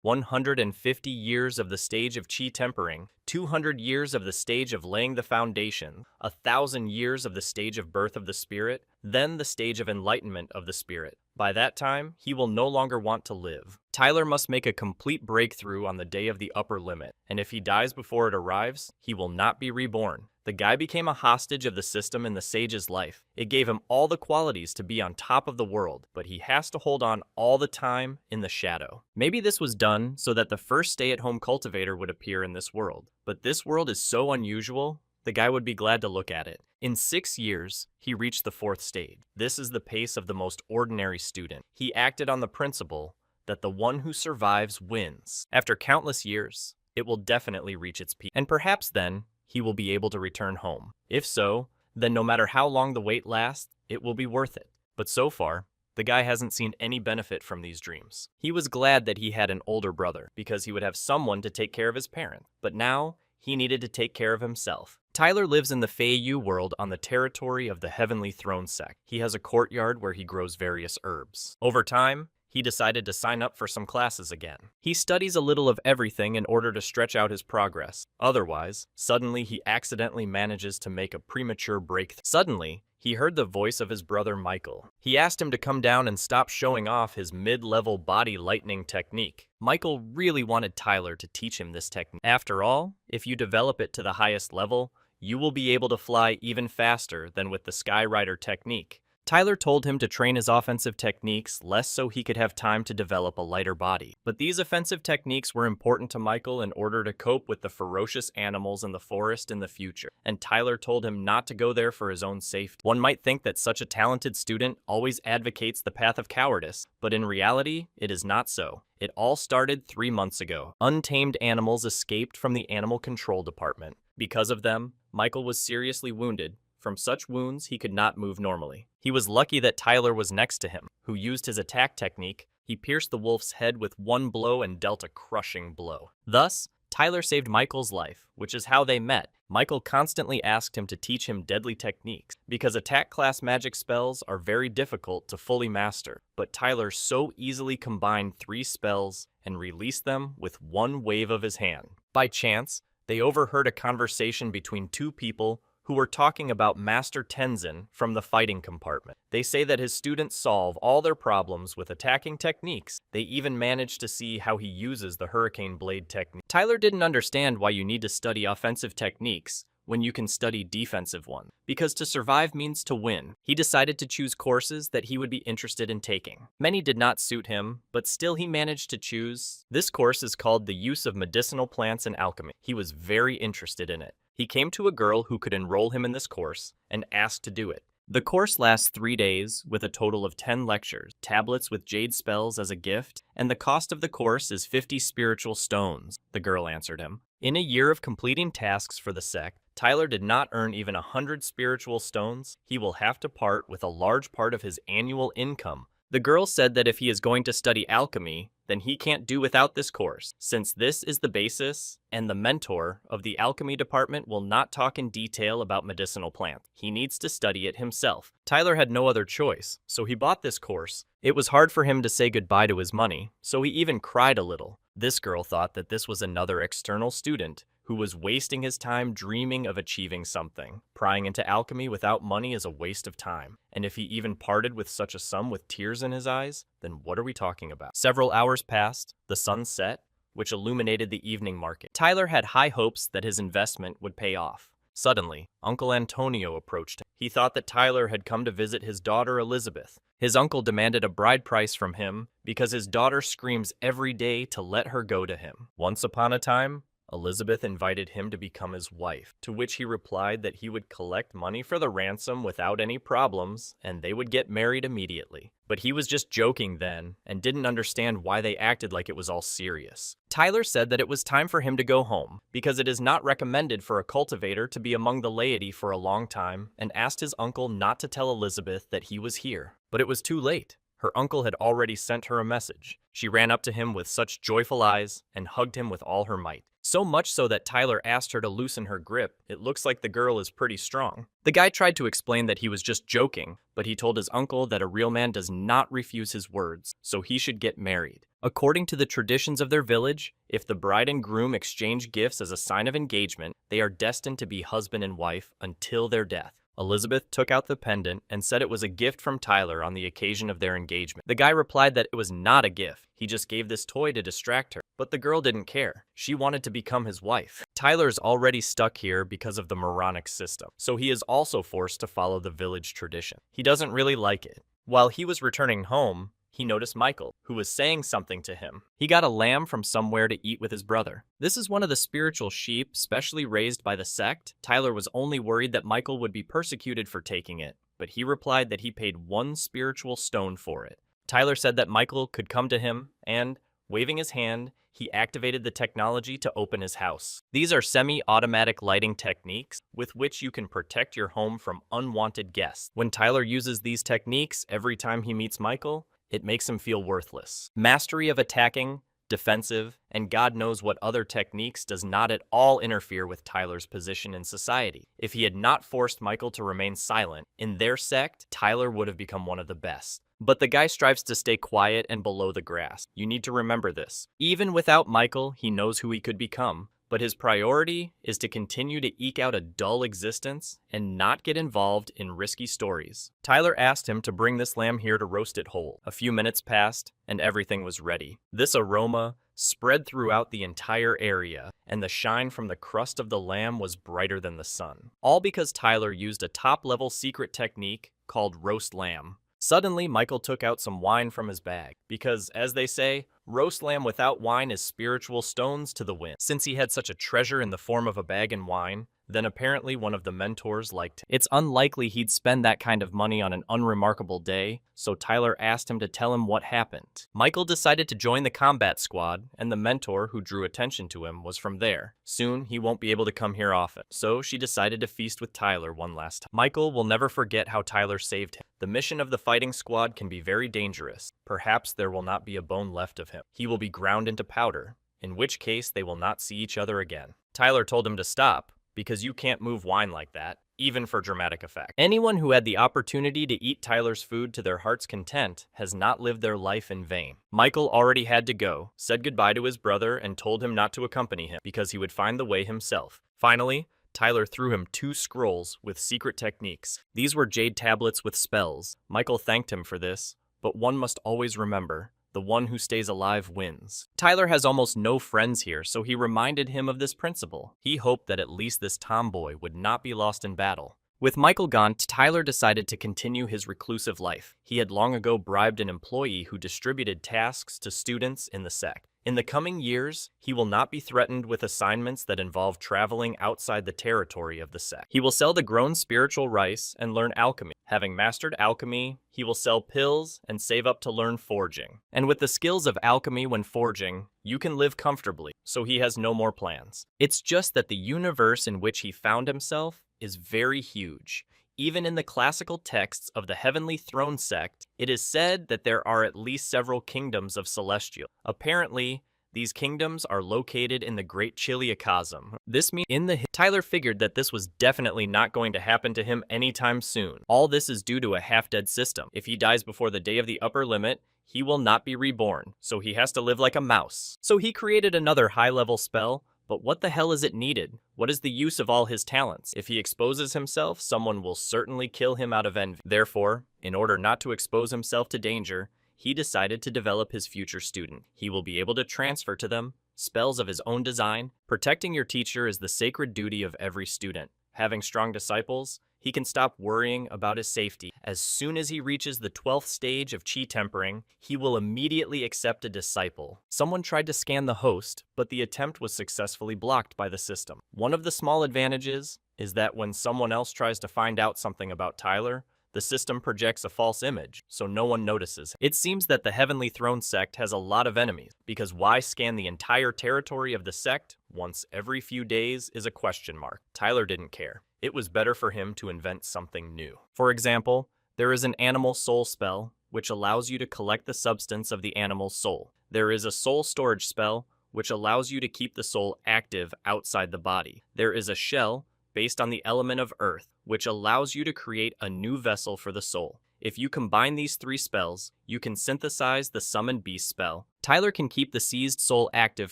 150 years of the stage of chi tempering, 200 years of the stage of laying the foundation, 1,000 years of the stage of birth of the spirit, then the stage of enlightenment of the spirit. By that time, he will no longer want to live. Tyler must make a complete breakthrough on the day of the upper limit, and if he dies before it arrives, he will not be reborn. The guy became a hostage of the system in the sage's life. It gave him all the qualities to be on top of the world, but he has to hold on all the time in the shadow. Maybe this was done so that the first stay-at-home cultivator would appear in this world, but this world is so unusual, the guy would be glad to look at it. In 6 years, he reached the 4th stage. This is the pace of the most ordinary student. He acted on the principle that the one who survives wins. After countless years, it will definitely reach its peak, and perhaps then, he will be able to return home. If so, then no matter how long the wait lasts, it will be worth it. But so far, the guy hasn't seen any benefit from these dreams. He was glad that he had an older brother, because he would have someone to take care of his parents. But now, he needed to take care of himself. Tyler lives in the Feiyu world on the territory of the Heavenly Throne sect. He has a courtyard where he grows various herbs. Over time, he decided to sign up for some classes again. He studies a little of everything in order to stretch out his progress. Otherwise, suddenly he accidentally manages to make a premature breakthrough. Suddenly, he heard the voice of his brother Michael. He asked him to come down and stop showing off his mid-level body lightning technique. Michael really wanted Tyler to teach him this technique. After all, if you develop it to the highest level, you will be able to fly even faster than with the Skyrider technique. Tyler told him to train his offensive techniques less so he could have time to develop a lighter body. But these offensive techniques were important to Michael in order to cope with the ferocious animals in the forest in the future, and Tyler told him not to go there for his own safety. One might think that such a talented student always advocates the path of cowardice, but in reality, it is not so. It all started 3 months ago. Untamed animals escaped from the animal control department. Because of them, Michael was seriously wounded. From such wounds, he could not move normally. He was lucky that Tyler was next to him, who used his attack technique. He pierced the wolf's head with one blow and dealt a crushing blow. Thus, Tyler saved Michael's life, which is how they met. Michael constantly asked him to teach him deadly techniques, because attack class magic spells are very difficult to fully master. But Tyler so easily combined 3 spells and released them with one wave of his hand. By chance, they overheard a conversation between 2 people who were talking about Master Tenzin from the fighting compartment. They say that his students solve all their problems with attacking techniques. They even managed to see how he uses the Hurricane Blade technique. Tyler didn't understand why you need to study offensive techniques when you can study defensive ones, because to survive means to win. He decided to choose courses that he would be interested in taking. Many did not suit him, but still he managed to choose. This course is called The Use of Medicinal Plants and Alchemy. He was very interested in it. He came to a girl who could enroll him in this course and asked to do it. The course lasts 3 days with a total of 10 lectures, tablets with jade spells as a gift, and the cost of the course is 50 spiritual stones, the girl answered him. In a year of completing tasks for the sect, Tyler did not earn even 100 spiritual stones. He will have to part with a large part of his annual income. The girl said that if he is going to study alchemy, then he can't do without this course, since this is the basis, and the mentor of the alchemy department will not talk in detail about medicinal plants. He needs to study it himself. Tyler had no other choice, so he bought this course. It was hard for him to say goodbye to his money, so he even cried a little. This girl thought that this was another external student who was wasting his time dreaming of achieving something. Prying into alchemy without money is a waste of time. And if he even parted with such a sum with tears in his eyes, then what are we talking about? Several hours passed, the sun set, which illuminated the evening market. Tyler had high hopes that his investment would pay off. Suddenly, Uncle Antonio approached him. He thought that Tyler had come to visit his daughter Elizabeth. His uncle demanded a bride price from him because his daughter screams every day to let her go to him. Once upon a time, Elizabeth invited him to become his wife, to which he replied that he would collect money for the ransom without any problems, and they would get married immediately. But he was just joking then, and didn't understand why they acted like it was all serious. Tyler said that it was time for him to go home, because it is not recommended for a cultivator to be among the laity for a long time, and asked his uncle not to tell Elizabeth that he was here. But it was too late. Her uncle had already sent her a message. She ran up to him with such joyful eyes and hugged him with all her might. So much so that Tyler asked her to loosen her grip. It looks like the girl is pretty strong. The guy tried to explain that he was just joking, but he told his uncle that a real man does not refuse his words, so he should get married. According to the traditions of their village, if the bride and groom exchange gifts as a sign of engagement, they are destined to be husband and wife until their death. Elizabeth took out the pendant and said it was a gift from Tyler on the occasion of their engagement. The guy replied that it was not a gift. He just gave this toy to distract her. But the girl didn't care. She wanted to become his wife. Tyler's already stuck here because of the moronic system, so he is also forced to follow the village tradition. He doesn't really like it. While he was returning home, he noticed Michael, who was saying something to him. He got a lamb from somewhere to eat with his brother. This is one of the spiritual sheep specially raised by the sect. Tyler was only worried that Michael would be persecuted for taking it, but he replied that he paid 1 spiritual stone for it. Tyler said that Michael could come to him and, waving his hand, he activated the technology to open his house. These are semi-automatic lighting techniques with which you can protect your home from unwanted guests. When Tyler uses these techniques every time he meets Michael, it makes him feel worthless. Mastery of attacking, defensive, and God knows what other techniques does not at all interfere with Tyler's position in society. If he had not forced Michael to remain silent, in their sect, Tyler would have become one of the best. But the guy strives to stay quiet and below the grass. You need to remember this. Even without Michael, he knows who he could become. But his priority is to continue to eke out a dull existence and not get involved in risky stories. Tyler asked him to bring this lamb here to roast it whole. A few minutes passed, and everything was ready. This aroma spread throughout the entire area, and the shine from the crust of the lamb was brighter than the sun. All because Tyler used a top-level secret technique called roast lamb. Suddenly, Michael took out some wine from his bag, because, as they say, roast lamb without wine is spiritual stones to the wind. Since he had such a treasure in the form of a bag and wine, then apparently one of the mentors liked him. It's unlikely he'd spend that kind of money on an unremarkable day, so Tyler asked him to tell him what happened. Michael decided to join the combat squad, and the mentor who drew attention to him was from there. Soon, he won't be able to come here often, so she decided to feast with Tyler one last time. Michael will never forget how Tyler saved him. The mission of the fighting squad can be very dangerous. Perhaps there will not be a bone left of him. He will be ground into powder, in which case they will not see each other again. Tyler told him to stop, because you can't move wine like that, even for dramatic effect. Anyone who had the opportunity to eat Tyler's food to their heart's content has not lived their life in vain. Michael already had to go, said goodbye to his brother, and told him not to accompany him, because he would find the way himself. Finally, Tyler threw him 2 scrolls with secret techniques. These were jade tablets with spells. Michael thanked him for this, but one must always remember, the one who stays alive wins. Tyler has almost no friends here, so he reminded him of this principle. He hoped that at least this tomboy would not be lost in battle. With Michael gone, Tyler decided to continue his reclusive life. He had long ago bribed an employee who distributed tasks to students in the sect. In the coming years, he will not be threatened with assignments that involve traveling outside the territory of the sect. He will sell the grown spiritual rice and learn alchemy. Having mastered alchemy, he will sell pills and save up to learn forging. And with the skills of alchemy when forging, you can live comfortably, so he has no more plans. It's just that the universe in which he found himself is very huge. Even in the classical texts of the Heavenly Throne sect, it is said that there are at least several kingdoms of Celestial. Apparently, these kingdoms are located in the Great Chiliacosm. This means Tyler figured that this was definitely not going to happen to him anytime soon. All this is due to a half-dead system. If he dies before the day of the upper limit, he will not be reborn, so he has to live like a mouse. So he created another high-level spell. But what the hell is it needed? What is the use of all his talents? If he exposes himself, someone will certainly kill him out of envy. Therefore, in order not to expose himself to danger, he decided to develop his future student. He will be able to transfer to them spells of his own design. Protecting your teacher is the sacred duty of every student. Having strong disciples, he can stop worrying about his safety. As soon as he reaches the 12th stage of chi tempering, he will immediately accept a disciple. Someone tried to scan the host, but the attempt was successfully blocked by the system. One of the small advantages is that when someone else tries to find out something about Tyler, the system projects a false image, so no one notices. It seems that the Heavenly Throne sect has a lot of enemies, because why scan the entire territory of the sect once every few days is a question mark. Tyler didn't care. It was better for him to invent something new. For example, there is an animal soul spell, which allows you to collect the substance of the animal's soul. There is a soul storage spell, which allows you to keep the soul active outside the body. There is a shell, based on the element of earth, which allows you to create a new vessel for the soul. If you combine these 3 spells, you can synthesize the Summon Beast spell, Tyler can keep the seized soul active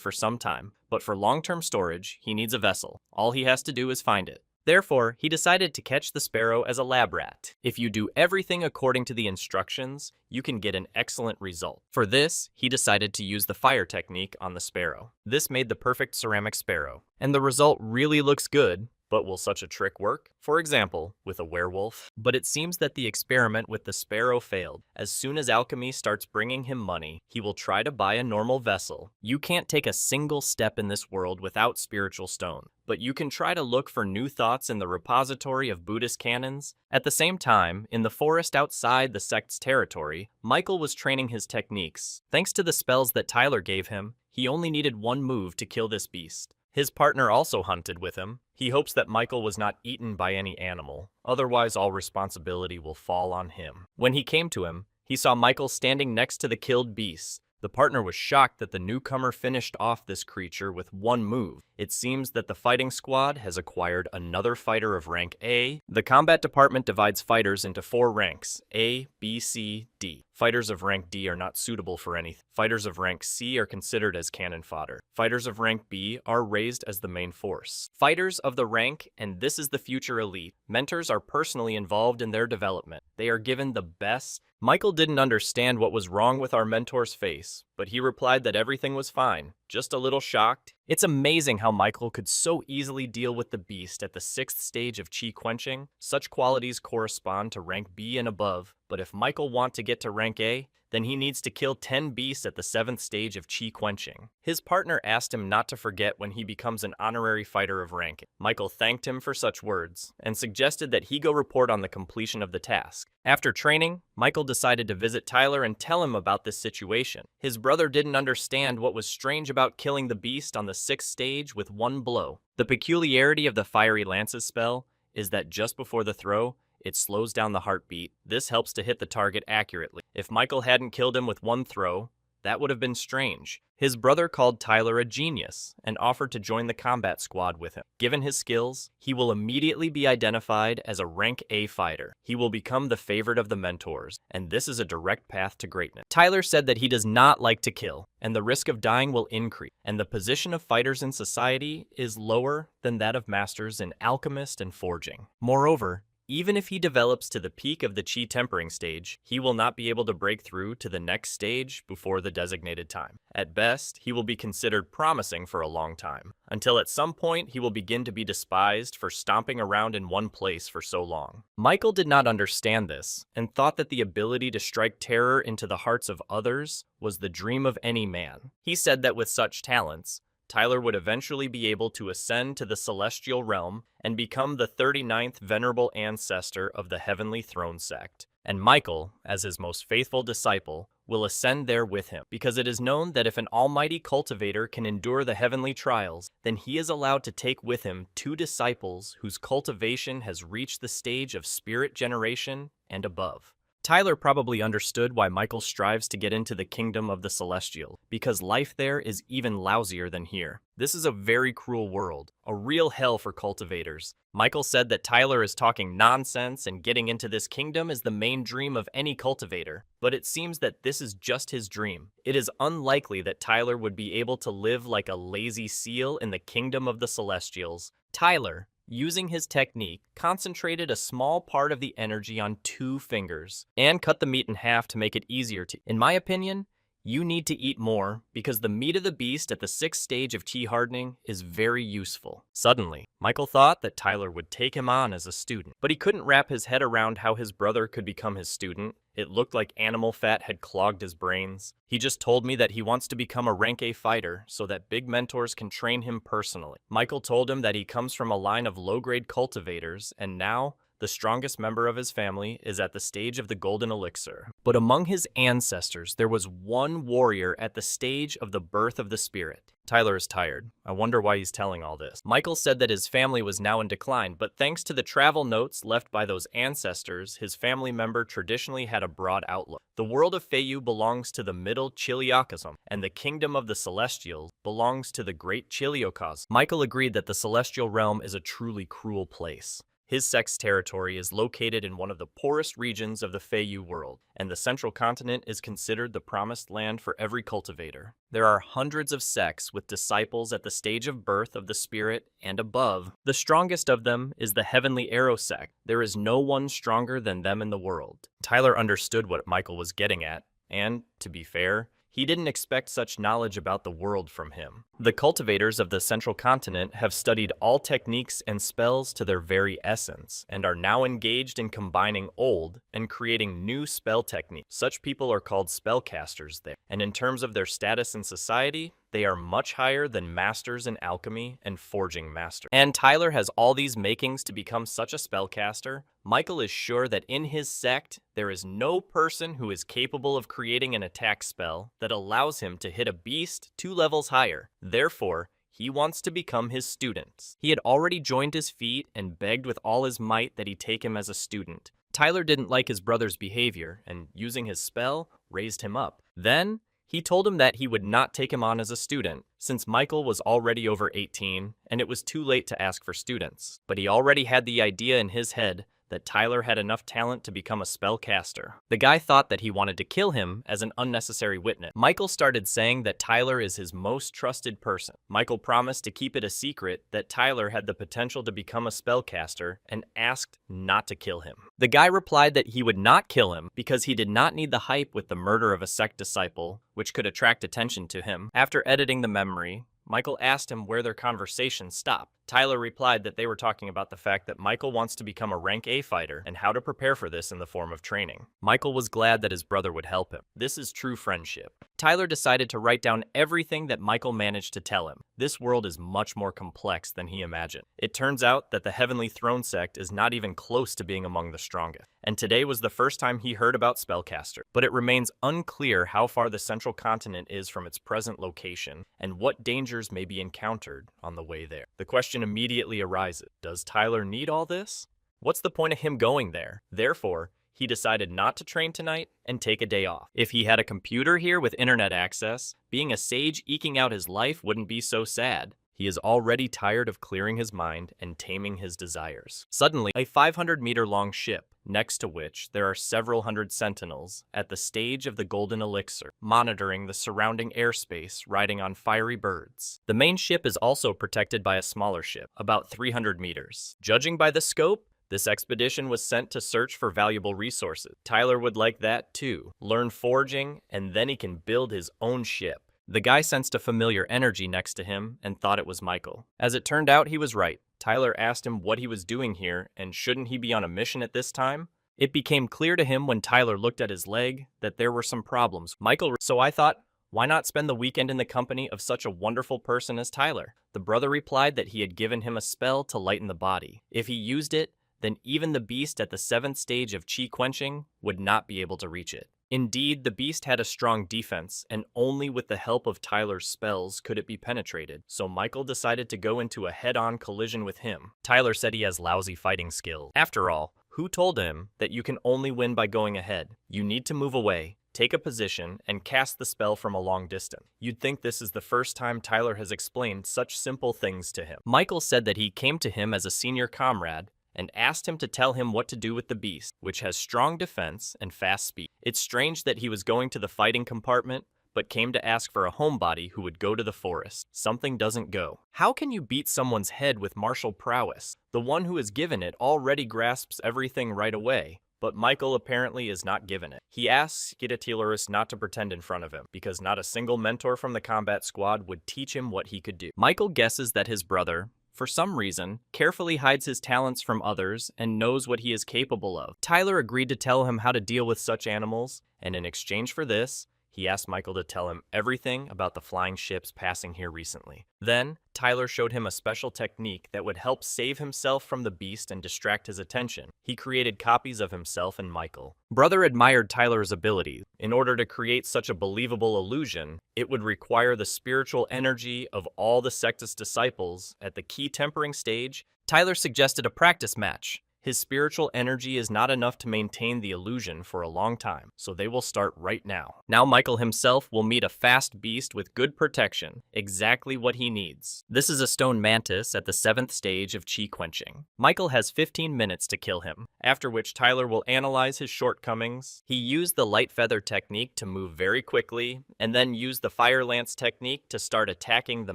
for some time, but for long-term storage, he needs a vessel. All he has to do is find it. Therefore, he decided to catch the sparrow as a lab rat. If you do everything according to the instructions, you can get an excellent result. For this, he decided to use the fire technique on the sparrow. This made the perfect ceramic sparrow, and the result really looks good. But will such a trick work? For example, with a werewolf? But it seems that the experiment with the sparrow failed. As soon as alchemy starts bringing him money, he will try to buy a normal vessel. You can't take a single step in this world without spiritual stone, but you can try to look for new thoughts in the repository of Buddhist canons. At the same time, in the forest outside the sect's territory, Michael was training his techniques. Thanks to the spells that Tyler gave him, he only needed one move to kill this beast. His partner also hunted with him. He hopes that Michael was not eaten by any animal, otherwise all responsibility will fall on him. When he came to him, he saw Michael standing next to the killed beast. The partner was shocked that the newcomer finished off this creature with one move. It seems that the fighting squad has acquired another fighter of rank A. The combat department divides fighters into 4 ranks, A, B, C, D. Fighters of rank D are not suitable for anything. Fighters of rank C are considered as cannon fodder. Fighters of rank B are raised as the main force. Fighters of the rank, and this is the future elite, mentors are personally involved in their development. They are given the best. Michael didn't understand what was wrong with our mentor's face, but he replied that everything was fine, just a little shocked. It's amazing how Michael could so easily deal with the beast at the 6th stage of chi quenching. Such qualities correspond to rank B and above, but if Michael wants to get to rank A, then he needs to kill 10 beasts at the 7th stage of chi quenching. His partner asked him not to forget when he becomes an honorary fighter of rank. Michael thanked him for such words, and suggested that he go report on the completion of the task. After training, Michael decided to visit Tyler and tell him about this situation. His brother didn't understand what was strange about killing the beast on the 6th stage with one blow. The peculiarity of the Fiery Lances spell is that just before the throw, it slows down the heartbeat. This helps to hit the target accurately. If Michael hadn't killed him with one throw, that would have been strange. His brother called Tyler a genius and offered to join the combat squad with him. Given his skills, he will immediately be identified as a rank A fighter. He will become the favorite of the mentors, and this is a direct path to greatness. Tyler said that he does not like to kill, and the risk of dying will increase, and the position of fighters in society is lower than that of masters in alchemist and forging. Moreover, even if he develops to the peak of the chi tempering stage, he will not be able to break through to the next stage before the designated time. At best, he will be considered promising for a long time, until at some point he will begin to be despised for stomping around in one place for so long. Michael did not understand this, and thought that the ability to strike terror into the hearts of others was the dream of any man. He said that with such talents, Tyler would eventually be able to ascend to the celestial realm and become the 39th venerable ancestor of the heavenly throne sect. And Michael, as his most faithful disciple, will ascend there with him, because it is known that if an almighty cultivator can endure the heavenly trials, then he is allowed to take with him 2 disciples whose cultivation has reached the stage of spirit generation and above. Tyler probably understood why Michael strives to get into the kingdom of the celestial, because life there is even lousier than here. This is a very cruel world, a real hell for cultivators. Michael said that Tyler is talking nonsense and getting into this kingdom is the main dream of any cultivator, but it seems that this is just his dream. It is unlikely that Tyler would be able to live like a lazy seal in the kingdom of the celestials. Tyler, using his technique, concentrated a small part of the energy on 2 fingers and cut the meat in half to make it easier to. In my opinion, you need to eat more because the meat of the beast at the 6th stage of chi hardening is very useful. Suddenly, Michael thought that Tyler would take him on as a student, but he couldn't wrap his head around how his brother could become his student. It looked like animal fat had clogged his brains. He just told me that he wants to become a rank A fighter so that big mentors can train him personally. Michael told him that he comes from a line of low-grade cultivators, and now the strongest member of his family is at the stage of the golden elixir. But among his ancestors, there was one warrior at the stage of the birth of the spirit. Tyler is tired. I wonder why he's telling all this. Michael said that his family was now in decline, but thanks to the travel notes left by those ancestors, his family member traditionally had a broad outlook. The world of Feiyu belongs to the middle Chiliocosm, and the kingdom of the celestials belongs to the great Chiliocosm. Michael agreed that the celestial realm is a truly cruel place. His sect's territory is located in one of the poorest regions of the Feiyu world, and the central continent is considered the promised land for every cultivator. There are hundreds of sects with disciples at the stage of birth of the spirit and above. The strongest of them is the Heavenly Arrow sect. There is no one stronger than them in the world. Tyler understood what Michael was getting at, and, to be fair, he didn't expect such knowledge about the world from him. The cultivators of the central continent have studied all techniques and spells to their very essence, and are now engaged in combining old and creating new spell techniques. Such people are called spellcasters there, and in terms of their status in society, they are much higher than masters in alchemy and forging masters. And Tyler has all these makings to become such a spellcaster. Michael is sure that in his sect, there is no person who is capable of creating an attack spell that allows him to hit a beast 2 levels higher. Therefore, he wants to become his student. He had already joined his feet and begged with all his might that he take him as a student. Tyler didn't like his brother's behavior, and using his spell, raised him up. Then, he told him that he would not take him on as a student, since Michael was already over 18, and it was too late to ask for students. But he already had the idea in his head that Tyler had enough talent to become a spellcaster. The guy thought that he wanted to kill him as an unnecessary witness. Michael started saying that Tyler is his most trusted person. Michael promised to keep it a secret that Tyler had the potential to become a spellcaster and asked not to kill him. The guy replied that he would not kill him because he did not need the hype with the murder of a sect disciple, which could attract attention to him. After editing the memory, Michael asked him where their conversation stopped. Tyler replied that they were talking about the fact that Michael wants to become a rank A fighter and how to prepare for this in the form of training. Michael was glad that his brother would help him. This is true friendship. Tyler decided to write down everything that Michael managed to tell him. This world is much more complex than he imagined. It turns out that the Heavenly Throne sect is not even close to being among the strongest. And today was the first time he heard about spellcaster. But it remains unclear how far the central continent is from its present location and what dangers may be encountered on the way there. The question immediately arises, does Tyler need all this? What's the point of him going there? Therefore, he decided not to train tonight and take a day off. If he had a computer here with internet access, being a sage eking out his life wouldn't be so sad. He is already tired of clearing his mind and taming his desires. Suddenly, a 500-meter-long ship, next to which there are several hundred sentinels, at the stage of the Golden Elixir, monitoring the surrounding airspace riding on fiery birds. The main ship is also protected by a smaller ship, about 300 meters. Judging by the scope, this expedition was sent to search for valuable resources. Tyler would like that too. Learn forging, and then he can build his own ship. The guy sensed a familiar energy next to him and thought it was Michael. As it turned out, he was right. Tyler asked him what he was doing here and shouldn't he be on a mission at this time? It became clear to him when Tyler looked at his leg that there were some problems. So I thought, why not spend the weekend in the company of such a wonderful person as Tyler? The brother replied that he had given him a spell to lighten the body. If he used it, then even the beast at the 7th stage of chi quenching would not be able to reach it. Indeed, the beast had a strong defense, and only with the help of Tyler's spells could it be penetrated, so Michael decided to go into a head-on collision with him. Tyler said he has lousy fighting skills. After all, who told him that you can only win by going ahead? You need to move away, take a position, and cast the spell from a long distance. You'd think this is the first time Tyler has explained such simple things to him. Michael said that he came to him as a senior comrade, and asked him to tell him what to do with the beast, which has strong defense and fast speed. It's strange that he was going to the fighting compartment, but came to ask for a homebody who would go to the forest. Something doesn't go. How can you beat someone's head with martial prowess? The one who is given it already grasps everything right away, but Michael apparently is not given it. He asks Gidatilorus not to pretend in front of him, because not a single mentor from the combat squad would teach him what he could do. Michael guesses that his brother, for some reason, carefully hides his talents from others and knows what he is capable of. Tyler agreed to tell him how to deal with such animals, and in exchange for this, he asked Michael to tell him everything about the flying ships passing here recently. Then, Tyler showed him a special technique that would help save himself from the beast and distract his attention. He created copies of himself and Michael. Brother admired Tyler's abilities. In order to create such a believable illusion, it would require the spiritual energy of all the sect's disciples at the key tempering stage. Tyler suggested a practice match. His spiritual energy is not enough to maintain the illusion for a long time, so they will start right now. Now Michael himself will meet a fast beast with good protection, exactly what he needs. This is a stone mantis at the 7th stage of chi quenching. Michael has 15 minutes to kill him, after which Tyler will analyze his shortcomings. He used the light feather technique to move very quickly, and then used the fire lance technique to start attacking the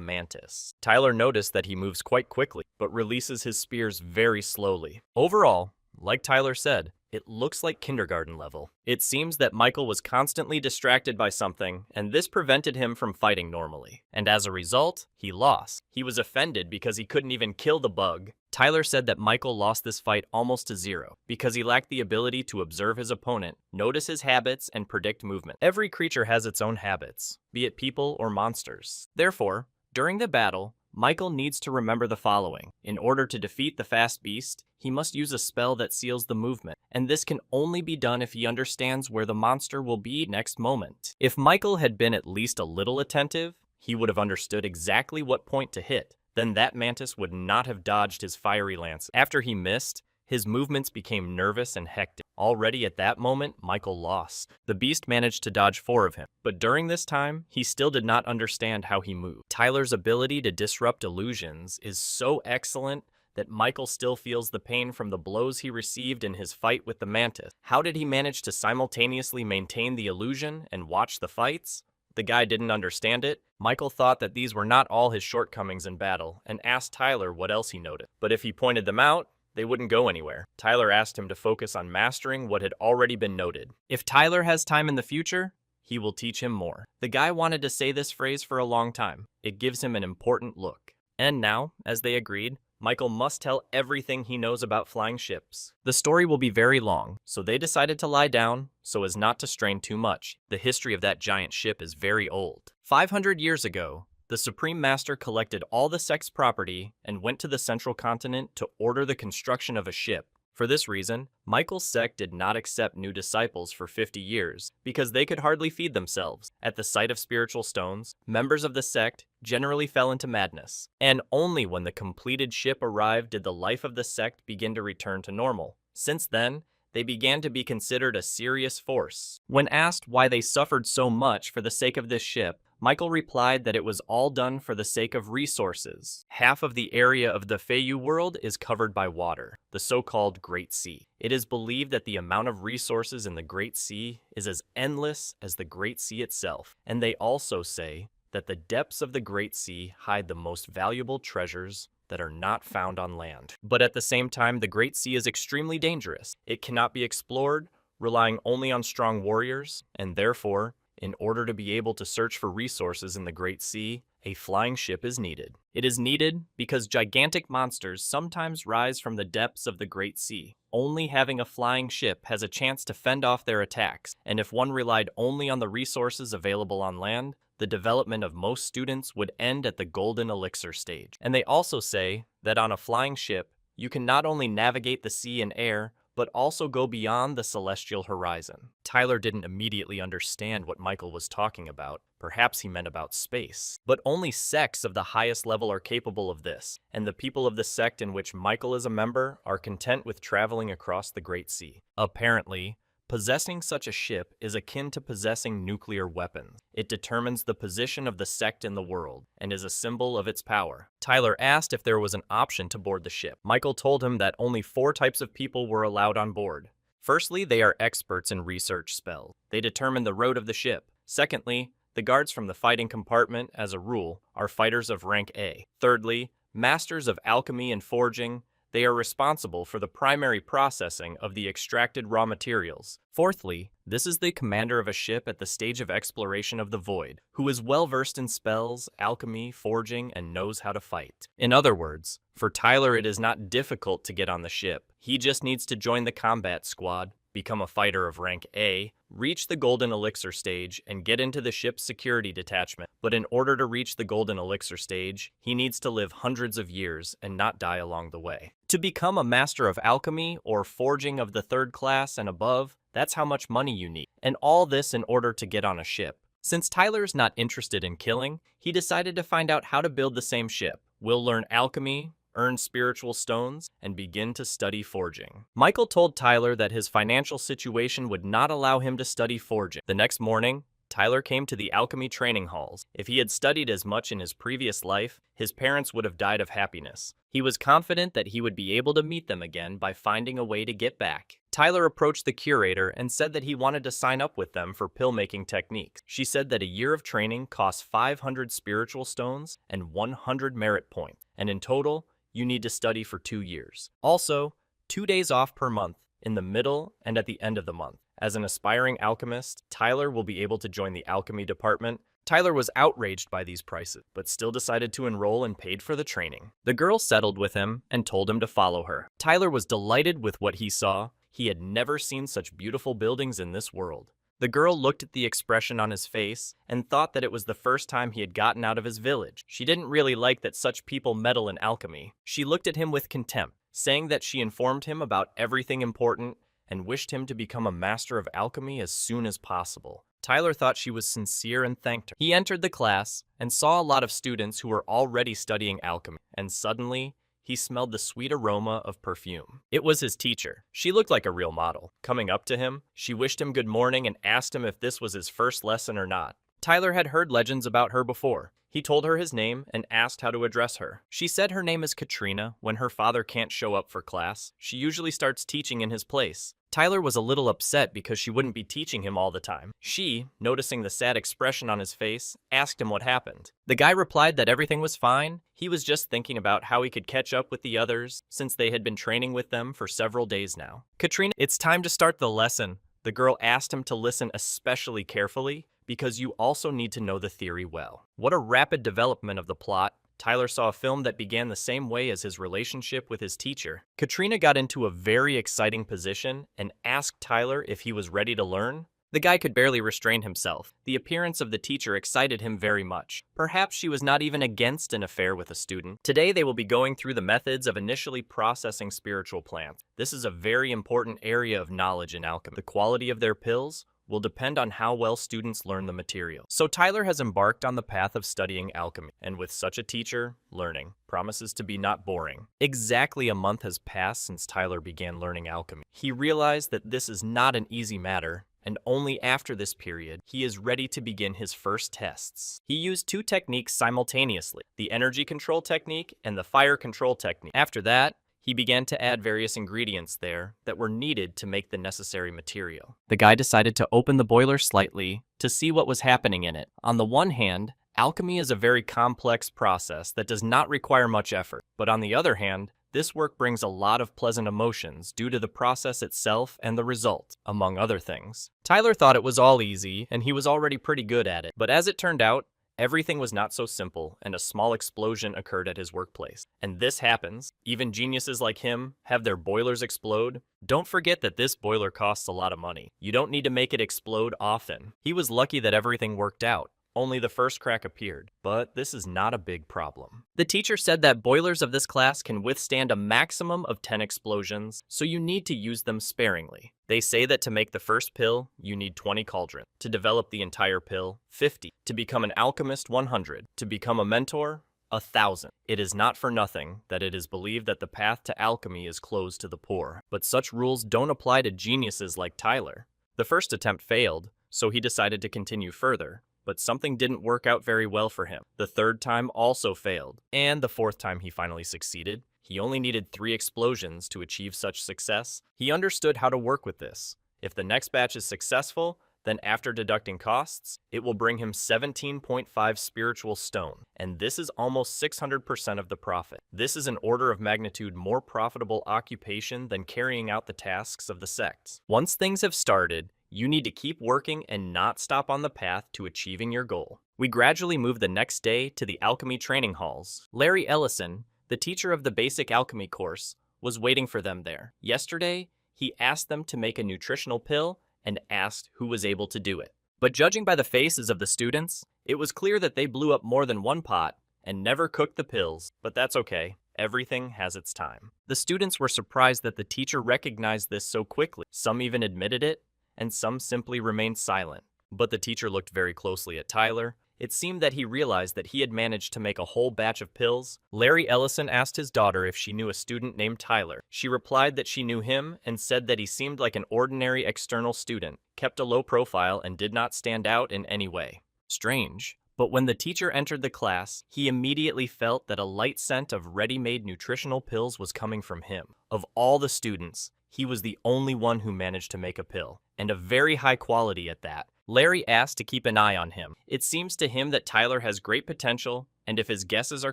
mantis. Tyler noticed that he moves quite quickly, but releases his spears very slowly. Overall, like Tyler said, it looks like kindergarten level. It seems that Michael was constantly distracted by something, and this prevented him from fighting normally. And as a result, he lost. He was offended because he couldn't even kill the bug. Tyler said that Michael lost this fight almost to 0, because he lacked the ability to observe his opponent, notice his habits, and predict movement. Every creature has its own habits, be it people or monsters. Therefore, during the battle, Michael needs to remember the following. In order to defeat the fast beast, he must use a spell that seals the movement, and this can only be done if he understands where the monster will be next moment. If Michael had been at least a little attentive, he would have understood exactly what point to hit. Then that mantis would not have dodged his fiery lance. After he missed, his movements became nervous and hectic. Already at that moment, Michael lost. The beast managed to dodge 4 of him, but during this time, he still did not understand how he moved. Tyler's ability to disrupt illusions is so excellent that Michael still feels the pain from the blows he received in his fight with the mantis. How did he manage to simultaneously maintain the illusion and watch the fights? The guy didn't understand it. Michael thought that these were not all his shortcomings in battle and asked Tyler what else he noticed. But if he pointed them out, they wouldn't go anywhere. Tyler asked him to focus on mastering what had already been noted. If Tyler has time in the future, he will teach him more. The guy wanted to say this phrase for a long time. It gives him an important look. And now, as they agreed, Michael must tell everything he knows about flying ships. The story will be very long, so they decided to lie down so as not to strain too much. The history of that giant ship is very old. 500 years ago, the Supreme Master collected all the sect's property and went to the central continent to order the construction of a ship. For this reason, Michael's sect did not accept new disciples for 50 years because they could hardly feed themselves. At the sight of spiritual stones, members of the sect generally fell into madness. And only when the completed ship arrived did the life of the sect begin to return to normal. Since then, they began to be considered a serious force. When asked why they suffered so much for the sake of this ship, Michael replied that it was all done for the sake of resources. Half of the area of the Feiyu world is covered by water, the so-called Great Sea. It is believed that the amount of resources in the Great Sea is as endless as the Great Sea itself, and they also say that the depths of the Great Sea hide the most valuable treasures that are not found on land. But at the same time, the Great Sea is extremely dangerous. It cannot be explored, relying only on strong warriors, and therefore, in order to be able to search for resources in the Great Sea, a flying ship is needed. It is needed because gigantic monsters sometimes rise from the depths of the Great Sea. Only having a flying ship has a chance to fend off their attacks, and if one relied only on the resources available on land, the development of most students would end at the golden elixir stage. And they also say that on a flying ship, you can not only navigate the sea and air, but also go beyond the celestial horizon. Tyler didn't immediately understand what Michael was talking about. Perhaps he meant about space. But only sects of the highest level are capable of this, and the people of the sect in which Michael is a member are content with traveling across the Great Sea. Apparently, possessing such a ship is akin to possessing nuclear weapons. It determines the position of the sect in the world and is a symbol of its power. Tyler asked if there was an option to board the ship. Michael told him that only 4 types of people were allowed on board. Firstly, they are experts in research spells. They determine the road of the ship. Secondly, the guards from the fighting compartment, as a rule, are fighters of rank A. Thirdly, masters of alchemy and forging. They are responsible for the primary processing of the extracted raw materials. Fourthly, this is the commander of a ship at the stage of exploration of the void, who is well versed in spells, alchemy, forging, and knows how to fight. In other words, for Tyler it is not difficult to get on the ship. He just needs to join the combat squad, become a fighter of rank A, reach the golden elixir stage, and get into the ship's security detachment. But in order to reach the golden elixir stage, he needs to live hundreds of years and not die along the way. To become a master of alchemy or forging of the 3rd class and above, that's how much money you need. And all this in order to get on a ship. Since Tyler's not interested in killing, he decided to find out how to build the same ship. We'll learn alchemy, earn spiritual stones, and begin to study forging. Michael told Tyler that his financial situation would not allow him to study forging. The next morning, Tyler came to the alchemy training halls. If he had studied as much in his previous life, his parents would have died of happiness. He was confident that he would be able to meet them again by finding a way to get back. Tyler approached the curator and said that he wanted to sign up with them for pill-making techniques. She said that a year of training costs 500 spiritual stones and 100 merit points, and in total, you need to study for 2 years. Also, 2 days off per month, in the middle and at the end of the month. As an aspiring alchemist, Tyler will be able to join the alchemy department. Tyler was outraged by these prices, but still decided to enroll and paid for the training. The girl settled with him and told him to follow her. Tyler was delighted with what he saw. He had never seen such beautiful buildings in this world. The girl looked at the expression on his face and thought that it was the first time he had gotten out of his village. She didn't really like that such people meddle in alchemy. She looked at him with contempt, saying that she informed him about everything important and wished him to become a master of alchemy as soon as possible. Tyler thought she was sincere and thanked her. He entered the class and saw a lot of students who were already studying alchemy, and suddenly, he smelled the sweet aroma of perfume. It was his teacher. She looked like a real model. Coming up to him, she wished him good morning and asked him if this was his first lesson or not. Tyler had heard legends about her before. He told her his name and asked how to address her. She said her name is Katrina. When her father can't show up for class, she usually starts teaching in his place. Tyler was a little upset because she wouldn't be teaching him all the time. She, noticing the sad expression on his face, asked him what happened. The guy replied that everything was fine. He was just thinking about how he could catch up with the others since they had been training with them for several days now. Katrina, it's time to start the lesson. The girl asked him to listen especially carefully because you also need to know the theory well. What a rapid development of the plot. Tyler saw a film that began the same way as his relationship with his teacher. Katrina got into a very exciting position and asked Tyler if he was ready to learn. The guy could barely restrain himself. The appearance of the teacher excited him very much. Perhaps she was not even against an affair with a student. Today they will be going through the methods of initially processing spiritual plants. This is a very important area of knowledge in alchemy. The quality of their pills will depend on how well students learn the material. So Tyler has embarked on the path of studying alchemy, and with such a teacher, learning promises to be not boring. Exactly a month has passed since Tyler began learning alchemy. He realized that this is not an easy matter, and only after this period, he is ready to begin his first tests. He used 2 techniques simultaneously, the energy control technique and the fire control technique. After that, he began to add various ingredients there that were needed to make the necessary material. The guy decided to open the boiler slightly to see what was happening in it. On the one hand, alchemy is a very complex process that does not require much effort. But on the other hand, this work brings a lot of pleasant emotions due to the process itself and the result, among other things. Tyler thought it was all easy, and he was already pretty good at it. But as it turned out, everything was not so simple, and a small explosion occurred at his workplace. And this happens. Even geniuses like him have their boilers explode. Don't forget that this boiler costs a lot of money. You don't need to make it explode often. He was lucky that everything worked out. Only the first crack appeared, but this is not a big problem. The teacher said that boilers of this class can withstand a maximum of 10 explosions, so you need to use them sparingly. They say that to make the first pill, you need 20 cauldrons. To develop the entire pill, 50. To become an alchemist, 100. To become a mentor, 1,000. It is not for nothing that it is believed that the path to alchemy is closed to the poor, but such rules don't apply to geniuses like Tyler. The first attempt failed, so he decided to continue further. But something didn't work out very well for him. The third time also failed, and the fourth time he finally succeeded. He only needed 3 explosions to achieve such success. He understood how to work with this. If the next batch is successful, then after deducting costs, it will bring him 17.5 spiritual stone, and this is almost 600% of the profit. This is an order of magnitude more profitable occupation than carrying out the tasks of the sects. Once things have started, you need to keep working and not stop on the path to achieving your goal. We gradually moved the next day to the alchemy training halls. Larry Ellison, the teacher of the basic alchemy course, was waiting for them there. Yesterday, he asked them to make a nutritional pill and asked who was able to do it. But judging by the faces of the students, it was clear that they blew up more than one pot and never cooked the pills, but that's okay. Everything has its time. The students were surprised that the teacher recognized this so quickly. Some even admitted it, and some simply remained silent. But the teacher looked very closely at Tyler It seemed that he realized that he had managed to make a whole batch of pills. Larry Ellison asked his daughter if she knew a student named Tyler. She replied that she knew him and said that he seemed like an ordinary external student, kept a low profile, and did not stand out in any way. Strange. But when the teacher entered the class, he immediately felt that a light scent of ready-made nutritional pills was coming from him. Of all the students, he was the only one who managed to make a pill, and a very high quality at that. Larry asked to keep an eye on him. It seems to him that Tyler has great potential, and if his guesses are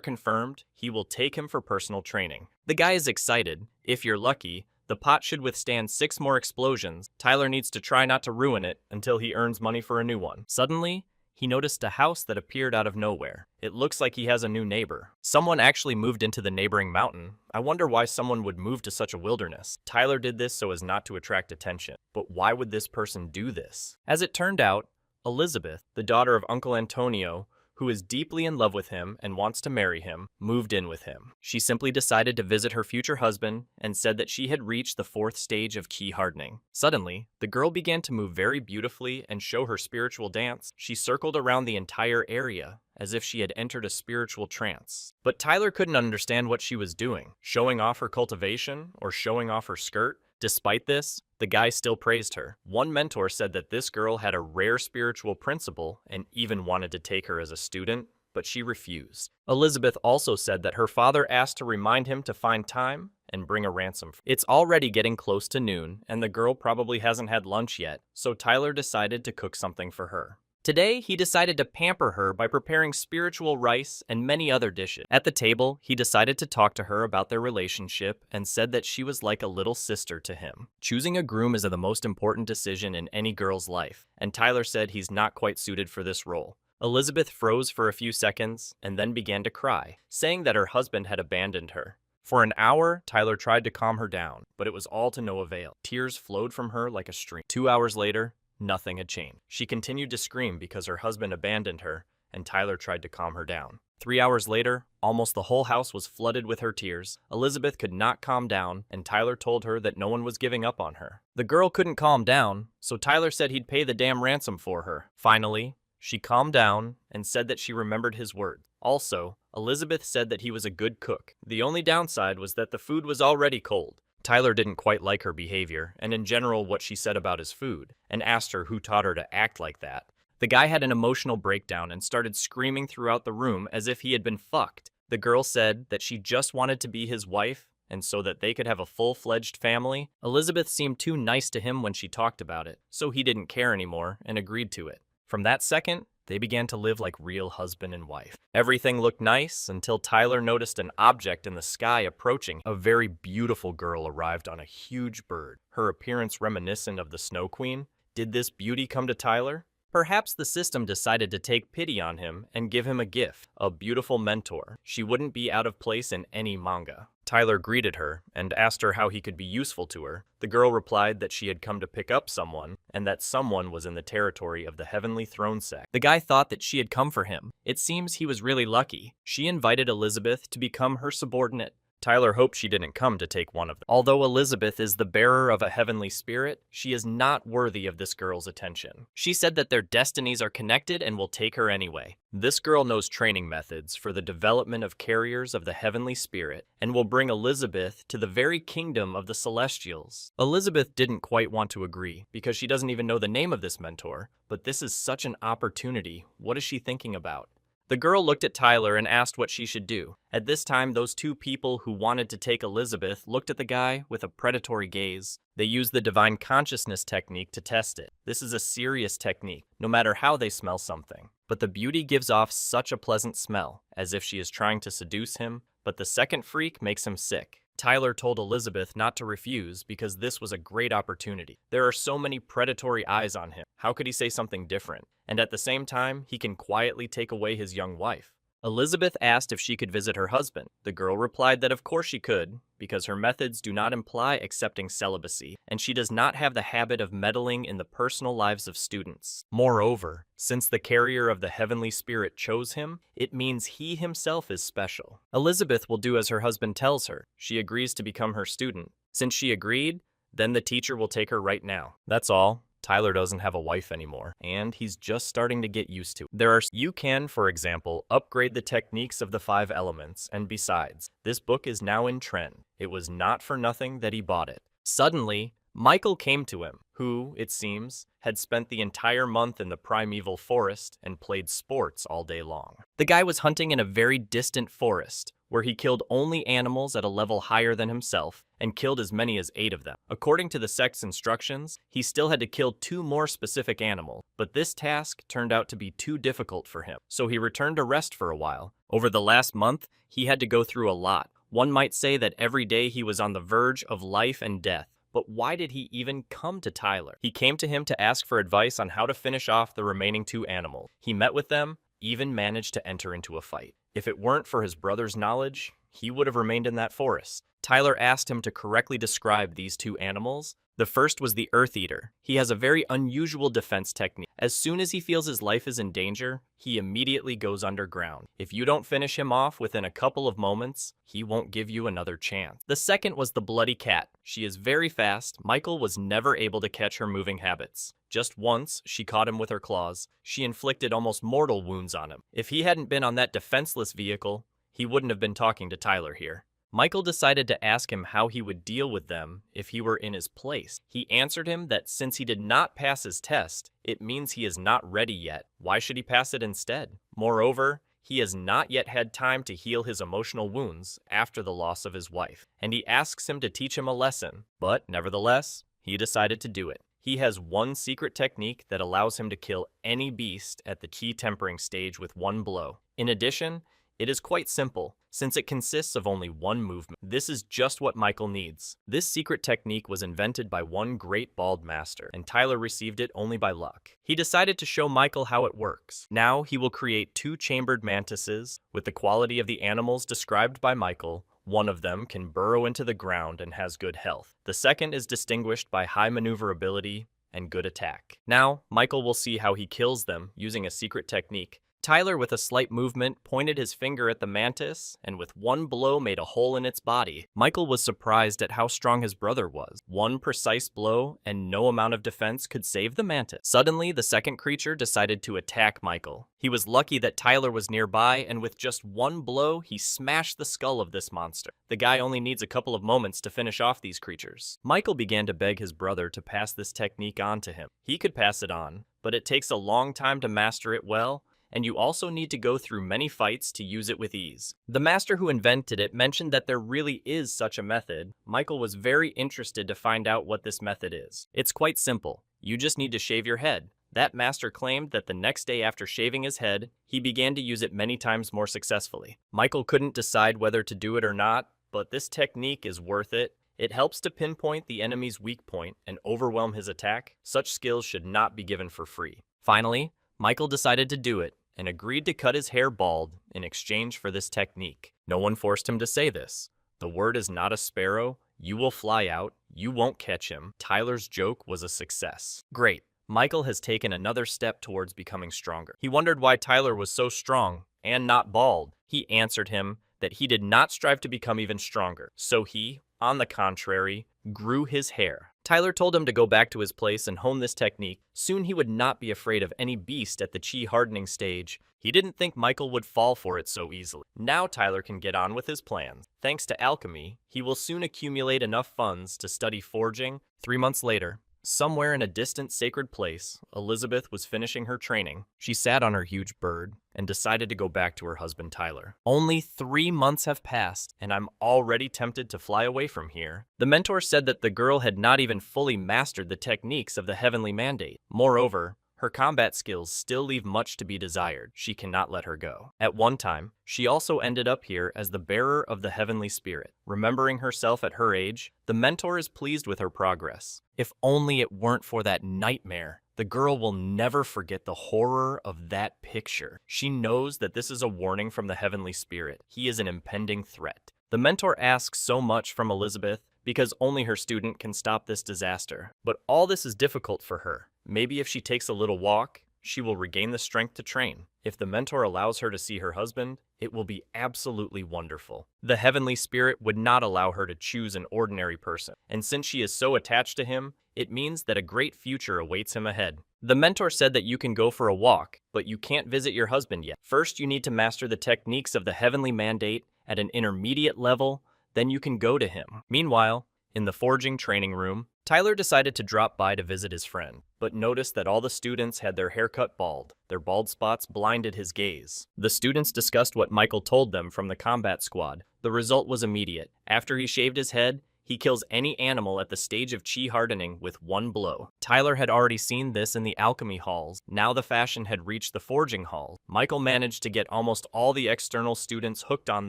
confirmed, he will take him for personal training. The guy is excited. If you're lucky, the pot should withstand 6 more explosions. Tyler needs to try not to ruin it until he earns money for a new one. Suddenly, he noticed a house that appeared out of nowhere. It looks like he has a new neighbor. Someone actually moved into the neighboring mountain. I wonder why someone would move to such a wilderness. Tyler did this so as not to attract attention. But why would this person do this? As it turned out, Elizabeth, the daughter of Uncle Antonio, who is deeply in love with him and wants to marry him, moved in with him. She simply decided to visit her future husband and said that she had reached the 4th stage of key hardening. Suddenly, the girl began to move very beautifully and show her spiritual dance. She circled around the entire area as if she had entered a spiritual trance. But Tyler couldn't understand what she was doing, showing off her cultivation or showing off her skirt. Despite this, the guy still praised her. One mentor said that this girl had a rare spiritual principle and even wanted to take her as a student, but she refused. Elizabeth also said that her father asked to remind him to find time and bring a ransom. It's already getting close to noon, and the girl probably hasn't had lunch yet, so Tyler decided to cook something for her. Today, he decided to pamper her by preparing spiritual rice and many other dishes. At the table, he decided to talk to her about their relationship and said that she was like a little sister to him. Choosing a groom is the most important decision in any girl's life, and Tyler said he's not quite suited for this role. Elizabeth froze for a few seconds and then began to cry, saying that her husband had abandoned her. For an hour, Tyler tried to calm her down, but it was all to no avail. Tears flowed from her like a stream. 2 hours later, nothing had changed. She continued to scream because her husband abandoned her, and Tyler tried to calm her down. 3 hours later, almost the whole house was flooded with her tears. Elizabeth could not calm down, and Tyler told her that no one was giving up on her. The girl couldn't calm down, so Tyler said he'd pay the damn ransom for her. Finally, she calmed down and said that she remembered his words. Also, Elizabeth said that he was a good cook. The only downside was that the food was already cold. Tyler didn't quite like her behavior, and in general what she said about his food, and asked her who taught her to act like that. The guy had an emotional breakdown and started screaming throughout the room as if he had been fucked. The girl said that she just wanted to be his wife, and so that they could have a full-fledged family. Elizabeth seemed too nice to him when she talked about it, so he didn't care anymore and agreed to it. From that second, they began to live like real husband and wife. Everything looked nice until Tyler noticed an object in the sky approaching. A very beautiful girl arrived on a huge bird, her appearance reminiscent of the Snow Queen. Did this beauty come to Tyler? Perhaps the system decided to take pity on him and give him a gift, a beautiful mentor. She wouldn't be out of place in any manga. Tyler greeted her and asked her how he could be useful to her. The girl replied that she had come to pick up someone, and that someone was in the territory of the Heavenly Throne Sect. The guy thought that she had come for him. It seems he was really lucky. She invited Elizabeth to become her subordinate. Tyler hoped she didn't come to take one of them. Although Elizabeth is the bearer of a heavenly spirit, she is not worthy of this girl's attention. She said that their destinies are connected and will take her anyway. This girl knows training methods for the development of carriers of the heavenly spirit and will bring Elizabeth to the very kingdom of the celestials. Elizabeth didn't quite want to agree because she doesn't even know the name of this mentor, but this is such an opportunity. What is she thinking about? The girl looked at Tyler and asked what she should do. At this time, those two people who wanted to take Elizabeth looked at the guy with a predatory gaze. They used the divine consciousness technique to test it. This is a serious technique, no matter how they smell something. But the beauty gives off such a pleasant smell, as if she is trying to seduce him, but the second freak makes him sick. Tyler told Elizabeth not to refuse because this was a great opportunity. There are so many predatory eyes on him. How could he say something different? And at the same time, he can quietly take away his young wife. Elizabeth asked if she could visit her husband. The girl replied that of course she could, because her methods do not imply accepting celibacy, and she does not have the habit of meddling in the personal lives of students. Moreover, since the carrier of the heavenly spirit chose him, it means he himself is special. Elizabeth will do as her husband tells her. She agrees to become her student. Since she agreed, then the teacher will take her right now. That's all. Tyler doesn't have a wife anymore, and he's just starting to get used to it. You can, for example, upgrade the techniques of the 5 elements, and besides, this book is now in trend. It was not for nothing that he bought it. Suddenly, Michael came to him, who, it seems, had spent the entire month in the primeval forest and played sports all day long. The guy was hunting in a very distant forest, where he killed only animals at a level higher than himself, and killed as many as 8 of them. According to the sect's instructions, he still had to kill 2 more specific animals, but this task turned out to be too difficult for him, so he returned to rest for a while. Over the last month, he had to go through a lot. One might say that every day he was on the verge of life and death. But why did he even come to Tyler? He came to him to ask for advice on how to finish off the remaining 2 animals. He met with them, even managed to enter into a fight. If it weren't for his brother's knowledge, he would have remained in that forest. Tyler asked him to correctly describe these 2 animals. The first was the Earth Eater. He has a very unusual defense technique. As soon as he feels his life is in danger, he immediately goes underground. If you don't finish him off within a couple of moments, he won't give you another chance. The second was the Bloody Cat. She is very fast. Michael was never able to catch her moving habits. Just once, she caught him with her claws. She inflicted almost mortal wounds on him. If he hadn't been on that defenseless vehicle, he wouldn't have been talking to Tyler here. Michael decided to ask him how he would deal with them if he were in his place. He answered him that since he did not pass his test, it means he is not ready yet. Why should he pass it instead? Moreover, he has not yet had time to heal his emotional wounds after the loss of his wife, and he asks him to teach him a lesson. But nevertheless, he decided to do it. He has one secret technique that allows him to kill any beast at the chi tempering stage with 1 blow. In addition, it is quite simple, since it consists of only 1 movement. This is just what Michael needs. This secret technique was invented by one great bald master, and Tyler received it only by luck. He decided to show Michael how it works. Now he will create 2 chambered mantises with the quality of the animals described by Michael. One of them can burrow into the ground and has good health. The second is distinguished by high maneuverability and good attack. Now, Michael will see how he kills them using a secret technique. Tyler, with a slight movement, pointed his finger at the mantis, and with 1 blow made a hole in its body. Michael was surprised at how strong his brother was. 1 precise blow, and no amount of defense could save the mantis. Suddenly, the second creature decided to attack Michael. He was lucky that Tyler was nearby, and with just 1 blow, he smashed the skull of this monster. The guy only needs a couple of moments to finish off these creatures. Michael began to beg his brother to pass this technique on to him. He could pass it on, but it takes a long time to master it well, and you also need to go through many fights to use it with ease. The master who invented it mentioned that there really is such a method. Michael was very interested to find out what this method is. It's quite simple. You just need to shave your head. That master claimed that the next day after shaving his head, he began to use it many times more successfully. Michael couldn't decide whether to do it or not, but this technique is worth it. It helps to pinpoint the enemy's weak point and overwhelm his attack. Such skills should not be given for free. Finally, Michael decided to do it, and agreed to cut his hair bald in exchange for this technique. No one forced him to say this. The word is not a sparrow. You will fly out. You won't catch him. Tyler's joke was a success. Great. Michael has taken another step towards becoming stronger. He wondered why Tyler was so strong and not bald. He answered him that he did not strive to become even stronger. So he, on the contrary, grew his hair. Tyler told him to go back to his place and hone this technique. Soon he would not be afraid of any beast at the chi hardening stage. He didn't think Michael would fall for it so easily. Now Tyler can get on with his plans. Thanks to alchemy, he will soon accumulate enough funds to study forging. 3 months later, somewhere in a distant sacred place, Elizabeth was finishing her training. She sat on her huge bird and decided to go back to her husband Tyler. Only 3 months have passed, and I'm already tempted to fly away from here. The mentor said that the girl had not even fully mastered the techniques of the heavenly mandate. Moreover, her combat skills still leave much to be desired. She cannot let her go. At one time, she also ended up here as the bearer of the heavenly spirit. Remembering herself at her age, the mentor is pleased with her progress. If only it weren't for that nightmare. The girl will never forget the horror of that picture. She knows that this is a warning from the heavenly spirit. He is an impending threat. The mentor asks so much from Elizabeth because only her student can stop this disaster. But all this is difficult for her. Maybe if she takes a little walk, she will regain the strength to train. If the mentor allows her to see her husband, it will be absolutely wonderful. The heavenly spirit would not allow her to choose an ordinary person, and since she is so attached to him, it means that a great future awaits him ahead. The mentor said that you can go for a walk, but you can't visit your husband yet. First, you need to master the techniques of the heavenly mandate at an intermediate level, then you can go to him. Meanwhile, in the forging training room, Tyler decided to drop by to visit his friend, but noticed that all the students had their hair cut bald. Their bald spots blinded his gaze. The students discussed what Michael told them from the combat squad. The result was immediate. After he shaved his head, he kills any animal at the stage of chi hardening with one blow. Tyler had already seen this in the alchemy halls. Now the fashion had reached the forging hall. Michael managed to get almost all the external students hooked on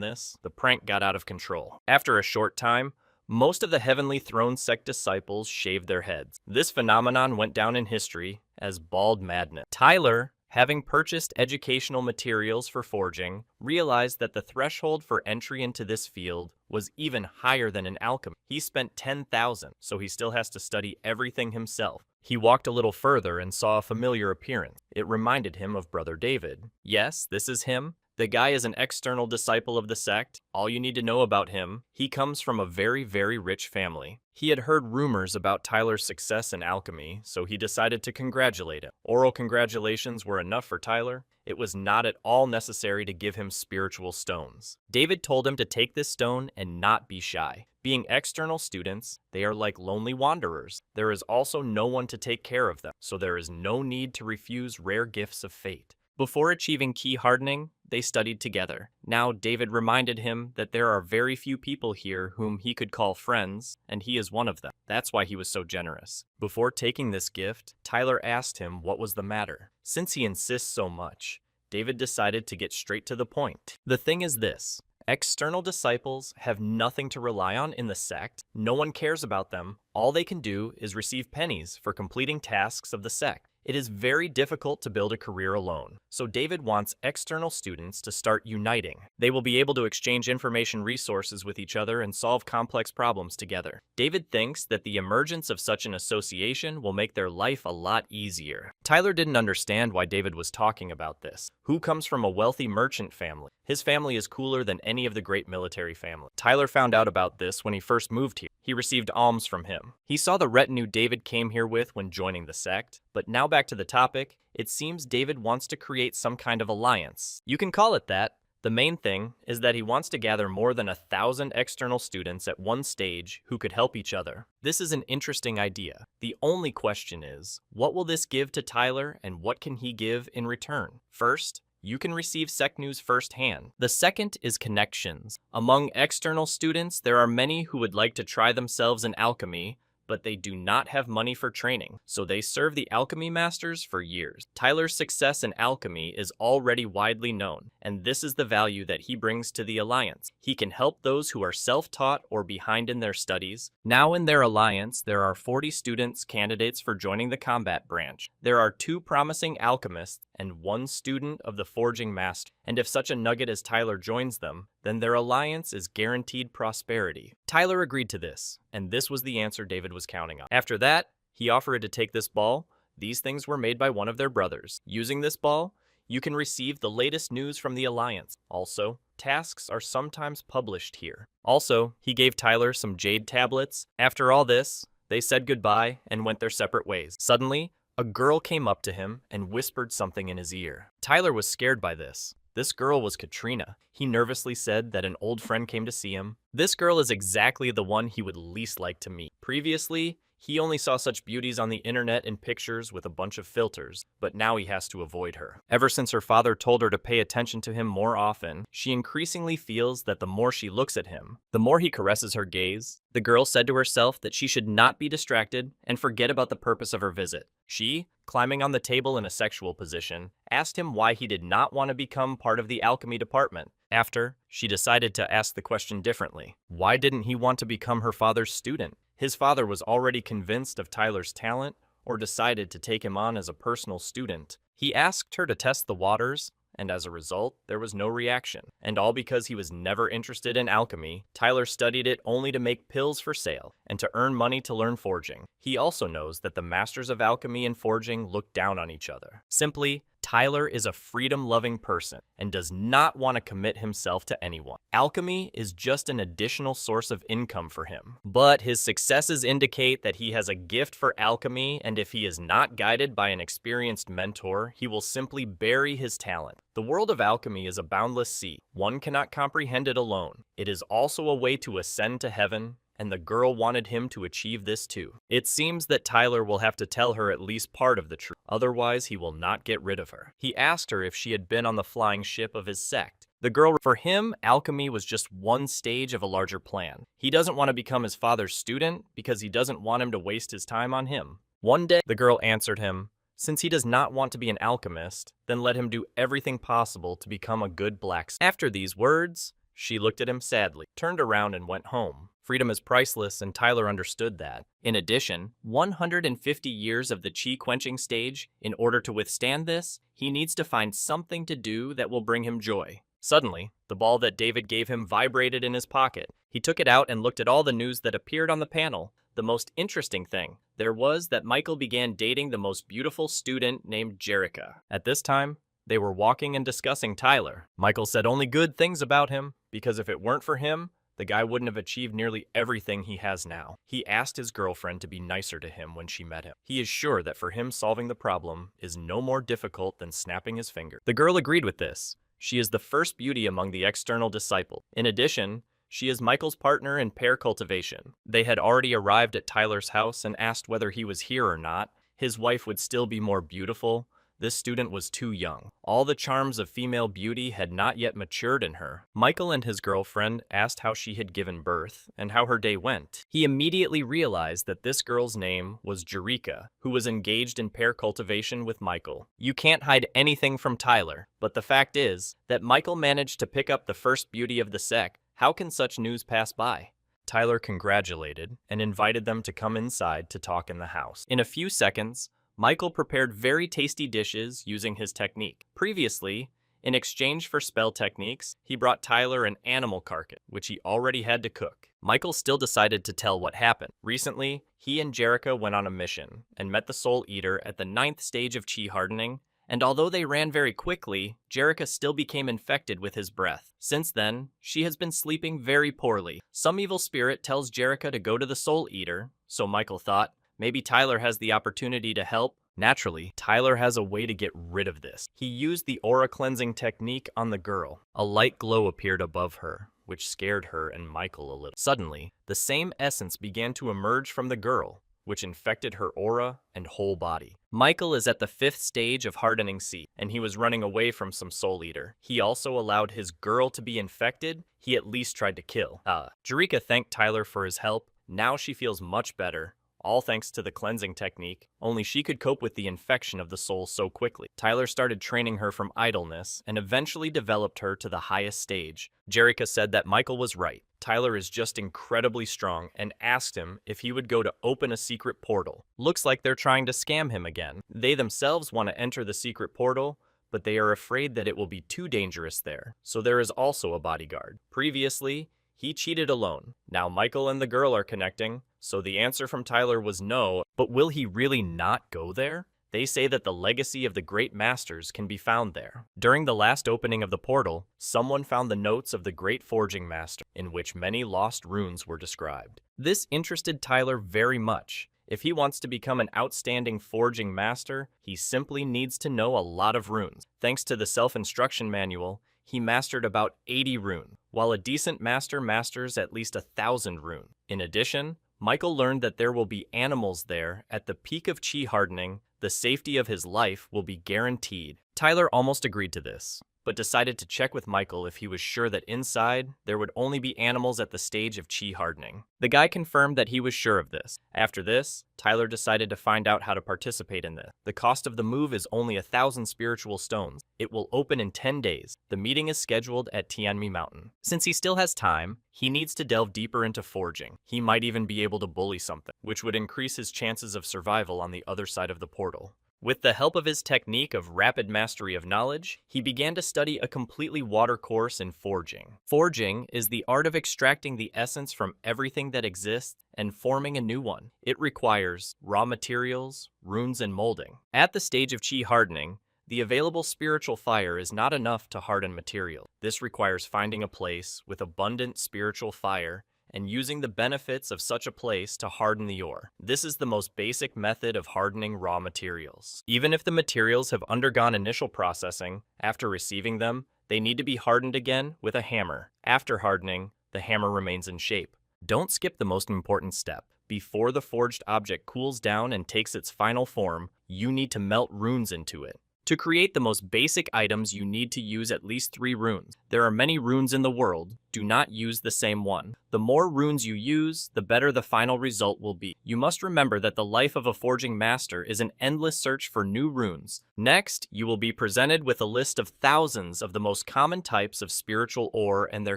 this. The prank got out of control. After a short time, most of the Heavenly Throne sect disciples shaved their heads. This phenomenon went down in history as bald madness. Tyler, having purchased educational materials for forging, realized that the threshold for entry into this field was even higher than in alchemy. He spent 10,000, so he still has to study everything himself. He walked a little further and saw a familiar appearance. It reminded him of Brother David. Yes, this is him. The guy is an external disciple of the sect. All you need to know about him, he comes from a very, very rich family. He had heard rumors about Tyler's success in alchemy, so he decided to congratulate him. Oral congratulations were enough for Tyler. It was not at all necessary to give him spiritual stones. David told him to take this stone and not be shy. Being external students, they are like lonely wanderers. There is also no one to take care of them, so there is no need to refuse rare gifts of fate. Before achieving key hardening, they studied together. Now David reminded him that there are very few people here whom he could call friends, and he is one of them. That's why he was so generous. Before taking this gift, Tyler asked him what was the matter. Since he insists so much, David decided to get straight to the point. The thing is this. External disciples have nothing to rely on in the sect. No one cares about them. All they can do is receive pennies for completing tasks of the sect. It is very difficult to build a career alone, so David wants external students to start uniting. They will be able to exchange information resources with each other and solve complex problems together. David thinks that the emergence of such an association will make their life a lot easier. Tyler didn't understand why David was talking about this. Who comes from a wealthy merchant family? His family is cooler than any of the great military families. Tyler found out about this when he first moved here. He received alms from him. He saw the retinue David came here with when joining the sect. But now back to the topic, it seems David wants to create some kind of alliance. You can call it that. The main thing is that he wants to gather more than 1,000 external students at one stage who could help each other. This is an interesting idea. The only question is, what will this give to Tyler and what can he give in return? First, you can receive sect news firsthand. The second is connections. Among external students, there are many who would like to try themselves in alchemy, but they do not have money for training, so they serve the alchemy masters for years. Tyler's success in alchemy is already widely known, and this is the value that he brings to the alliance. He can help those who are self-taught or behind in their studies. Now in their alliance, there are 40 students candidates for joining the combat branch. There are 2 promising alchemists and 1 student of the forging master, and if such a nugget as Tyler joins them, then their alliance is guaranteed prosperity. Tyler agreed to this, and this was the answer David was counting on. After that, he offered to take this ball. These things were made by one of their brothers. Using this ball, you can receive the latest news from the alliance. Also, tasks are sometimes published here. Also, he gave Tyler some jade tablets. After all this, they said goodbye and went their separate ways. Suddenly, a girl came up to him and whispered something in his ear. Tyler was scared by this. This girl was Katrina. He nervously said that an old friend came to see him. This girl is exactly the one he would least like to meet. Previously, he only saw such beauties on the internet in pictures with a bunch of filters, but now he has to avoid her. Ever since her father told her to pay attention to him more often, she increasingly feels that the more she looks at him, the more he caresses her gaze. The girl said to herself that she should not be distracted and forget about the purpose of her visit. She, climbing on the table in a sexual position, asked him why he did not want to become part of the alchemy department. After, she decided to ask the question differently. Why didn't he want to become her father's student? His father was already convinced of Tyler's talent or decided to take him on as a personal student. He asked her to test the waters, and as a result, there was no reaction. And all because he was never interested in alchemy, Tyler studied it only to make pills for sale and to earn money to learn forging. He also knows that the masters of alchemy and forging look down on each other. Simply, Tyler is a freedom-loving person and does not want to commit himself to anyone. Alchemy is just an additional source of income for him. But his successes indicate that he has a gift for alchemy, and if he is not guided by an experienced mentor, he will simply bury his talent. The world of alchemy is a boundless sea. One cannot comprehend it alone. It is also a way to ascend to heaven, and the girl wanted him to achieve this too. It seems that Tyler will have to tell her at least part of the truth, otherwise he will not get rid of her. He asked her if she had been on the flying ship of his sect. The girl, for him, alchemy was just one stage of a larger plan. He doesn't want to become his father's student because he doesn't want him to waste his time on him. One day, the girl answered him, since he does not want to be an alchemist, then let him do everything possible to become a good blacksmith. After these words, she looked at him sadly, turned around and went home. Freedom is priceless, and Tyler understood that. In addition, 150 years of the chi-quenching stage, in order to withstand this, he needs to find something to do that will bring him joy. Suddenly, the ball that David gave him vibrated in his pocket. He took it out and looked at all the news that appeared on the panel. The most interesting thing there was that Michael began dating the most beautiful student named Jerica. At this time, they were walking and discussing Tyler. Michael said only good things about him, because if it weren't for him, the guy wouldn't have achieved nearly everything he has now. He asked his girlfriend to be nicer to him when she met him. He is sure that for him solving the problem is no more difficult than snapping his finger. The girl agreed with this. She is the first beauty among the external disciples. In addition, she is Michael's partner in pear cultivation. They had already arrived at Tyler's house and asked whether he was here or not. His wife would still be more beautiful. This student was too young. All the charms of female beauty had not yet matured in her. Michael and his girlfriend asked how she had given birth and how her day went. He immediately realized that this girl's name was Jerica, who was engaged in pear cultivation with Michael. You can't hide anything from Tyler, but the fact is that Michael managed to pick up the first beauty of the sect. How can such news pass by? Tyler congratulated and invited them to come inside to talk in the house. In a few seconds, Michael prepared very tasty dishes using his technique. Previously, in exchange for spell techniques, he brought Tyler an animal carcass, which he already had to cook. Michael still decided to tell what happened. Recently, he and Jerica went on a mission and met the Soul Eater at the 9th stage of chi hardening, and although they ran very quickly, Jerica still became infected with his breath. Since then, she has been sleeping very poorly. Some evil spirit tells Jerica to go to the Soul Eater, so Michael thought, maybe Tyler has the opportunity to help. Naturally, Tyler has a way to get rid of this. He used the aura cleansing technique on the girl. A light glow appeared above her, which scared her and Michael a little. Suddenly, the same essence began to emerge from the girl, which infected her aura and whole body. Michael is at the 5th stage of hardening sea, and he was running away from some Soul Eater. He also allowed his girl to be infected. He at least tried to kill. Jerica thanked Tyler for his help. Now she feels much better, all thanks to the cleansing technique. Only she could cope with the infection of the soul so quickly. Tyler started training her from idleness and eventually developed her to the highest stage. Jerica said that Michael was right. Tyler is just incredibly strong and asked him if he would go to open a secret portal. Looks like they're trying to scam him again. They themselves want to enter the secret portal, but they are afraid that it will be too dangerous there. So there is also a bodyguard. Previously, he cheated alone. Now Michael and the girl are connecting, so the answer from Tyler was no, but will he really not go there? They say that the legacy of the great masters can be found there. During the last opening of the portal, someone found the notes of the great forging master, in which many lost runes were described. This interested Tyler very much. If he wants to become an outstanding forging master, he simply needs to know a lot of runes. Thanks to the self-instruction manual, he mastered about 80 runes, while a decent master masters at least 1,000 runes. In addition, Michael learned that there will be animals there. At the peak of chi hardening, the safety of his life will be guaranteed. Tyler almost agreed to this, but decided to check with Michael if he was sure that inside there would only be animals at the stage of chi hardening. The guy confirmed that he was sure of this. After this, Tyler decided to find out how to participate in this. The cost of the move is only 1,000 spiritual stones. It will open in 10 days. The meeting is scheduled at Tianmi Mountain. Since he still has time, he needs to delve deeper into forging. He might even be able to bully something, which would increase his chances of survival on the other side of the portal. With the help of his technique of rapid mastery of knowledge, he began to study a completely water course in forging. Forging is the art of extracting the essence from everything that exists and forming a new one. It requires raw materials, runes, and molding. At the stage of chi hardening, the available spiritual fire is not enough to harden material. This requires finding a place with abundant spiritual fire and using the benefits of such a place to harden the ore. This is the most basic method of hardening raw materials. Even if the materials have undergone initial processing, after receiving them, they need to be hardened again with a hammer. After hardening, the hammer remains in shape. Don't skip the most important step. Before the forged object cools down and takes its final form, you need to melt runes into it. To create the most basic items, you need to use at least 3 runes. There are many runes in the world. Do not use the same one. The more runes you use, the better the final result will be. You must remember that the life of a forging master is an endless search for new runes. Next, you will be presented with a list of thousands of the most common types of spiritual ore and their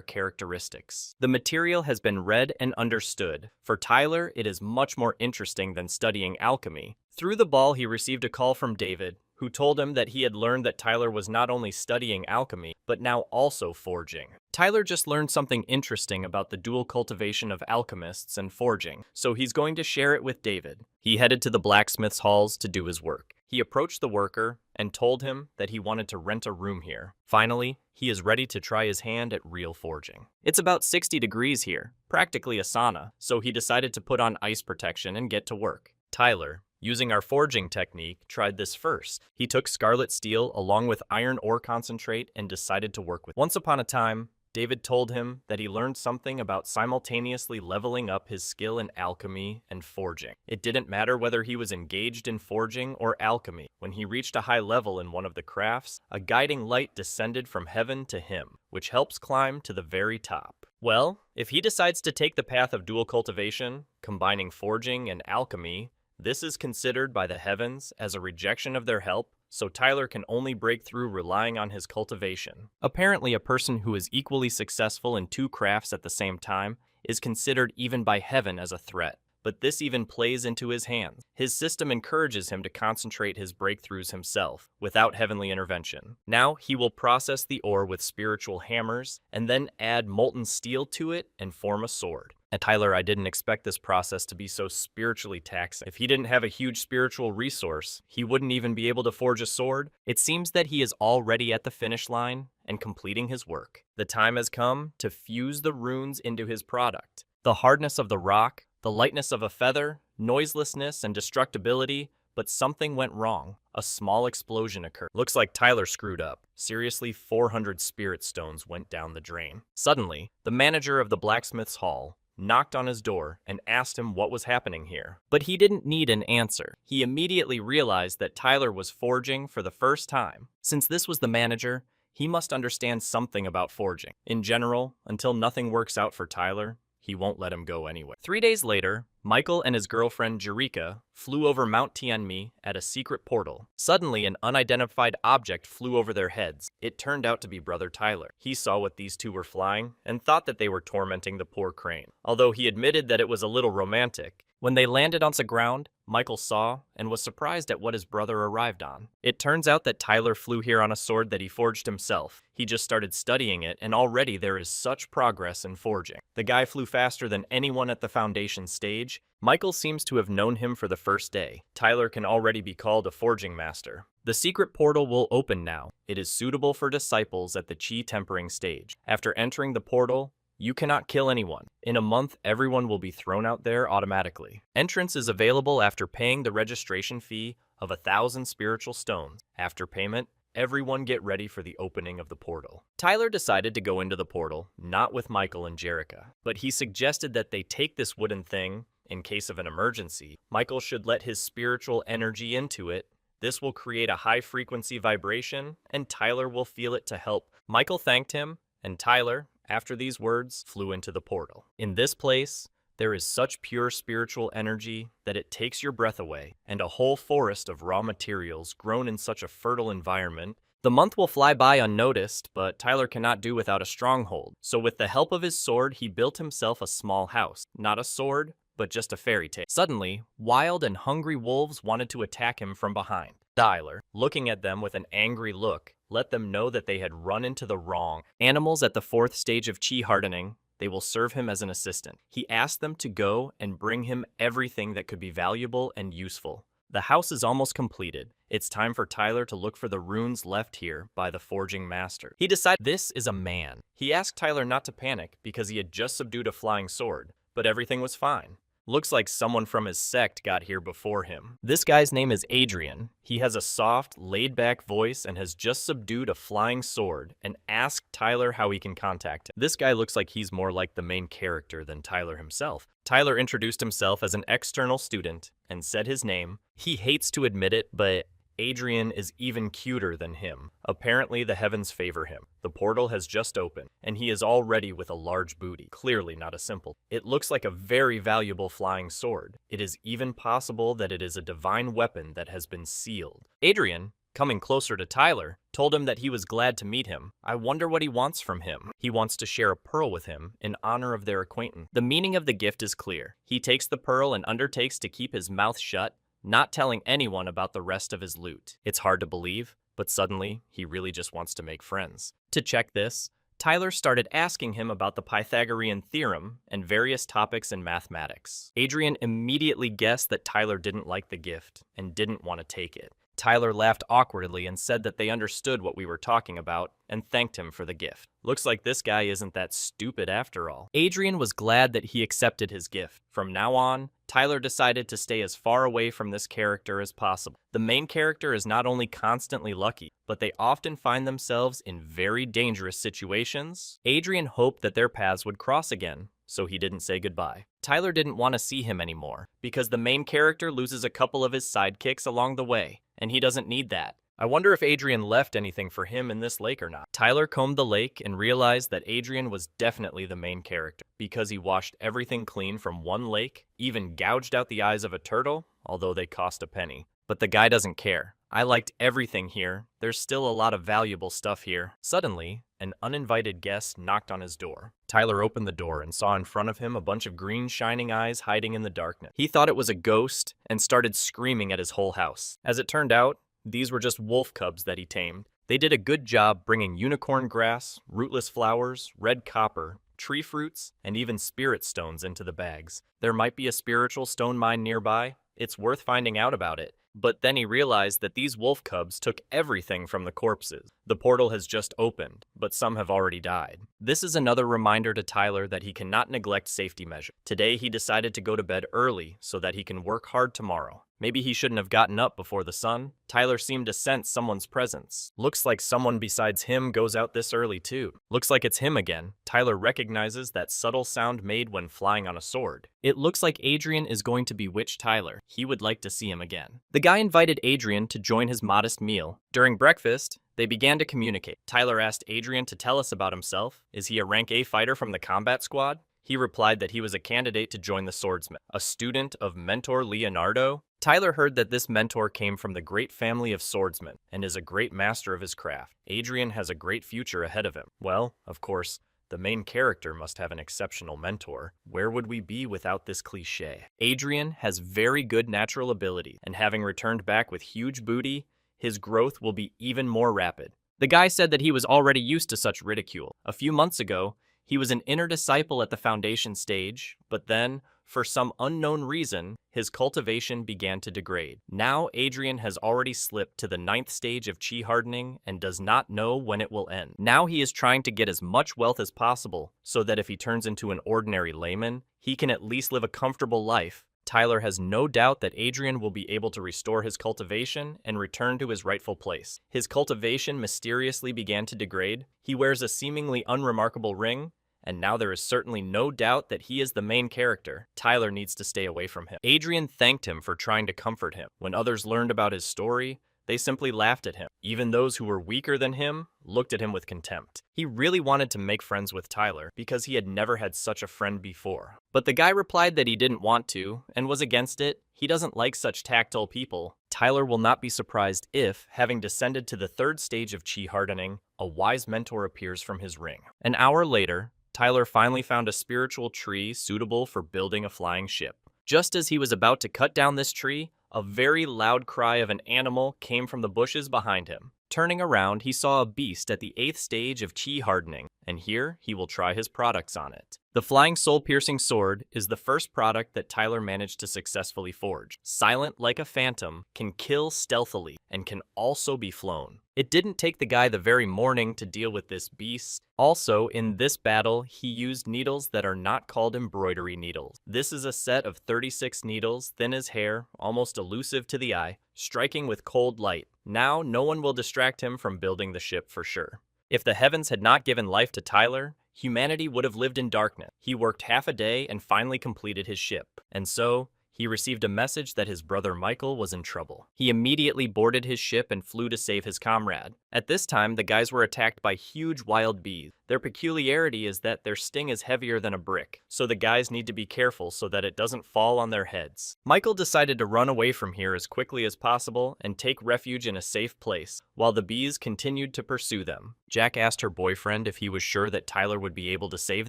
characteristics. The material has been read and understood. For Tyler, it is much more interesting than studying alchemy. Through the ball, he received a call from David, who told him that he had learned that Tyler was not only studying alchemy, but now also forging. Tyler just learned something interesting about the dual cultivation of alchemists and forging, so he's going to share it with David. He headed to the blacksmith's halls to do his work. He approached the worker and told him that he wanted to rent a room here. Finally, he is ready to try his hand at real forging. It's about 60 degrees here, practically a sauna, so he decided to put on ice protection and get to work. Tyler, using our forging technique, tried this first. He took scarlet steel along with iron ore concentrate and decided to work with it. Once upon a time, David told him that he learned something about simultaneously leveling up his skill in alchemy and forging. It didn't matter whether he was engaged in forging or alchemy. When he reached a high level in one of the crafts, a guiding light descended from heaven to him, which helps climb to the very top. Well, if he decides to take the path of dual cultivation, combining forging and alchemy, this is considered by the heavens as a rejection of their help, so Tyler can only break through relying on his cultivation. Apparently, a person who is equally successful in 2 crafts at the same time is considered even by heaven as a threat, but this even plays into his hands. His system encourages him to concentrate his breakthroughs himself, without heavenly intervention. Now, he will process the ore with spiritual hammers, and then add molten steel to it and form a sword. And Tyler, I didn't expect this process to be so spiritually taxing. If he didn't have a huge spiritual resource, he wouldn't even be able to forge a sword. It seems that he is already at the finish line and completing his work. The time has come to fuse the runes into his product. The hardness of the rock, the lightness of a feather, noiselessness and destructibility, but something went wrong. A small explosion occurred. Looks like Tyler screwed up. Seriously, 400 spirit stones went down the drain. Suddenly, the manager of the blacksmith's hall knocked on his door and asked him what was happening here. But he didn't need an answer. He immediately realized that Tyler was forging for the first time. Since this was the manager, he must understand something about forging. In general, until nothing works out for Tyler, he won't let him go anyway. 3 days later, Michael and his girlfriend Jerika flew over Mount Tianmi at a secret portal. Suddenly, an unidentified object flew over their heads. It turned out to be Brother Tyler. He saw what these two were flying and thought that they were tormenting the poor crane. Although he admitted that it was a little romantic, when they landed on the ground, Michael saw and was surprised at what his brother arrived on. It turns out that Tyler flew here on a sword that he forged himself. He just started studying it, and already there is such progress in forging. The guy flew faster than anyone at the foundation stage. Michael seems to have known him for the first day. Tyler can already be called a forging master. The secret portal will open now. It is suitable for disciples at the chi tempering stage. After entering the portal, you cannot kill anyone. In a month, everyone will be thrown out there automatically. Entrance is available after paying the registration fee of 1,000 spiritual stones. After payment, everyone get ready for the opening of the portal. Tyler decided to go into the portal, not with Michael and Jerika, but he suggested that they take this wooden thing in case of an emergency. Michael should let his spiritual energy into it. This will create a high-frequency vibration, and Tyler will feel it to help. Michael thanked him, and Tyler, after these words, flew into the portal. In this place, there is such pure spiritual energy that it takes your breath away, and a whole forest of raw materials grown in such a fertile environment. The month will fly by unnoticed, but Tyler cannot do without a stronghold. So with the help of his sword, he built himself a small house. Not a sword, but just a fairy tale. Suddenly, wild and hungry wolves wanted to attack him from behind. Tyler, looking at them with an angry look, let them know that they had run into the wrong animals at the 4th stage of chi hardening. They will serve him as an assistant. He asked them to go and bring him everything that could be valuable and useful. The house is almost completed. It's time for Tyler to look for the runes left here by the forging master. He decided this is a man. He asked Tyler not to panic because he had just subdued a flying sword, but everything was fine. Looks like someone from his sect got here before him. This guy's name is Adrian. He has a soft, laid-back voice and has just subdued a flying sword and asked Tyler how he can contact him. This guy looks like he's more like the main character than Tyler himself. Tyler introduced himself as an external student and said his name. He hates to admit it, but Adrian is even cuter than him. Apparently, the heavens favor him. The portal has just opened, and he is already with a large booty. Clearly not a simple. It looks like a very valuable flying sword. It is even possible that it is a divine weapon that has been sealed. Adrian, coming closer to Tyler, told him that he was glad to meet him. I wonder what he wants from him. He wants to share a pearl with him in honor of their acquaintance. The meaning of the gift is clear. He takes the pearl and undertakes to keep his mouth shut, not telling anyone about the rest of his loot. It's hard to believe, but suddenly, he really just wants to make friends. To check this, Tyler started asking him about the Pythagorean theorem and various topics in mathematics. Adrian immediately guessed that Tyler didn't like the gift and didn't want to take it. Tyler laughed awkwardly and said that they understood what we were talking about and thanked him for the gift. Looks like this guy isn't that stupid after all. Adrian was glad that he accepted his gift. From now on, Tyler decided to stay as far away from this character as possible. The main character is not only constantly lucky, but they often find themselves in very dangerous situations. Adrian hoped that their paths would cross again, so he didn't say goodbye. Tyler didn't want to see him anymore, because the main character loses a couple of his sidekicks along the way, and he doesn't need that. I wonder if Adrian left anything for him in this lake or not. Tyler combed the lake and realized that Adrian was definitely the main character, because he washed everything clean from one lake, even gouged out the eyes of a turtle, although they cost a penny. But the guy doesn't care. I liked everything here. There's still a lot of valuable stuff here. Suddenly, an uninvited guest knocked on his door. Tyler opened the door and saw in front of him a bunch of green shining eyes hiding in the darkness. He thought it was a ghost and started screaming at his whole house. As it turned out, these were just wolf cubs that he tamed. They did a good job bringing unicorn grass, rootless flowers, red copper, tree fruits, and even spirit stones into the bags. There might be a spiritual stone mine nearby. It's worth finding out about it. But then he realized that these wolf cubs took everything from the corpses. The portal has just opened, but some have already died. This is another reminder to Tyler that he cannot neglect safety measures. Today he decided to go to bed early so that he can work hard tomorrow. Maybe he shouldn't have gotten up before the sun. Tyler seemed to sense someone's presence. Looks like someone besides him goes out this early too. Looks like it's him again. Tyler recognizes that subtle sound made when flying on a sword. It looks like Adrian is going to bewitch Tyler. He would like to see him again. The guy invited Adrian to join his modest meal. During breakfast, they began to communicate. Tyler asked Adrian to tell us about himself. Is he a rank A fighter from the combat squad? He replied that he was a candidate to join the swordsman, a student of mentor Leonardo. Tyler heard that this mentor came from the great family of swordsmen and is a great master of his craft. Adrian has a great future ahead of him. Well, of course, the main character must have an exceptional mentor. Where would we be without this cliche? Adrian has very good natural ability, and having returned back with huge booty, his growth will be even more rapid. The guy said that he was already used to such ridicule. A few months ago, he was an inner disciple at the foundation stage, but then, for some unknown reason, his cultivation began to degrade. Now Adrian has already slipped to the 9th stage of chi hardening and does not know when it will end. Now he is trying to get as much wealth as possible so that if he turns into an ordinary layman, he can at least live a comfortable life. Tyler has no doubt that Adrian will be able to restore his cultivation and return to his rightful place. His cultivation mysteriously began to degrade. He wears a seemingly unremarkable ring, and now there is certainly no doubt that he is the main character. Tyler needs to stay away from him. Adrian thanked him for trying to comfort him. When others learned about his story, they simply laughed at him. Even those who were weaker than him looked at him with contempt. He really wanted to make friends with Tyler because he had never had such a friend before. But the guy replied that he didn't want to and was against it. He doesn't like such tactile people. Tyler will not be surprised if, having descended to the 3rd stage of chi hardening, a wise mentor appears from his ring. An hour later, Tyler finally found a spiritual tree suitable for building a flying ship. Just as he was about to cut down this tree, A very loud cry of an animal came from the bushes behind him. Turning around, he saw a beast at the 8th stage of chi hardening, and here he will try his products on it. The flying soul-piercing sword is the first product that Tyler managed to successfully forge. Silent like a phantom, can kill stealthily, and can also be flown. It didn't take the guy the very morning to deal with this beast. Also, in this battle, he used needles that are not called embroidery needles. This is a set of 36 needles, thin as hair, almost elusive to the eye, striking with cold light. Now, no one will distract him from building the ship for sure. If the heavens had not given life to Tyler, humanity would have lived in darkness. He worked half a day and finally completed his ship. And so, he received a message that his brother Michael was in trouble. He immediately boarded his ship and flew to save his comrade. At this time, the guys were attacked by huge wild bees. Their peculiarity is that their sting is heavier than a brick, so the guys need to be careful so that it doesn't fall on their heads. Michael decided to run away from here as quickly as possible and take refuge in a safe place, while the bees continued to pursue them. Jack asked her boyfriend if he was sure that Tyler would be able to save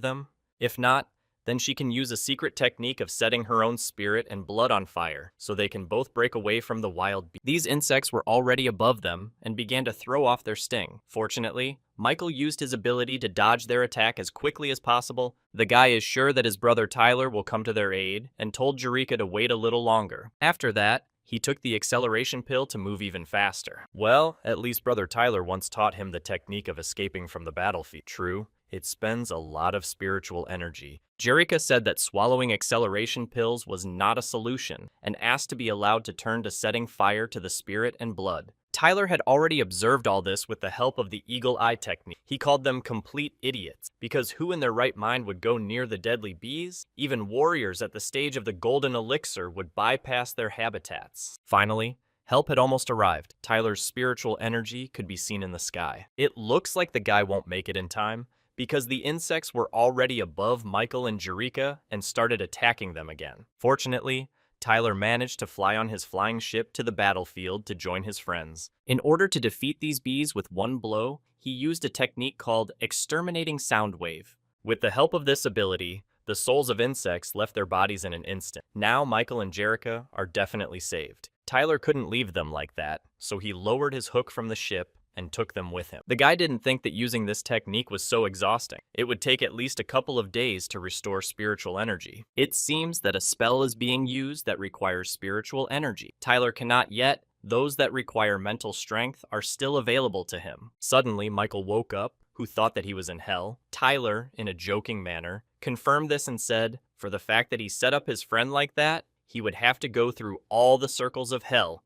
them. If not, then she can use a secret technique of setting her own spirit and blood on fire, so they can both break away from the wild bees. These insects were already above them and began to throw off their sting. Fortunately, Michael used his ability to dodge their attack as quickly as possible. The guy is sure that his brother Tyler will come to their aid and told Jerika to wait a little longer. After that, he took the acceleration pill to move even faster. Well, at least brother Tyler once taught him the technique of escaping from the battlefield. True, it spends a lot of spiritual energy. Jerika said that swallowing acceleration pills was not a solution and asked to be allowed to turn to setting fire to the spirit and blood. Tyler had already observed all this with the help of the eagle eye technique. He called them complete idiots, because who in their right mind would go near the deadly bees? Even warriors at the stage of the golden elixir would bypass their habitats. Finally, help had almost arrived. Tyler's spiritual energy could be seen in the sky. It looks like the guy won't make it in time, because the insects were already above Michael and Jerika and started attacking them again. Fortunately, Tyler managed to fly on his flying ship to the battlefield to join his friends. In order to defeat these bees with one blow, he used a technique called exterminating sound wave. With the help of this ability, the souls of insects left their bodies in an instant. Now Michael and Jerika are definitely saved. Tyler couldn't leave them like that, so he lowered his hook from the ship and took them with him. The guy didn't think that using this technique was so exhausting. It would take at least a couple of days to restore spiritual energy. It seems that a spell is being used that requires spiritual energy. Tyler cannot yet. Those that require mental strength are still available to him. Suddenly, Michael woke up, who thought that he was in hell. Tyler, in a joking manner, confirmed this and said, for the fact that he set up his friend like that, he would have to go through all the circles of hell.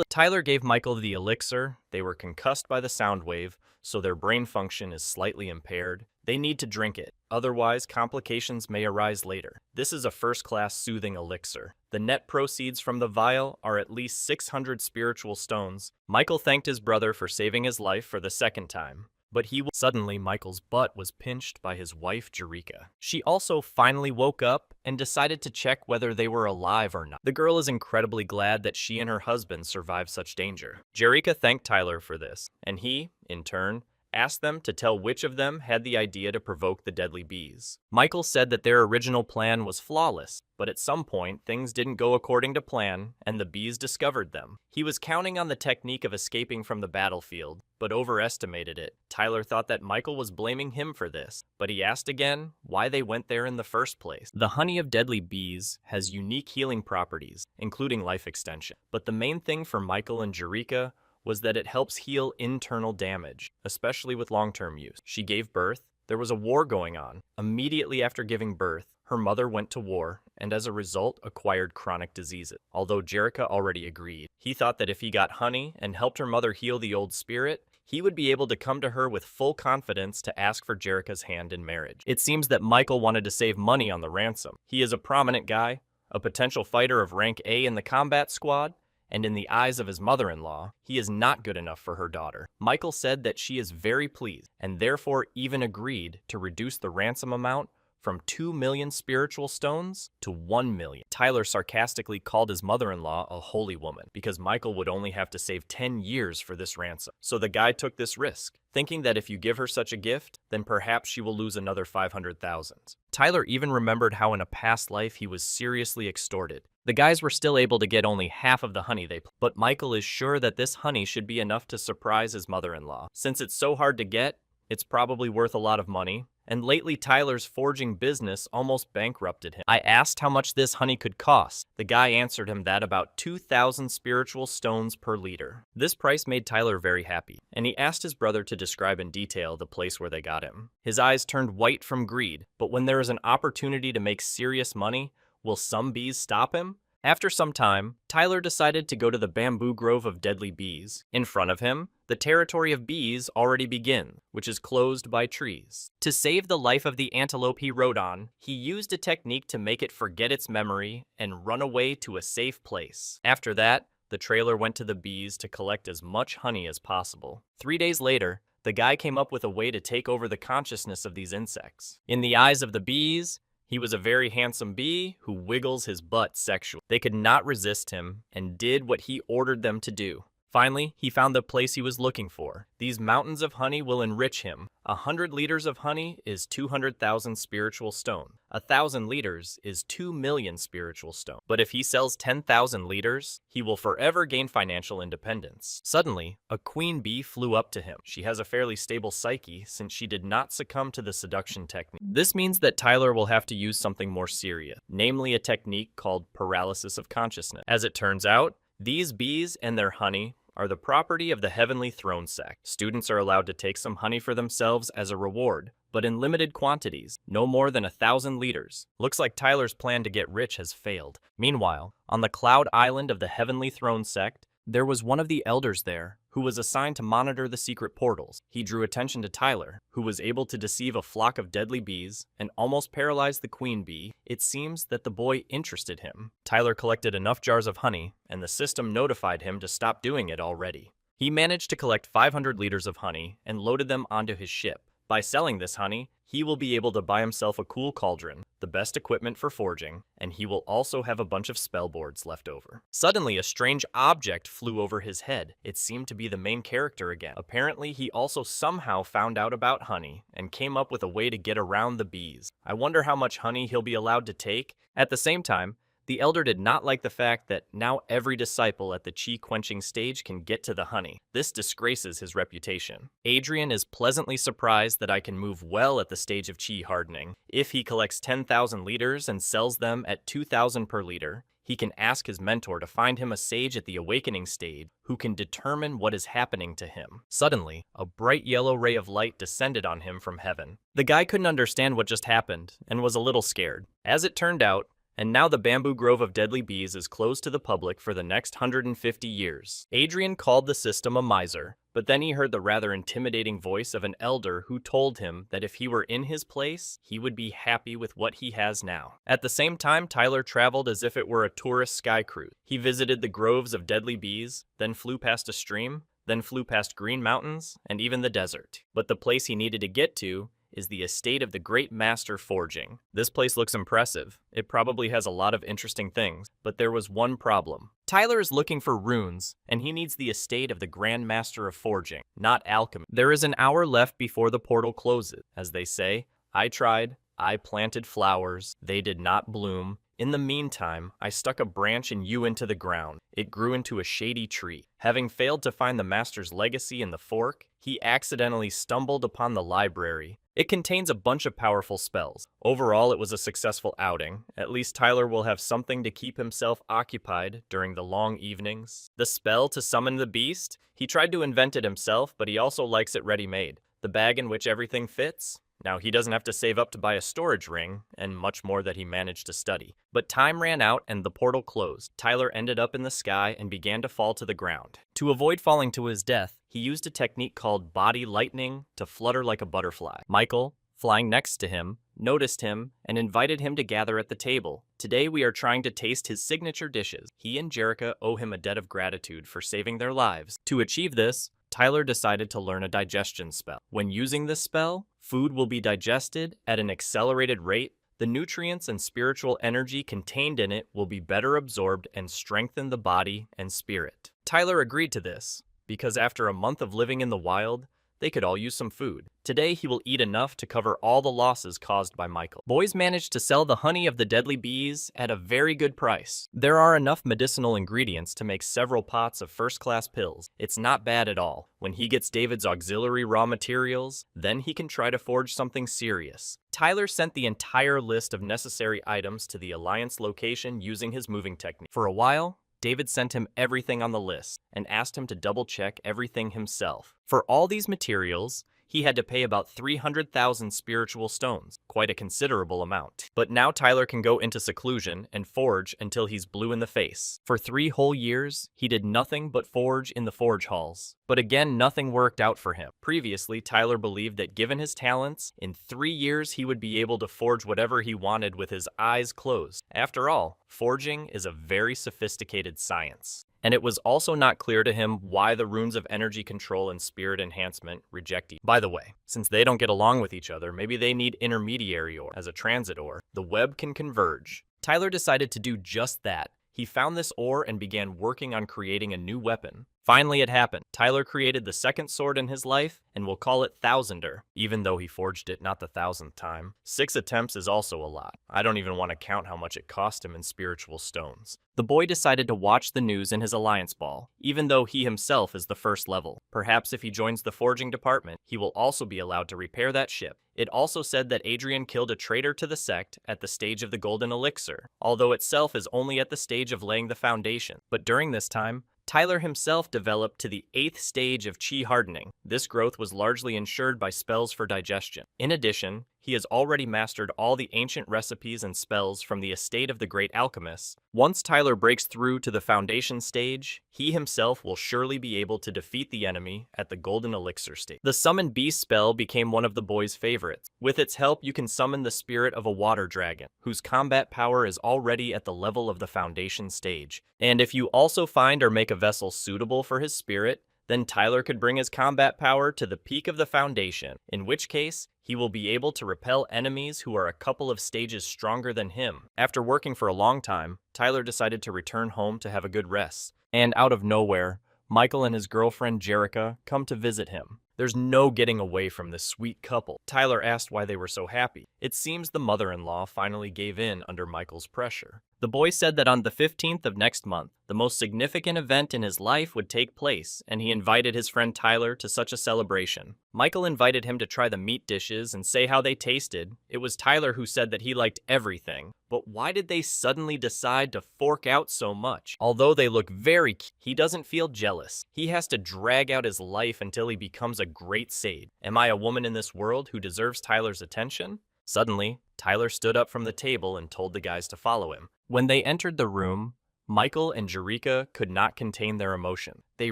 Tyler gave Michael the elixir. They were concussed by the sound wave, so their brain function is slightly impaired. They need to drink it, otherwise complications may arise later. This is a first-class soothing elixir. The net proceeds from the vial are at least 600 spiritual stones. Michael thanked his brother for saving his life for the second time. But suddenly Michael's butt was pinched by his wife Jerika. She also finally woke up and decided to check whether they were alive or not. The girl is incredibly glad that she and her husband survived such danger. Jerika thanked Tyler for this, and he, in turn, asked them to tell which of them had the idea to provoke the deadly bees. Michael said that their original plan was flawless, but at some point things didn't go according to plan and the bees discovered them. He was counting on the technique of escaping from the battlefield, but overestimated it. Tyler thought that Michael was blaming him for this, but he asked again why they went there in the first place. The honey of deadly bees has unique healing properties, including life extension. But the main thing for Michael and Jerika was that it helps heal internal damage, especially with long-term use. She gave birth. There was a war going on. Immediately after giving birth, her mother went to war, and as a result acquired chronic diseases. Although Jerika already agreed, he thought that if he got honey and helped her mother heal the old spirit, he would be able to come to her with full confidence to ask for Jerika's hand in marriage. It seems that Michael wanted to save money on the ransom. He is a prominent guy, a potential fighter of rank A in the combat squad, and in the eyes of his mother-in-law, he is not good enough for her daughter. Michael said that she is very pleased, and therefore even agreed to reduce the ransom amount from 2 million spiritual stones to 1 million. Tyler sarcastically called his mother-in-law a holy woman, because Michael would only have to save 10 years for this ransom. So the guy took this risk, thinking that if you give her such a gift, then perhaps she will lose another 500,000. Tyler even remembered how in a past life he was seriously extorted. The guys were still able to get only half of the honey but Michael is sure that this honey should be enough to surprise his mother-in-law. Since it's so hard to get, it's probably worth a lot of money. And lately Tyler's forging business almost bankrupted him. I asked how much this honey could cost. The guy answered him that about 2,000 spiritual stones per liter. This price made Tyler very happy, and he asked his brother to describe in detail the place where they got him. His eyes turned white from greed, but when there is an opportunity to make serious money, will some bees stop him? After some time, Tyler decided to go to the bamboo grove of deadly bees. In front of him, the territory of bees already begins, which is closed by trees. To save the life of the antelope he rode on, he used a technique to make it forget its memory and run away to a safe place. After that, the trailer went to the bees to collect as much honey as possible. 3 days later, the guy came up with a way to take over the consciousness of these insects. In the eyes of the bees, he was a very handsome bee who wiggles his butt sexually. They could not resist him and did what he ordered them to do. Finally, he found the place he was looking for. These mountains of honey will enrich him. 100 liters of honey is 200,000 spiritual stone. 1,000 liters is 2 million spiritual stone. But if he sells 10,000 liters, he will forever gain financial independence. Suddenly, a queen bee flew up to him. She has a fairly stable psyche since she did not succumb to the seduction technique. This means that Tyler will have to use something more serious, namely a technique called paralysis of consciousness. As it turns out, these bees and their honey are the property of the Heavenly Throne sect. Students are allowed to take some honey for themselves as a reward, but in limited quantities, no more than 1,000 liters. Looks like Tyler's plan to get rich has failed. Meanwhile, on the Cloud Island of the Heavenly Throne sect, there was one of the elders there who was assigned to monitor the secret portals. He drew attention to Tyler, who was able to deceive a flock of deadly bees and almost paralyze the queen bee. It seems that the boy interested him. Tyler collected enough jars of honey, and the system notified him to stop doing it already. He managed to collect 500 liters of honey and loaded them onto his ship. By selling this honey, he will be able to buy himself a cool cauldron, the best equipment for forging, and he will also have a bunch of spell boards left over. Suddenly, a strange object flew over his head. It seemed to be the main character again. Apparently, he also somehow found out about honey and came up with a way to get around the bees. I wonder how much honey he'll be allowed to take. At the same time, the elder did not like the fact that now every disciple at the chi-quenching stage can get to the honey. This disgraces his reputation. Adrian is pleasantly surprised that I can move well at the stage of chi hardening. If he collects 10,000 liters and sells them at 2,000 per liter, he can ask his mentor to find him a sage at the awakening stage who can determine what is happening to him. Suddenly, a bright yellow ray of light descended on him from heaven. The guy couldn't understand what just happened and was a little scared. As it turned out, and now the bamboo grove of deadly bees is closed to the public for the next 150 years. Adrian called the system a miser, but then he heard the rather intimidating voice of an elder who told him that if he were in his place, he would be happy with what he has now. At the same time, Tyler traveled as if it were a tourist sky cruise. He visited the groves of deadly bees, then flew past a stream, then flew past green mountains, and even the desert. But the place he needed to get to is the estate of the Great Master Forging. This place looks impressive. It probably has a lot of interesting things, but there was one problem. Tyler is looking for runes, and he needs the estate of the Grand Master of Forging, not alchemy. There is an hour left before the portal closes. As they say, I tried, I planted flowers, they did not bloom. In the meantime, I stuck a branch and yew into the ground. It grew into a shady tree. Having failed to find the master's legacy in the fork, he accidentally stumbled upon the library. It contains a bunch of powerful spells. Overall, it was a successful outing. At least Tyler will have something to keep himself occupied during the long evenings. The spell to summon the beast? He tried to invent it himself, but he also likes it ready-made. The bag in which everything fits? Now, he doesn't have to save up to buy a storage ring, and much more that he managed to study. But time ran out and the portal closed. Tyler ended up in the sky and began to fall to the ground. To avoid falling to his death, he used a technique called body lightning to flutter like a butterfly. Michael, flying next to him, noticed him and invited him to gather at the table. Today we are trying to taste his signature dishes. He and Jerica owe him a debt of gratitude for saving their lives. To achieve this, Tyler decided to learn a digestion spell. When using this spell, food will be digested at an accelerated rate. The nutrients and spiritual energy contained in it will be better absorbed and strengthen the body and spirit. Tyler agreed to this because after a month of living in the wild, They could all use some food. Today, he will eat enough to cover all the losses caused by Michael. Boys managed to sell the honey of the deadly bees at a very good price. There are enough medicinal ingredients to make several pots of first-class pills. It's not bad at all. When he gets David's auxiliary raw materials, then he can try to forge something serious. Tyler sent the entire list of necessary items to the Alliance location using his moving technique. For a while, David sent him everything on the list and asked him to double-check everything himself. For all these materials, he had to pay about 300,000 spiritual stones, quite a considerable amount. But now Tyler can go into seclusion and forge until he's blue in the face. For 3 whole years, he did nothing but forge in the forge halls. But again, nothing worked out for him. Previously, Tyler believed that given his talents, in 3 years he would be able to forge whatever he wanted with his eyes closed. After all, forging is a very sophisticated science. And it was also not clear to him why the runes of energy control and spirit enhancement reject each other. By the way, since they don't get along with each other, maybe they need intermediary ore. As a transit ore, the web can converge. Tyler decided to do just that. He found this ore and began working on creating a new weapon. Finally, it happened. Tyler created the second sword in his life, and we'll call it Thousander, even though he forged it not the 1000th time. 6 attempts is also a lot. I don't even want to count how much it cost him in spiritual stones. The boy decided to watch the news in his Alliance ball, even though he himself is the first level. Perhaps if he joins the forging department, he will also be allowed to repair that ship. It also said that Adrian killed a traitor to the sect at the stage of the Golden Elixir, although itself is only at the stage of laying the foundation. But during this time, Tyler himself developed to the 8th stage of chi hardening. This growth was largely ensured by spells for digestion. In addition, he has already mastered all the ancient recipes and spells from the estate of the great alchemists. Once Tyler breaks through to the foundation stage, he himself will surely be able to defeat the enemy at the Golden Elixir stage. The Summon Beast spell became one of the boy's favorites. With its help, you can summon the spirit of a water dragon, whose combat power is already at the level of the foundation stage. And if you also find or make a vessel suitable for his spirit, then Tyler could bring his combat power to the peak of the foundation, in which case, he will be able to repel enemies who are a couple of stages stronger than him. After working for a long time, Tyler decided to return home to have a good rest. And out of nowhere, Michael and his girlfriend Jerica come to visit him. There's no getting away from this sweet couple. Tyler asked why they were so happy. It seems the mother-in-law finally gave in under Michael's pressure. The boy said that on the 15th of next month, the most significant event in his life would take place, and he invited his friend Tyler to such a celebration. Michael invited him to try the meat dishes and say how they tasted. It was Tyler who said that he liked everything. But why did they suddenly decide to fork out so much? Although they look very cute, he doesn't feel jealous. He has to drag out his life until he becomes a great sage. Am I a woman in this world who deserves Tyler's attention? Suddenly, Tyler stood up from the table and told the guys to follow him. When they entered the room, Michael and Jerica could not contain their emotion. They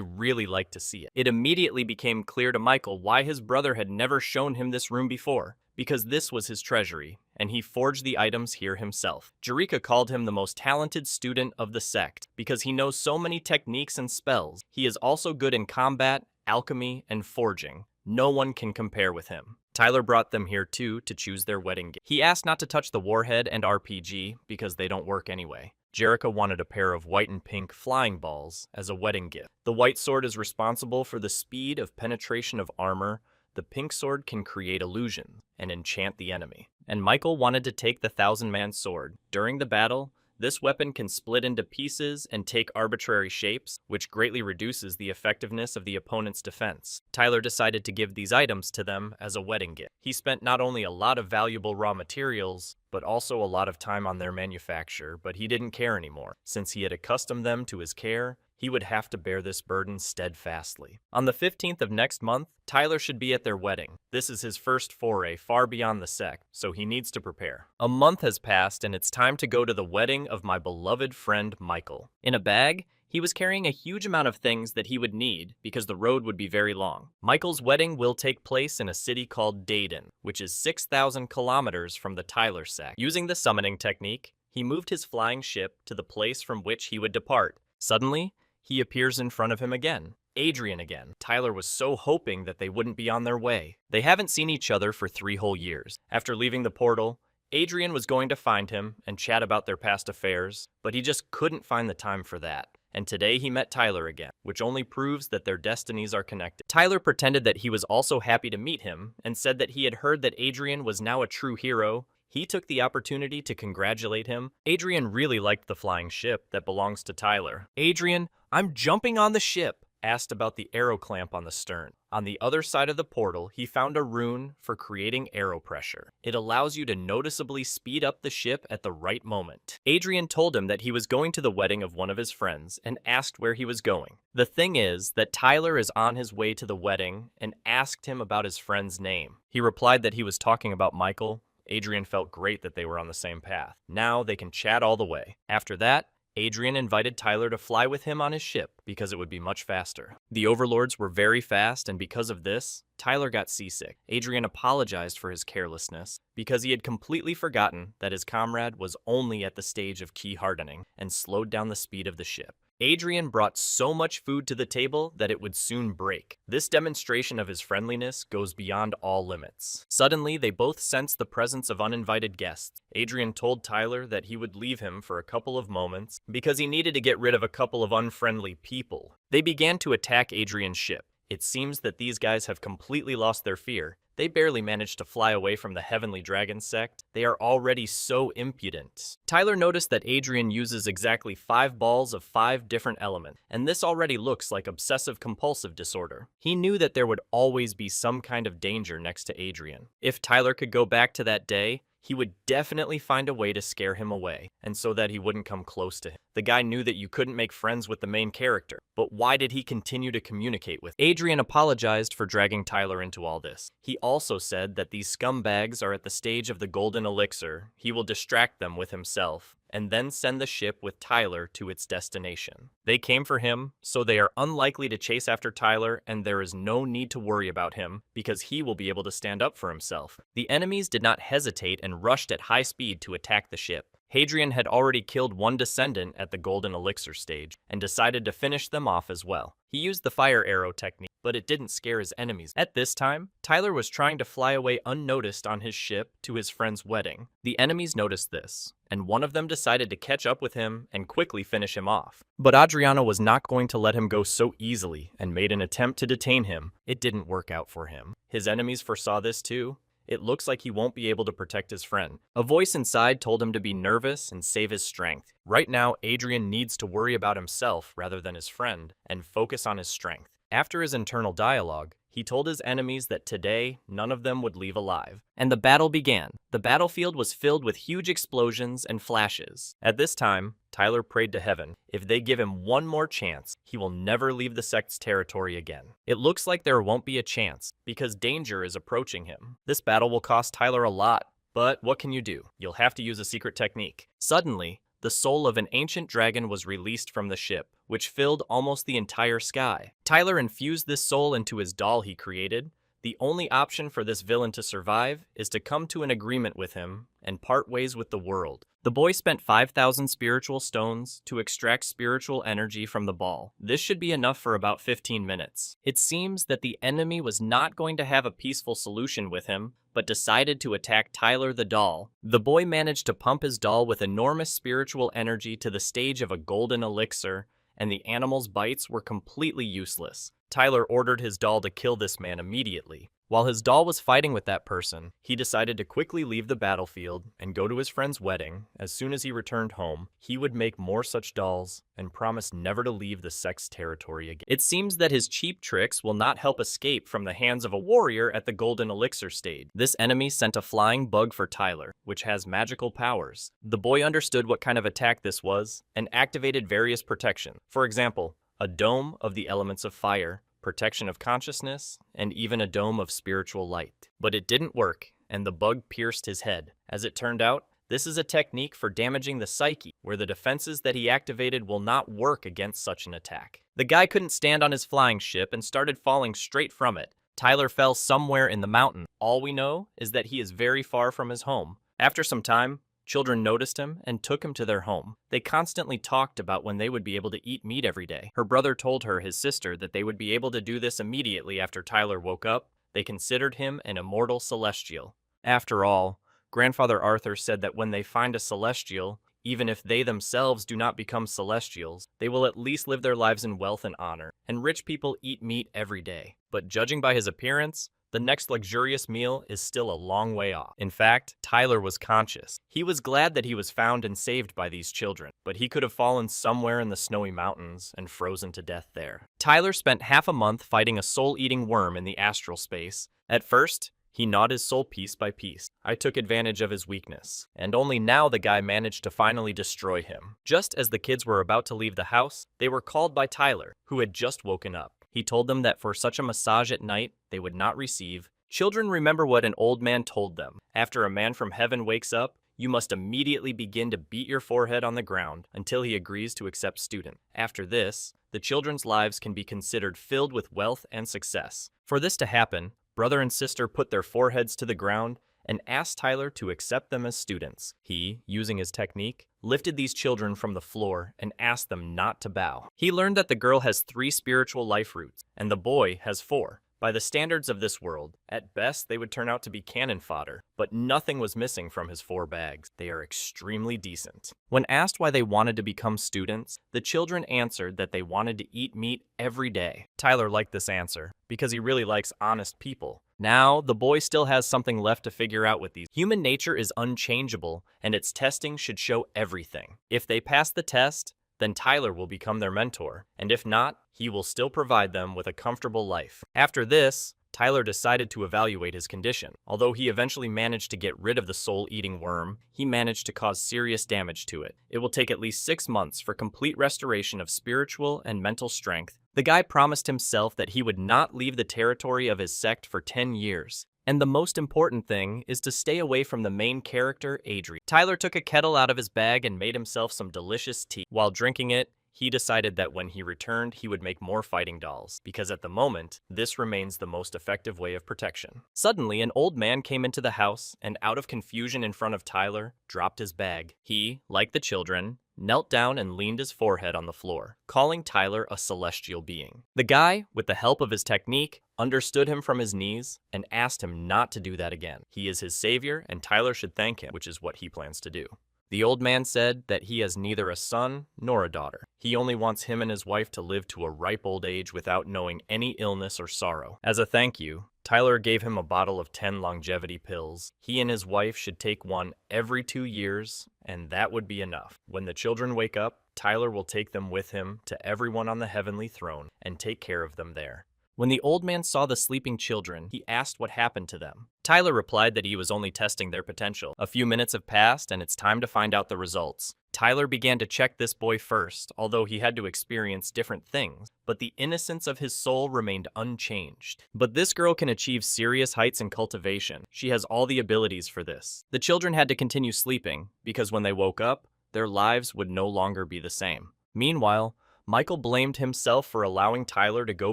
really liked to see it. It immediately became clear to Michael why his brother had never shown him this room before, because this was his treasury, and he forged the items here himself. Jerica called him the most talented student of the sect, because he knows so many techniques and spells. He is also good in combat, alchemy, and forging. No one can compare with him. Tyler brought them here too to choose their wedding gift. He asked not to touch the warhead and RPG because they don't work anyway. Jerica wanted a pair of white and pink flying balls as a wedding gift. The white sword is responsible for the speed of penetration of armor. The pink sword can create illusions and enchant the enemy. And Michael wanted to take the 1000-man sword. During the battle, this weapon can split into pieces and take arbitrary shapes, which greatly reduces the effectiveness of the opponent's defense. Tyler decided to give these items to them as a wedding gift. He spent not only a lot of valuable raw materials, but also a lot of time on their manufacture, but he didn't care anymore. Since he had accustomed them to his care, he would have to bear this burden steadfastly. On the 15th of next month, Tyler should be at their wedding. This is his first foray far beyond the sect, so he needs to prepare. A month has passed and it's time to go to the wedding of my beloved friend Michael. In a bag, he was carrying a huge amount of things that he would need because the road would be very long. Michael's wedding will take place in a city called Dayton, which is 6,000 kilometers from the Tyler sect. Using the summoning technique, he moved his flying ship to the place from which he would depart. Suddenly, he appears in front of him again. Adrian again. Tyler was so hoping that they wouldn't be on their way. They haven't seen each other for 3 whole years. After leaving the portal, Adrian was going to find him and chat about their past affairs, but he just couldn't find the time for that. and today he met Tyler again, which only proves that their destinies are connected. Tyler pretended that he was also happy to meet him and said that he had heard that Adrian was now a true hero. He took the opportunity to congratulate him. Adrian really liked the flying ship that belongs to Tyler. Adrian, I'm jumping on the ship, asked about the arrow clamp on the stern. On the other side of the portal, he found a rune for creating arrow pressure. It allows you to noticeably speed up the ship at the right moment. Adrian told him that he was going to the wedding of one of his friends and asked where he was going. The thing is that Tyler is on his way to the wedding and asked him about his friend's name. He replied that he was talking about Michael. Adrian felt great that they were on the same path. Now they can chat all the way. After that, Adrian invited Tyler to fly with him on his ship because it would be much faster. The overlords were very fast, and because of this, Tyler got seasick. Adrian apologized for his carelessness because he had completely forgotten that his comrade was only at the stage of key hardening and slowed down the speed of the ship. Adrian brought so much food to the table that it would soon break. This demonstration of his friendliness goes beyond all limits. Suddenly, they both sensed the presence of uninvited guests. Adrian told Tyler that he would leave him for a couple of moments because he needed to get rid of a couple of unfriendly people. They began to attack Adrian's ship. It seems that these guys have completely lost their fear. They barely managed to fly away from the Heavenly Dragon sect. They are already so impudent. Tyler noticed that Adrian uses exactly 5 balls of 5 different elements, and this already looks like obsessive-compulsive disorder. He knew that there would always be some kind of danger next to Adrian. If Tyler could go back to that day, he would definitely find a way to scare him away, and so that he wouldn't come close to him. The guy knew that you couldn't make friends with the main character, but why did he continue to communicate with him? Adrian apologized for dragging Tyler into all this. He also said that these scumbags are at the stage of the golden elixir. He will distract them with himself, and then send the ship with Tyler to its destination. They came for him, so they are unlikely to chase after Tyler, and there is no need to worry about him, because he will be able to stand up for himself. The enemies did not hesitate and rushed at high speed to attack the ship. Hadrian had already killed one descendant at the Golden Elixir stage, and decided to finish them off as well. He used the fire arrow technique, but it didn't scare his enemies. At this time, Tyler was trying to fly away unnoticed on his ship to his friend's wedding. The enemies noticed this, and one of them decided to catch up with him and quickly finish him off. But Adriano was not going to let him go so easily and made an attempt to detain him. It didn't work out for him. His enemies foresaw this too. It looks like he won't be able to protect his friend. A voice inside told him to be nervous and save his strength. Right now, Adrian needs to worry about himself rather than his friend and focus on his strength. After his internal dialogue, he told his enemies that today, none of them would leave alive. And the battle began. The battlefield was filled with huge explosions and flashes. At this time, Tyler prayed to heaven. If they give him one more chance, he will never leave the sect's territory again. It looks like there won't be a chance, because danger is approaching him. This battle will cost Tyler a lot, but what can you do? You'll have to use a secret technique. Suddenly, the soul of an ancient dragon was released from the ship, which filled almost the entire sky. Tyler infused this soul into his doll he created. The only option for this villain to survive is to come to an agreement with him and part ways with the world. The boy spent 5,000 spiritual stones to extract spiritual energy from the ball. This should be enough for about 15 minutes. It seems that the enemy was not going to have a peaceful solution with him, but decided to attack Tyler the doll. The boy managed to pump his doll with enormous spiritual energy to the stage of a golden elixir, and the animal's bites were completely useless. Tyler ordered his doll to kill this man immediately. While his doll was fighting with that person, he decided to quickly leave the battlefield and go to his friend's wedding. As soon as he returned home, he would make more such dolls and promise never to leave the sect's territory again. It seems that his cheap tricks will not help escape from the hands of a warrior at the Golden Elixir stage. This enemy sent a flying bug for Tyler, which has magical powers. The boy understood what kind of attack this was and activated various protection. For example, a dome of the elements of fire, protection of consciousness, and even a dome of spiritual light. But it didn't work, and the bug pierced his head. As it turned out, this is a technique for damaging the psyche, where the defenses that he activated will not work against such an attack. The guy couldn't stand on his flying ship and started falling straight from it. Tyler fell somewhere in the mountain. All we know is that he is very far from his home. After some time, children noticed him and took him to their home. They constantly talked about when they would be able to eat meat every day. Her brother told her, his sister, that they would be able to do this immediately after Tyler woke up. They considered him an immortal celestial. After all, Grandfather Arthur said that when they find a celestial, Even if they themselves do not become celestials, they will at least live their lives in wealth and honor, and rich people eat meat every day. But judging by his appearance, the next luxurious meal is still a long way off. In fact, Tyler was conscious. He was glad that he was found and saved by these children, but he could have fallen somewhere in the snowy mountains and frozen to death there. Tyler spent half a month fighting a soul-eating worm in the astral space. At first, he gnawed his soul piece by piece. I took advantage of his weakness, and only now the guy managed to finally destroy him. Just as the kids were about to leave the house, they were called by Tyler, who had just woken up. He told them that for such a massage at night, they would not receive. Children remember what an old man told them. After a man from heaven wakes up, you must immediately begin to beat your forehead on the ground until he agrees to accept student. After this, the children's lives can be considered filled with wealth and success. For this to happen, brother and sister put their foreheads to the ground and asked Tyler to accept them as students. He, using his technique, lifted these children from the floor and asked them not to bow. He learned that the girl has 3 spiritual life roots, and the boy has 4. By the standards of this world, at best they would turn out to be cannon fodder, but nothing was missing from his 4 bags. They are extremely decent. When asked why they wanted to become students, the children answered that they wanted to eat meat every day. Tyler liked this answer, because he really likes honest people. Now, the boy still has something left to figure out with these. Human nature is unchangeable, and its testing should show everything. If they pass the test, then Tyler will become their mentor, and if not, he will still provide them with a comfortable life. After this, Tyler decided to evaluate his condition. Although he eventually managed to get rid of the soul-eating worm, he managed to cause serious damage to it. It will take at least 6 months for complete restoration of spiritual and mental strength. The guy promised himself that he would not leave the territory of his sect for 10 years. And the most important thing is to stay away from the main character, Adrian. Tyler took a kettle out of his bag and made himself some delicious tea. While drinking it, he decided that when he returned, he would make more fighting dolls, because at the moment, this remains the most effective way of protection. Suddenly, an old man came into the house and, out of confusion in front of Tyler, dropped his bag. He, like the children, knelt down and leaned his forehead on the floor, calling Tyler a celestial being. The guy, with the help of his technique, understood him from his knees and asked him not to do that again. He is his savior, and Tyler should thank him, which is what he plans to do. The old man said that he has neither a son nor a daughter. He only wants him and his wife to live to a ripe old age without knowing any illness or sorrow. As a thank you, Tyler gave him a bottle of 10 longevity pills. He and his wife should take one every 2 years, and that would be enough. When the children wake up, Tyler will take them with him to everyone on the heavenly throne and take care of them there. When the old man saw the sleeping children, he asked what happened to them. Tyler replied that he was only testing their potential. A few minutes have passed, and it's time to find out the results. Tyler began to check this boy first, although he had to experience different things, but the innocence of his soul remained unchanged. But this girl can achieve serious heights in cultivation. She has all the abilities for this. The children had to continue sleeping, because when they woke up, their lives would no longer be the same. Meanwhile, Michael blamed himself for allowing Tyler to go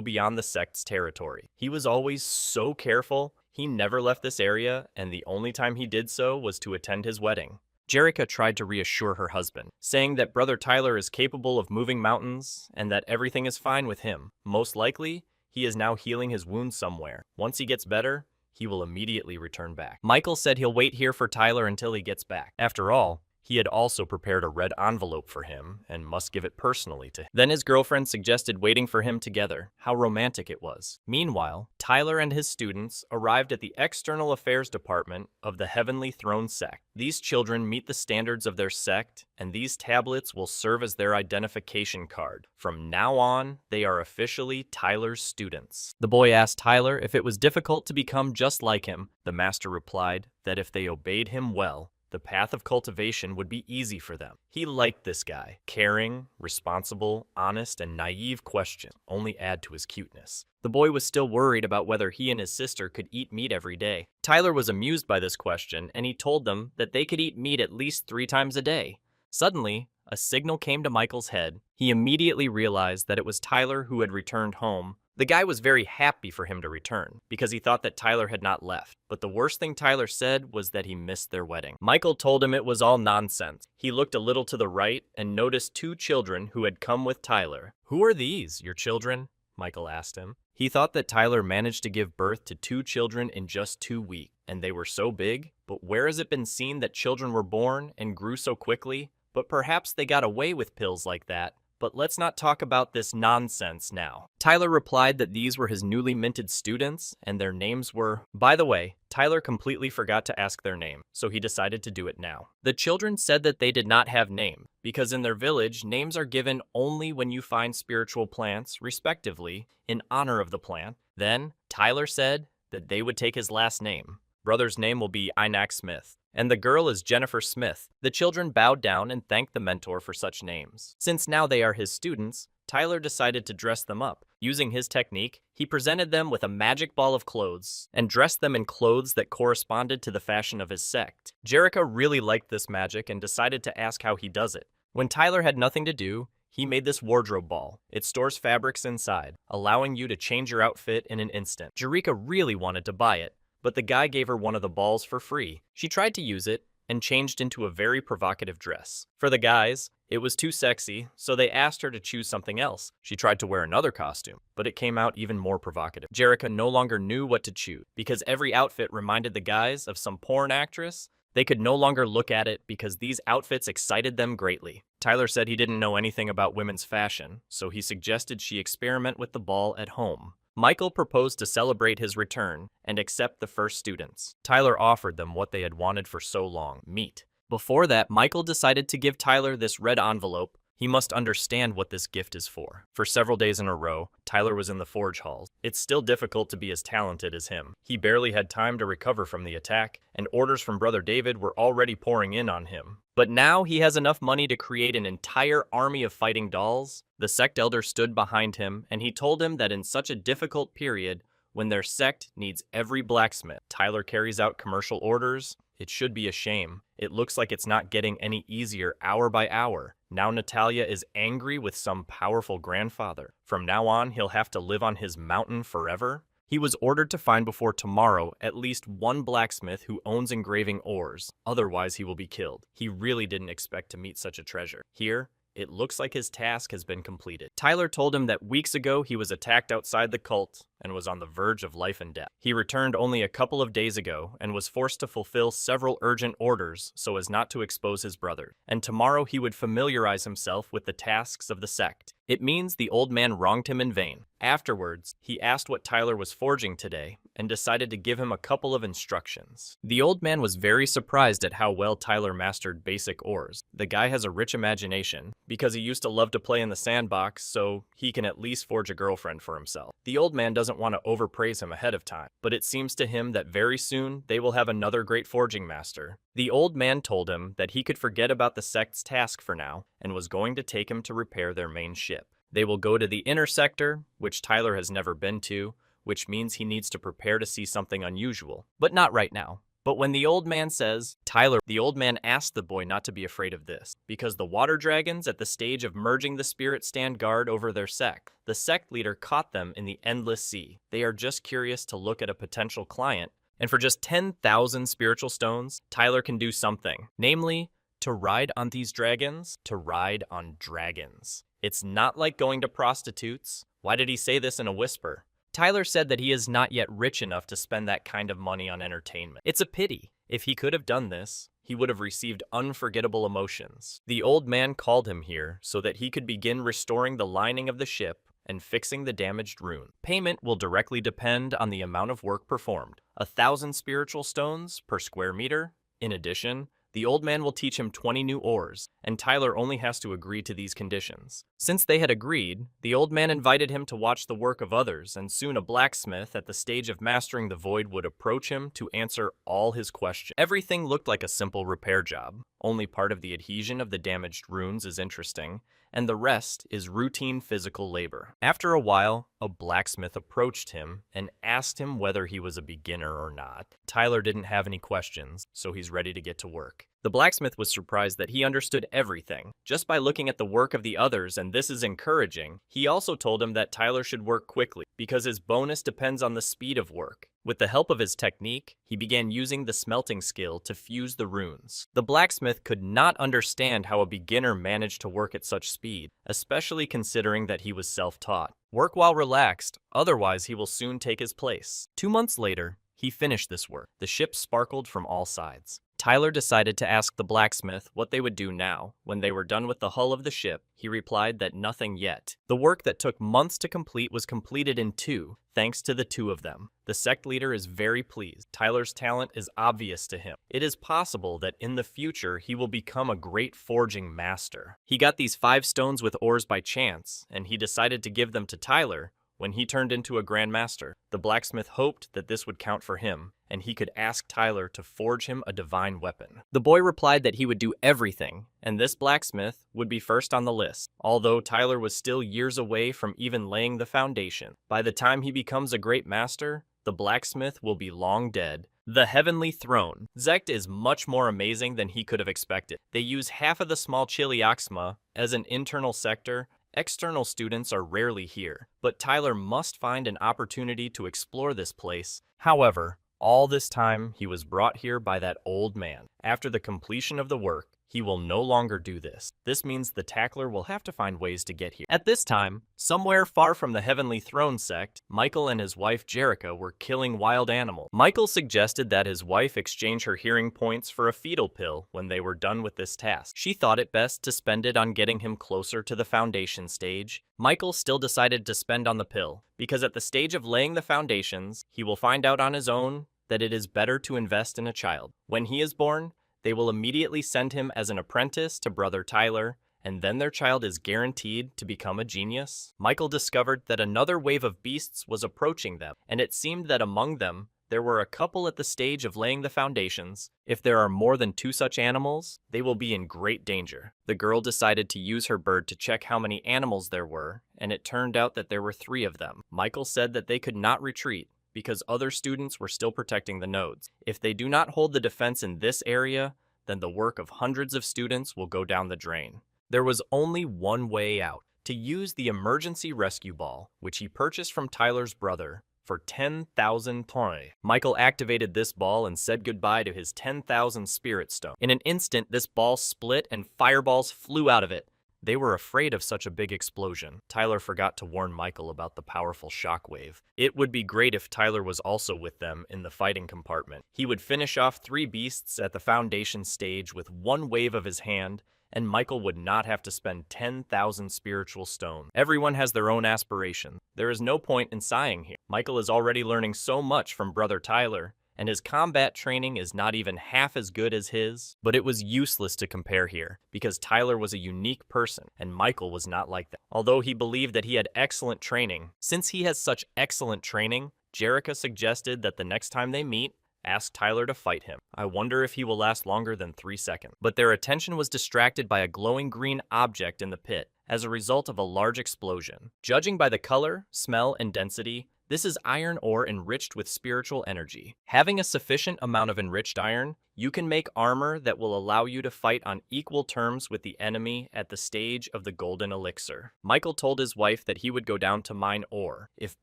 beyond the sect's territory. He was always so careful. He never left this area, and the only time he did so was to attend his wedding. Jerica tried to reassure her husband, saying that Brother Tyler is capable of moving mountains and that everything is fine with him. Most likely, he is now healing his wounds somewhere. Once he gets better, he will immediately return back. Michael said he'll wait here for Tyler until he gets back. After all, he had also prepared a red envelope for him and must give it personally to him. Then his girlfriend suggested waiting for him together. How romantic it was. Meanwhile, Tyler and his students arrived at the External Affairs Department of the Heavenly Throne sect. These children meet the standards of their sect, and these tablets will serve as their identification card. From now on, they are officially Tyler's students. The boy asked Tyler if it was difficult to become just like him. The master replied that if they obeyed him well, the path of cultivation would be easy for them. He liked this guy. Caring, responsible, honest, and naive questions only add to his cuteness. The boy was still worried about whether he and his sister could eat meat every day. Tyler was amused by this question, and he told them that they could eat meat at least 3 times a day. Suddenly, a signal came to Michael's head. He immediately realized that it was Tyler who had returned home. The guy was very happy for him to return, because he thought that Tyler had not left. But the worst thing Tyler said was that he missed their wedding. Michael told him it was all nonsense. He looked a little to the right and noticed 2 children who had come with Tyler. "Who are these, your children?" Michael asked him. He thought that Tyler managed to give birth to 2 children in just 2 weeks, and they were so big. But where has it been seen that children were born and grew so quickly? but perhaps they got away with pills like that. But let's not talk about this nonsense now. Tyler replied that these were his newly minted students, and their names were... By the way, Tyler completely forgot to ask their name, so he decided to do it now. The children said that they did not have names, because in their village, names are given only when you find spiritual plants, respectively, in honor of the plant. Then, Tyler said that they would take his last name. Brother's name will be Inac Smith, and the girl is Jennifer Smith. The children bowed down and thanked the mentor for such names. Since now they are his students, Tyler decided to dress them up. Using his technique, he presented them with a magic ball of clothes and dressed them in clothes that corresponded to the fashion of his sect. Jerica really liked this magic and decided to ask how he does it. When Tyler had nothing to do, he made this wardrobe ball. It stores fabrics inside, allowing you to change your outfit in an instant. Jerica really wanted to buy it, but the guy gave her one of the balls for free. She tried to use it and changed into a very provocative dress. For the guys, it was too sexy, so they asked her to choose something else. She tried to wear another costume, but it came out even more provocative. Jerica no longer knew what to choose. Because every outfit reminded the guys of some porn actress, they could no longer look at it because these outfits excited them greatly. Tyler said he didn't know anything about women's fashion, so he suggested she experiment with the ball at home. Michael proposed to celebrate his return and accept the first students. Tyler offered them what they had wanted for so long, meat. Before that, Michael decided to give Tyler this red envelope. He must understand what this gift is for. For several days in a row, Tyler was in the forge halls. It's still difficult to be as talented as him. He barely had time to recover from the attack, and orders from Brother David were already pouring in on him. But now he has enough money to create an entire army of fighting dolls. The sect elder stood behind him, and he told him that in such a difficult period, when their sect needs every blacksmith, Tyler carries out commercial orders. It should be a shame. It looks like it's not getting any easier hour by hour. Now Natalia is angry with some powerful grandfather. From now on, he'll have to live on his mountain forever. He was ordered to find before tomorrow at least one blacksmith who owns engraving ores. Otherwise, he will be killed. He really didn't expect to meet such a treasure. Here, it looks like his task has been completed. Tyler told him that weeks ago he was attacked outside the cult and was on the verge of life and death. He returned only a couple of days ago and was forced to fulfill several urgent orders so as not to expose his brother. And tomorrow he would familiarize himself with the tasks of the sect. It means the old man wronged him in vain. Afterwards, he asked what Tyler was forging today and decided to give him a couple of instructions. The old man was very surprised at how well Tyler mastered basic ores. The guy has a rich imagination because he used to love to play in the sandbox, so he can at least forge a girlfriend for himself. The old man doesn't want to overpraise him ahead of time, but it seems to him that very soon they will have another great forging master. The old man told him that he could forget about the sect's task for now and was going to take him to repair their main ship. They will go to the inner sector, which Tyler has never been to, which means he needs to prepare to see something unusual, but not right now. But when the old man says, Tyler, the old man asked the boy not to be afraid of this, because the water dragons at the stage of merging the spirit stand guard over their sect. The sect leader caught them in the endless sea. They are just curious to look at a potential client, and for just 10,000 spiritual stones, Tyler can do something, namely, to ride on these dragons, to ride on dragons. It's not like going to prostitutes. Why did he say this in a whisper? Tyler said that he is not yet rich enough to spend that kind of money on entertainment. It's a pity. If he could have done this, he would have received unforgettable emotions. The old man called him here so that he could begin restoring the lining of the ship and fixing the damaged rune. Payment will directly depend on the amount of work performed. 1,000 spiritual stones per square meter. In addition, the old man will teach him 20 new ores, and Tyler only has to agree to these conditions. Since they had agreed, the old man invited him to watch the work of others, and soon a blacksmith at the stage of mastering the void would approach him to answer all his questions. Everything looked like a simple repair job. Only part of the adhesion of the damaged runes is interesting, and the rest is routine physical labor. After a while, a blacksmith approached him and asked him whether he was a beginner or not. Tyler didn't have any questions, so he's ready to get to work. The blacksmith was surprised that he understood everything, just by looking at the work of the others, and this is encouraging. He also told him that Tyler should work quickly, because his bonus depends on the speed of work. With the help of his technique, he began using the smelting skill to fuse the runes. The blacksmith could not understand how a beginner managed to work at such speed, especially considering that he was self-taught. Work while relaxed, otherwise he will soon take his place. 2 months later, he finished this work. The ship sparkled from all sides. Tyler decided to ask the blacksmith what they would do now. When they were done with the hull of the ship, he replied that nothing yet. The work that took months to complete was completed in 2, thanks to the 2 of them. The sect leader is very pleased. Tyler's talent is obvious to him. It is possible that in the future he will become a great forging master. He got these 5 stones with ores by chance, and he decided to give them to Tyler when he turned into a grandmaster. The blacksmith hoped that this would count for him, and he could ask Tyler to forge him a divine weapon. The boy replied that he would do everything, and this blacksmith would be first on the list, although Tyler was still years away from even laying the foundation. By the time he becomes a great master, the blacksmith will be long dead. The Heavenly Throne. Zect is much more amazing than he could have expected. They use half of the small Chiliaxma as an internal sector. External students are rarely here, but Tyler must find an opportunity to explore this place. However, all this time he was brought here by that old man. After the completion of the work, he will no longer do this. This means the tackler will have to find ways to get here. At this time, somewhere far from the Heavenly Throne sect, Michael and his wife Jerica were killing wild animals. Michael suggested that his wife exchange her hearing points for a fetal pill when they were done with this task. She thought it best to spend it on getting him closer to the foundation stage. Michael still decided to spend on the pill, because at the stage of laying the foundations, he will find out on his own that it is better to invest in a child. When he is born, they will immediately send him as an apprentice to brother Tyler, and then their child is guaranteed to become a genius. Michael discovered that another wave of beasts was approaching them, and it seemed that among them, there were a couple at the stage of laying the foundations. If there are more than 2 such animals, they will be in great danger. The girl decided to use her bird to check how many animals there were, and it turned out that there were 3 of them. Michael said that they could not retreat, because other students were still protecting the nodes. If they do not hold the defense in this area, then the work of hundreds of students will go down the drain. There was only one way out: to use the emergency rescue ball, which he purchased from Tyler's brother for 10,000 points. Michael activated this ball and said goodbye to his 10,000 spirit stone. In an instant, this ball split and fireballs flew out of it. They were afraid of such a big explosion. Tyler forgot to warn Michael about the powerful shockwave. It would be great if Tyler was also with them in the fighting compartment. He would finish off 3 beasts at the foundation stage with one wave of his hand, and Michael would not have to spend 10,000 spiritual stones. Everyone has their own aspiration. There is no point in sighing here. Michael is already learning so much from brother Tyler, and his combat training is not even half as good as his. But it was useless to compare here, because Tyler was a unique person, and Michael was not like that. Although he believed that he had excellent training, since he has such excellent training, Jerica suggested that the next time they meet, ask Tyler to fight him. I wonder if he will last longer than 3 seconds. But their attention was distracted by a glowing green object in the pit, as a result of a large explosion. Judging by the color, smell, and density, this is iron ore enriched with spiritual energy. Having a sufficient amount of enriched iron, you can make armor that will allow you to fight on equal terms with the enemy at the stage of the golden elixir. Michael told his wife that he would go down to mine ore. If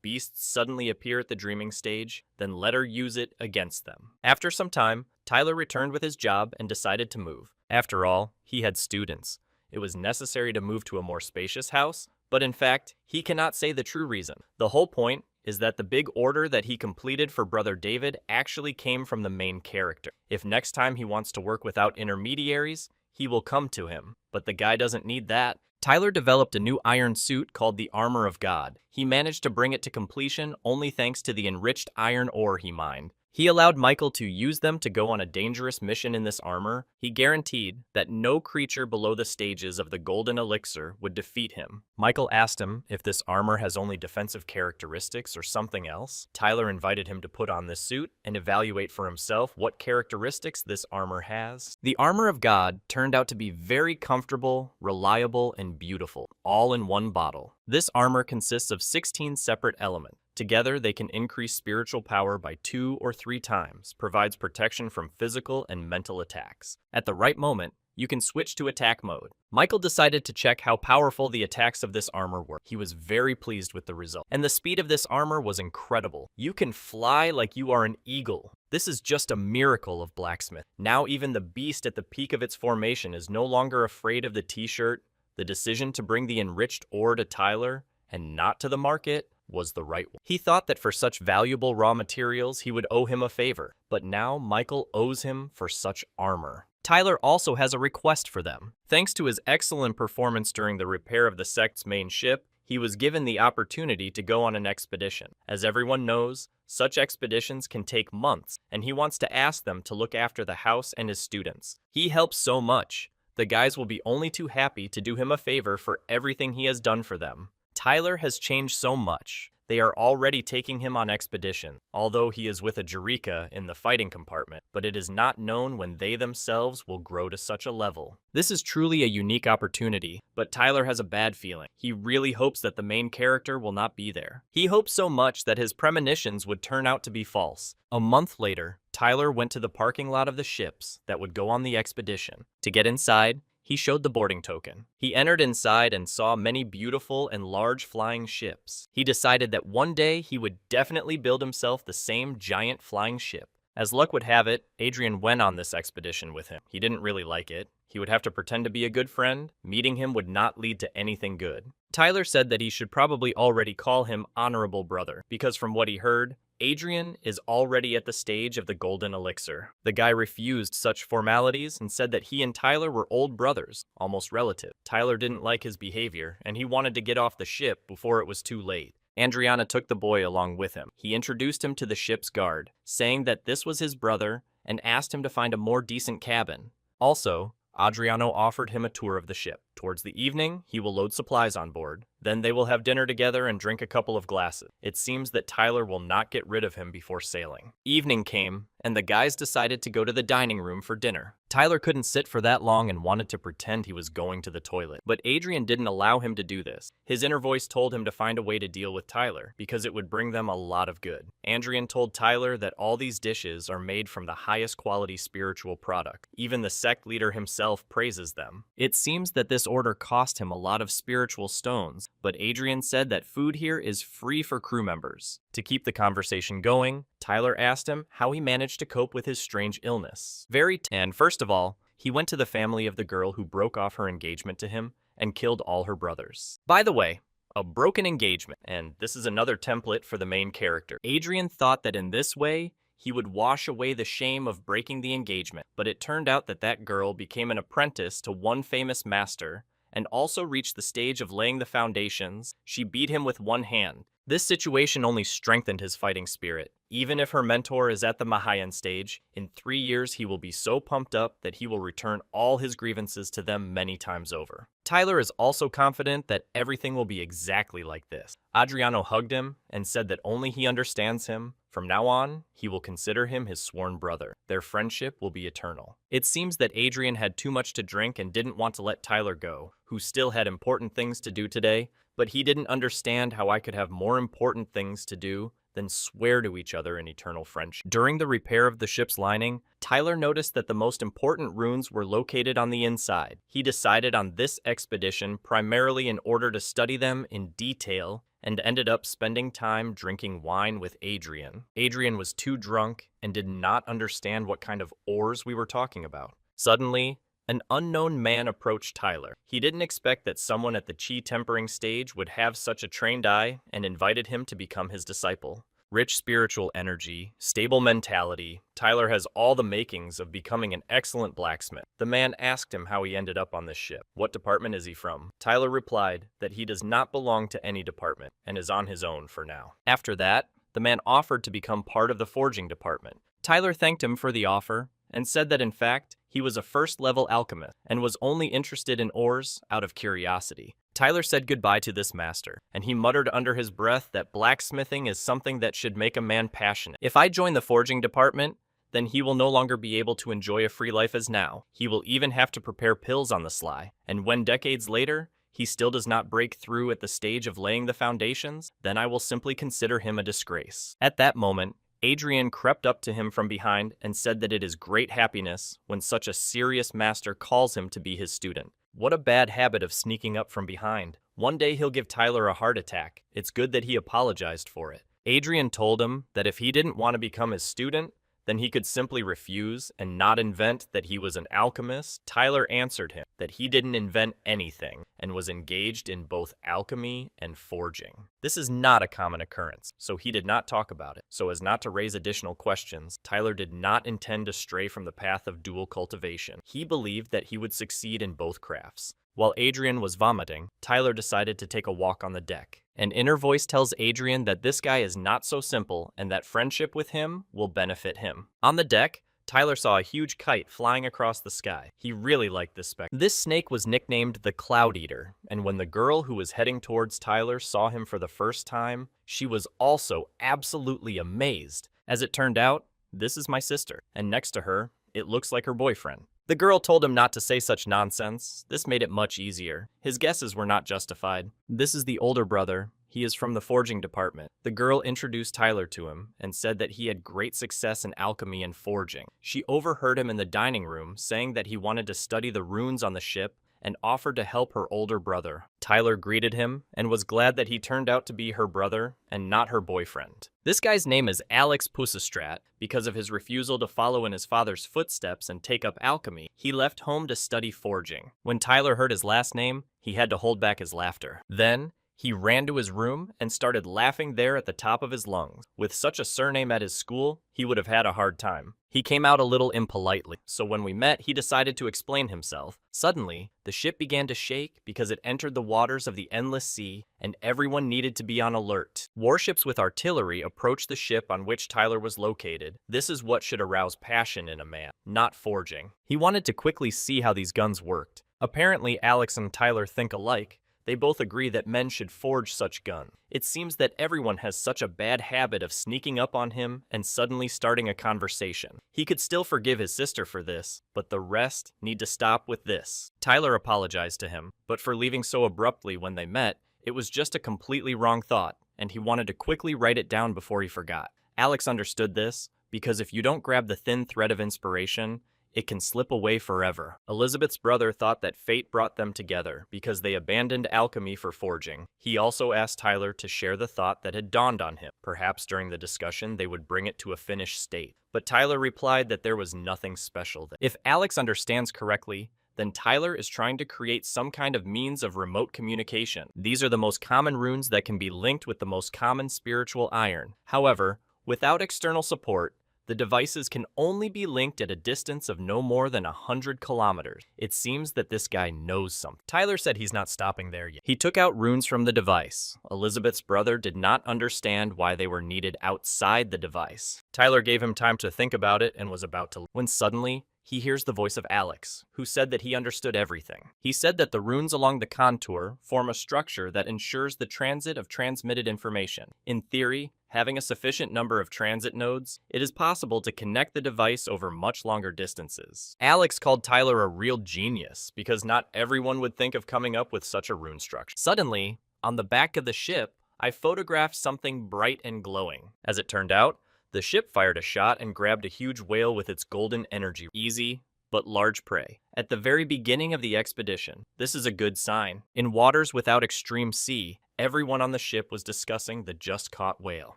beasts suddenly appear at the dreaming stage, then let her use it against them. After some time, Tyler returned with his job and decided to move. After all, he had students. It was necessary to move to a more spacious house, but in fact, he cannot say the true reason. The whole point is that the big order that he completed for Brother David actually came from the main character. If next time he wants to work without intermediaries, he will come to him, but the guy doesn't need that. Tyler developed a new iron suit called the Armor of God. He managed to bring it to completion only thanks to the enriched iron ore he mined. He allowed Michael to use them to go on a dangerous mission in this armor. He guaranteed that no creature below the stages of the golden elixir would defeat him. Michael asked him if this armor has only defensive characteristics or something else. Tyler invited him to put on this suit and evaluate for himself what characteristics this armor has. The Armor of God turned out to be very comfortable, reliable, and beautiful, all in one bottle. This armor consists of 16 separate elements. Together, they can increase spiritual power by 2 or 3 times, provides protection from physical and mental attacks. At the right moment, you can switch to attack mode. Michael decided to check how powerful the attacks of this armor were. He was very pleased with the result. And the speed of this armor was incredible. You can fly like you are an eagle. This is just a miracle of blacksmith. Now even the beast at the peak of its formation is no longer afraid of the t-shirt. The decision to bring the enriched ore to Tyler and not to the market was the right one. He thought that for such valuable raw materials he would owe him a favor, but now Michael owes him for such armor. Tyler also has a request for them. Thanks to his excellent performance during the repair of the sect's main ship, he was given the opportunity to go on an expedition. As everyone knows, such expeditions can take months, and he wants to ask them to look after the house and his students. He helps so much. The guys will be only too happy to do him a favor for everything he has done for them. Tyler has changed so much. They are already taking him on expedition, although he is with a Eureka in the fighting compartment, but it is not known when they themselves will grow to such a level. This is truly a unique opportunity, but Tyler has a bad feeling. He really hopes that the main character will not be there. He hopes so much that his premonitions would turn out to be false. A month later, Tyler went to the parking lot of the ships that would go on the expedition. To get inside, he showed the boarding token. He entered inside and saw many beautiful and large flying ships. He decided that one day he would definitely build himself the same giant flying ship. As luck would have it, Adrian went on this expedition with him. He didn't really like it. He would have to pretend to be a good friend. Meeting him would not lead to anything good. Tyler said that he should probably already call him Honorable Brother, because from what he heard, Adrian is already at the stage of the golden elixir. The guy refused such formalities and said that he and Tyler were old brothers, almost relative. Tyler didn't like his behavior, and he wanted to get off the ship before it was too late. Adriana took the boy along with him. He introduced him to the ship's guard, saying that this was his brother, and asked him to find a more decent cabin. Also, Adriano offered him a tour of the ship. Towards the evening, he will load supplies on board. Then they will have dinner together and drink a couple of glasses. It seems that Tyler will not get rid of him before sailing. Evening came, and the guys decided to go to the dining room for dinner. Tyler couldn't sit for that long and wanted to pretend he was going to the toilet, but Adrian didn't allow him to do this. His inner voice told him to find a way to deal with Tyler, because it would bring them a lot of good. Adrian told Tyler that all these dishes are made from the highest quality spiritual product. Even the sect leader himself praises them. It seems that this order cost him a lot of spiritual stones, but Adrian said that food here is free for crew members. To keep the conversation going, Tyler asked him how he managed to cope with his strange illness. And first of all, he went to the family of the girl who broke off her engagement to him and killed all her brothers. By the way, a broken engagement, and this is another template for the main character. Adrian thought that in this way, he would wash away the shame of breaking the engagement, but it turned out that that girl became an apprentice to one famous master and also reached the stage of laying the foundations. She beat him with one hand. This situation only strengthened his fighting spirit. Even if her mentor is at the Mahayan stage, in 3 years he will be so pumped up that he will return all his grievances to them many times over. Tyler is also confident that everything will be exactly like this. Adriano hugged him and said that only he understands him. From now on, he will consider him his sworn brother. Their friendship will be eternal. It seems that Adrian had too much to drink and didn't want to let Tyler go, who still had important things to do today, but he didn't understand how I could have more important things to do than swear to each other in eternal friendship. During the repair of the ship's lining, Tyler noticed that the most important runes were located on the inside. He decided on this expedition primarily in order to study them in detail and ended up spending time drinking wine with Adrian. Adrian was too drunk and did not understand what kind of ores we were talking about. Suddenly, an unknown man approached Tyler. He didn't expect that someone at the chi tempering stage would have such a trained eye and invited him to become his disciple. Rich spiritual energy, stable mentality, Tyler has all the makings of becoming an excellent blacksmith. The man asked him how he ended up on this ship. What department is he from? Tyler replied that he does not belong to any department and is on his own for now. After that, the man offered to become part of the forging department. Tyler thanked him for the offer and said that in fact, he was a first-level alchemist and was only interested in ores out of curiosity. Tyler said goodbye to this master, and he muttered under his breath that blacksmithing is something that should make a man passionate. If I join the forging department, then he will no longer be able to enjoy a free life as now. He will even have to prepare pills on the sly, and when decades later, he still does not break through at the stage of laying the foundations, then I will simply consider him a disgrace. At that moment, Adrian crept up to him from behind and said that it is great happiness when such a serious master calls him to be his student. What a bad habit of sneaking up from behind. One day he'll give Tyler a heart attack. It's good that he apologized for it. Adrian told him that if he didn't want to become his student, then he could simply refuse and not invent that he was an alchemist. Tyler answered him that he didn't invent anything and was engaged in both alchemy and forging. This is not a common occurrence, so he did not talk about it. So as not to raise additional questions, Tyler did not intend to stray from the path of dual cultivation. He believed that he would succeed in both crafts. While Adrian was vomiting, Tyler decided to take a walk on the deck. An inner voice tells Adrian that this guy is not so simple and that friendship with him will benefit him. On the deck, Tyler saw a huge kite flying across the sky. He really liked this spectacle. This snake was nicknamed the Cloud Eater, and when the girl who was heading towards Tyler saw him for the first time, she was also absolutely amazed. As it turned out, this is my sister, and next to her, it looks like her boyfriend. The girl told him not to say such nonsense. This made it much easier. His guesses were not justified. This is the older brother. He is from the forging department. The girl introduced Tyler to him and said that he had great success in alchemy and forging. She overheard him in the dining room saying that he wanted to study the runes on the ship and offered to help her older brother. Tyler greeted him and was glad that he turned out to be her brother and not her boyfriend. This guy's name is Alex Pusistrat. Because of his refusal to follow in his father's footsteps and take up alchemy, he left home to study forging. When Tyler heard his last name, he had to hold back his laughter. Then, he ran to his room and started laughing there at the top of his lungs. With such a surname at his school, he would have had a hard time. He came out a little impolitely, so when we met, he decided to explain himself. Suddenly, the ship began to shake because it entered the waters of the endless sea, and everyone needed to be on alert. Warships with artillery approached the ship on which Tyler was located. This is what should arouse passion in a man, not forging. He wanted to quickly see how these guns worked. Apparently, Alex and Tyler think alike. They both agree that men should forge such guns. It seems that everyone has such a bad habit of sneaking up on him and suddenly starting a conversation. He could still forgive his sister for this, but the rest need to stop with this. Tyler apologized to him, but for leaving so abruptly when they met, it was just a completely wrong thought, and he wanted to quickly write it down before he forgot. Alex understood this, because if you don't grab the thin thread of inspiration, it can slip away forever. Elizabeth's brother thought that fate brought them together because they abandoned alchemy for forging. He also asked Tyler to share the thought that had dawned on him. Perhaps during the discussion they would bring it to a finished state. But Tyler replied that there was nothing special there. If Alex understands correctly, then Tyler is trying to create some kind of means of remote communication. These are the most common runes that can be linked with the most common spiritual iron. However, without external support, the devices can only be linked at a distance of no more than 100 kilometers. It seems that this guy knows something. Tyler said he's not stopping there yet. He took out runes from the device. Elizabeth's brother did not understand why they were needed outside the device. Tyler gave him time to think about it and was about to, when suddenly, he hears the voice of Alex, who said that he understood everything. He said that the runes along the contour form a structure that ensures the transit of transmitted information. In theory, having a sufficient number of transit nodes, it is possible to connect the device over much longer distances. Alex called Tyler a real genius, because not everyone would think of coming up with such a rune structure. Suddenly, on the back of the ship, I photographed something bright and glowing. As it turned out, the ship fired a shot and grabbed a huge whale with its golden energy. Easy, but large prey. At the very beginning of the expedition, this is a good sign. In waters without extreme sea, everyone on the ship was discussing the just-caught whale.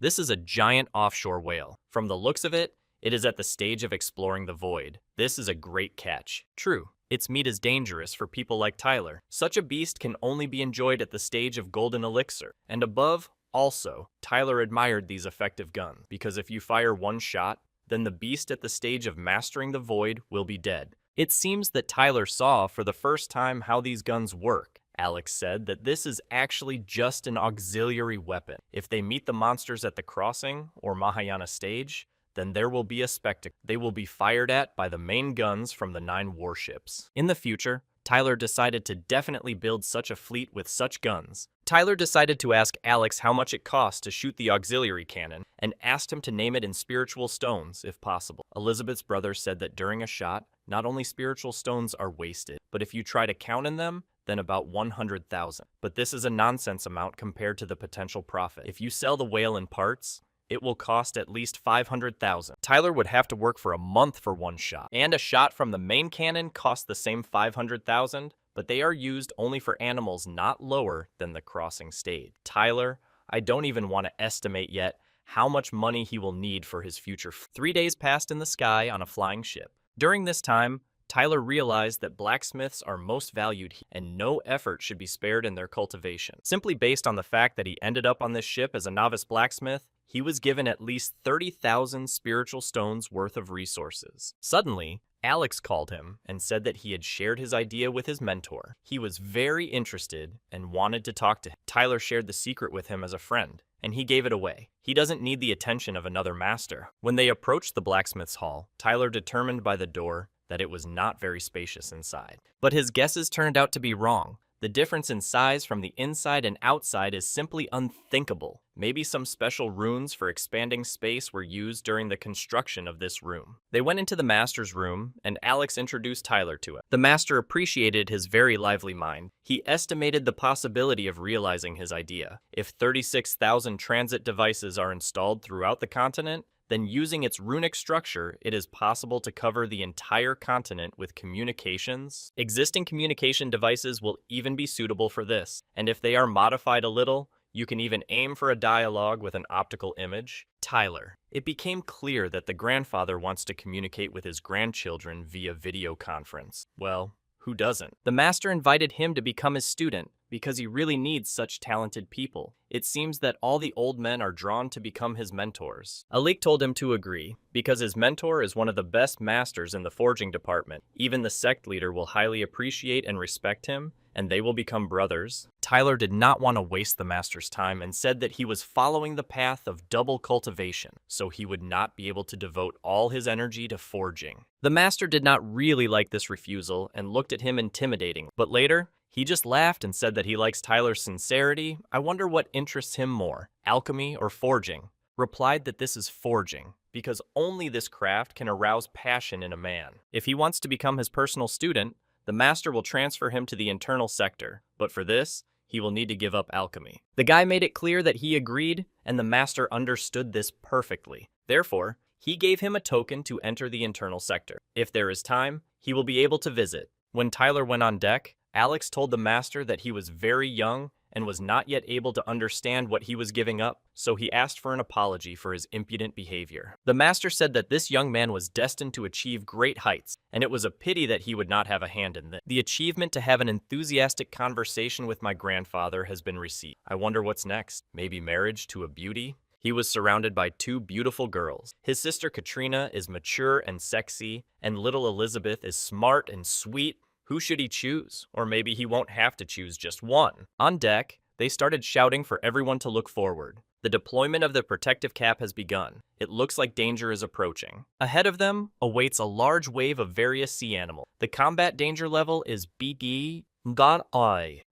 This is a giant offshore whale. From the looks of it, it is at the stage of exploring the void. This is a great catch. True, its meat is dangerous for people like Tyler. Such a beast can only be enjoyed at the stage of golden elixir. And above, also, Tyler admired these effective guns, because if you fire one shot, then the beast at the stage of mastering the void will be dead. It seems that Tyler saw for the first time how these guns work. Alex said that this is actually just an auxiliary weapon. If they meet the monsters at the crossing, or Mahayana stage, then there will be a spectacle. They will be fired at by the main guns from the 9 warships. In the future, Tyler decided to definitely build such a fleet with such guns. Tyler decided to ask Alex how much it cost to shoot the auxiliary cannon, and asked him to name it in spiritual stones, if possible. Elizabeth's brother said that during a shot, not only spiritual stones are wasted, but if you try to count in them, then about 100,000. But this is a nonsense amount compared to the potential profit. If you sell the whale in parts, it will cost at least 500,000. Tyler would have to work for a month for one shot. And a shot from the main cannon costs the same 500,000, but they are used only for animals not lower than the crossing stage. Tyler, I don't even want to estimate yet how much money he will need for his future. 3 days passed in the sky on a flying ship. During this time, Tyler realized that blacksmiths are most valued and no effort should be spared in their cultivation. Simply based on the fact that he ended up on this ship as a novice blacksmith, he was given at least 30,000 spiritual stones worth of resources. Suddenly, Alex called him and said that he had shared his idea with his mentor. He was very interested and wanted to talk to him. Tyler shared the secret with him as a friend, and he gave it away. He doesn't need the attention of another master. When they approached the blacksmith's hall, Tyler determined by the door that it was not very spacious inside. But his guesses turned out to be wrong. The difference in size from the inside and outside is simply unthinkable. Maybe some special runes for expanding space were used during the construction of this room. They went into the master's room, and Alex introduced Tyler to it. The master appreciated his very lively mind. He estimated the possibility of realizing his idea. If 36,000 transit devices are installed throughout the continent, then using its runic structure, it is possible to cover the entire continent with communications. Existing communication devices will even be suitable for this, and if they are modified a little, you can even aim for a dialogue with an optical image. Tyler. It became clear that the grandfather wants to communicate with his grandchildren via video conference. Well, who doesn't? The master invited him to become his student because he really needs such talented people. It seems that all the old men are drawn to become his mentors. Alik told him to agree, because his mentor is one of the best masters in the forging department. Even the sect leader will highly appreciate and respect him, and they will become brothers. Tyler did not want to waste the master's time and said that he was following the path of double cultivation, so he would not be able to devote all his energy to forging. The master did not really like this refusal and looked at him intimidating, but later, he just laughed and said that he likes Tyler's sincerity. I wonder what interests him more, alchemy or forging. Replied that this is forging, because only this craft can arouse passion in a man. If he wants to become his personal student, the master will transfer him to the internal sector, but for this, he will need to give up alchemy. The guy made it clear that he agreed, and the master understood this perfectly. Therefore, he gave him a token to enter the internal sector. If there is time, he will be able to visit. When Tyler went on deck, Alex told the master that he was very young and was not yet able to understand what he was giving up, so he asked for an apology for his impudent behavior. The master said that this young man was destined to achieve great heights, and it was a pity that he would not have a hand in this. The achievement to have an enthusiastic conversation with my grandfather has been received. I wonder what's next. Maybe marriage to a beauty? He was surrounded by two beautiful girls. His sister Katrina is mature and sexy, and little Elizabeth is smart and sweet. Who should he choose? Or maybe he won't have to choose just one. On deck, they started shouting for everyone to look forward. The deployment of the protective cap has begun. It looks like danger is approaching. Ahead of them awaits a large wave of various sea animals. The combat danger level is BG.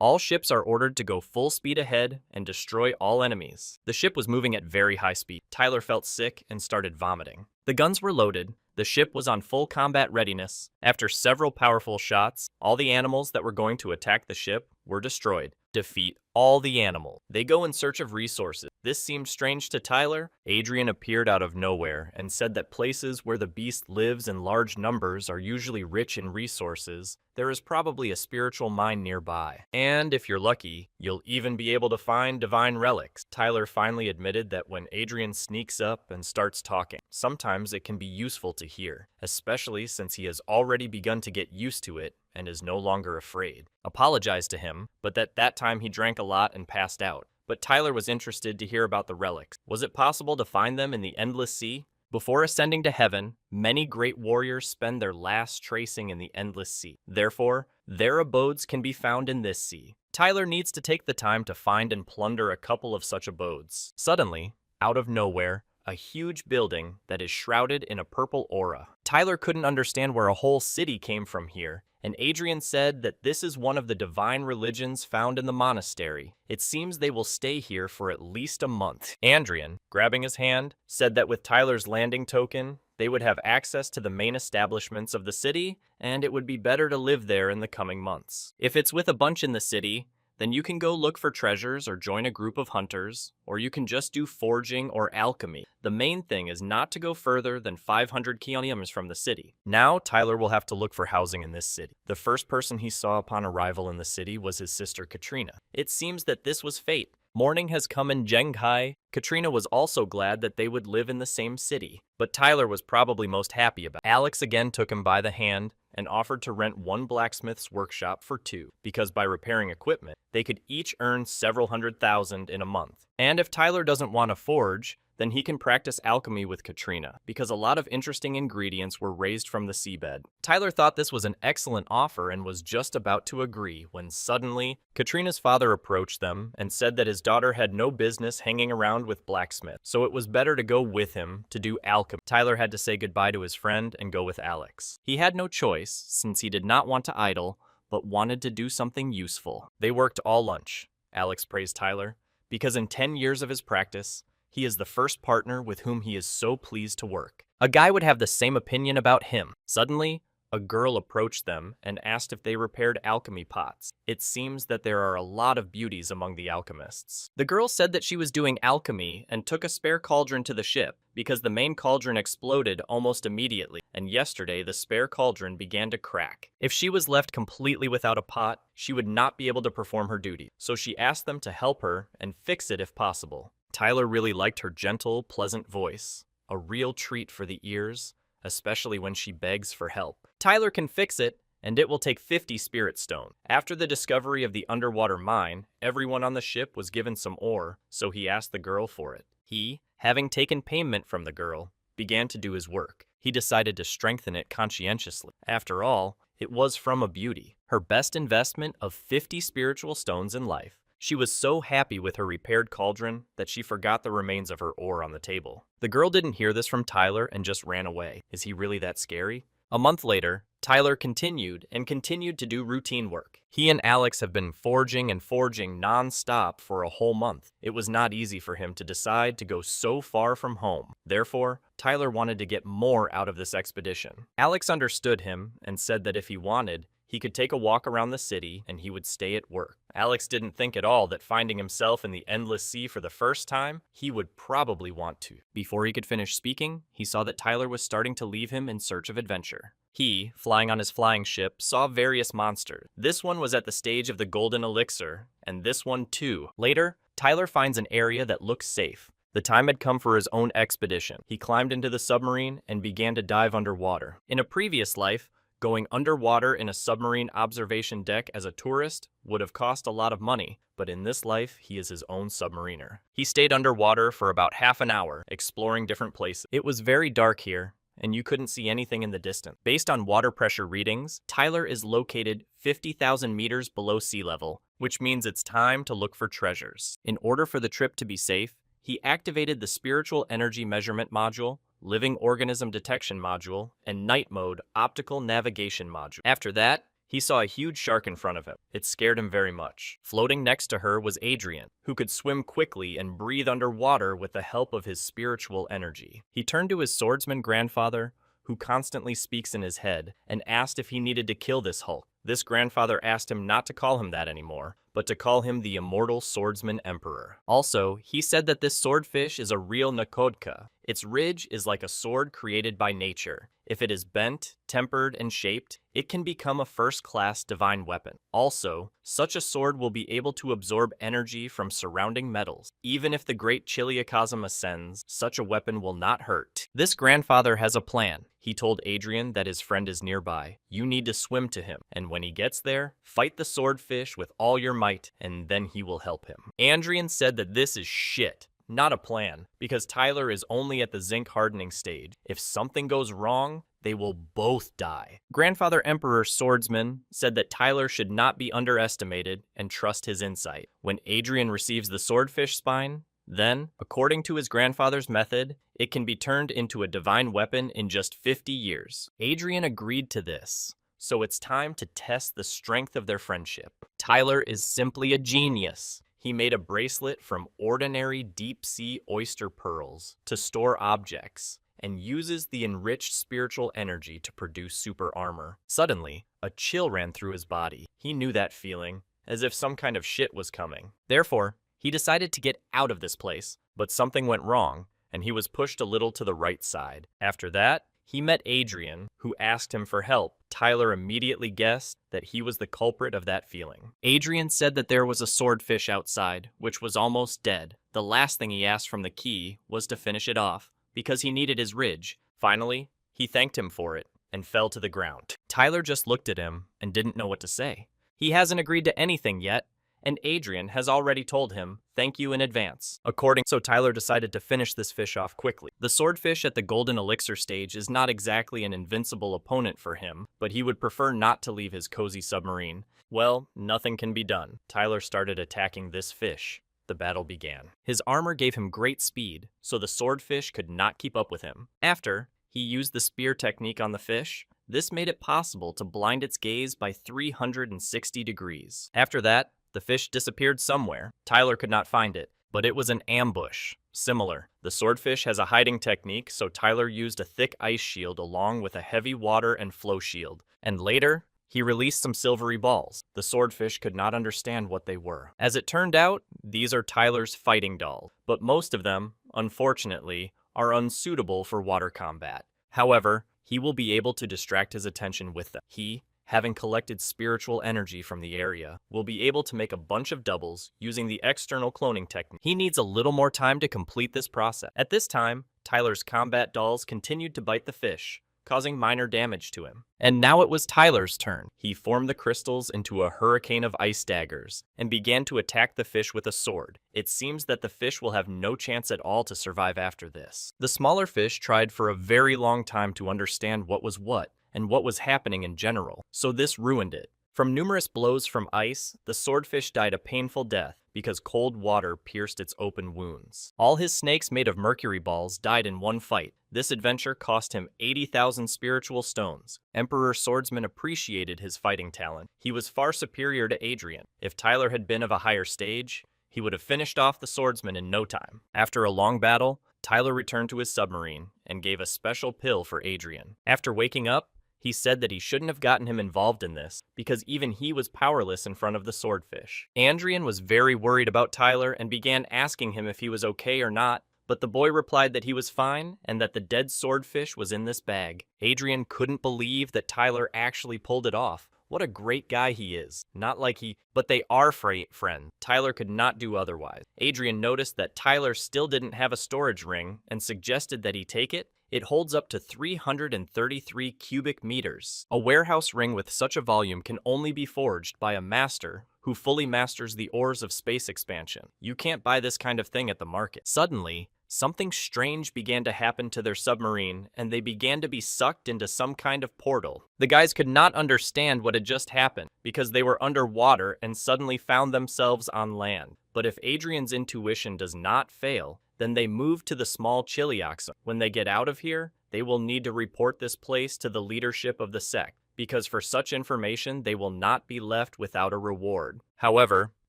All ships are ordered to go full speed ahead and destroy all enemies. The ship was moving at very high speed. Tyler felt sick and started vomiting. The guns were loaded. The ship was on full combat readiness. After several powerful shots, all the animals that were going to attack the ship were destroyed. Defeat all the animals. They go in search of resources. This seemed strange to Tyler. Adrian appeared out of nowhere and said that places where the beast lives in large numbers are usually rich in resources. There is probably a spiritual mine nearby. And if you're lucky, you'll even be able to find divine relics. Tyler finally admitted that when Adrian sneaks up and starts talking, sometimes it can be useful to hear, especially since he has already begun to get used to it and is no longer afraid. Apologized to him, but at that time he drank a lot and passed out. But Tyler was interested to hear about the relics. Was it possible to find them in the endless sea? Before ascending to heaven, many great warriors spend their last tracing in the endless sea. Therefore, their abodes can be found in this sea. Tyler needs to take the time to find and plunder a couple of such abodes. Suddenly, out of nowhere, a huge building that is shrouded in a purple aura. Tyler couldn't understand where a whole city came from here, and Adrian said that this is one of the divine religions found in the monastery. It seems they will stay here for at least a month. Adrian, grabbing his hand, said that with Tyler's landing token, they would have access to the main establishments of the city, and it would be better to live there in the coming months. If it's with a bunch in the city, then you can go look for treasures or join a group of hunters, or you can just do forging or alchemy. The main thing is not to go further than 500 kilometers from the city. Now, Tyler will have to look for housing in this city. The first person he saw upon arrival in the city was his sister Katrina. It seems that this was fate. Morning has come in Shanghai. Katrina was also glad that they would live in the same city, but Tyler was probably most happy about it. Alex again took him by the hand and offered to rent one blacksmith's workshop for two, because by repairing equipment, they could each earn several $100,000 in a month. And if Tyler doesn't want to forge, then he can practice alchemy with Katrina, because a lot of interesting ingredients were raised from the seabed. Tyler thought this was an excellent offer and was just about to agree when suddenly, Katrina's father approached them and said that his daughter had no business hanging around with blacksmith, so it was better to go with him to do alchemy. Tyler had to say goodbye to his friend and go with Alex. He had no choice, since he did not want to idle, but wanted to do something useful. They worked all lunch, Alex praised Tyler, because in 10 years of his practice, he is the first partner with whom he is so pleased to work. A guy would have the same opinion about him. Suddenly, a girl approached them and asked if they repaired alchemy pots. It seems that there are a lot of beauties among the alchemists. The girl said that she was doing alchemy and took a spare cauldron to the ship because the main cauldron exploded almost immediately, and yesterday the spare cauldron began to crack. If she was left completely without a pot, she would not be able to perform her duty, so she asked them to help her and fix it if possible. Tyler really liked her gentle, pleasant voice, a real treat for the ears, especially when she begs for help. Tyler can fix it, and it will take 50 spirit stone. After the discovery of the underwater mine, everyone on the ship was given some ore, so he asked the girl for it. He, having taken payment from the girl, began to do his work. He decided to strengthen it conscientiously. After all, it was from a beauty, her best investment of 50 spiritual stones in life. She was so happy with her repaired cauldron that she forgot the remains of her ore on the table. The girl didn't hear this from Tyler and just ran away. Is he really that scary? A month later, Tyler continued to do routine work. He and Alex have been forging and forging non-stop for a whole month. It was not easy for him to decide to go so far from home. Therefore, Tyler wanted to get more out of this expedition. Alex understood him and said that if he wanted, he could take a walk around the city and he would stay at work. Alex didn't think at all that finding himself in the endless sea for the first time, he would probably want to. Before he could finish speaking, he saw that Tyler was starting to leave him in search of adventure. He, flying on his flying ship, saw various monsters. This one was at the stage of the golden elixir, and this one too. Later, Tyler finds an area that looks safe. The time had come for his own expedition. He climbed into the submarine and began to dive underwater. In a previous life, going underwater in a submarine observation deck as a tourist would have cost a lot of money, but in this life, he is his own submariner. He stayed underwater for about half an hour, exploring different places. It was very dark here, and you couldn't see anything in the distance. Based on water pressure readings, Tyler is located 50,000 meters below sea level, which means it's time to look for treasures. In order for the trip to be safe, he activated the Spiritual Energy Measurement Module, Living Organism Detection Module, and Night Mode Optical Navigation Module. After that, he saw a huge shark in front of him. It scared him very much. Floating next to her was Adrian, who could swim quickly and breathe underwater with the help of his spiritual energy. He turned to his swordsman grandfather, who constantly speaks in his head, and asked if he needed to kill this Hulk. This grandfather asked him not to call him that anymore, but to call him the Immortal Swordsman Emperor. Also, he said that this swordfish is a real nakodka. Its ridge is like a sword created by nature. If it is bent, tempered, and shaped, it can become a first-class divine weapon. Also, such a sword will be able to absorb energy from surrounding metals. Even if the great Chiliocosm ascends, such a weapon will not hurt. This grandfather has a plan. He told Adrian that his friend is nearby. You need to swim to him, and when he gets there, fight the swordfish with all your might, and then he will help him. Adrian said that this is shit. Not a plan, because Tyler is only at the zinc hardening stage. If something goes wrong, they will both die. Grandfather Emperor Swordsman said that Tyler should not be underestimated and trust his insight. When Adrian receives the swordfish spine, then, according to his grandfather's method, it can be turned into a divine weapon in just 50 years. Adrian agreed to this, so it's time to test the strength of their friendship. Tyler is simply a genius. He made a bracelet from ordinary deep-sea oyster pearls to store objects, and uses the enriched spiritual energy to produce super armor. Suddenly, a chill ran through his body. He knew that feeling, as if some kind of shit was coming. Therefore, he decided to get out of this place, but something went wrong, and he was pushed a little to the right side. After that, he met Adrian, who asked him for help. Tyler immediately guessed that he was the culprit of that feeling. Adrian said that there was a swordfish outside, which was almost dead. The last thing he asked from the key was to finish it off, because he needed his ridge. Finally, he thanked him for it and fell to the ground. Tyler just looked at him and didn't know what to say. He hasn't agreed to anything yet, and Adrian has already told him, thank you in advance. So Tyler decided to finish this fish off quickly. The swordfish at the golden elixir stage is not exactly an invincible opponent for him, but he would prefer not to leave his cozy submarine. Well, nothing can be done. Tyler started attacking this fish. The battle began. His armor gave him great speed, so the swordfish could not keep up with him. After he used the spear technique on the fish, this made it possible to blind its gaze by 360 degrees. After that, the fish disappeared somewhere. Tyler could not find it, but it was an ambush. Similar. The swordfish has a hiding technique, so Tyler used a thick ice shield along with a heavy water and flow shield. And later, he released some silvery balls. The swordfish could not understand what they were. As it turned out, these are Tyler's fighting dolls, but most of them, unfortunately, are unsuitable for water combat. However, he will be able to distract his attention with them. He, having collected spiritual energy from the area, will be able to make a bunch of doubles using the external cloning technique. He needs a little more time to complete this process. At this time, Tyler's combat dolls continued to bite the fish, causing minor damage to him. And now it was Tyler's turn. He formed the crystals into a hurricane of ice daggers and began to attack the fish with a sword. It seems that the fish will have no chance at all to survive after this. The smaller fish tried for a very long time to understand what was what and what was happening in general, so this ruined it. From numerous blows from ice, the swordfish died a painful death because cold water pierced its open wounds. All his snakes made of mercury balls died in one fight. This adventure cost him 80,000 spiritual stones. Emperor Swordsman appreciated his fighting talent. He was far superior to Adrian. If Tyler had been of a higher stage, he would have finished off the swordsman in no time. After a long battle, Tyler returned to his submarine and gave a special pill for Adrian. After waking up, he said that he shouldn't have gotten him involved in this because even he was powerless in front of the swordfish. Adrian was very worried about Tyler and began asking him if he was okay or not, but the boy replied that he was fine and that the dead swordfish was in this bag. Adrian couldn't believe that Tyler actually pulled it off. What a great guy he is. Not like but they are friends. Tyler could not do otherwise. Adrian noticed that Tyler still didn't have a storage ring and suggested that he take it. It holds up to 333 cubic meters. A warehouse ring with such a volume can only be forged by a master who fully masters the ores of space expansion. You can't buy this kind of thing at the market. Suddenly, something strange began to happen to their submarine, and they began to be sucked into some kind of portal. The guys could not understand what had just happened, because they were underwater and suddenly found themselves on land. But if Adrian's intuition does not fail, then they move to the small Chiliaxum. When they get out of here, they will need to report this place to the leadership of the sect, because for such information, they will not be left without a reward. However,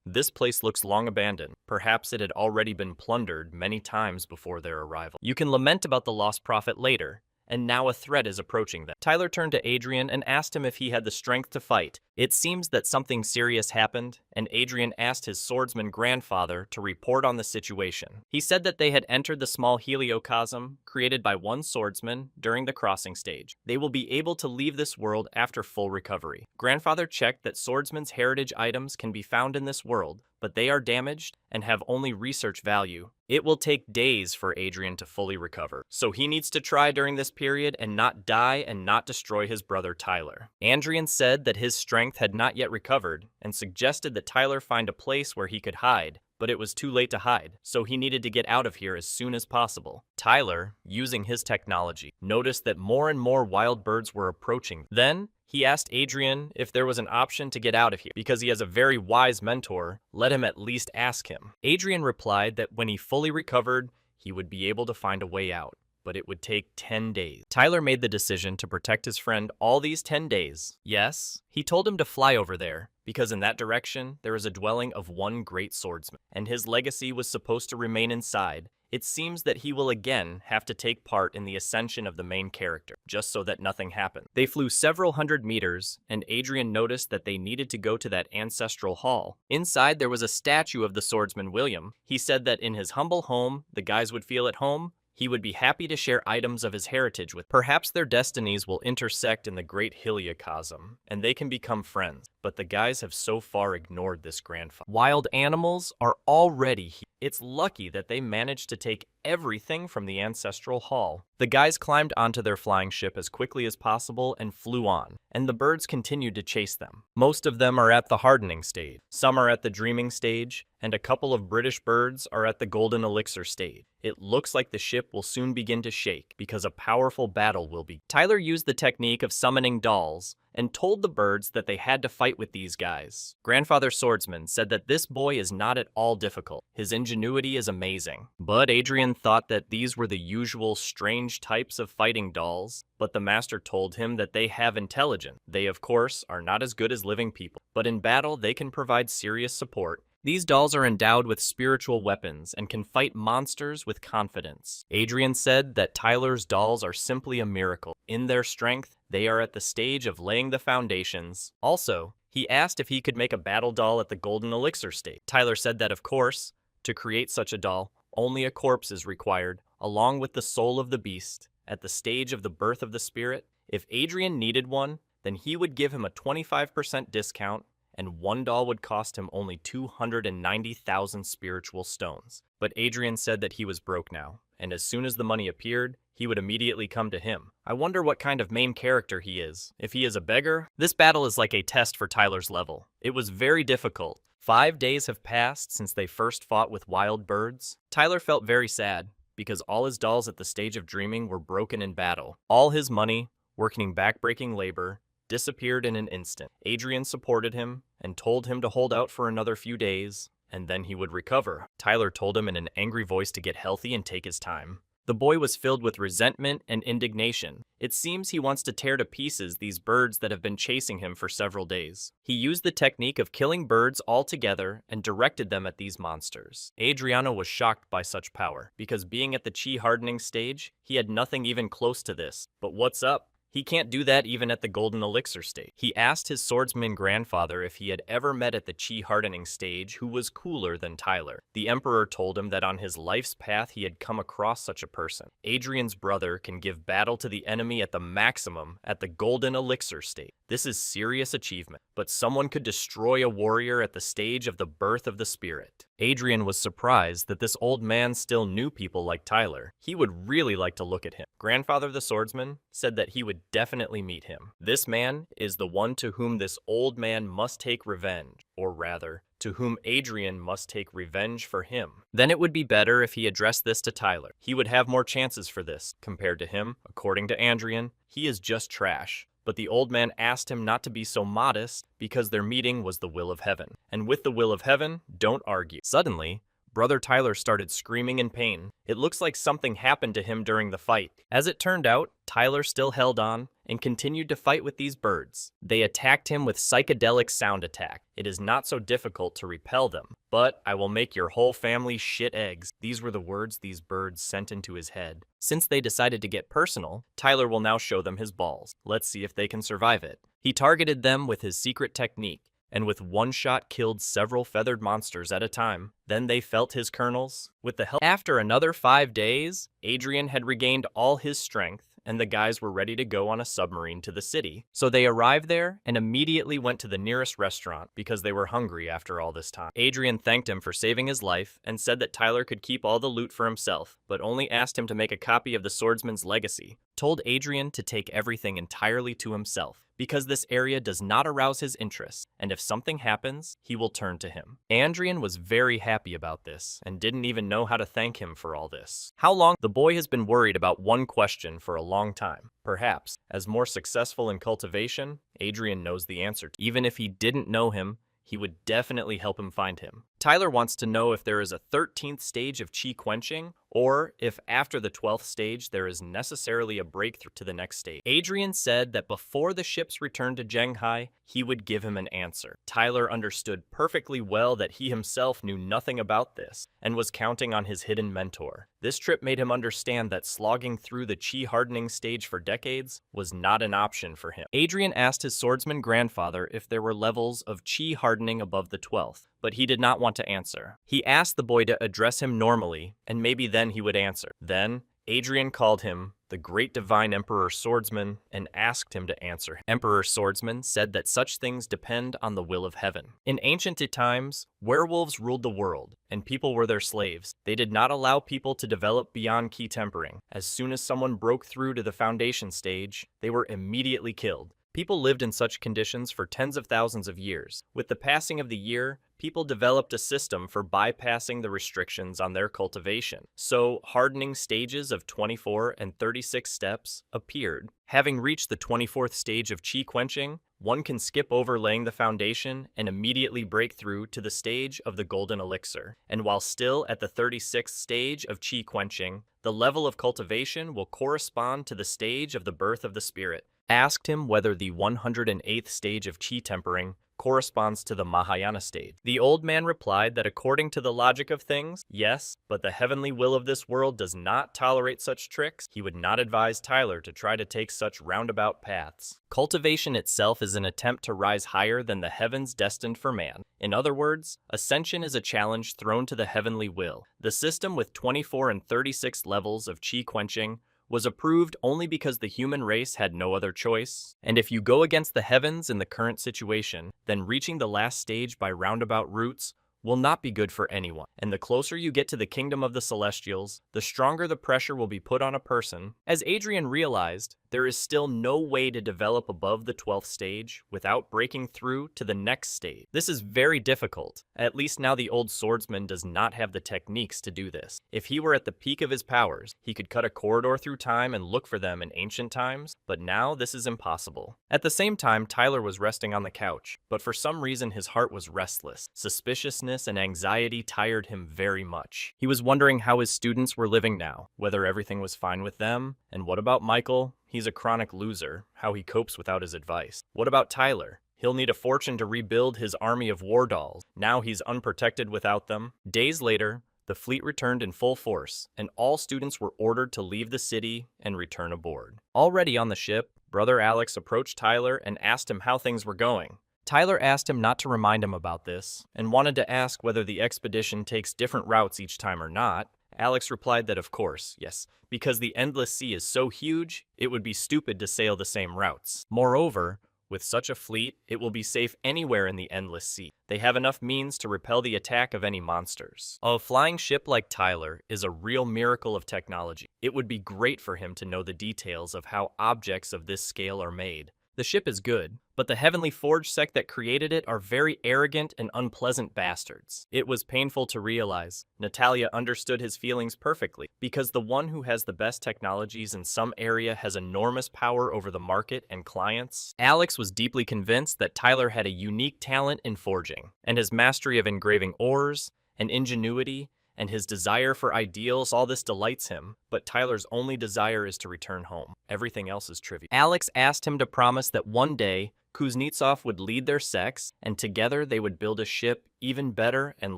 this place looks long abandoned. Perhaps it had already been plundered many times before their arrival. You can lament about the lost prophet later, and now a threat is approaching them. Tyler turned to Adrian and asked him if he had the strength to fight. It seems that something serious happened, and Adrian asked his swordsman grandfather to report on the situation. He said that they had entered the small heliocosm created by one swordsman during the crossing stage. They will be able to leave this world after full recovery. Grandfather checked that swordsman's heritage items can be found in this world, but they are damaged and have only research value. It will take days for Adrian to fully recover, so he needs to try during this period and not die and not destroy his brother Tyler. Adrian said that his strength had not yet recovered and suggested that Tyler find a place where he could hide, but it was too late to hide, so he needed to get out of here as soon as possible. Tyler, using his technology, noticed that more and more wild birds were approaching. Then, he asked Adrian if there was an option to get out of here. Because he has a very wise mentor, let him at least ask him. Adrian replied that when he fully recovered, he would be able to find a way out, but it would take 10 days. Tyler made the decision to protect his friend all these 10 days. Yes, he told him to fly over there, because in that direction, there is a dwelling of one great swordsman, and his legacy was supposed to remain inside. It seems that he will again have to take part in the ascension of the main character, just so that nothing happened. They flew several hundred meters, and Adrian noticed that they needed to go to that ancestral hall. Inside, there was a statue of the swordsman William. He said that in his humble home, the guys would feel at home. he would be happy to share items of his heritage with. Perhaps their destinies will intersect in the great Heliocosm, and they can become friends. But the guys have so far ignored this grandfather. Wild animals are already here. It's lucky that they managed to take everything from the ancestral hall. The guys climbed onto their flying ship as quickly as possible and flew on, and the birds continued to chase them. Most of them are at the hardening stage, some are at the dreaming stage, and a couple of British birds are at the golden elixir stage. It looks like the ship will soon begin to shake because a powerful battle will be. Tyler used the technique of summoning dolls and told the birds that they had to fight with these guys. Grandfather Swordsman said that this boy is not at all difficult. His ingenuity is amazing. But Adrian thought that these were the usual strange types of fighting dolls, but the master told him that they have intelligence. They, of course, are not as good as living people, but in battle they can provide serious support. These dolls are endowed with spiritual weapons and can fight monsters with confidence. Adrian said that Tyler's dolls are simply a miracle. In their strength, they are at the stage of laying the foundations. Also, he asked if he could make a battle doll at the golden elixir stage. Tyler said that, of course, to create such a doll, only a corpse is required, along with the soul of the beast, at the stage of the birth of the spirit. If Adrian needed one, then he would give him a 25% discount, and one doll would cost him only 290,000 spiritual stones. But Adrian said that he was broke now, and as soon as the money appeared, he would immediately come to him. I wonder what kind of main character he is. If he is a beggar? This battle is like a test for Tyler's level. It was very difficult. 5 days have passed since they first fought with wild birds. Tyler felt very sad, because all his dolls at the stage of dreaming were broken in battle. All his money, working backbreaking labor, disappeared in an instant. Adrian supported him and told him to hold out for another few days, and then he would recover. Tyler told him in an angry voice to get healthy and take his time. The boy was filled with resentment and indignation. It seems he wants to tear to pieces these birds that have been chasing him for several days. He used the technique of killing birds altogether and directed them at these monsters. Adriano was shocked by such power, because being at the chi hardening stage, he had nothing even close to this. But what's up? He can't do that even at the golden elixir stage. He asked his swordsman grandfather if he had ever met at the chi hardening stage who was cooler than Tyler. The emperor told him that on his life's path he had come across such a person. Adrian's brother can give battle to the enemy at the maximum at the golden elixir stage. This is serious achievement, but someone could destroy a warrior at the stage of the birth of the spirit. Adrian was surprised that this old man still knew people like Tyler. He would really like to look at him. Grandfather the swordsman said that he would definitely meet him. This man is the one to whom this old man must take revenge, or rather, to whom Adrian must take revenge for him. Then it would be better if he addressed this to Tyler. He would have more chances for this. Compared to him, according to Adrian, he is just trash. But the old man asked him not to be so modest because their meeting was the will of heaven. And with the will of heaven, don't argue. Suddenly, Brother Tyler started screaming in pain. It looks like something happened to him during the fight. As it turned out, Tyler still held on and continued to fight with these birds. They attacked him with psychedelic sound attack. It is not so difficult to repel them. But I will make your whole family shit eggs. These were the words these birds sent into his head. Since they decided to get personal, Tyler will now show them his balls. Let's see if they can survive it. He targeted them with his secret technique, and with one shot killed several feathered monsters at a time. Then they felt his kernels. With the help. After another 5 days, Adrian had regained all his strength, and the guys were ready to go on a submarine to the city. So they arrived there and immediately went to the nearest restaurant because they were hungry after all this time. Adrian thanked him for saving his life and said that Tyler could keep all the loot for himself, but only asked him to make a copy of the swordsman's legacy. Told Adrian to take everything entirely to himself, because this area does not arouse his interest, and if something happens, he will turn to him. Adrian was very happy about this, and didn't even know how to thank him for all this. How long? The boy has been worried about one question for a long time. Perhaps, as more successful in cultivation, Adrian knows the answer. Even if he didn't know him, he would definitely help him find him. Tyler wants to know if there is a 13th stage of chi quenching, or if after the 12th stage there is necessarily a breakthrough to the next stage. Adrian said that before the ships returned to Shanghai, he would give him an answer. Tyler understood perfectly well that he himself knew nothing about this, and was counting on his hidden mentor. This trip made him understand that slogging through the chi hardening stage for decades was not an option for him. Adrian asked his swordsman grandfather if there were levels of chi hardening above the 12th, but he did not want to answer. He asked the boy to address him normally, and maybe then he would answer. Then, Adrian called him the great divine Emperor Swordsman and asked him to answer. Emperor Swordsman said that such things depend on the will of heaven. In ancient times, werewolves ruled the world, and people were their slaves. They did not allow people to develop beyond key tempering. As soon as someone broke through to the foundation stage, they were immediately killed. People lived in such conditions for tens of thousands of years. With the passing of the year, people developed a system for bypassing the restrictions on their cultivation. So, hardening stages of 24 and 36 steps appeared. Having reached the 24th stage of chi quenching, one can skip over laying the foundation and immediately break through to the stage of the golden elixir. And while still at the 36th stage of chi quenching, the level of cultivation will correspond to the stage of the birth of the spirit. Asked him whether the 108th stage of chi tempering corresponds to the Mahayana stage. The old man replied that according to the logic of things, yes, but the heavenly will of this world does not tolerate such tricks. He would not advise Tyler to try to take such roundabout paths. Cultivation itself is an attempt to rise higher than the heavens destined for man. In other words, ascension is a challenge thrown to the heavenly will. The system with 24 and 36 levels of chi quenching was approved only because the human race had no other choice, and if you go against the heavens in the current situation, then reaching the last stage by roundabout routes will not be good for anyone. And the closer you get to the kingdom of the celestials, the stronger the pressure will be put on a person. As Adrian realized, there is still no way to develop above the 12th stage without breaking through to the next stage. This is very difficult. At least now the old swordsman does not have the techniques to do this. If he were at the peak of his powers, he could cut a corridor through time and look for them in ancient times, but now this is impossible. At the same time, Tyler was resting on the couch, but for some reason his heart was restless. Suspiciousness and anxiety tired him very much. He was wondering how his students were living now, whether everything was fine with them, and what about Michael? He's a chronic loser, how he copes without his advice. What about Tyler? He'll need a fortune to rebuild his army of war dolls. Now he's unprotected without them. Days later, the fleet returned in full force, and all students were ordered to leave the city and return aboard. Already on the ship, Brother Alex approached Tyler and asked him how things were going. Tyler asked him not to remind him about this, and wanted to ask whether the expedition takes different routes each time or not. Alex replied that of course, yes, because the endless sea is so huge, it would be stupid to sail the same routes. Moreover, with such a fleet, it will be safe anywhere in the endless sea. They have enough means to repel the attack of any monsters. A flying ship like Tyler is a real miracle of technology. It would be great for him to know the details of how objects of this scale are made. The ship is good, but the Heavenly Forge sect that created it are very arrogant and unpleasant bastards. It was painful to realize. Natalia understood his feelings perfectly, because the one who has the best technologies in some area has enormous power over the market and clients. Alex was deeply convinced that Tyler had a unique talent in forging, and his mastery of engraving ores, and ingenuity, and his desire for ideals, all this delights him, but Tyler's only desire is to return home. Everything else is trivial. Alex asked him to promise that one day, Kuznetsov would lead their sects, and together they would build a ship even better and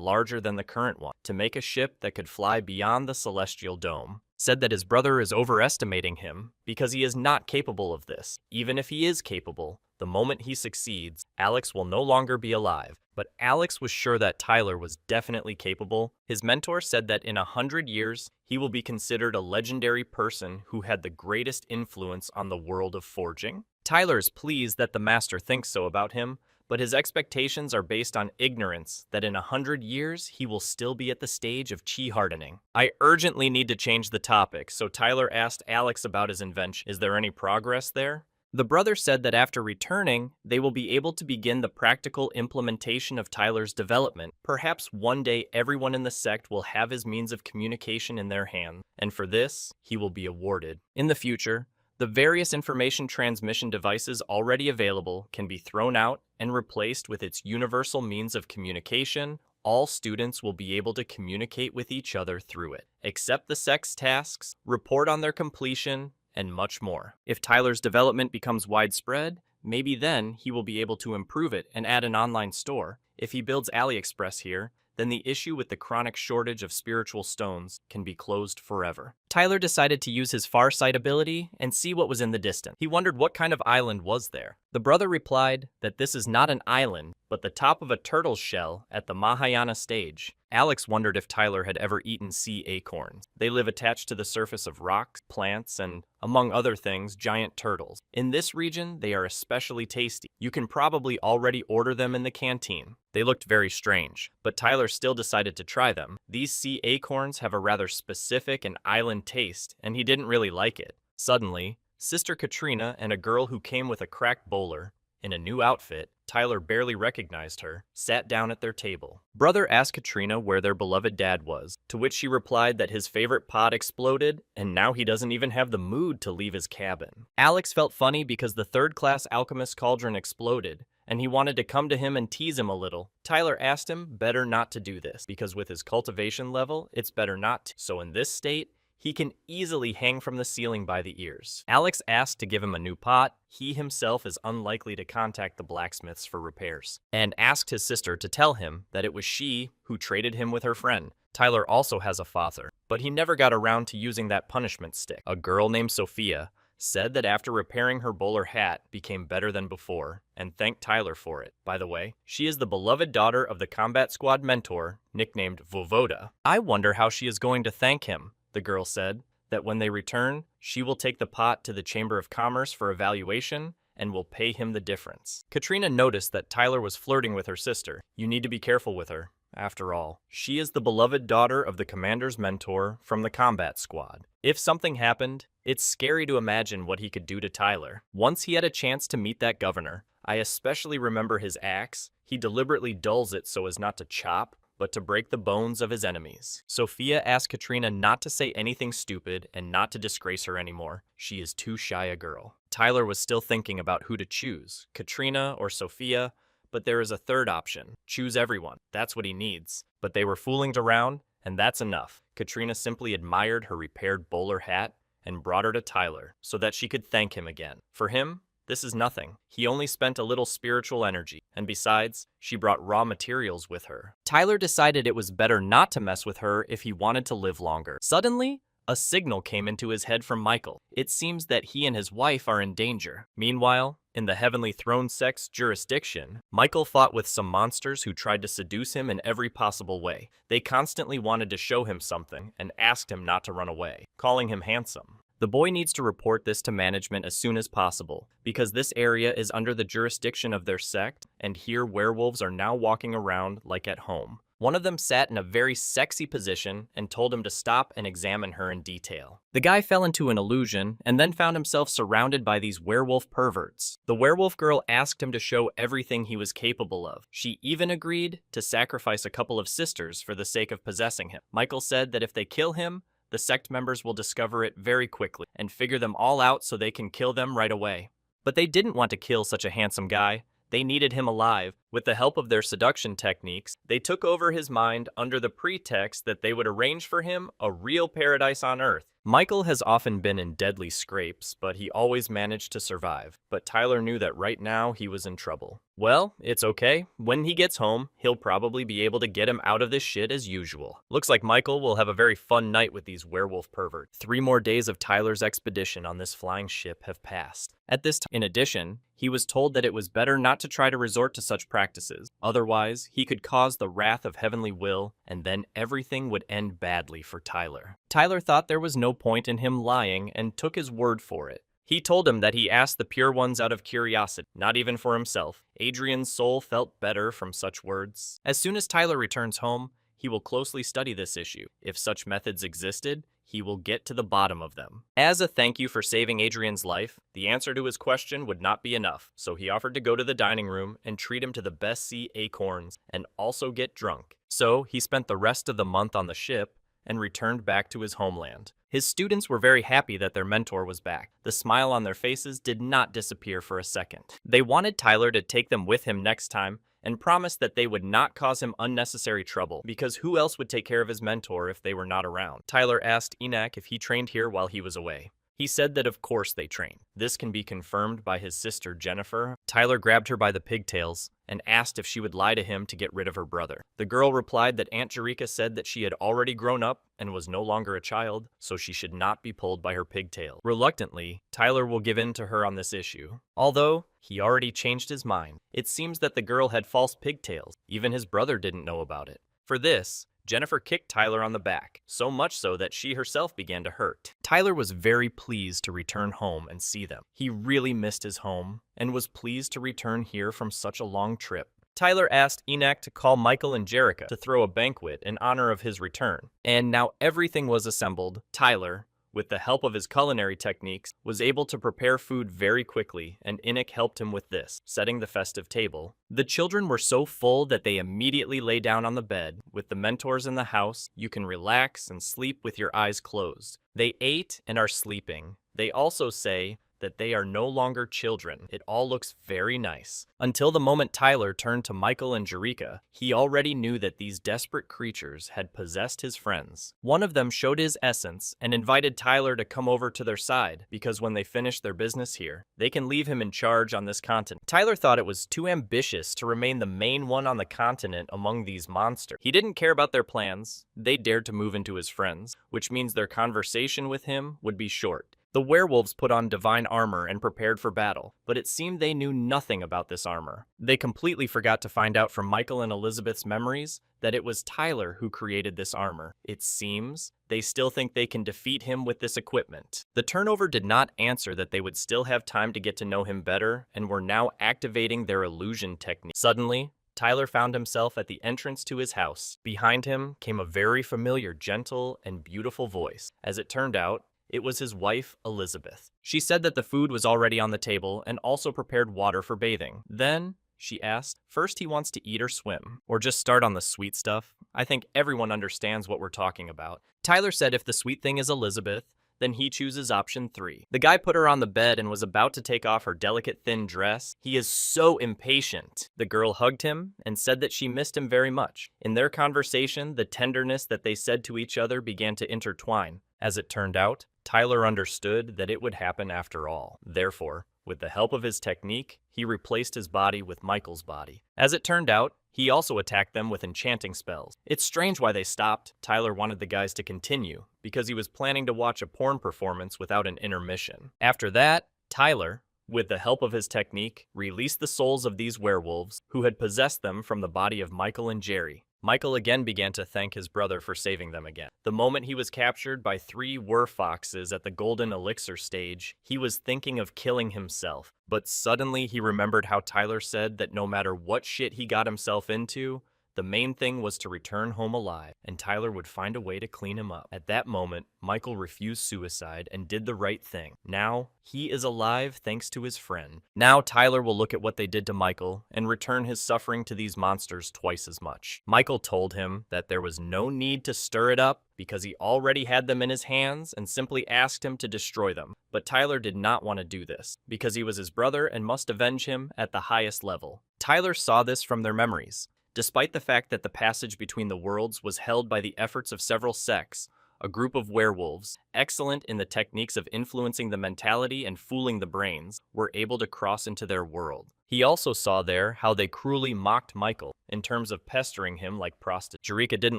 larger than the current one, to make a ship that could fly beyond the celestial dome. Said that his brother is overestimating him, because he is not capable of this. Even if he is capable, the moment he succeeds, Alex will no longer be alive. But Alex was sure that Tyler was definitely capable. His mentor said that in 100 years, he will be considered a legendary person who had the greatest influence on the world of forging. Tyler is pleased that the master thinks so about him, but his expectations are based on ignorance that in 100 years, he will still be at the stage of chi hardening. I urgently need to change the topic, so Tyler asked Alex about his invention. Is there any progress there? The brother said that after returning, they will be able to begin the practical implementation of Tyler's development. Perhaps one day everyone in the sect will have his means of communication in their hand, and for this, he will be awarded. In the future, the various information transmission devices already available can be thrown out and replaced with its universal means of communication. All students will be able to communicate with each other through it, accept the sect's tasks, report on their completion, and much more. If Tyler's development becomes widespread, maybe then he will be able to improve it and add an online store. If he builds AliExpress here, then the issue with the chronic shortage of spiritual stones can be closed forever. Tyler decided to use his farsight ability and see what was in the distance. He wondered what kind of island was there. The brother replied that this is not an island, but the top of a turtle's shell at the Mahayana stage. Alex wondered if Tyler had ever eaten sea acorns. They live attached to the surface of rocks, plants, and, among other things, giant turtles. In this region, they are especially tasty. You can probably already order them in the canteen. They looked very strange, but Tyler still decided to try them. These sea acorns have a rather specific and island taste, and he didn't really like it. Suddenly, Sister Katrina and a girl who came with a cracked bowler, in a new outfit, Tyler barely recognized her, sat down at their table. Brother asked Katrina where their beloved dad was, to which she replied that his favorite pod exploded, and now he doesn't even have the mood to leave his cabin. Alex felt funny because the third-class alchemist cauldron exploded, and he wanted to come to him and tease him a little. Tyler asked him better not to do this, because with his cultivation level, it's better not to. So in this state, he can easily hang from the ceiling by the ears. Alex asked to give him a new pot. He himself is unlikely to contact the blacksmiths for repairs, and asked his sister to tell him that it was she who traded him with her friend. Tyler also has a father, but he never got around to using that punishment stick. A girl named Sophia said that after repairing her bowler hat became better than before, and thanked Tyler for it. By the way, she is the beloved daughter of the combat squad mentor, nicknamed Vovoda. I wonder how she is going to thank him. The girl said that when they return, she will take the pot to the Chamber of Commerce for evaluation and will pay him the difference. Katrina noticed that Tyler was flirting with her sister. You need to be careful with her. After all, she is the beloved daughter of the commander's mentor from the combat squad. If something happened, it's scary to imagine what he could do to Tyler. Once he had a chance to meet that governor, I especially remember his axe. He deliberately dulls it so as not to chop, but to break the bones of his enemies. Sophia asked Katrina not to say anything stupid and not to disgrace her anymore. She is too shy a girl. Tyler was still thinking about who to choose, Katrina or Sophia, but there is a third option. Choose everyone. That's what he needs. But they were fooling around, and that's enough. Katrina simply admired her repaired bowler hat and brought her to Tyler so that she could thank him again. For him, this is nothing. He only spent a little spiritual energy, and besides, she brought raw materials with her. Tyler decided it was better not to mess with her if he wanted to live longer. Suddenly, a signal came into his head from Michael. It seems that he and his wife are in danger. Meanwhile, in the Heavenly Throne Sect's jurisdiction, Michael fought with some monsters who tried to seduce him in every possible way. They constantly wanted to show him something and asked him not to run away, calling him handsome. The boy needs to report this to management as soon as possible, because this area is under the jurisdiction of their sect, and here werewolves are now walking around like at home. One of them sat in a very sexy position and told him to stop and examine her in detail. The guy fell into an illusion and then found himself surrounded by these werewolf perverts. The werewolf girl asked him to show everything he was capable of. She even agreed to sacrifice a couple of sisters for the sake of possessing him. Michael said that if they kill him, the sect members will discover it very quickly and figure them all out so they can kill them right away. But they didn't want to kill such a handsome guy. They needed him alive. With the help of their seduction techniques, they took over his mind under the pretext that they would arrange for him a real paradise on Earth. Michael has often been in deadly scrapes, but he always managed to survive. But Tyler knew that right now he was in trouble. Well, it's okay. When he gets home, he'll probably be able to get him out of this shit as usual. Looks like Michael will have a very fun night with these werewolf perverts. 3 more days of Tyler's expedition on this flying ship have passed. At this time, in addition, he was told that it was better not to try to resort to such practices. Otherwise, he could cause the wrath of Heavenly Will, and then everything would end badly for Tyler. Tyler thought there was no point in him lying and took his word for it. He told him that he asked the pure ones out of curiosity, not even for himself. Adrian's soul felt better from such words. As soon as Tyler returns home, he will closely study this issue. If such methods existed, he will get to the bottom of them. As a thank you for saving Adrian's life, the answer to his question would not be enough, so he offered to go to the dining room and treat him to the best sea acorns and also get drunk. So he spent the rest of the month on the ship and returned back to his homeland. His students were very happy that their mentor was back. The smile on their faces did not disappear for a second. They wanted Tyler to take them with him next time and promised that they would not cause him unnecessary trouble, because who else would take care of his mentor if they were not around? Tyler asked Enoch if he trained here while he was away. He said that of course they trained. This can be confirmed by his sister Jennifer. Tyler grabbed her by the pigtails and asked if she would lie to him to get rid of her brother. The girl replied that Aunt Jerika said that she had already grown up and was no longer a child, so she should not be pulled by her pigtail. Reluctantly, Tyler will give in to her on this issue, although he already changed his mind. It seems that the girl had false pigtails. Even his brother didn't know about it. For this, Jennifer kicked Tyler on the back, so much so that she herself began to hurt. Tyler was very pleased to return home and see them. He really missed his home and was pleased to return here from such a long trip. Tyler asked Enoch to call Michael and Jerica to throw a banquet in honor of his return. And now everything was assembled. Tyler, with the help of his culinary techniques, was able to prepare food very quickly, and Enoch helped him with this, setting the festive table. The children were so full that they immediately lay down on the bed. With the mentors in the house, you can relax and sleep with your eyes closed. They ate and are sleeping. They also say that they are no longer children. It all looks very nice. Until the moment Tyler turned to Michael and Jerica, he already knew that these desperate creatures had possessed his friends. One of them showed his essence and invited Tyler to come over to their side, because when they finish their business here, they can leave him in charge on this continent. Tyler thought it was too ambitious to remain the main one on the continent among these monsters. He didn't care about their plans. They dared to move into his friends, which means their conversation with him would be short. The werewolves put on divine armor and prepared for battle, but it seemed they knew nothing about this armor. They completely forgot to find out from Michael and Elizabeth's memories that it was Tyler who created this armor. It seems they still think they can defeat him with this equipment. The turnover did not answer that they would still have time to get to know him better and were now activating their illusion technique. Suddenly, Tyler found himself at the entrance to his house. Behind him came a very familiar, gentle, and beautiful voice. As it turned out, it was his wife, Elizabeth. She said that the food was already on the table and also prepared water for bathing. Then, she asked, first he wants to eat or swim, or just start on the sweet stuff. I think everyone understands what we're talking about. Tyler said if the sweet thing is Elizabeth, then he chooses option 3. The guy put her on the bed and was about to take off her delicate thin dress. He is so impatient. The girl hugged him and said that she missed him very much. In their conversation, the tenderness that they said to each other began to intertwine. As it turned out, Tyler understood that it would happen after all. Therefore, with the help of his technique, he replaced his body with Michael's body. As it turned out, he also attacked them with enchanting spells. It's strange why they stopped. Tyler wanted the guys to continue, because he was planning to watch a porn performance without an intermission. After that, Tyler, with the help of his technique, released the souls of these werewolves, who had possessed them from the body of Michael and Jerry. Michael again began to thank his brother for saving them again. The moment he was captured by 3 werfoxes at the Golden Elixir stage, he was thinking of killing himself. But suddenly he remembered how Tyler said that no matter what shit he got himself into, the main thing was to return home alive, and Tyler would find a way to clean him up. At that moment, Michael refused suicide and did the right thing. Now, he is alive thanks to his friend. Now Tyler will look at what they did to Michael and return his suffering to these monsters twice as much. Michael told him that there was no need to stir it up because he already had them in his hands and simply asked him to destroy them. But Tyler did not want to do this because he was his brother and must avenge him at the highest level. Tyler saw this from their memories. Despite the fact that the passage between the worlds was held by the efforts of several sects, a group of werewolves, excellent in the techniques of influencing the mentality and fooling the brains, were able to cross into their world. He also saw there how they cruelly mocked Michael in terms of pestering him like prostitutes. Jerica didn't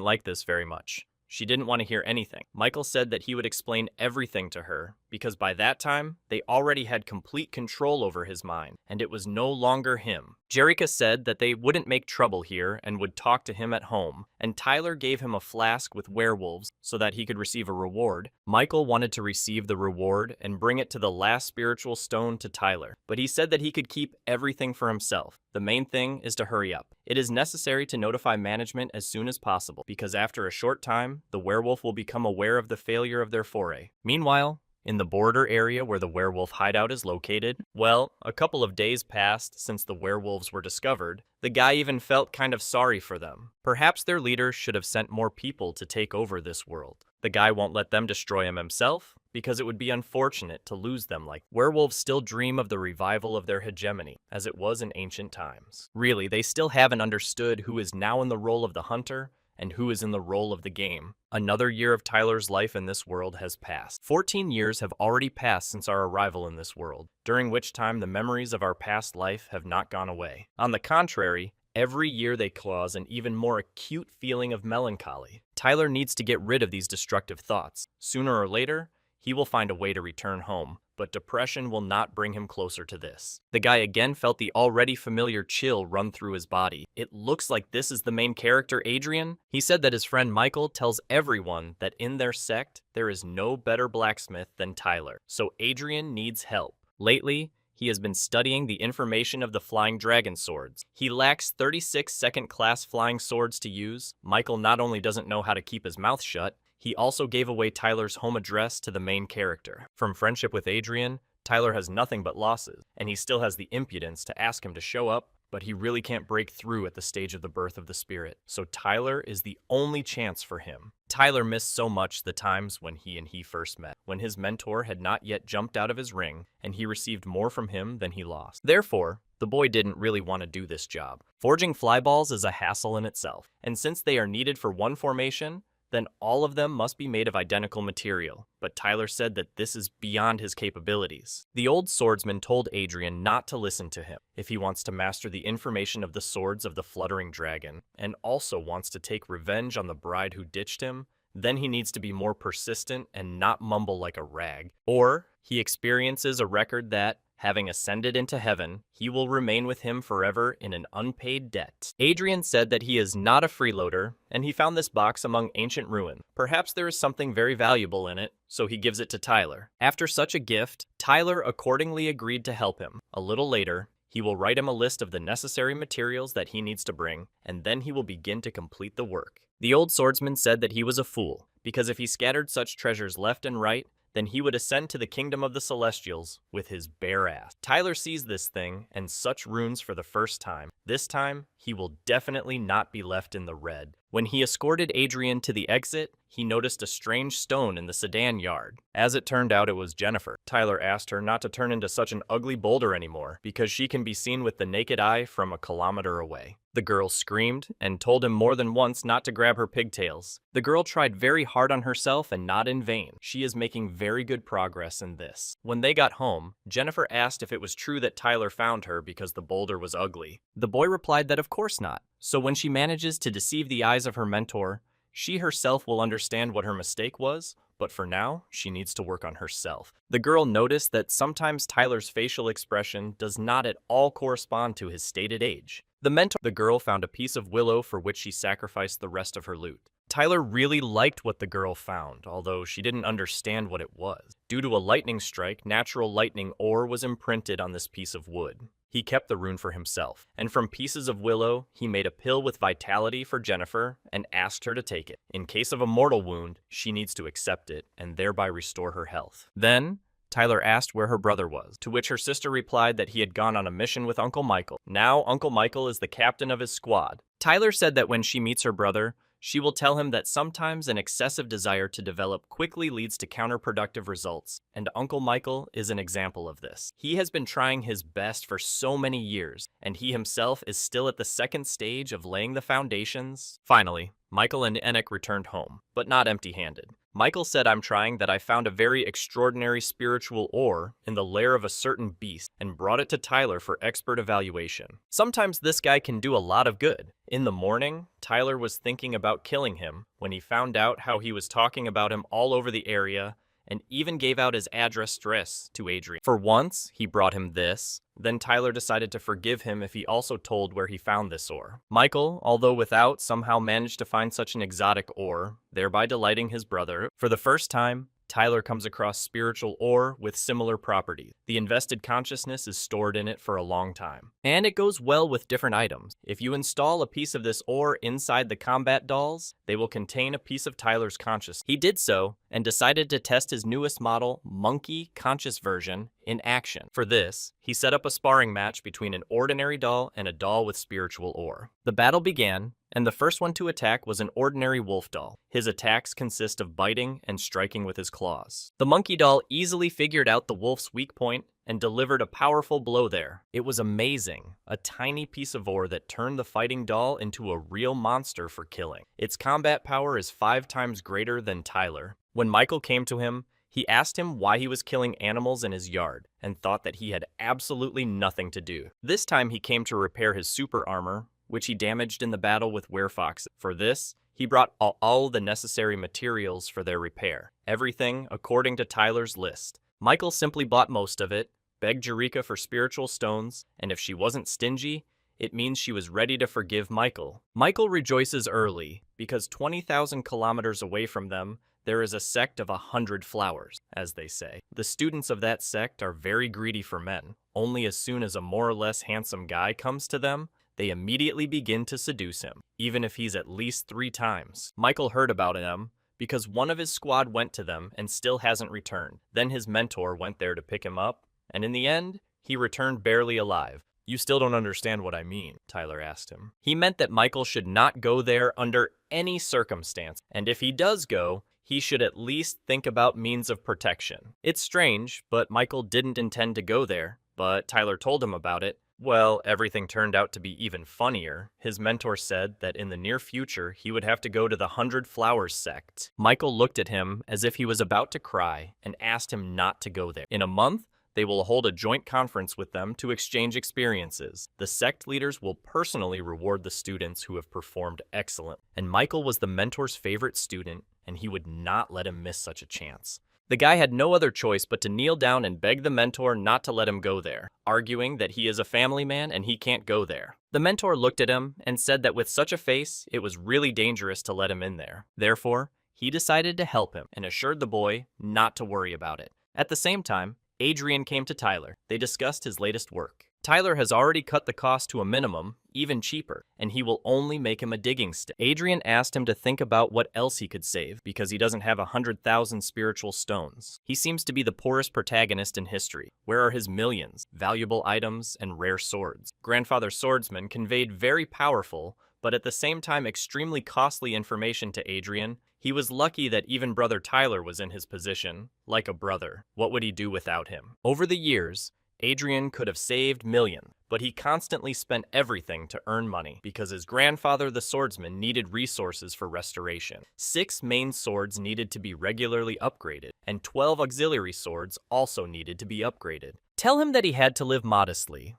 like this very much. She didn't want to hear anything. Michael said that he would explain everything to her, because by that time, they already had complete control over his mind, and it was no longer him. Jerica said that they wouldn't make trouble here and would talk to him at home, and Tyler gave him a flask with werewolves so that he could receive a reward. Michael wanted to receive the reward and bring it to the last spiritual stone to Tyler, but he said that he could keep everything for himself. The main thing is to hurry up. It is necessary to notify management as soon as possible, because after a short time, the werewolf will become aware of the failure of their foray. Meanwhile, in the border area where the werewolf hideout is located, well, a couple of days passed since the werewolves were discovered. The guy even felt kind of sorry for them. Perhaps their leader should have sent more people to take over this world. The guy won't let them destroy him himself, because it would be unfortunate to lose them like werewolves still dream of the revival of their hegemony, as it was in ancient times. Really, they still haven't understood who is now in the role of the hunter and who is in the role of the game. Another year of Tyler's life in this world has passed. 14 years have already passed since our arrival in this world, during which time the memories of our past life have not gone away. On the contrary, every year they cause an even more acute feeling of melancholy. Tyler needs to get rid of these destructive thoughts. Sooner or later, he will find a way to return home, but depression will not bring him closer to this. The guy again felt the already familiar chill run through his body. It looks like this is the main character, Adrian. He said that his friend Michael tells everyone that in their sect, there is no better blacksmith than Tyler, so Adrian needs help. Lately, he has been studying the information of the flying dragon swords. He lacks 36 second-class flying swords to use. Michael not only doesn't know how to keep his mouth shut, he also gave away Tyler's home address to the main character. From friendship with Adrian, Tyler has nothing but losses, and he still has the impudence to ask him to show up, but he really can't break through at the stage of the birth of the spirit. So Tyler is the only chance for him. Tyler missed so much the times when he first met, when his mentor had not yet jumped out of his ring, and he received more from him than he lost. Therefore, the boy didn't really want to do this job. Forging flyballs is a hassle in itself, and since they are needed for one formation, then all of them must be made of identical material, but Tyler said that this is beyond his capabilities. The old swordsman told Adrian not to listen to him if he wants to master the information of the swords of the fluttering dragon, and also wants to take revenge on the bride who ditched him. Then he needs to be more persistent and not mumble like a rag, or he experiences a record that, having ascended into heaven, he will remain with him forever in an unpaid debt. Adrian said that he is not a freeloader, and he found this box among ancient ruins. Perhaps there is something very valuable in it, so he gives it to Tyler. After such a gift, Tyler accordingly agreed to help him. A little later, he will write him a list of the necessary materials that he needs to bring, and then he will begin to complete the work. The old swordsman said that he was a fool, because if he scattered such treasures left and right, then he would ascend to the kingdom of the Celestials with his bare ass. Tyler sees this thing and such runes for the first time. This time, he will definitely not be left in the red. When he escorted Adrian to the exit, he noticed a strange stone in the sedan yard. As it turned out, it was Jennifer. Tyler asked her not to turn into such an ugly boulder anymore, because she can be seen with the naked eye from a kilometer away. The girl screamed and told him more than once not to grab her pigtails. The girl tried very hard on herself and not in vain. She is making very good progress in this. When they got home, Jennifer asked if it was true that Tyler found her because the boulder was ugly. The boy replied that of course not. So when she manages to deceive the eyes of her mentor, she herself will understand what her mistake was, but for now, she needs to work on herself. The girl noticed that sometimes Tyler's facial expression does not at all correspond to his stated age. The girl found a piece of willow for which she sacrificed the rest of her loot. Tyler really liked what the girl found, although she didn't understand what it was. Due to a lightning strike, natural lightning ore was imprinted on this piece of wood. He kept the rune for himself, and from pieces of willow, he made a pill with vitality for Jennifer and asked her to take it. In case of a mortal wound, she needs to accept it and thereby restore her health. Then, Tyler asked where her brother was, to which her sister replied that he had gone on a mission with Uncle Michael. Now, Uncle Michael is the captain of his squad. Tyler said that when she meets her brother, she will tell him that sometimes an excessive desire to develop quickly leads to counterproductive results, and Uncle Michael is an example of this. He has been trying his best for so many years, and he himself is still at the second stage of laying the foundations. Finally, Michael and Enoch returned home, but not empty-handed. Michael said, "I'm trying that I found a very extraordinary spiritual ore in the lair of a certain beast and brought it to Tyler for expert evaluation." Sometimes this guy can do a lot of good. In the morning, Tyler was thinking about killing him when he found out how he was talking about him all over the area and even gave out his address to Adrian. For once, he brought him this. Then Tyler decided to forgive him if he also told where he found this ore. Michael, although without, somehow managed to find such an exotic ore, thereby delighting his brother. For the first time, Tyler comes across spiritual ore with similar properties. The invested consciousness is stored in it for a long time. And it goes well with different items. If you install a piece of this ore inside the combat dolls, they will contain a piece of Tyler's consciousness. He did so, and decided to test his newest model, Monkey Conscious version, in action. For this, he set up a sparring match between an ordinary doll and a doll with spiritual ore. The battle began, and the first one to attack was an ordinary wolf doll. His attacks consist of biting and striking with his claws. The monkey doll easily figured out the wolf's weak point and delivered a powerful blow there. It was amazing, a tiny piece of ore that turned the fighting doll into a real monster for killing. Its combat power is 5 times greater than Tyler. When Michael came to him, he asked him why he was killing animals in his yard and thought that he had absolutely nothing to do. This time he came to repair his super armor, which he damaged in the battle with werefoxes. For this, he brought all the necessary materials for their repair. Everything according to Tyler's list. Michael simply bought most of it, begged Eureka for spiritual stones, and if she wasn't stingy, it means she was ready to forgive Michael. Michael rejoices early, because 20,000 kilometers away from them, there is a sect of 100 flowers, as they say. The students of that sect are very greedy for men. Only as soon as a more or less handsome guy comes to them, they immediately begin to seduce him, even if he's at least 3 times. Michael heard about them because one of his squad went to them and still hasn't returned. Then his mentor went there to pick him up, and in the end, he returned barely alive. "You still don't understand what I mean," Tyler asked him. He meant that Michael should not go there under any circumstance, and if he does go, he should at least think about means of protection. It's strange, but Michael didn't intend to go there, but Tyler told him about it. Well, everything turned out to be even funnier. His mentor said that in the near future, he would have to go to the 100 Flowers sect. Michael looked at him as if he was about to cry and asked him not to go there. In a month, they will hold a joint conference with them to exchange experiences. The sect leaders will personally reward the students who have performed excellent. And Michael was the mentor's favorite student, and he would not let him miss such a chance. The guy had no other choice but to kneel down and beg the mentor not to let him go there, arguing that he is a family man and he can't go there. The mentor looked at him and said that with such a face, it was really dangerous to let him in there. Therefore, he decided to help him and assured the boy not to worry about it. At the same time, Adrian came to Tyler. They discussed his latest work. Tyler has already cut the cost to a minimum, even cheaper, and he will only make him a digging stick. Adrian asked him to think about what else he could save, because he doesn't have 100,000 spiritual stones. He seems to be the poorest protagonist in history. Where are his millions, valuable items, and rare swords? Grandfather Swordsman conveyed very powerful, but at the same time extremely costly information to Adrian. He was lucky that even brother Tyler was in his position, like a brother. What would he do without him? Over the years, Adrian could have saved millions, but he constantly spent everything to earn money because his grandfather, the swordsman, needed resources for restoration. 6 main swords needed to be regularly upgraded, and 12 auxiliary swords also needed to be upgraded. Tell him that he had to live modestly,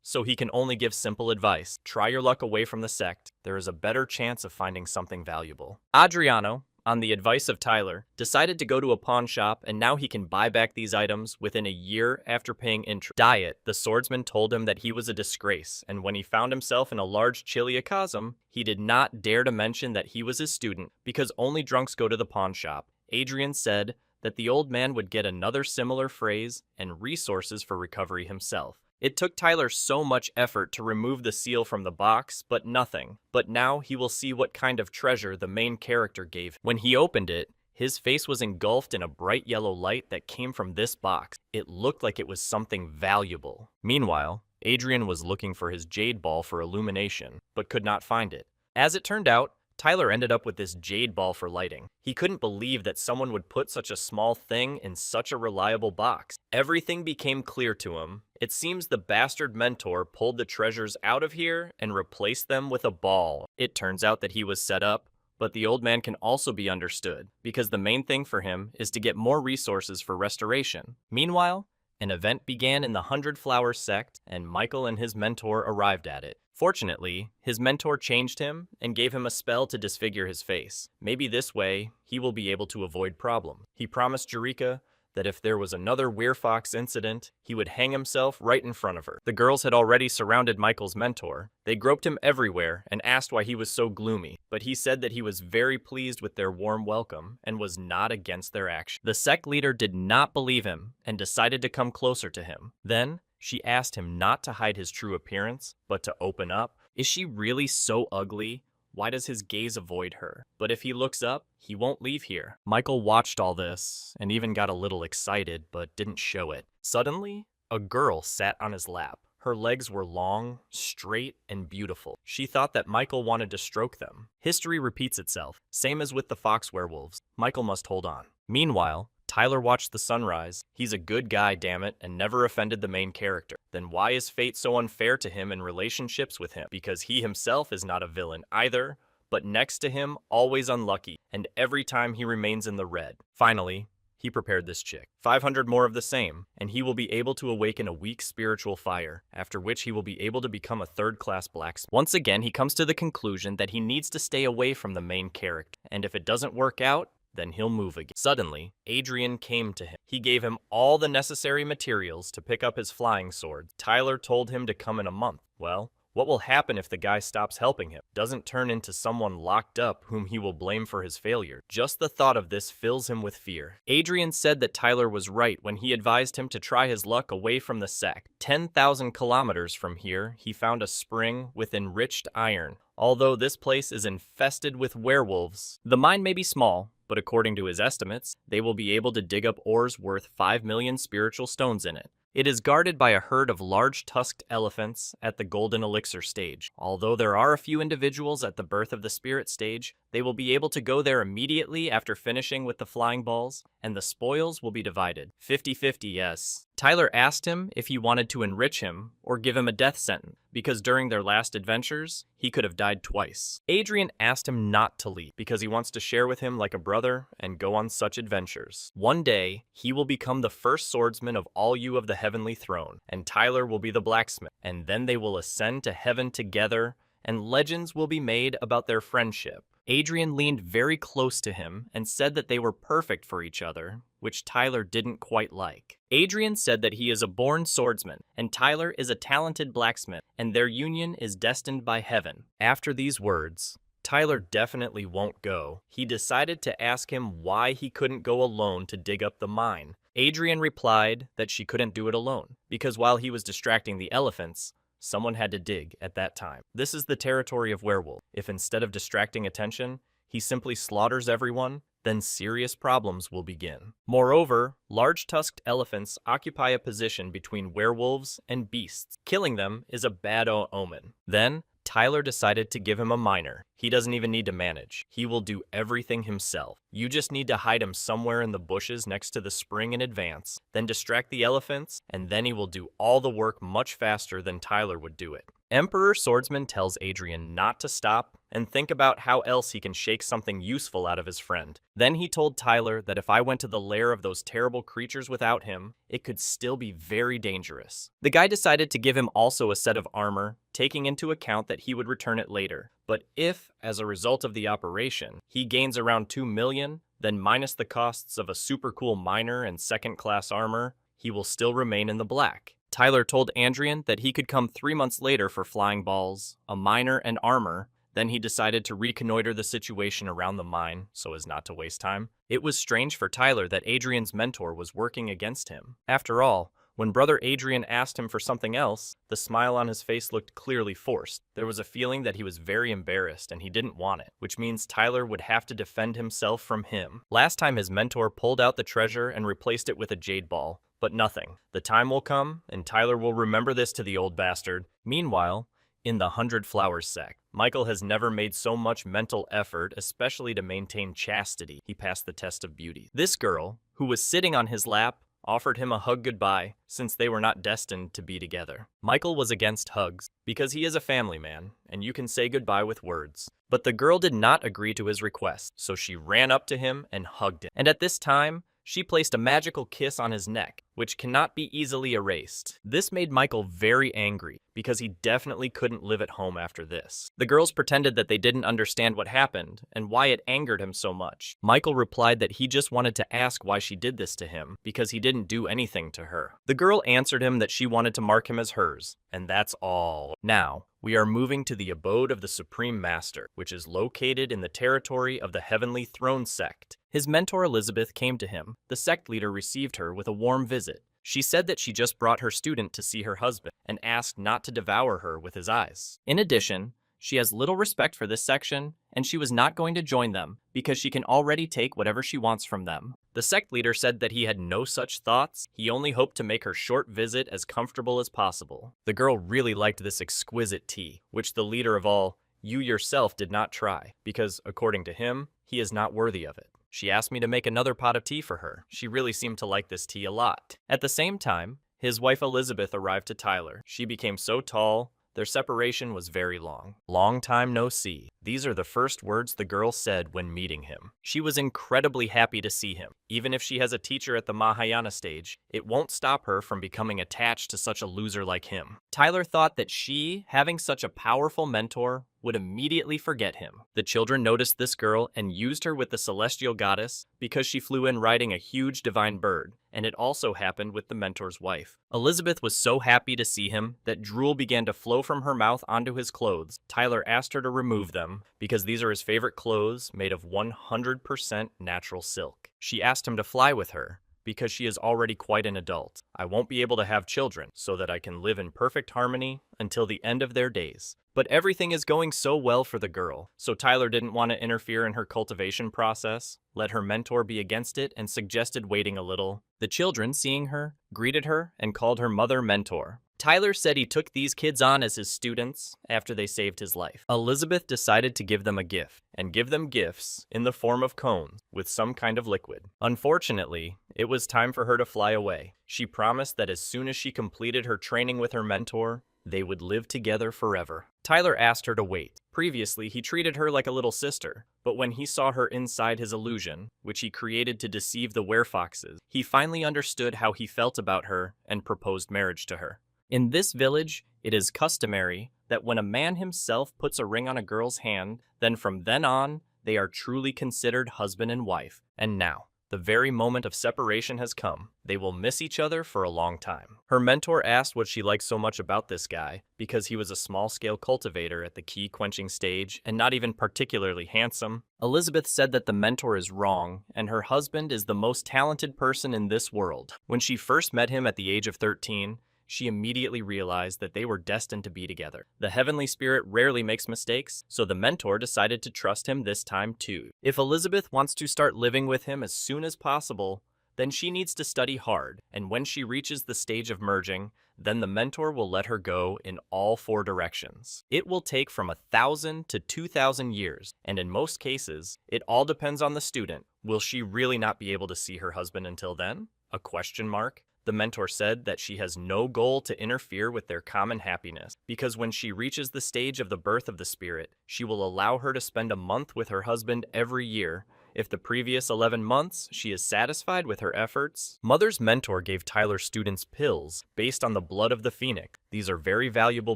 so he can only give simple advice. Try your luck away from the sect. There is a better chance of finding something valuable. Adriano, on the advice of Tyler, decided to go to a pawn shop, and now he can buy back these items within a year after paying interest. Diet, the swordsman told him that he was a disgrace, and when he found himself in a large chiliacosm, he did not dare to mention that he was his student, because only drunks go to the pawn shop. Adrian said that the old man would get another similar phrase and resources for recovery himself. It took Tyler so much effort to remove the seal from the box, but nothing. But now he will see what kind of treasure the main character gave him. When he opened it, his face was engulfed in a bright yellow light that came from this box. It looked like it was something valuable. Meanwhile, Adrian was looking for his jade ball for illumination, but could not find it. As it turned out, Tyler ended up with this jade ball for lighting. He couldn't believe that someone would put such a small thing in such a reliable box. Everything became clear to him. It seems the bastard mentor pulled the treasures out of here and replaced them with a ball. It turns out that he was set up, but the old man can also be understood, because the main thing for him is to get more resources for restoration. Meanwhile, an event began in the 100 Flower sect, and Michael and his mentor arrived at it. Fortunately, his mentor changed him and gave him a spell to disfigure his face. Maybe this way, he will be able to avoid problem. He promised Eureka that if there was another Weirfox incident, he would hang himself right in front of her. The girls had already surrounded Michael's mentor. They groped him everywhere and asked why he was so gloomy, but he said that he was very pleased with their warm welcome and was not against their action. The sect leader did not believe him and decided to come closer to him. Then, she asked him not to hide his true appearance, but to open up. Is she really so ugly? Why does his gaze avoid her? But if he looks up, he won't leave here. Michael watched all this, and even got a little excited, but didn't show it. Suddenly, a girl sat on his lap. Her legs were long, straight, and beautiful. She thought that Michael wanted to stroke them. History repeats itself. Same as with the fox werewolves. Michael must hold on. Meanwhile, Tyler watched the sunrise. He's a good guy, damn it, and never offended the main character. Then why is fate so unfair to him in relationships with him? Because he himself is not a villain either, but next to him, always unlucky, and every time he remains in the red. Finally, he prepared this chick. 500 more of the same, and he will be able to awaken a weak spiritual fire, after which he will be able to become a third-class blacksmith. Once again, he comes to the conclusion that he needs to stay away from the main character, and if it doesn't work out, then he'll move again. Suddenly, Adrian came to him. He gave him all the necessary materials to pick up his flying sword. Tyler told him to come in a month. Well, what will happen if the guy stops helping him? Doesn't turn into someone locked up whom he will blame for his failure. Just the thought of this fills him with fear. Adrian said that Tyler was right when he advised him to try his luck away from the sect. 10,000 kilometers from here, he found a spring with enriched iron. Although this place is infested with werewolves, the mine may be small, but according to his estimates, they will be able to dig up ores worth 5 million spiritual stones in it. It is guarded by a herd of large tusked elephants at the golden elixir stage. Although there are a few individuals at the birth of the spirit stage, they will be able to go there immediately after finishing with the flying balls, and the spoils will be divided. 50-50, yes. Tyler asked him if he wanted to enrich him or give him a death sentence, because during their last adventures, he could have died twice. Adrian asked him not to leave, because he wants to share with him like a brother and go on such adventures. One day, he will become the first swordsman of all you of the heavenly throne, and Tyler will be the blacksmith, and then they will ascend to heaven together, and legends will be made about their friendship. Adrian leaned very close to him and said that they were perfect for each other, which Tyler didn't quite like. Adrian said that he is a born swordsman, and Tyler is a talented blacksmith, and their union is destined by heaven. After these words, Tyler definitely won't go. He decided to ask him why he couldn't go alone to dig up the mine. Adrian replied that she couldn't do it alone, because while he was distracting the elephants, someone had to dig at that time. This is the territory of werewolf. If instead of distracting attention, he simply slaughters everyone, then serious problems will begin. Moreover, large tusked elephants occupy a position between werewolves and beasts. Killing them is a bad omen. Then, Tyler decided to give him a miner. He doesn't even need to manage. He will do everything himself. You just need to hide him somewhere in the bushes next to the spring in advance, then distract the elephants, and then he will do all the work much faster than Tyler would do it. Emperor Swordsman tells Adrian not to stop and think about how else he can shake something useful out of his friend. Then he told Tyler that if I went to the lair of those terrible creatures without him, it could still be very dangerous. The guy decided to give him also a set of armor, taking into account that he would return it later. But if, as a result of the operation, he gains around 2 million, then minus the costs of a super cool miner and second-class armor, he will still remain in the black. Tyler told Adrian that he could come 3 months later for flying balls, a miner, and armor. Then he decided to reconnoiter the situation around the mine so as not to waste time. It was strange for Tyler that Adrian's mentor was working against him. After all, when brother Adrian asked him for something else, the smile on his face looked clearly forced. There was a feeling that he was very embarrassed and he didn't want it, which means Tyler would have to defend himself from him. Last time his mentor pulled out the treasure and replaced it with a jade ball, but nothing. The time will come, and Tyler will remember this to the old bastard. Meanwhile, in the 100 Flowers sect, Michael has never made so much mental effort, especially to maintain chastity. He passed the test of beauty. This girl, who was sitting on his lap, offered him a hug goodbye, since they were not destined to be together. Michael was against hugs, because he is a family man, and you can say goodbye with words. But the girl did not agree to his request, so she ran up to him and hugged him. And at this time, she placed a magical kiss on his neck, which cannot be easily erased. This made Michael very angry, because he definitely couldn't live at home after this. The girls pretended that they didn't understand what happened, and why it angered him so much. Michael replied that he just wanted to ask why she did this to him, because he didn't do anything to her. The girl answered him that she wanted to mark him as hers, and that's all. Now, we are moving to the abode of the Supreme Master, which is located in the territory of the Heavenly Throne sect. His mentor Elizabeth came to him. The sect leader received her with a warm visit. She said that she just brought her student to see her husband and asked not to devour her with his eyes. In addition, she has little respect for this section, and she was not going to join them because she can already take whatever she wants from them. The sect leader said that he had no such thoughts. He only hoped to make her short visit as comfortable as possible. The girl really liked this exquisite tea, which the leader of all, you yourself, did not try, because, according to him, he is not worthy of it. She asked me to make another pot of tea for her. She really seemed to like this tea a lot. At the same time, his wife Elizabeth arrived to Tyler. She became so tall Their separation was very long. Long time no see. These are the first words the girl said when meeting him. She was incredibly happy to see him. Even if she has a teacher at the Mahayana stage, it won't stop her from becoming attached to such a loser like him. Tyler thought that she, having such a powerful mentor, would immediately forget him. The children noticed this girl and used her with the celestial goddess because she flew in riding a huge divine bird, and it also happened with the mentor's wife. Elizabeth was so happy to see him that drool began to flow from her mouth onto his clothes. Tyler asked her to remove them because these are his favorite clothes made of 100% natural silk. She asked him to fly with her because she is already quite an adult. I won't be able to have children so that I can live in perfect harmony until the end of their days. But everything is going so well for the girl, so Tyler didn't want to interfere in her cultivation process, let her mentor be against it, and suggested waiting a little. The children, seeing her, greeted her and called her mother mentor. Tyler said he took these kids on as his students after they saved his life. Elizabeth decided to give them a gift, and give them gifts in the form of cones with some kind of liquid. Unfortunately, it was time for her to fly away. She promised that as soon as she completed her training with her mentor, they would live together forever. Tyler asked her to wait. Previously, he treated her like a little sister, but when he saw her inside his illusion, which he created to deceive the werefoxes, he finally understood how he felt about her and proposed marriage to her. In this village, it is customary that when a man himself puts a ring on a girl's hand, then from then on, they are truly considered husband and wife. And now, the very moment of separation has come. They will miss each other for a long time. Her mentor asked what she liked so much about this guy, because he was a small-scale cultivator at the key-quenching stage and not even particularly handsome. Elizabeth said that the mentor is wrong, and her husband is the most talented person in this world. When she first met him at the age of 13, she immediately realized that they were destined to be together. The heavenly spirit rarely makes mistakes, so the mentor decided to trust him this time too. If Elizabeth wants to start living with him as soon as possible, then she needs to study hard, and when she reaches the stage of merging, then the mentor will let her go in all 4 directions. It will take from 1,000 to 2,000 years, and in most cases, it all depends on the student. Will she really not be able to see her husband until then? A question mark. The mentor said that she has no goal to interfere with their common happiness, because when she reaches the stage of the birth of the spirit, she will allow her to spend a month with her husband every year. If the previous 11 months she is satisfied with her efforts. Mother's mentor gave Tyler students pills based on the blood of the phoenix. These are very valuable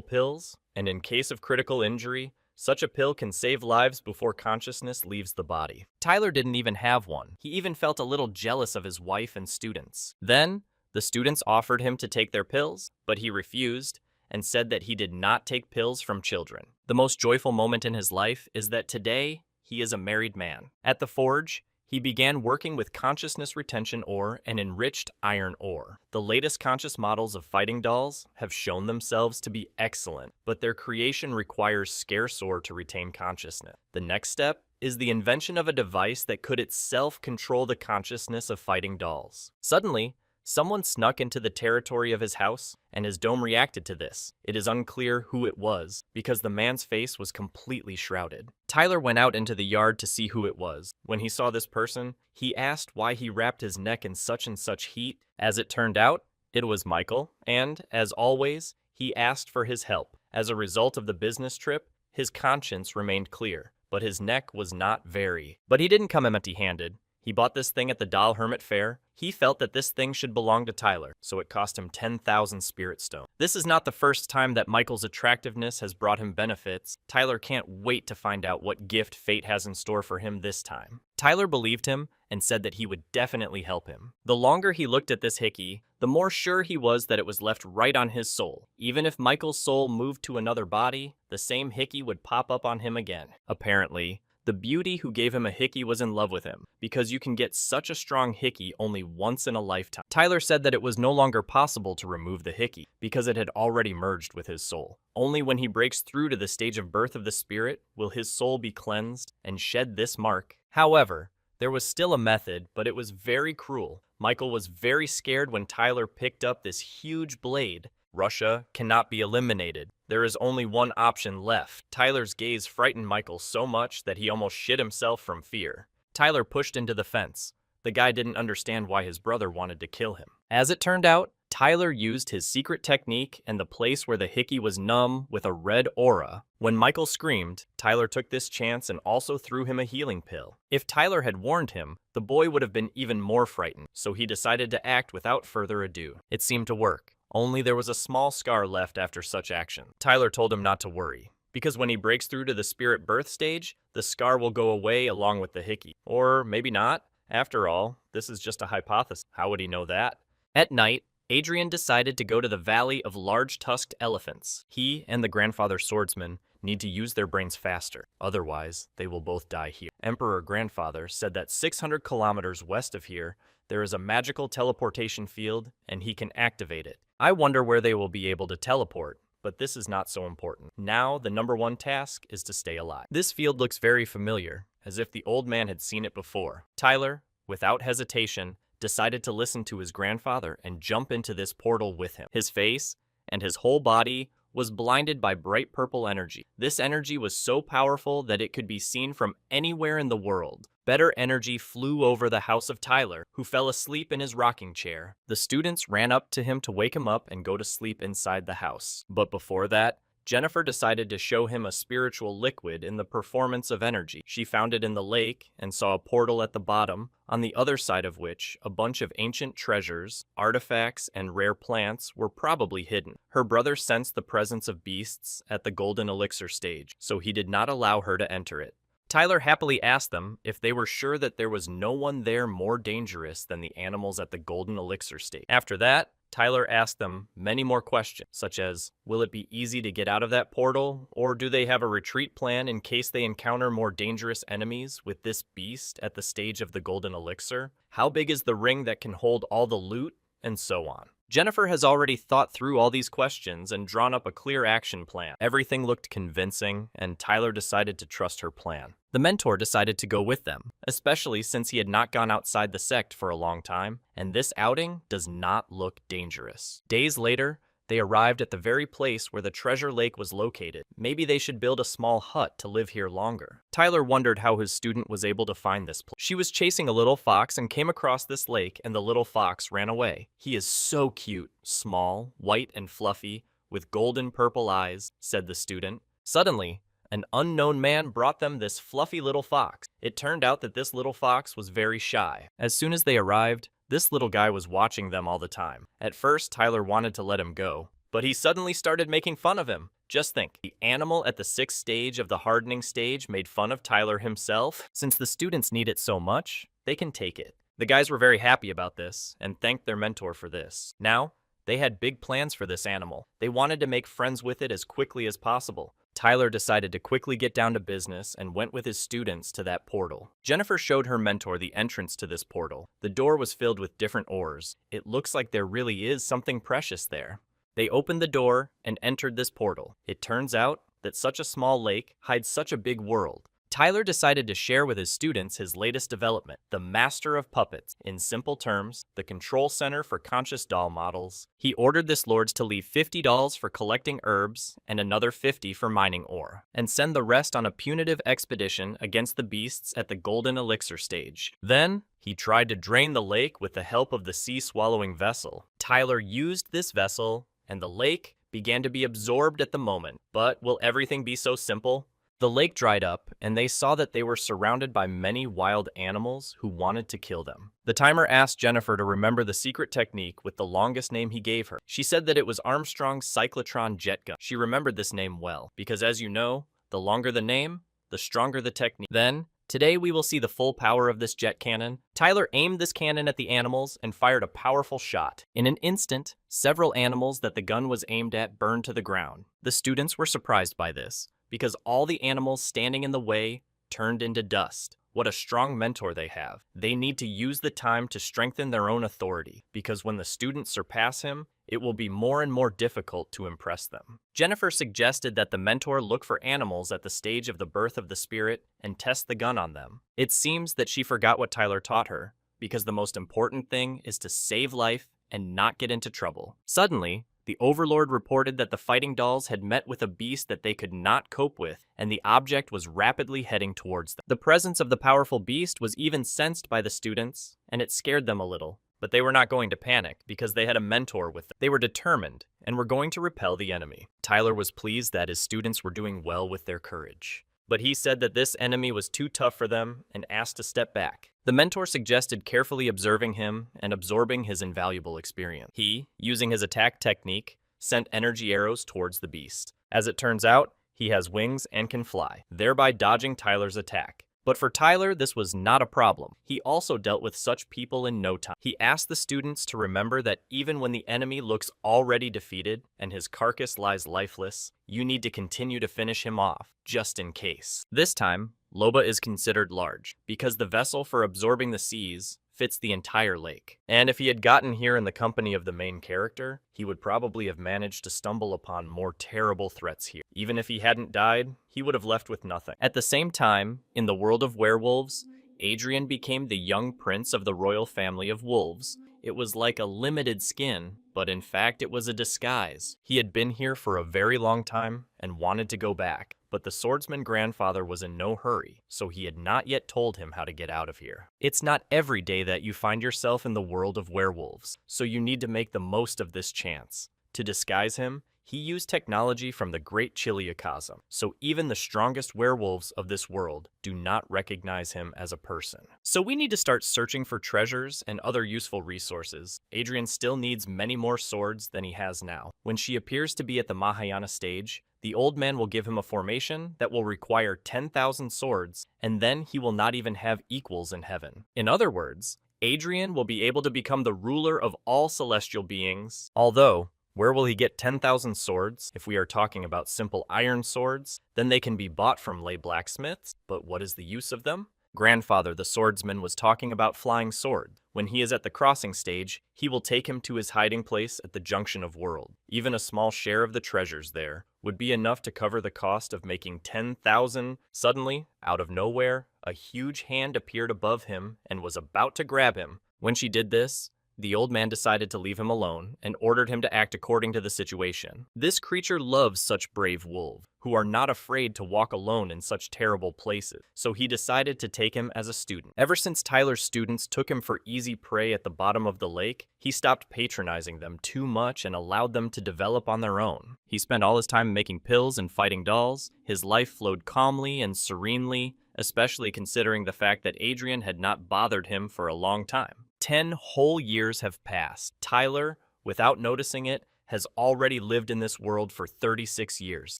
pills, and in case of critical injury, such a pill can save lives before consciousness leaves the body. Tyler didn't even have one. He even felt a little jealous of his wife and students. Then, the students offered him to take their pills, but he refused and said that he did not take pills from children. The most joyful moment in his life is that today he is a married man. At the forge, he began working with consciousness retention ore and enriched iron ore. The latest conscious models of fighting dolls have shown themselves to be excellent, but their creation requires scarce ore to retain consciousness. The next step is the invention of a device that could itself control the consciousness of fighting dolls. Suddenly, someone snuck into the territory of his house, and his dome reacted to this. It is unclear who it was, because the man's face was completely shrouded. Tyler went out into the yard to see who it was. When he saw this person, he asked why he wrapped his neck in such and such heat. As it turned out, it was Michael, and, as always, he asked for his help. As a result of the business trip, his conscience remained clear, but his neck was not very. But he didn't come empty-handed. He bought this thing at the Doll Hermit Fair. He felt that this thing should belong to Tyler, so it cost him 10,000 spirit stones. This is not the first time that Michael's attractiveness has brought him benefits. Tyler can't wait to find out what gift fate has in store for him this time. Tyler believed him and said that he would definitely help him. The longer he looked at this hickey, the more sure he was that it was left right on his soul. Even if Michael's soul moved to another body, the same hickey would pop up on him again. Apparently, the beauty who gave him a hickey was in love with him, because you can get such a strong hickey only once in a lifetime. Tyler said that it was no longer possible to remove the hickey, because it had already merged with his soul. Only when he breaks through to the stage of birth of the spirit will his soul be cleansed and shed this mark. However, there was still a method, but it was very cruel. Michael was very scared when Tyler picked up this huge blade. Russia cannot be eliminated. There is only one option left. Tyler's gaze frightened Michael so much that he almost shit himself from fear. Tyler pushed into the fence. The guy didn't understand why his brother wanted to kill him. As it turned out, Tyler used his secret technique and the place where the hickey was numb with a red aura. When Michael screamed, Tyler took this chance and also threw him a healing pill. If Tyler had warned him, the boy would have been even more frightened, so he decided to act without further ado. It seemed to work, only there was a small scar left after such action. Tyler told him not to worry, because when he breaks through to the spirit birth stage, the scar will go away along with the hickey. Or maybe not. After all, this is just a hypothesis. How would he know that? At night, Adrian decided to go to the Valley of Large-Tusked Elephants. He and the grandfather swordsman need to use their brains faster, otherwise they will both die here. Emperor Grandfather said that 600 kilometers west of here, there is a magical teleportation field, and he can activate it. I wonder where they will be able to teleport, but this is not so important. Now, the #1 task is to stay alive. This field looks very familiar, as if the old man had seen it before. Tyler, without hesitation, decided to listen to his grandfather and jump into this portal with him. His face and his whole body was blinded by bright purple energy. This energy was so powerful that it could be seen from anywhere in the world. Better energy flew over the house of Tyler, who fell asleep in his rocking chair. The students ran up to him to wake him up and go to sleep inside the house. But before that, Jennifer decided to show him a spiritual liquid in the performance of energy. She found it in the lake and saw a portal at the bottom, on the other side of which a bunch of ancient treasures, artifacts, and rare plants were probably hidden. Her brother sensed the presence of beasts at the golden elixir stage, so he did not allow her to enter it. Tyler happily asked them if they were sure that there was no one there more dangerous than the animals at the golden elixir stage. After that, Tyler asked them many more questions, such as, will it be easy to get out of that portal, or do they have a retreat plan in case they encounter more dangerous enemies with this beast at the stage of the golden elixir? How big is the ring that can hold all the loot? And so on. Jennifer has already thought through all these questions and drawn up a clear action plan. Everything looked convincing, and Tyler decided to trust her plan. The mentor decided to go with them, especially since he had not gone outside the sect for a long time, and this outing does not look dangerous. Days later, they arrived at the very place where the treasure lake was located. Maybe they should build a small hut to live here longer. Tyler wondered how his student was able to find this place. She was chasing a little fox and came across this lake, and the little fox ran away. He is so cute, small, white and fluffy, with golden purple eyes, said the student. Suddenly, an unknown man brought them this fluffy little fox. It turned out that this little fox was very shy. As soon as they arrived, this little guy was watching them all the time. At first, Tyler wanted to let him go, but he suddenly started making fun of him. Just think, the animal at the 6th stage of the hardening stage made fun of Tyler himself. Since the students need it so much, they can take it. The guys were very happy about this and thanked their mentor for this. Now, they had big plans for this animal. They wanted to make friends with it as quickly as possible. Tyler decided to quickly get down to business and went with his students to that portal. Jennifer showed her mentor the entrance to this portal. The door was filled with different ores. It looks like there really is something precious there. They opened the door and entered this portal. It turns out that such a small lake hides such a big world. Tyler decided to share with his students his latest development, the Master of Puppets. In simple terms, the control center for conscious doll models. He ordered this lords to leave 50 dolls for collecting herbs and another 50 for mining ore, and send the rest on a punitive expedition against the beasts at the golden elixir stage. Then, he tried to drain the lake with the help of the sea-swallowing vessel. Tyler used this vessel, and the lake began to be absorbed at the moment. But will everything be so simple? The lake dried up, and they saw that they were surrounded by many wild animals who wanted to kill them. The timer asked Jennifer to remember the secret technique with the longest name he gave her. She said that it was Armstrong's cyclotron jet gun. She remembered this name well, because as you know, the longer the name, the stronger the technique. Then, today we will see the full power of this jet cannon. Tyler aimed this cannon at the animals and fired a powerful shot. In an instant, several animals that the gun was aimed at burned to the ground. The students were surprised by this, because all the animals standing in the way turned into dust. What a strong mentor they have. They need to use the time to strengthen their own authority, because when the students surpass him, it will be more and more difficult to impress them. Jennifer suggested that the mentor look for animals at the stage of the birth of the spirit and test the gun on them. It seems that she forgot what Tyler taught her, because the most important thing is to save life and not get into trouble. Suddenly, the Overlord reported that the fighting dolls had met with a beast that they could not cope with, and the object was rapidly heading towards them. The presence of the powerful beast was even sensed by the students, and it scared them a little. But they were not going to panic because they had a mentor with them. They were determined and were going to repel the enemy. Tyler was pleased that his students were doing well with their courage. But he said that this enemy was too tough for them and asked to step back. The mentor suggested carefully observing him and absorbing his invaluable experience. He, using his attack technique, sent energy arrows towards the beast. As it turns out, he has wings and can fly, thereby dodging Tyler's attack. But for Tyler, this was not a problem. He also dealt with such people in no time. He asked the students to remember that even when the enemy looks already defeated and his carcass lies lifeless, you need to continue to finish him off, just in case. This time, Loba is considered large, because the vessel for absorbing the seas fits the entire lake. And if he had gotten here in the company of the main character, he would probably have managed to stumble upon more terrible threats here. Even if he hadn't died, he would have left with nothing. At the same time, in the world of werewolves, Adrian became the young prince of the royal family of wolves. It was like a limited skin, but in fact it was a disguise. He had been here for a very long time and wanted to go back, but the swordsman grandfather was in no hurry, so he had not yet told him how to get out of here. It's not every day that you find yourself in the world of werewolves, so you need to make the most of this chance. To disguise him, he used technology from the Great Chiliocosm, so even the strongest werewolves of this world do not recognize him as a person. So we need to start searching for treasures and other useful resources. Adrian still needs many more swords than he has now. When she appears to be at the Mahayana stage, the old man will give him a formation that will require 10,000 swords, and then he will not even have equals in heaven. In other words, Adrian will be able to become the ruler of all celestial beings, although where will he get 10,000 swords? If we are talking about simple iron swords, then they can be bought from lay blacksmiths, but what is the use of them? Grandfather, the swordsman, was talking about flying swords. When he is at the crossing stage, he will take him to his hiding place at the junction of worlds. Even a small share of the treasures there would be enough to cover the cost of making 10,000. Suddenly, out of nowhere, a huge hand appeared above him and was about to grab him. When she did this, the old man decided to leave him alone and ordered him to act according to the situation. This creature loves such brave wolves, who are not afraid to walk alone in such terrible places, so he decided to take him as a student. Ever since Tyler's students took him for easy prey at the bottom of the lake, he stopped patronizing them too much and allowed them to develop on their own. He spent all his time making pills and fighting dolls. His life flowed calmly and serenely, especially considering the fact that Adrian had not bothered him for a long time. 10 whole years have passed. Tyler, without noticing it, has already lived in this world for 36 years.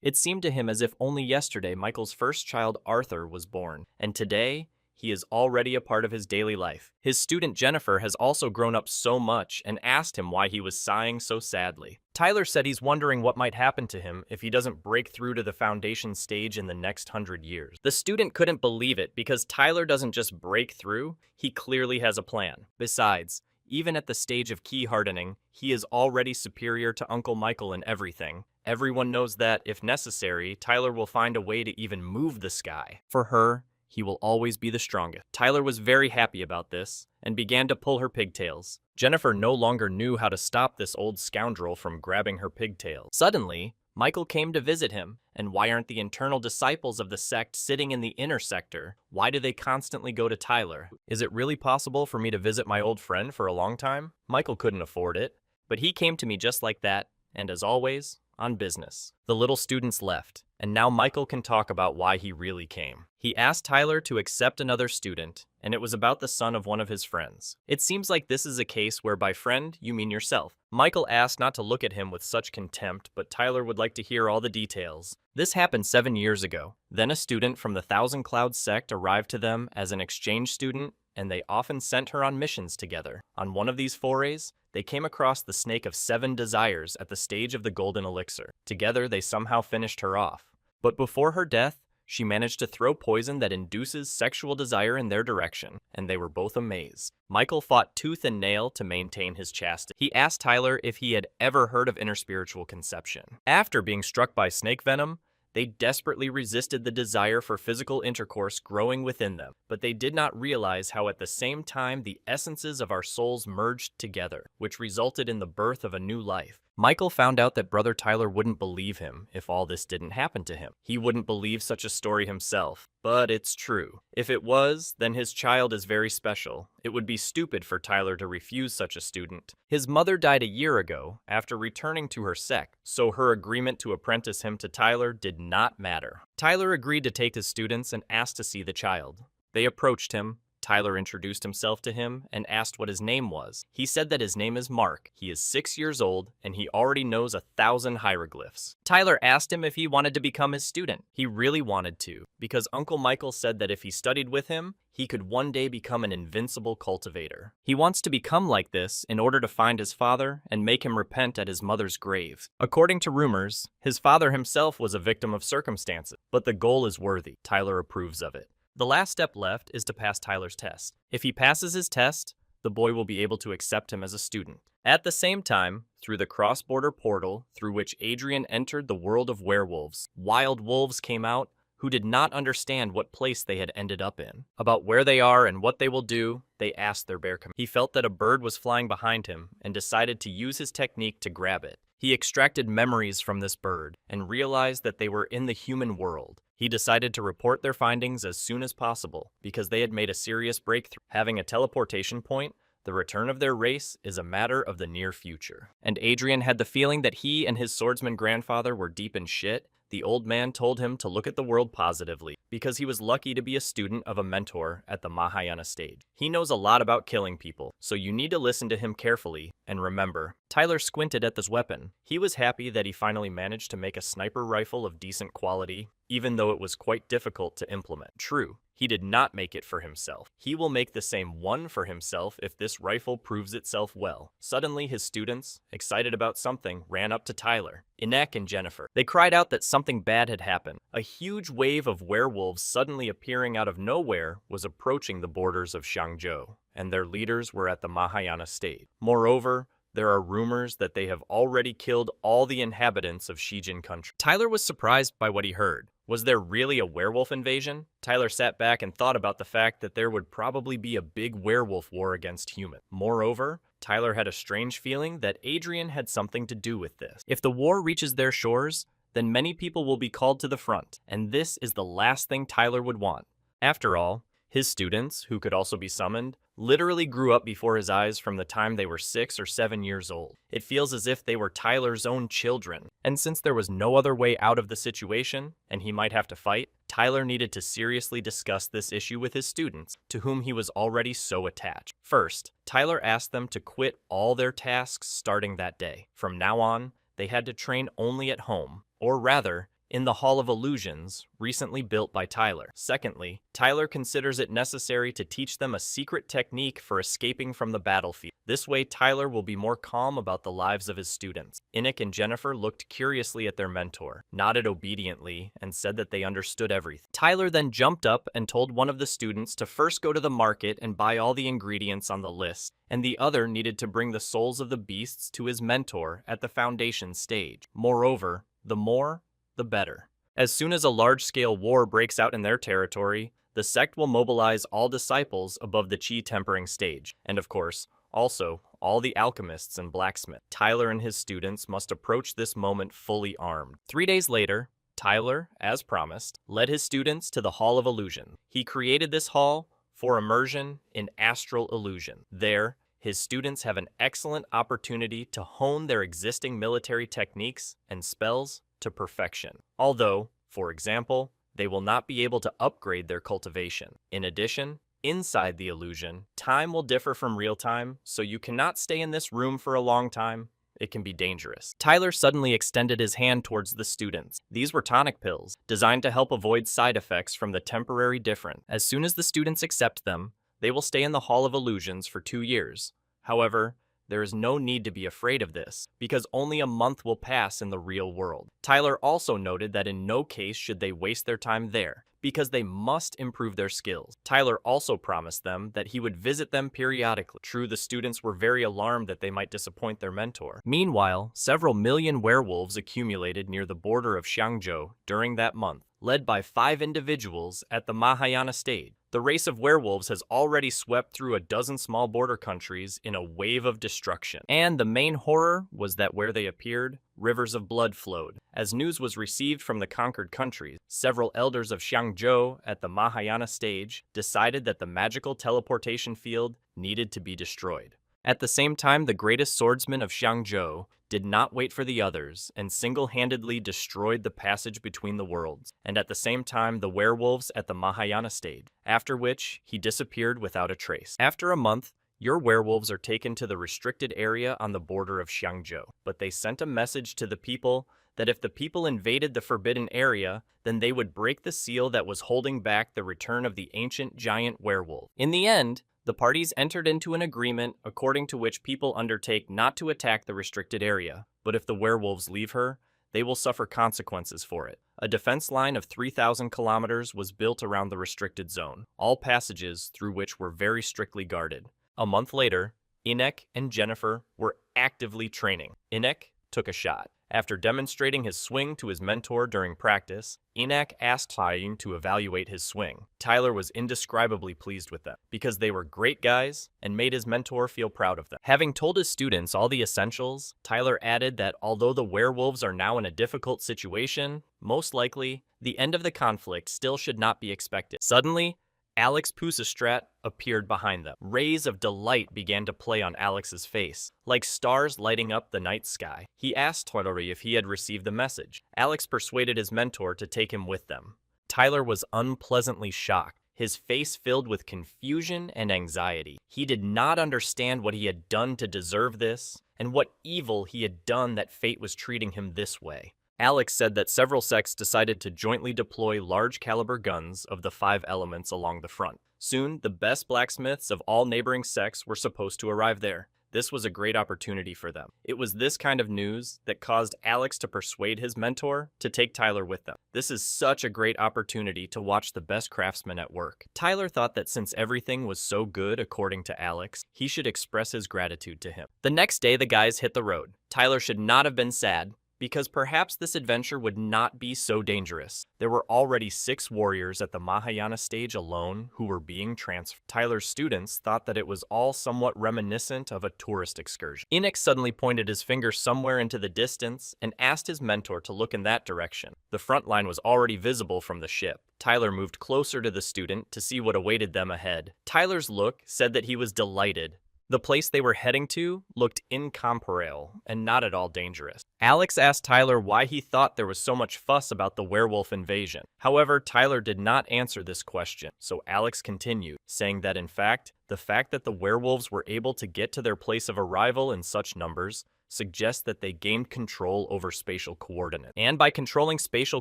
It seemed to him as if only yesterday Michael's first child, Arthur, was born, and today he is already a part of his daily life. His student Jennifer has also grown up so much and asked him why he was sighing so sadly. Tyler said he's wondering what might happen to him if he doesn't break through to the foundation stage in the next 100 years. The student couldn't believe it because Tyler doesn't just break through, he clearly has a plan. Besides, even at the stage of key hardening, he is already superior to Uncle Michael in everything. Everyone knows that, if necessary, Tyler will find a way to even move the sky. For her, he will always be the strongest. Tyler was very happy about this and began to pull her pigtails. Jennifer no longer knew how to stop this old scoundrel from grabbing her pigtails. Suddenly, Michael came to visit him, and why aren't the internal disciples of the sect sitting in the inner sector? Why do they constantly go to Tyler? Is it really possible for me to visit my old friend for a long time? Michael couldn't afford it, but he came to me just like that, and as always, on business. The little students left, and now Michael can talk about why he really came. He asked Tyler to accept another student, and it was about the son of one of his friends. It seems like this is a case where by friend, you mean yourself. Michael asked not to look at him with such contempt, but Tyler would like to hear all the details. This happened 7 years ago. Then a student from the Thousand Clouds sect arrived to them as an exchange student, and they often sent her on missions together. On one of these forays, they came across the Snake of 7 Desires at the stage of the Golden Elixir. Together, they somehow finished her off. But before her death, she managed to throw poison that induces sexual desire in their direction, and they were both amazed. Michael fought tooth and nail to maintain his chastity. He asked Tyler if he had ever heard of interspiritual conception. After being struck by snake venom, they desperately resisted the desire for physical intercourse growing within them, but they did not realize how at the same time the essences of our souls merged together, which resulted in the birth of a new life. Michael found out that brother Tyler wouldn't believe him if all this didn't happen to him. He wouldn't believe such a story himself, but it's true. If it was, then his child is very special. It would be stupid for Tyler to refuse such a student. His mother died a year ago after returning to her sect, so her agreement to apprentice him to Tyler did not matter. Tyler agreed to take his students and asked to see the child. They approached him. Tyler introduced himself to him and asked what his name was. He said that his name is Mark. He is 6 years old and he already knows 1,000 hieroglyphs. Tyler asked him if he wanted to become his student. He really wanted to, because Uncle Michael said that if he studied with him, he could one day become an invincible cultivator. He wants to become like this in order to find his father and make him repent at his mother's grave. According to rumors, his father himself was a victim of circumstances, but the goal is worthy. Tyler approves of it. The last step left is to pass Tyler's test. If he passes his test, the boy will be able to accept him as a student. At the same time, through the cross-border portal through which Adrian entered the world of werewolves, wild wolves came out who did not understand what place they had ended up in. About where they are and what they will do, they asked their bear commander. He felt that a bird was flying behind him and decided to use his technique to grab it. He extracted memories from this bird and realized that they were in the human world. He decided to report their findings as soon as possible because they had made a serious breakthrough. Having a teleportation point, the return of their race is a matter of the near future. And Adrian had the feeling that he and his swordsman grandfather were deep in shit. The old man told him to look at the world positively because he was lucky to be a student of a mentor at the Mahayana stage. He knows a lot about killing people, so you need to listen to him carefully. And remember, Tyler squinted at this weapon. He was happy that he finally managed to make a sniper rifle of decent quality, even though it was quite difficult to implement. True, he did not make it for himself. He will make the same one for himself if this rifle proves itself well. Suddenly, his students, excited about something, ran up to Tyler, Inek and Jennifer. They cried out that something bad had happened. A huge wave of werewolves suddenly appearing out of nowhere was approaching the borders of Xiangzhou, and their leaders were at the Mahayana state. Moreover, there are rumors that they have already killed all the inhabitants of Shijin country. Tyler was surprised by what he heard. Was there really a werewolf invasion? Tyler sat back and thought about the fact that there would probably be a big werewolf war against humans. Moreover, Tyler had a strange feeling that Adrian had something to do with this. If the war reaches their shores, then many people will be called to the front, and this is the last thing Tyler would want. After all, his students, who could also be summoned, literally grew up before his eyes from the time they were 6 or 7 years old. It feels as if they were Tyler's own children. And since there was no other way out of the situation, and he might have to fight, Tyler needed to seriously discuss this issue with his students, to whom he was already so attached. First, Tyler asked them to quit all their tasks starting that day. From now on, they had to train only at home, or rather, in the Hall of Illusions, recently built by Tyler. Secondly, Tyler considers it necessary to teach them a secret technique for escaping from the battlefield. This way, Tyler will be more calm about the lives of his students. Inek and Jennifer looked curiously at their mentor, nodded obediently, and said that they understood everything. Tyler then jumped up and told one of the students to first go to the market and buy all the ingredients on the list, and the other needed to bring the souls of the beasts to his mentor at the foundation stage. Moreover, the more, the better. As soon as a large-scale war breaks out in their territory, the sect will mobilize all disciples above the chi tempering stage, and of course, also all the alchemists and blacksmiths. Tyler and his students must approach this moment fully armed. 3 days later, Tyler, as promised, led his students to the Hall of Illusion. He created this hall for immersion in astral illusion. There, his students have an excellent opportunity to hone their existing military techniques and spells to perfection. Although, for example, they will not be able to upgrade their cultivation. In addition, inside the illusion, time will differ from real time, so you cannot stay in this room for a long time. It can be dangerous. Tyler suddenly extended his hand towards the students. These were tonic pills, designed to help avoid side effects from the temporary different. As soon as the students accept them, they will stay in the Hall of Illusions for 2 years. However, there is no need to be afraid of this, because only a month will pass in the real world. Tyler also noted that in no case should they waste their time there, because they must improve their skills. Tyler also promised them that he would visit them periodically. True, the students were very alarmed that they might disappoint their mentor. Meanwhile, several million werewolves accumulated near the border of Xiangzhou during that month. led by 5 individuals at the Mahayana stage. The race of werewolves has already swept through a dozen small border countries in a wave of destruction. And the main horror was that where they appeared, rivers of blood flowed. As news was received from the conquered countries, several elders of Xiangzhou at the Mahayana stage decided that the magical teleportation field needed to be destroyed. At the same time, the greatest swordsman of Xiangzhou did not wait for the others and single-handedly destroyed the passage between the worlds, and at the same time the werewolves at the Mahayana stage, after which he disappeared without a trace. After a month, your werewolves are taken to the restricted area on the border of Xiangzhou, but they sent a message to the people that if the people invaded the forbidden area, then they would break the seal that was holding back the return of the ancient giant werewolf. In the end, the parties entered into an agreement according to which people undertake not to attack the restricted area, but if the werewolves leave her, they will suffer consequences for it. A defense line of 3,000 kilometers was built around the restricted zone, all passages through which were very strictly guarded. A month later, Inek and Jennifer were actively training. Inek took a shot. After demonstrating his swing to his mentor during practice, Inek asked Tyler to evaluate his swing. Tyler was indescribably pleased with them, because they were great guys and made his mentor feel proud of them. Having told his students all the essentials, Tyler added that although the werewolves are now in a difficult situation, most likely, the end of the conflict still should not be expected. Suddenly, Alex Pusistrat appeared behind them. Rays of delight began to play on Alex's face, like stars lighting up the night sky. He asked Tyler if he had received the message. Alex persuaded his mentor to take him with them. Tyler was unpleasantly shocked, his face filled with confusion and anxiety. He did not understand what he had done to deserve this, and what evil he had done that fate was treating him this way. Alex said that several sects decided to jointly deploy large-caliber guns of the 5 elements along the front. Soon, the best blacksmiths of all neighboring sects were supposed to arrive there. This was a great opportunity for them. It was this kind of news that caused Alex to persuade his mentor to take Tyler with them. This is such a great opportunity to watch the best craftsmen at work. Tyler thought that since everything was so good according to Alex, he should express his gratitude to him. The next day, the guys hit the road. Tyler should not have been sad, because perhaps this adventure would not be so dangerous. There were already 6 warriors at the Mahayana stage alone who were being transferred. Tyler's students thought that it was all somewhat reminiscent of a tourist excursion. Inek suddenly pointed his finger somewhere into the distance and asked his mentor to look in that direction. The front line was already visible from the ship. Tyler moved closer to the student to see what awaited them ahead. Tyler's look said that he was delighted. The place they were heading to looked incomparable and not at all dangerous. Alex asked Tyler why he thought there was so much fuss about the werewolf invasion. However, Tyler did not answer this question, so Alex continued, saying that in fact, the fact that the werewolves were able to get to their place of arrival in such numbers suggests that they gained control over spatial coordinates. And by controlling spatial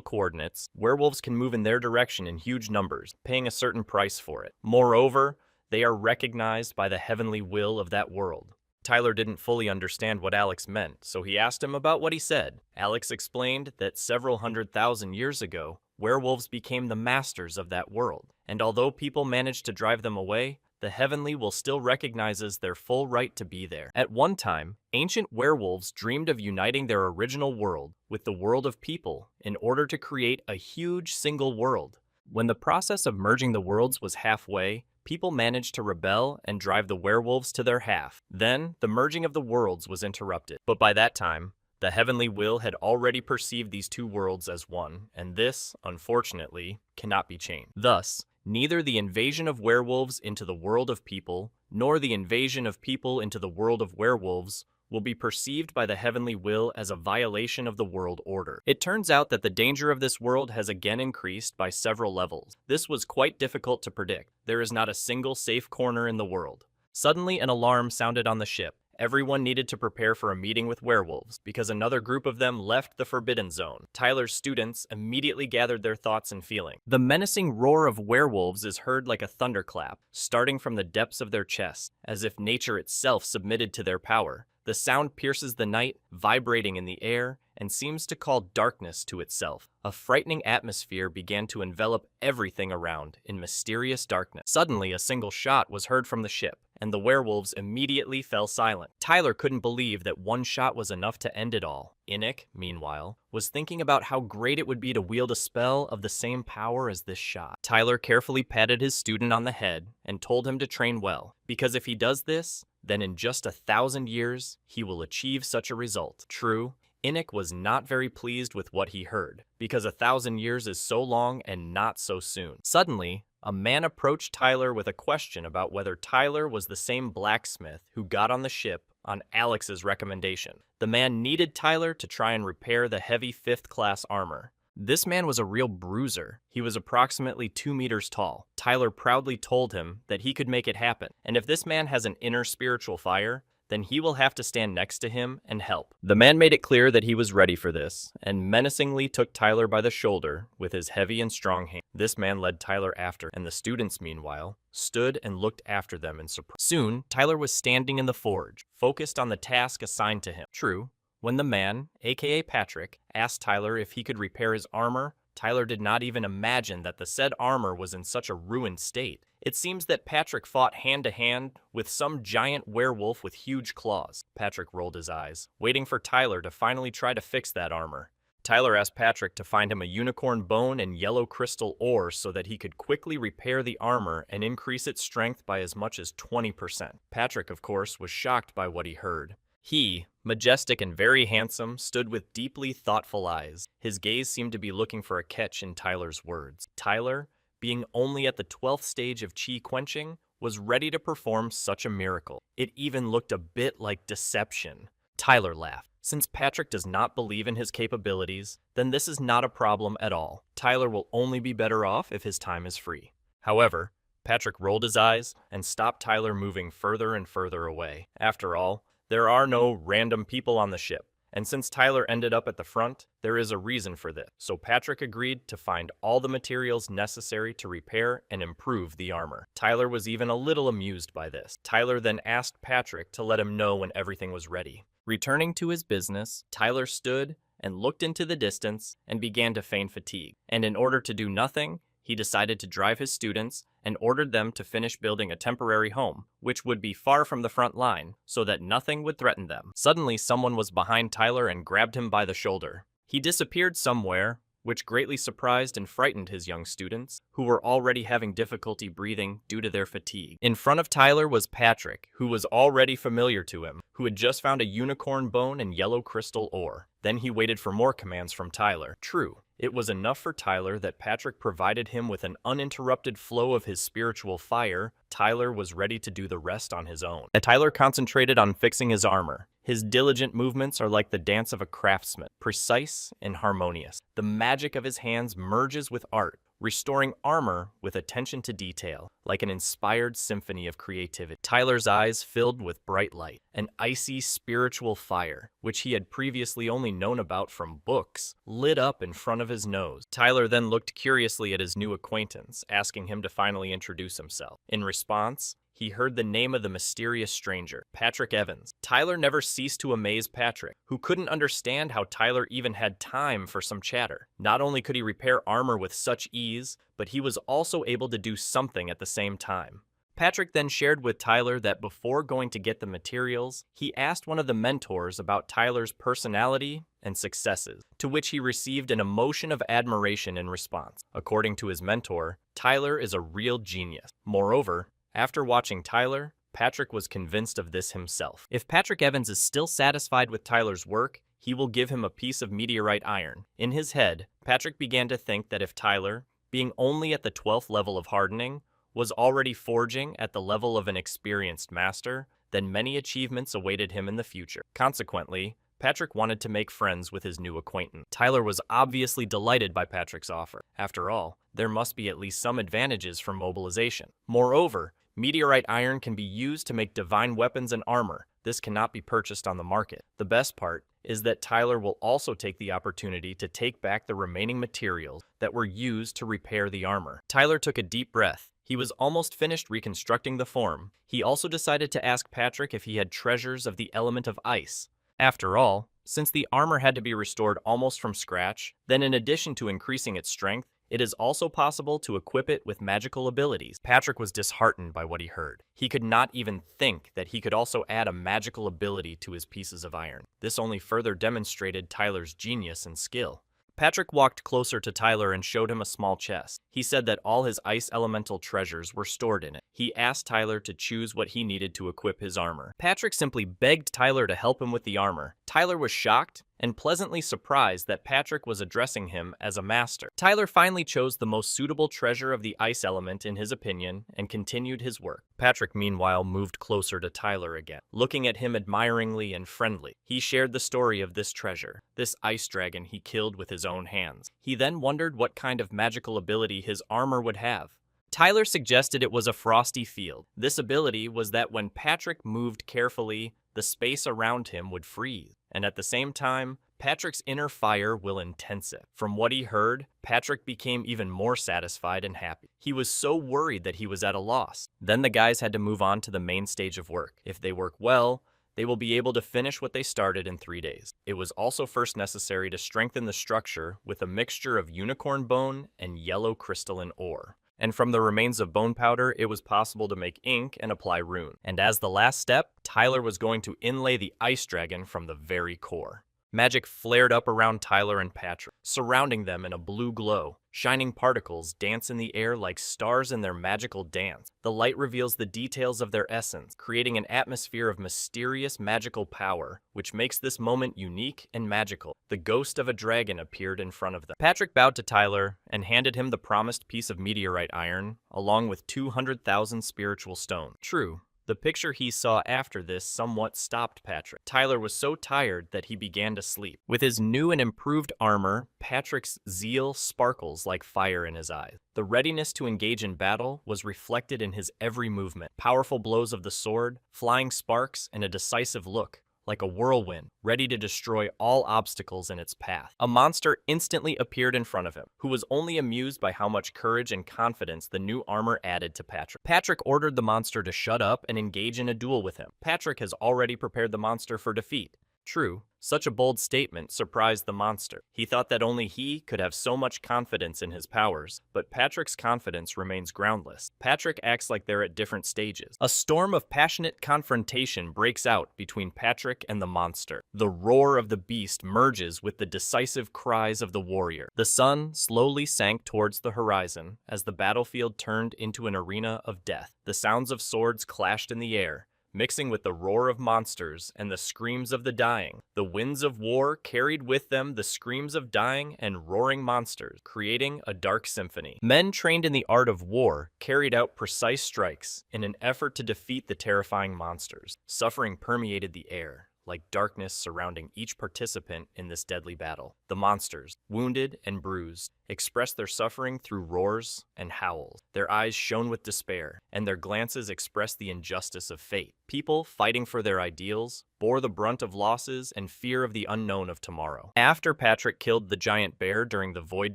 coordinates, werewolves can move in their direction in huge numbers, paying a certain price for it. Moreover, they are recognized by the heavenly will of that world. Tyler didn't fully understand what Alex meant, so he asked him about what he said. Alex explained that several 100,000 years ago, werewolves became the masters of that world. And although people managed to drive them away, the heavenly will still recognizes their full right to be there. At one time, ancient werewolves dreamed of uniting their original world with the world of people in order to create a huge single world. When the process of merging the worlds was halfway, people managed to rebel and drive the werewolves to their half. Then, the merging of the worlds was interrupted. But by that time, the heavenly will had already perceived these 2 worlds as one, and this, unfortunately, cannot be changed. Thus, neither the invasion of werewolves into the world of people, nor the invasion of people into the world of werewolves will be perceived by the heavenly will as a violation of the world order. It turns out that the danger of this world has again increased by several levels. This was quite difficult to predict. There is not a single safe corner in the world. Suddenly, an alarm sounded on the ship. Everyone needed to prepare for a meeting with werewolves, because another group of them left the Forbidden Zone. Tyler's students immediately gathered their thoughts and feelings. The menacing roar of werewolves is heard like a thunderclap, starting from the depths of their chests, as if nature itself submitted to their power. The sound pierces the night, vibrating in the air, and seems to call darkness to itself. A frightening atmosphere began to envelop everything around in mysterious darkness. Suddenly, a single shot was heard from the ship, and the werewolves immediately fell silent. Tyler couldn't believe that one shot was enough to end it all. Inic, meanwhile, was thinking about how great it would be to wield a spell of the same power as this shot. Tyler carefully patted his student on the head and told him to train well, because if he does this, then in just 1,000 years, he will achieve such a result. True, Inic was not very pleased with what he heard, because 1,000 years is so long and not so soon. Suddenly, a man approached Tyler with a question about whether Tyler was the same blacksmith who got on the ship on Alex's recommendation. The man needed Tyler to try and repair the heavy 5th class armor. This man was a real bruiser. He was approximately 2 meters tall. Tyler proudly told him that he could make it happen, and if this man has an inner spiritual fire, then he will have to stand next to him and help. The man made it clear that he was ready for this, and menacingly took Tyler by the shoulder with his heavy and strong hand. This man led Tyler after, and the students, meanwhile, stood and looked after them in surprise. Soon, Tyler was standing in the forge, focused on the task assigned to him. True, when the man, aka Patrick, asked Tyler if he could repair his armor, Tyler did not even imagine that the said armor was in such a ruined state. It seems that Patrick fought hand-to-hand with some giant werewolf with huge claws. Patrick rolled his eyes, waiting for Tyler to finally try to fix that armor. Tyler asked Patrick to find him a unicorn bone and yellow crystal ore so that he could quickly repair the armor and increase its strength by as much as 20%. Patrick, of course, was shocked by what he heard. He, majestic and very handsome, stood with deeply thoughtful eyes. His gaze seemed to be looking for a catch in Tyler's words. Tyler, being only at the 12th stage of chi quenching, was ready to perform such a miracle. It even looked a bit like deception. Tyler laughed. Since Patrick does not believe in his capabilities, then this is not a problem at all. Tyler will only be better off if his time is free. However, Patrick rolled his eyes and stopped Tyler moving further and further away. After all, there are no random people on the ship, and since Tyler ended up at the front, there is a reason for this. So Patrick agreed to find all the materials necessary to repair and improve the armor. Tyler was even a little amused by this. Tyler then asked Patrick to let him know when everything was ready. Returning to his business, Tyler stood and looked into the distance and began to feign fatigue. And in order to do nothing, he decided to drive his students and ordered them to finish building a temporary home, which would be far from the front line, so that nothing would threaten them. Suddenly, someone was behind Tyler and grabbed him by the shoulder. He disappeared somewhere, which greatly surprised and frightened his young students, who were already having difficulty breathing due to their fatigue. In front of Tyler was Patrick, who was already familiar to him, who had just found a unicorn bone and yellow crystal ore. Then he waited for more commands from Tyler. True, it was enough for Tyler that Patrick provided him with an uninterrupted flow of his spiritual fire. Tyler was ready to do the rest on his own. Tyler concentrated on fixing his armor. His diligent movements are like the dance of a craftsman, precise and harmonious. The magic of his hands merges with art, restoring armor with attention to detail, like an inspired symphony of creativity. Tyler's eyes filled with bright light, an icy spiritual fire, which he had previously only known about from books, lit up in front of his nose. Tyler then looked curiously at his new acquaintance, asking him to finally introduce himself. In response, he heard the name of the mysterious stranger, Patrick Evans. Tyler never ceased to amaze Patrick, who couldn't understand how Tyler even had time for some chatter. Not only could he repair armor with such ease, but he was also able to do something at the same time. Patrick then shared with Tyler that before going to get the materials, he asked one of the mentors about Tyler's personality and successes, to which he received an emotion of admiration in response. According to his mentor, Tyler is a real genius. Moreover, after watching Tyler, Patrick was convinced of this himself. If Patrick Evans is still satisfied with Tyler's work, he will give him a piece of meteorite iron. In his head, Patrick began to think that if Tyler, being only at the 12th level of hardening, was already forging at the level of an experienced master, then many achievements awaited him in the future. Consequently, Patrick wanted to make friends with his new acquaintance. Tyler was obviously delighted by Patrick's offer. After all, there must be at least some advantages from mobilization. Moreover, meteorite iron can be used to make divine weapons and armor. This cannot be purchased on the market. The best part is that Tyler will also take the opportunity to take back the remaining materials that were used to repair the armor. Tyler took a deep breath. He was almost finished reconstructing the form. He also decided to ask Patrick if he had treasures of the element of ice. After all, since the armor had to be restored almost from scratch, then in addition to increasing its strength, It is also possible to equip it with magical abilities. Patrick was disheartened by what he heard. He could not even think that he could also add a magical ability to his pieces of iron. This only further demonstrated Tyler's genius and skill. Patrick walked closer to Tyler and showed him a small chest. He said that all his ice elemental treasures were stored in it. He asked Tyler to choose what he needed to equip his armor. Patrick simply begged Tyler to help him with the armor. Tyler was shocked and pleasantly surprised that Patrick was addressing him as a master. Tyler finally chose the most suitable treasure of the ice element in his opinion and continued his work. Patrick, meanwhile, moved closer to Tyler again, looking at him admiringly and friendly. He shared the story of this treasure, this ice dragon he killed with his own hands. He then wondered what kind of magical ability his armor would have. Tyler suggested it was a frosty field. This ability was that when Patrick moved carefully, the space around him would freeze, and at the same time, Patrick's inner fire will intensify. From what he heard, Patrick became even more satisfied and happy. He was so worried that he was at a loss. Then the guys had to move on to the main stage of work. If they work well, they will be able to finish what they started in 3 days. It was also first necessary to strengthen the structure with a mixture of unicorn bone and yellow crystalline ore. And from the remains of bone powder, it was possible to make ink and apply rune. And as the last step, Tyler was going to inlay the ice dragon from the very core. Magic flared up around Tyler and Patrick, surrounding them in a blue glow. Shining particles dance in the air like stars in their magical dance. The light reveals the details of their essence, creating an atmosphere of mysterious magical power, which makes this moment unique and magical. The ghost of a dragon appeared in front of them. Patrick bowed to Tyler and handed him the promised piece of meteorite iron, along with 200,000 spiritual stones. True, the picture he saw after this somewhat stopped Patrick. Tyler was so tired that he began to sleep. With his new and improved armor, Patrick's zeal sparkles like fire in his eyes. The readiness to engage in battle was reflected in his every movement. Powerful blows of the sword, flying sparks, and a decisive look, like a whirlwind, ready to destroy all obstacles in its path. A monster instantly appeared in front of him, who was only amused by how much courage and confidence the new armor added to Patrick. Patrick ordered the monster to shut up and engage in a duel with him. Patrick has already prepared the monster for defeat. True, such a bold statement surprised the monster. He thought that only he could have so much confidence in his powers, but Patrick's confidence remains groundless. Patrick acts like they're at different stages. A storm of passionate confrontation breaks out between Patrick and the monster. The roar of the beast merges with the decisive cries of the warrior. The sun slowly sank towards the horizon as the battlefield turned into an arena of death. The sounds of swords clashed in the air, mixing with the roar of monsters and the screams of the dying. The winds of war carried with them the screams of dying and roaring monsters, creating a dark symphony. Men trained in the art of war carried out precise strikes in an effort to defeat the terrifying monsters. Suffering permeated the air, like darkness surrounding each participant in this deadly battle. The monsters, wounded and bruised, expressed their suffering through roars and howls. Their eyes shone with despair, and their glances expressed the injustice of fate. People, fighting for their ideals, bore the brunt of losses and fear of the unknown of tomorrow. After Patrick killed the giant bear during the void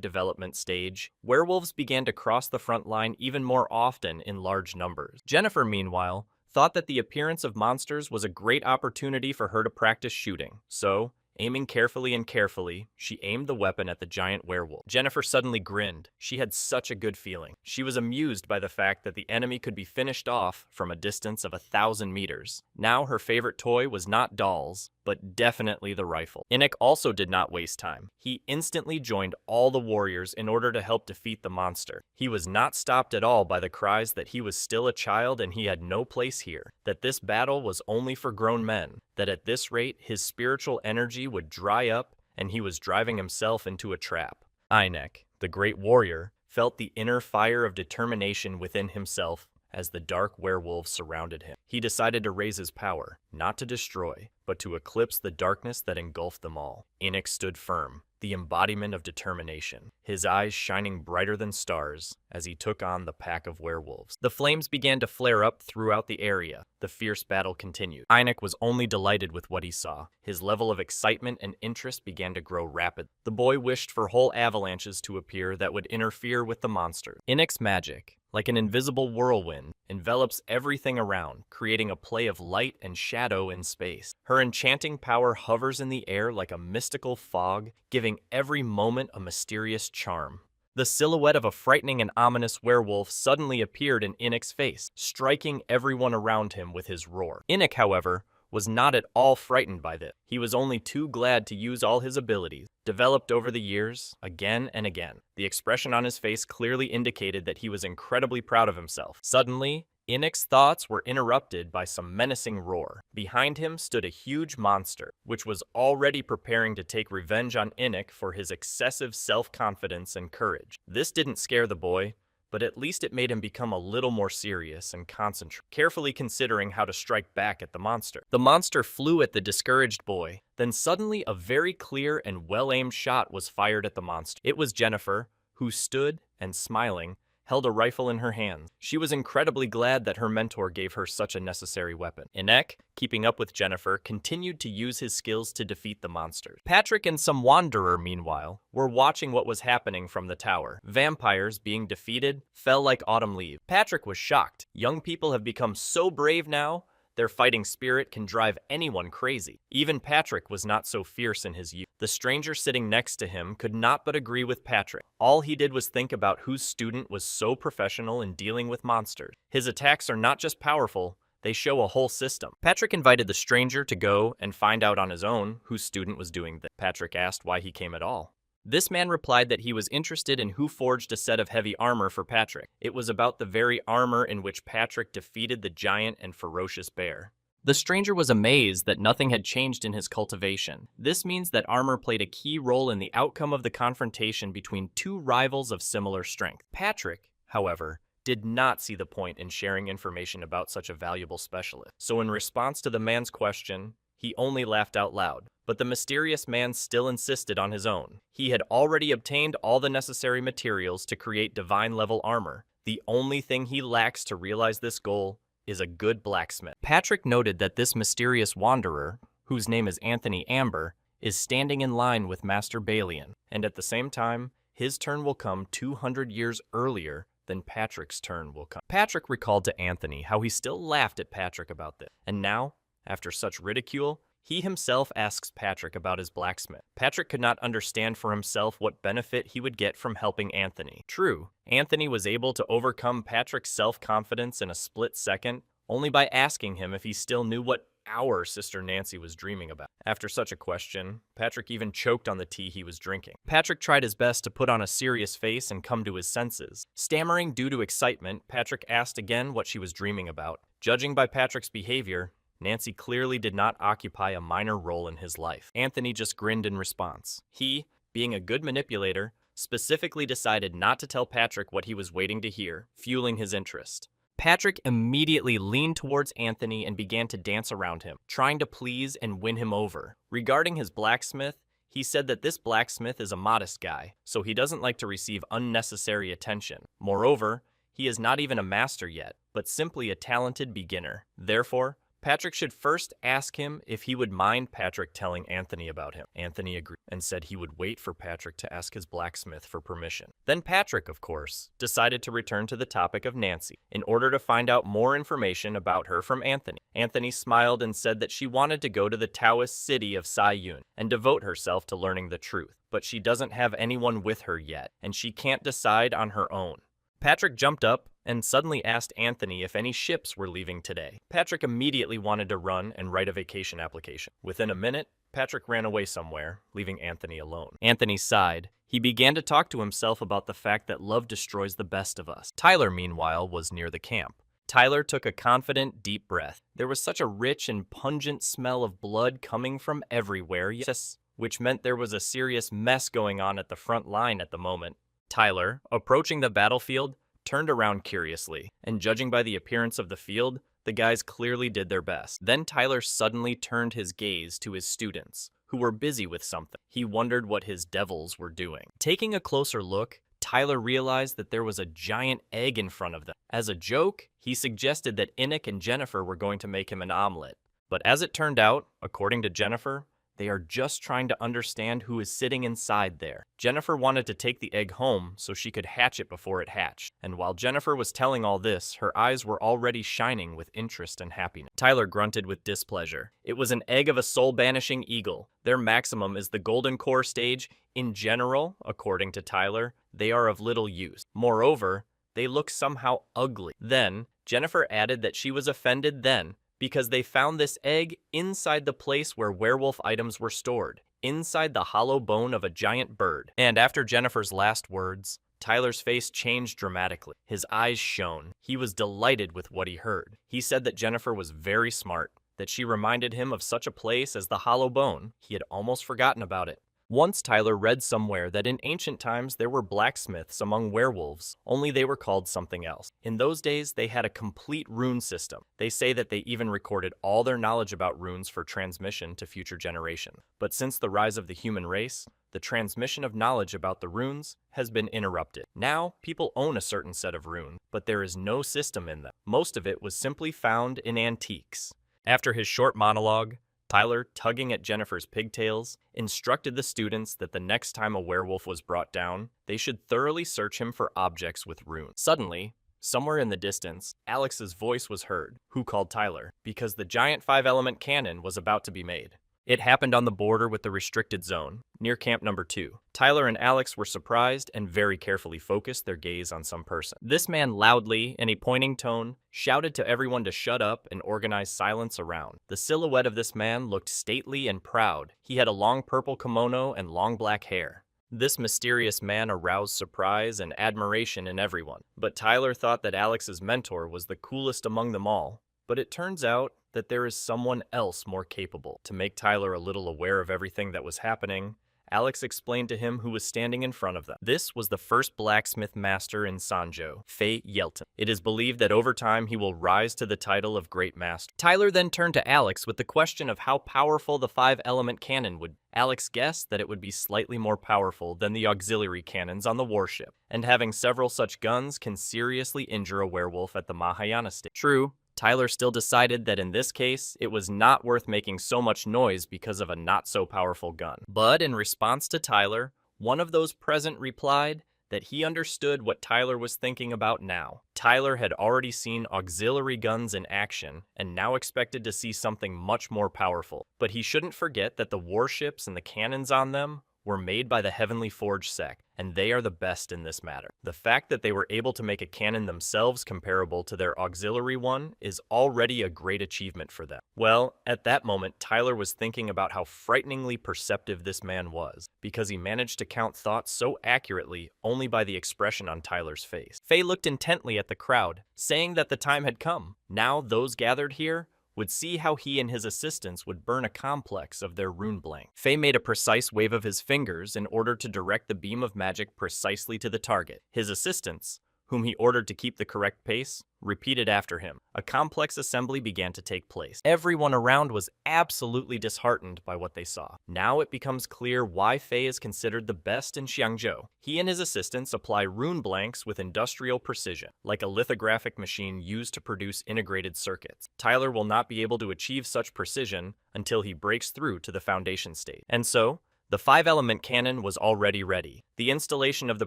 development stage, werewolves began to cross the front line even more often in large numbers. Jennifer, meanwhile, thought that the appearance of monsters was a great opportunity for her to practice shooting. So, aiming carefully, she aimed the weapon at the giant werewolf. Jennifer suddenly grinned. She had such a good feeling. She was amused by the fact that the enemy could be finished off from a distance of 1,000 meters. Now her favorite toy was not dolls, but definitely the rifle. Enoch also did not waste time. He instantly joined all the warriors in order to help defeat the monster. He was not stopped at all by the cries that he was still a child and he had no place here, that this battle was only for grown men, that at this rate his spiritual energy would dry up and he was driving himself into a trap. Enoch, the great warrior, felt the inner fire of determination within himself as the dark werewolves surrounded him. He decided to raise his power, not to destroy, but to eclipse the darkness that engulfed them all. Enoch stood firm, the embodiment of determination, his eyes shining brighter than stars as he took on the pack of werewolves. The flames began to flare up throughout the area. The fierce battle continued. Enoch was only delighted with what he saw. His level of excitement and interest began to grow rapid. The boy wished for whole avalanches to appear that would interfere with the monster. Enoch's magic, like an invisible whirlwind, envelops everything around, creating a play of light and shadow in space. Her enchanting power hovers in the air like a mystical fog, giving every moment a mysterious charm. the silhouette of a frightening and ominous werewolf suddenly appeared in Inek's face, striking everyone around him with his roar. Inek, however, was not at all frightened by this. He was only too glad to use all his abilities, developed over the years, again and again. The expression on his face clearly indicated that he was incredibly proud of himself. Suddenly, Inek's thoughts were interrupted by some menacing roar. Behind him stood a huge monster, which was already preparing to take revenge on Inek for his excessive self-confidence and courage. This didn't scare the boy, but at least it made him become a little more serious and concentrate, carefully considering how to strike back at the monster. The monster flew at the discouraged boy, then suddenly a very clear and well-aimed shot was fired at the monster. It was Jennifer, who stood and, smiling, held a rifle in her hands. She was incredibly glad that her mentor gave her such a necessary weapon. Inek, keeping up with Jennifer, continued to use his skills to defeat the monsters. Patrick and some wanderer, meanwhile, were watching what was happening from the tower. Vampires, being defeated, fell like autumn leaves. Patrick was shocked. Young people have become so brave now, their fighting spirit can drive anyone crazy. Even Patrick was not so fierce in his youth. The stranger sitting next to him could not but agree with Patrick. All he did was think about whose student was so professional in dealing with monsters. His attacks are not just powerful, they show a whole system. Patrick invited the stranger to go and find out on his own whose student was doing this. Patrick asked why he came at all. This man replied that he was interested in who forged a set of heavy armor for Patrick. It was about the very armor in which Patrick defeated the giant and ferocious bear. The stranger was amazed that nothing had changed in his cultivation. This means that armor played a key role in the outcome of the confrontation between two rivals of similar strength. Patrick, however, did not see the point in sharing information about such a valuable specialist. So in response to the man's question, he only laughed out loud. But the mysterious man still insisted on his own. He had already obtained all the necessary materials to create divine-level armor. The only thing he lacks to realize this goal is a good blacksmith. Patrick noted that this mysterious wanderer, whose name is Anthony Amber, is standing in line with Master Balian, and at the same time, his turn will come 200 years earlier than Patrick's turn will come. Patrick recalled to Anthony how he still laughed at Patrick about this, and now, after such ridicule, he himself asks Patrick about his blacksmith. Patrick could not understand for himself what benefit he would get from helping Anthony. True, Anthony was able to overcome Patrick's self-confidence in a split second only by asking him if he still knew what our Sister Nancy was dreaming about. After such a question, Patrick even choked on the tea he was drinking. Patrick tried his best to put on a serious face and come to his senses. Stammering due to excitement, Patrick asked again what she was dreaming about. Judging by Patrick's behavior, Nancy clearly did not occupy a minor role in his life. Anthony just grinned in response. He, being a good manipulator, specifically decided not to tell Patrick what he was waiting to hear, fueling his interest. Patrick immediately leaned towards Anthony and began to dance around him, trying to please and win him over. Regarding his blacksmith, he said that this blacksmith is a modest guy, so he doesn't like to receive unnecessary attention. Moreover, he is not even a master yet, but simply a talented beginner. Therefore, Patrick should first ask him if he would mind Patrick telling Anthony about him. Anthony agreed and said he would wait for Patrick to ask his blacksmith for permission. Then Patrick, of course, decided to return to the topic of Nancy in order to find out more information about her from Anthony. Anthony smiled and said that she wanted to go to the Taoist city of Saiyun and devote herself to learning the truth, but she doesn't have anyone with her yet, and she can't decide on her own. Patrick jumped up and suddenly asked Anthony if any ships were leaving today. Patrick immediately wanted to run and write a vacation application. Within a minute, Patrick ran away somewhere, leaving Anthony alone. Anthony sighed. He began to talk to himself about the fact that love destroys the best of us. Tyler, meanwhile, was near the camp. Tyler took a confident, deep breath. There was such a rich and pungent smell of blood coming from everywhere, yes, which meant there was a serious mess going on at the front line at the moment. Tyler, approaching the battlefield, turned around curiously, and judging by the appearance of the field, the guys clearly did their best. Then Tyler suddenly turned his gaze to his students, who were busy with something. He wondered what his devils were doing. Taking a closer look, Tyler realized that there was a giant egg in front of them. As a joke, he suggested that Inek and Jennifer were going to make him an omelet. But as it turned out, according to Jennifer, They are just trying to understand who is sitting inside there. Jennifer wanted to take the egg home so she could hatch it before it hatched. And while Jennifer was telling all this, her eyes were already shining with interest and happiness. Tyler grunted with displeasure. It was an egg of a soul-banishing eagle. Their maximum is the golden core stage. In general, according to Tyler, they are of little use. Moreover, they look somehow ugly. Then, Jennifer added that she was offended then, because they found this egg inside the place where werewolf items were stored, inside the hollow bone of a giant bird. And after Jennifer's last words, Tyler's face changed dramatically. His eyes shone. He was delighted with what he heard. He said that Jennifer was very smart, that she reminded him of such a place as the hollow bone. He had almost forgotten about it. Once Tyler read somewhere that in ancient times there were blacksmiths among werewolves, only they were called something else. In those days, they had a complete rune system. They say that they even recorded all their knowledge about runes for transmission to future generations. But since the rise of the human race, the transmission of knowledge about the runes has been interrupted. Now, people own a certain set of runes, but there is no system in them. Most of it was simply found in antiques. After his short monologue, Tyler, tugging at Jennifer's pigtails, instructed the students that the next time a werewolf was brought down, they should thoroughly search him for objects with runes. Suddenly, somewhere in the distance, Alex's voice was heard, who called Tyler, because the giant 5-element cannon was about to be made. It happened on the border with the restricted zone, near Camp Number 2. Tyler and Alex were surprised and very carefully focused their gaze on some person. This man loudly, in a pointing tone, shouted to everyone to shut up and organize silence around. The silhouette of this man looked stately and proud. He had a long purple kimono and long black hair. This mysterious man aroused surprise and admiration in everyone. But Tyler thought that Alex's mentor was the coolest among them all. But it turns out that there is someone else more capable. To make Tyler a little aware of everything that was happening, Alex explained to him who was standing in front of them. This was the first blacksmith master in Sanjo, Fei Yelton. It is believed that over time he will rise to the title of Great Master. Tyler then turned to Alex with the question of how powerful the 5-element cannon would be. Alex guessed that it would be slightly more powerful than the auxiliary cannons on the warship, and having several such guns can seriously injure a werewolf at the Mahayana stage. True, Tyler still decided that in this case, it was not worth making so much noise because of a not-so-powerful gun. But in response to Tyler, one of those present replied that he understood what Tyler was thinking about now. Tyler had already seen auxiliary guns in action and now expected to see something much more powerful. But he shouldn't forget that the warships and the cannons on them were made by the Heavenly Forge sect, and they are the best in this matter. The fact that they were able to make a cannon themselves comparable to their auxiliary one is already a great achievement for them. Well, at that moment, Tyler was thinking about how frighteningly perceptive this man was, because he managed to count thoughts so accurately only by the expression on Tyler's face. Faye looked intently at the crowd, saying that the time had come. Now those gathered here would see how he and his assistants would burn a complex of their rune blank. Faye made a precise wave of his fingers in order to direct the beam of magic precisely to the target. His assistants, whom he ordered to keep the correct pace, repeated after him. A complex assembly began to take place. Everyone around was absolutely disheartened by what they saw. Now it becomes clear why Fei is considered the best in Xiangzhou. He and his assistants apply rune blanks with industrial precision, like a lithographic machine used to produce integrated circuits. Tyler will not be able to achieve such precision until he breaks through to the foundation state. And so, the 5-element cannon was already ready. The installation of the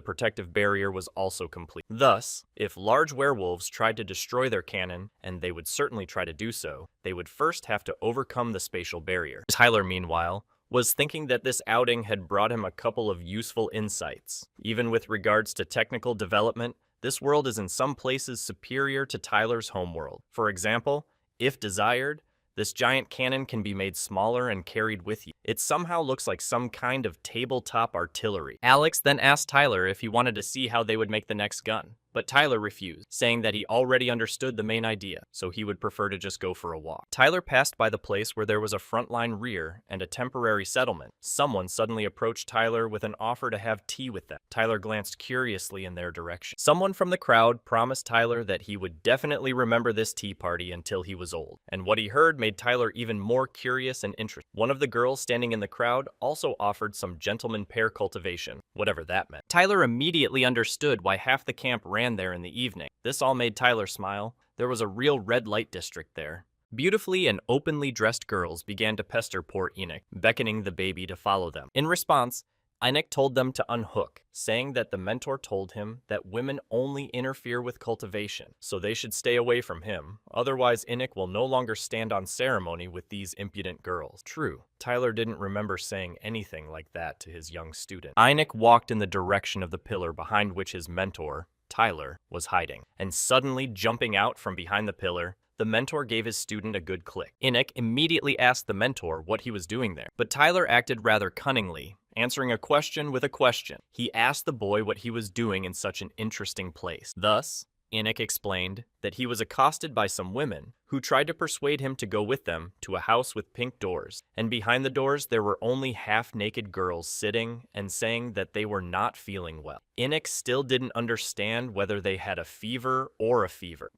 protective barrier was also complete. Thus, if large werewolves tried to destroy their cannon, and they would certainly try to do so, they would first have to overcome the spatial barrier. Tyler, meanwhile, was thinking that this outing had brought him a couple of useful insights. Even with regards to technical development, this world is in some places superior to Tyler's homeworld. For example, if desired, this giant cannon can be made smaller and carried with you. It somehow looks like some kind of tabletop artillery. Alex then asked Tyler if he wanted to see how they would make the next gun, but Tyler refused, saying that he already understood the main idea, so he would prefer to just go for a walk. Tyler passed by the place where there was a frontline rear and a temporary settlement. Someone suddenly approached Tyler with an offer to have tea with them. Tyler glanced curiously in their direction. Someone from the crowd promised Tyler that he would definitely remember this tea party until he was old, and what he heard made Tyler even more curious and interested. One of the girls standing in the crowd also offered some gentleman pear cultivation, whatever that meant. Tyler immediately understood why half the camp ran there in the evening. This all made Tyler smile. There was a real red light district there. Beautifully and openly dressed girls began to pester poor Enoch, beckoning the baby to follow them. In response, Enoch told them to unhook, saying that the mentor told him that women only interfere with cultivation, so they should stay away from him, otherwise Enoch will no longer stand on ceremony with these impudent girls. True, Tyler didn't remember saying anything like that to his young student. Enoch walked in the direction of the pillar behind which his mentor, Tyler, was hiding, and suddenly jumping out from behind the pillar, the mentor gave his student a good click. Enoch immediately asked the mentor what he was doing there, but Tyler acted rather cunningly, answering a question with a question. He asked the boy what he was doing in such an interesting place. Thus, Enoch explained that he was accosted by some women who tried to persuade him to go with them to a house with pink doors, and behind the doors there were only half-naked girls sitting and saying that they were not feeling well. Enoch still didn't understand whether they had a fever,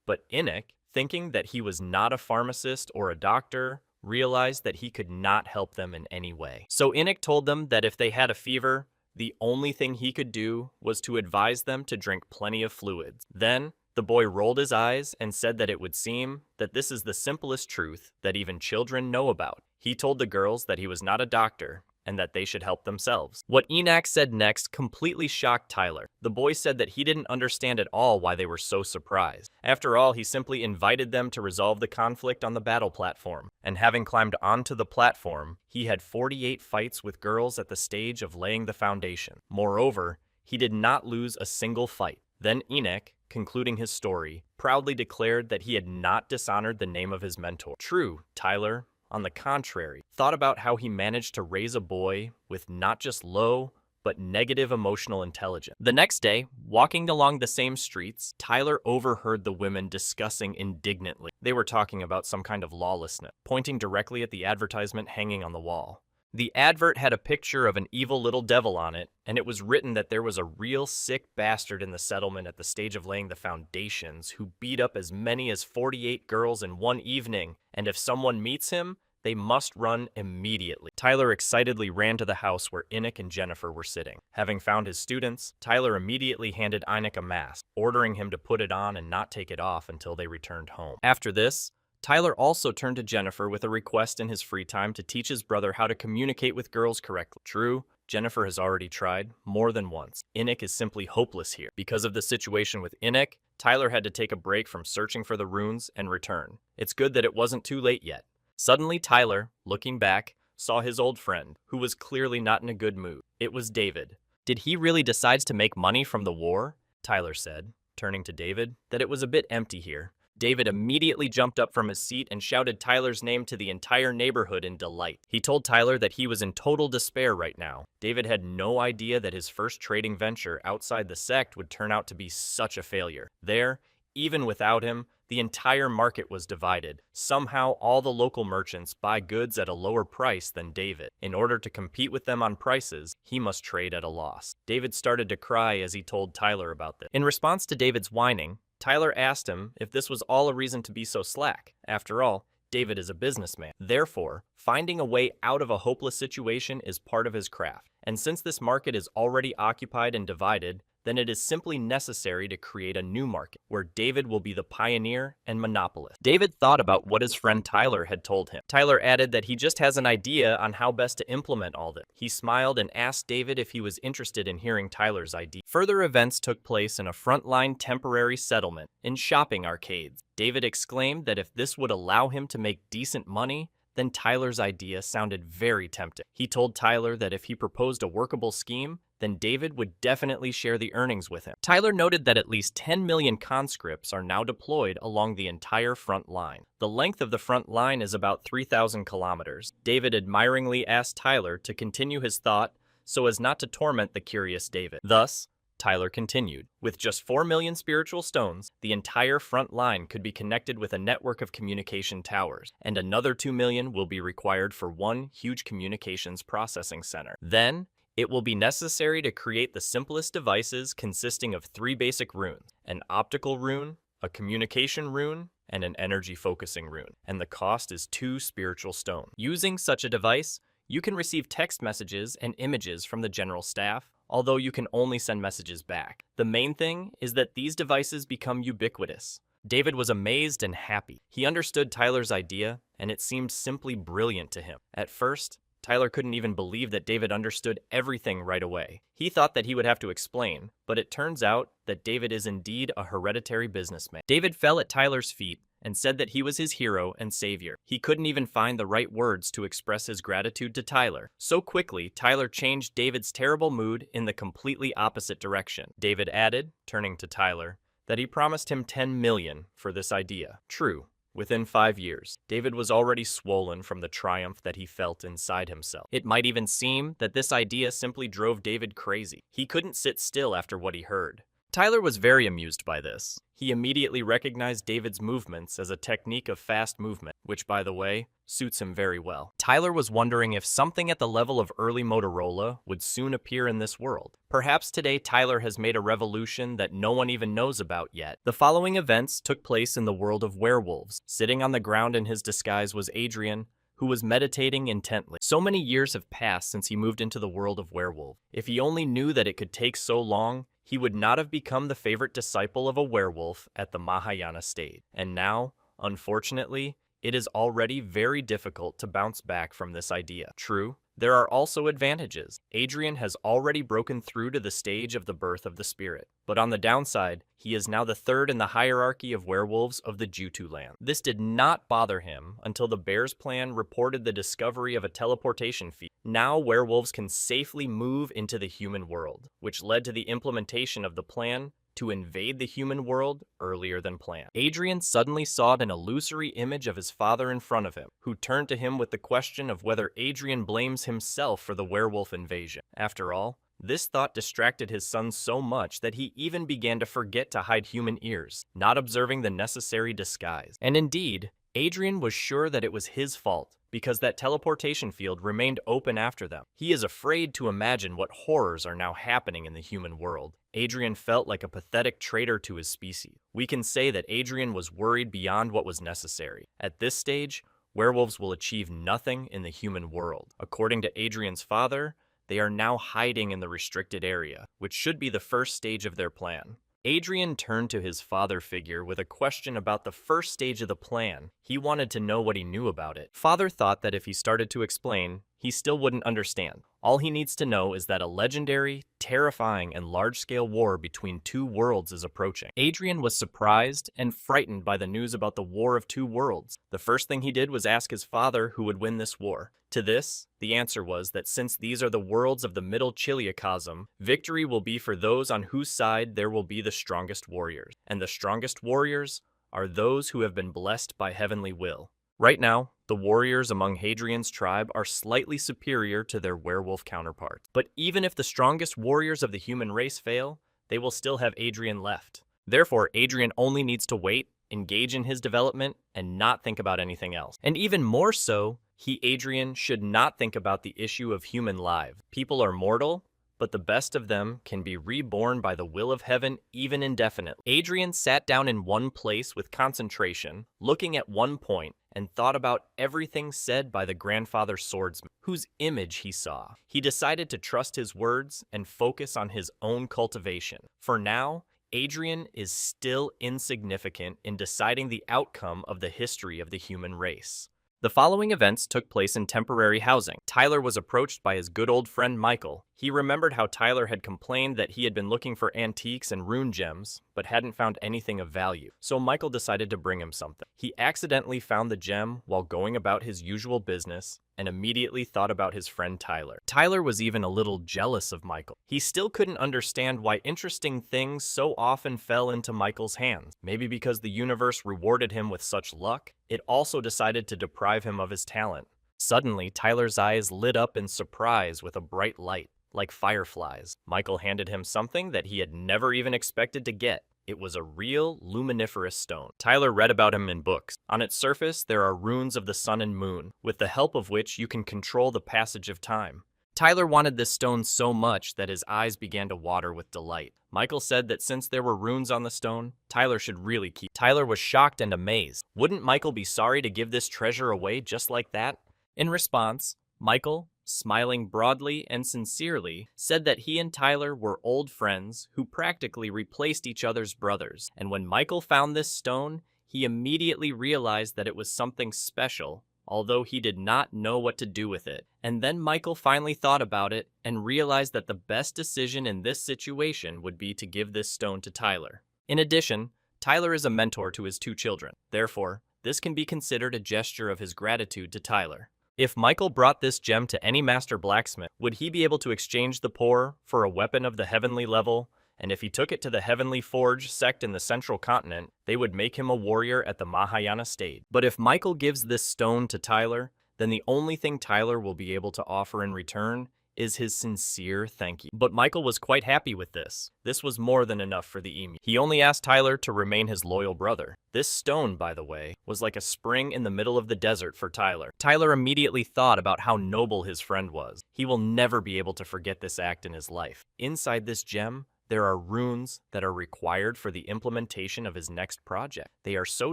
but Enoch, thinking that he was not a pharmacist or a doctor, realized that he could not help them in any way. So Enoch told them that if they had a fever, the only thing he could do was to advise them to drink plenty of fluids. Then, the boy rolled his eyes and said that it would seem that this is the simplest truth that even children know about. He told the girls that he was not a doctor, and that they should help themselves. What Enoch said next completely shocked Tyler. The boy said that he didn't understand at all why they were so surprised. After all, he simply invited them to resolve the conflict on the battle platform, and having climbed onto the platform, he had 48 fights with girls at the stage of laying the foundation. Moreover, he did not lose a single fight. Then Enoch, concluding his story, proudly declared that he had not dishonored the name of his mentor. True, Tyler, on the contrary, thought about how he managed to raise a boy with not just low, but negative emotional intelligence. The next day, walking along the same streets, Tyler overheard the women discussing indignantly. They were talking about some kind of lawlessness, pointing directly at the advertisement hanging on the wall. The advert had a picture of an evil little devil on it, and it was written that there was a real sick bastard in the settlement at the stage of laying the foundations who beat up as many as 48 girls in one evening, and if someone meets him, they must run immediately. Tyler excitedly ran to the house where Enoch and Jennifer were sitting. Having found his students, Tyler immediately handed Enoch a mask, ordering him to put it on and not take it off until they returned home. After this, Tyler also turned to Jennifer with a request in his free time to teach his brother how to communicate with girls correctly. True, Jennifer has already tried more than once. Enoch is simply hopeless here. Because of the situation with Enoch, Tyler had to take a break from searching for the runes and return. It's good that it wasn't too late yet. Suddenly Tyler, looking back, saw his old friend, who was clearly not in a good mood. It was David. Did he really decide to make money from the war? Tyler said, turning to David, that it was a bit empty here. David immediately jumped up from his seat and shouted Tyler's name to the entire neighborhood in delight. He told Tyler that he was in total despair right now. David had no idea that his first trading venture outside the sect would turn out to be such a failure. There, even without him, the entire market was divided. Somehow, all the local merchants buy goods at a lower price than David. In order to compete with them on prices, he must trade at a loss. David started to cry as he told Tyler about this. In response to David's whining, Tyler asked him if this was all a reason to be so slack. After all, David is a businessman. Therefore, finding a way out of a hopeless situation is part of his craft. And since this market is already occupied and divided, then it is simply necessary to create a new market, where David will be the pioneer and monopolist. David thought about what his friend Tyler had told him. Tyler added that he just has an idea on how best to implement all this. He smiled and asked David if he was interested in hearing Tyler's idea. Further events took place in a frontline temporary settlement in shopping arcades. David exclaimed that if this would allow him to make decent money, then Tyler's idea sounded very tempting. He told Tyler that if he proposed a workable scheme, then David would definitely share the earnings with him. Tyler noted that at least 10 million conscripts are now deployed along the entire front line. The length of the front line is about 3,000 kilometers. David admiringly asked Tyler to continue his thought so as not to torment the curious David. Thus, Tyler continued, with just 4 million spiritual stones, the entire front line could be connected with a network of communication towers, and another 2 million will be required for one huge communications processing center. Then, it will be necessary to create the simplest devices consisting of 3 basic runes: an optical rune, a communication rune, and an energy focusing rune, and the cost is 2 spiritual stones. Using such a device, you can receive text messages and images from the general staff, although you can only send messages back. The main thing is that these devices become ubiquitous. David was amazed and happy. He understood Tyler's idea, and it seemed simply brilliant to him. At first, Tyler couldn't even believe that David understood everything right away. He thought that he would have to explain, but it turns out that David is indeed a hereditary businessman. David fell at Tyler's feet and said that he was his hero and savior. He couldn't even find the right words to express his gratitude to Tyler. So quickly, Tyler changed David's terrible mood in the completely opposite direction. David added, turning to Tyler, that he promised him $10 million for this idea. True. Within 5 years, David was already swollen from the triumph that he felt inside himself. It might even seem that this idea simply drove David crazy. He couldn't sit still after what he heard. Tyler was very amused by this. He immediately recognized David's movements as a technique of fast movement, which, by the way, suits him very well. Tyler was wondering if something at the level of early Motorola would soon appear in this world. Perhaps today Tyler has made a revolution that no one even knows about yet. The following events took place in the world of werewolves. Sitting on the ground in his disguise was Adrian, who was meditating intently. So many years have passed since he moved into the world of werewolf. If he only knew that it could take so long, he would not have become the favorite disciple of a werewolf at the Mahayana stage. And now, unfortunately, it is already very difficult to bounce back from this idea. True, there are also advantages. Adrian has already broken through to the stage of the birth of the spirit. But on the downside, he is now the third in the hierarchy of werewolves of the Jutu land. This did not bother him until the Bears plan reported the discovery of a teleportation feat. Now werewolves can safely move into the human world, which led to the implementation of the plan to invade the human world earlier than planned. Adrian suddenly saw an illusory image of his father in front of him, who turned to him with the question of whether Adrian blames himself for the werewolf invasion. After all, this thought distracted his son so much that he even began to forget to hide human ears, not observing the necessary disguise. And indeed, Adrian was sure that it was his fault, because that teleportation field remained open after them. He is afraid to imagine what horrors are now happening in the human world. Adrian felt like a pathetic traitor to his species. We can say that Adrian was worried beyond what was necessary. At this stage, werewolves will achieve nothing in the human world. According to Adrian's father, they are now hiding in the restricted area, which should be the first stage of their plan. Adrian turned to his father figure with a question about the first stage of the plan. He wanted to know what he knew about it. Father thought that if he started to explain, he still wouldn't understand. All he needs to know is that a legendary, terrifying, and large-scale war between two worlds is approaching. Adrian was surprised and frightened by the news about the War of Two Worlds. The first thing he did was ask his father who would win this war. To this, the answer was that since these are the worlds of the Middle Chiliacosm, victory will be for those on whose side there will be the strongest warriors. And the strongest warriors are those who have been blessed by heavenly will. Right now, the warriors among Hadrian's tribe are slightly superior to their werewolf counterparts. But even if the strongest warriors of the human race fail, they will still have Adrian left. Therefore, Adrian only needs to wait, engage in his development, and not think about anything else. And even more so, Adrian, should not think about the issue of human life. People are mortal, but the best of them can be reborn by the will of heaven even indefinitely. Adrian sat down in one place with concentration, looking at one point, and thought about everything said by the grandfather swordsman, whose image he saw. He decided to trust his words and focus on his own cultivation. For now, Adrian is still insignificant in deciding the outcome of the history of the human race. The following events took place in temporary housing. Tyler was approached by his good old friend Michael. He remembered how Tyler had complained that he had been looking for antiques and rune gems, but hadn't found anything of value. So Michael decided to bring him something. He accidentally found the gem while going about his usual business, and immediately thought about his friend Tyler. Tyler was even a little jealous of Michael. He still couldn't understand why interesting things so often fell into Michael's hands. Maybe because the universe rewarded him with such luck, it also decided to deprive him of his talent. Suddenly, Tyler's eyes lit up in surprise with a bright light, like fireflies. Michael handed him something that he had never even expected to get. It was a real luminiferous stone. Tyler read about him in books. On its surface, there are runes of the sun and moon, with the help of which you can control the passage of time. Tyler wanted this stone so much that his eyes began to water with delight. Michael said that since there were runes on the stone, Tyler should really keep. Tyler was shocked and amazed. Wouldn't Michael be sorry to give this treasure away just like that? In response, Michael, smiling broadly and sincerely, said that he and Tyler were old friends who practically replaced each other's brothers. And when Michael found this stone, he immediately realized that it was something special, although he did not know what to do with it. And then Michael finally thought about it and realized that the best decision in this situation would be to give this stone to Tyler. In addition, Tyler is a mentor to his two children. Therefore, this can be considered a gesture of his gratitude to Tyler. If Michael brought this gem to any master blacksmith, would he be able to exchange the poor for a weapon of the heavenly level? And if he took it to the Heavenly Forge sect in the central continent, they would make him a warrior at the Mahayana stage. But if Michael gives this stone to Tyler, then the only thing Tyler will be able to offer in return is his sincere thank you. But Michael was quite happy with this. This was more than enough for the emu. He only asked Tyler to remain his loyal brother. This stone, by the way, was like a spring in the middle of the desert for Tyler. Tyler immediately thought about how noble his friend was. He will never be able to forget this act in his life. Inside this gem, there are runes that are required for the implementation of his next project. They are so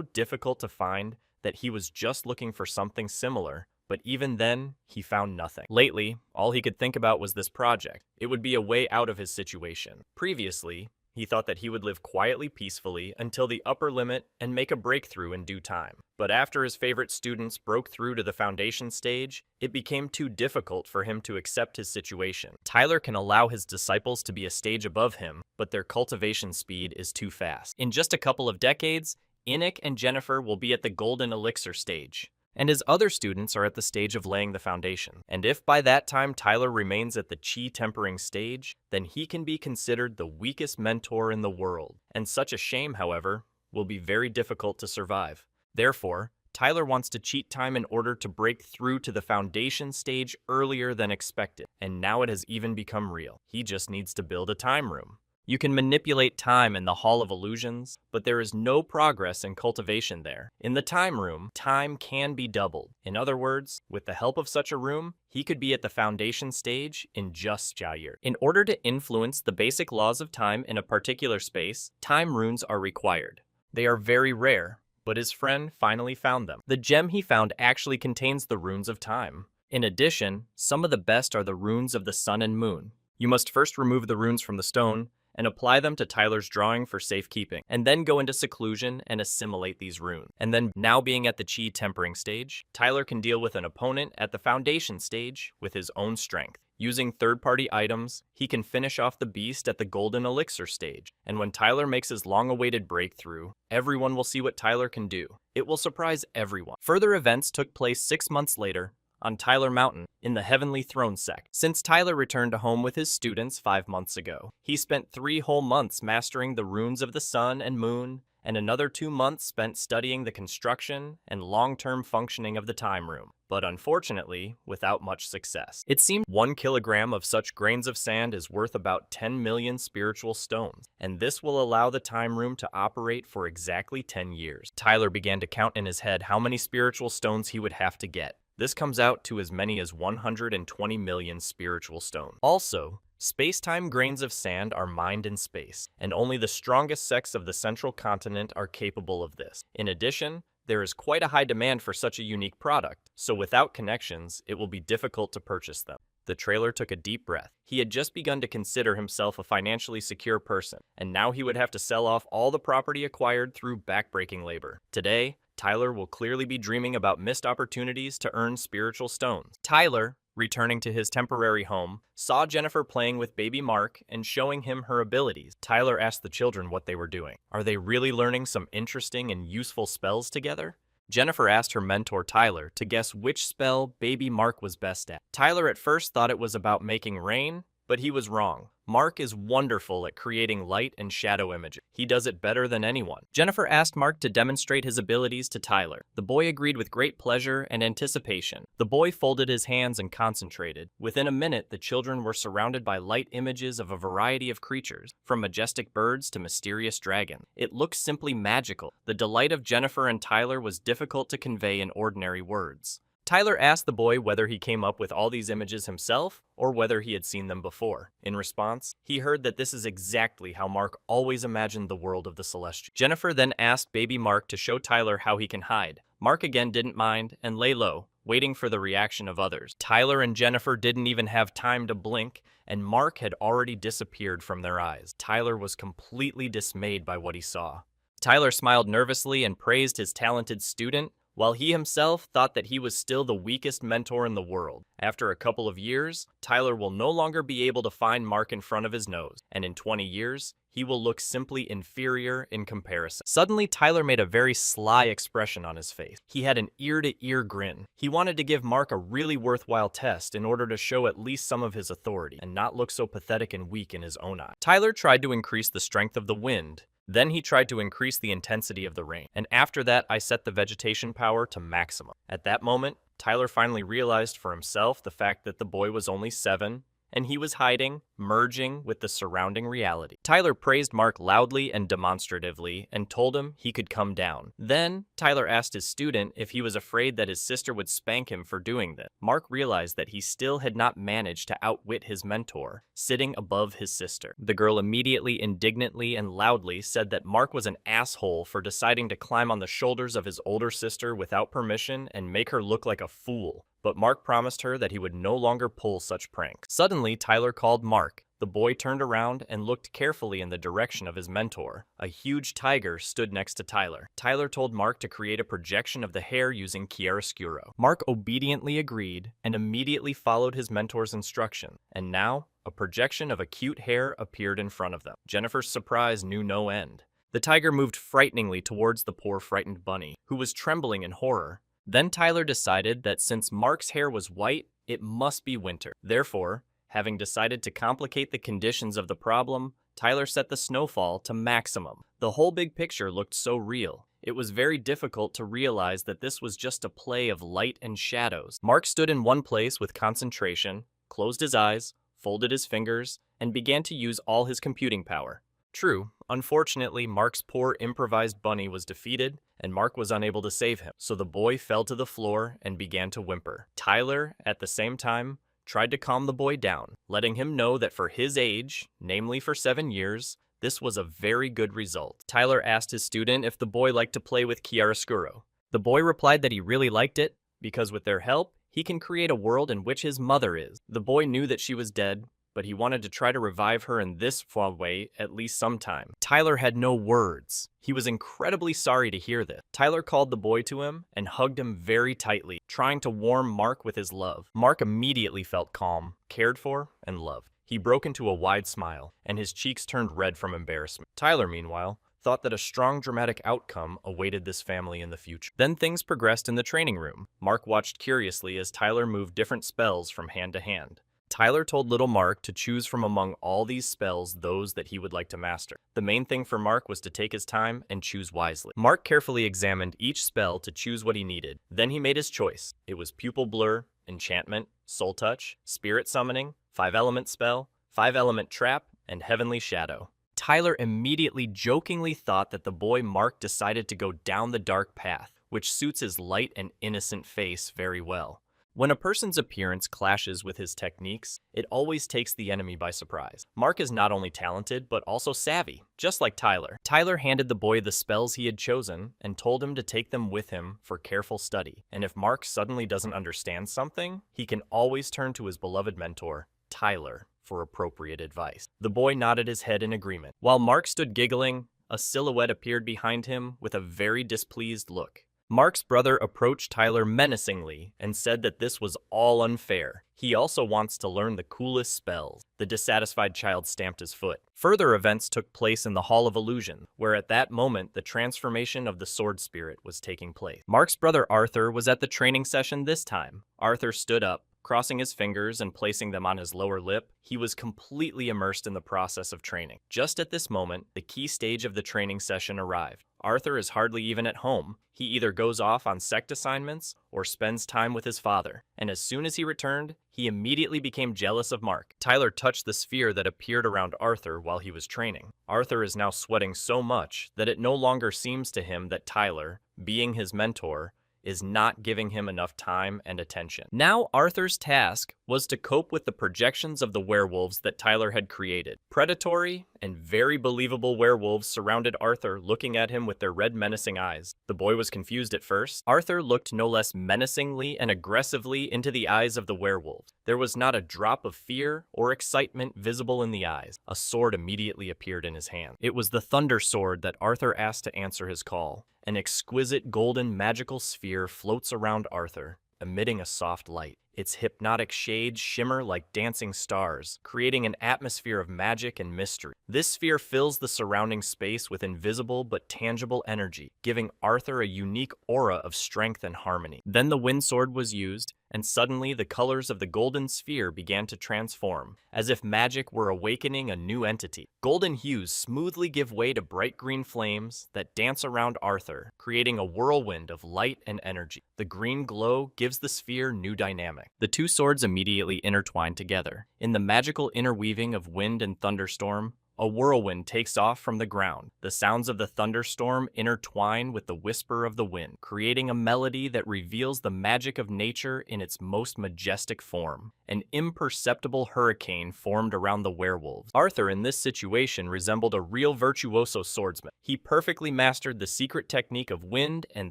difficult to find that he was just looking for something similar, but even then, he found nothing. Lately, all he could think about was this project. It would be a way out of his situation. Previously, he thought that he would live quietly, peacefully, until the upper limit and make a breakthrough in due time. But after his favorite students broke through to the foundation stage, it became too difficult for him to accept his situation. Tyler can allow his disciples to be a stage above him, but their cultivation speed is too fast. In just a couple of decades, Enoch and Jennifer will be at the golden elixir stage, and his other students are at the stage of laying the foundation. And if by that time Tyler remains at the chi tempering stage, then he can be considered the weakest mentor in the world. And such a shame, however, will be very difficult to survive. Therefore, Tyler wants to cheat time in order to break through to the foundation stage earlier than expected. And now it has even become real. He just needs to build a time room. You can manipulate time in the Hall of Illusions, but there is no progress in cultivation there. In the time room, time can be doubled. In other words, with the help of such a room, he could be at the foundation stage in just a year. In order to influence the basic laws of time in a particular space, time runes are required. They are very rare, but his friend finally found them. The gem he found actually contains the runes of time. In addition, some of the best are the runes of the sun and moon. You must first remove the runes from the stone, and apply them to Tyler's drawing for safekeeping, and then go into seclusion and assimilate these runes. And then, now being at the chi tempering stage, Tyler can deal with an opponent at the foundation stage with his own strength. Using third-party items, he can finish off the beast at the golden elixir stage. And when Tyler makes his long-awaited breakthrough, everyone will see what Tyler can do. It will surprise everyone. Further events took place 6 months later, on Tyler Mountain, in the Heavenly Throne sect. Since Tyler returned to home with his students 5 months ago, he spent 3 whole months mastering the runes of the sun and moon, and another 2 months spent studying the construction and long-term functioning of the time room, but unfortunately, without much success. It seemed 1 kilogram of such grains of sand is worth about 10 million spiritual stones, and this will allow the time room to operate for exactly 10 years. Tyler began to count in his head how many spiritual stones he would have to get. This comes out to as many as 120 million spiritual stones. Also, space-time grains of sand are mined in space, and only the strongest sects of the central continent are capable of this. In addition, there is quite a high demand for such a unique product, so without connections, it will be difficult to purchase them. The trailer took a deep breath. He had just begun to consider himself a financially secure person, and now he would have to sell off all the property acquired through backbreaking labor. Today, Tyler will clearly be dreaming about missed opportunities to earn spiritual stones. Tyler, returning to his temporary home, saw Jennifer playing with baby Mark and showing him her abilities. Tyler asked the children what they were doing. Are they really learning some interesting and useful spells together? Jennifer asked her mentor Tyler to guess which spell baby Mark was best at. Tyler at first thought it was about making rain, but he was wrong. Mark is wonderful at creating light and shadow images. He does it better than anyone. Jennifer asked Mark to demonstrate his abilities to Tyler. The boy agreed with great pleasure and anticipation. The boy folded his hands and concentrated. Within a minute, the children were surrounded by light images of a variety of creatures, from majestic birds to mysterious dragons. It looked simply magical. The delight of Jennifer and Tyler was difficult to convey in ordinary words. Tyler asked the boy whether he came up with all these images himself or whether he had seen them before. In response, he heard that this is exactly how Mark always imagined the world of the Celestial. Jennifer then asked baby Mark to show Tyler how he can hide. Mark again didn't mind and lay low, waiting for the reaction of others. Tyler and Jennifer didn't even have time to blink, and Mark had already disappeared from their eyes. Tyler was completely dismayed by what he saw. Tyler smiled nervously and praised his talented student, while he himself thought that he was still the weakest mentor in the world. After a couple of years, Tyler will no longer be able to find Mark in front of his nose, and in 20 years, he will look simply inferior in comparison. Suddenly, Tyler made a very sly expression on his face. He had an ear-to-ear grin. He wanted to give Mark a really worthwhile test in order to show at least some of his authority, and not look so pathetic and weak in his own eyes. Tyler tried to increase the strength of the wind. Then he tried to increase the intensity of the rain, and after that I set the vegetation power to maximum. At that moment, Tyler finally realized for himself the fact that the boy was only 7, and he was hiding, merging with the surrounding reality. Tyler praised Mark loudly and demonstratively and told him he could come down. Then, Tyler asked his student if he was afraid that his sister would spank him for doing this. Mark realized that he still had not managed to outwit his mentor, sitting above his sister. The girl immediately, indignantly, and loudly said that Mark was an asshole for deciding to climb on the shoulders of his older sister without permission and make her look like a fool. But Mark promised her that he would no longer pull such pranks. Suddenly, Tyler called Mark. The boy turned around and looked carefully in the direction of his mentor. A huge tiger stood next to Tyler. Tyler told Mark to create a projection of the hair using chiaroscuro. Mark obediently agreed and immediately followed his mentor's instruction. And now, a projection of a cute hair appeared in front of them. Jennifer's surprise knew no end. The tiger moved frighteningly towards the poor frightened bunny, who was trembling in horror. Then Tyler decided that since Mark's hair was white, it must be winter. Therefore, having decided to complicate the conditions of the problem, Tyler set the snowfall to maximum. The whole big picture looked so real. It was very difficult to realize that this was just a play of light and shadows. Mark stood in one place with concentration, closed his eyes, folded his fingers, and began to use all his computing power. True, unfortunately, Mark's poor improvised bunny was defeated, and Mark was unable to save him, so the boy fell to the floor and began to whimper. Tyler, at the same time, tried to calm the boy down, letting him know that for his age, namely for 7 years, this was a very good result. Tyler asked his student if the boy liked to play with chiaroscuro. The boy replied that he really liked it, because with their help, he can create a world in which his mother is. The boy knew that she was dead, but he wanted to try to revive her in this way at least sometime. Tyler had no words. He was incredibly sorry to hear this. Tyler called the boy to him and hugged him very tightly, trying to warm Mark with his love. Mark immediately felt calm, cared for, and loved. He broke into a wide smile, and his cheeks turned red from embarrassment. Tyler, meanwhile, thought that a strong dramatic outcome awaited this family in the future. Then things progressed in the training room. Mark watched curiously as Tyler moved different spells from hand to hand. Tyler told little Mark to choose from among all these spells those that he would like to master. The main thing for Mark was to take his time and choose wisely. Mark carefully examined each spell to choose what he needed. Then he made his choice. It was Pupil Blur, Enchantment, Soul Touch, Spirit Summoning, 5-Element Spell, 5-Element Trap, and Heavenly Shadow. Tyler immediately jokingly thought that the boy Mark decided to go down the dark path, which suits his light and innocent face very well. When a person's appearance clashes with his techniques, it always takes the enemy by surprise. Mark is not only talented, but also savvy, just like Tyler. Tyler handed the boy the spells he had chosen and told him to take them with him for careful study. And if Mark suddenly doesn't understand something, he can always turn to his beloved mentor, Tyler, for appropriate advice. The boy nodded his head in agreement. While Mark stood giggling, a silhouette appeared behind him with a very displeased look. Mark's brother approached Tyler menacingly and said that this was all unfair. He also wants to learn the coolest spells. The dissatisfied child stamped his foot. Further events took place in the Hall of Illusion, where at that moment the transformation of the sword spirit was taking place. Mark's brother Arthur was at the training session this time. Arthur stood up, crossing his fingers and placing them on his lower lip. He was completely immersed in the process of training. Just at this moment, the key stage of the training session arrived. Arthur is hardly even at home. He either goes off on sect assignments or spends time with his father. And as soon as he returned, he immediately became jealous of Mark. Tyler touched the sphere that appeared around Arthur while he was training. Arthur is now sweating so much that it no longer seems to him that Tyler, being his mentor, is not giving him enough time and attention. Now Arthur's task was to cope with the projections of the werewolves that Tyler had created. Predatory and very believable werewolves surrounded Arthur, looking at him with their red menacing eyes. The boy was confused at first. Arthur looked no less menacingly and aggressively into the eyes of the werewolves. There was not a drop of fear or excitement visible in the eyes. A sword immediately appeared in his hand. It was the thunder sword that Arthur asked to answer his call. An exquisite golden magical sphere floats around Arthur, emitting a soft light. Its hypnotic shades shimmer like dancing stars, creating an atmosphere of magic and mystery. This sphere fills the surrounding space with invisible but tangible energy, giving Arthur a unique aura of strength and harmony. Then the wind sword was used, and suddenly the colors of the golden sphere began to transform, as if magic were awakening a new entity. Golden hues smoothly give way to bright green flames that dance around Arthur, creating a whirlwind of light and energy. The green glow gives the sphere new dynamic. The two swords immediately intertwine together. In the magical interweaving of wind and thunderstorm, a whirlwind takes off from the ground. The sounds of the thunderstorm intertwine with the whisper of the wind, creating a melody that reveals the magic of nature in its most majestic form. An imperceptible hurricane formed around the werewolves. Arthur in this situation resembled a real virtuoso swordsman. He perfectly mastered the secret technique of wind and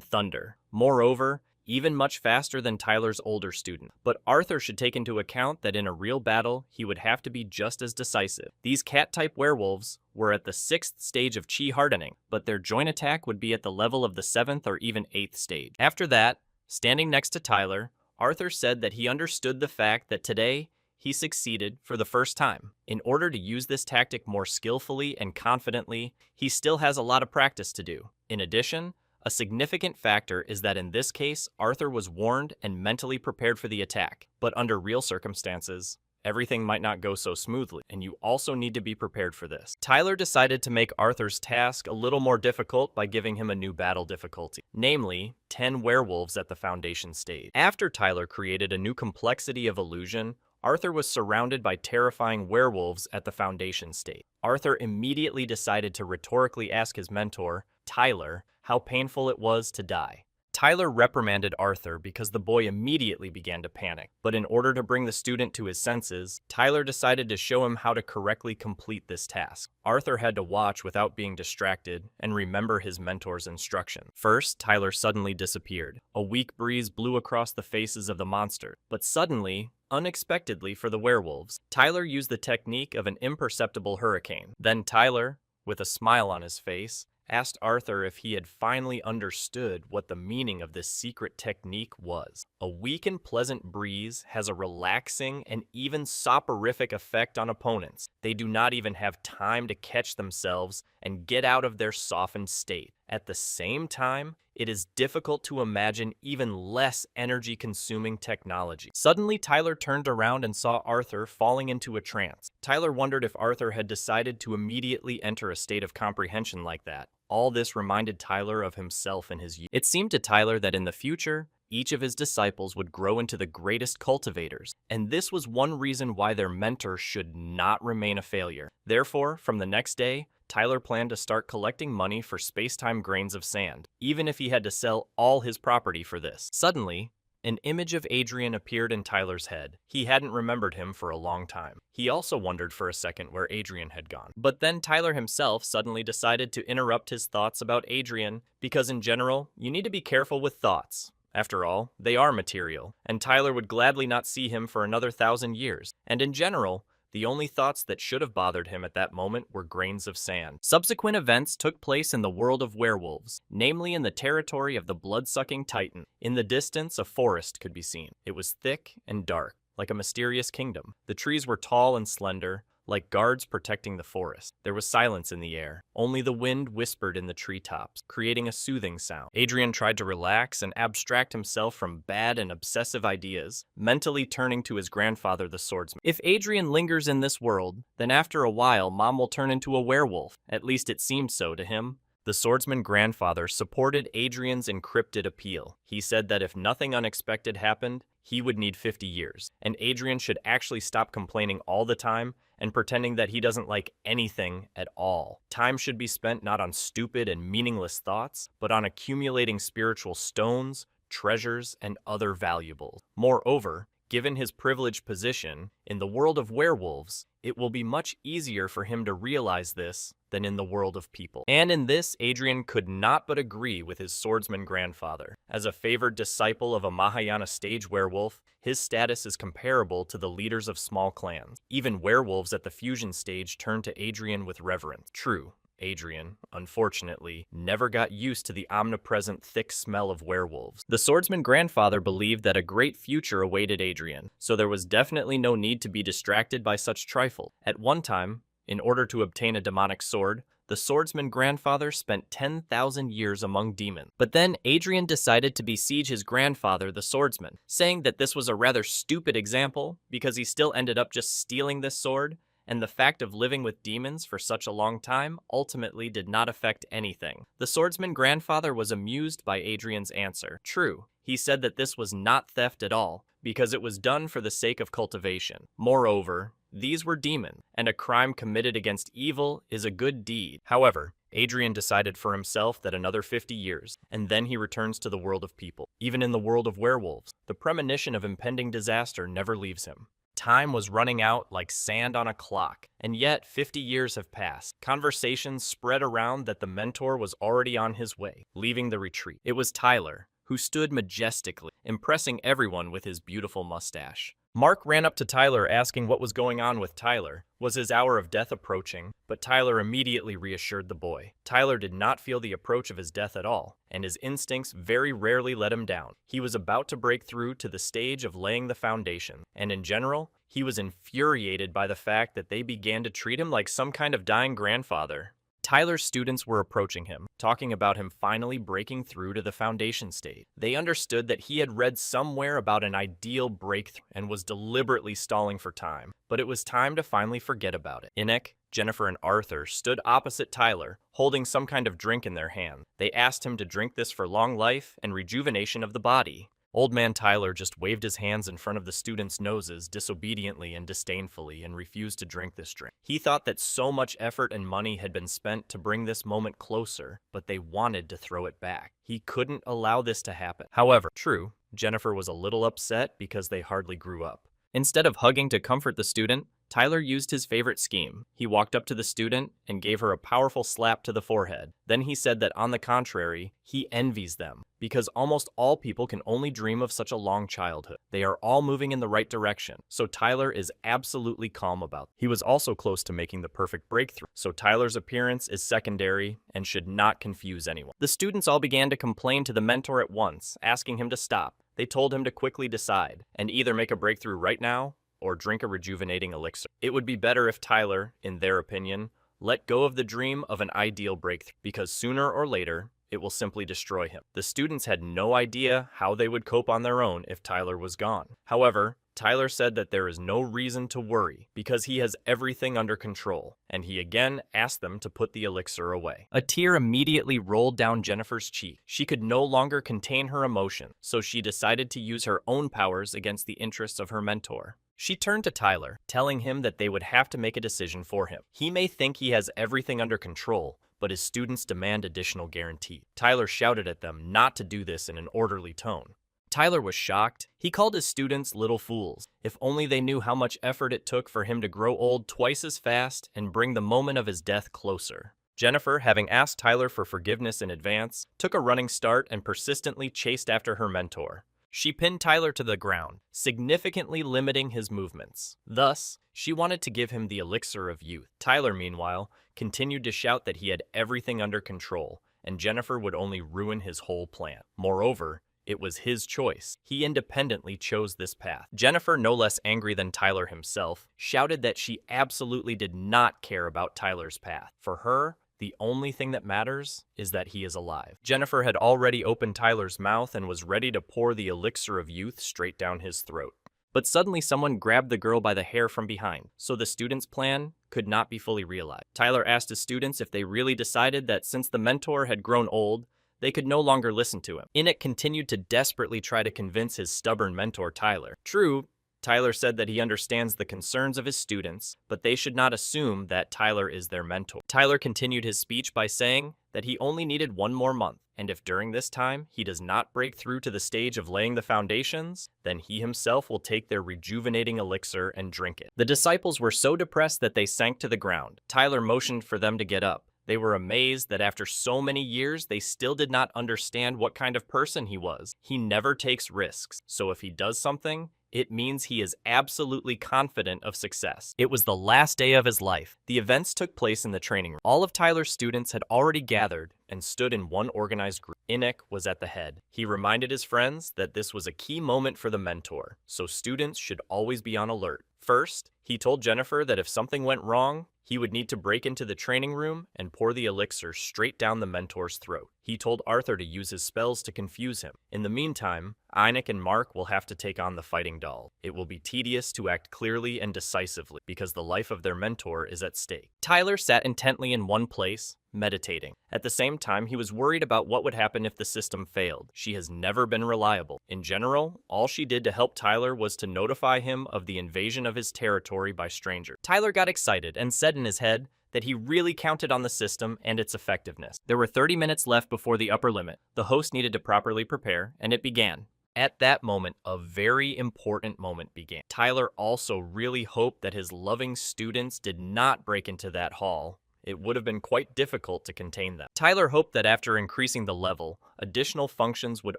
thunder. Moreover, even much faster than Tyler's older student. But Arthur should take into account that in a real battle, he would have to be just as decisive. These cat-type werewolves were at the 6th stage of chi hardening, but their joint attack would be at the level of the 7th or even 8th stage. After that, standing next to Tyler, Arthur said that he understood the fact that today, he succeeded for the first time. In order to use this tactic more skillfully and confidently, he still has a lot of practice to do. In addition, a significant factor is that in this case, Arthur was warned and mentally prepared for the attack. But under real circumstances, everything might not go so smoothly, and you also need to be prepared for this. Tyler decided to make Arthur's task a little more difficult by giving him a new battle difficulty, namely 10 werewolves at the foundation stage. After Tyler created a new complexity of illusion, Arthur was surrounded by terrifying werewolves at the foundation stage. Arthur immediately decided to rhetorically ask his mentor, Tyler, how painful it was to die. Tyler reprimanded Arthur because the boy immediately began to panic. But in order to bring the student to his senses, Tyler decided to show him how to correctly complete this task. Arthur had to watch without being distracted and remember his mentor's instruction. First, Tyler suddenly disappeared. A weak breeze blew across the faces of the monster. But suddenly, unexpectedly for the werewolves, Tyler used the technique of an imperceptible hurricane. Then Tyler, with a smile on his face, asked Arthur if he had finally understood what the meaning of this secret technique was. A weak and pleasant breeze has a relaxing and even soporific effect on opponents. They do not even have time to catch themselves and get out of their softened state. At the same time, it is difficult to imagine even less energy-consuming technology. Suddenly, Tyler turned around and saw Arthur falling into a trance. Tyler wondered if Arthur had decided to immediately enter a state of comprehension like that. All this reminded Tyler of himself in his youth. It seemed to Tyler that in the future, each of his disciples would grow into the greatest cultivators, and this was one reason why their mentor should not remain a failure. Therefore, from the next day, Tyler planned to start collecting money for space-time grains of sand, even if he had to sell all his property for this. Suddenly, an image of Adrian appeared in Tyler's head. He hadn't remembered him for a long time. He also wondered for a second where Adrian had gone. But then Tyler himself suddenly decided to interrupt his thoughts about Adrian, because in general, you need to be careful with thoughts. After all, they are material, and Tyler would gladly not see him for another 1,000 years. And in general, the only thoughts that should have bothered him at that moment were grains of sand. Subsequent events took place in the world of werewolves, namely in the territory of the blood-sucking Titan. In the distance, a forest could be seen. It was thick and dark, like a mysterious kingdom. The trees were tall and slender, like guards protecting the forest. There was silence in the air. Only the wind whispered in the treetops, creating a soothing sound. Adrian tried to relax and abstract himself from bad and obsessive ideas, mentally turning to his grandfather, the swordsman. If Adrian lingers in this world, then after a while, Mom will turn into a werewolf. At least it seemed so to him. The swordsman grandfather supported Adrian's encrypted appeal. He said that if nothing unexpected happened, he would need 50 years, and Adrian should actually stop complaining all the time and pretending that he doesn't like anything at all. Time should be spent not on stupid and meaningless thoughts, but on accumulating spiritual stones, treasures, and other valuables. Moreover, given his privileged position in the world of werewolves, it will be much easier for him to realize this than in the world of people. And in this, Adrian could not but agree with his swordsman grandfather. As a favored disciple of a Mahayana stage werewolf, his status is comparable to the leaders of small clans. Even werewolves at the fusion stage turn to Adrian with reverence. True, Adrian, unfortunately, never got used to the omnipresent thick smell of werewolves. The swordsman grandfather believed that a great future awaited Adrian, so there was definitely no need to be distracted by such trifle. At one time, in order to obtain a demonic sword, the swordsman grandfather spent 10,000 years among demons. But then Adrian decided to besiege his grandfather, the swordsman, saying that this was a rather stupid example because he still ended up just stealing this sword, and the fact of living with demons for such a long time ultimately did not affect anything. The swordsman grandfather was amused by Adrian's answer. True, he said that this was not theft at all, because it was done for the sake of cultivation. Moreover, these were demons, and a crime committed against evil is a good deed. However, Adrian decided for himself that another 50 years, and then he returns to the world of people. Even in the world of werewolves, the premonition of impending disaster never leaves him. Time was running out like sand on a clock, and yet 50 years have passed. Conversations spread around that the mentor was already on his way, leaving the retreat. It was Tyler, who stood majestically, impressing everyone with his beautiful mustache. Mark ran up to Tyler asking what was going on with Tyler. Was his hour of death approaching? But Tyler immediately reassured the boy. Tyler did not feel the approach of his death at all, and his instincts very rarely let him down. He was about to break through to the stage of laying the foundation, and in general, he was infuriated by the fact that they began to treat him like some kind of dying grandfather. Tyler's students were approaching him, talking about him finally breaking through to the foundation stage. They understood that he had read somewhere about an ideal breakthrough and was deliberately stalling for time, but it was time to finally forget about it. Enoch, Jennifer, and Arthur stood opposite Tyler, holding some kind of drink in their hand. They asked him to drink this for long life and rejuvenation of the body. Old man Tyler just waved his hands in front of the students' noses disobediently and disdainfully and refused to drink this drink. He thought that so much effort and money had been spent to bring this moment closer, but they wanted to throw it back. He couldn't allow this to happen. However, true, Jennifer was a little upset because they hardly grew up. Instead of hugging to comfort the student, Tyler used his favorite scheme. He walked up to the student and gave her a powerful slap to the forehead. Then he said that on the contrary, he envies them, because almost all people can only dream of such a long childhood. They are all moving in the right direction, so Tyler is absolutely calm about it. He was also close to making the perfect breakthrough, so Tyler's appearance is secondary and should not confuse anyone. The students all began to complain to the mentor at once, asking him to stop. They told him to quickly decide, and either make a breakthrough right now, or drink a rejuvenating elixir. It would be better if Tyler, in their opinion, let go of the dream of an ideal breakthrough, because sooner or later, it will simply destroy him. The students had no idea how they would cope on their own if Tyler was gone. However, Tyler said that there is no reason to worry because he has everything under control, and he again asked them to put the elixir away. A tear immediately rolled down Jennifer's cheek. She could no longer contain her emotion, so she decided to use her own powers against the interests of her mentor. She turned to Tyler, telling him that they would have to make a decision for him. He may think he has everything under control, but his students demand additional guarantee. Tyler shouted at them not to do this in an orderly tone. Tyler was shocked. He called his students little fools. If only they knew how much effort it took for him to grow old twice as fast and bring the moment of his death closer. Jennifer, having asked Tyler for forgiveness in advance, took a running start and persistently chased after her mentor. She pinned Tyler to the ground, significantly limiting his movements. Thus, she wanted to give him the elixir of youth. Tyler, meanwhile, continued to shout that he had everything under control, and Jennifer would only ruin his whole plan. Moreover, it was his choice. He independently chose this path. Jennifer, no less angry than Tyler himself, shouted that she absolutely did not care about Tyler's path. For her, the only thing that matters is that he is alive. Jennifer had already opened Tyler's mouth and was ready to pour the elixir of youth straight down his throat. But suddenly someone grabbed the girl by the hair from behind, so the student's plan could not be fully realized. Tyler asked his students if they really decided that since the mentor had grown old, they could no longer listen to him. Enoch continued to desperately try to convince his stubborn mentor Tyler. True, Tyler said that he understands the concerns of his students, but they should not assume that Tyler is their mentor. Tyler continued his speech by saying that he only needed 1 more month, and if during this time he does not break through to the stage of laying the foundations, then he himself will take their rejuvenating elixir and drink it. The disciples were so depressed that they sank to the ground. Tyler motioned for them to get up. They were amazed that after so many years, they still did not understand what kind of person he was. He never takes risks, so if he does something, it means he is absolutely confident of success. It was the last day of his life. The events took place in the training room. All of Tyler's students had already gathered and stood in one organized group. Anik was at the head. He reminded his friends that this was a key moment for the mentor, so students should always be on alert. First, he told Jennifer that if something went wrong, he would need to break into the training room and pour the elixir straight down the mentor's throat. He told Arthur to use his spells to confuse him. In the meantime, Anik and Mark will have to take on the fighting doll. It will be tedious to act clearly and decisively because the life of their mentor is at stake. Tyler sat intently in one place, meditating. At the same time, he was worried about what would happen if the system failed. She has never been reliable. In general, all she did to help Tyler was to notify him of the invasion of his territory by strangers. Tyler got excited and said in his head that he really counted on the system and its effectiveness. There were 30 minutes left before the upper limit. The host needed to properly prepare, and it began. At that moment, a very important moment began. Tyler also really hoped that his loving students did not break into that hall. It would have been quite difficult to contain them. Tyler hoped that after increasing the level, additional functions would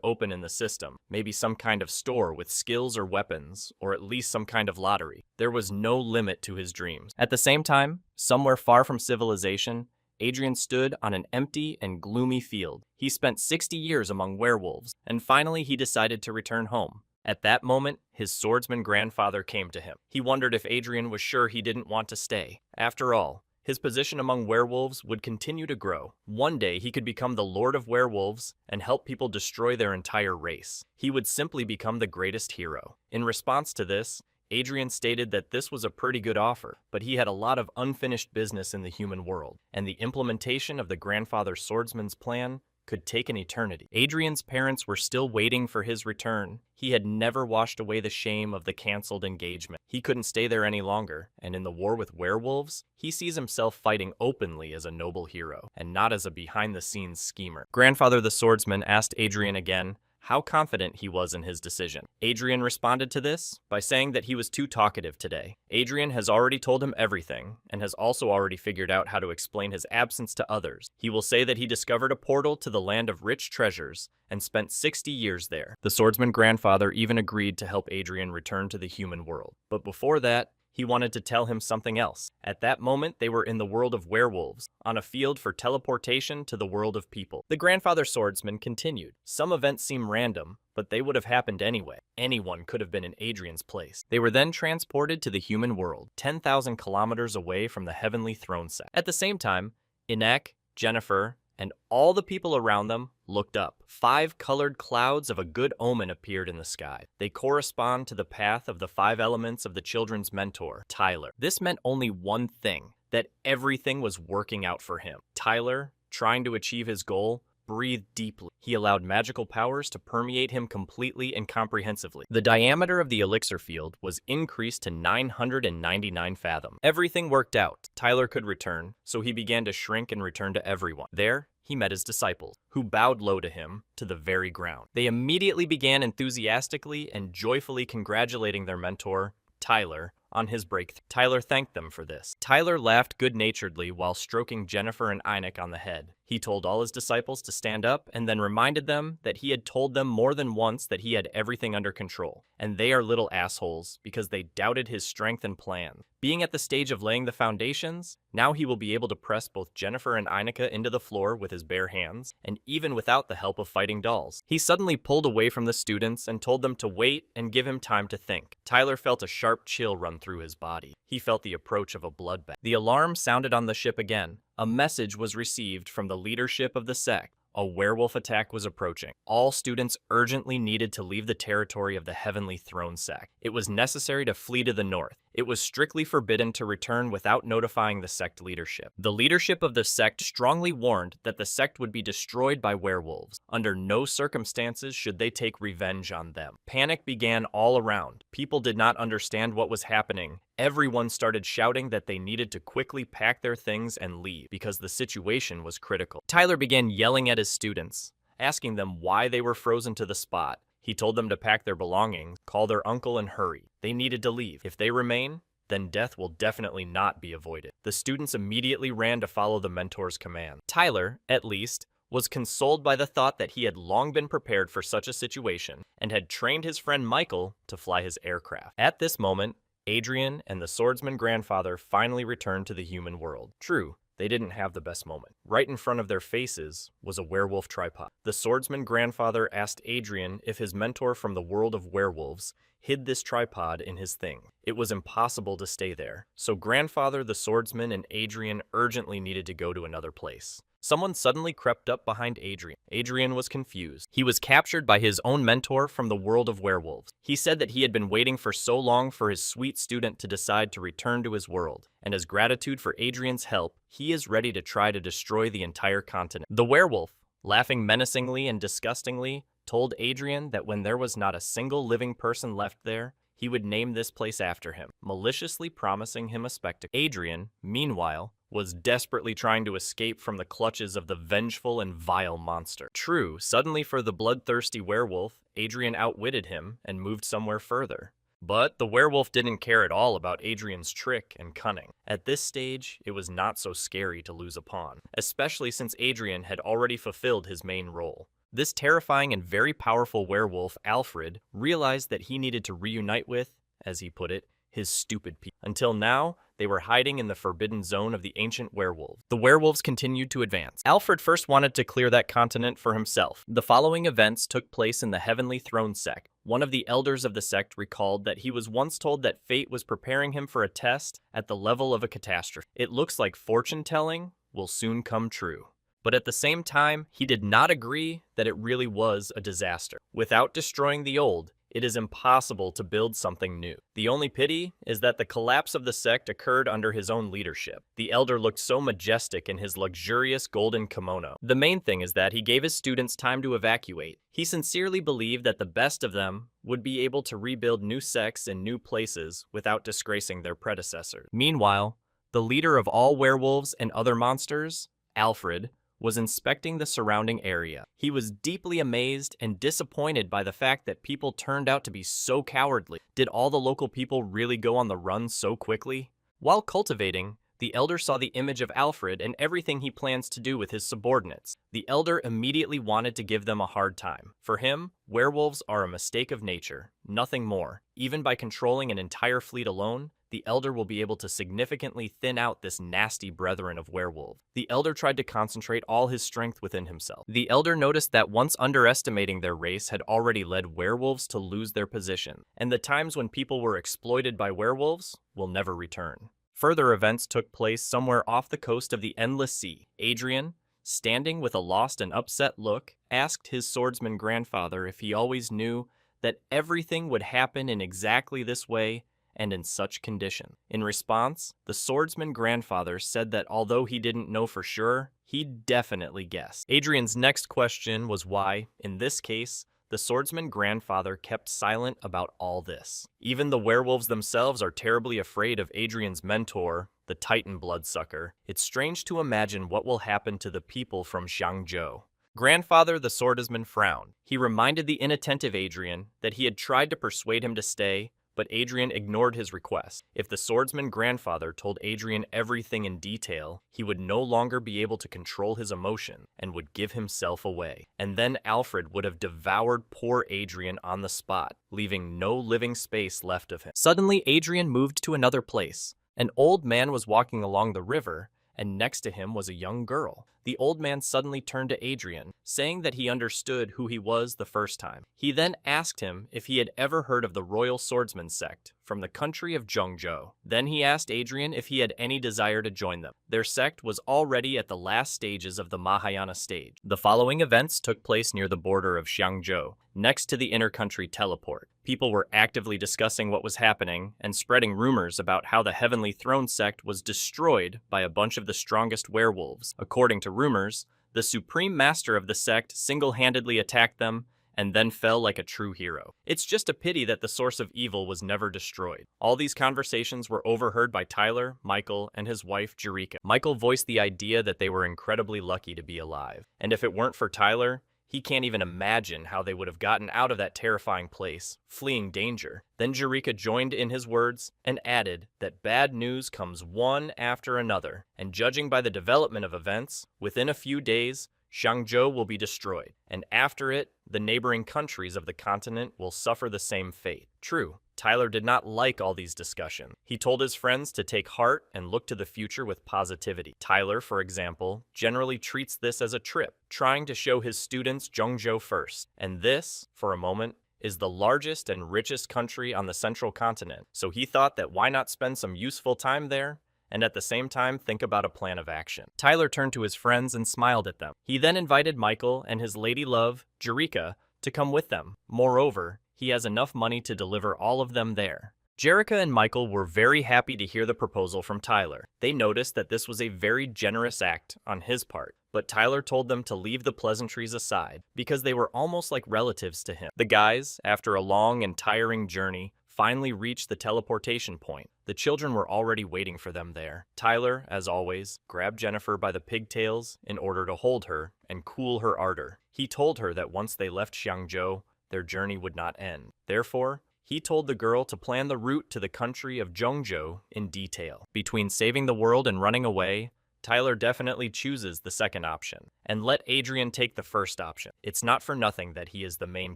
open in the system, maybe some kind of store with skills or weapons, or at least some kind of lottery. There was no limit to his dreams. At the same time, somewhere far from civilization, Adrian stood on an empty and gloomy field. He spent 60 years among werewolves, and finally he decided to return home. At that moment, his swordsman grandfather came to him. He wondered if Adrian was sure he didn't want to stay. After all, his position among werewolves would continue to grow. One day, he could become the Lord of Werewolves and help people destroy their entire race. He would simply become the greatest hero. In response to this, Adrian stated that this was a pretty good offer, but he had a lot of unfinished business in the human world, and the implementation of the grandfather swordsman's plan could take an eternity. Adrian's parents were still waiting for his return. He had never washed away the shame of the canceled engagement. He couldn't stay there any longer, and in the war with werewolves, he sees himself fighting openly as a noble hero, and not as a behind-the-scenes schemer. Grandfather the swordsman asked Adrian again how confident he was in his decision. Adrian responded to this by saying that he was too talkative today. Adrian has already told him everything, and has also already figured out how to explain his absence to others. He will say that he discovered a portal to the land of rich treasures and spent 60 years there. The swordsman grandfather even agreed to help Adrian return to the human world. But before that, he wanted to tell him something else. At that moment, they were in the world of werewolves, on a field for teleportation to the world of people. The grandfather swordsman continued. Some events seem random, but they would have happened anyway. Anyone could have been in Adrian's place. They were then transported to the human world, 10,000 kilometers away from the heavenly throne set. At the same time, Anik, Jennifer, and all the people around them looked up. 5 colored clouds of a good omen appeared in the sky. They correspond to the path of the 5 elements of the children's mentor, Tyler. This meant only one thing, that everything was working out for him. Tyler, trying to achieve his goal, breathed deeply. He allowed magical powers to permeate him completely and comprehensively. The diameter of the elixir field was increased to 999 fathom. Everything worked out. Tyler could return, so he began to shrink and return to everyone. There, he met his disciples, who bowed low to him, to the very ground. They immediately began enthusiastically and joyfully congratulating their mentor, Tyler, on his breakthrough. Tyler thanked them for this. Tyler laughed good-naturedly while stroking Jennifer and Anik on the head. He told all his disciples to stand up and then reminded them that he had told them more than once that he had everything under control. And they are little assholes because they doubted his strength and plan. Being at the stage of laying the foundations, now he will be able to press both Jennifer and Anika into the floor with his bare hands, and even without the help of fighting dolls. He suddenly pulled away from the students and told them to wait and give him time to think. Tyler felt a sharp chill run through his body. He felt the approach of a bloodbath. The alarm sounded on the ship again. A message was received from the leadership of the sect. A werewolf attack was approaching. All students urgently needed to leave the territory of the Heavenly Throne sect. It was necessary to flee to the north. It was strictly forbidden to return without notifying the sect leadership. The leadership of the sect strongly warned that the sect would be destroyed by werewolves. Under no circumstances should they take revenge on them. Panic began all around. People did not understand what was happening. Everyone started shouting that they needed to quickly pack their things and leave because the situation was critical. Tyler began yelling at his students, asking them why they were frozen to the spot. He told them to pack their belongings, call their uncle, and hurry. They needed to leave. If they remain, then death will definitely not be avoided. The students immediately ran to follow the mentor's command. Tyler, at least, was consoled by the thought that he had long been prepared for such a situation and had trained his friend Michael to fly his aircraft. At this moment, Adrian and the swordsman grandfather finally returned to the human world. True, they didn't have the best moment. Right in front of their faces was a werewolf tripod. The swordsman grandfather asked Adrian if his mentor from the world of werewolves hid this tripod in his thing. It was impossible to stay there, so grandfather, the swordsman, and Adrian urgently needed to go to another place. Someone suddenly crept up behind Adrian. Adrian was confused. He was captured by his own mentor from the world of werewolves. He said that he had been waiting for so long for his sweet student to decide to return to his world, and as gratitude for Adrian's help, he is ready to try to destroy the entire continent. The werewolf, laughing menacingly and disgustingly, told Adrian that when there was not a single living person left there, he would name this place after him, maliciously promising him a spectacle. Adrian, meanwhile, was desperately trying to escape from the clutches of the vengeful and vile monster. True, suddenly for the bloodthirsty werewolf, Adrian outwitted him and moved somewhere further. But the werewolf didn't care at all about Adrian's trick and cunning. At this stage, it was not so scary to lose a pawn, especially since Adrian had already fulfilled his main role. This terrifying and very powerful werewolf, Alfred, realized that he needed to reunite with, as he put it, his stupid people. Until now, they were hiding in the forbidden zone of the ancient werewolves. The werewolves continued to advance. Alfred first wanted to clear that continent for himself. The following events took place in the Heavenly Throne sect. One of the elders of the sect recalled that he was once told that fate was preparing him for a test at the level of a catastrophe. It looks like fortune-telling will soon come true. But at the same time, he did not agree that it really was a disaster. Without destroying the old, it is impossible to build something new. The only pity is that the collapse of the sect occurred under his own leadership. The elder looked so majestic in his luxurious golden kimono. The main thing is that he gave his students time to evacuate. He sincerely believed that the best of them would be able to rebuild new sects in new places without disgracing their predecessors. Meanwhile, the leader of all werewolves and other monsters, Alfred, was inspecting the surrounding area. He was deeply amazed and disappointed by the fact that people turned out to be so cowardly. Did all the local people really go on the run so quickly? While cultivating, the elder saw the image of Alfred and everything he plans to do with his subordinates. The elder immediately wanted to give them a hard time. For him, werewolves are a mistake of nature, nothing more. Even by controlling an entire fleet alone, the elder will be able to significantly thin out this nasty brethren of werewolves. The elder tried to concentrate all his strength within himself. The elder noticed that once underestimating their race had already led werewolves to lose their position, and the times when people were exploited by werewolves will never return. Further events took place somewhere off the coast of the Endless Sea. Adrian, standing with a lost and upset look, asked his swordsman grandfather if he always knew that everything would happen in exactly this way and in such condition. In response, the swordsman grandfather said that although he didn't know for sure, he definitely guessed. Adrian's next question was why, in this case, the swordsman grandfather kept silent about all this. Even the werewolves themselves are terribly afraid of Adrian's mentor, the Titan bloodsucker. It's strange to imagine what will happen to the people from Xiangzhou. Grandfather the swordsman frowned. He reminded the inattentive Adrian that he had tried to persuade him to stay, but Adrian ignored his request. If the swordsman grandfather told Adrian everything in detail, he would no longer be able to control his emotion and would give himself away. And then Alfred would have devoured poor Adrian on the spot, leaving no living space left of him. Suddenly, Adrian moved to another place. An old man was walking along the river, and next to him was a young girl. the old man suddenly turned to Adrian, saying that he understood who he was the first time. He then asked him if he had ever heard of the Royal Swordsman sect from the country of Zhongzhou. Then he asked Adrian if he had any desire to join them. Their sect was already at the last stages of the Mahayana stage. The following events took place near the border of Xiangzhou, next to the inter-country teleport. People were actively discussing what was happening and spreading rumors about how the Heavenly Throne sect was destroyed by a bunch of the strongest werewolves. According to rumors, the supreme master of the sect single-handedly attacked them and then fell like a true hero. It's just a pity that the source of evil was never destroyed. All these conversations were overheard by Tyler, Michael, and his wife, Jerika. Michael voiced the idea that they were incredibly lucky to be alive, and if it weren't for Tyler, he can't even imagine how they would have gotten out of that terrifying place, fleeing danger. Then Jerika joined in his words and added that bad news comes one after another, and judging by the development of events, within a few days, Xiangzhou will be destroyed, and after it, the neighboring countries of the continent will suffer the same fate. True, Tyler did not like all these discussions. He told his friends to take heart and look to the future with positivity. Tyler, for example, generally treats this as a trip, trying to show his students Zhongzhou first. And this, for a moment, is the largest and richest country on the central continent, so he thought that why not spend some useful time there and at the same time think about a plan of action. Tyler turned to his friends and smiled at them. He then invited Michael and his lady love, Jerika, to come with them. Moreover, he has enough money to deliver all of them there. Jerika and Michael were very happy to hear the proposal from Tyler. They noticed that this was a very generous act on his part, but Tyler told them to leave the pleasantries aside because they were almost like relatives to him. The guys, after a long and tiring journey, finally reached the teleportation point. The children were already waiting for them there. Tyler, as always, grabbed Jennifer by the pigtails in order to hold her and cool her ardor. He told her that once they left Xiangzhou, their journey would not end. Therefore, he told the girl to plan the route to the country of Zhongzhou in detail. Between saving the world and running away, Tyler definitely chooses the second option, and let Adrian take the first option. It's not for nothing that he is the main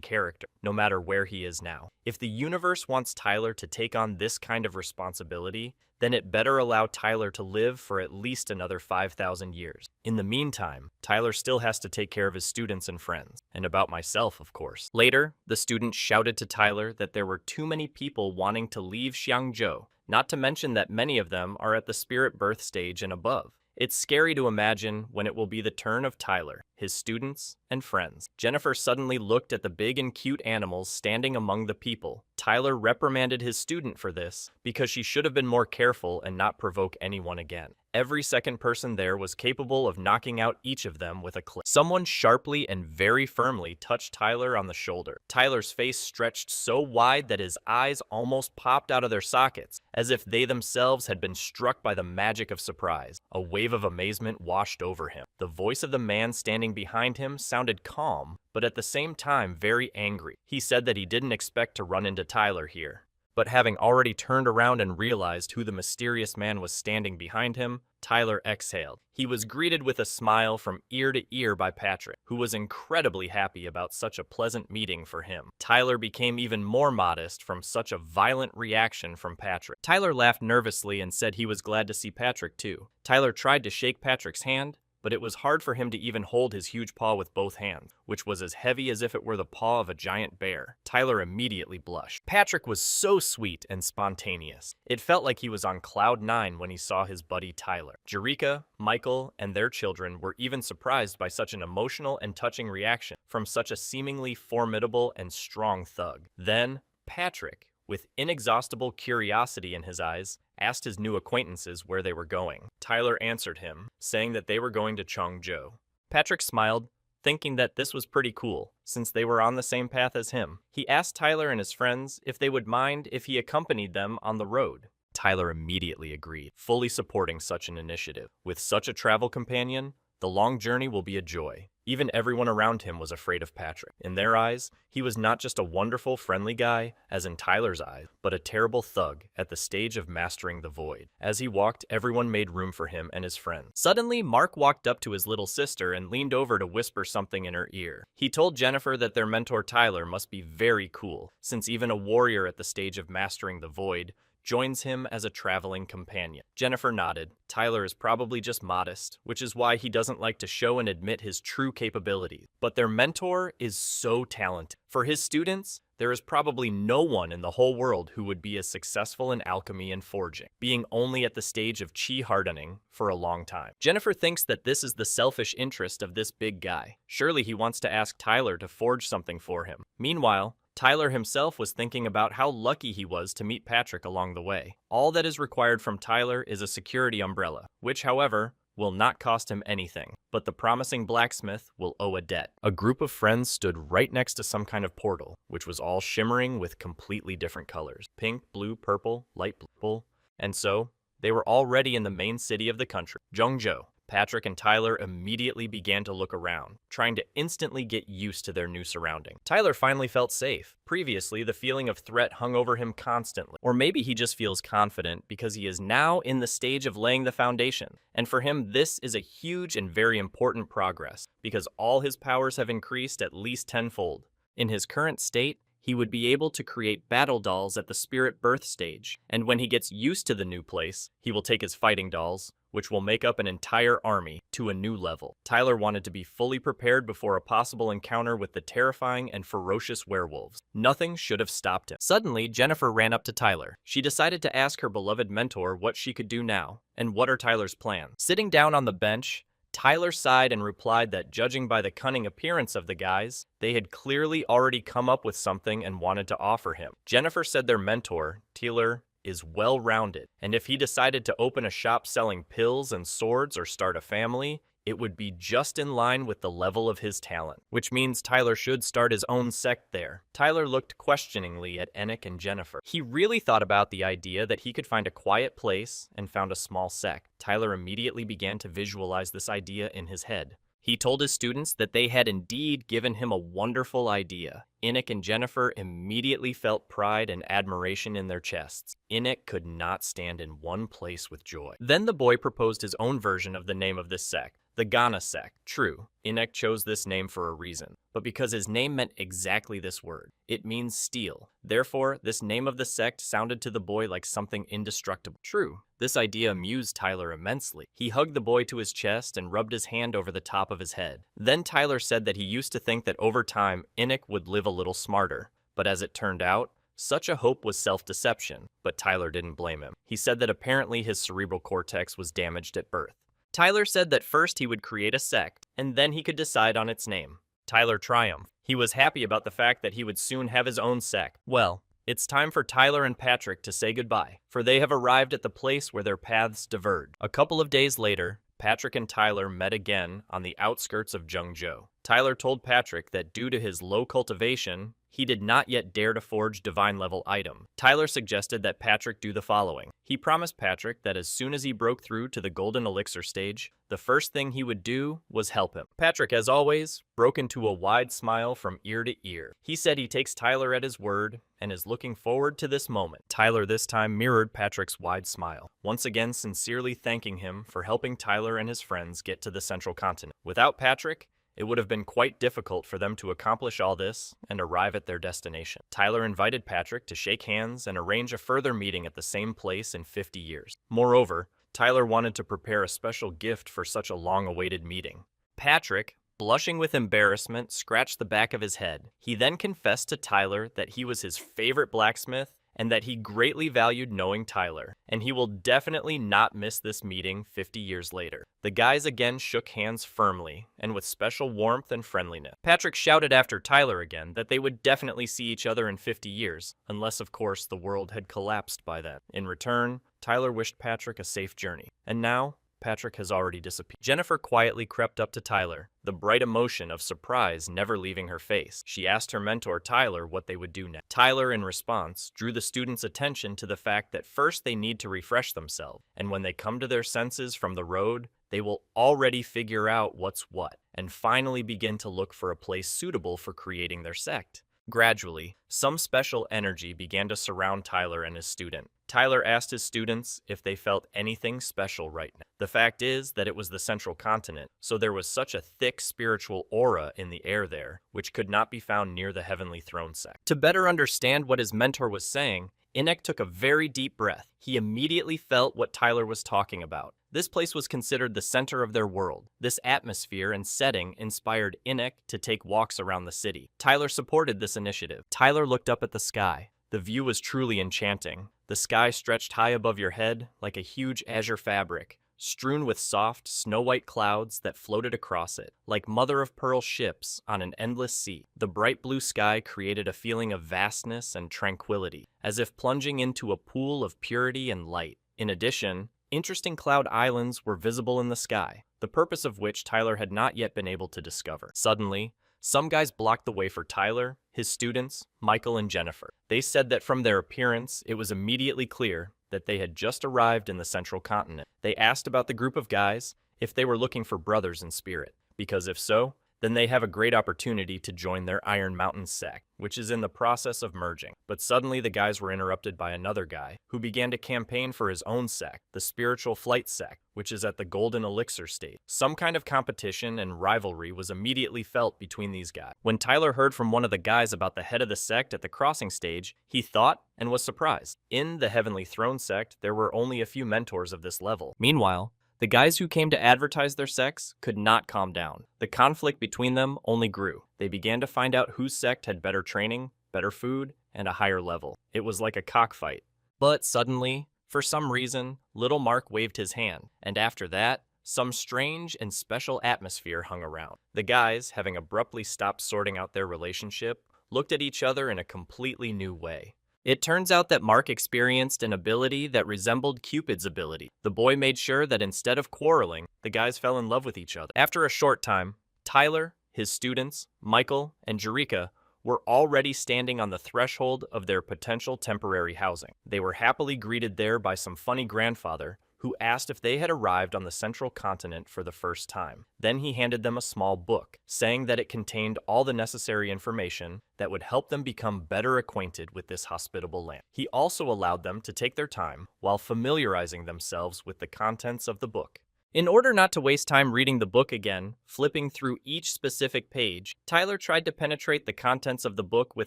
character, no matter where he is now. If the universe wants Tyler to take on this kind of responsibility, then it better allow Tyler to live for at least another 5,000 years. In the meantime, Tyler still has to take care of his students and friends, and about myself, of course. Later, the students shouted to Tyler that there were too many people wanting to leave Xiangzhou, not to mention that many of them are at the spirit birth stage and above. It's scary to imagine when it will be the turn of Tyler, his students, and friends. Jennifer suddenly looked at the big and cute animals standing among the people. Tyler reprimanded his student for this because she should have been more careful and not provoke anyone again. Every second person there was capable of knocking out each of them with a clip. Someone sharply and very firmly touched Tyler on the shoulder. Tyler's face stretched so wide that his eyes almost popped out of their sockets, as if they themselves had been struck by the magic of surprise. A wave of amazement washed over him. The voice of the man standing behind him sounded calm, but at the same time very angry. He said that he didn't expect to run into Tyler here. But having already turned around and realized who the mysterious man was standing behind him, Tyler exhaled. He was greeted with a smile from ear to ear by Patrick, who was incredibly happy about such a pleasant meeting for him. Tyler became even more modest from such a violent reaction from Patrick. Tyler laughed nervously and said he was glad to see Patrick too. Tyler tried to shake Patrick's hand, but it was hard for him to even hold his huge paw with both hands, which was as heavy as if it were the paw of a giant bear. Tyler immediately blushed. Patrick was so sweet and spontaneous. It felt like he was on cloud 9 when he saw his buddy Tyler. Jerika, Michael, and their children were even surprised by such an emotional and touching reaction from such a seemingly formidable and strong thug. Then, Patrick, with inexhaustible curiosity in his eyes, asked his new acquaintances where they were going. Tyler answered him, saying that they were going to Zhongzhou. Patrick smiled, thinking that this was pretty cool, since they were on the same path as him. He asked Tyler and his friends if they would mind if he accompanied them on the road. Tyler immediately agreed, fully supporting such an initiative. With such a travel companion, the long journey will be a joy. Even everyone around him was afraid of Patrick. In their eyes, he was not just a wonderful, friendly guy, as in Tyler's eyes, but a terrible thug at the stage of mastering the void. As he walked, everyone made room for him and his friends. Suddenly, Mark walked up to his little sister and leaned over to whisper something in her ear. He told Jennifer that their mentor Tyler must be very cool, since even a warrior at the stage of mastering the void joins him as a traveling companion. Jennifer nodded. Tyler is probably just modest, which is why he doesn't like to show and admit his true capabilities. But their mentor is so talented. For his students, there is probably no one in the whole world who would be as successful in alchemy and forging, being only at the stage of chi hardening for a long time. Jennifer thinks that this is the selfish interest of this big guy. Surely he wants to ask Tyler to forge something for him. Meanwhile, Tyler himself was thinking about how lucky he was to meet Patrick along the way. All that is required from Tyler is a security umbrella, which, however, will not cost him anything, but the promising blacksmith will owe a debt. A group of friends stood right next to some kind of portal, which was all shimmering with completely different colors. Pink, blue, purple, light purple. And so, they were already in the main city of the country, Zhengzhou. Patrick and Tyler immediately began to look around, trying to instantly get used to their new surrounding. Tyler finally felt safe. Previously, the feeling of threat hung over him constantly. Or maybe he just feels confident because he is now in the stage of laying the foundation. And for him, this is a huge and very important progress, because all his powers have increased at least tenfold. In his current state, he would be able to create battle dolls at the spirit birth stage, and when he gets used to the new place, he will take his fighting dolls, which will make up an entire army, to a new level. Tyler wanted to be fully prepared before a possible encounter with the terrifying and ferocious werewolves. Nothing should have stopped him. Suddenly, Jennifer ran up to Tyler. She decided to ask her beloved mentor what she could do now, and what are Tyler's plans. Sitting down on the bench, Tyler sighed and replied that judging by the cunning appearance of the guys, they had clearly already come up with something and wanted to offer him. Jennifer said their mentor, Tyler, is well-rounded, and if he decided to open a shop selling pills and swords or start a family, it would be just in line with the level of his talent, which means Tyler should start his own sect there. Tyler looked questioningly at Enoch and Jennifer. He really thought about the idea that he could find a quiet place and found a small sect. Tyler immediately began to visualize this idea in his head. He told his students that they had indeed given him a wonderful idea. Enoch and Jennifer immediately felt pride and admiration in their chests. Enoch could not stand in one place with joy. Then the boy proposed his own version of the name of this sect, the Ghana sect. True, Enoch chose this name for a reason, but because his name meant exactly this word. It means steel. Therefore, this name of the sect sounded to the boy like something indestructible. True, this idea amused Tyler immensely. He hugged the boy to his chest and rubbed his hand over the top of his head. Then Tyler said that he used to think that over time, Enoch would live a little smarter, but as it turned out, such a hope was self-deception, but Tyler didn't blame him. He said that apparently his cerebral cortex was damaged at birth. Tyler said that first he would create a sect, and then he could decide on its name. Tyler triumphed. He was happy about the fact that he would soon have his own sect. Well, it's time for Tyler and Patrick to say goodbye, for they have arrived at the place where their paths diverge. A couple of days later, Patrick and Tyler met again on the outskirts of Zhengzhou. Tyler told Patrick that due to his low cultivation, he did not yet dare to forge divine-level item. Tyler suggested that Patrick do the following. He promised Patrick that as soon as he broke through to the golden elixir stage, the first thing he would do was help him. Patrick, as always, broke into a wide smile from ear to ear. He said he takes Tyler at his word and is looking forward to this moment. Tyler this time mirrored Patrick's wide smile, once again sincerely thanking him for helping Tyler and his friends get to the central continent. Without Patrick, it would have been quite difficult for them to accomplish all this and arrive at their destination. Tyler invited Patrick to shake hands and arrange a further meeting at the same place in 50 years. Moreover, Tyler wanted to prepare a special gift for such a long-awaited meeting. Patrick, blushing with embarrassment, scratched the back of his head. He then confessed to Tyler that he was his favorite blacksmith and that he greatly valued knowing Tyler, and he will definitely not miss this meeting 50 years later. The guys again shook hands firmly, and with special warmth and friendliness. Patrick shouted after Tyler again that they would definitely see each other in 50 years, unless of course the world had collapsed by then. In return, Tyler wished Patrick a safe journey. And now, Patrick has already disappeared. Jennifer quietly crept up to Tyler, the bright emotion of surprise never leaving her face. She asked her mentor Tyler what they would do next. Tyler, in response, drew the students' attention to the fact that first they need to refresh themselves, and when they come to their senses from the road, they will already figure out what's what, and finally begin to look for a place suitable for creating their sect. Gradually, some special energy began to surround Tyler and his student. Tyler asked his students if they felt anything special right now. The fact is that it was the central continent, so there was such a thick spiritual aura in the air there, which could not be found near the heavenly throne sect. To better understand what his mentor was saying, Inek took a very deep breath. He immediately felt what Tyler was talking about. This place was considered the center of their world. This atmosphere and setting inspired Inek to take walks around the city. Tyler supported this initiative. Tyler looked up at the sky. The view was truly enchanting. The sky stretched high above your head like a huge azure fabric, strewn with soft, snow-white clouds that floated across it, like mother-of-pearl ships on an endless sea. The bright blue sky created a feeling of vastness and tranquility, as if plunging into a pool of purity and light. In addition, interesting cloud islands were visible in the sky, the purpose of which Tyler had not yet been able to discover. Suddenly, some guys blocked the way for Tyler, his students, Michael and Jennifer. They said that from their appearance, it was immediately clear that they had just arrived in the central continent. They asked about the group of guys if they were looking for brothers in spirit, because if so, then they have a great opportunity to join their Iron Mountain sect, which is in the process of merging. But suddenly the guys were interrupted by another guy, who began to campaign for his own sect, the Spiritual Flight sect, which is at the Golden Elixir stage. Some kind of competition and rivalry was immediately felt between these guys. When Tyler heard from one of the guys about the head of the sect at the crossing stage, he thought and was surprised. In the Heavenly Throne sect, there were only a few mentors of this level. Meanwhile, the guys who came to advertise their sects could not calm down. The conflict between them only grew. They began to find out whose sect had better training, better food, and a higher level. It was like a cockfight. But suddenly, for some reason, little Mark waved his hand, and after that, some strange and special atmosphere hung around. The guys, having abruptly stopped sorting out their relationship, looked at each other in a completely new way. It turns out that Mark experienced an ability that resembled Cupid's ability. The boy made sure that instead of quarreling, the guys fell in love with each other. After a short time, Tyler, his students, Michael, and Jerika were already standing on the threshold of their potential temporary housing. They were happily greeted there by some funny grandfather who asked if they had arrived on the central continent for the first time. Then he handed them a small book, saying that it contained all the necessary information that would help them become better acquainted with this hospitable land. He also allowed them to take their time while familiarizing themselves with the contents of the book. In order not to waste time reading the book again, flipping through each specific page, Tyler tried to penetrate the contents of the book with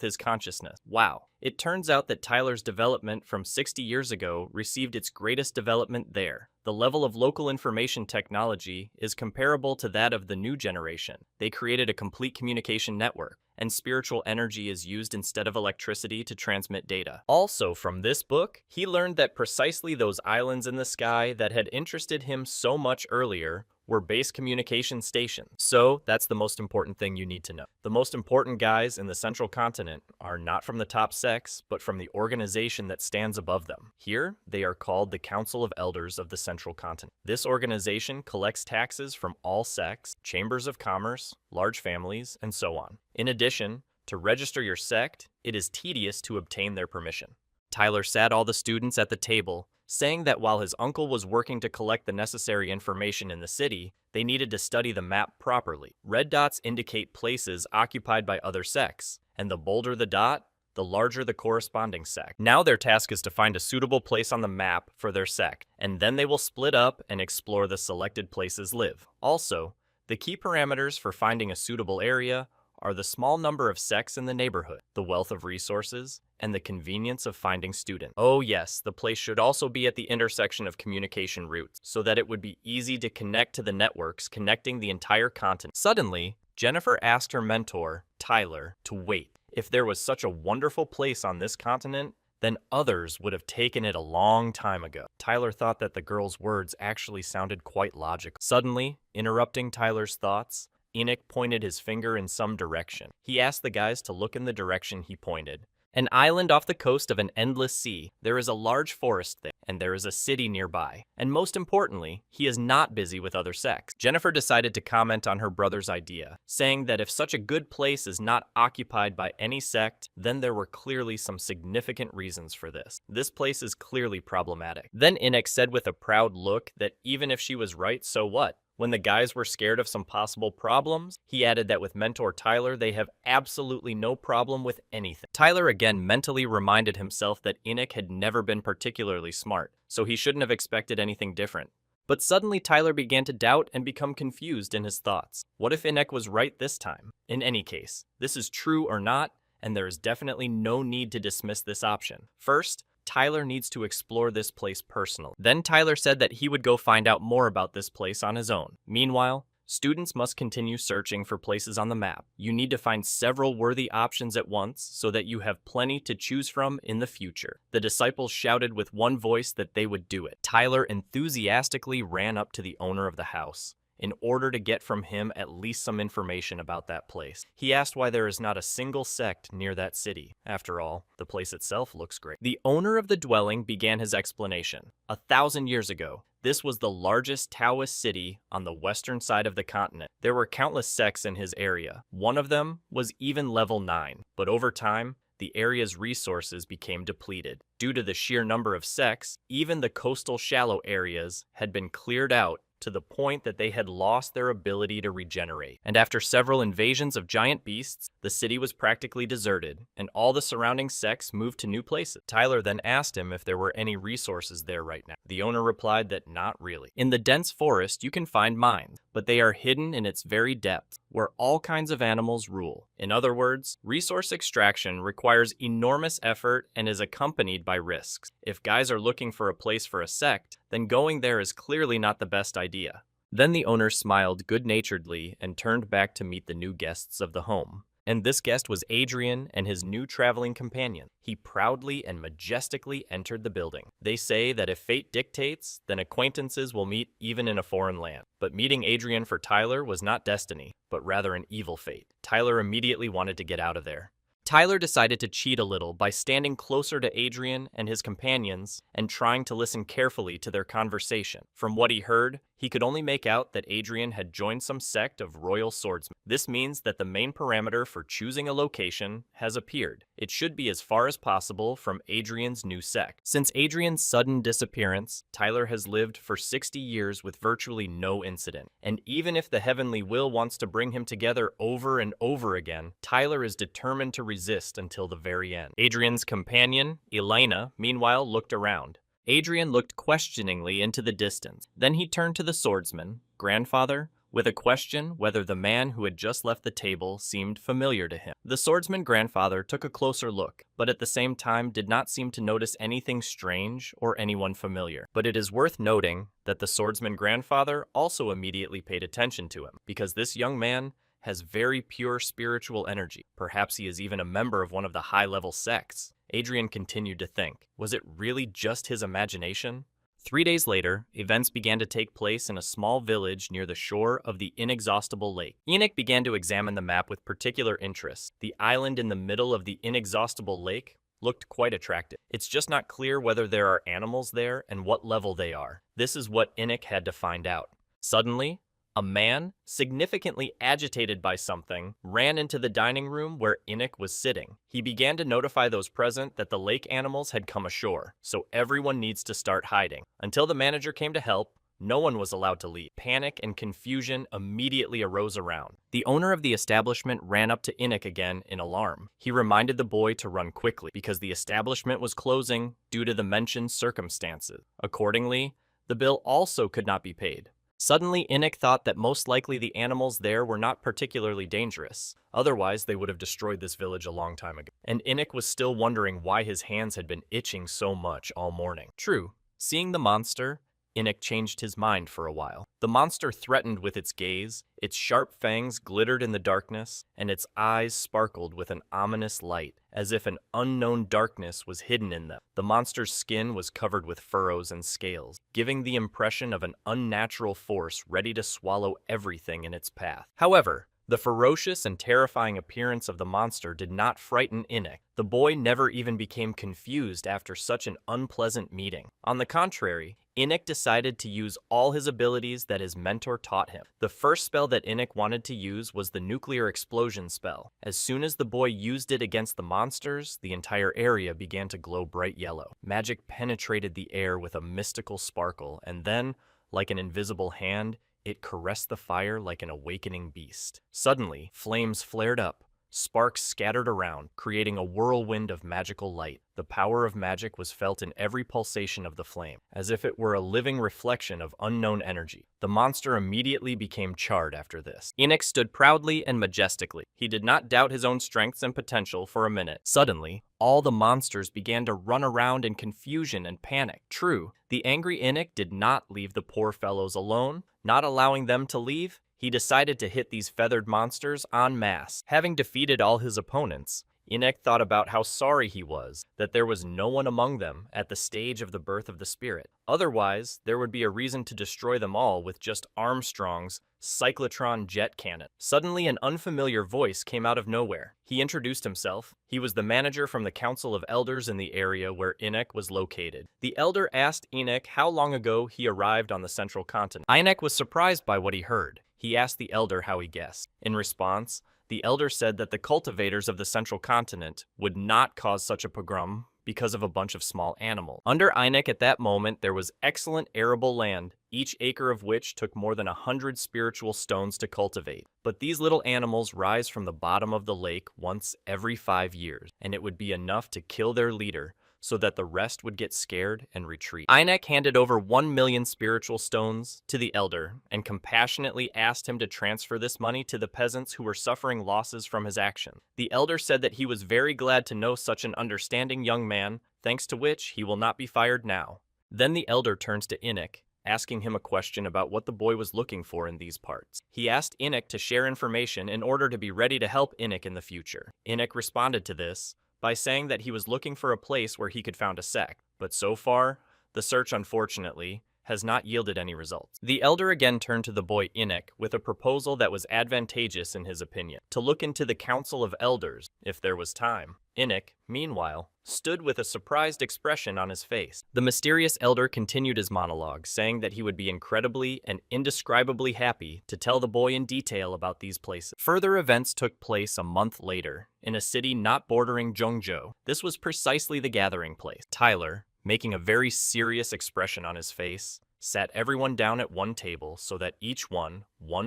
his consciousness. Wow. It turns out that Tyler's development from 60 years ago received its greatest development there. The level of local information technology is comparable to that of the new generation. They created a complete communication network, and spiritual energy is used instead of electricity to transmit data. Also from this book, he learned that precisely those islands in the sky that had interested him so much earlier were base communication stations. So that's the most important thing you need to know. The most important guys in the central continent are not from the top sects, but from the organization that stands above them. Here, they are called the Council of Elders of the Central Continent. This organization collects taxes from all sects, chambers of commerce, large families, and so on. In addition, to register your sect, it is tedious to obtain their permission. Tyler sat all the students at the table, saying that while his uncle was working to collect the necessary information in the city, they needed to study the map properly. Red dots indicate places occupied by other sects, and the bolder the dot, the larger the corresponding sect. Now their task is to find a suitable place on the map for their sect, and then they will split up and explore the selected places live. Also, the key parameters for finding a suitable area are the small number of sects in the neighborhood, the wealth of resources, and the convenience of finding students. Oh yes, the place should also be at the intersection of communication routes, so that it would be easy to connect to the networks connecting the entire continent. Suddenly, Jennifer asked her mentor, Tyler, to wait. If there was such a wonderful place on this continent, then others would have taken it a long time ago. Tyler thought that the girl's words actually sounded quite logical. Suddenly, interrupting Tyler's thoughts, Enoch pointed his finger in some direction. He asked the guys to look in the direction he pointed. An island off the coast of an endless sea. There is a large forest there, and there is a city nearby. And most importantly, he is not busy with other sects. Jennifer decided to comment on her brother's idea, saying that if such a good place is not occupied by any sect, then there were clearly some significant reasons for this. This place is clearly problematic. Then Enoch said with a proud look that even if she was right, so what? When the guys were scared of some possible problems, he added that with mentor Tyler, they have absolutely no problem with anything. Tyler again mentally reminded himself that Enoch had never been particularly smart, so he shouldn't have expected anything different. But suddenly Tyler began to doubt and become confused in his thoughts. What if Enoch was right this time? In any case, this is true or not, and there is definitely no need to dismiss this option. First, Tyler needs to explore this place personally. Then Tyler said that he would go find out more about this place on his own. Meanwhile, students must continue searching for places on the map. You need to find several worthy options at once so that you have plenty to choose from in the future. The disciples shouted with one voice that they would do it. Tyler enthusiastically ran up to the owner of the house in order to get from him at least some information about that place. He asked why there is not a single sect near that city. After all, the place itself looks great. The owner of the dwelling began his explanation. 1,000 years ago, this was the largest Taoist city on the western side of the continent. There were countless sects in his area. One of them was even level 9, but over time, the area's resources became depleted. Due to the sheer number of sects, even the coastal shallow areas had been cleared out to the point that they had lost their ability to regenerate. And after several invasions of giant beasts, the city was practically deserted, and all the surrounding sects moved to new places. Tyler then asked him if there were any resources there right now. The owner replied that not really. In the dense forest, you can find mines, but they are hidden in its very depths, where all kinds of animals rule. In other words, resource extraction requires enormous effort and is accompanied by risks. If guys are looking for a place for a sect, then going there is clearly not the best idea. Then the owner smiled good-naturedly and turned back to meet the new guests of the home. And this guest was Adrian and his new traveling companion. He proudly and majestically entered the building. They say that if fate dictates, then acquaintances will meet even in a foreign land. But meeting Adrian for Tyler was not destiny, but rather an evil fate. Tyler immediately wanted to get out of there. Tyler decided to cheat a little by standing closer to Adrian and his companions and trying to listen carefully to their conversation. From what he heard, he could only make out that Adrian had joined some sect of royal swordsmen. This means that the main parameter for choosing a location has appeared. It should be as far as possible from Adrian's new sect. Since Adrian's sudden disappearance, Tyler has lived for 60 years with virtually no incident. And even if the heavenly will wants to bring him together over and over again, Tyler is determined to resist until the very end. Adrian's companion, Elena, meanwhile looked around. Adrian looked questioningly into the distance. Then he turned to the swordsman, grandfather, with a question whether the man who had just left the table seemed familiar to him. The swordsman grandfather took a closer look, but at the same time did not seem to notice anything strange or anyone familiar. But it is worth noting that the swordsman grandfather also immediately paid attention to him, because this young man has very pure spiritual energy. Perhaps he is even a member of one of the high-level sects. Adrian continued to think, was it really just his imagination? 3 days later, events began to take place in a small village near the shore of the inexhaustible lake. Enoch began to examine the map with particular interest. The island in the middle of the inexhaustible lake looked quite attractive. It's just not clear whether there are animals there and what level they are. This is what Enoch had to find out. Suddenly, a man, significantly agitated by something, ran into the dining room where Enoch was sitting. He began to notify those present that the lake animals had come ashore, so everyone needs to start hiding. Until the manager came to help, no one was allowed to leave. Panic and confusion immediately arose around. The owner of the establishment ran up to Enoch again in alarm. He reminded the boy to run quickly because the establishment was closing due to the mentioned circumstances. Accordingly, the bill also could not be paid. Suddenly, Enoch thought that most likely the animals there were not particularly dangerous. Otherwise, they would have destroyed this village a long time ago. And Enoch was still wondering why his hands had been itching so much all morning. True, seeing the monster, Enoch changed his mind for a while. The monster threatened with its gaze, its sharp fangs glittered in the darkness, and its eyes sparkled with an ominous light, as if an unknown darkness was hidden in them. The monster's skin was covered with furrows and scales, giving the impression of an unnatural force ready to swallow everything in its path. However, the ferocious and terrifying appearance of the monster did not frighten Enoch. The boy never even became confused after such an unpleasant meeting. On the contrary, Enoch decided to use all his abilities that his mentor taught him. The first spell that Enoch wanted to use was the nuclear explosion spell. As soon as the boy used it against the monsters, the entire area began to glow bright yellow. Magic penetrated the air with a mystical sparkle, and then, like an invisible hand, it caressed the fire like an awakening beast. Suddenly, flames flared up, Sparks scattered around, creating a whirlwind of magical light. The power of magic was felt in every pulsation of the flame, as if it were a living reflection of unknown energy. The monster immediately became charred after this. Enoch stood proudly and majestically. He did not doubt his own strengths and potential for a minute. Suddenly, all the monsters began to run around in confusion and panic. True, the angry Enoch did not leave the poor fellows alone. Not allowing them to leave, he decided to hit these feathered monsters en masse. Having defeated all his opponents, Enoch thought about how sorry he was that there was no one among them at the stage of the birth of the spirit. Otherwise, there would be a reason to destroy them all with just Armstrong's cyclotron jet cannon. Suddenly, an unfamiliar voice came out of nowhere. He introduced himself. He was the manager from the Council of Elders in the area where Enoch was located. The elder asked Enoch how long ago he arrived on the central continent. Enoch was surprised by what he heard. He asked the elder how he guessed. In response, the elder said that the cultivators of the central continent would not cause such a pogrom because of a bunch of small animals. Under Enoch at that moment, there was excellent arable land, each acre of which took more than 100 spiritual stones to cultivate. But these little animals rise from the bottom of the lake once every 5 years, and it would be enough to kill their leader, so that the rest would get scared and retreat. Enoch handed over 1 million spiritual stones to the elder and compassionately asked him to transfer this money to the peasants who were suffering losses from his action. The elder said that he was very glad to know such an understanding young man, thanks to which he will not be fired now. Then the elder turns to Enoch, asking him a question about what the boy was looking for in these parts. He asked Enoch to share information in order to be ready to help Enoch in the future. Enoch responded to this by saying that he was looking for a place where he could found a sect, but so far, the search unfortunately has not yielded any results. The elder again turned to the boy Enoch with a proposal that was advantageous in his opinion, to look into the Council of Elders, if there was time. Enoch, meanwhile, stood with a surprised expression on his face. The mysterious elder continued his monologue, saying that he would be incredibly and indescribably happy to tell the boy in detail about these places. Further events took place a month later, in a city not bordering Zhengzhou. This was precisely the gathering place. Tyler, making a very serious expression on his face, sat everyone down at one table so that each one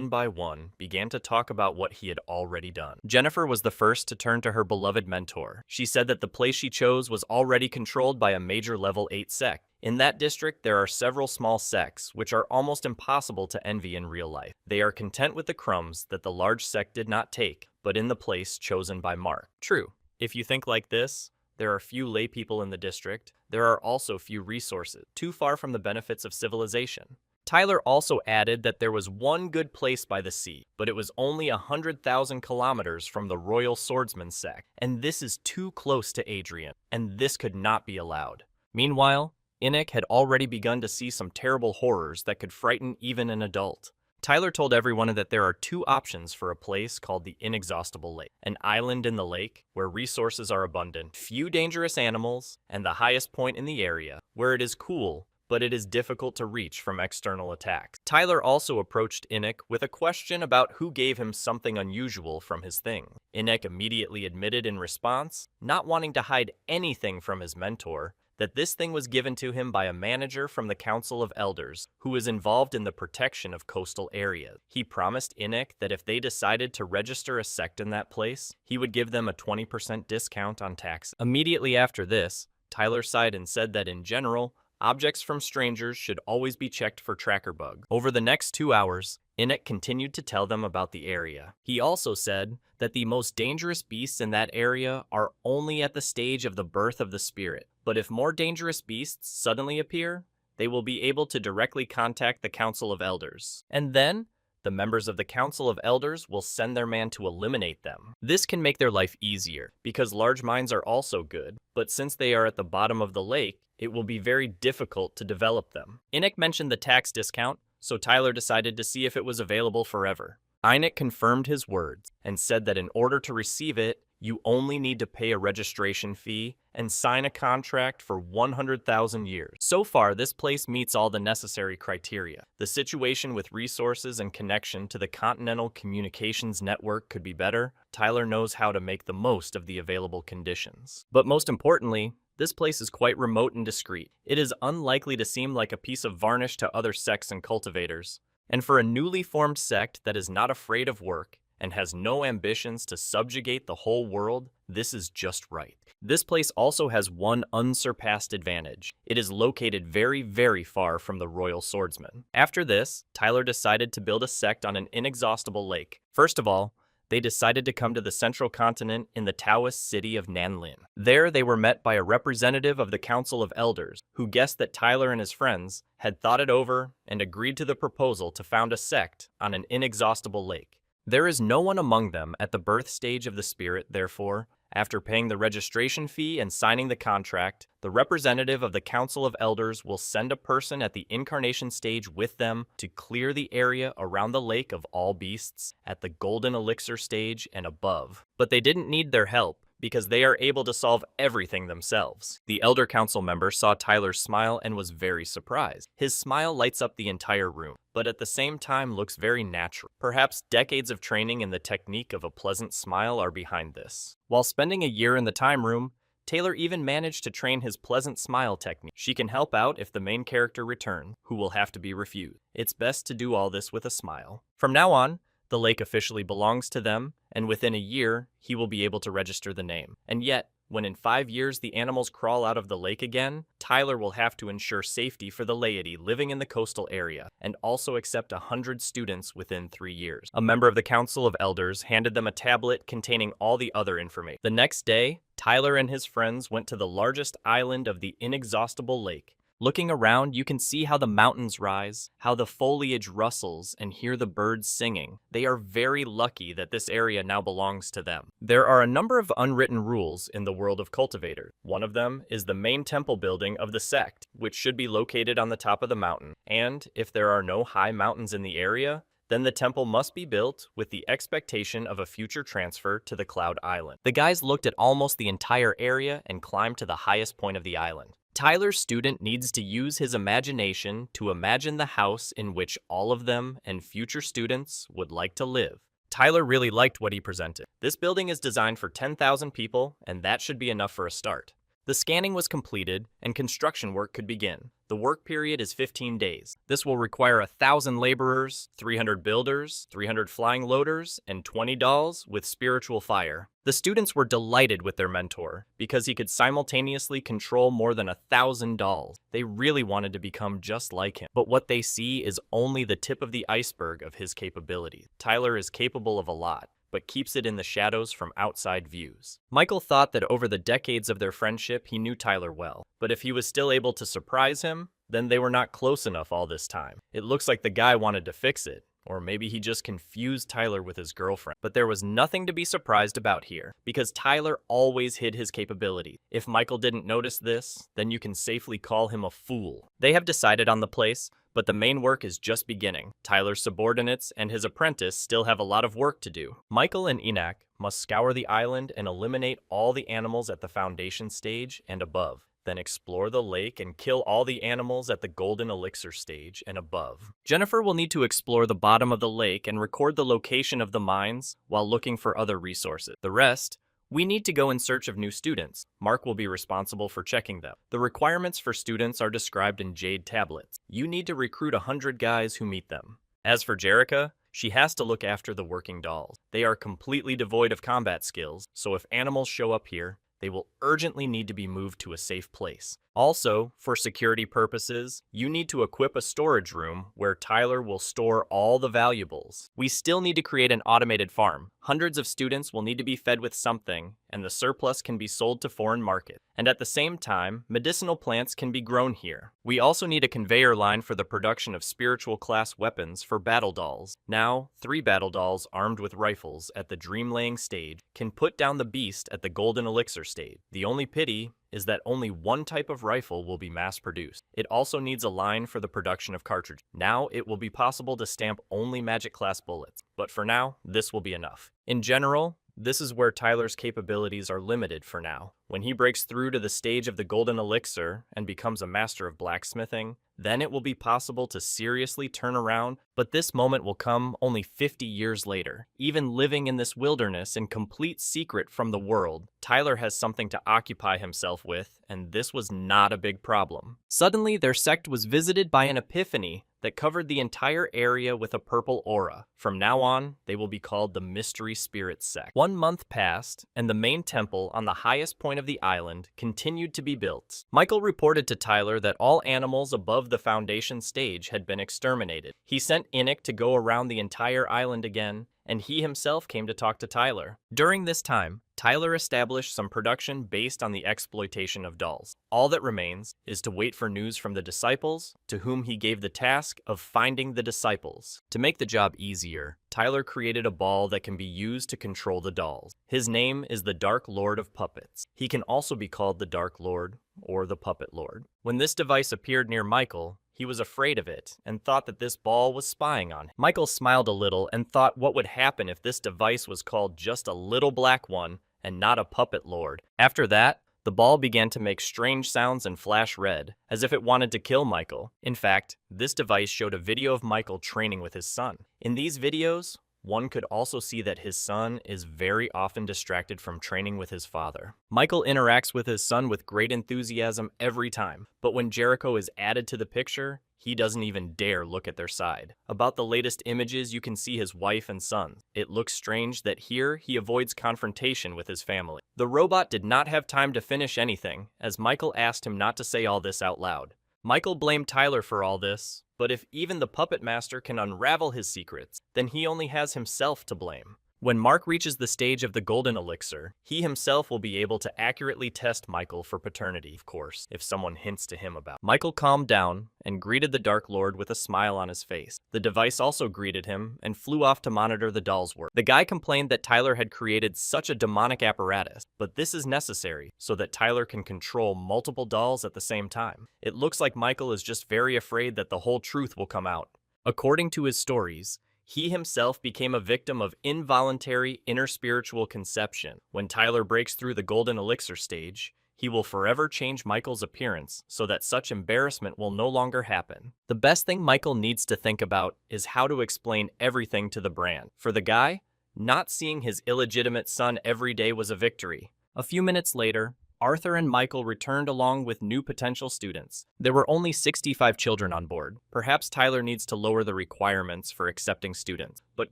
by one, began to talk about what he had already done. Jennifer was the first to turn to her beloved mentor. She said that the place she chose was already controlled by a major level 8 sect. In that district, there are several small sects, which are almost impossible to envy in real life. They are content with the crumbs that the large sect did not take, but in the place chosen by Mark. True, if you think like this, there are few lay people in the district. There are also few resources, too far from the benefits of civilization. Tyler also added that there was one good place by the sea, but it was only 100,000 kilometers from the Royal Swordsman sect, and this is too close to Adrian, and this could not be allowed. Meanwhile, Enoch had already begun to see some terrible horrors that could frighten even an adult. Tyler told everyone that there are 2 options for a place called the Inexhaustible Lake, an island in the lake where resources are abundant, few dangerous animals, and the highest point in the area, where it is cool, but it is difficult to reach from external attacks. Tyler also approached Enoch with a question about who gave him something unusual from his thing. Enoch immediately admitted in response, not wanting to hide anything from his mentor, that this thing was given to him by a manager from the Council of Elders, who is involved in the protection of coastal areas. He promised Enoch that if they decided to register a sect in that place, he would give them a 20% discount on taxes. Immediately after this, Tyler sighed and said that in general, objects from strangers should always be checked for tracker bug. Over the next 2 hours, Enoch continued to tell them about the area. He also said that the most dangerous beasts in that area are only at the stage of the birth of the spirit. But if more dangerous beasts suddenly appear, they will be able to directly contact the Council of Elders. And then, the members of the Council of Elders will send their man to eliminate them. This can make their life easier, because large mines are also good, but since they are at the bottom of the lake, it will be very difficult to develop them. Enoch mentioned the tax discount, so Tyler decided to see if it was available forever. Enoch confirmed his words and said that in order to receive it, you only need to pay a registration fee and sign a contract for 100,000 years. So far, this place meets all the necessary criteria. The situation with resources and connection to the Continental Communications Network could be better. Tyler knows how to make the most of the available conditions. But most importantly, this place is quite remote and discreet. It is unlikely to seem like a piece of varnish to other sects and cultivators. And for a newly formed sect that is not afraid of work and has no ambitions to subjugate the whole world, this is just right. This place also has one unsurpassed advantage. It is located very, very far from the royal swordsman. After this, Tyler decided to build a sect on an inexhaustible lake. First of all, they decided to come to the central continent in the Taoist city of Nanlin. There, they were met by a representative of the Council of Elders, who guessed that Tyler and his friends had thought it over and agreed to the proposal to found a sect on an inexhaustible lake. There is no one among them at the birth stage of the spirit, therefore, after paying the registration fee and signing the contract, the representative of the Council of Elders will send a person at the incarnation stage with them to clear the area around the lake of all beasts at the golden elixir stage and above. But they didn't need their help, because they are able to solve everything themselves. The Elder Council member saw Tyler's smile and was very surprised. His smile lights up the entire room, but at the same time looks very natural. Perhaps decades of training in the technique of a pleasant smile are behind this. While spending a year in the time room, Taylor even managed to train his pleasant smile technique. She can help out if the main character returns, who will have to be refused. It's best to do all this with a smile. From now on, the lake officially belongs to them, and within a year, he will be able to register the name. And yet, when in 5 years the animals crawl out of the lake again, Tyler will have to ensure safety for the laity living in the coastal area, and also accept 100 students within 3 years. A member of the Council of Elders handed them a tablet containing all the other information. The next day, Tyler and his friends went to the largest island of the inexhaustible lake. Looking around, you can see how the mountains rise, how the foliage rustles, and hear the birds singing. They are very lucky that this area now belongs to them. There are a number of unwritten rules in the world of cultivators. One of them is the main temple building of the sect, which should be located on the top of the mountain. And if there are no high mountains in the area, then the temple must be built with the expectation of a future transfer to the Cloud Island. The guys looked at almost the entire area and climbed to the highest point of the island. Tyler's student needs to use his imagination to imagine the house in which all of them and future students would like to live. Tyler really liked what he presented. This building is designed for 10,000 people, and that should be enough for a start. The scanning was completed, and construction work could begin. The work period is 15 days. This will require 1,000 laborers, 300 builders, 300 flying loaders, and 20 dolls with spiritual fire. The students were delighted with their mentor, because he could simultaneously control more than 1,000 dolls. They really wanted to become just like him. But what they see is only the tip of the iceberg of his capabilities. Tyler is capable of a lot, but keeps it in the shadows from outside views. Michael thought that over the decades of their friendship, he knew Tyler well, but if he was still able to surprise him, then they were not close enough all this time. It looks like the guy wanted to fix it, or maybe he just confused Tyler with his girlfriend. But there was nothing to be surprised about here, because Tyler always hid his capabilities. If Michael didn't notice this, then you can safely call him a fool. They have decided on the place, but the main work is just beginning. Tyler's subordinates and his apprentice still have a lot of work to do. Michael and Enoch must scour the island and eliminate all the animals at the foundation stage and above. Then explore the lake and kill all the animals at the golden elixir stage and above. Jennifer will need to explore the bottom of the lake and record the location of the mines while looking for other resources. The rest, we need to go in search of new students. Mark will be responsible for checking them. The requirements for students are described in jade tablets. You need to recruit 100 guys who meet them. As for Jerica, she has to look after the working dolls. They are completely devoid of combat skills, so if animals show up here, they will urgently need to be moved to a safe place. Also, for security purposes, you need to equip a storage room where Tyler will store all the valuables. We still need to create an automated farm. Hundreds of students will need to be fed with something, and the surplus can be sold to foreign markets. And at the same time, medicinal plants can be grown here. We also need a conveyor line for the production of spiritual class weapons for battle dolls. Now, 3 battle dolls armed with rifles at the dream-laying stage can put down the beast at the golden elixir stage. The only pity is that only one type of rifle will be mass-produced. It also needs a line for the production of cartridges. Now it will be possible to stamp only magic-class bullets, but for now, this will be enough. In general, this is where Tyler's capabilities are limited for now. When he breaks through to the stage of the golden elixir and becomes a master of blacksmithing, then it will be possible to seriously turn around, but this moment will come only 50 years later. Even living in this wilderness in complete secret from the world, Tyler has something to occupy himself with, and this was not a big problem. Suddenly, their sect was visited by an epiphany that covered the entire area with a purple aura. From now on, they will be called the Mystery Spirit Sect. 1 month passed, and the main temple on the highest point of the island continued to be built. Michael reported to Tyler that all animals above the foundation stage had been exterminated. He sent Enoch to go around the entire island again, and he himself came to talk to Tyler. During this time, Tyler established some production based on the exploitation of dolls. All that remains is to wait for news from the disciples, to whom he gave the task of finding the disciples. To make the job easier, Tyler created a ball that can be used to control the dolls. His name is the Dark Lord of Puppets. He can also be called the Dark Lord or the Puppet Lord. When this device appeared near Michael, he was afraid of it and thought that this ball was spying on him. Michael smiled a little and thought what would happen if this device was called just a little black one and not a puppet lord. After that, the ball began to make strange sounds and flash red, as if it wanted to kill Michael. In fact, this device showed a video of Michael training with his son. In these videos, one could also see that his son is very often distracted from training with his father. Michael interacts with his son with great enthusiasm every time, but when Jericho is added to the picture, he doesn't even dare look at their side. About the latest images, you can see his wife and son. It looks strange that here he avoids confrontation with his family. The robot did not have time to finish anything, as Michael asked him not to say all this out loud. Michael blamed Tyler for all this, but if even the puppet master can unravel his secrets, then he only has himself to blame. When Mark reaches the stage of the golden elixir, he himself will be able to accurately test Michael for paternity, of course, if someone hints to him about it. Michael calmed down and greeted the Dark Lord with a smile on his face. The device also greeted him and flew off to monitor the doll's work. The guy complained that Tyler had created such a demonic apparatus, but this is necessary so that Tyler can control multiple dolls at the same time. It looks like Michael is just very afraid that the whole truth will come out. According to his stories, he himself became a victim of involuntary interspiritual conception. When Tyler breaks through the golden elixir stage, he will forever change Michael's appearance so that such embarrassment will no longer happen. The best thing Michael needs to think about is how to explain everything to the brand. For the guy, not seeing his illegitimate son every day was a victory. A few minutes later, Arthur and Michael returned along with new potential students. There were only 65 children on board. Perhaps Tyler needs to lower the requirements for accepting students, but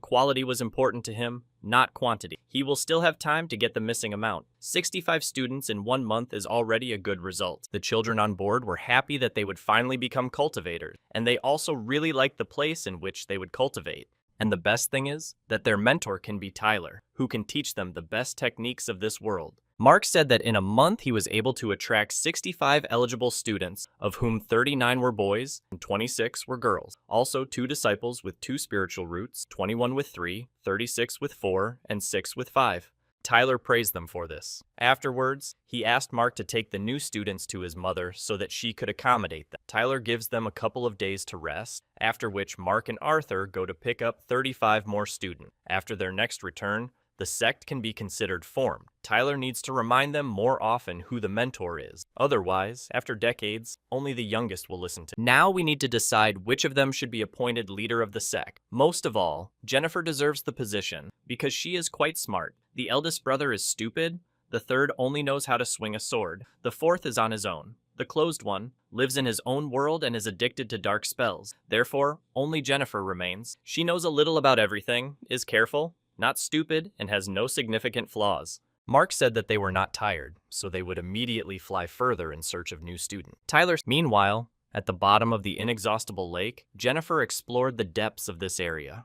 quality was important to him, not quantity. He will still have time to get the missing amount. 65 students in 1 month is already a good result. The children on board were happy that they would finally become cultivators, and they also really liked the place in which they would cultivate. And the best thing is that their mentor can be Tyler, who can teach them the best techniques of this world. Mark said that in a month he was able to attract 65 eligible students, of whom 39 were boys and 26 were girls. Also 2 disciples with 2 spiritual roots, 21 with 3, 36 with 4, and 6 with 5. Tyler praised them for this. Afterwards, he asked Mark to take the new students to his mother so that she could accommodate them. Tyler gives them a couple of days to rest, after which Mark and Arthur go to pick up 35 more students. After their next return, the sect can be considered formed. Tyler needs to remind them more often who the mentor is. Otherwise, after decades, only the youngest will listen to him. Now we need to decide which of them should be appointed leader of the sect. Most of all, Jennifer deserves the position because she is quite smart. The eldest brother is stupid. The third only knows how to swing a sword. The fourth is on his own. The closed one lives in his own world and is addicted to dark spells. Therefore, only Jennifer remains. She knows a little about everything, is careful, not stupid, and has no significant flaws. Mark said that they were not tired, so they would immediately fly further in search of new students. Meanwhile, at the bottom of the inexhaustible lake, Jennifer explored the depths of this area.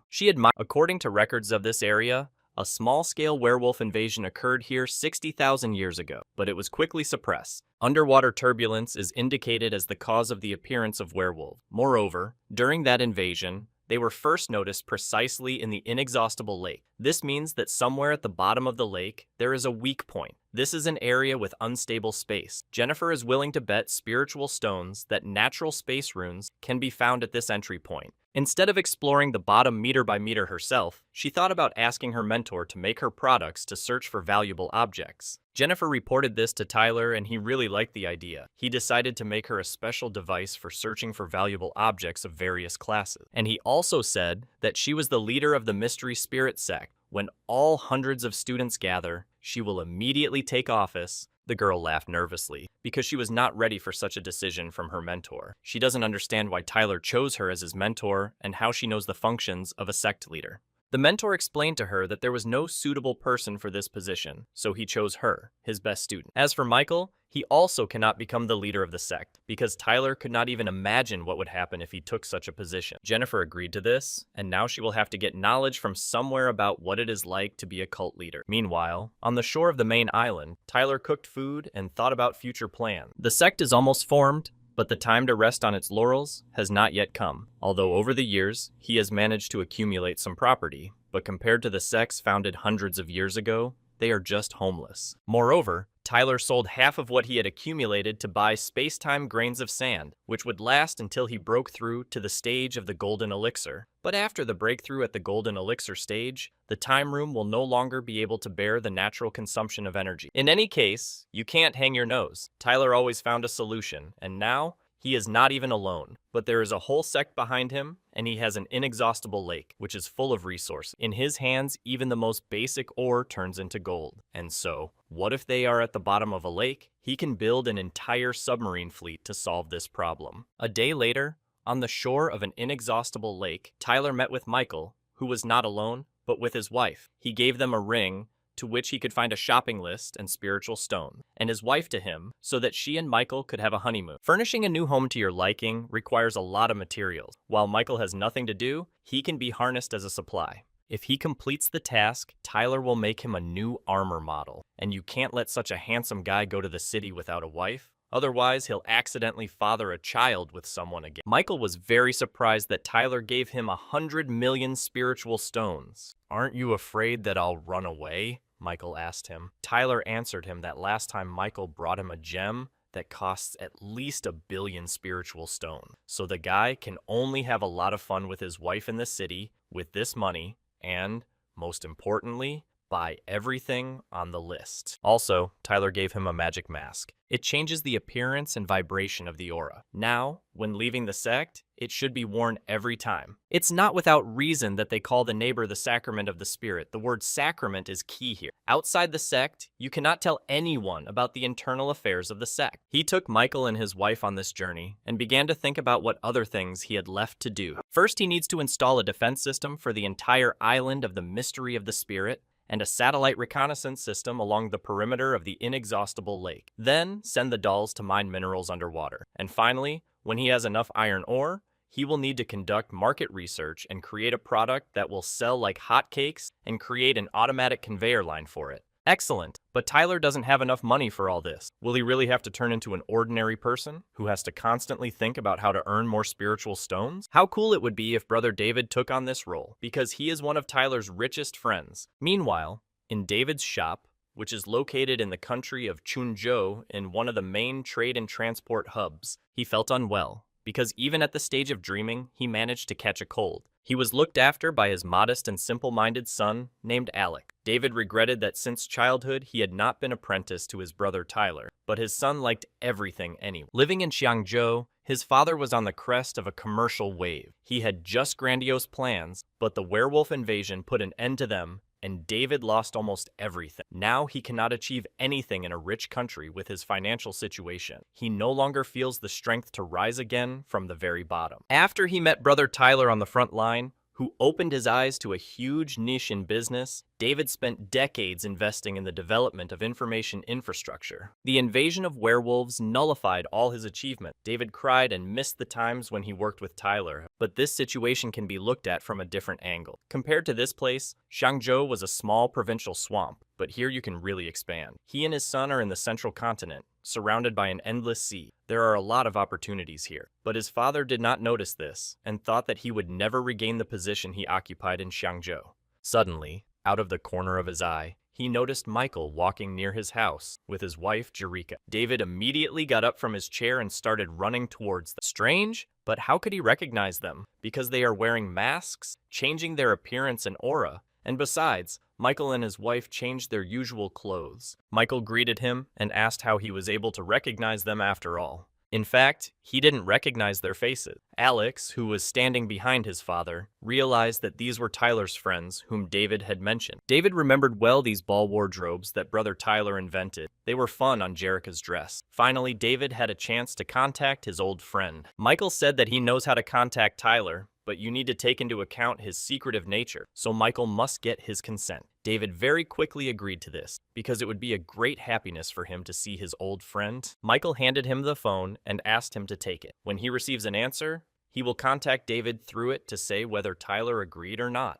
According to records of this area, a small-scale werewolf invasion occurred here 60,000 years ago, but it was quickly suppressed. Underwater turbulence is indicated as the cause of the appearance of werewolves. Moreover, during that invasion, they were first noticed precisely in the inexhaustible lake. This means that somewhere at the bottom of the lake, there is a weak point. This is an area with unstable space. Jennifer is willing to bet spiritual stones that natural space runes can be found at this entry point. Instead of exploring the bottom meter by meter herself, she thought about asking her mentor to make her products to search for valuable objects. Jennifer reported this to Tyler, and he really liked the idea. He decided to make her a special device for searching for valuable objects of various classes. And he also said that she was the leader of the Mystery Spirit sect. When all hundreds of students gather, she will immediately take office. The girl laughed nervously because she was not ready for such a decision from her mentor. She doesn't understand why Tyler chose her as his mentor and how she knows the functions of a sect leader. The mentor explained to her that there was no suitable person for this position, so he chose her, his best student. As for Michael, he also cannot become the leader of the sect, because Tyler could not even imagine what would happen if he took such a position. Jennifer agreed to this, and now she will have to get knowledge from somewhere about what it is like to be a cult leader. Meanwhile, on the shore of the main island, Tyler cooked food and thought about future plans. The sect is almost formed, but the time to rest on its laurels has not yet come. Although over the years, he has managed to accumulate some property, but compared to the sects founded hundreds of years ago, they are just homeless. Moreover, Tyler sold half of what he had accumulated to buy space-time grains of sand, which would last until he broke through to the stage of the Golden Elixir. But after the breakthrough at the Golden Elixir stage, the time room will no longer be able to bear the natural consumption of energy. In any case, you can't hang your nose. Tyler always found a solution, and now he is not even alone, but there is a whole sect behind him, and he has an inexhaustible lake, which is full of resources. In his hands, even the most basic ore turns into gold. And so, what if they are at the bottom of a lake? He can build an entire submarine fleet to solve this problem. A day later, on the shore of an inexhaustible lake, Tyler met with Michael, who was not alone, but with his wife. He gave them a ring to which he could find a shopping list and spiritual stone, and his wife to him, so that she and Michael could have a honeymoon. Furnishing a new home to your liking requires a lot of materials. While Michael has nothing to do, he can be harnessed as a supply. If he completes the task, Tyler will make him a new armor model, and you can't let such a handsome guy go to the city without a wife. Otherwise, he'll accidentally father a child with someone again. Michael was very surprised that Tyler gave him 100 million spiritual stones. "Aren't you afraid that I'll run away?" Michael asked him. Tyler answered him that last time Michael brought him a gem that costs at least 1 billion spiritual stone. So the guy can only have a lot of fun with his wife in the city with this money and, most importantly, buy everything on the list. Also, Tyler gave him a magic mask. It changes the appearance and vibration of the aura. Now, when leaving the sect, it should be worn every time. It's not without reason that they call the neighbor the sacrament of the spirit. The word sacrament is key here. Outside the sect, you cannot tell anyone about the internal affairs of the sect. He took Michael and his wife on this journey and began to think about what other things he had left to do. First, he needs to install a defense system for the entire island of the mystery of the spirit, and a satellite reconnaissance system along the perimeter of the inexhaustible lake. Then, send the dolls to mine minerals underwater. And finally, when he has enough iron ore, he will need to conduct market research and create a product that will sell like hotcakes and create an automatic conveyor line for it. Excellent, but Tyler doesn't have enough money for all this. Will he really have to turn into an ordinary person who has to constantly think about how to earn more spiritual stones? How cool it would be if Brother David took on this role, because he is one of Tyler's richest friends. Meanwhile, in David's shop, which is located in the country of Chunzhou in one of the main trade and transport hubs, he felt unwell, because even at the stage of dreaming, he managed to catch a cold. He was looked after by his modest and simple-minded son named Alec. David regretted that since childhood he had not been apprenticed to his brother Tyler, but his son liked everything anyway. Living in Xiangzhou, his father was on the crest of a commercial wave. He had just grandiose plans, but the werewolf invasion put an end to them, and David lost almost everything. Now he cannot achieve anything in a rich country with his financial situation. He no longer feels the strength to rise again from the very bottom. After he met Brother Tyler on the front line, who opened his eyes to a huge niche in business, David spent decades investing in the development of information infrastructure. The invasion of werewolves nullified all his achievement. David cried and missed the times when he worked with Tyler, but this situation can be looked at from a different angle. Compared to this place, Xiangzhou was a small provincial swamp, but here you can really expand. He and his son are in the central continent, surrounded by an endless sea. There are a lot of opportunities here, but his father did not notice this and thought that he would never regain the position he occupied in Xiangzhou. Suddenly, Out of the corner of his eye, he noticed Michael walking near his house with his wife, Jerika. David immediately got up from his chair and started running towards them. Strange, but how could he recognize them? Because they are wearing masks, changing their appearance and aura. And besides, Michael and his wife changed their usual clothes. Michael greeted him and asked how he was able to recognize them after all. In fact, he didn't recognize their faces. Alex, who was standing behind his father, realized that these were Tyler's friends, whom David had mentioned. David remembered well these ball wardrobes that brother Tyler invented. They were fun on Jerika's dress. Finally, David had a chance to contact his old friend. Michael said that he knows how to contact Tyler, but you need to take into account his secretive nature, so Michael must get his consent. David very quickly agreed to this, because it would be a great happiness for him to see his old friend. Michael handed him the phone and asked him to take it. When he receives an answer, he will contact David through it to say whether Tyler agreed or not.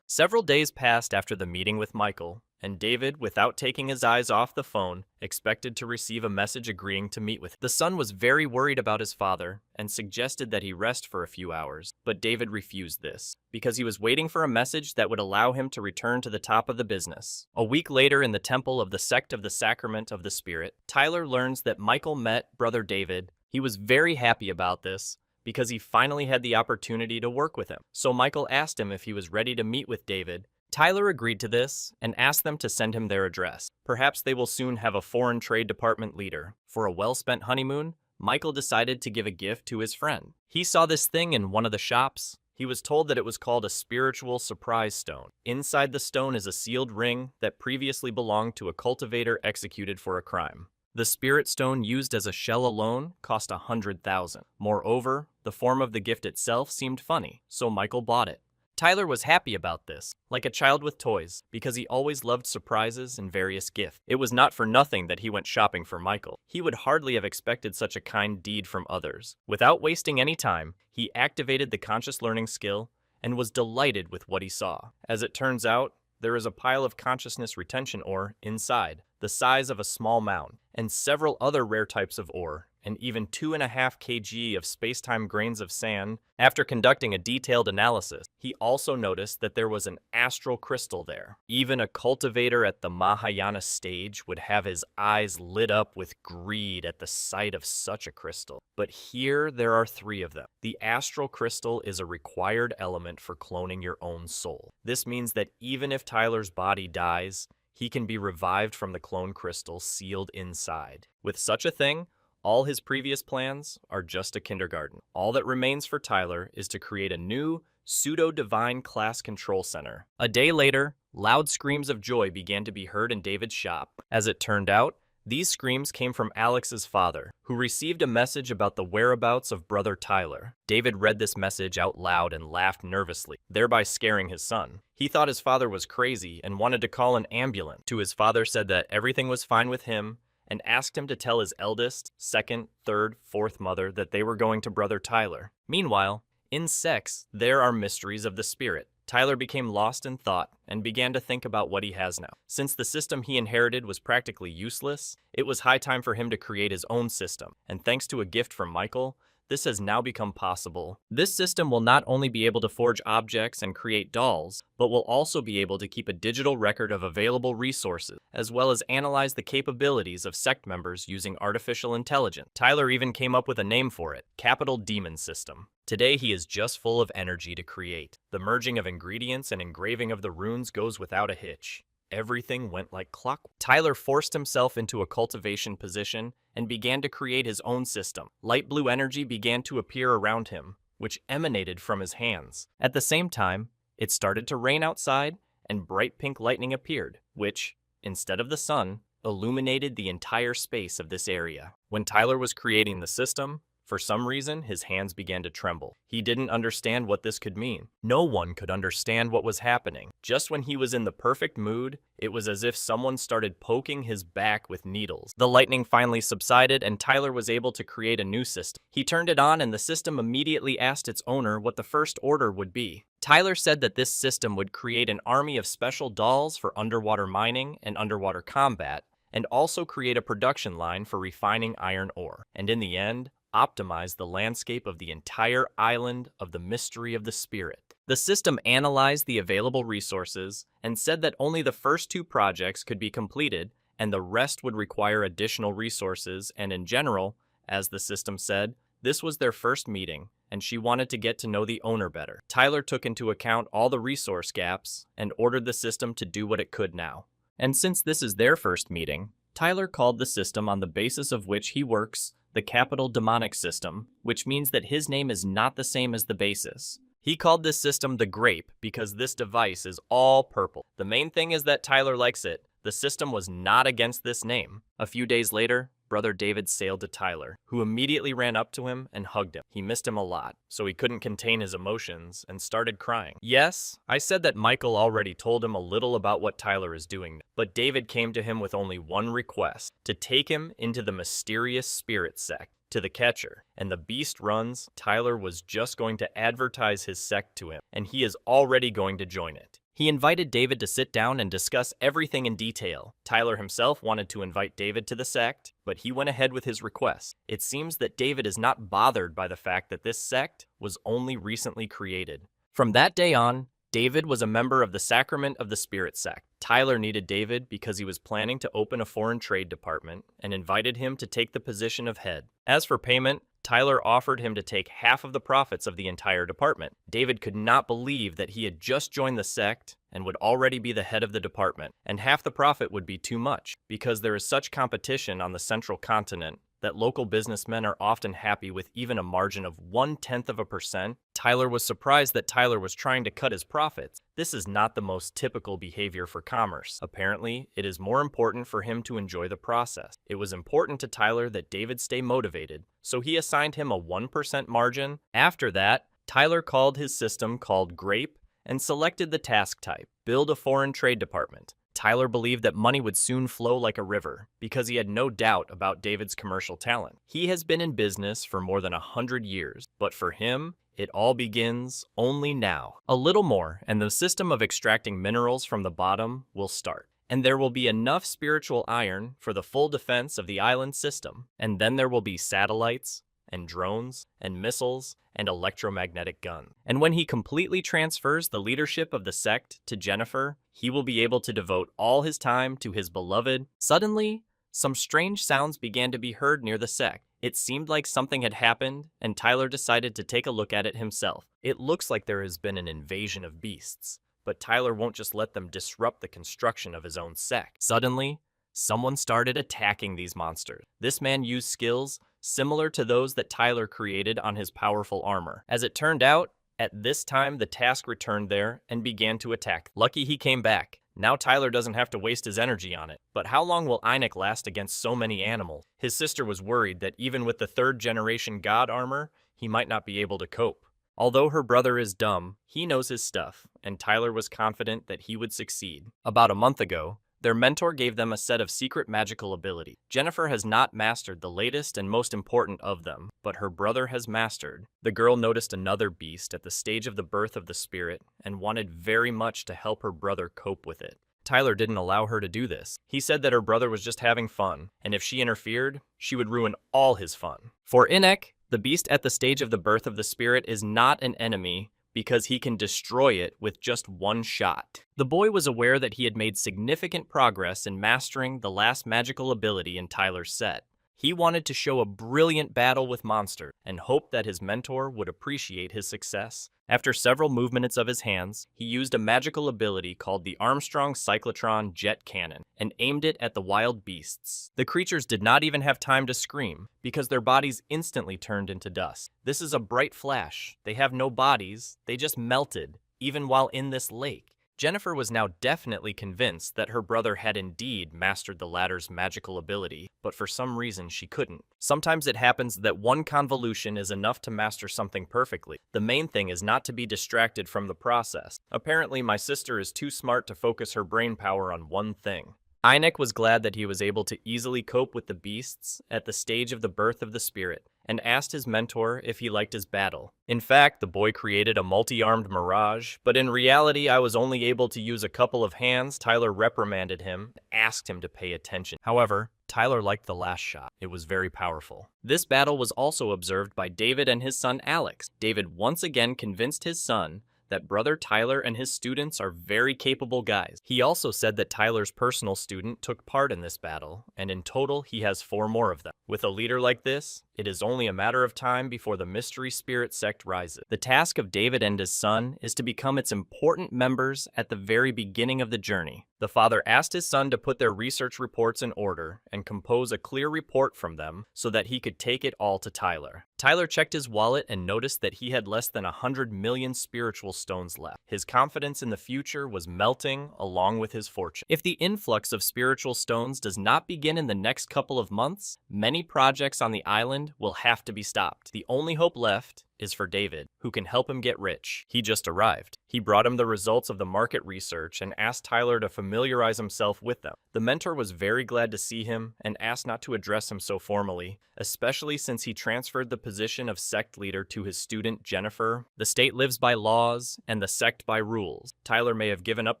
Several days passed after the meeting with Michael, and David, without taking his eyes off the phone, expected to receive a message agreeing to meet with him. The son was very worried about his father and suggested that he rest for a few hours, but David refused this, because he was waiting for a message that would allow him to return to the top of the business. A week later, in the temple of the sect of the Sacrament of the Spirit, Tyler learns that Michael met brother David. He was very happy about this, because he finally had the opportunity to work with him. So Michael asked him if he was ready to meet with David. Tyler agreed to this and asked them to send him their address. Perhaps they will soon have a foreign trade department leader. For a well-spent honeymoon, Michael decided to give a gift to his friend. He saw this thing in one of the shops. He was told that it was called a spiritual surprise stone. Inside the stone is a sealed ring that previously belonged to a cultivator executed for a crime. The spirit stone used as a shell alone cost $100,000. Moreover, the form of the gift itself seemed funny, so Michael bought it. Tyler was happy about this, like a child with toys, because he always loved surprises and various gifts. It was not for nothing that he went shopping for Michael. He would hardly have expected such a kind deed from others. Without wasting any time, he activated the conscious learning skill and was delighted with what he saw. As it turns out, there is a pile of consciousness retention ore inside, the size of a small mound, and several other rare types of ore, and even 2.5 kg of space-time grains of sand. After conducting a detailed analysis, he also noticed that there was an astral crystal there. Even a cultivator at the Mahayana stage would have his eyes lit up with greed at the sight of such a crystal. But here there are 3 of them. The astral crystal is a required element for cloning your own soul. This means that even if Tyler's body dies, he can be revived from the clone crystal sealed inside. With such a thing, all his previous plans are just a kindergarten. All that remains for Tyler is to create a new, pseudo-divine class control center. A day later, loud screams of joy began to be heard in David's shop. As it turned out, these screams came from Alex's father, who received a message about the whereabouts of brother Tyler. David read this message out loud and laughed nervously, thereby scaring his son. He thought his father was crazy and wanted to call an ambulance. His father said that everything was fine with him and asked him to tell his eldest, second, third, fourth mother that they were going to brother Tyler. Meanwhile, in sex, there are mysteries of the spirit. Tyler became lost in thought and began to think about what he has now. Since the system he inherited was practically useless, it was high time for him to create his own system, and thanks to a gift from Michael, this has now become possible. This system will not only be able to forge objects and create dolls, but will also be able to keep a digital record of available resources, as well as analyze the capabilities of sect members using artificial intelligence. Tyler even came up with a name for it, Capital Demon System. Today he is just full of energy to create. The merging of ingredients and engraving of the runes goes without a hitch. Everything went like clockwork. Tyler forced himself into a cultivation position and began to create his own system. Light blue energy began to appear around him, which emanated from his hands. At the same time, it started to rain outside and bright pink lightning appeared, which, instead of the sun, illuminated the entire space of this area. When Tyler was creating the system, for some reason, his hands began to tremble. He didn't understand what this could mean. No one could understand what was happening. Just when he was in the perfect mood, it was as if someone started poking his back with needles. The lightning finally subsided, and Tyler was able to create a new system. He turned it on, and the system immediately asked its owner what the first order would be. Tyler said that this system would create an army of special dolls for underwater mining and underwater combat, and also create a production line for refining iron ore. And in the end, optimize the landscape of the entire island of the mystery of the spirit. The system analyzed the available resources and said that only the first 2 projects could be completed and the rest would require additional resources, and in general, as the system said, this was their first meeting, and she wanted to get to know the owner better. Tyler took into account all the resource gaps and ordered the system to do what it could now. And since this is their first meeting, Tyler called the system on the basis of which he works the capital demonic system, which means that his name is not the same as the basis. He called this system the Grape because this device is all purple. The main thing is that Tyler likes it. The system was not against this name. A few days later, Brother David sailed to Tyler, who immediately ran up to him and hugged him. He missed him a lot, so he couldn't contain his emotions and started crying. Yes, I said that Michael already told him a little about what Tyler is doing, but David came to him with only one request: to take him into the mysterious spirit sect, to the catcher. And the beast runs. Tyler was just going to advertise his sect to him, and he is already going to join it. He invited David to sit down and discuss everything in detail. Tyler himself wanted to invite David to the sect, but he went ahead with his request. It seems that David is not bothered by the fact that this sect was only recently created. From that day on, David was a member of the Sacrament of the Spirit sect. Tyler needed David because he was planning to open a foreign trade department and invited him to take the position of head. As for payment, Tyler offered him to take half of the profits of the entire department. David could not believe that he had just joined the sect and would already be the head of the department, and half the profit would be too much, because there is such competition on the central continent that local businessmen are often happy with even a margin of 0.1%. Tyler was surprised that Tyler was trying to cut his profits. This is not the most typical behavior for commerce. Apparently, it is more important for him to enjoy the process. It was important to Tyler that David stay motivated, so he assigned him a 1% margin. After that, Tyler called his system called Grape and selected the task type: build a foreign trade department. Tyler believed that money would soon flow like a river because he had no doubt about David's commercial talent. He has been in business for more than 100 years, but for him, it all begins only now. A little more, and the system of extracting minerals from the bottom will start. And there will be enough spiritual iron for the full defense of the island system. And then there will be satellites, and drones, and missiles, and electromagnetic guns. And when he completely transfers the leadership of the sect to Jennifer, he will be able to devote all his time to his beloved. Suddenly, some strange sounds began to be heard near the sect. It seemed like something had happened, and Tyler decided to take a look at it himself. It looks like there has been an invasion of beasts, but Tyler won't just let them disrupt the construction of his own sect. Suddenly, someone started attacking these monsters. This man used skills similar to those that Tyler created on his powerful armor. As it turned out, at this time the task returned there and began to attack. Lucky he came back. Now Tyler doesn't have to waste his energy on it. But how long will Einik last against so many animals? His sister was worried that even with the 3rd generation god armor, he might not be able to cope. Although her brother is dumb, he knows his stuff, and Tyler was confident that he would succeed. About a month ago, their mentor gave them a set of secret magical abilities. Jennifer has not mastered the latest and most important of them, but her brother has mastered. The girl noticed another beast at the stage of the birth of the spirit and wanted very much to help her brother cope with it. Tyler didn't allow her to do this. He said that her brother was just having fun, and if she interfered, she would ruin all his fun. For Einik, the beast at the stage of the birth of the spirit is not an enemy, because he can destroy it with just one shot. The boy was aware that he had made significant progress in mastering the last magical ability in Tyler's set. He wanted to show a brilliant battle with monsters and hoped that his mentor would appreciate his success. After several movements of his hands, he used a magical ability called the Armstrong Cyclotron Jet Cannon and aimed it at the wild beasts. The creatures did not even have time to scream because their bodies instantly turned into dust. This is a bright flash. They have no bodies, they just melted, even while in this lake. Jennifer was now definitely convinced that her brother had indeed mastered the latter's magical ability, but for some reason she couldn't. Sometimes it happens that one convolution is enough to master something perfectly. The main thing is not to be distracted from the process. Apparently, my sister is too smart to focus her brain power on one thing. Einik was glad that he was able to easily cope with the beasts at the stage of the birth of the spirit, and asked his mentor if he liked his battle. In fact, the boy created a multi-armed mirage, but in reality I was only able to use a couple of hands. Tyler reprimanded him, asked him to pay attention. However, Tyler liked the last shot. It was very powerful. This battle was also observed by David and his son Alex. David once again convinced his son that brother Tyler and his students are very capable guys. He also said that Tyler's personal student took part in this battle, and in total he has 4 more of them. With a leader like this, it is only a matter of time before the mystery spirit sect rises. The task of David and his son is to become its important members at the very beginning of the journey. The father asked his son to put their research reports in order and compose a clear report from them so that he could take it all to Tyler. Tyler checked his wallet and noticed that he had less than 100 million spiritual stones left. His confidence in the future was melting along with his fortune. If the influx of spiritual stones does not begin in the next couple of months, many projects on the island will have to be stopped. The only hope left is for David, who can help him get rich. He just arrived. He brought him the results of the market research and asked Tyler to familiarize himself with them. The mentor was very glad to see him and asked not to address him so formally, especially since he transferred the position of sect leader to his student Jennifer. The state lives by laws and the sect by rules. Tyler may have given up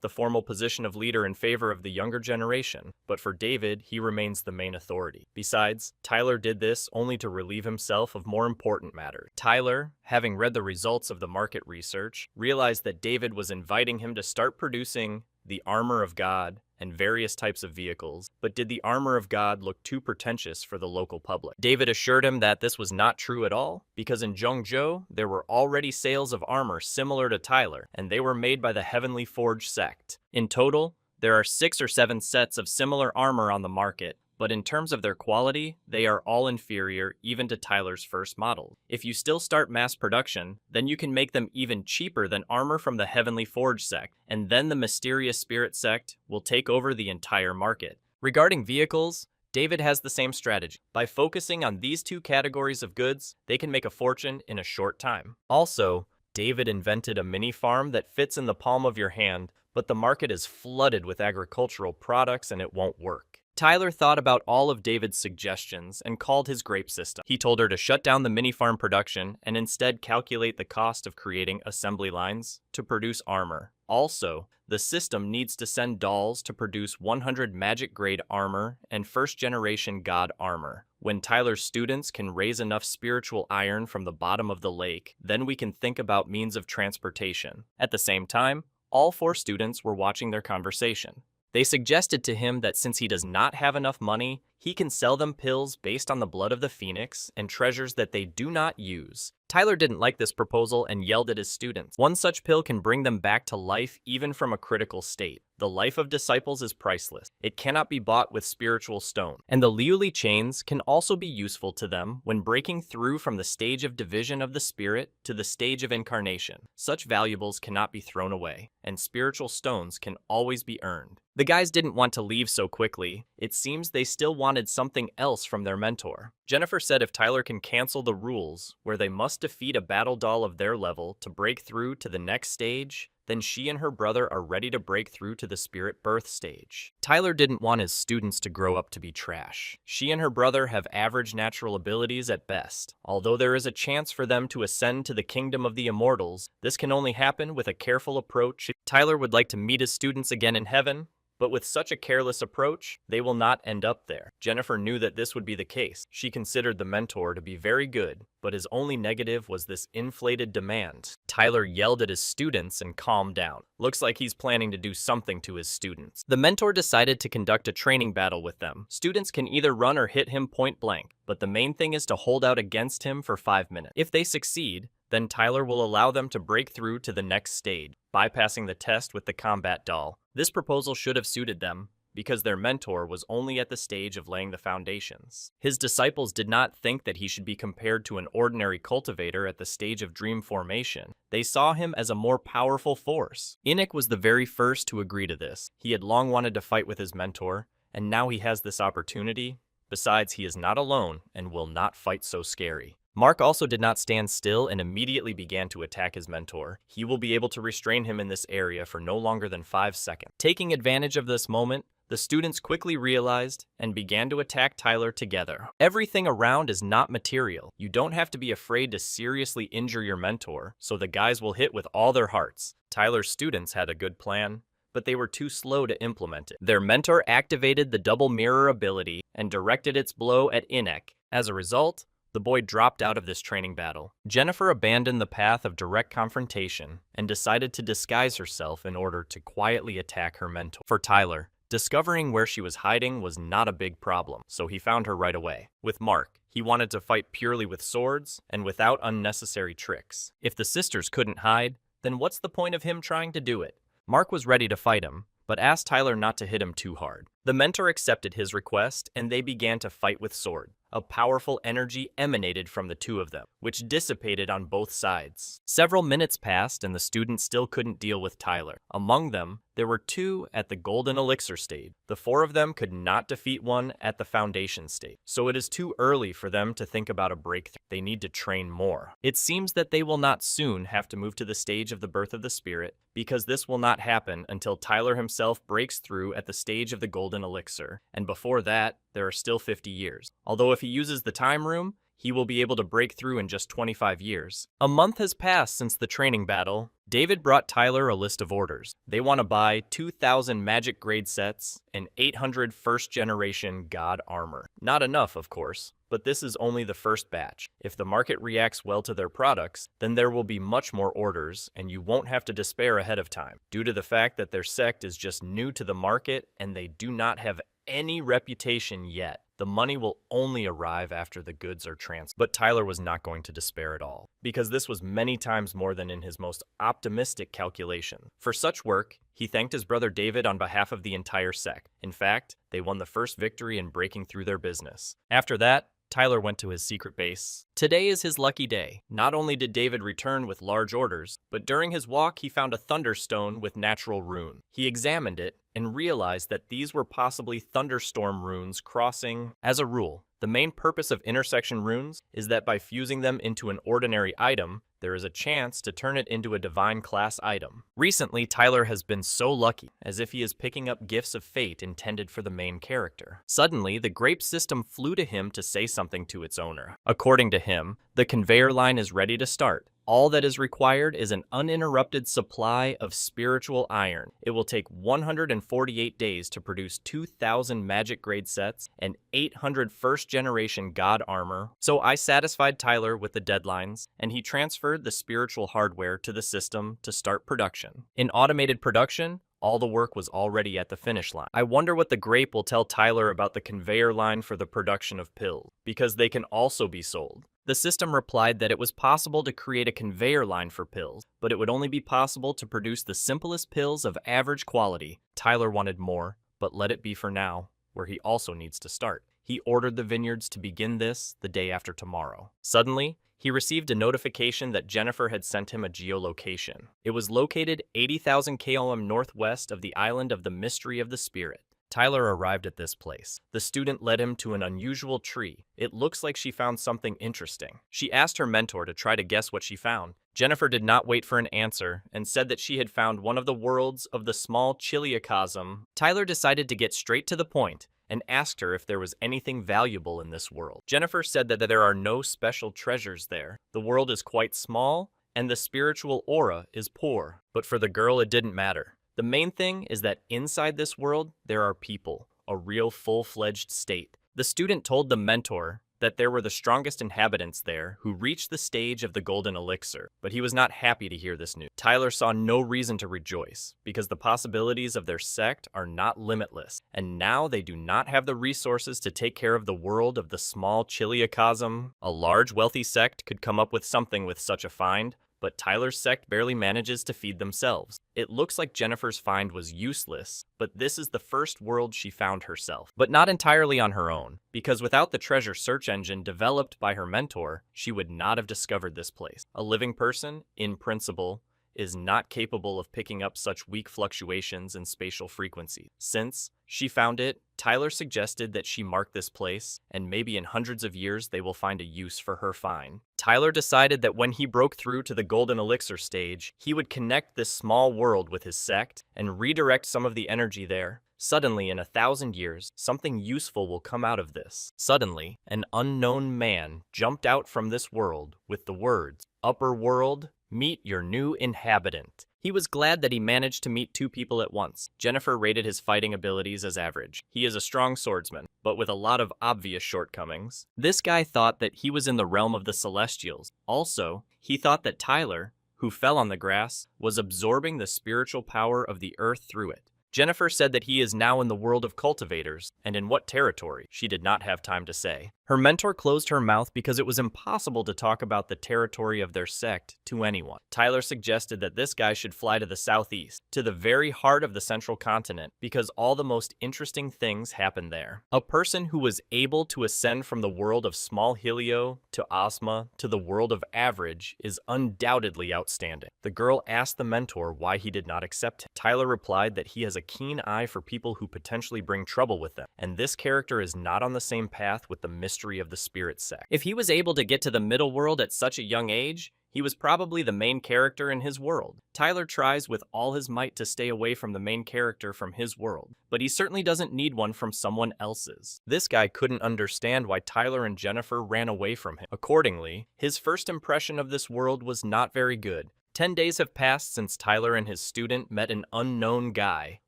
the formal position of leader in favor of the younger generation, but for David, he remains the main authority. Besides, Tyler did this only to relieve himself of more important matters. Tyler, having read the results of the market research, realized that David was inviting him to start producing the armor of God and various types of vehicles, but did the armor of God look too pretentious for the local public? David assured him that this was not true at all, because in Zhongzhou, there were already sales of armor similar to Tyler, and they were made by the Heavenly Forge sect. In total, there are 6 or 7 sets of similar armor on the market, but in terms of their quality, they are all inferior even to Tyler's first model. If you still start mass production, then you can make them even cheaper than armor from the Heavenly Forge sect, and then the Mysterious Spirit sect will take over the entire market. Regarding vehicles, David has the same strategy. By focusing on these 2 categories of goods, they can make a fortune in a short time. Also, David invented a mini farm that fits in the palm of your hand, but the market is flooded with agricultural products and it won't work. Tyler thought about all of David's suggestions and called his grape system. He told her to shut down the mini farm production and instead calculate the cost of creating assembly lines to produce armor. Also, the system needs to send dolls to produce 100 magic-grade armor and first-generation god armor. When Tyler's students can raise enough spiritual iron from the bottom of the lake, then we can think about means of transportation. At the same time, all 4 students were watching their conversation. They suggested to him that since he does not have enough money, he can sell them pills based on the blood of the phoenix and treasures that they do not use. Tyler didn't like this proposal and yelled at his students. One such pill can bring them back to life even from a critical state. The life of disciples is priceless. It cannot be bought with spiritual stone. And the Liuli chains can also be useful to them when breaking through from the stage of division of the spirit to the stage of incarnation. Such valuables cannot be thrown away, and spiritual stones can always be earned. The guys didn't want to leave so quickly. It seems they still wanted something else from their mentor. Jennifer said if Tyler can cancel the rules, where they must defeat a battle doll of their level to break through to the next stage, then she and her brother are ready to break through to the spirit birth stage. Tyler didn't want his students to grow up to be trash. She and her brother have average natural abilities at best. Although there is a chance for them to ascend to the kingdom of the immortals, this can only happen with a careful approach. Tyler would like to meet his students again in heaven, but with such a careless approach, they will not end up there. Jennifer knew that this would be the case. She considered the mentor to be very good, but his only negative was this inflated demand. Tyler yelled at his students and calmed down. Looks like he's planning to do something to his students. The mentor decided to conduct a training battle with them. Students can either run or hit him point blank, but the main thing is to hold out against him for 5 minutes. If they succeed, then Tyler will allow them to break through to the next stage, bypassing the test with the combat doll. This proposal should have suited them, because their mentor was only at the stage of laying the foundations. His disciples did not think that he should be compared to an ordinary cultivator at the stage of dream formation. They saw him as a more powerful force. Enoch was the very first to agree to this. He had long wanted to fight with his mentor, and now he has this opportunity. Besides, he is not alone and will not fight so scary. Mark also did not stand still and immediately began to attack his mentor. He will be able to restrain him in this area for no longer than 5 seconds. Taking advantage of this moment, the students quickly realized and began to attack Tyler together. Everything around is not material. You don't have to be afraid to seriously injure your mentor, so the guys will hit with all their hearts. Tyler's students had a good plan. but they were too slow to implement it. Their mentor activated the double mirror ability and directed its blow at Inek. As a result, the boy dropped out of this training battle. Jennifer abandoned the path of direct confrontation and decided to disguise herself in order to quietly attack her mentor. For Tyler, discovering where she was hiding was not a big problem, so he found her right away. With Mark, he wanted to fight purely with swords and without unnecessary tricks. If the sisters couldn't hide, then what's the point of him trying to do it? Mark was ready to fight him, but asked Tyler not to hit him too hard. The mentor accepted his request, and they began to fight with sword. A powerful energy emanated from the two of them, which dissipated on both sides. Several minutes passed, and the student still couldn't deal with Tyler. Among them, there were two at the Golden Elixir stage. The four of them could not defeat one at the Foundation stage, so it is too early for them to think about a breakthrough. They need to train more. It seems that they will not soon have to move to the stage of the birth of the spirit, because this will not happen until Tyler himself breaks through at the stage of the Golden Elixir, and before that, there are still 50 years. Although if he uses the time room, he will be able to break through in just 25 years. A month has passed since the training battle. David brought Tyler a list of orders. They want to buy 2,000 magic grade sets and 800 first-generation god armor. Not enough, of course, but this is only the first batch. If the market reacts well to their products, then there will be much more orders, and you won't have to despair ahead of time, due to the fact that their sect is just new to the market and they do not have any reputation yet. The money will only arrive after the goods are transferred. But Tyler was not going to despair at all, because this was many times more than in his most optimistic calculation. For such work, he thanked his brother David on behalf of the entire sect. In fact, they won the first victory in breaking through their business. After that, Tyler went to his secret base. Today is his lucky day. Not only did David return with large orders, but during his walk he found a thunderstone with natural rune. He examined it and realized that these were possibly thunderstorm runes crossing. As a rule, the main purpose of intersection runes is that by fusing them into an ordinary item, there is a chance to turn it into a divine class item. Recently, Tyler has been so lucky, as if he is picking up gifts of fate intended for the main character. Suddenly, the grape system flew to him to say something to its owner. According to him, the conveyor line is ready to start. All that is required is an uninterrupted supply of spiritual iron. It will take 148 days to produce 2,000 magic grade sets and 800 first-generation god armor. So I satisfied Tyler with the deadlines, and he transferred the spiritual hardware to the system to start production. In automated production, all the work was already at the finish line. I wonder what the grape will tell Tyler about the conveyor line for the production of pills, because they can also be sold. The system replied that it was possible to create a conveyor line for pills, but it would only be possible to produce the simplest pills of average quality. Tyler wanted more, but let it be for now, where he also needs to start. He ordered the vineyards to begin this the day after tomorrow. Suddenly, he received a notification that Jennifer had sent him a geolocation. It was located 80,000 km northwest of the island of the Mystery of the Spirit. Tyler arrived at this place. The student led him to an unusual tree. It looks like she found something interesting. She asked her mentor to try to guess what she found. Jennifer did not wait for an answer and said that she had found one of the worlds of the small Chiliacosm. Tyler decided to get straight to the point and asked her if there was anything valuable in this world. Jennifer said that there are no special treasures there. The world is quite small, and the spiritual aura is poor. But for the girl, it didn't matter. The main thing is that inside this world, there are people, a real full-fledged state. The student told the mentor that there were the strongest inhabitants there who reached the stage of the Golden Elixir, but he was not happy to hear this news. Tyler saw no reason to rejoice, because the possibilities of their sect are not limitless, and now they do not have the resources to take care of the world of the small Chiliacosm. A large, wealthy sect could come up with something with such a find, but Tyler's sect barely manages to feed themselves. It looks like Jennifer's find was useless, but this is the first world she found herself. But not entirely on her own, because without the treasure search engine developed by her mentor, she would not have discovered this place. A living person, in principle, is not capable of picking up such weak fluctuations in spatial frequency. Since she found it, Tyler suggested that she mark this place, and maybe in hundreds of years they will find a use for her find. Tyler decided that when he broke through to the Golden Elixir stage, he would connect this small world with his sect and redirect some of the energy there. Suddenly, in 1,000 years, something useful will come out of this. Suddenly, an unknown man jumped out from this world with the words, "Upper World, Meet your new inhabitant. He was glad that he managed to meet 2 people at once. Jennifer rated his fighting abilities as average. He is a strong swordsman, but with a lot of obvious shortcomings. This guy thought that he was in the realm of the Celestials. Also, he thought that Tyler, who fell on the grass, was absorbing the spiritual power of the earth through it. Jennifer said that he is now in the world of cultivators, and in what territory, she did not have time to say. Her mentor closed her mouth because it was impossible to talk about the territory of their sect to anyone. Tyler suggested that this guy should fly to the southeast, to the very heart of the central continent, because all the most interesting things happen there. A person who was able to ascend from the world of small Helio to Ozma to the world of average is undoubtedly outstanding. The girl asked the mentor why he did not accept him. Tyler replied that he has a keen eye for people who potentially bring trouble with them, and this character is not on the same path with the mystery of the spirit sect. If he was able to get to the middle world at such a young age, he was probably the main character in his world. Tyler tries with all his might to stay away from the main character from his world, but he certainly doesn't need one from someone else's. This guy couldn't understand why Tyler and Jennifer ran away from him. Accordingly, his first impression of this world was not very good. 10 days have passed since Tyler and his student met an unknown guy,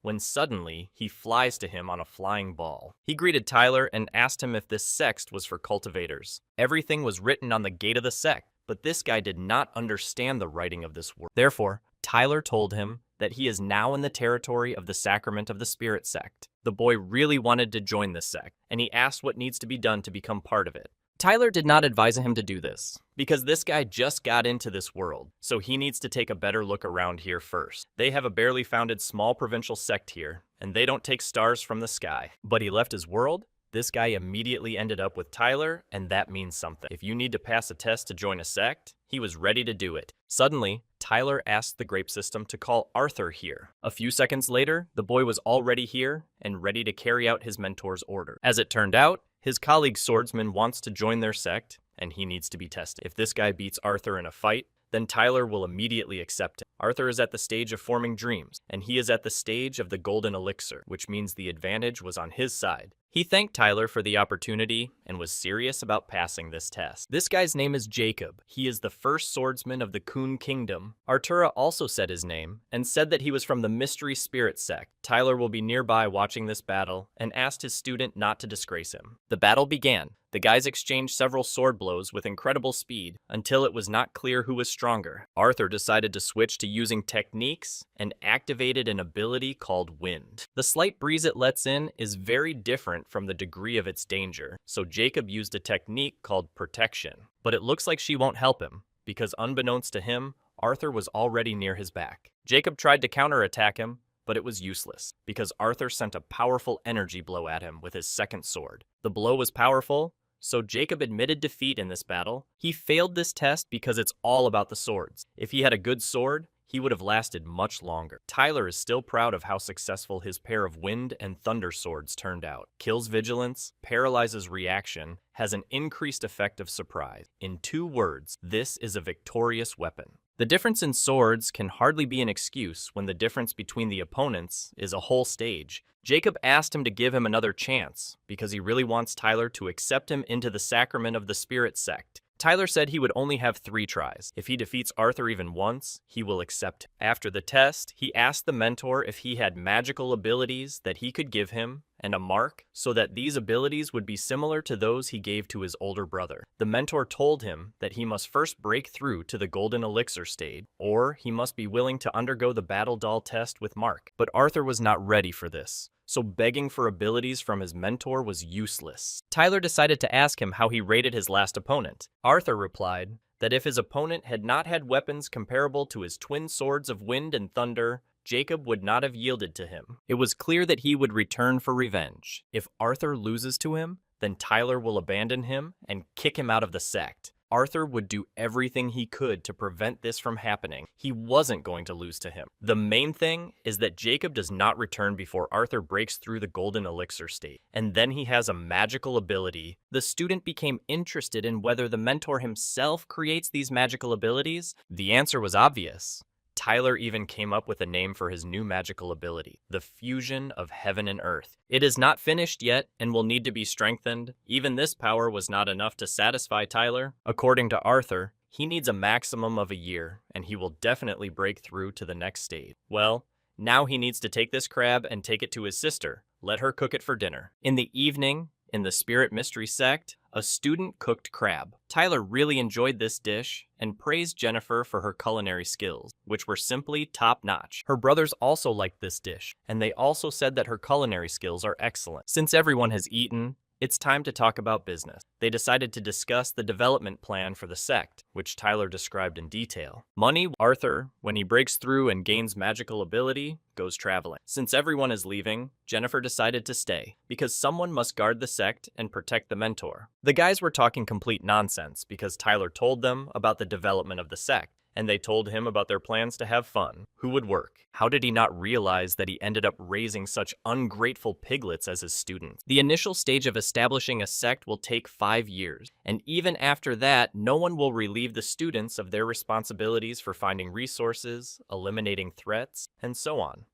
when suddenly he flies to him on a flying ball. He greeted Tyler and asked him if this sect was for cultivators. Everything was written on the gate of the sect, but this guy did not understand the writing of this word. Therefore, Tyler told him that he is now in the territory of the Sacrament of the Spirit sect. The boy really wanted to join this sect, and he asked what needs to be done to become part of it. Tyler did not advise him to do this, because this guy just got into this world, so he needs to take a better look around here first. They have a barely founded small provincial sect here, and they don't take stars from the sky. But he left his world. This guy immediately ended up with Tyler, and that means something. If you need to pass a test to join a sect, he was ready to do it. Suddenly, Tyler asked the grape system to call Arthur here. A few seconds later, the boy was already here and ready to carry out his mentor's order. As it turned out, his colleague swordsman wants to join their sect, and he needs to be tested. If this guy beats Arthur in a fight, then Tyler will immediately accept him. Arthur is at the stage of forming dreams, and he is at the stage of the golden elixir, which means the advantage was on his side. He thanked Tyler for the opportunity and was serious about passing this test. This guy's name is Jacob. He is the first swordsman of the Kun Kingdom. Artura also said his name and said that he was from the Mystery Spirit sect. Tyler will be nearby watching this battle and asked his student not to disgrace him. The battle began. The guys exchanged several sword blows with incredible speed until it was not clear who was stronger. Arthur decided to switch to using techniques and activated an ability called Wind. The slight breeze it lets in is very different from the degree of its danger, so Jacob used a technique called Protection. But it looks like she won't help him, because unbeknownst to him, Arthur was already near his back. Jacob tried to counterattack him, but it was useless, because Arthur sent a powerful energy blow at him with his second sword. The blow was powerful, so Jacob admitted defeat in this battle. He failed this test because it's all about the swords. If he had a good sword, he would have lasted much longer. Tyler is still proud of how successful his pair of wind and thunder swords turned out. Kills vigilance, paralyzes reaction, has an increased effect of surprise. In 2 words, this is a victorious weapon. The difference in swords can hardly be an excuse when the difference between the opponents is a whole stage. Jacob asked him to give him another chance because he really wants Tyler to accept him into the Sacrament of the Spirit sect. Tyler said he would only have 3 tries. If he defeats Arthur even once, he will accept him. After the test, he asked the mentor if he had magical abilities that he could give him and a mark so that these abilities would be similar to those he gave to his older brother. The mentor told him that he must first break through to the golden elixir stage, or he must be willing to undergo the battle doll test with Mark. But Arthur was not ready for this, so begging for abilities from his mentor was useless. Tyler decided to ask him how he rated his last opponent. Arthur replied that if his opponent had not had weapons comparable to his twin swords of wind and thunder, Jacob would not have yielded to him. It was clear that he would return for revenge. If Arthur loses to him, then Tyler will abandon him and kick him out of the sect. Arthur would do everything he could to prevent this from happening. He wasn't going to lose to him. The main thing is that Jacob does not return before Arthur breaks through the golden elixir state, and then he has a magical ability. The student became interested in whether the mentor himself creates these magical abilities. The answer was obvious. Tyler even came up with a name for his new magical ability, the fusion of heaven and earth. It is not finished yet and will need to be strengthened. Even this power was not enough to satisfy Tyler. According to Arthur, He needs a maximum of a year, and he will definitely break through to the next stage. Well, now he needs to take this crab and take it to his sister. Let her cook it for dinner. In the evening, in the Spirit Mystery Sect, a student cooked crab. Tyler really enjoyed this dish and praised Jennifer for her culinary skills, which were simply top-notch. Her brothers also liked this dish, and they also said that her culinary skills are excellent. Since everyone has eaten, it's time to talk about business. They decided to discuss the development plan for the sect, which Tyler described in detail. Money, Arthur, when he breaks through and gains magical ability, goes traveling. Since everyone is leaving, Jennifer decided to stay, because someone must guard the sect and protect the mentor. The guys were talking complete nonsense because Tyler told them about the development of the sect, and they told him about their plans to have fun. Who would work? How did he not realize that he ended up raising such ungrateful piglets as his students? The initial stage of establishing a sect will take 5 years, and even after that, no one will relieve the students of their responsibilities for finding resources, eliminating threats, and so on.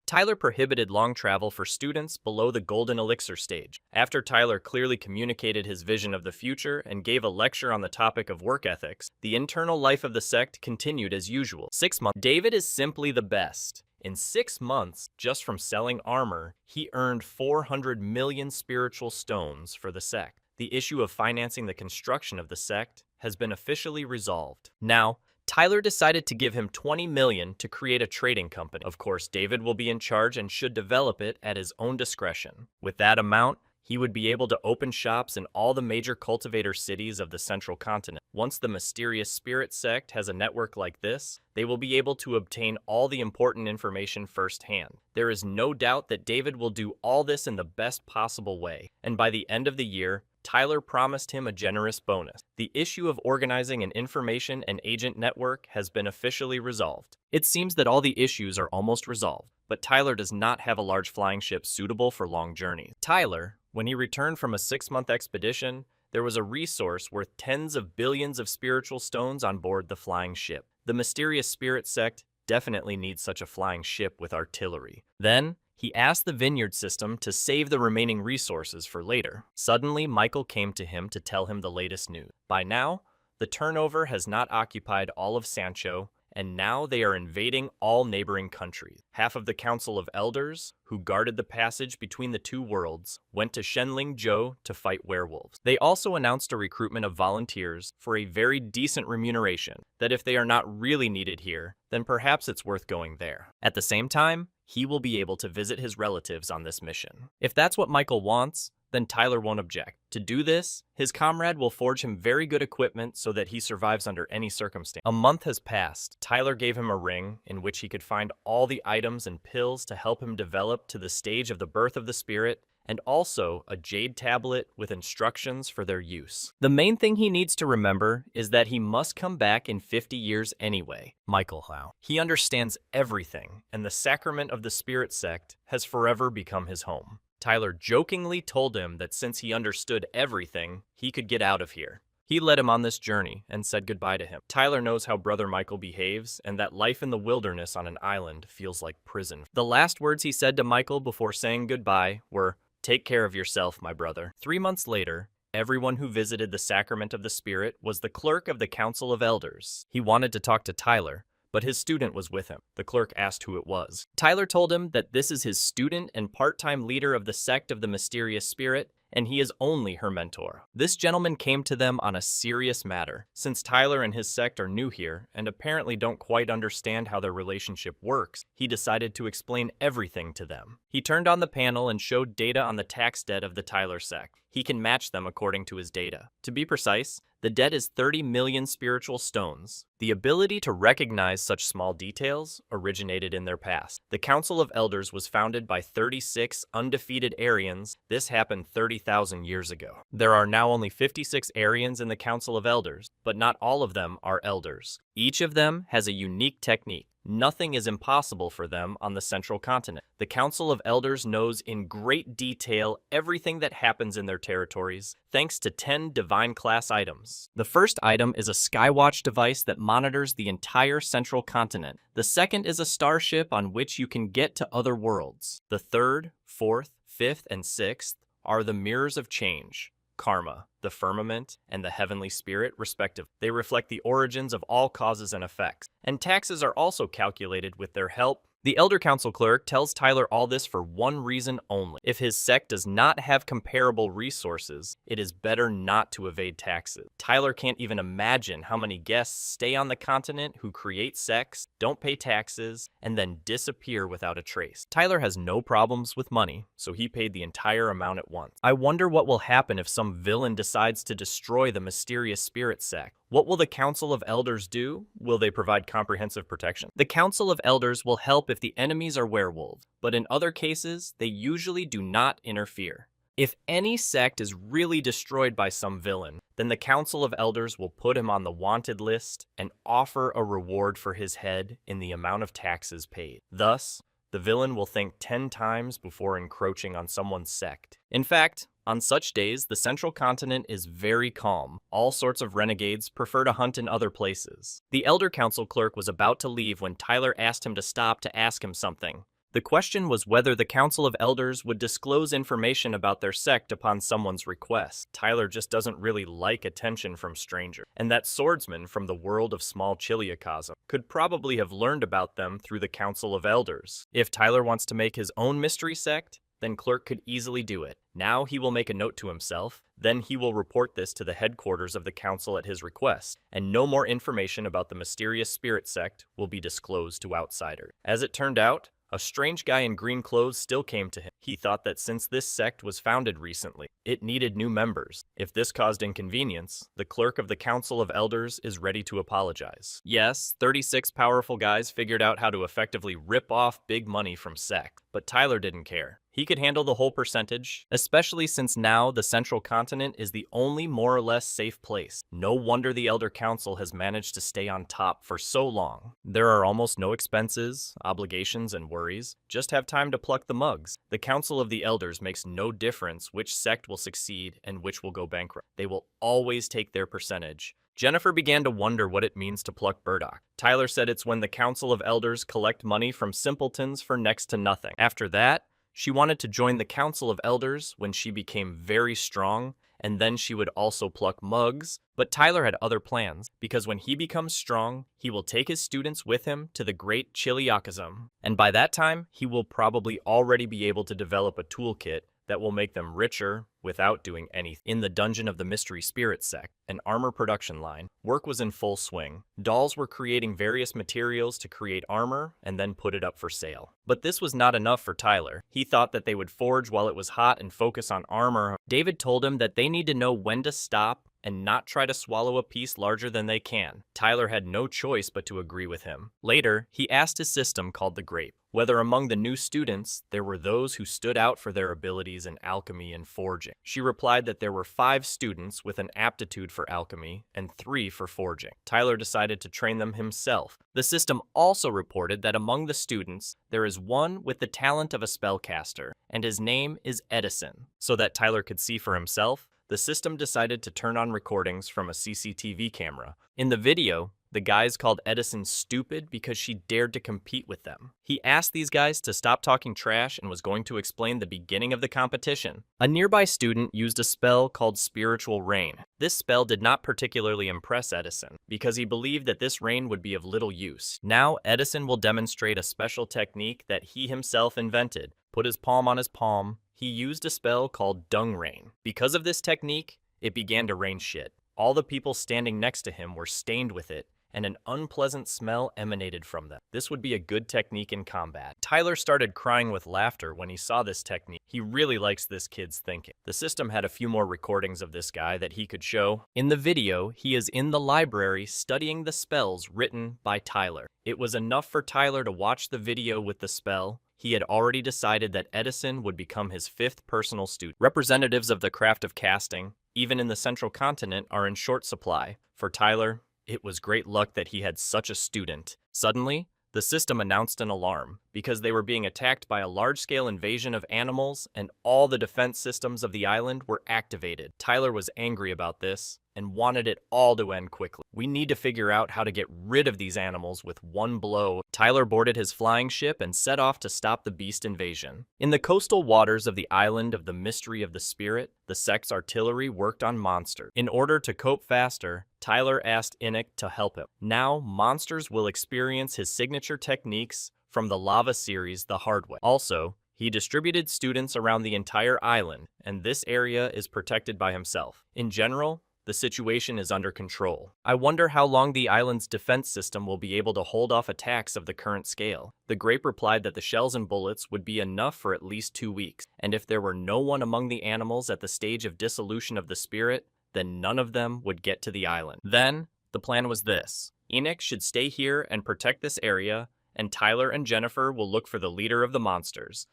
Tyler prohibited long travel for students below the golden elixir stage. After Tyler clearly communicated his vision of the future and gave a lecture on the topic of work ethics, the internal life of the sect continued as usual. 6 months. David is simply the best. In 6 months, just from selling armor, he earned 400 million spiritual stones for the sect. The issue of financing the construction of the sect has been officially resolved. Now, Tyler decided to give him 20 million to create a trading company. Of course, David will be in charge and should develop it at his own discretion. With that amount, he would be able to open shops in all the major cultivator cities of the central continent. Once the mysterious spirit sect has a network like this, they will be able to obtain all the important information firsthand. There is no doubt that David will do all this in the best possible way, and by the end of the year, Tyler promised him a generous bonus. The issue of organizing an information and agent network has been officially resolved. It seems that all the issues are almost resolved, but Tyler does not have a large flying ship suitable for long journeys. Tyler, when he returned from a 6-month expedition, there was a resource worth tens of billions of spiritual stones on board the flying ship. The mysterious spirit sect definitely needs such a flying ship with artillery. Then, he asked the vineyard system to save the remaining resources for later. Suddenly, Michael came to him to tell him the latest news. By now, the turnover has not occupied all of Sancho, and now they are invading all neighboring countries. Half of the Council of Elders, who guarded the passage between the two worlds, went to Shenling-Zhou to fight werewolves. They also announced a recruitment of volunteers for a very decent remuneration, that if they are not really needed here, then perhaps it's worth going there. At the same time, he will be able to visit his relatives on this mission. If that's what Michael wants, then Tyler won't object. To do this, his comrade will forge him very good equipment so that he survives under any circumstance. A month has passed. Tyler gave him a ring in which he could find all the items and pills to help him develop to the stage of the birth of the spirit, and also a jade tablet with instructions for their use. The main thing he needs to remember is that he must come back in 50 years anyway. Michael Howe. He understands everything, and the sacrament of the spirit sect has forever become his home. Tyler jokingly told him that since he understood everything, he could get out of here. He led him on this journey and said goodbye to him. Tyler knows how Brother Michael behaves and that life in the wilderness on an island feels like prison. The last words he said to Michael before saying goodbye were, "Take care of yourself, my brother." 3 months later, everyone who visited the Sacrament of the Spirit was the clerk of the Council of Elders. He wanted to talk to Tyler, but his student was with him. The clerk asked who it was. Tyler told him that this is his student and part-time leader of the sect of the Mysterious Spirit, and he is only her mentor. This gentleman came to them on a serious matter. Since Tyler and his sect are new here, and apparently don't quite understand how their relationship works, he decided to explain everything to them. He turned on the panel and showed data on the tax debt of the Tyler sect. He can match them according to his data. To be precise, the debt is 30 million spiritual stones. The ability to recognize such small details originated in their past. The Council of Elders was founded by 36 undefeated Aryans. This happened 30,000 years ago. There are now only 56 Aryans in the Council of Elders, but not all of them are elders. Each of them has a unique technique. Nothing is impossible for them on the central continent. The Council of Elders knows in great detail everything that happens in their territories, thanks to 10 divine class items. The first item is a Skywatch device that monitors the entire central continent. The second is a starship on which you can get to other worlds. The third, fourth, fifth, and sixth are the mirrors of change. karma, the firmament, and the heavenly spirit, respectively. They reflect the origins of all causes and effects. And taxes are also calculated with their help. The Elder Council clerk tells Tyler all this for one reason only. If his sect does not have comparable resources, it is better not to evade taxes. Tyler can't even imagine how many guests stay on the continent who create sects, don't pay taxes, and then disappear without a trace. Tyler has no problems with money, so he paid the entire amount at once. I wonder what will happen if some villain decides to destroy the mysterious spirit sect. What will the Council of Elders do? Will they provide comprehensive protection? The Council of Elders will help if the enemies are werewolves, but in other cases, they usually do not interfere. If any sect is really destroyed by some villain, then the Council of Elders will put him on the wanted list and offer a reward for his head in the amount of taxes paid. Thus, the villain will think 10 times before encroaching on someone's sect. In fact, on such days, the Central Continent is very calm. All sorts of renegades prefer to hunt in other places. The Elder Council clerk was about to leave when Tyler asked him to stop to ask him something. The question was whether the Council of Elders would disclose information about their sect upon someone's request. Tyler just doesn't really like attention from strangers, and that swordsman from the world of small Chiliacosm could probably have learned about them through the Council of Elders. If Tyler wants to make his own mystery sect, then Clerk could easily do it. Now he will make a note to himself, then he will report this to the headquarters of the council at his request, and no more information about the mysterious spirit sect will be disclosed to outsiders. As it turned out, a strange guy in green clothes still came to him. He thought that since this sect was founded recently, it needed new members. If this caused inconvenience, the clerk of the Council of Elders is ready to apologize. Yes, 36 powerful guys figured out how to effectively rip off big money from sects, but Tyler didn't care. He could handle the whole percentage, especially since now the Central Continent is the only more or less safe place. No wonder the Elder Council has managed to stay on top for so long. There are almost no expenses, obligations, and worries. Just have time to pluck the mugs. The Council of the Elders makes no difference which sect will succeed and which will go bankrupt. They will always take their percentage. Jennifer began to wonder what it means to pluck burdock. Tyler said it's when the Council of Elders collect money from simpletons for next to nothing. After that, she wanted to join the Council of Elders when she became very strong, and then she would also pluck mugs, but Tyler had other plans, because when he becomes strong, he will take his students with him to the Great Chiliacosm, and by that time, he will probably already be able to develop a toolkit that will make them richer without doing anything. In the Dungeon of the Mystery Spirit sect, an armor production line, work was in full swing. Dolls were creating various materials to create armor and then put it up for sale. But this was not enough for Tyler. He thought that they would forge while it was hot and focus on armor. David told him that they need to know when to stop and not try to swallow a piece larger than they can. Tyler had no choice but to agree with him. Later, he asked his system called the Grape whether among the new students there were those who stood out for their abilities in alchemy and forging. She replied that there were 5 students with an aptitude for alchemy and 3 for forging. Tyler decided to train them himself. The system also reported that among the students there is one with the talent of a spellcaster, and his name is Edison. So that Tyler could see for himself, the system decided to turn on recordings from a CCTV camera. In the video, the guys called Edison stupid because she dared to compete with them. He asked these guys to stop talking trash and was going to explain the beginning of the competition. A nearby student used a spell called Spiritual Rain. This spell did not particularly impress Edison because he believed that this rain would be of little use. Now Edison will demonstrate a special technique that he himself invented. Put his palm on his palm. He used a spell called Dung Rain. Because of this technique, it began to rain shit. All the people standing next to him were stained with it, and an unpleasant smell emanated from them. This would be a good technique in combat. Tyler started crying with laughter when he saw this technique. He really likes this kid's thinking. The system had a few more recordings of this guy that he could show. In the video, he is in the library studying the spells written by Tyler. It was enough for Tyler to watch the video with the spell. He had already decided that Edison would become his 5th personal student. Representatives of the craft of casting, even in the Central Continent, are in short supply. For Tyler, it was great luck that he had such a student. Suddenly, the system announced an alarm because they were being attacked by a large-scale invasion of animals and all the defense systems of the island were activated. Tyler was angry about this and wanted it all to end quickly. We need to figure out how to get rid of these animals with one blow. Tyler boarded his flying ship and set off to stop the beast invasion. In the coastal waters of the island of the mystery of the spirit, the sect's artillery worked on monsters. In order to cope faster, Tyler asked Inic to help him. Now, monsters will experience his signature techniques from the lava series the hard way. Also, he distributed students around the entire island, and this area is protected by himself. In general, the situation is under control. I wonder how long the island's defense system will be able to hold off attacks of the current scale. The grape replied that the shells and bullets would be enough for at least 2 weeks, and if there were no one among the animals at the stage of dissolution of the spirit, then none of them would get to the island. Then, the plan was this. Enoch should stay here and protect this area, and Tyler and Jennifer will look for the leader of the monsters.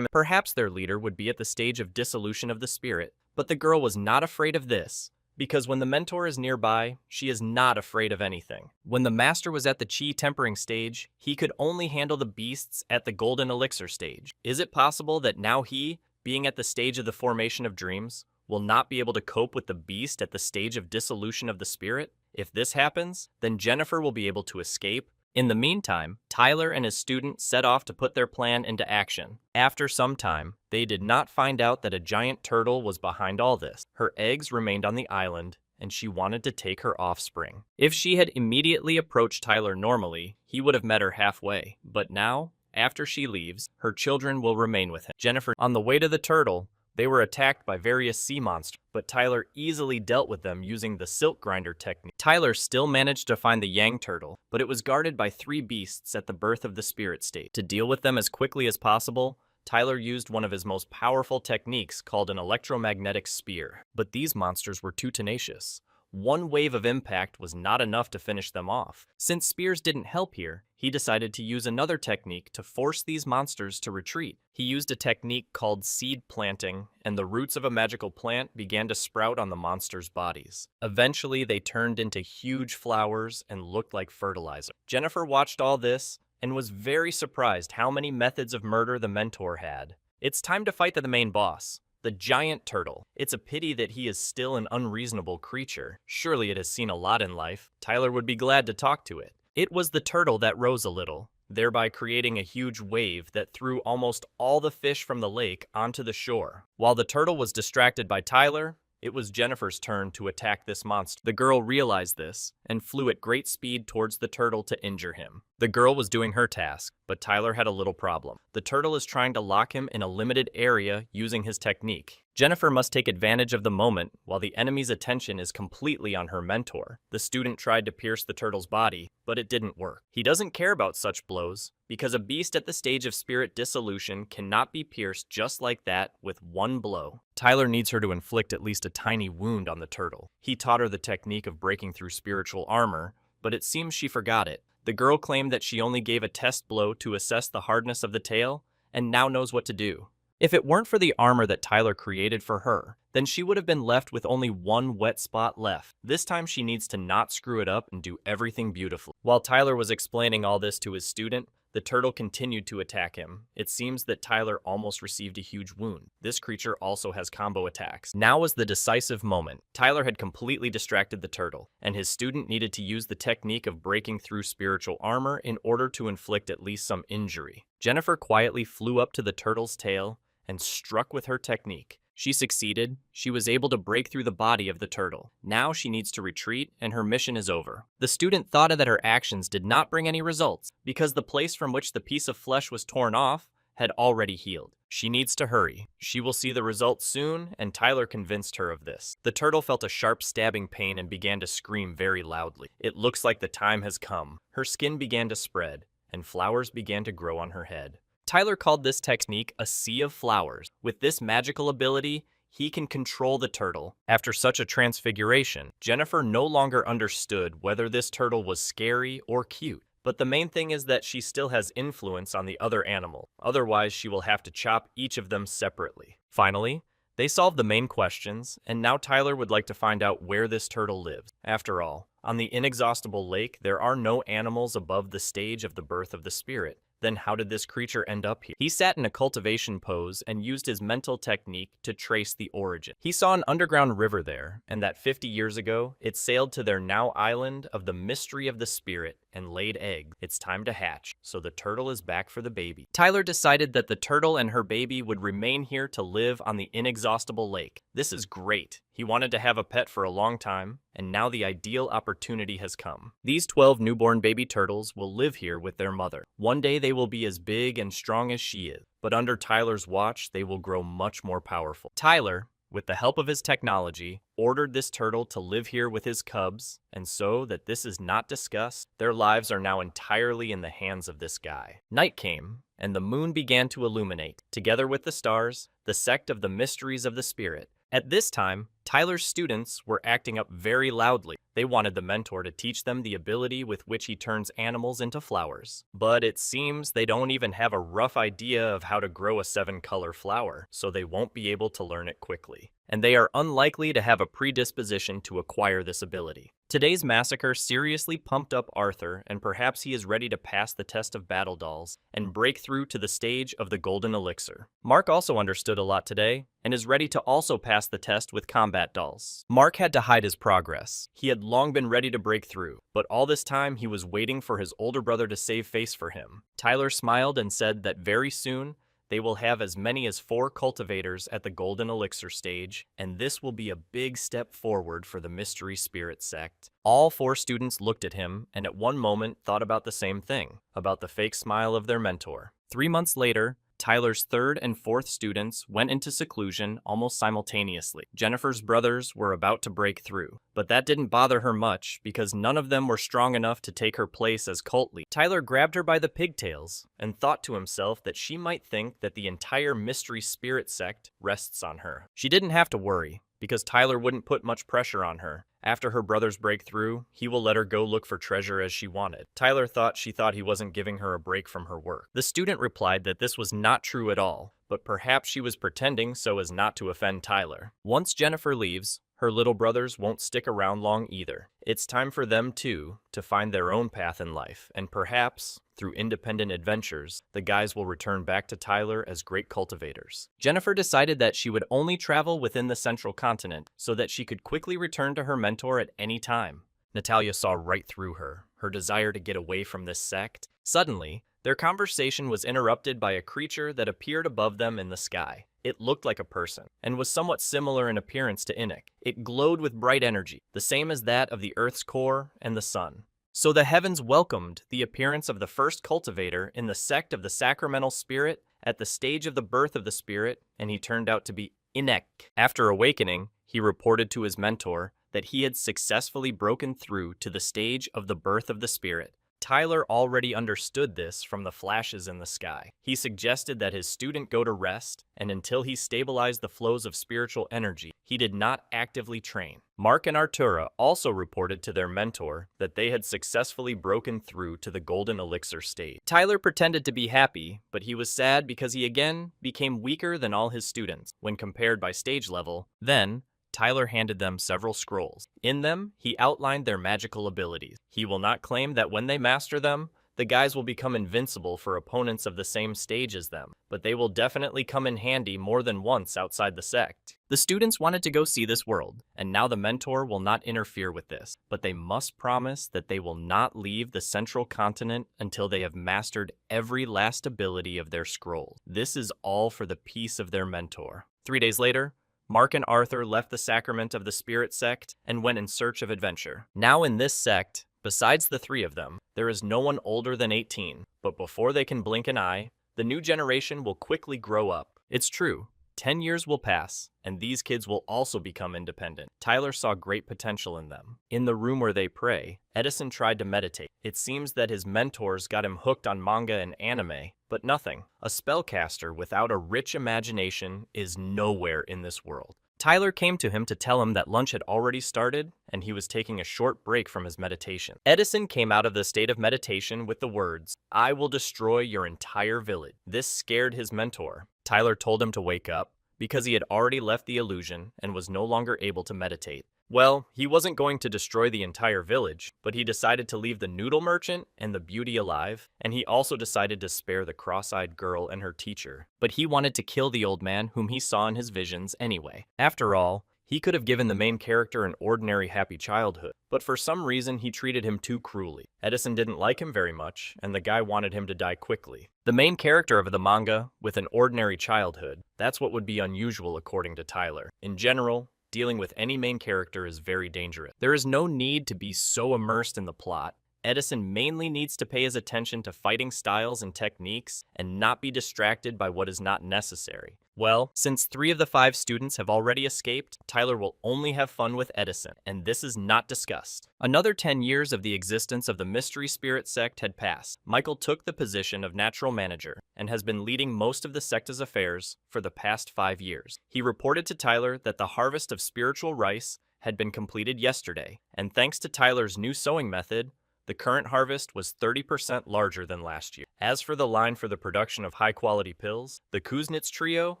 Perhaps their leader would be at the stage of dissolution of the spirit, but the girl was not afraid of this, because when the mentor is nearby, she is not afraid of anything. When the master was at the chi tempering stage, he could only handle the beasts at the golden elixir stage. Is it possible that now he, being at the stage of the formation of dreams, will not be able to cope with the beast at the stage of dissolution of the spirit? If this happens, then Jennifer will be able to escape. In the meantime, Tyler and his student set off to put their plan into action. After some time, they did not find out that a giant turtle was behind all this. Her eggs remained on the island, and she wanted to take her offspring. If she had immediately approached Tyler normally, he would have met her halfway. But now, after she leaves, her children will remain with him. Jennifer, on the way to the turtle, they were attacked by various sea monsters, but Tyler easily dealt with them using the silk grinder technique. Tyler still managed to find the Yang turtle, but it was guarded by 3 beasts at the birth of the spirit state. To deal with them as quickly as possible, Tyler used one of his most powerful techniques called an electromagnetic spear. But these monsters were too tenacious. One wave of impact was not enough to finish them off. Since spears didn't help here, he decided to use another technique to force these monsters to retreat. He used a technique called seed planting, and the roots of a magical plant began to sprout on the monsters' bodies. Eventually, they turned into huge flowers and looked like fertilizer. Jennifer watched all this and was very surprised how many methods of murder the mentor had. It's time to fight the main boss. The giant turtle. It's a pity that he is still an unreasonable creature. Surely it has seen a lot in life. Tyler would be glad to talk to it. It was the turtle that rose a little, thereby creating a huge wave that threw almost all the fish from the lake onto the shore. While the turtle was distracted by Tyler, it was Jennifer's turn to attack this monster. The girl realized this and flew at great speed towards the turtle to injure him. The girl was doing her task, but Tyler had a little problem. The turtle is trying to lock him in a limited area using his technique. Jennifer must take advantage of the moment while the enemy's attention is completely on her mentor. The student tried to pierce the turtle's body, but it didn't work. He doesn't care about such blows, because a beast at the stage of spirit dissolution cannot be pierced just like that with one blow. Tyler needs her to inflict at least a tiny wound on the turtle. He taught her the technique of breaking through spiritual armor, but it seems she forgot it. The girl claimed that she only gave a test blow to assess the hardness of the tail, and now knows what to do. If it weren't for the armor that Tyler created for her, then she would have been left with only one wet spot left. This time she needs to not screw it up and do everything beautifully. While Tyler was explaining all this to his student, the turtle continued to attack him. It seems that Tyler almost received a huge wound. This creature also has combo attacks. Now was the decisive moment. Tyler had completely distracted the turtle, and his student needed to use the technique of breaking through spiritual armor in order to inflict at least some injury. Jennifer quietly flew up to the turtle's tail and struck with her technique. She succeeded. She was able to break through the body of the turtle. Now she needs to retreat, and her mission is over. The student thought that her actions did not bring any results, because the place from which the piece of flesh was torn off had already healed. She needs to hurry. She will see the results soon, and Tyler convinced her of this. The turtle felt a sharp stabbing pain and began to scream very loudly. It looks like the time has come. Her skin began to spread, and flowers began to grow on her head. Tyler called this technique a sea of flowers. With this magical ability, he can control the turtle. After such a transfiguration, Jennifer no longer understood whether this turtle was scary or cute. But the main thing is that she still has influence on the other animal. Otherwise, she will have to chop each of them separately. Finally, they solved the main questions, and now Tyler would like to find out where this turtle lives. After all, on the inexhaustible lake, there are no animals above the stage of the birth of the spirit. Then how did this creature end up here? He sat in a cultivation pose and used his mental technique to trace the origin. He saw an underground river there, and that 50 years ago, it sailed to their now island of the mystery of the spirit and laid eggs. It's time to hatch, so the turtle is back for the baby. Tyler decided that the turtle and her baby would remain here to live on the inexhaustible lake. This is great. He wanted to have a pet for a long time, and now the ideal opportunity has come. These 12 newborn baby turtles will live here with their mother. One day they will be as big and strong as she is, but under Tyler's watch, they will grow much more powerful. Tyler, with the help of his technology, ordered this turtle to live here with his cubs, and so that this is not discussed, their lives are now entirely in the hands of this guy. Night came, and the moon began to illuminate, together with the stars, the sect of the mysteries of the spirit. At this time, Tyler's students were acting up very loudly. They wanted the mentor to teach them the ability with which he turns animals into flowers. But it seems they don't even have a rough idea of how to grow a 7-color flower, so they won't be able to learn it quickly. And they are unlikely to have a predisposition to acquire this ability. Today's massacre seriously pumped up Arthur, and perhaps he is ready to pass the test of battle dolls and break through to the stage of the golden elixir. Mark also understood a lot today, and is ready to also pass the test with combat dolls. Mark had to hide his progress. He had long been ready to break through, but all this time he was waiting for his older brother to save face for him. Tyler smiled and said that very soon, they will have as many as 4 cultivators at the Golden Elixir stage, and this will be a big step forward for the Mystery Spirit sect. All 4 students looked at him and at one moment thought about the same thing, about the fake smile of their mentor. 3 months later, Tyler's 3rd and 4th students went into seclusion almost simultaneously. Jennifer's brothers were about to break through, but that didn't bother her much because none of them were strong enough to take her place as cult leader. Tyler grabbed her by the pigtails and thought to himself that she might think that the entire Mystery Spirit sect rests on her. She didn't have to worry, because Tyler wouldn't put much pressure on her. After her brothers break through, he will let her go look for treasure as she wanted. Tyler thought she thought he wasn't giving her a break from her work. The student replied that this was not true at all, but perhaps she was pretending so as not to offend Tyler. Once Jennifer leaves, her little brothers won't stick around long either. It's time for them, too, to find their own path in life, and perhaps, through independent adventures, the guys will return back to Tyler as great cultivators. Jennifer decided that she would only travel within the central continent, so that she could quickly return to her mentor at any time. Natalia saw right through her desire to get away from this sect. Suddenly, their conversation was interrupted by a creature that appeared above them in the sky. It looked like a person, and was somewhat similar in appearance to Enoch. It glowed with bright energy, the same as that of the Earth's core and the sun. So the heavens welcomed the appearance of the first cultivator in the sect of the sacramental spirit at the stage of the birth of the spirit, and he turned out to be Enoch. After awakening, he reported to his mentor that he had successfully broken through to the stage of the birth of the spirit. Tyler already understood this from the flashes in the sky. He suggested that his student go to rest, and until he stabilized the flows of spiritual energy, he did not actively train. Mark and Artura also reported to their mentor that they had successfully broken through to the Golden Elixir stage. Tyler pretended to be happy, but he was sad because he again became weaker than all his students when compared by stage level. Then, Tyler handed them several scrolls. In them, he outlined their magical abilities. He will not claim that when they master them, the guys will become invincible for opponents of the same stage as them, but they will definitely come in handy more than once outside the sect. The students wanted to go see this world, and now the mentor will not interfere with this, but they must promise that they will not leave the central continent until they have mastered every last ability of their scrolls. This is all for the peace of their mentor. 3 days later, Mark and Arthur left the sacrament of the spirit sect and went in search of adventure. Now in this sect, besides the 3 of them, there is no one older than 18, but before they can blink an eye, the new generation will quickly grow up. It's true, 10 years will pass, and these kids will also become independent. Tyler saw great potential in them. In the room where they pray, Edison tried to meditate. It seems that his mentors got him hooked on manga and anime, but nothing. A spellcaster without a rich imagination is nowhere in this world. Tyler came to him to tell him that lunch had already started, and he was taking a short break from his meditation. Edison came out of the state of meditation with the words, "I will destroy your entire village." This scared his mentor. Tyler told him to wake up, because he had already left the illusion and was no longer able to meditate. Well, he wasn't going to destroy the entire village, but he decided to leave the noodle merchant and the beauty alive, and he also decided to spare the cross-eyed girl and her teacher. But he wanted to kill the old man whom he saw in his visions anyway. After all, he could have given the main character an ordinary happy childhood, but for some reason he treated him too cruelly. Edison didn't like him very much, and the guy wanted him to die quickly. The main character of the manga with an ordinary childhood, that's what would be unusual according to Tyler. In general, dealing with any main character is very dangerous. There is no need to be so immersed in the plot. Edison mainly needs to pay his attention to fighting styles and techniques and not be distracted by what is not necessary. Well, since 3 of the 5 students have already escaped, Tyler will only have fun with Edison, and this is not discussed. Another 10 years of the existence of the Mystery Spirit sect had passed. Michael took the position of natural manager and has been leading most of the sect's affairs for the past 5 years. He reported to Tyler that the harvest of spiritual rice had been completed yesterday, and thanks to Tyler's new sowing method, the current harvest was 30% larger than last year. As for the line for the production of high-quality pills, the Kuznets trio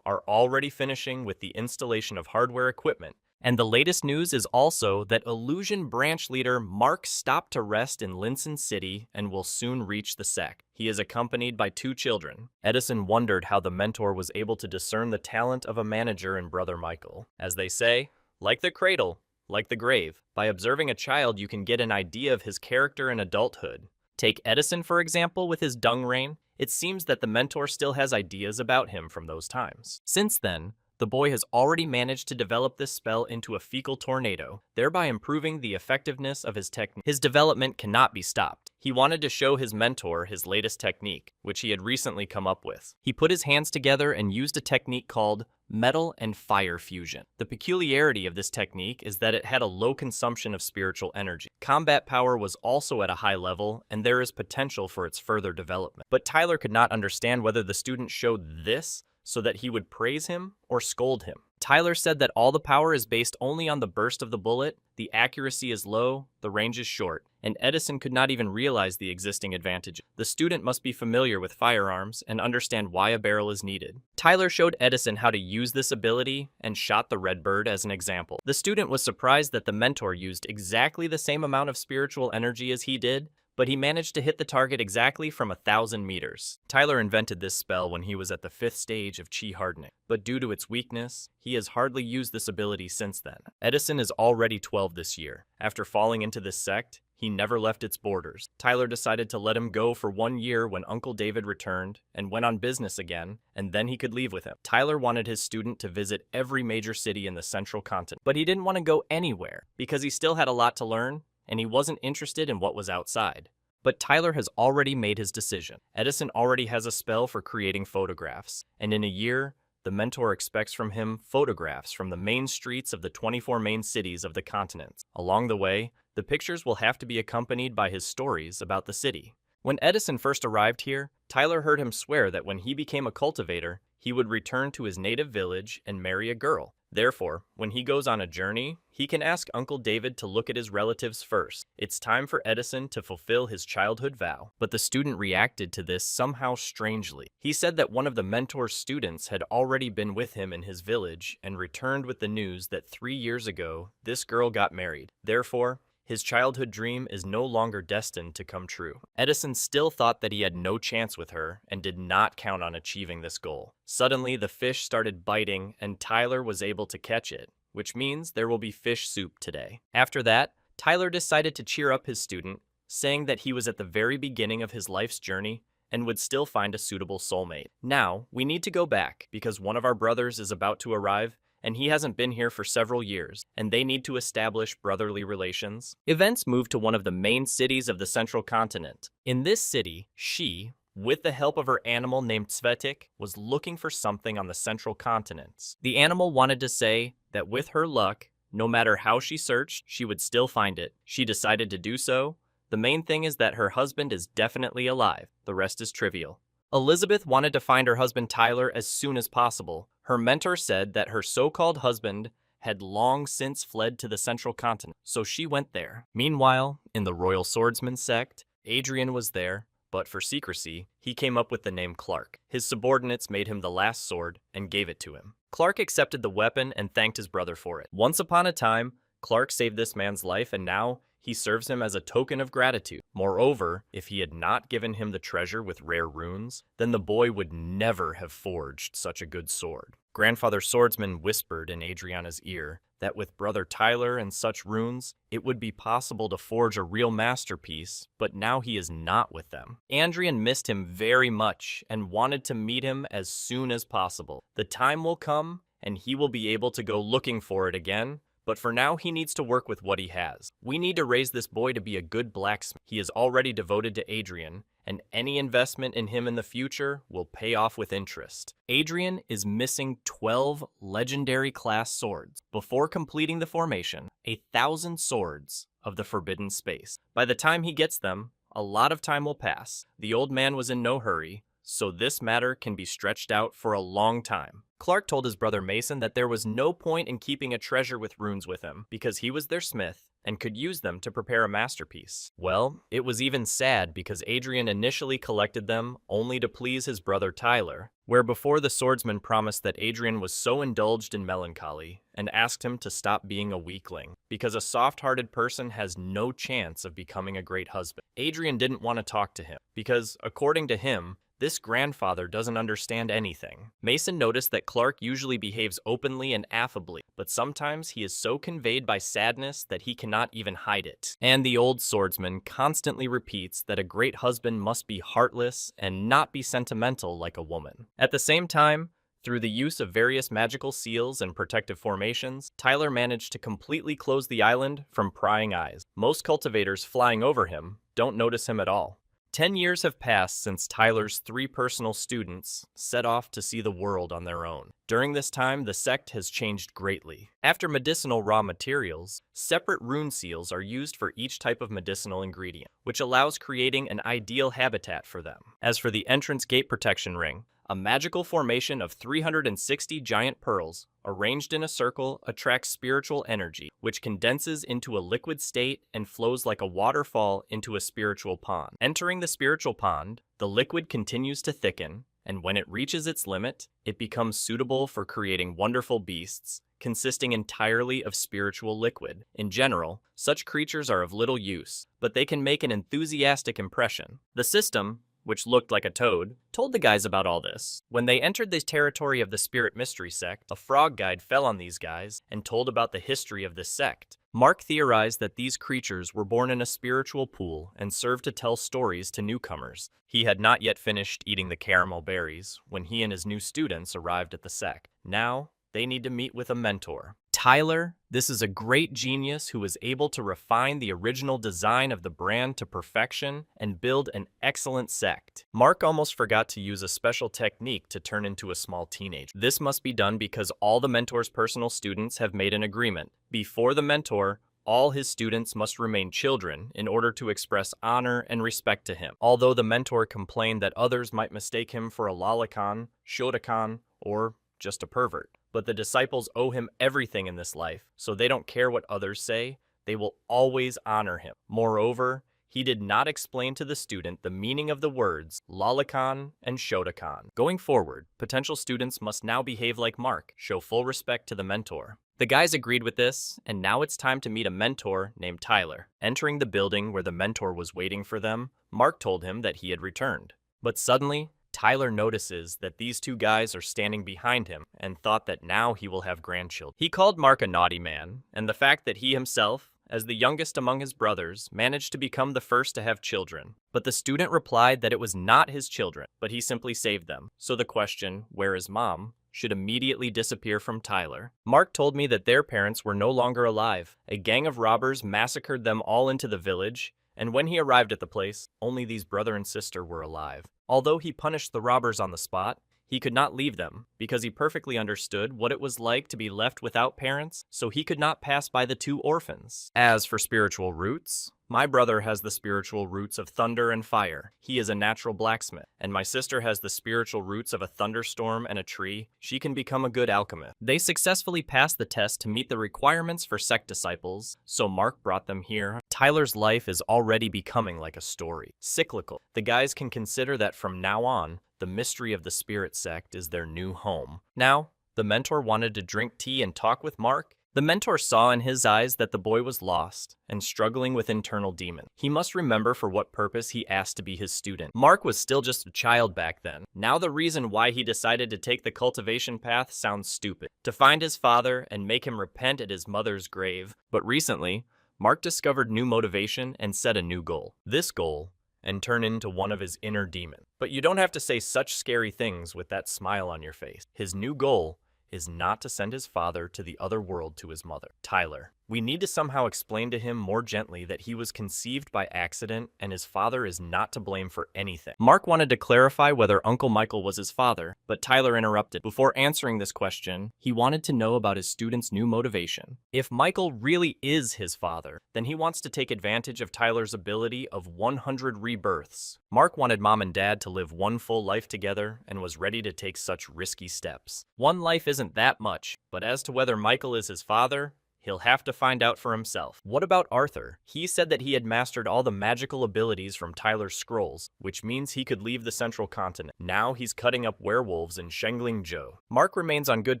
are already finishing with the installation of hardware equipment. And the latest news is also that Illusion branch leader Mark stopped to rest in Linson City and will soon reach the sect. He is accompanied by 2 children. Edison wondered how the mentor was able to discern the talent of a manager in Brother Michael. As they say, like the cradle, like the grave, by observing a child you can get an idea of his character in adulthood. Take Edison, for example, with his dung rain. It seems that the mentor still has ideas about him from those times. Since then, the boy has already managed to develop this spell into a fecal tornado, thereby improving the effectiveness of his technique. His development cannot be stopped. He wanted to show his mentor his latest technique, which he had recently come up with. He put his hands together and used a technique called metal and fire fusion. The peculiarity of this technique is that it had a low consumption of spiritual energy. Combat power was also at a high level, and there is potential for its further development. But Tyler could not understand whether the student showed this so that he would praise him or scold him. Tyler said that all the power is based only on the burst of the bullet, the accuracy is low, the range is short, and Edison could not even realize the existing advantages. The student must be familiar with firearms and understand why a barrel is needed. Tyler showed Edison how to use this ability and shot the red bird as an example. The student was surprised that the mentor used exactly the same amount of spiritual energy as he did, but he managed to hit the target exactly from 1,000 meters. Tyler invented this spell when he was at the 5th stage of chi hardening, but due to its weakness, he has hardly used this ability since then. Edison is already 12 this year. After falling into this sect, he never left its borders. Tyler decided to let him go for 1 year when Uncle David returned and went on business again, and then he could leave with him. Tyler wanted his student to visit every major city in the central continent, but he didn't want to go anywhere because he still had a lot to learn, and he wasn't interested in what was outside. But Tyler has already made his decision. Edison already has a spell for creating photographs, and in a year, the mentor expects from him photographs from the main streets of the 24 main cities of the continents. Along the way, the pictures will have to be accompanied by his stories about the city. When Edison first arrived here, Tyler heard him swear that when he became a cultivator, he would return to his native village and marry a girl. Therefore, when he goes on a journey, he can ask Uncle David to look at his relatives first. It's time for Edison to fulfill his childhood vow. But the student reacted to this somehow strangely. He said that one of the mentor's students had already been with him in his village and returned with the news that 3 years ago, this girl got married. Therefore, his childhood dream is no longer destined to come true. Edison still thought that he had no chance with her and did not count on achieving this goal. Suddenly, the fish started biting and Tyler was able to catch it, which means there will be fish soup today. After that, Tyler decided to cheer up his student, saying that he was at the very beginning of his life's journey and would still find a suitable soulmate. Now, we need to go back because one of our brothers is about to arrive and he hasn't been here for several years, and they need to establish brotherly relations. Events moved to one of the main cities of the central continent. In this city, she, with the help of her animal named Svetik, was looking for something on the central continents. The animal wanted to say that with her luck, no matter how she searched, she would still find it. She decided to do so. The main thing is that her husband is definitely alive. The rest is trivial. Elizabeth wanted to find her husband Tyler as soon as possible. Her mentor said that her so-called husband had long since fled to the central continent, so she went there. Meanwhile, in the Royal Swordsman sect, Adrian was there, but for secrecy, he came up with the name Clark. His subordinates made him the last sword and gave it to him. Clark accepted the weapon and thanked his brother for it. Once upon a time, Clark saved this man's life, and now he serves him as a token of gratitude. Moreover, if he had not given him the treasure with rare runes, then the boy would never have forged such a good sword. Grandfather Swordsman whispered in Adriana's ear that with Brother Tyler and such runes, it would be possible to forge a real masterpiece, but now he is not with them. Andrian missed him very much and wanted to meet him as soon as possible. The time will come, and he will be able to go looking for it again, but for now he needs to work with what he has. We need to raise this boy to be a good blacksmith. He is already devoted to Adrian, and any investment in him in the future will pay off with interest. Adrian is missing 12 legendary class swords. Before completing the formation, 1,000 swords of the forbidden space. By the time he gets them, a lot of time will pass. The old man was in no hurry, so this matter can be stretched out for a long time. Clark told his brother Mason that there was no point in keeping a treasure with runes with him, because he was their smith and could use them to prepare a masterpiece. Well, it was even sad because Adrian initially collected them only to please his brother Tyler, where before the swordsman promised that Adrian was so indulged in melancholy and asked him to stop being a weakling, because a soft-hearted person has no chance of becoming a great husband. Adrian didn't want to talk to him, because according to him, this grandfather doesn't understand anything. Mason noticed that Clark usually behaves openly and affably, but sometimes he is so conveyed by sadness that he cannot even hide it. And the old swordsman constantly repeats that a great husband must be heartless and not be sentimental like a woman. At the same time, through the use of various magical seals and protective formations, Tyler managed to completely close the island from prying eyes. Most cultivators flying over him don't notice him at all. 10 years have passed since Tyler's 3 personal students set off to see the world on their own. During this time, the sect has changed greatly. After medicinal raw materials, separate rune seals are used for each type of medicinal ingredient, which allows creating an ideal habitat for them. As for the entrance gate protection ring, a magical formation of 360 giant pearls, arranged in a circle, attracts spiritual energy, which condenses into a liquid state and flows like a waterfall into a spiritual pond. Entering the spiritual pond, the liquid continues to thicken, and when it reaches its limit, it becomes suitable for creating wonderful beasts, consisting entirely of spiritual liquid. In general, such creatures are of little use, but they can make an enthusiastic impression. The system, which looked like a toad, told the guys about all this. When they entered the territory of the Spirit Mystery Sect, a frog guide fell on these guys and told about the history of this sect. Mark theorized that these creatures were born in a spiritual pool and served to tell stories to newcomers. He had not yet finished eating the caramel berries when he and his new students arrived at the sect. Now, they need to meet with a mentor. Tyler, this is a great genius who was able to refine the original design of the brand to perfection and build an excellent sect. Mark almost forgot to use a special technique to turn into a small teenager. This must be done because all the mentor's personal students have made an agreement. Before the mentor, all his students must remain children in order to express honor and respect to him. Although the mentor complained that others might mistake him for a lolicon, shotokan, or just a pervert. But the disciples owe him everything in this life, so they don't care what others say, they will always honor him. Moreover, he did not explain to the student the meaning of the words lolicon and shotokan. Going forward, potential students must now behave like Mark, show full respect to the mentor. The guys agreed with this, and now it's time to meet a mentor named Tyler. Entering the building where the mentor was waiting for them, Mark told him that he had returned. But suddenly, Tyler notices that these 2 guys are standing behind him and thought that now he will have grandchildren. He called Mark a naughty man, and the fact that he himself, as the youngest among his brothers, managed to become the first to have children. But the student replied that it was not his children, but he simply saved them. So the question, "Where is Mom?" should immediately disappear from Tyler. Mark told me that their parents were no longer alive. A gang of robbers massacred them all into the village, and when he arrived at the place, only these brother and sister were alive. Although he punished the robbers on the spot, he could not leave them, because he perfectly understood what it was like to be left without parents, so he could not pass by the 2 orphans. As for spiritual roots, my brother has the spiritual roots of thunder and fire. He is a natural blacksmith. And my sister has the spiritual roots of a thunderstorm and a tree. She can become a good alchemist. They successfully passed the test to meet the requirements for sect disciples, so Mark brought them here. Tyler's life is already becoming like a story. Cyclical. The guys can consider that from now on, the mystery of the spirit sect is their new home. Now, the mentor wanted to drink tea and talk with Mark. The mentor saw in his eyes that the boy was lost and struggling with internal demons. He must remember for what purpose he asked to be his student. Mark was still just a child back then. Now the reason why he decided to take the cultivation path sounds stupid. To find his father and make him repent at his mother's grave. But recently, Mark discovered new motivation and set a new goal. This goal and turn into one of his inner demons. But you don't have to say such scary things with that smile on your face. His new goal is not to send his father to the other world to his mother, Tyler. We need to somehow explain to him more gently that he was conceived by accident and his father is not to blame for anything. Mark wanted to clarify whether Uncle Michael was his father, but Tyler interrupted. Before answering this question, he wanted to know about his student's new motivation. If Michael really is his father, then he wants to take advantage of Tyler's ability of 100 rebirths. Mark wanted mom and dad to live one full life together and was ready to take such risky steps. One life isn't that much, but as to whether Michael is his father, he'll have to find out for himself. What about Arthur? He said that he had mastered all the magical abilities from Tyler's scrolls, which means he could leave the central continent. Now he's cutting up werewolves in Shengling-zhou. Mark remains on good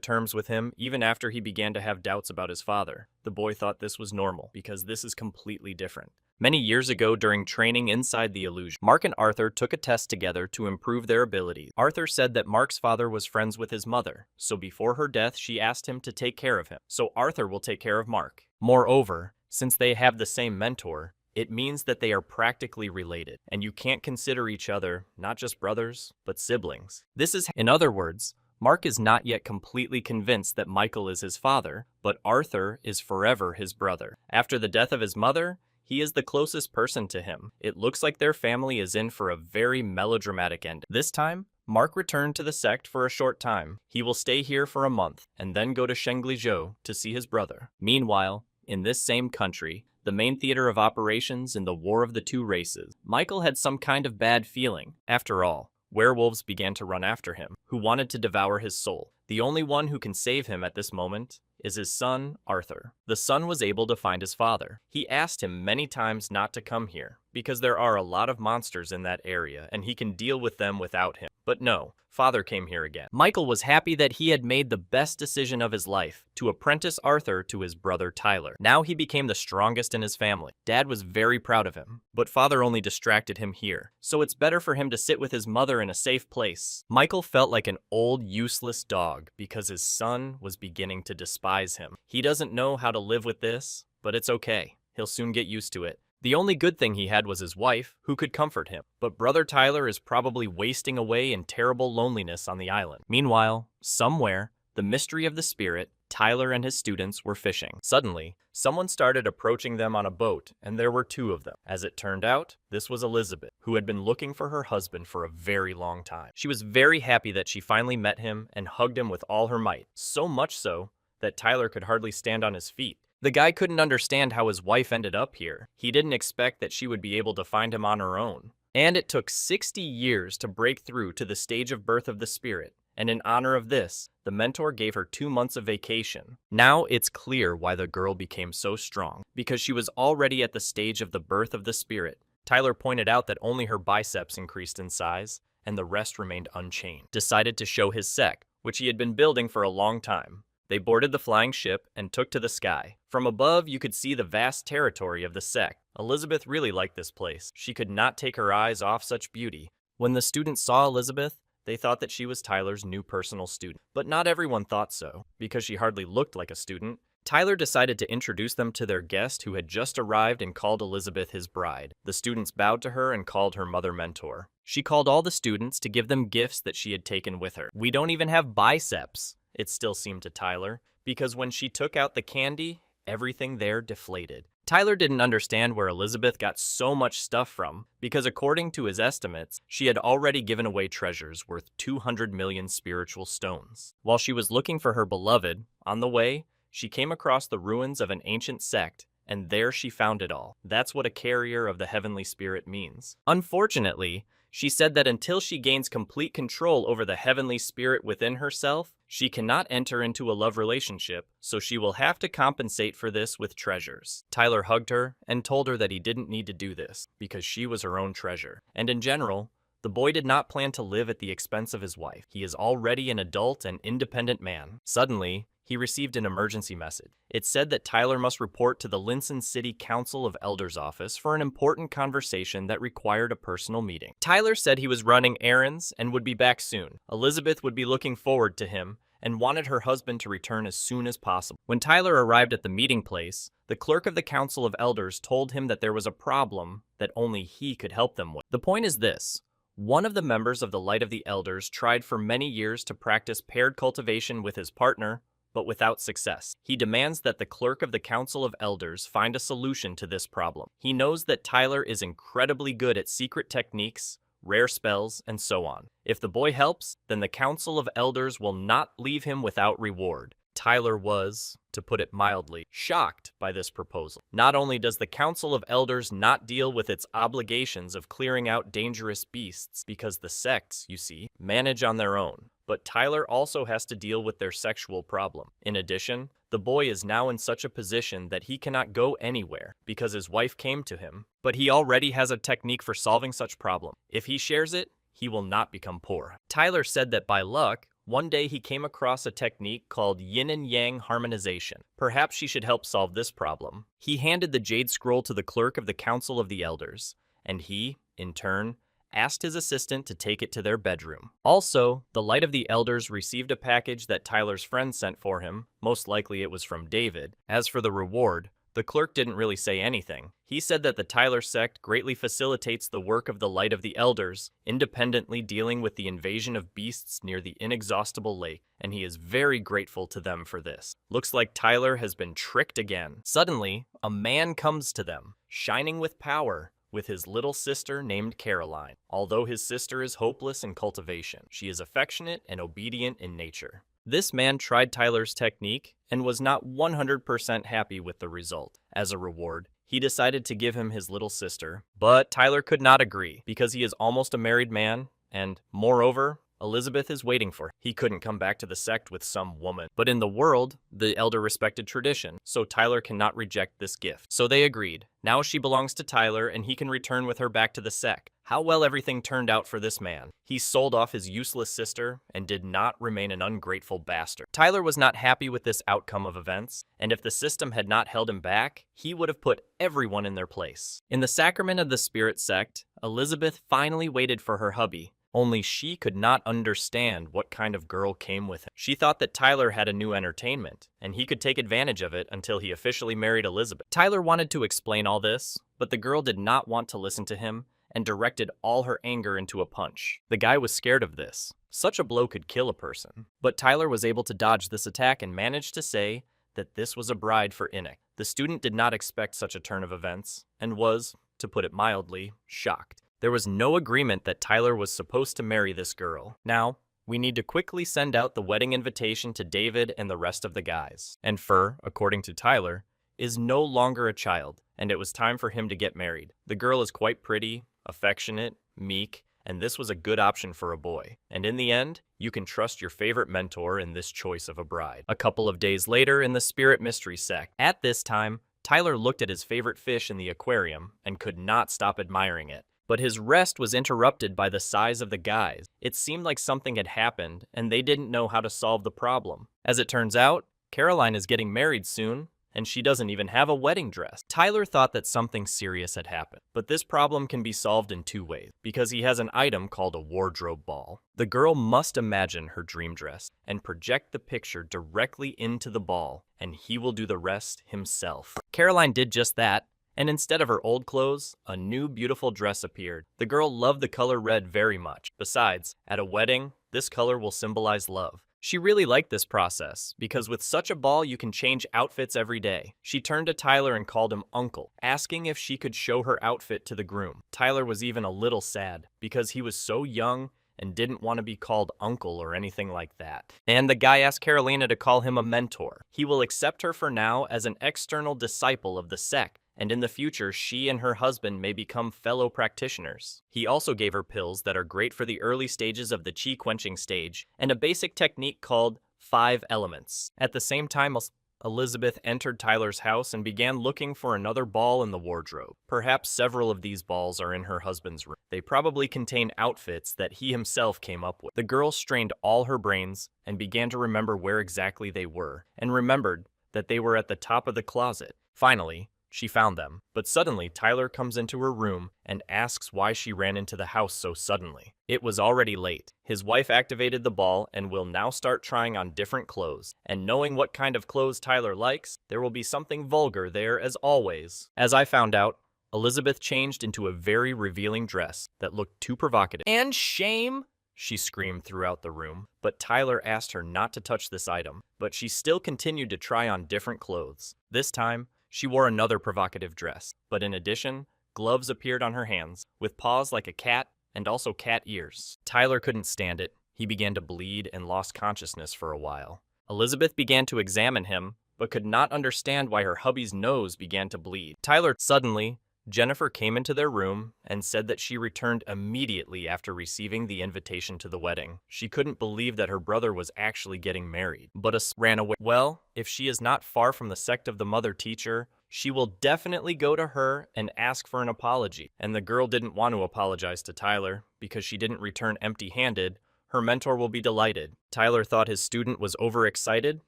terms with him even after he began to have doubts about his father. The boy thought this was normal, because this is completely different. Many years ago during training inside the illusion, Mark and Arthur took a test together to improve their abilities. Arthur said that Mark's father was friends with his mother, so before her death she asked him to take care of him. So Arthur will take care of Mark. Moreover, since they have the same mentor, it means that they are practically related, and you can't consider each other not just brothers, but siblings. This is, in other words, Mark is not yet completely convinced that Michael is his father, but Arthur is forever his brother. After the death of his mother, he is the closest person to him. It looks like their family is in for a very melodramatic ending. This time, Mark returned to the sect for a short time. He will stay here for a month, and then go to Shengli-zhou to see his brother. Meanwhile, in this same country, the main theater of operations in the War of the Two Races, Michael had some kind of bad feeling. After all, werewolves began to run after him, who wanted to devour his soul. The only one who can save him at this moment is his son, Arthur. The son was able to find his father. He asked him many times not to come here, because there are a lot of monsters in that area and he can deal with them without him. But no, father came here again. Michael was happy that he had made the best decision of his life, to apprentice Arthur to his brother Tyler. Now he became the strongest in his family. Dad was very proud of him, but father only distracted him here, so it's better for him to sit with his mother in a safe place. Michael felt like an old, useless dog because his son was beginning to despise him. He doesn't know how to live with this, but it's okay. He'll soon get used to it. The only good thing he had was his wife, who could comfort him. But brother Tyler is probably wasting away in terrible loneliness on the island. Meanwhile, somewhere, the mystery of the spirit, Tyler and his students were fishing. Suddenly, someone started approaching them on a boat, and there were two of them. As it turned out, this was Elizabeth, who had been looking for her husband for a very long time. She was very happy that she finally met him and hugged him with all her might. So much so that Tyler could hardly stand on his feet. The guy couldn't understand how his wife ended up here. He didn't expect that she would be able to find him on her own. And it took 60 years to break through to the stage of birth of the spirit. And in honor of this, the mentor gave her 2 months of vacation. Now it's clear why the girl became so strong, because she was already at the stage of the birth of the spirit. Tyler pointed out that only her biceps increased in size, and the rest remained unchanged. Decided to show his sect, which he had been building for a long time. They boarded the flying ship and took to the sky. From above, you could see the vast territory of the sect. Elizabeth really liked this place. She could not take her eyes off such beauty. When the students saw Elizabeth, they thought that she was Tyler's new personal student. But not everyone thought so, because she hardly looked like a student. Tyler decided to introduce them to their guest who had just arrived and called Elizabeth his bride. The students bowed to her and called her mother mentor. She called all the students to give them gifts that she had taken with her. We don't even have biceps, it still seemed to Tyler, because when she took out the candy, everything there deflated. Tyler didn't understand where Elizabeth got so much stuff from, because according to his estimates, she had already given away treasures worth 200 million spiritual stones. While she was looking for her beloved, on the way, she came across the ruins of an ancient sect, and there she found it all. That's what a carrier of the heavenly spirit means. Unfortunately, she said that until she gains complete control over the heavenly spirit within herself, she cannot enter into a love relationship, so she will have to compensate for this with treasures. Tyler hugged her and told her that he didn't need to do this, because she was her own treasure. And in general, the boy did not plan to live at the expense of his wife. He is already an adult and independent man. Suddenly, he received an emergency message. It said that Tyler must report to the Linson City Council of Elders office for an important conversation that required a personal meeting. Tyler said he was running errands and would be back soon. Elizabeth would be looking forward to him and wanted her husband to return as soon as possible. When Tyler arrived at the meeting place, the clerk of the Council of Elders told him that there was a problem that only he could help them with. The point is this. One of the members of the Light of the Elders tried for many years to practice paired cultivation with his partner, but without success. He demands that the clerk of the Council of Elders find a solution to this problem. He knows that Tyler is incredibly good at secret techniques, rare spells, and so on. If the boy helps, then the Council of Elders will not leave him without reward. Tyler was, to put it mildly, shocked by this proposal. Not only does the Council of Elders not deal with its obligations of clearing out dangerous beasts, because the sects, you see, manage on their own, but Tyler also has to deal with their sexual problem. In addition, the boy is now in such a position that he cannot go anywhere because his wife came to him, but he already has a technique for solving such problem. If he shares it, he will not become poor. Tyler said that by luck, one day he came across a technique called yin and yang harmonization. Perhaps she should help solve this problem. He handed the jade scroll to the clerk of the Council of the Elders, and he, in turn, asked his assistant to take it to their bedroom. Also, the Light of the Elders received a package that Tyler's friend sent for him. Most likely it was from David. As for the reward, the clerk didn't really say anything. He said that the Tyler sect greatly facilitates the work of the Light of the Elders, independently dealing with the invasion of beasts near the inexhaustible lake, and he is very grateful to them for this. Looks like Tyler has been tricked again. Suddenly, a man comes to them, shining with power, with his little sister named Caroline. Although his sister is hopeless in cultivation, she is affectionate and obedient in nature. This man tried Tyler's technique and was not 100% happy with the result. As a reward, he decided to give him his little sister, but Tyler could not agree because he is almost a married man, and moreover, Elizabeth is waiting for him. He couldn't come back to the sect with some woman. But in the world, the elder respected tradition, so Tyler cannot reject this gift. So they agreed. Now she belongs to Tyler, and he can return with her back to the sect. How well everything turned out for this man. He sold off his useless sister and did not remain an ungrateful bastard. Tyler was not happy with this outcome of events, and if the system had not held him back, he would have put everyone in their place. In the sacrament of the spirit sect, Elizabeth finally waited for her hubby. Only she could not understand what kind of girl came with him. She thought that Tyler had a new entertainment, and he could take advantage of it until he officially married Elizabeth. Tyler wanted to explain all this, but the girl did not want to listen to him and directed all her anger into a punch. The guy was scared of this. Such a blow could kill a person. But Tyler was able to dodge this attack and managed to say that this was a bride for Inic. The student did not expect such a turn of events and was, to put it mildly, shocked. There was no agreement that Tyler was supposed to marry this girl. Now, we need to quickly send out the wedding invitation to David and the rest of the guys. And Fur, according to Tyler, is no longer a child, and it was time for him to get married. The girl is quite pretty, affectionate, meek, and this was a good option for a boy. And in the end, you can trust your favorite mentor in this choice of a bride. A couple of days later in the Spirit Mystery sect. At this time, Tyler looked at his favorite fish in the aquarium and could not stop admiring it. But his rest was interrupted by the size of the guys. It seemed like something had happened, and they didn't know how to solve the problem. As it turns out, Caroline is getting married soon, and she doesn't even have a wedding dress. Tyler thought that something serious had happened, but this problem can be solved in two ways, because he has an item called a wardrobe ball. The girl must imagine her dream dress and project the picture directly into the ball, and he will do the rest himself. Caroline did just that, and instead of her old clothes, a new beautiful dress appeared. The girl loved the color red very much. Besides, at a wedding, this color will symbolize love. She really liked this process, because with such a ball you can change outfits every day. She turned to Tyler and called him uncle, asking if she could show her outfit to the groom. Tyler was even a little sad, because he was so young and didn't want to be called uncle or anything like that. And the guy asked Carolina to call him a mentor. He will accept her for now as an external disciple of the sect, and in the future, she and her husband may become fellow practitioners. He also gave her pills that are great for the early stages of the chi quenching stage, and a basic technique called 5 elements. At the same time, Elizabeth entered Tyler's house and began looking for another ball in the wardrobe. Perhaps several of these balls are in her husband's room. They probably contain outfits that he himself came up with. The girl strained all her brains and began to remember where exactly they were, and remembered that they were at the top of the closet. Finally, she found them, but suddenly Tyler comes into her room and asks why she ran into the house so suddenly. It was already late. His wife activated the ball and will now start trying on different clothes. And knowing what kind of clothes Tyler likes, there will be something vulgar there as always. As I found out, Elizabeth changed into a very revealing dress that looked too provocative. "And shame!" she screamed throughout the room, but Tyler asked her not to touch this item, but she still continued to try on different clothes. This time, she wore another provocative dress, but in addition, gloves appeared on her hands, with paws like a cat and also cat ears. Tyler couldn't stand it. He began to bleed and lost consciousness for a while. Elizabeth began to examine him, but could not understand why her hubby's nose began to bleed. Suddenly, Jennifer came into their room and said that she returned immediately after receiving the invitation to the wedding. She couldn't believe that her brother was actually getting married, but ran away. Well, if she is not far from the sect of the mother teacher, she will definitely go to her and ask for an apology. And the girl didn't want to apologize to Tyler because she didn't return empty-handed. Her mentor will be delighted. Tyler thought his student was overexcited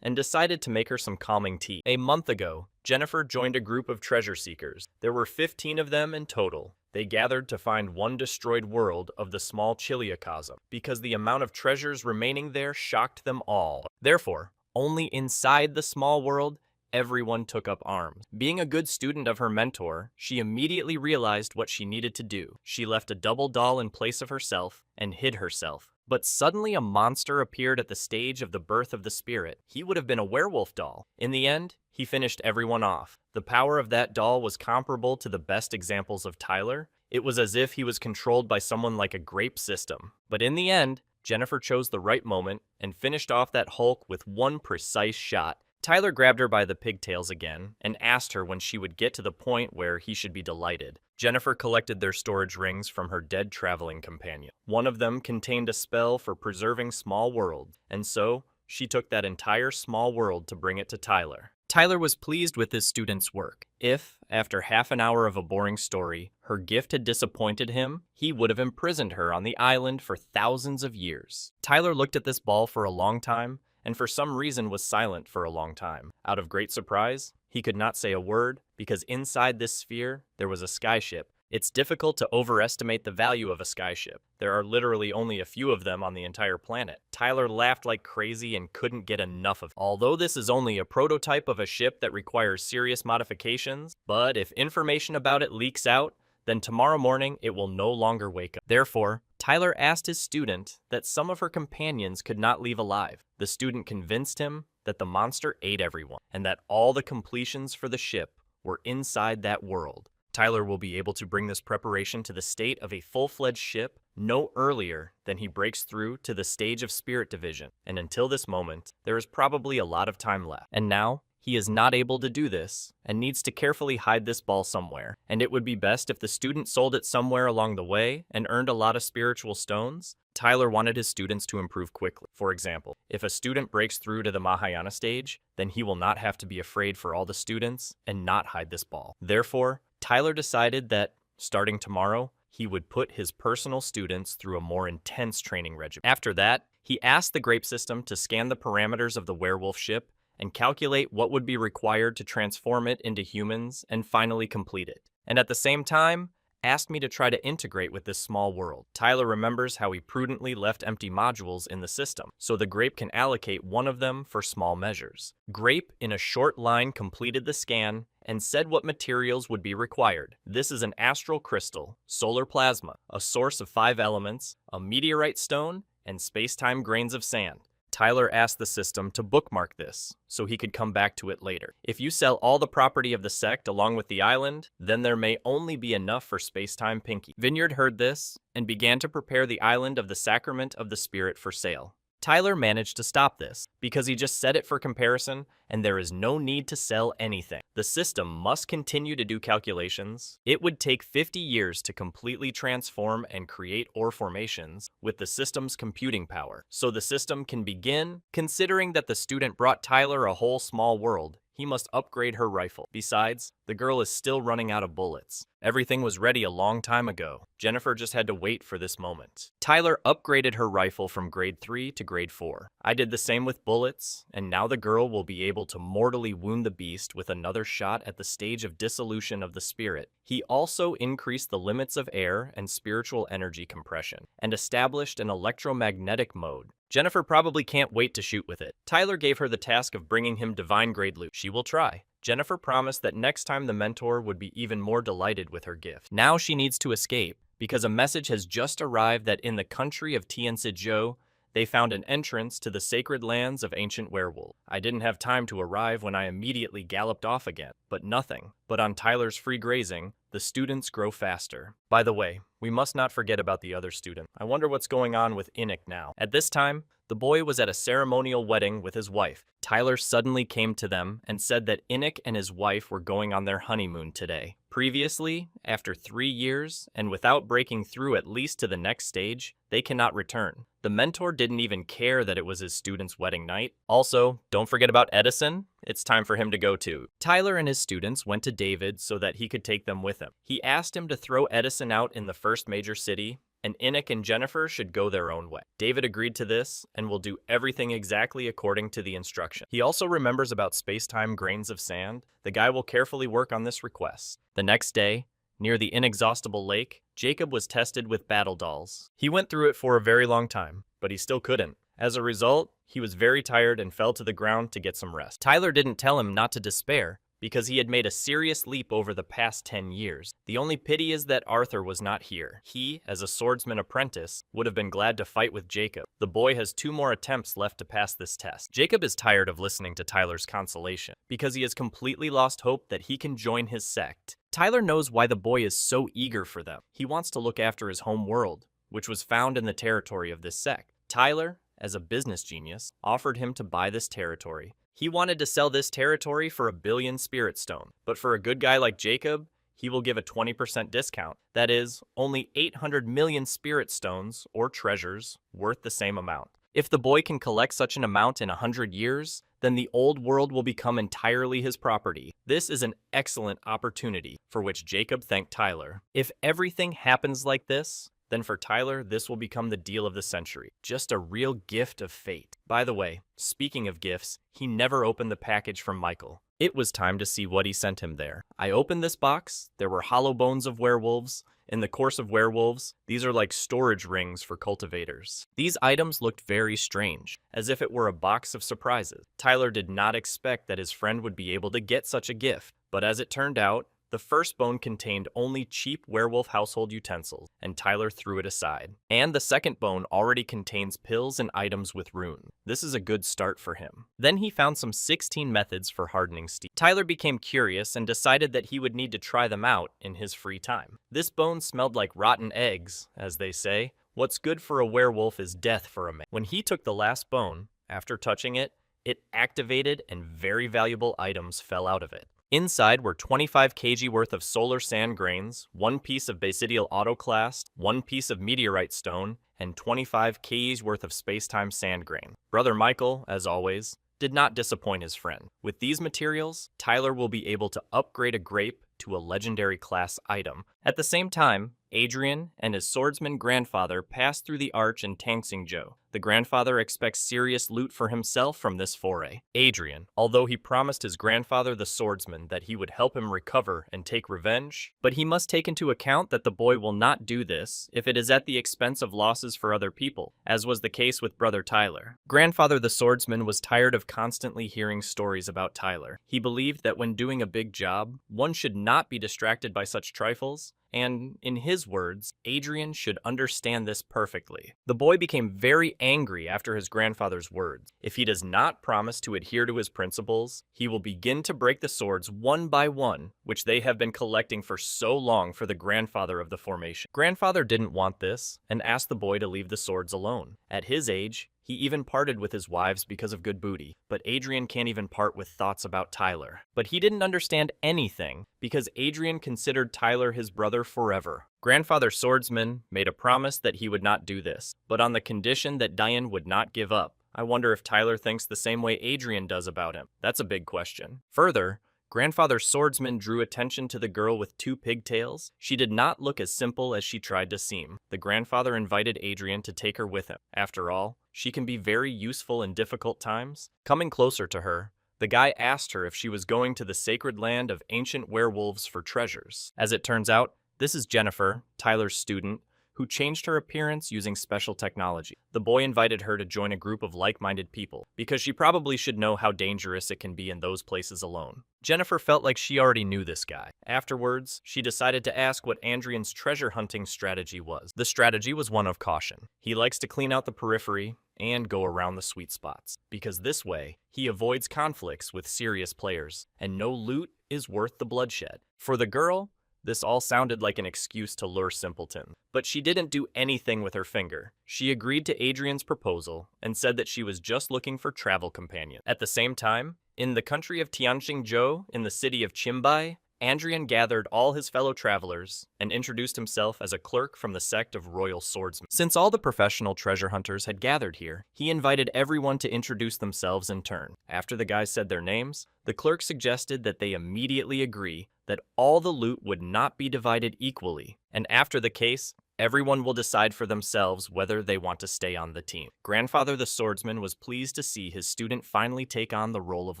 and decided to make her some calming tea. A month ago, Jennifer joined a group of treasure seekers. There were 15 of them in total. They gathered to find one destroyed world of the small Chiliocosm, because the amount of treasures remaining there shocked them all. Therefore, only inside the small world, everyone took up arms. Being a good student of her mentor, she immediately realized what she needed to do. She left a double doll in place of herself and hid herself. But suddenly a monster appeared at the stage of the birth of the spirit. He would have been a werewolf doll. In the end, he finished everyone off. The power of that doll was comparable to the best examples of Tyler. It was as if he was controlled by someone like a grape system. But in the end, Jennifer chose the right moment and finished off that Hulk with one precise shot. Tyler grabbed her by the pigtails again and asked her when she would get to the point where he should be delighted. Jennifer collected their storage rings from her dead traveling companion. One of them contained a spell for preserving small worlds, and so she took that entire small world to bring it to Tyler. Tyler was pleased with his student's work. If, after half an hour of a boring story, her gift had disappointed him, he would have imprisoned her on the island for thousands of years. Tyler looked at this ball for a long time, and for some reason was silent for a long time. Out of great surprise, he could not say a word, because inside this sphere, there was a skyship. It's difficult to overestimate the value of a skyship. There are literally only a few of them on the entire planet. Tyler laughed like crazy and couldn't get enough of it. Although this is only a prototype of a ship that requires serious modifications, but if information about it leaks out, then tomorrow morning it will no longer wake up. Therefore, Tyler asked his student that some of her companions could not leave alive. The student convinced him that the monster ate everyone, and that all the completions for the ship were inside that world. Tyler will be able to bring this preparation to the state of a full-fledged ship no earlier than he breaks through to the stage of spirit division. And until this moment, there is probably a lot of time left. And now, he is not able to do this, and needs to carefully hide this ball somewhere. And it would be best if the student sold it somewhere along the way and earned a lot of spiritual stones. Tyler wanted his students to improve quickly. For example, if a student breaks through to the Mahayana stage, then he will not have to be afraid for all the students and not hide this ball. Therefore, Tyler decided that, starting tomorrow, he would put his personal students through a more intense training regimen. After that, he asked the grape system to scan the parameters of the werewolf ship and calculate what would be required to transform it into humans and finally complete it. And at the same time, asked me to try to integrate with this small world. Tyler remembers how he prudently left empty modules in the system, so the grape can allocate one of them for small measures. Grape, in a short line, completed the scan and said what materials would be required. This is an astral crystal, solar plasma, a source of 5 elements, a meteorite stone, and space-time grains of sand. Tyler asked the system to bookmark this, so he could come back to it later. If you sell all the property of the sect along with the island, then there may only be enough for space-time Pinky. Vineyard heard this, and began to prepare the island of the Sacrament of the Spirit for sale. Tyler managed to stop this because he just set it for comparison, and there is no need to sell anything. The system must continue to do calculations. It would take 50 years to completely transform and create ore formations with the system's computing power. So the system can begin. Considering that the student brought Tyler a whole small world, he must upgrade her rifle. Besides, the girl is still running out of bullets. Everything was ready a long time ago. Jennifer just had to wait for this moment. Tyler upgraded her rifle from grade 3 to grade 4. I did the same with bullets, and now the girl will be able to mortally wound the beast with another shot at the stage of dissolution of the spirit. He also increased the limits of air and spiritual energy compression, and established an electromagnetic mode. Jennifer probably can't wait to shoot with it. Tyler gave her the task of bringing him divine grade loot. She will try. Jennifer promised that next time the mentor would be even more delighted with her gift. Now she needs to escape, because a message has just arrived that in the country of Tianzhizhou, they found an entrance to the sacred lands of ancient werewolves. I didn't have time to arrive when I immediately galloped off again, but nothing. But on Tyler's free grazing, the students grow faster. By the way, we must not forget about the other student. I wonder what's going on with Inik now. At this time, the boy was at a ceremonial wedding with his wife. Tyler suddenly came to them and said that Inik and his wife were going on their honeymoon today. Previously, after 3 years, and without breaking through at least to the next stage, they cannot return. The mentor didn't even care that it was his student's wedding night. Also, don't forget about Edison. It's time for him to go too. Tyler and his students went to David so that he could take them with him. He asked him to throw Edison out in the first major city, and Inik and Jennifer should go their own way. David agreed to this and will do everything exactly according to the instruction. He also remembers about space-time grains of sand. The guy will carefully work on this request. The next day, near the inexhaustible lake, Jacob was tested with battle dolls. He went through it for a very long time, but he still couldn't. As a result, he was very tired and fell to the ground to get some rest. Tyler didn't tell him not to despair, because he had made a serious leap over the past 10 years. The only pity is that Arthur was not here. He, as a swordsman apprentice, would have been glad to fight with Jacob. The boy has 2 more attempts left to pass this test. Jacob is tired of listening to Tyler's consolation, because he has completely lost hope that he can join his sect. Tyler knows why the boy is so eager for them. He wants to look after his home world, which was found in the territory of this sect. Tyler, as a business genius, offered him to buy this territory. He wanted to sell this territory for 1 billion spirit stone, but for a good guy like Jacob, he will give a 20% discount. That is, only 800 million spirit stones, or treasures, worth the same amount. If the boy can collect such an amount in 100 years, then the old world will become entirely his property. This is an excellent opportunity, for which Jacob thanked Tyler. If everything happens like this, then for Tyler, this will become the deal of the century. Just a real gift of fate. By the way, speaking of gifts, he never opened the package from Michael. It was time to see what he sent him there. I opened this box. There were hollow bones of werewolves. In the course of werewolves, these are like storage rings for cultivators. These items looked very strange, as if it were a box of surprises. Tyler did not expect that his friend would be able to get such a gift, but as it turned out, the first bone contained only cheap werewolf household utensils, and Tyler threw it aside. And the second bone already contains pills and items with runes. This is a good start for him. Then he found some 16 methods for hardening steel. Tyler became curious and decided that he would need to try them out in his free time. This bone smelled like rotten eggs, as they say. What's good for a werewolf is death for a man. When he took the last bone, after touching it, it activated and very valuable items fell out of it. Inside were 25 kg worth of solar sand grains, 1 piece of basidial autoclast, 1 piece of meteorite stone, and 25 kgs worth of space-time sand grain. Brother Michael, as always, did not disappoint his friend. With these materials, Tyler will be able to upgrade a grape to a legendary class item. At the same time, Adrian and his swordsman grandfather pass through the arch in Tangsingzhou. The grandfather expects serious loot for himself from this foray. Adrian, although he promised his grandfather the swordsman that he would help him recover and take revenge, but he must take into account that the boy will not do this if it is at the expense of losses for other people, as was the case with brother Tyler. Grandfather the swordsman was tired of constantly hearing stories about Tyler. He believed that when doing a big job, one should not be distracted by such trifles, and, in his words, Adrian should understand this perfectly. The boy became very angry after his grandfather's words. If he does not promise to adhere to his principles, he will begin to break the swords one by one, which they have been collecting for so long for the grandfather of the formation. Grandfather didn't want this, and asked the boy to leave the swords alone. At his age, He even parted with his wives because of good booty. But Adrian can't even part with thoughts about Tyler. But he didn't understand anything because Adrian considered Tyler his brother forever. Grandfather Swordsman made a promise that he would not do this, but on the condition that Diane would not give up. I wonder if Tyler thinks the same way Adrian does about him. That's a big question. Further, Grandfather Swordsman drew attention to the girl with 2 pigtails. She did not look as simple as she tried to seem. The grandfather invited Adrian to take her with him. After all, she can be very useful in difficult times. Coming closer to her, the guy asked her if she was going to the sacred land of ancient werewolves for treasures. As it turns out, this is Jennifer, Tyler's student, who changed her appearance using special technology. The boy invited her to join a group of like-minded people, because she probably should know how dangerous it can be in those places alone. Jennifer felt like she already knew this guy. Afterwards, she decided to ask what Adrian's treasure hunting strategy was. The strategy was one of caution. He likes to clean out the periphery and go around the sweet spots, because this way, he avoids conflicts with serious players, and no loot is worth the bloodshed. For the girl, this all sounded like an excuse to lure simpleton, but she didn't do anything with her finger. She agreed to Adrian's proposal and said that she was just looking for travel companions. At the same time, in the country of Tianqingzhou, in the city of Qinbai, Adrian gathered all his fellow travelers and introduced himself as a clerk from the sect of Royal Swordsmen. Since all the professional treasure hunters had gathered here, he invited everyone to introduce themselves in turn. After the guys said their names, the clerk suggested that they immediately agree that all the loot would not be divided equally, and after the case, everyone will decide for themselves whether they want to stay on the team. Grandfather the Swordsman was pleased to see his student finally take on the role of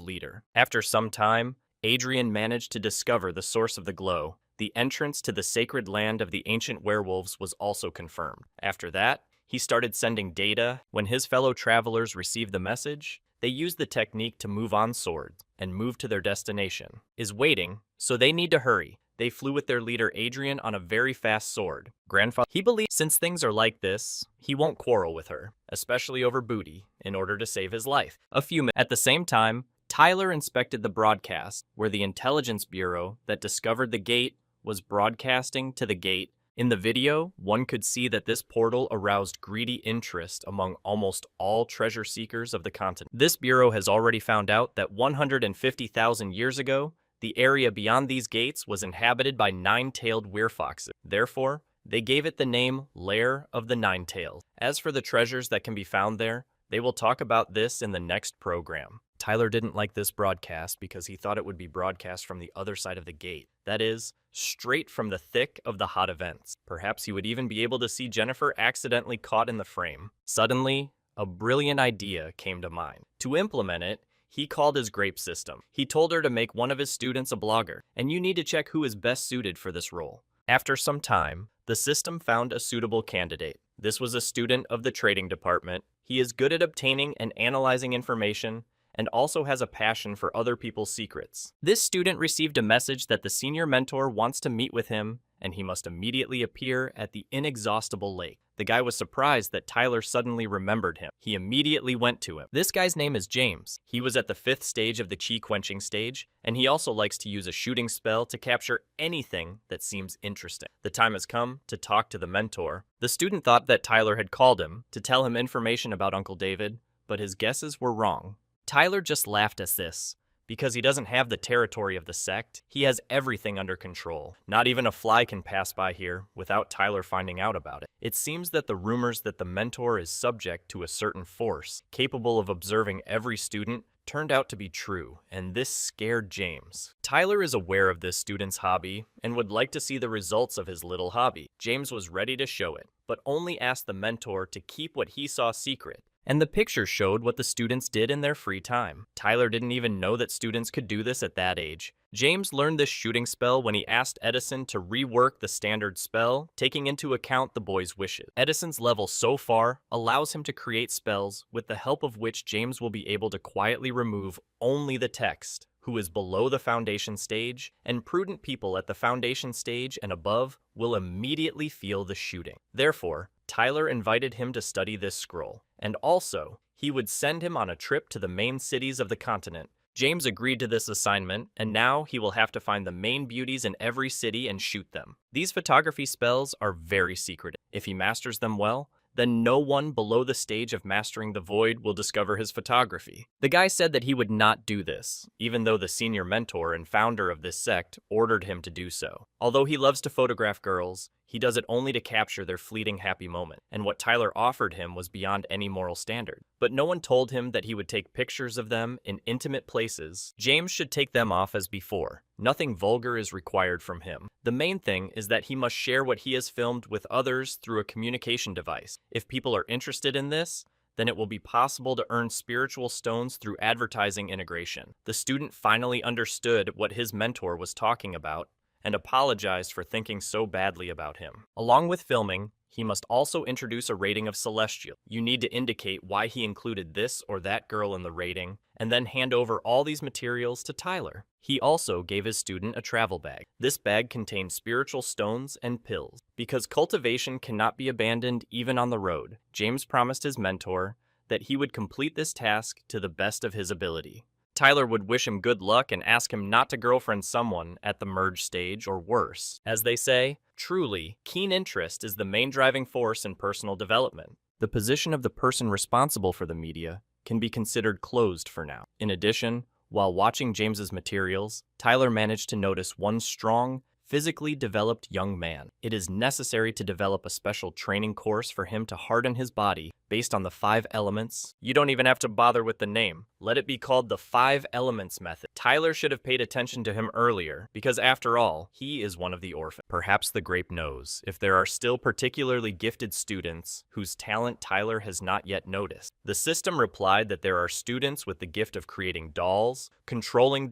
leader. After some time, Adrian managed to discover the source of the glow. The entrance to the sacred land of the ancient werewolves was also confirmed. After that, he started sending data. When his fellow travelers received the message, they used the technique to move on swords and move to their destination. Is waiting, so they need to hurry. They flew with their leader Adrian on a very fast sword. Grandfather, he believed since things are like this, he won't quarrel with her, especially over booty, in order to save his life. At the same time, Tyler inspected the broadcast, where the intelligence bureau that discovered the gate was broadcasting to the gate. In the video, one could see that this portal aroused greedy interest among almost all treasure seekers of the continent. This bureau has already found out that 150,000 years ago, the area beyond these gates was inhabited by 9-tailed werefoxes. Therefore, they gave it the name Lair of the Nine-Tails. As for the treasures that can be found there, they will talk about this in the next program. Tyler didn't like this broadcast because he thought it would be broadcast from the other side of the gate. That is, straight from the thick of the hot events. Perhaps he would even be able to see Jennifer accidentally caught in the frame. Suddenly, a brilliant idea came to mind. To implement it, he called his grape system. He told her to make one of his students a blogger, and you need to check who is best suited for this role. After some time, the system found a suitable candidate. This was a student of the trading department. He is good at obtaining and analyzing information, and also has a passion for other people's secrets. This student received a message that the senior mentor wants to meet with him, and he must immediately appear at the inexhaustible lake. The guy was surprised that Tyler suddenly remembered him. He immediately went to him. This guy's name is James. He was at the 5th stage of the chi quenching stage, and he also likes to use a shooting spell to capture anything that seems interesting. The time has come to talk to the mentor. The student thought that Tyler had called him to tell him information about Uncle David, but his guesses were wrong. Tyler just laughed at this. Because he doesn't have the territory of the sect, he has everything under control. Not even a fly can pass by here without Tyler finding out about it. It seems that the rumors that the mentor is subject to a certain force, capable of observing every student, turned out to be true, and this scared James. Tyler is aware of this student's hobby and would like to see the results of his little hobby. James was ready to show it, but only asked the mentor to keep what he saw secret. And the picture showed what the students did in their free time. Tyler didn't even know that students could do this at that age. James learned this shooting spell when he asked Edison to rework the standard spell, taking into account the boy's wishes. Edison's level so far allows him to create spells with the help of which James will be able to quietly remove only the text, who is below the foundation stage, and prudent people at the foundation stage and above will immediately feel the shooting. Therefore, Tyler invited him to study this scroll, and also, he would send him on a trip to the main cities of the continent. James agreed to this assignment, and now he will have to find the main beauties in every city and shoot them. These photography spells are very secretive. If he masters them well, then no one below the stage of mastering the void will discover his photography. The guy said that he would not do this, even though the senior mentor and founder of this sect ordered him to do so. Although he loves to photograph girls, he does it only to capture their fleeting happy moment, and what Tyler offered him was beyond any moral standard. But no one told him that he would take pictures of them in intimate places. James should take them off as before. Nothing vulgar is required from him. The main thing is that he must share what he has filmed with others through a communication device. If people are interested in this, then it will be possible to earn spiritual stones through advertising integration. The student finally understood what his mentor was talking about and apologized for thinking so badly about him. Along with filming, he must also introduce a rating of Celestial. You need to indicate why he included this or that girl in the rating, and then hand over all these materials to Tyler. He also gave his student a travel bag. This bag contained spiritual stones and pills. Because cultivation cannot be abandoned even on the road, James promised his mentor that he would complete this task to the best of his ability. Tyler would wish him good luck and ask him not to girlfriend someone at the merge stage or worse. As they say, truly, keen interest is the main driving force in personal development. The position of the person responsible for the media can be considered closed for now. In addition, while watching James's materials, Tyler managed to notice one strong, physically developed young man. It is necessary to develop a special training course for him to harden his body based on the 5 elements. You don't even have to bother with the name. Let it be called the 5 elements method. Tyler should have paid attention to him earlier, because after all, he is one of the orphans. Perhaps the grape knows if there are still particularly gifted students whose talent Tyler has not yet noticed. The system replied that there are students with the gift of creating dolls, controlling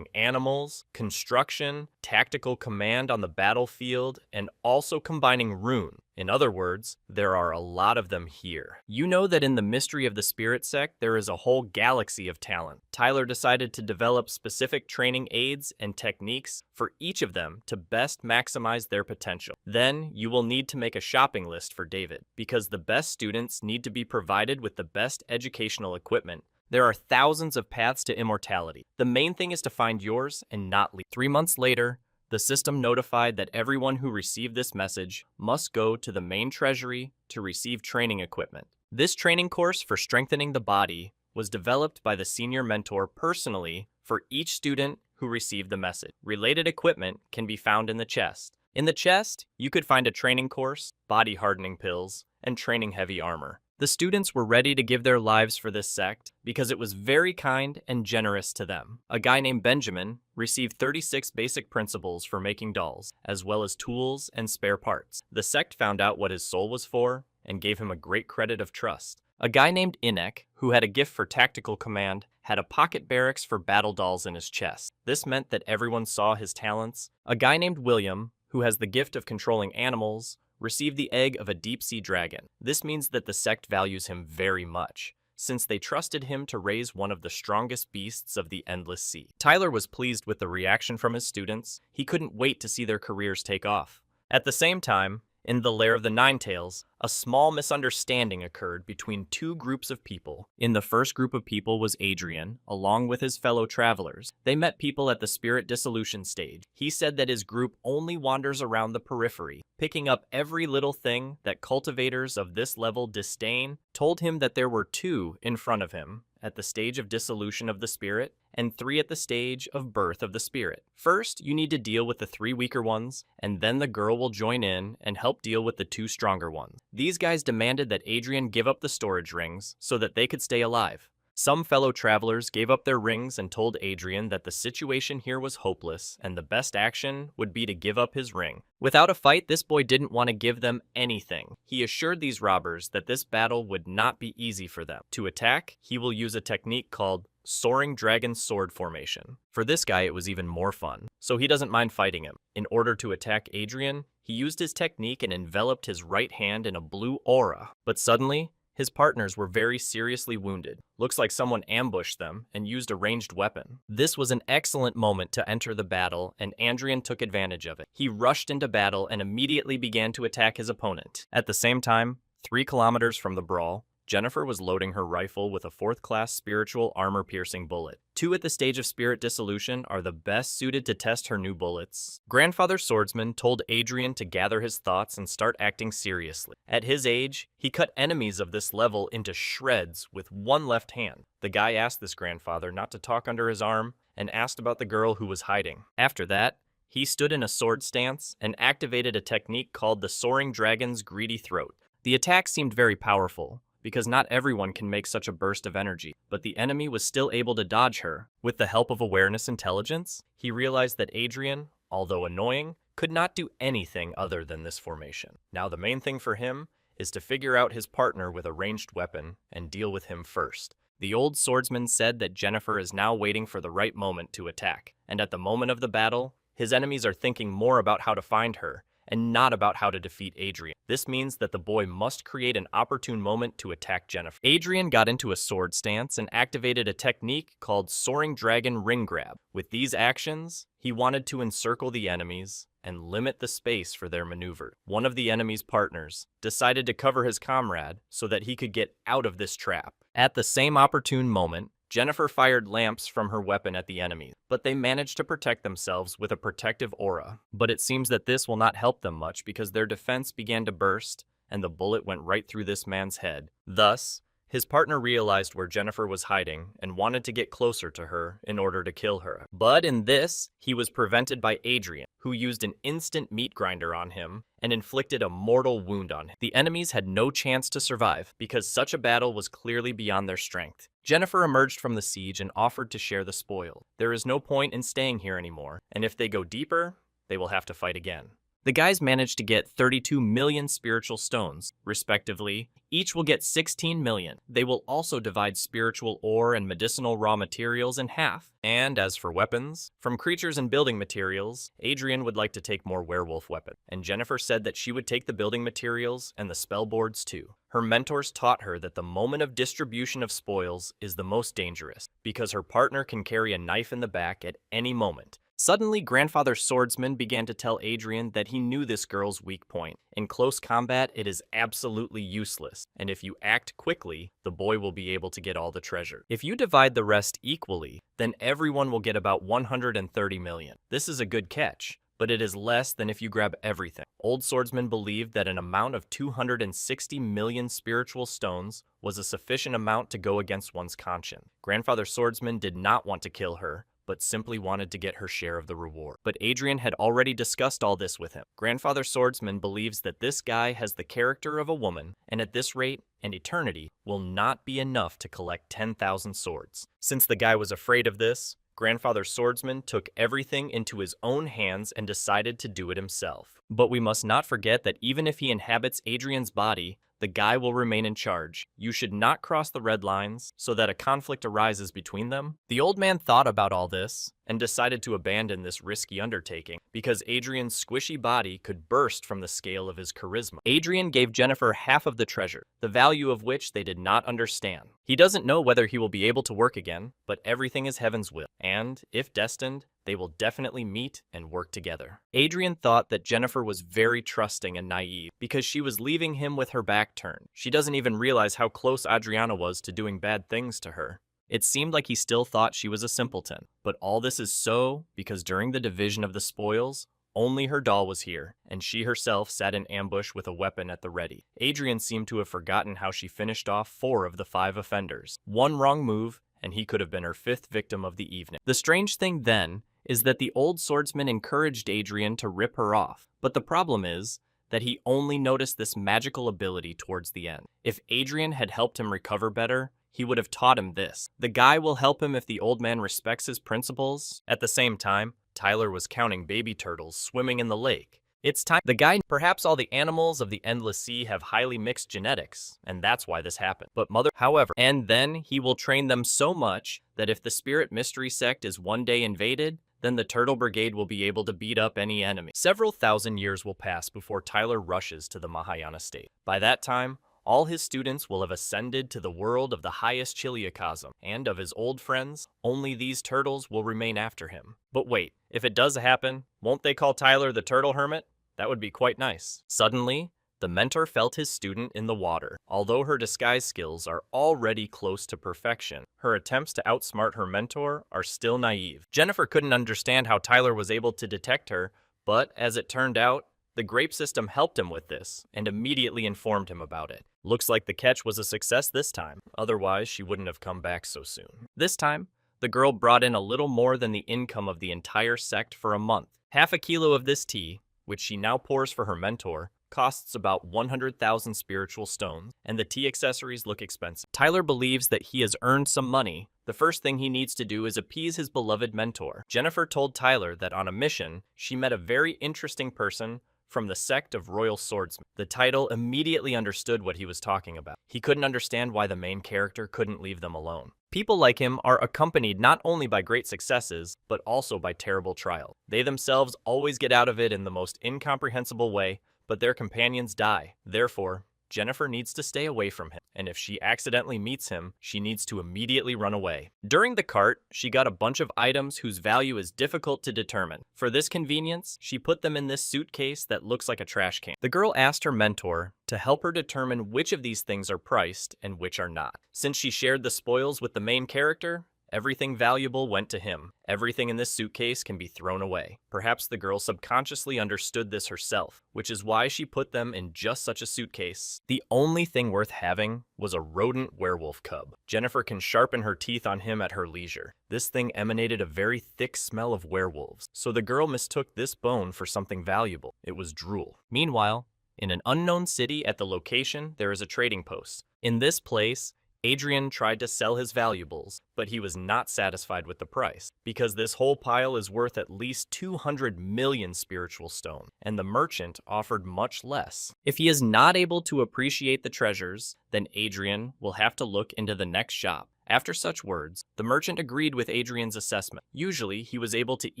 animals, construction, tactical command on the battlefield, and also combining rune. In other words, there are a lot of them here. You know that in the mystery of the spirit sect, there is a whole galaxy of talent. Tyler decided to develop specific training aids and techniques for each of them to best maximize their potential. Then you will need to make a shopping list for David, because the best students need to be provided with the best educational equipment. There are thousands of paths to immortality. The main thing is to find yours and not leave. 3 months later, the system notified that everyone who received this message must go to the main treasury to receive training equipment. This training course for strengthening the body was developed by the senior mentor personally for each student who received the message. Related equipment can be found in the chest. In the chest, you could find a training course, body hardening pills, and training heavy armor. The students were ready to give their lives for this sect because it was very kind and generous to them. A guy named Benjamin received 36 basic principles for making dolls, as well as tools and spare parts. The sect found out what his soul was for and gave him a great credit of trust. A guy named Inek, who had a gift for tactical command, had a pocket barracks for battle dolls in his chest. This meant that everyone saw his talents. A guy named William, who has the gift of controlling animals, received the egg of a deep-sea dragon. This means that the sect values him very much, since they trusted him to raise one of the strongest beasts of the endless sea. Tyler was pleased with the reaction from his students. He couldn't wait to see their careers take off. At the same time, in the Lair of the Ninetales, a small misunderstanding occurred between 2 groups of people. In the first group of people was Adrian, along with his fellow travelers. They met people at the spirit dissolution stage. He said that his group only wanders around the periphery, picking up every little thing that cultivators of this level disdain. Told him that there were 2 in front of him at the stage of dissolution of the spirit, and 3 at the stage of birth of the spirit. First, you need to deal with the 3 weaker ones, and then the girl will join in and help deal with the 2 stronger ones. These guys demanded that Adrian give up the storage rings so that they could stay alive. Some fellow travelers gave up their rings and told Adrian that the situation here was hopeless and the best action would be to give up his ring. Without a fight, this boy didn't want to give them anything. He assured these robbers that this battle would not be easy for them. To attack, he will use a technique called Soaring Dragon Sword Formation. For this guy, it was even more fun, so he doesn't mind fighting him. In order to attack Adrian, he used his technique and enveloped his right hand in a blue aura. But suddenly, his partners were very seriously wounded. Looks like someone ambushed them and used a ranged weapon. This was an excellent moment to enter the battle, and Adrian took advantage of it. He rushed into battle and immediately began to attack his opponent. At the same time, 3 kilometers from the brawl, Jennifer was loading her rifle with a 4th-class spiritual armor-piercing bullet. 2 at the stage of spirit dissolution are the best suited to test her new bullets. Grandfather Swordsman told Adrian to gather his thoughts and start acting seriously. At his age, he cut enemies of this level into shreds with one left hand. The guy asked this grandfather not to talk under his arm and asked about the girl who was hiding. After that, he stood in a sword stance and activated a technique called the Soaring Dragon's Greedy Throat. The attack seemed very powerful, because not everyone can make such a burst of energy, but the enemy was still able to dodge her. With the help of awareness intelligence, he realized that Adrian, although annoying, could not do anything other than this formation. Now the main thing for him is to figure out his partner with a ranged weapon and deal with him first. The old swordsman said that Jennifer is now waiting for the right moment to attack, and at the moment of the battle, his enemies are thinking more about how to find her, and not about how to defeat Adrian. This means that the boy must create an opportune moment to attack Jennifer. Adrian got into a sword stance and activated a technique called Soaring Dragon Ring Grab. With these actions, he wanted to encircle the enemies and limit the space for their maneuver. One of the enemy's partners decided to cover his comrade so that he could get out of this trap. At the same opportune moment, Jennifer fired lamps from her weapon at the enemy, but they managed to protect themselves with a protective aura. But it seems that this will not help them much because their defense began to burst and the bullet went right through this man's head. Thus, his partner realized where Jennifer was hiding and wanted to get closer to her in order to kill her. But in this, he was prevented by Adrian, who used an instant meat grinder on him and inflicted a mortal wound on him. The enemies had no chance to survive because such a battle was clearly beyond their strength. Jennifer emerged from the siege and offered to share the spoil. There is no point in staying here anymore, and if they go deeper, they will have to fight again. The guys managed to get 32 million spiritual stones, respectively. Each will get 16 million. They will also divide spiritual ore and medicinal raw materials in half. And as for weapons, from creatures and building materials, Adrian would like to take more werewolf weapons. And Jennifer said that she would take the building materials and the spell boards too. Her mentors taught her that the moment of distribution of spoils is the most dangerous, because her partner can carry a knife in the back at any moment. Suddenly, Grandfather Swordsman began to tell Adrian that he knew this girl's weak point. In close combat, it is absolutely useless, and if you act quickly, the boy will be able to get all the treasure. If you divide the rest equally, then everyone will get about 130 million. This is a good catch, but it is less than if you grab everything. Old Swordsman believed that an amount of 260 million spiritual stones was a sufficient amount to go against one's conscience. Grandfather Swordsman did not want to kill her, but simply wanted to get her share of the reward. But Adrian had already discussed all this with him. Grandfather Swordsman believes that this guy has the character of a woman, and at this rate, an eternity will not be enough to collect 10,000 swords. Since the guy was afraid of this, Grandfather Swordsman took everything into his own hands and decided to do it himself. But we must not forget that even if he inhabits Adrian's body, the guy will remain in charge. You should not cross the red lines so that a conflict arises between them. The old man thought about all this and decided to abandon this risky undertaking because Adrian's squishy body could burst from the scale of his charisma. Adrian gave Jennifer half of the treasure, the value of which they did not understand. He doesn't know whether he will be able to work again, but everything is heaven's will, and, if destined, they will definitely meet and work together. Adrian thought that Jennifer was very trusting and naive because she was leaving him with her back turned. She doesn't even realize how close Adriana was to doing bad things to her. It seemed like he still thought she was a simpleton. But all this is so because during the division of the spoils, only her doll was here, and she herself sat in ambush with a weapon at the ready. Adrian seemed to have forgotten how she finished off 4 of the 5 offenders. One wrong move, and he could have been her 5th victim of the evening. The strange thing then is that the old swordsman encouraged Adrian to rip her off. But the problem is that he only noticed this magical ability towards the end. If Adrian had helped him recover better, he would have taught him this. The guy will help him if the old man respects his principles. At the same time, Tyler was counting baby turtles swimming in the lake. It's time. The guy, perhaps all the animals of the endless sea have highly mixed genetics, and that's why this happened. But however, and then he will train them so much that if the spirit mystery sect is one day invaded, then the Turtle Brigade will be able to beat up any enemy. Several thousand years will pass before Tyler rushes to the Mahayana state. By that time, all his students will have ascended to the world of the highest Chiliocosm, and of his old friends, only these turtles will remain after him. But wait, if it does happen, won't they call Tyler the Turtle Hermit? That would be quite nice. Suddenly, The mentor felt his student in the water. Although her disguise skills are already close to perfection, her attempts to outsmart her mentor are still naive. Jennifer couldn't understand how Tyler was able to detect her, but as it turned out, the grape system helped him with this and immediately informed him about it. Looks like the catch was a success this time, otherwise she wouldn't have come back so soon. This time, the girl brought in a little more than the income of the entire sect for a month. Half a kilo of this tea, which she now pours for her mentor, costs about 100,000 spiritual stones, and the tea accessories look expensive. Tyler believes that he has earned some money. The first thing he needs to do is appease his beloved mentor. Jennifer told Tyler that on a mission, she met a very interesting person from the sect of Royal Swordsmen. The title immediately understood what he was talking about. He couldn't understand why the main character couldn't leave them alone. People like him are accompanied not only by great successes, but also by terrible trials. They themselves always get out of it in the most incomprehensible way, but their companions die. Therefore, Jennifer needs to stay away from him, and if she accidentally meets him, she needs to immediately run away. During the cart, she got a bunch of items whose value is difficult to determine. For this convenience, she put them in this suitcase that looks like a trash can. The girl asked her mentor to help her determine which of these things are priced and which are not. Since she shared the spoils with the main character, everything valuable went to him. Everything in this suitcase can be thrown away. Perhaps the girl subconsciously understood this herself, which is why she put them in just such a suitcase. The only thing worth having was a rodent werewolf cub. Jennifer can sharpen her teeth on him at her leisure. This thing emanated a very thick smell of werewolves, so the girl mistook this bone for something valuable. It was drool. Meanwhile, in an unknown city at the location, there is a trading post. In this place, Adrian tried to sell his valuables, but he was not satisfied with the price, because this whole pile is worth at least 200 million spiritual stone, and the merchant offered much less. If he is not able to appreciate the treasures, then Adrian will have to look into the next shop. After such words, the merchant agreed with Adrian's assessment. Usually, he was able to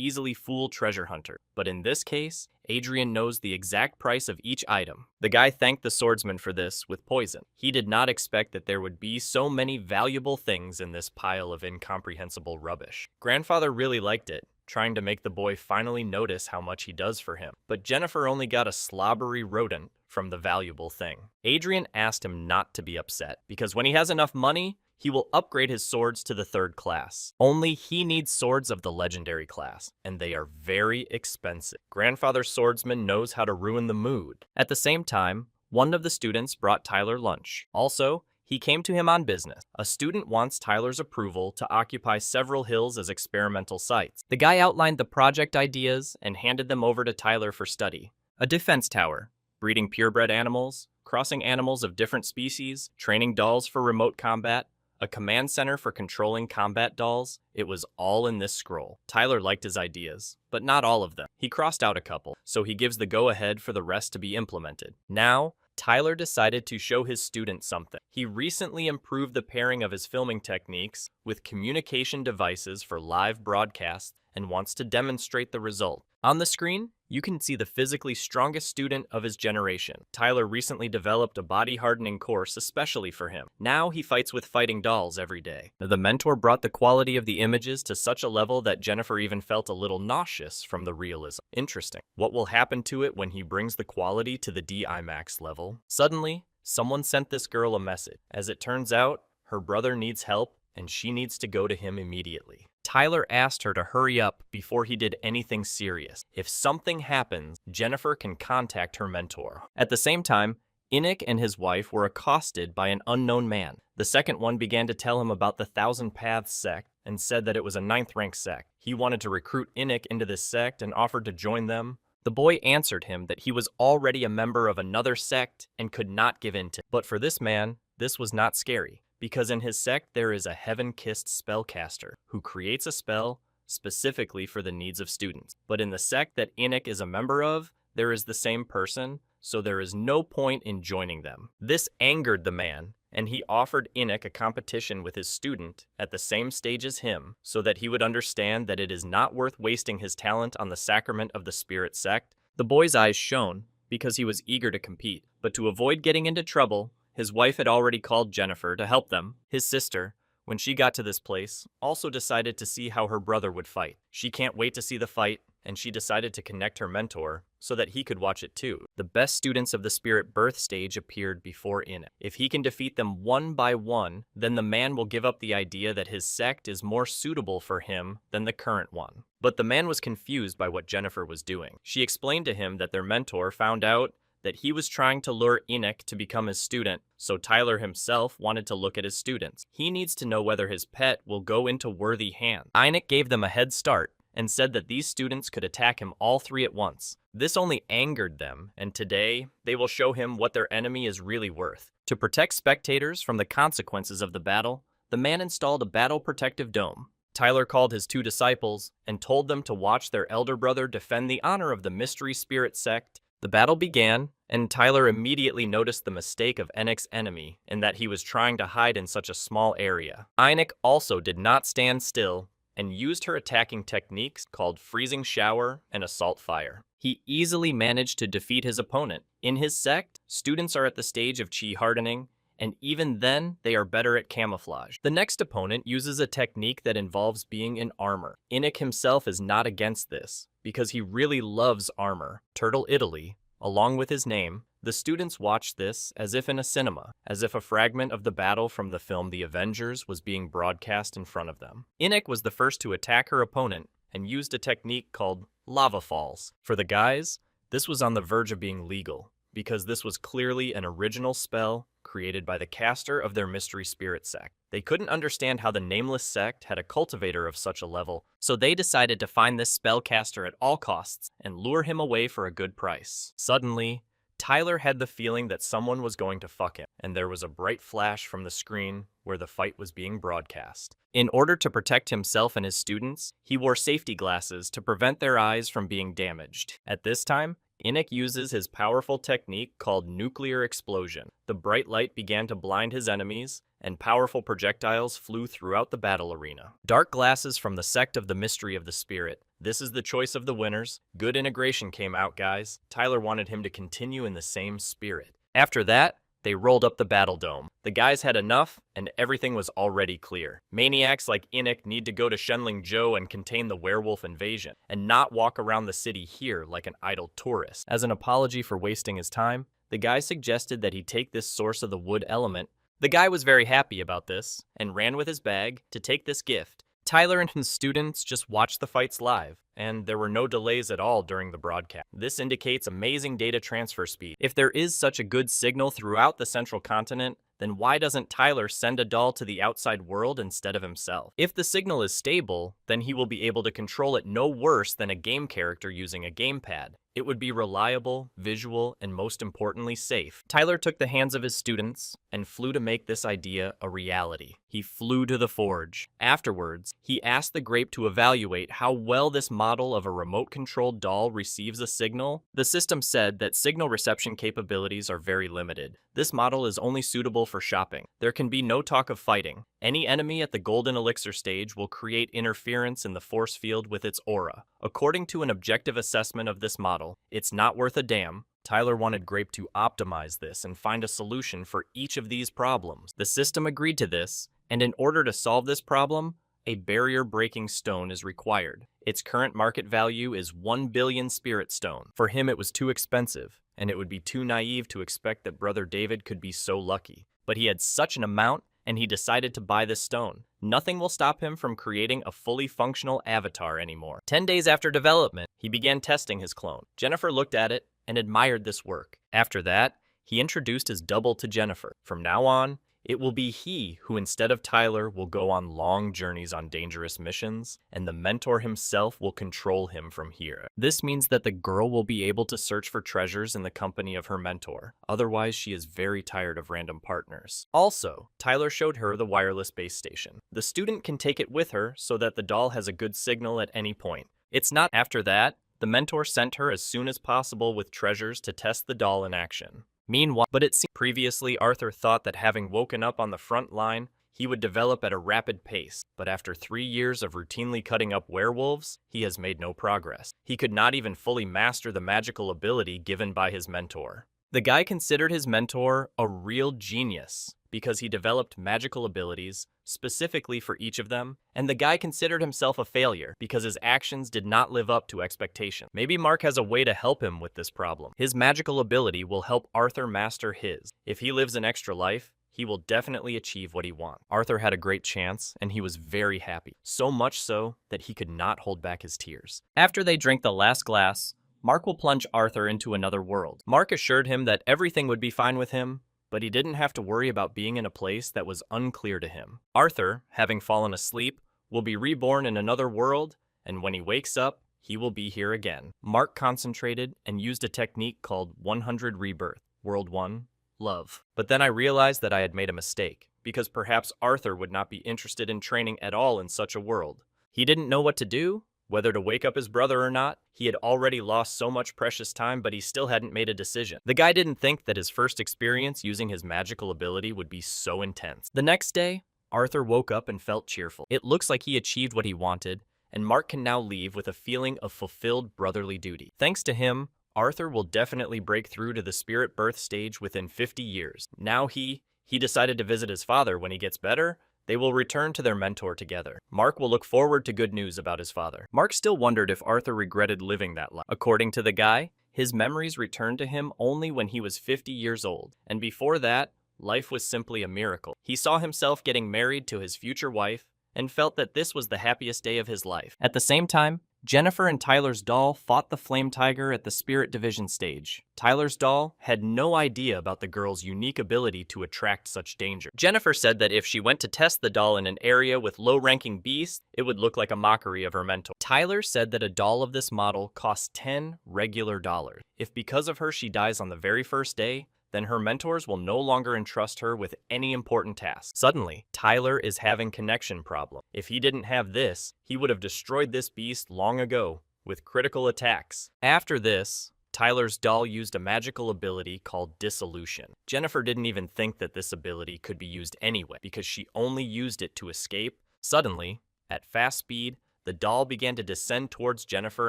easily fool treasure hunter, but in this case, Adrian knows the exact price of each item. The guy thanked the swordsman for this with poison. He did not expect that there would be so many valuable things in this pile of incomprehensible rubbish. Grandfather really liked it, trying to make the boy finally notice how much he does for him. But Jennifer only got a slobbery rodent from the valuable thing. Adrian asked him not to be upset, because when he has enough money, he will upgrade his swords to the 3rd class. Only he needs swords of the legendary class, and they are very expensive. Grandfather Swordsman knows how to ruin the mood. At the same time, one of the students brought Tyler lunch. Also, he came to him on business. A student wants Tyler's approval to occupy several hills as experimental sites. The guy outlined the project ideas and handed them over to Tyler for study. A defense tower, breeding purebred animals, crossing animals of different species, training dolls for remote combat, a command center for controlling combat dolls. It was all in this scroll. Tyler liked his ideas, but not all of them. He crossed out a couple, so he gives the go-ahead for the rest to be implemented. Now, Tyler decided to show his student something. He recently improved the pairing of his filming techniques with communication devices for live broadcasts and wants to demonstrate the result. On the screen, you can see the physically strongest student of his generation. Tyler recently developed a body-hardening course especially for him. Now he fights with fighting dolls every day. The mentor brought the quality of the images to such a level that Jennifer even felt a little nauseous from the realism. Interesting. What will happen to it when he brings the quality to the DIMAX level? Suddenly, someone sent this girl a message. As it turns out, her brother needs help, and she needs to go to him immediately. Tyler asked her to hurry up before he did anything serious. If something happens, Jennifer can contact her mentor. At the same time, Enoch and his wife were accosted by an unknown man. The second one began to tell him about the Thousand Paths sect and said that it was a 9th-rank sect. He wanted to recruit Enoch into this sect and offered to join them. The boy answered him that he was already a member of another sect and could not give in to. But for this man, this was not scary, because in his sect there is a heaven-kissed spellcaster who creates a spell specifically for the needs of students. But in the sect that Enoch is a member of, there is the same person, so there is no point in joining them. This angered the man, and he offered Enoch a competition with his student at the same stage as him, so that he would understand that it is not worth wasting his talent on the sacrament of the spirit sect. The boy's eyes shone, because he was eager to compete, but to avoid getting into trouble, his wife had already called Jennifer to help them. His sister, when she got to this place, also decided to see how her brother would fight. She can't wait to see the fight, and she decided to connect her mentor so that he could watch it too. The best students of the spirit birth stage appeared before Inik. If he can defeat them one by one, then the man will give up the idea that his sect is more suitable for him than the current one. But the man was confused by what Jennifer was doing. She explained to him that their mentor found out that he was trying to lure Inik to become his student, so Tyler himself wanted to look at his students. He needs to know whether his pet will go into worthy hands. Inik gave them a head start and said that these students could attack him all three at once. This only angered them, and today they will show him what their enemy is really worth. To protect spectators from the consequences of the battle, the man installed a battle protective dome. Tyler called his two disciples and told them to watch their elder brother defend the honor of the mystery spirit sect. The battle began, and Tyler immediately noticed the mistake of Inik's enemy in that he was trying to hide in such a small area. Inik also did not stand still and used her attacking techniques called freezing shower and assault fire. He easily managed to defeat his opponent. In his sect, students are at the stage of chi hardening, and even then, they are better at camouflage. The next opponent uses a technique that involves being in armor. Inik himself is not against this, because he really loves armor. Turtle Italy, along with his name, the students watched this as if in a cinema, as if a fragment of the battle from the film The Avengers was being broadcast in front of them. Inik was the first to attack her opponent and used a technique called lava falls. For the guys, this was on the verge of being legal, because this was clearly an original spell created by the caster of their mystery spirit sect. They couldn't understand how the nameless sect had a cultivator of such a level, so they decided to find this spellcaster at all costs and lure him away for a good price. Suddenly, Tyler had the feeling that someone was going to fuck him, and there was a bright flash from the screen where the fight was being broadcast. In order to protect himself and his students, he wore safety glasses to prevent their eyes from being damaged. At this time, Inik uses his powerful technique called nuclear explosion. The bright light began to blind his enemies, and powerful projectiles flew throughout the battle arena. Dark glasses from the sect of the mystery of the spirit. This is the choice of the winners. Good integration came out, guys. Tyler wanted him to continue in the same spirit. After that, they rolled up the battle dome. The guys had enough, and everything was already clear. Maniacs like Inik need to go to Shenling-Zhou and contain the werewolf invasion, and not walk around the city here like an idle tourist. As an apology for wasting his time, the guy suggested that he take this source of the wood element. The guy was very happy about this, and ran with his bag to take this gift. Tyler and his students just watched the fights live, and there were no delays at all during the broadcast. This indicates amazing data transfer speed. If there is such a good signal throughout the central continent, then why doesn't Tyler send a doll to the outside world instead of himself? If the signal is stable, then he will be able to control it no worse than a game character using a gamepad. It would be reliable, visual, and most importantly, safe. Tyler took the hands of his students and flew to make this idea a reality. He flew to the forge. Afterwards, he asked the grape to evaluate how well this model of a remote-controlled doll receives a signal. The system said that signal reception capabilities are very limited. This model is only suitable for shopping. There can be no talk of fighting. Any enemy at the Golden Elixir stage will create interference in the force field with its aura. According to an objective assessment of this model, it's not worth a damn. Tyler wanted Grape to optimize this and find a solution for each of these problems. The system agreed to this, and in order to solve this problem, a barrier-breaking stone is required. Its current market value is 1 billion spirit stone. For him, it was too expensive, and it would be too naive to expect that Brother David could be so lucky. But he had such an amount, and he decided to buy this stone. Nothing will stop him from creating a fully functional avatar anymore. 10 days after development, he began testing his clone. Jennifer looked at it and admired this work. After that, he introduced his double to Jennifer. From now on, it will be he who, instead of Tyler, will go on long journeys on dangerous missions, and the mentor himself will control him from here. This means that the girl will be able to search for treasures in the company of her mentor. Otherwise, she is very tired of random partners. Also, Tyler showed her the wireless base station. The student can take it with her so that the doll has a good signal at any point. It's not after that. The mentor sent her as soon as possible with treasures to test the doll in action. Meanwhile, but it seemed previously Arthur thought that having woken up on the front line, he would develop at a rapid pace, but after 3 years of routinely cutting up werewolves, he has made no progress. He could not even fully master the magical ability given by his mentor. The guy considered his mentor a real genius. because he developed magical abilities specifically for each of them, and the guy considered himself a failure because his actions did not live up to expectation. Maybe Mark has a way to help him with this problem. His magical ability will help Arthur master his. If he lives an extra life, he will definitely achieve what he wants. Arthur had a great chance, and he was very happy. So much so that he could not hold back his tears. After they drink the last glass, Mark will plunge Arthur into another world. Mark assured him that everything would be fine with him, but he didn't have to worry about being in a place that was unclear to him. Arthur, having fallen asleep, will be reborn in another world, and when he wakes up, he will be here again. Mark concentrated and used a technique called 100 Rebirth. World 1. Love. But then I realized that I had made a mistake, because perhaps Arthur would not be interested in training at all in such a world. He didn't know what to do, whether to wake up his brother or not. He had already lost so much precious time, but he still hadn't made a decision. The guy didn't think that his first experience using his magical ability would be so intense. The next day, Arthur woke up and felt cheerful. It looks like he achieved what he wanted, and Mark can now leave with a feeling of fulfilled brotherly duty. Thanks to him, Arthur will definitely break through to the spirit birth stage within 50 years. Now he decided to visit his father. When he gets better, they will return to their mentor together. Mark will look forward to good news about his father. Mark still wondered if Arthur regretted living that life. According to the guy, his memories returned to him only when he was 50 years old, and before that, life was simply a miracle. He saw himself getting married to his future wife and felt that this was the happiest day of his life. At the same time, Jennifer and Tyler's doll fought the flame tiger at the spirit division stage. Tyler's doll had no idea about the girl's unique ability to attract such danger. Jennifer said that if she went to test the doll in an area with low-ranking beasts, it would look like a mockery of her mentor. Tyler said that a doll of this model costs 10 regular dollars. If because of her she dies on the very first day, then her mentors will no longer entrust her with any important tasks. Suddenly, Tyler is having connection problem. If he didn't have this, he would have destroyed this beast long ago with critical attacks. After this, Tyler's doll used a magical ability called dissolution. Jennifer didn't even think that this ability could be used anyway because she only used it to escape. Suddenly, at fast speed, the doll began to descend towards Jennifer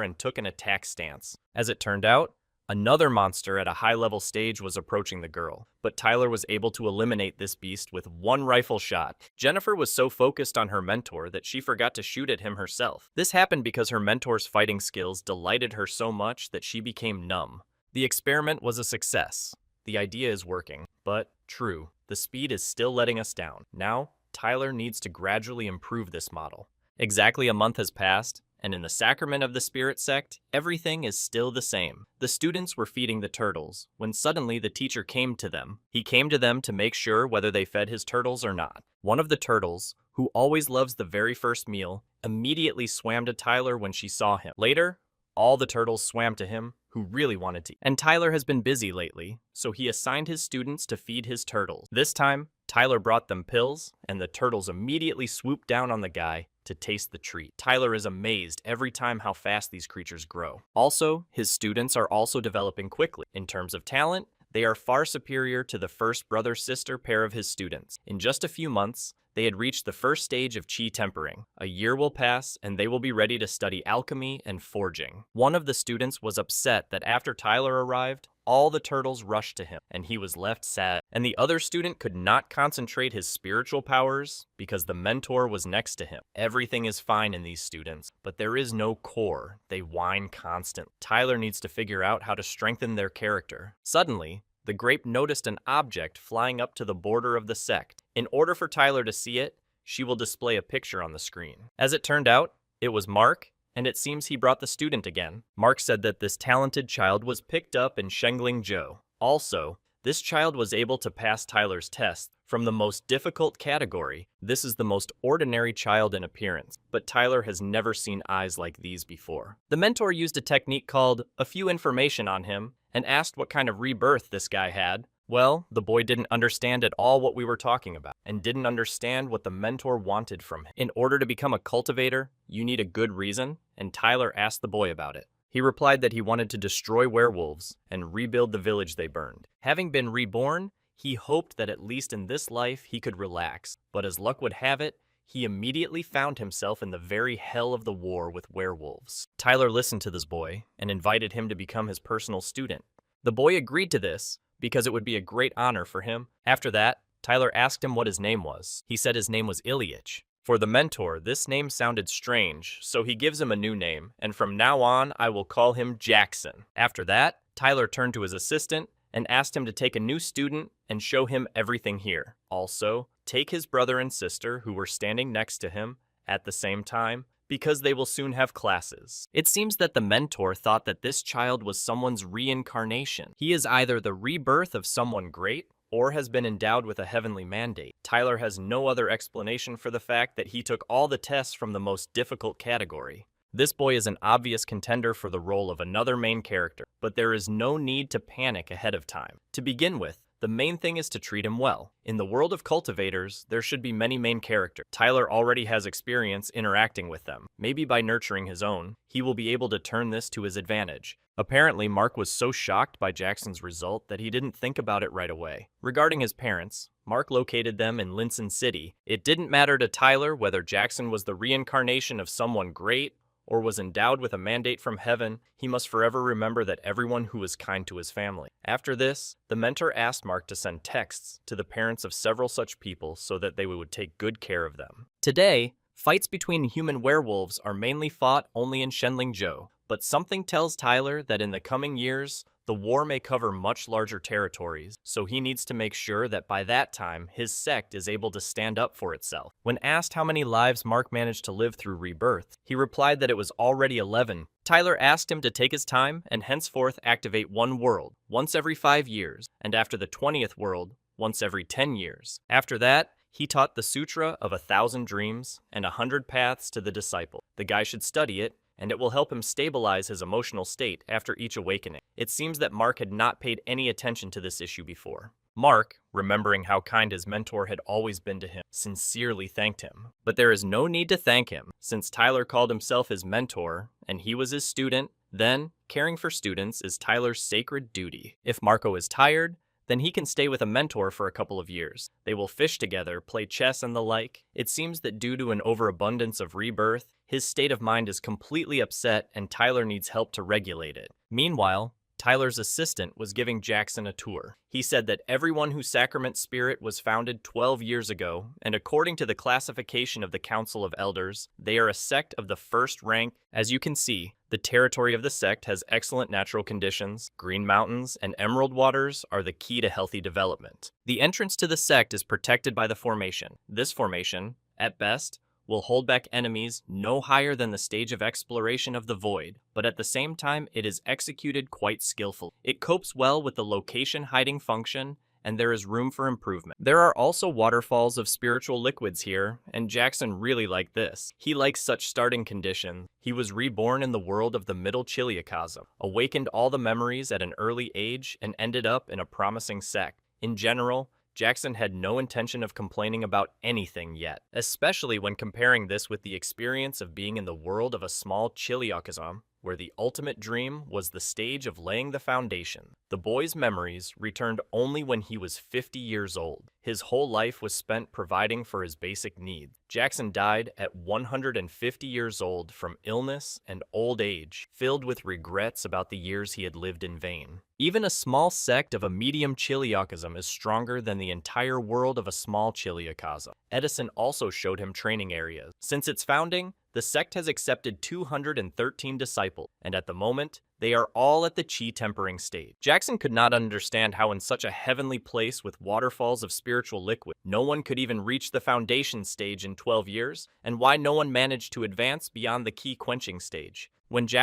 and took an attack stance. As it turned out, another monster at a high-level stage was approaching the girl, but Tyler was able to eliminate this beast with one rifle shot. Jennifer was so focused on her mentor that she forgot to shoot at him herself. This happened because her mentor's fighting skills delighted her so much that she became numb. The experiment was a success. The idea is working, but true, the speed is still letting us down. Now, Tyler needs to gradually improve this model. Exactly a month has passed, and in the sacrament of the spirit sect, everything is still the same. The students were feeding the turtles, when suddenly the teacher came to them. He came to them to make sure whether they fed his turtles or not. One of the turtles, who always loves the very first meal, immediately swam to Tyler when she saw him. Later, all the turtles swam to him, who really wanted to eat. And Tyler has been busy lately, so he assigned his students to feed his turtles. This time, Tyler brought them pills, and the turtles immediately swooped down on the guy to taste the treat. Tyler is amazed every time how fast these creatures grow. Also, his students are also developing quickly. In terms of talent, they are far superior to the first brother-sister pair of his students. In just a few months, they had reached the first stage of chi tempering. A year will pass, and they will be ready to study alchemy and forging. One of the students was upset that after Tyler arrived, all the turtles rushed to him, and he was left sad. And the other student could not concentrate his spiritual powers because the mentor was next to him. Everything is fine in these students, but there is no core. They whine constantly. Tyler needs to figure out how to strengthen their character. Suddenly, the grape noticed an object flying up to the border of the sect. In order for Tyler to see it, she will display a picture on the screen. As it turned out, it was Mark, and it seems he brought the student again. Mark said that this talented child was picked up in Shengling-zhou. Also, this child was able to pass Tyler's test from the most difficult category. This is the most ordinary child in appearance, but Tyler has never seen eyes like these before. The mentor used a technique called a few information on him and asked what kind of rebirth this guy had. Well, the boy didn't understand at all what we were talking about and didn't understand what the mentor wanted from him. In order to become a cultivator, you need a good reason, and Tyler asked the boy about it. He replied that he wanted to destroy werewolves and rebuild the village they burned. Having been reborn, he hoped that at least in this life he could relax, but as luck would have it, he immediately found himself in the very hell of the war with werewolves. Tyler listened to this boy and invited him to become his personal student. The boy agreed to this because it would be a great honor for him. After that, Tyler asked him what his name was. He said his name was Ilyich. For the mentor, this name sounded strange, so he gives him a new name, and from now on, I will call him Jackson. After that, Tyler turned to his assistant and asked him to take a new student and show him everything here. Also, take his brother and sister who were standing next to him at the same time, because they will soon have classes. It seems that the mentor thought that this child was someone's reincarnation. He is either the rebirth of someone great, or has been endowed with a heavenly mandate. Tyler has no other explanation for the fact that he took all the tests from the most difficult category. This boy is an obvious contender for the role of another main character, but there is no need to panic ahead of time. To begin with, the main thing is to treat him well. In the world of cultivators, there should be many main characters. Tyler already has experience interacting with them. Maybe by nurturing his own, he will be able to turn this to his advantage. Apparently, Mark was so shocked by Jackson's result that he didn't think about it right away. Regarding his parents, Mark located them in Linson City. It didn't matter to Tyler whether Jackson was the reincarnation of someone great or was endowed with a mandate from heaven. He must forever remember that everyone who was kind to his family. After this, the mentor asked Mark to send texts to the parents of several such people so that they would take good care of them. Today, fights between human werewolves are mainly fought only in Shenlingzhou, but something tells Tyler that in the coming years, the war may cover much larger territories, so he needs to make sure that by that time, his sect is able to stand up for itself. When asked how many lives Mark managed to live through rebirth, he replied that it was already 11. Tyler asked him to take his time and henceforth activate one world, once every 5 years, and after the 20th world, once every 10 years. After that, he taught the Sutra of 1,000 Dreams and 100 Paths to the disciple. The guy should study it, and it will help him stabilize his emotional state after each awakening. It seems that Mark had not paid any attention to this issue before. Mark, remembering how kind his mentor had always been to him, sincerely thanked him. But there is no need to thank him, since Tyler called himself his mentor, and he was his student. Then, caring for students is Tyler's sacred duty. If Marco is tired, then he can stay with a mentor for a couple of years. They will fish together, play chess and the like. It seems that due to an overabundance of rebirth, his state of mind is completely upset and Tyler needs help to regulate it. Meanwhile, Tyler's assistant was giving Jackson a tour. He said that everyone who Sacrament Spirit was founded 12 years ago, and according to the classification of the Council of Elders, they are a sect of the first rank. As you can see, the territory of the sect has excellent natural conditions. Green mountains and emerald waters are the key to healthy development. The entrance to the sect is protected by the formation. This formation, at best, will hold back enemies no higher than the stage of exploration of the void, but at the same time it is executed quite skillfully. It copes well with the location hiding function, and there is room for improvement. There are also waterfalls of spiritual liquids here, and Jackson really liked this. He likes such starting conditions. He was reborn in the world of the Middle Chiliocosm, awakened all the memories at an early age, and ended up in a promising sect. In general, Jackson had no intention of complaining about anything yet, especially when comparing this with the experience of being in the world of a small Chiliocosm, where the ultimate dream was the stage of laying the foundation. The boy's memories returned only when he was 50 years old. His whole life was spent providing for his basic needs. Jackson died at 150 years old from illness and old age, filled with regrets about the years he had lived in vain. Even a small sect of a medium Chiliocosm is stronger than the entire world of a small Chiliocosm. Edison also showed him training areas. Since its founding, the sect has accepted 213 disciples, and at the moment, they are all at the chi tempering stage. Jackson could not understand how in such a heavenly place with waterfalls of spiritual liquid, no one could even reach the foundation stage in 12 years, and why no one managed to advance beyond the chi quenching stage.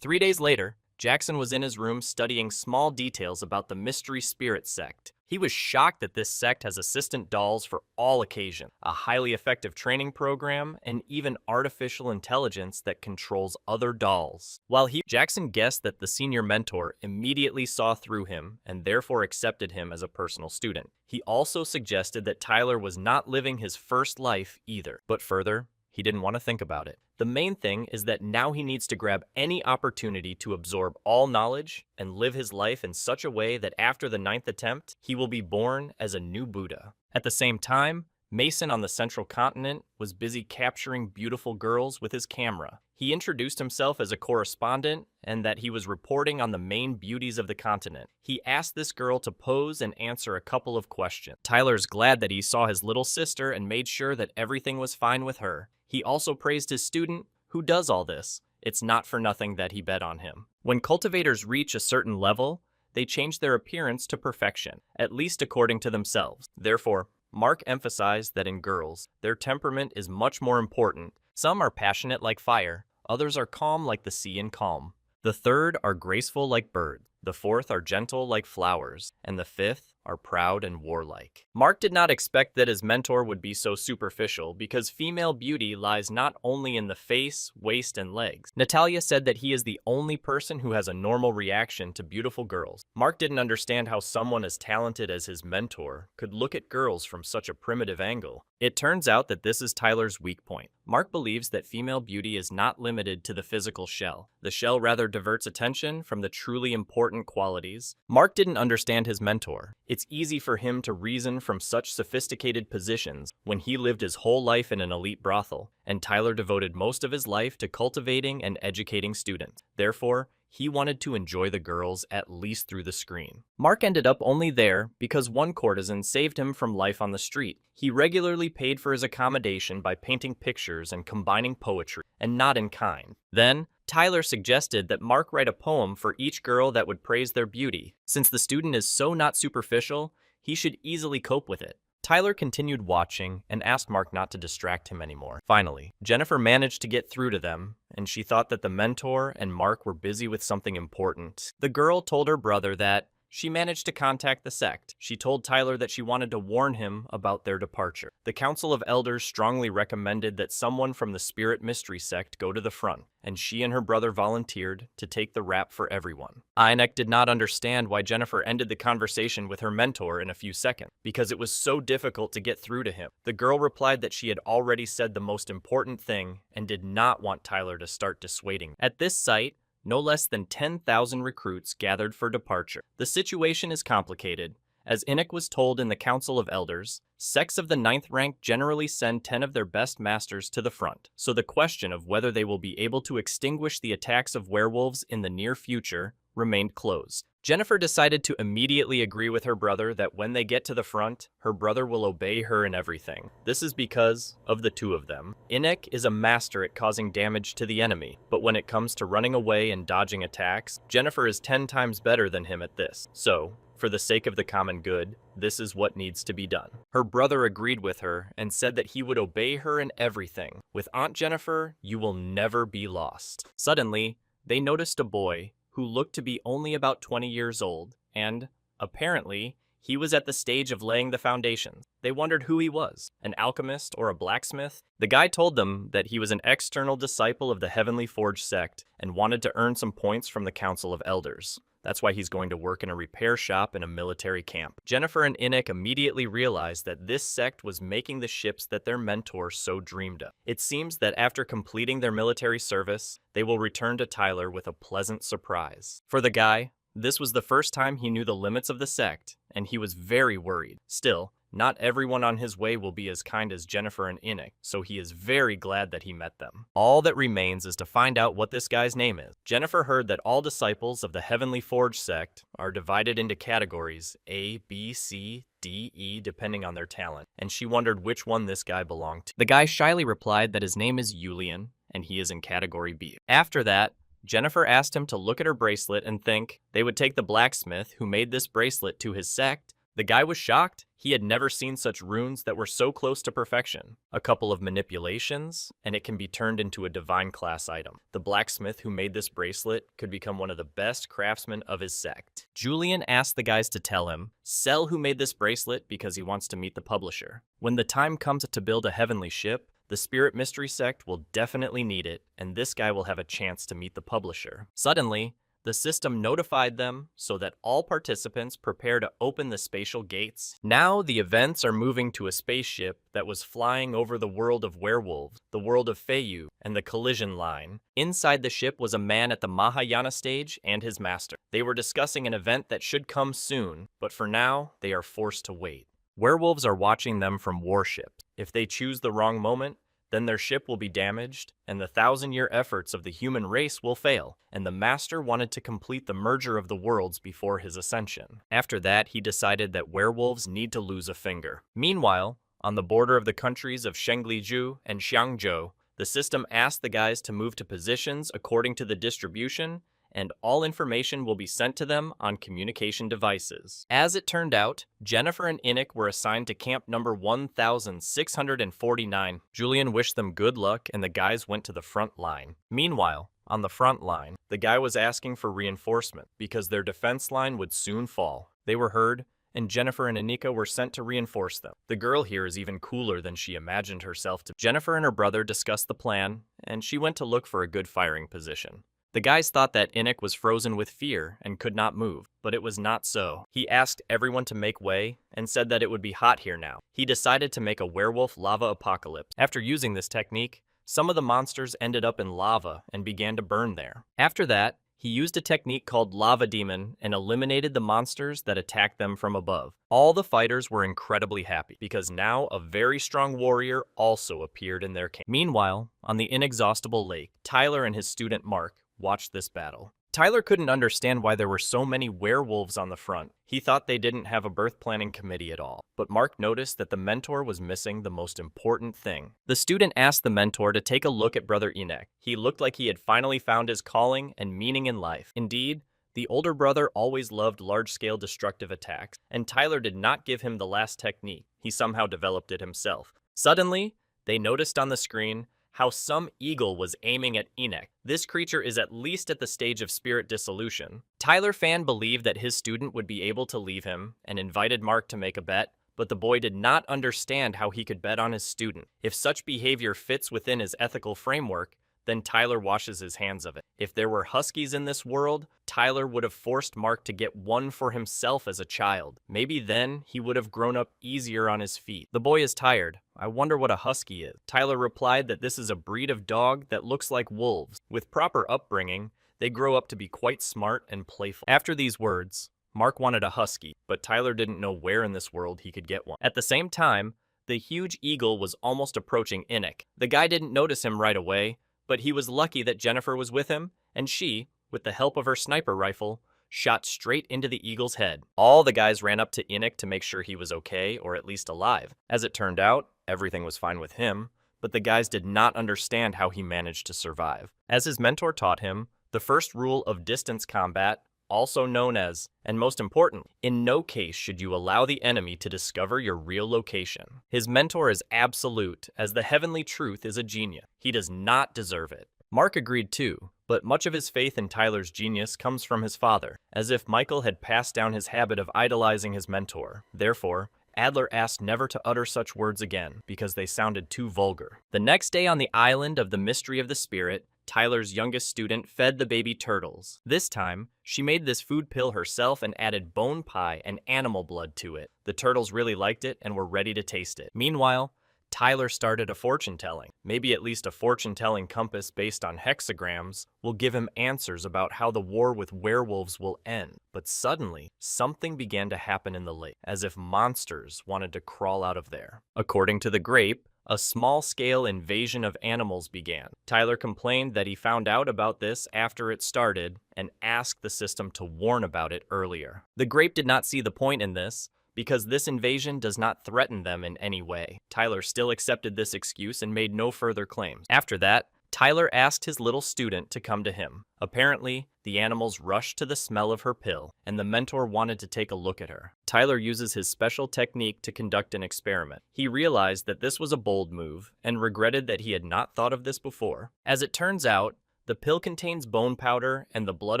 3 days later, Jackson was in his room studying small details about the Mystery Spirit sect. He was shocked that this sect has assistant dolls for all occasions, a highly effective training program, and even artificial intelligence that controls other dolls. Jackson guessed that the senior mentor immediately saw through him and therefore accepted him as a personal student. He also suggested that Tyler was not living his first life either. But further, he didn't want to think about it. The main thing is that now he needs to grab any opportunity to absorb all knowledge and live his life in such a way that after the 9th attempt, he will be born as a new Buddha. At the same time, Mason on the central continent was busy capturing beautiful girls with his camera. He introduced himself as a correspondent and that he was reporting on the main beauties of the continent. He asked this girl to pose and answer a couple of questions. Tyler's glad that he saw his little sister and made sure that everything was fine with her. He also praised his student, who does all this. It's not for nothing that he bet on him. When cultivators reach a certain level, they change their appearance to perfection, at least according to themselves. Therefore, Mark emphasized that in girls, their temperament is much more important. Some are passionate like fire, others are calm like the sea in calm. The third are graceful like birds. The fourth are gentle like flowers, and the fifth are proud and warlike. Mark did not expect that his mentor would be so superficial because female beauty lies not only in the face, waist, and legs. Natalia said that he is the only person who has a normal reaction to beautiful girls. Mark didn't understand how someone as talented as his mentor could look at girls from such a primitive angle. It turns out that this is Tyler's weak point. Mark believes that female beauty is not limited to the physical shell. The shell rather diverts attention from the truly important qualities. Mark didn't understand his mentor. It's easy for him to reason from such sophisticated positions when he lived his whole life in an elite brothel, and Tyler devoted most of his life to cultivating and educating students. Therefore, he wanted to enjoy the girls at least through the screen. Mark ended up only there because one courtesan saved him from life on the street. He regularly paid for his accommodation by painting pictures and combining poetry, and not in kind. Then, Tyler suggested that Mark write a poem for each girl that would praise their beauty. Since the student is so not superficial, he should easily cope with it. Tyler continued watching and asked Mark not to distract him anymore. Finally, Jennifer managed to get through to them, and she thought that the mentor and Mark were busy with something important. The girl told her brother that she managed to contact the sect. She told Tyler that she wanted to warn him about their departure. The Council of Elders strongly recommended that someone from the Spirit Mystery sect go to the front, and she and her brother volunteered to take the rap for everyone. Inek did not understand why Jennifer ended the conversation with her mentor in a few seconds, because it was so difficult to get through to him. The girl replied that she had already said the most important thing and did not want Tyler to start dissuading. At this site, no less than 10,000 recruits gathered for departure. The situation is complicated. As Inik was told in the Council of Elders, sects of the 9th rank generally send 10 of their best masters to the front, so the question of whether they will be able to extinguish the attacks of werewolves in the near future remained closed. Jennifer decided to immediately agree with her brother that when they get to the front, her brother will obey her in everything. This is because of the two of them. Inek is a master at causing damage to the enemy, but when it comes to running away and dodging attacks, Jennifer is 10 times better than him at this. So, for the sake of the common good, this is what needs to be done. Her brother agreed with her and said that he would obey her in everything. With Aunt Jennifer, you will never be lost. Suddenly, they noticed a boy who looked to be only about 20 years old, and, apparently, he was at the stage of laying the foundations. They wondered who he was, an alchemist or a blacksmith. The guy told them that he was an external disciple of the Heavenly Forge sect and wanted to earn some points from the Council of Elders. That's why he's going to work in a repair shop in a military camp. Jennifer and Inik immediately realized that this sect was making the ships that their mentor so dreamed of. It seems that after completing their military service, they will return to Tyler with a pleasant surprise. For the guy, this was the first time he knew the limits of the sect, and he was very worried. Still, not everyone on his way will be as kind as Jennifer and Inik, so he is very glad that he met them. All that remains is to find out what this guy's name is. Jennifer heard that all disciples of the Heavenly Forge sect are divided into categories A, B, C, D, E, depending on their talent, and she wondered which one this guy belonged to. The guy shyly replied that his name is Julian, and he is in category B. After that, Jennifer asked him to look at her bracelet and think they would take the blacksmith who made this bracelet to his sect. The guy was shocked. He had never seen such runes that were so close to perfection. A couple of manipulations, and it can be turned into a divine class item. The blacksmith who made this bracelet could become one of the best craftsmen of his sect. Julian asked the guys to tell him, sell who made this bracelet because he wants to meet the publisher. When the time comes to build a heavenly ship, the Spirit Mystery sect will definitely need it, and this guy will have a chance to meet the publisher. Suddenly, the system notified them so that all participants prepare to open the spatial gates. Now the events are moving to a spaceship that was flying over the world of werewolves, the world of Feiyu, and the collision line. Inside the ship was a man at the Mahayana stage and his master. They were discussing an event that should come soon, but for now, they are forced to wait. Werewolves are watching them from warships. If they choose the wrong moment, then their ship will be damaged, and the 1,000-year efforts of the human race will fail, and the Master wanted to complete the merger of the worlds before his ascension. After that, he decided that werewolves need to lose a finger. Meanwhile, on the border of the countries of Shengliju and Xiangzhou, the system asked the guys to move to positions according to the distribution, and all information will be sent to them on communication devices. As it turned out, Jennifer and Enoch were assigned to camp number 1649. Julian wished them good luck, and the guys went to the front line. Meanwhile, on the front line, the guy was asking for reinforcement because their defense line would soon fall. They were heard, and Jennifer and Anika were sent to reinforce them. The girl here is even cooler than she imagined herself to be. Jennifer and her brother discussed the plan, and she went to look for a good firing position. The guys thought that Enoch was frozen with fear and could not move, but it was not so. He asked everyone to make way and said that it would be hot here now. He decided to make a werewolf lava apocalypse. After using this technique, some of the monsters ended up in lava and began to burn there. After that, he used a technique called Lava Demon and eliminated the monsters that attacked them from above. All the fighters were incredibly happy because now a very strong warrior also appeared in their camp. Meanwhile, on the inexhaustible lake, Tyler and his student Mark watched this battle. Tyler couldn't understand why there were so many werewolves on the front. He thought they didn't have a birth planning committee at all. But Mark noticed that the mentor was missing the most important thing. The student asked the mentor to take a look at Brother Enoch. He looked like he had finally found his calling and meaning in life. Indeed, the older brother always loved large-scale destructive attacks, and Tyler did not give him the last technique. He somehow developed it himself. Suddenly, they noticed on the screen how some eagle was aiming at Enoch. This creature is at least at the stage of spirit dissolution. Tyler Fan believed that his student would be able to leave him and invited Mark to make a bet, but the boy did not understand how he could bet on his student. If such behavior fits within his ethical framework, then Tyler washes his hands of it. If there were huskies in this world, Tyler would have forced Mark to get one for himself as a child. Maybe then he would have grown up easier on his feet. The boy is tired. I wonder what a husky is. Tyler replied that this is a breed of dog that looks like wolves. With proper upbringing, they grow up to be quite smart and playful. After these words, Mark wanted a husky, but Tyler didn't know where in this world he could get one. At the same time, the huge eagle was almost approaching Enoch. The guy didn't notice him right away, but he was lucky that Jennifer was with him, and she, with the help of her sniper rifle, shot straight into the eagle's head. All the guys ran up to Enoch to make sure he was okay, or at least alive. As it turned out, everything was fine with him, but the guys did not understand how he managed to survive. As his mentor taught him, the first rule of distance combat, also known as, and most important, in no case should you allow the enemy to discover your real location. His mentor is absolute, as the heavenly truth is a genius. He does not deserve it. Mark agreed too, but much of his faith in Tyler's genius comes from his father, as if Michael had passed down his habit of idolizing his mentor. Therefore, Adler asked never to utter such words again, because they sounded too vulgar. The next day on the island of the Mystery of the Spirit, Tyler's youngest student fed the baby turtles. This time, she made this food pill herself and added bone pie and animal blood to it. The turtles really liked it and were ready to taste it. Meanwhile, Tyler started a fortune-telling. Maybe at least a fortune-telling compass based on hexagrams will give him answers about how the war with werewolves will end. But suddenly, something began to happen in the lake, as if monsters wanted to crawl out of there. According to the grape, a small-scale invasion of animals began. Tyler complained that he found out about this after it started and asked the system to warn about it earlier. The grape did not see the point in this, because this invasion does not threaten them in any way. Tyler still accepted this excuse and made no further claims. After that, Tyler asked his little student to come to him. Apparently, the animals rushed to the smell of her pill, and the mentor wanted to take a look at her. Tyler uses his special technique to conduct an experiment. He realized that this was a bold move, and regretted that he had not thought of this before. As it turns out, the pill contains bone powder and the blood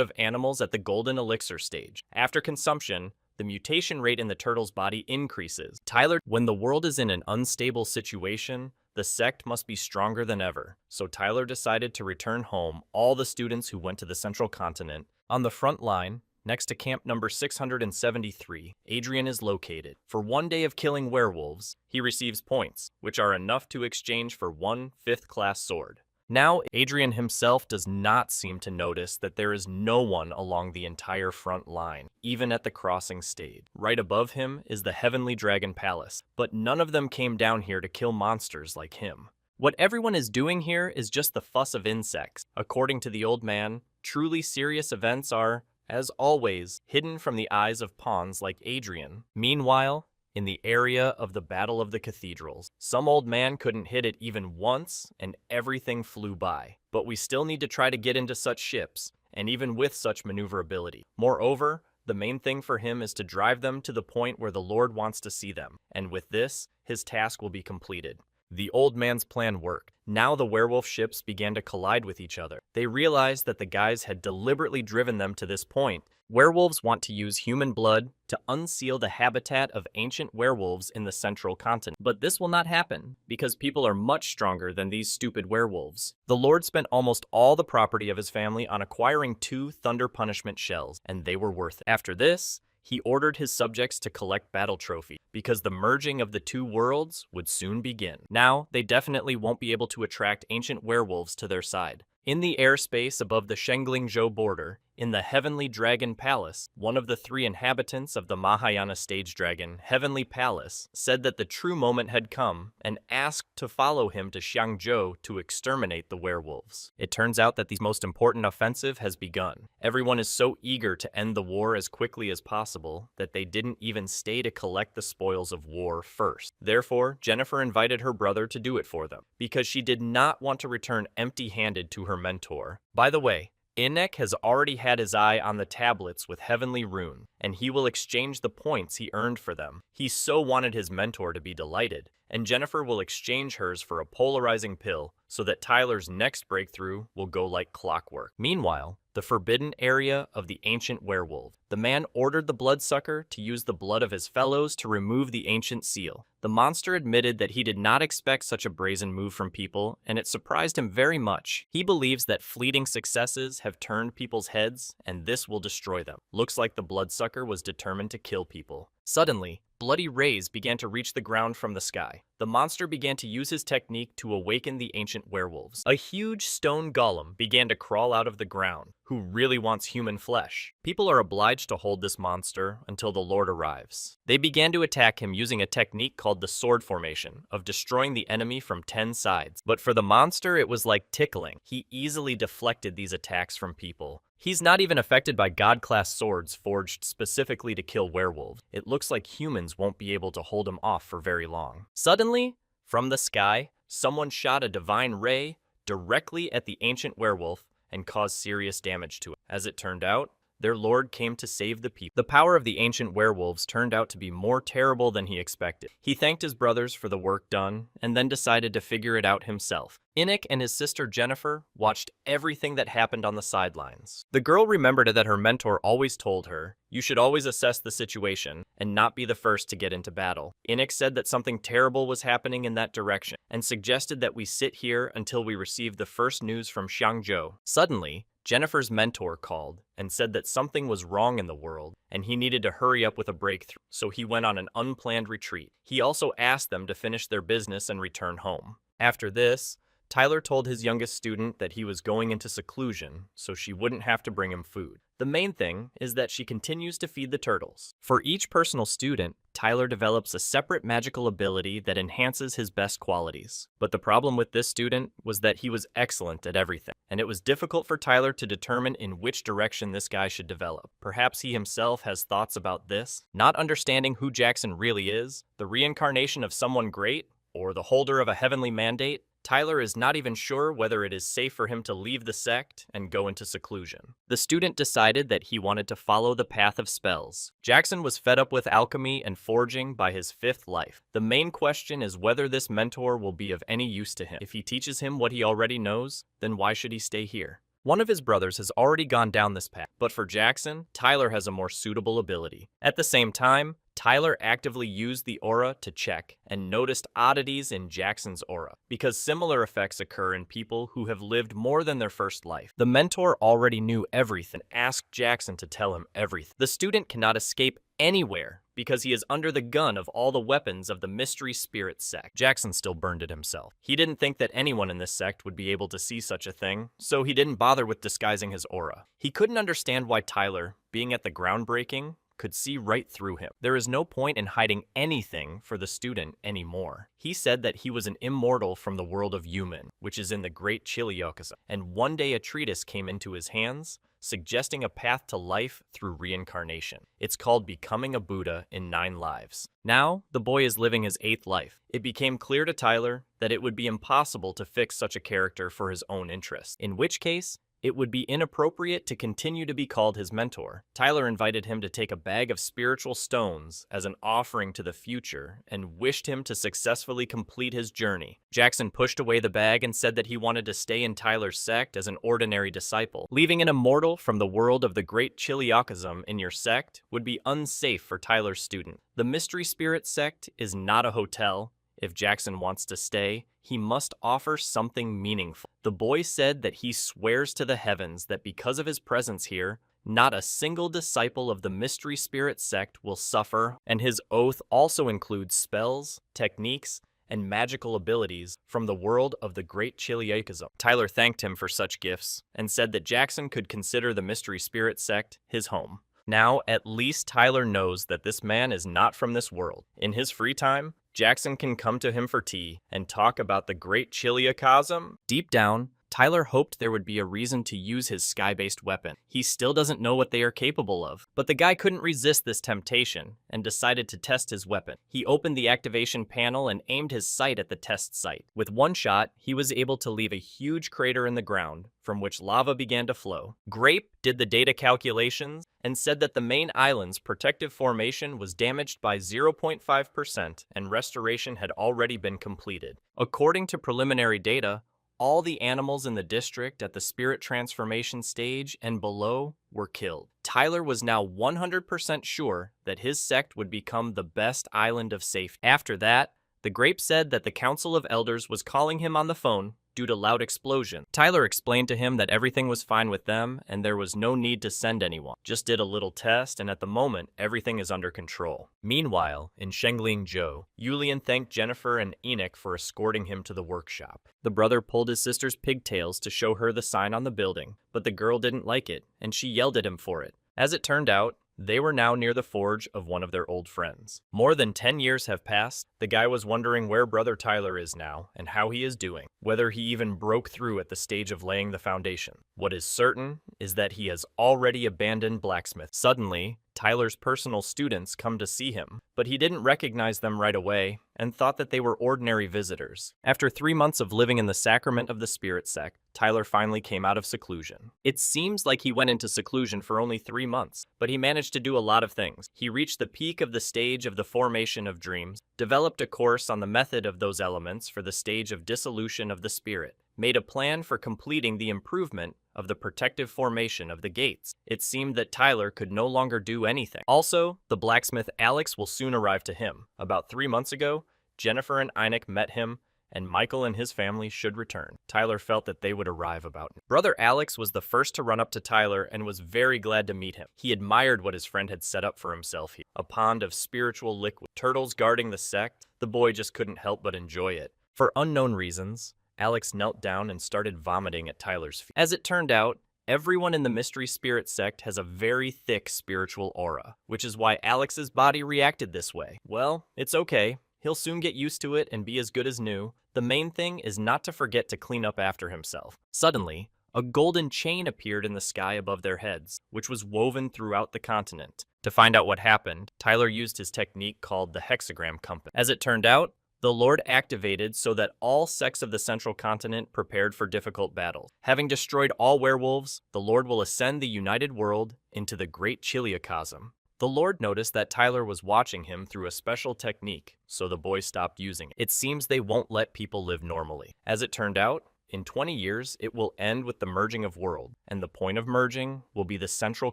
of animals at the golden elixir stage. After consumption, the mutation rate in the turtle's body increases. When the world is in an unstable situation, the sect must be stronger than ever. So Tyler decided to return home all the students who went to the central continent. On the front line, next to camp number 673, Adrian is located. For one day of killing werewolves, he receives points, which are enough to exchange for one 5th-class sword. Now, Adrian himself does not seem to notice that there is no one along the entire front line, even at the crossing stage. Right above him is the Heavenly Dragon Palace, but none of them came down here to kill monsters like him. What everyone is doing here is just the fuss of insects. According to the old man, truly serious events are, as always, hidden from the eyes of pawns like Adrian. Meanwhile, in the area of the Battle of the Cathedrals, some old man couldn't hit it even once and everything flew by. But we still need to try to get into such ships, and even with such maneuverability. Moreover, the main thing for him is to drive them to the point where the Lord wants to see them, and with this, his task will be completed. The old man's plan worked. Now the werewolf ships began to collide with each other. They realized that the guys had deliberately driven them to this point. Werewolves want to use human blood to unseal the habitat of ancient werewolves in the central continent. But this will not happen, because people are much stronger than these stupid werewolves. The Lord spent almost all the property of his family on acquiring 2 Thunder Punishment shells, and they were worth it. After this, he ordered his subjects to collect battle trophies, because the merging of the 2 worlds would soon begin. Now, they definitely won't be able to attract ancient werewolves to their side. In the airspace above the Shenglingzhou border, in the Heavenly Dragon Palace, one of the 3 inhabitants of the Mahayana stage dragon, Heavenly Palace, said that the true moment had come and asked to follow him to Xiangzhou to exterminate the werewolves. It turns out that the most important offensive has begun. Everyone is so eager to end the war as quickly as possible that they didn't even stay to collect the spoils of war first. Therefore, Jennifer invited her brother to do it for them, because she did not want to return empty-handed to her mentor. By the way, Inek has already had his eye on the tablets with Heavenly Rune, and he will exchange the points he earned for them. He so wanted his mentor to be delighted, and Jennifer will exchange hers for a polarizing pill so that Tyler's next breakthrough will go like clockwork. Meanwhile, the forbidden area of the ancient werewolf. The man ordered the bloodsucker to use the blood of his fellows to remove the ancient seal. The monster admitted that he did not expect such a brazen move from people, and it surprised him very much. He believes that fleeting successes have turned people's heads, and this will destroy them. Looks like the bloodsucker was determined to kill people. Suddenly, bloody rays began to reach the ground from the sky. The monster began to use his technique to awaken the ancient werewolves. A huge stone golem began to crawl out of the ground, who really wants human flesh. People are obliged to hold this monster until the Lord arrives. They began to attack him using a technique called the sword formation, of destroying the enemy from 10 sides. But for the monster, it was like tickling. He easily deflected these attacks from people. He's not even affected by god-class swords forged specifically to kill werewolves. It looks like humans won't be able to hold him off for very long. Suddenly, from the sky, someone shot a divine ray directly at the ancient werewolf and caused serious damage to it. As it turned out, their lord came to save the people. The power of the ancient werewolves turned out to be more terrible than he expected. He thanked his brothers for the work done, and then decided to figure it out himself. Inik and his sister Jennifer watched everything that happened on the sidelines. The girl remembered that her mentor always told her, "You should always assess the situation and not be the first to get into battle." Inik said that something terrible was happening in that direction, and suggested that we sit here until we receive the first news from Xiangzhou. Suddenly, Jennifer's mentor called and said that something was wrong in the world and he needed to hurry up with a breakthrough, so he went on an unplanned retreat. He also asked them to finish their business and return home. After this, Tyler told his youngest student that he was going into seclusion so she wouldn't have to bring him food. The main thing is that she continues to feed the turtles. For each personal student, Tyler develops a separate magical ability that enhances his best qualities. But the problem with this student was that he was excellent at everything, and it was difficult for Tyler to determine in which direction this guy should develop. Perhaps he himself has thoughts about this, not understanding who Jackson really is, the reincarnation of someone great, or the holder of a heavenly mandate. Tyler is not even sure whether it is safe for him to leave the sect and go into seclusion. The student decided that he wanted to follow the path of spells. Jackson was fed up with alchemy and forging by his 5th life. The main question is whether this mentor will be of any use to him. If he teaches him what he already knows, then why should he stay here? One of his brothers has already gone down this path, but for Jackson, Tyler has a more suitable ability. At the same time, Tyler actively used the aura to check and noticed oddities in Jackson's aura, because similar effects occur in people who have lived more than their first life. The mentor already knew everything and asked Jackson to tell him everything. The student cannot escape anywhere because he is under the gun of all the weapons of the Mystery Spirit sect. Jackson still burned it himself. He didn't think that anyone in this sect would be able to see such a thing, so he didn't bother with disguising his aura. He couldn't understand why Tyler, being at the groundbreaking, could see right through him. There is no point in hiding anything for the student anymore. He said that he was an immortal from the world of human, which is in the Great Chiliocosm, and one day a treatise came into his hands, suggesting a path to life through reincarnation. It's called Becoming a Buddha in 9 Lives. Now, the boy is living his 8th life. It became clear to Tyler that it would be impossible to fix such a character for his own interests, in which case, it would be inappropriate to continue to be called his mentor. Tyler invited him to take a bag of spiritual stones as an offering to the future and wished him to successfully complete his journey. Jackson pushed away the bag and said that he wanted to stay in Tyler's sect as an ordinary disciple. Leaving an immortal from the world of the Great Chiliocosm in your sect would be unsafe for Tyler's student. The Mystery Spirit sect is not a hotel. If Jackson wants to stay, he must offer something meaningful. The boy said that he swears to the heavens that because of his presence here, not a single disciple of the Mystery Spirit sect will suffer, and his oath also includes spells, techniques, and magical abilities from the world of the Great Chiliocosm. Tyler thanked him for such gifts and said that Jackson could consider the Mystery Spirit sect his home. Now, at least Tyler knows that this man is not from this world. In his free time, Jackson can come to him for tea and talk about the Great Chiliocosm. Deep down, Tyler hoped there would be a reason to use his sky-based weapon. He still doesn't know what they are capable of, but the guy couldn't resist this temptation and decided to test his weapon. He opened the activation panel and aimed his sight at the test site. With one shot, he was able to leave a huge crater in the ground, from which lava began to flow. Grape did the data calculations and said that the main island's protective formation was damaged by 0.5% and restoration had already been completed. According to preliminary data, all the animals in the district at the spirit transformation stage and below were killed. Tyler was now 100% sure that his sect would become the best island of safety. After that, the Grape said that the Council of Elders was calling him on the phone due to loud explosions. Tyler explained to him that everything was fine with them and there was no need to send anyone. Just did a little test and at the moment, everything is under control. Meanwhile, in Shenglingzhou, Yulian thanked Jennifer and Enoch for escorting him to the workshop. The brother pulled his sister's pigtails to show her the sign on the building, but the girl didn't like it and she yelled at him for it. As it turned out, they were now near the forge of one of their old friends. More than 10 years have passed. The guy was wondering where brother Tyler is now and how he is doing, whether he even broke through at the stage of laying the foundation. What is certain is that he has already abandoned blacksmith. Suddenly, Tyler's personal students come to see him, but he didn't recognize them right away and thought that they were ordinary visitors. After 3 months of living in the sacrament of the spirit sect, Tyler finally came out of seclusion. It seems like he went into seclusion for only 3 months, but he managed to do a lot of things. He reached the peak of the stage of the formation of dreams, developed a course on the method of those elements for the stage of dissolution of the spirit, made a plan for completing the improvement of the protective formation of the gates. It seemed that Tyler could no longer do anything. Also, the blacksmith Alex will soon arrive to him. About 3 months ago, Jennifer and Enoch met him, and Michael and his family should return. Tyler felt that they would arrive about now. Brother Alex was the first to run up to Tyler and was very glad to meet him. He admired what his friend had set up for himself here. A pond of spiritual liquid, turtles guarding the sect. The boy just couldn't help but enjoy it. For unknown reasons, Alex knelt down and started vomiting at Tyler's feet. As it turned out, everyone in the Mystery Spirit sect has a very thick spiritual aura, which is why Alex's body reacted this way. Well, it's okay. He'll soon get used to it and be as good as new. The main thing is not to forget to clean up after himself. Suddenly, a golden chain appeared in the sky above their heads, which was woven throughout the continent. To find out what happened, Tyler used his technique called the hexagram compass. As it turned out, the Lord activated so that all sects of the central continent prepared for difficult battles. Having destroyed all werewolves, the Lord will ascend the united world into the Great Chiliocosm. The Lord noticed that Tyler was watching him through a special technique, so the boy stopped using it. It seems they won't let people live normally. As it turned out, in 20 years, it will end with the merging of worlds, and the point of merging will be the central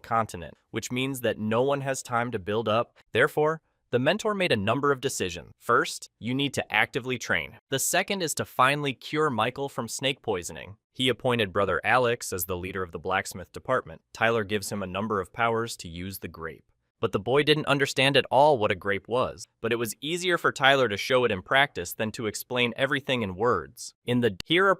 continent, which means that no one has time to build up. Therefore, the mentor made a number of decisions. First, you need to actively train. The second is to finally cure Michael from snake poisoning. He appointed brother Alex as the leader of the blacksmith department. Tyler gives him a number of powers to use the grape. but the boy didn't understand at all what a grape was. But it was easier for Tyler to show it in practice than to explain everything in words.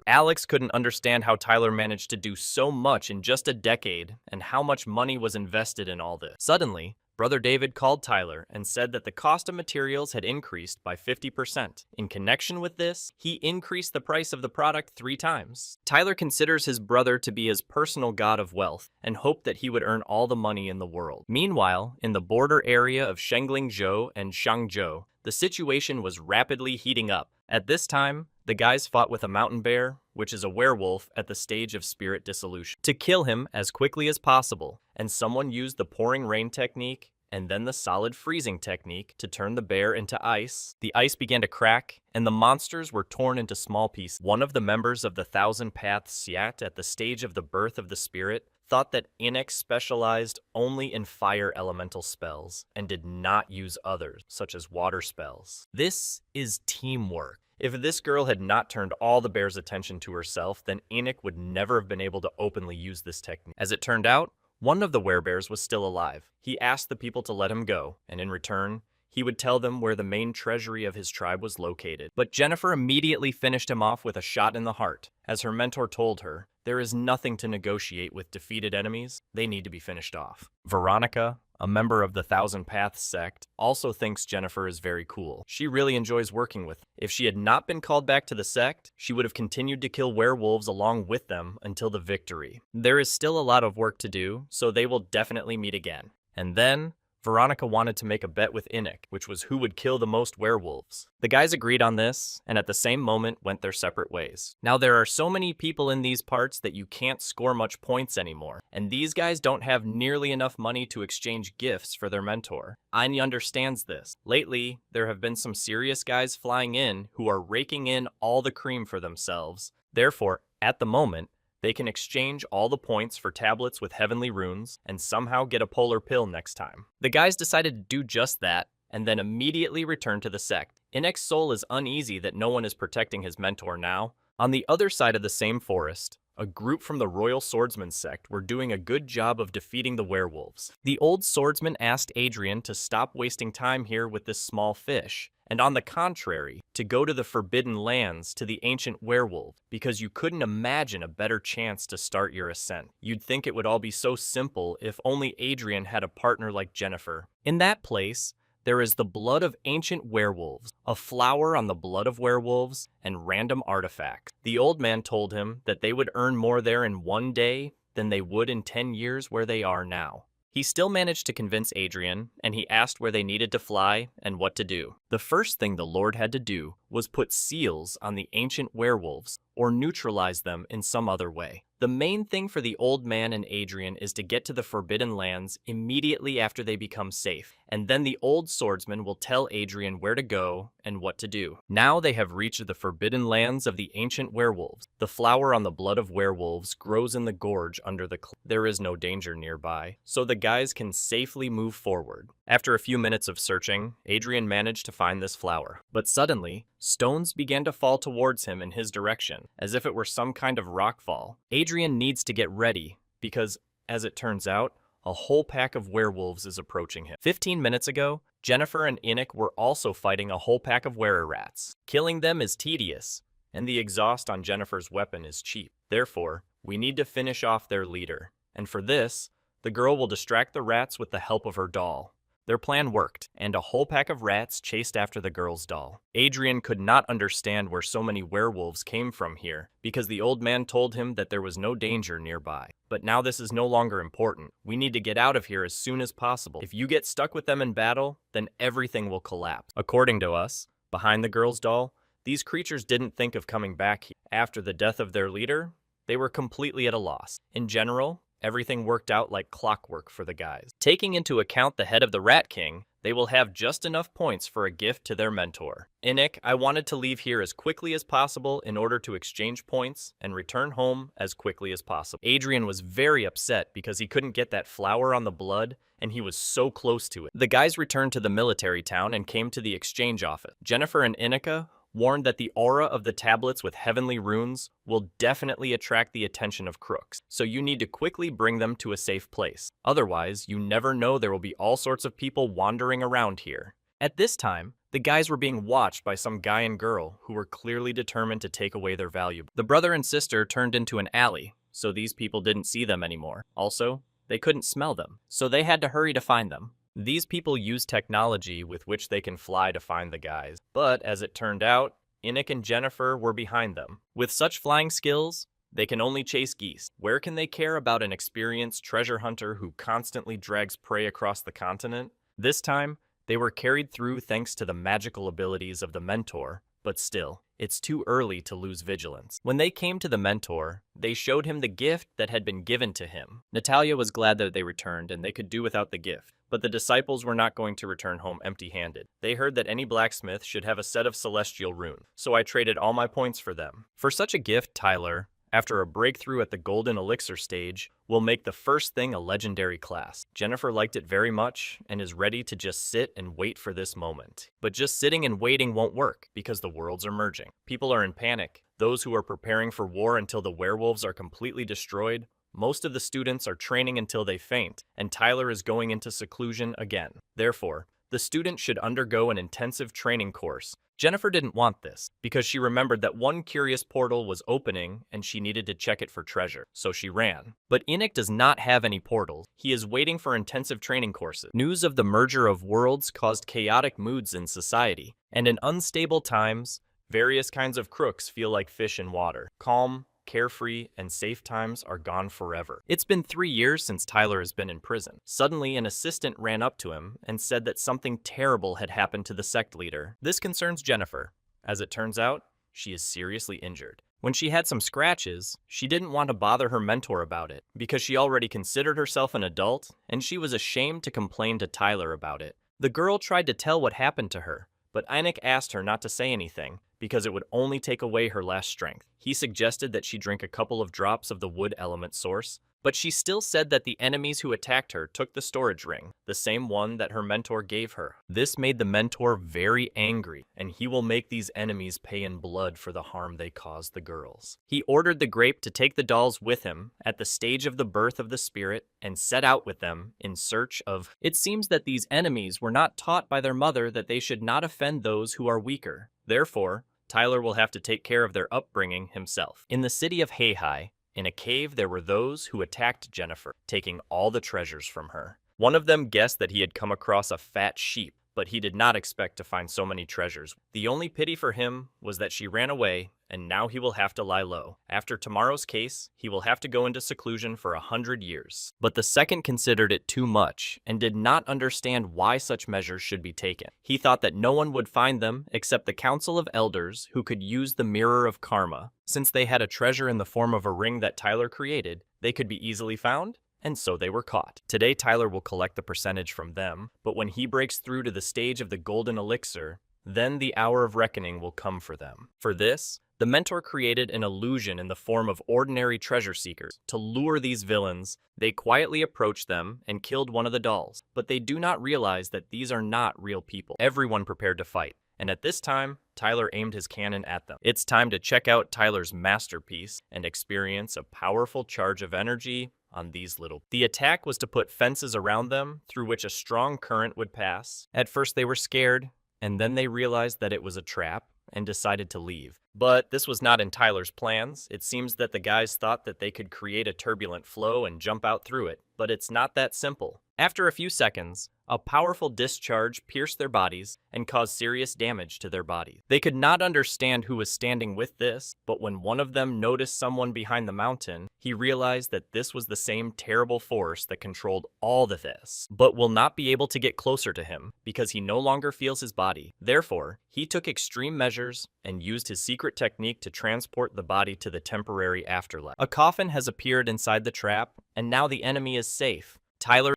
Alex couldn't understand how Tyler managed to do so much in just a decade and how much money was invested in all this. Suddenly, Brother David called Tyler and said that the cost of materials had increased by 50%. In connection with this, he increased the price of the product 3 times. Tyler considers his brother to be his personal god of wealth and hoped that he would earn all the money in the world. Meanwhile, in the border area of Shenglingzhou and Shangzhou, the situation was rapidly heating up. At this time, the guys fought with a mountain bear, which is a werewolf at the stage of spirit dissolution, to kill him as quickly as possible, and someone used the pouring rain technique and then the solid freezing technique to turn the bear into ice. The ice began to crack, and the monsters were torn into small pieces. One of the members of the Thousand Paths Siat at the stage of the birth of the spirit thought that Inek specialized only in fire elemental spells and did not use others, such as water spells. This is teamwork. If this girl had not turned all the bear's attention to herself, then Inek would never have been able to openly use this technique. As it turned out, one of the werebears was still alive. He asked the people to let him go, and in return, he would tell them where the main treasury of his tribe was located. But Jennifer immediately finished him off with a shot in the heart. As her mentor told her, there is nothing to negotiate with defeated enemies. They need to be finished off. Veronica, a member of the Thousand Paths sect, also thinks Jennifer is very cool. She really enjoys working with them. If she had not been called back to the sect, she would have continued to kill werewolves along with them until the victory. There is still a lot of work to do, so they will definitely meet again. And then, Veronica wanted to make a bet with Inek, which was who would kill the most werewolves. The guys agreed on this, and at the same moment went their separate ways. Now there are so many people in these parts that you can't score much points anymore, and these guys don't have nearly enough money to exchange gifts for their mentor. Anya understands this. Lately, there have been some serious guys flying in who are raking in all the cream for themselves. Therefore, at the moment, they can exchange all the points for tablets with heavenly runes and somehow get a polar pill next time. The guys decided to do just that and then immediately return to the sect. Inek's soul is uneasy that no one is protecting his mentor now. On the other side of the same forest, a group from the Royal Swordsman sect were doing a good job of defeating the werewolves. The old swordsman asked Adrian to stop wasting time here with this small fish, and on the contrary, to go to the Forbidden Lands to the ancient werewolf, because you couldn't imagine a better chance to start your ascent. You'd think it would all be so simple if only Adrian had a partner like Jennifer. In that place, there is the blood of ancient werewolves, a flower on the blood of werewolves, and random artifacts. The old man told him that they would earn more there in 1 day than they would in 10 years where they are now. He still managed to convince Adrian, and he asked where they needed to fly and what to do. The first thing the Lord had to do was put seals on the ancient werewolves, or neutralize them in some other way. The main thing for the old man and Adrian is to get to the Forbidden Lands immediately after they become safe, and then the old swordsman will tell Adrian where to go and what to do. Now they have reached the Forbidden Lands of the ancient werewolves. The flower on the blood of werewolves grows in the gorge under the cliff. There is no danger nearby, so the guys can safely move forward. After a few minutes of searching, Adrian managed to find this flower. But suddenly, stones began to fall towards him in his direction, as if it were some kind of rockfall. Adrian needs to get ready, because, as it turns out, a whole pack of werewolves is approaching him. 15 minutes ago, Jennifer and Inek were also fighting a whole pack of were-rats. Killing them is tedious, and the exhaust on Jennifer's weapon is cheap. Therefore, we need to finish off their leader, and for this, the girl will distract the rats with the help of her doll. Their plan worked, and a whole pack of rats chased after the girl's doll. Adrian could not understand where so many werewolves came from here, because the old man told him that there was no danger nearby. But now this is no longer important. We need to get out of here as soon as possible. If you get stuck with them in battle, then everything will collapse. According to us, behind the girl's doll, these creatures didn't think of coming back here. After the death of their leader, they were completely at a loss. In general, everything worked out like clockwork for the guys. Taking into account the head of the Rat King, they will have just enough points for a gift to their mentor. Inek, I wanted to leave here as quickly as possible in order to exchange points and return home as quickly as possible. Adrian was very upset because he couldn't get that flower on the blood, and he was so close to it. The guys returned to the military town and came to the exchange office. Jennifer and Inika warned that the aura of the tablets with heavenly runes will definitely attract the attention of crooks, so you need to quickly bring them to a safe place. Otherwise, you never know, there will be all sorts of people wandering around here. At this time, the guys were being watched by some guy and girl who were clearly determined to take away their valuables. The brother and sister turned into an alley, so these people didn't see them anymore. Also, they couldn't smell them, so they had to hurry to find them. These people use technology with which they can fly to find the guys, but as it turned out, Enoch and Jennifer were behind them. With such flying skills, they can only chase geese. Where can they care about an experienced treasure hunter who constantly drags prey across the continent? This time, they were carried through thanks to the magical abilities of the mentor, but still, it's too early to lose vigilance. When they came to the mentor, they showed him the gift that had been given to him. Natalia was glad that they returned and they could do without the gift. But the disciples were not going to return home empty-handed. They heard that any blacksmith should have a set of celestial runes, so I traded all my points for them. For such a gift, Tyler, after a breakthrough at the golden elixir stage, will make the first thing a legendary class. Jennifer liked it very much and is ready to just sit and wait for this moment. But just sitting and waiting won't work because the worlds are merging. People are in panic. Those who are preparing for war until the werewolves are completely destroyed. Most of the students are training until they faint, and Tyler is going into seclusion again. Therefore, the student should undergo an intensive training course. Jennifer didn't want this, because she remembered that one curious portal was opening and she needed to check it for treasure, so she ran. But Enoch does not have any portals. He is waiting for intensive training courses. News of the merger of worlds caused chaotic moods in society, and in unstable times, various kinds of crooks feel like fish in water. Calm, carefree, and safe times are gone forever. It's been 3 years since Tyler has been in prison. Suddenly, an assistant ran up to him and said that something terrible had happened to the sect leader. This concerns Jennifer. As it turns out, she is seriously injured. When she had some scratches, she didn't want to bother her mentor about it because she already considered herself an adult and she was ashamed to complain to Tyler about it. The girl tried to tell what happened to her, but Enoch asked her not to say anything because it would only take away her last strength. He suggested that she drink a couple of drops of the wood element source, but she still said that the enemies who attacked her took the storage ring, the same one that her mentor gave her. This made the mentor very angry, and he will make these enemies pay in blood for the harm they caused the girls. He ordered the grape to take the dolls with him at the stage of the birth of the spirit and set out with them in search of... It seems that these enemies were not taught by their mother that they should not offend those who are weaker. Therefore, Tyler will have to take care of their upbringing himself. In the city of Heihai, in a cave, there were those who attacked Jennifer, taking all the treasures from her. One of them guessed that he had come across a fat sheep, but he did not expect to find so many treasures. The only pity for him was that she ran away, and now he will have to lie low. After tomorrow's case, he will have to go into seclusion for 100 years. But the second considered it too much, and did not understand why such measures should be taken. He thought that no one would find them except the Council of Elders who could use the Mirror of Karma. Since they had a treasure in the form of a ring that Tyler created, they could be easily found, and so they were caught. Today, Tyler will collect the percentage from them, but when he breaks through to the stage of the golden elixir, then the hour of reckoning will come for them. For this, the mentor created an illusion in the form of ordinary treasure seekers. To lure these villains, they quietly approached them and killed one of the dolls, but they do not realize that these are not real people. Everyone prepared to fight, and at this time, Tyler aimed his cannon at them. It's time to check out Tyler's masterpiece and experience a powerful charge of energy on these little... The attack was to put fences around them through which a strong current would pass. At first they were scared, and then they realized that it was a trap and decided to leave. But this was not in Tyler's plans. It seems that the guys thought that they could create a turbulent flow and jump out through it, but it's not that simple. After a few seconds, a powerful discharge pierced their bodies and caused serious damage to their bodies. They could not understand who was standing with this, but when one of them noticed someone behind the mountain, he realized that this was the same terrible force that controlled all of this, but will not be able to get closer to him because he no longer feels his body. Therefore, he took extreme measures and used his secret technique to transport the body to the temporary afterlife. A coffin has appeared inside the trap, and now the enemy is safe.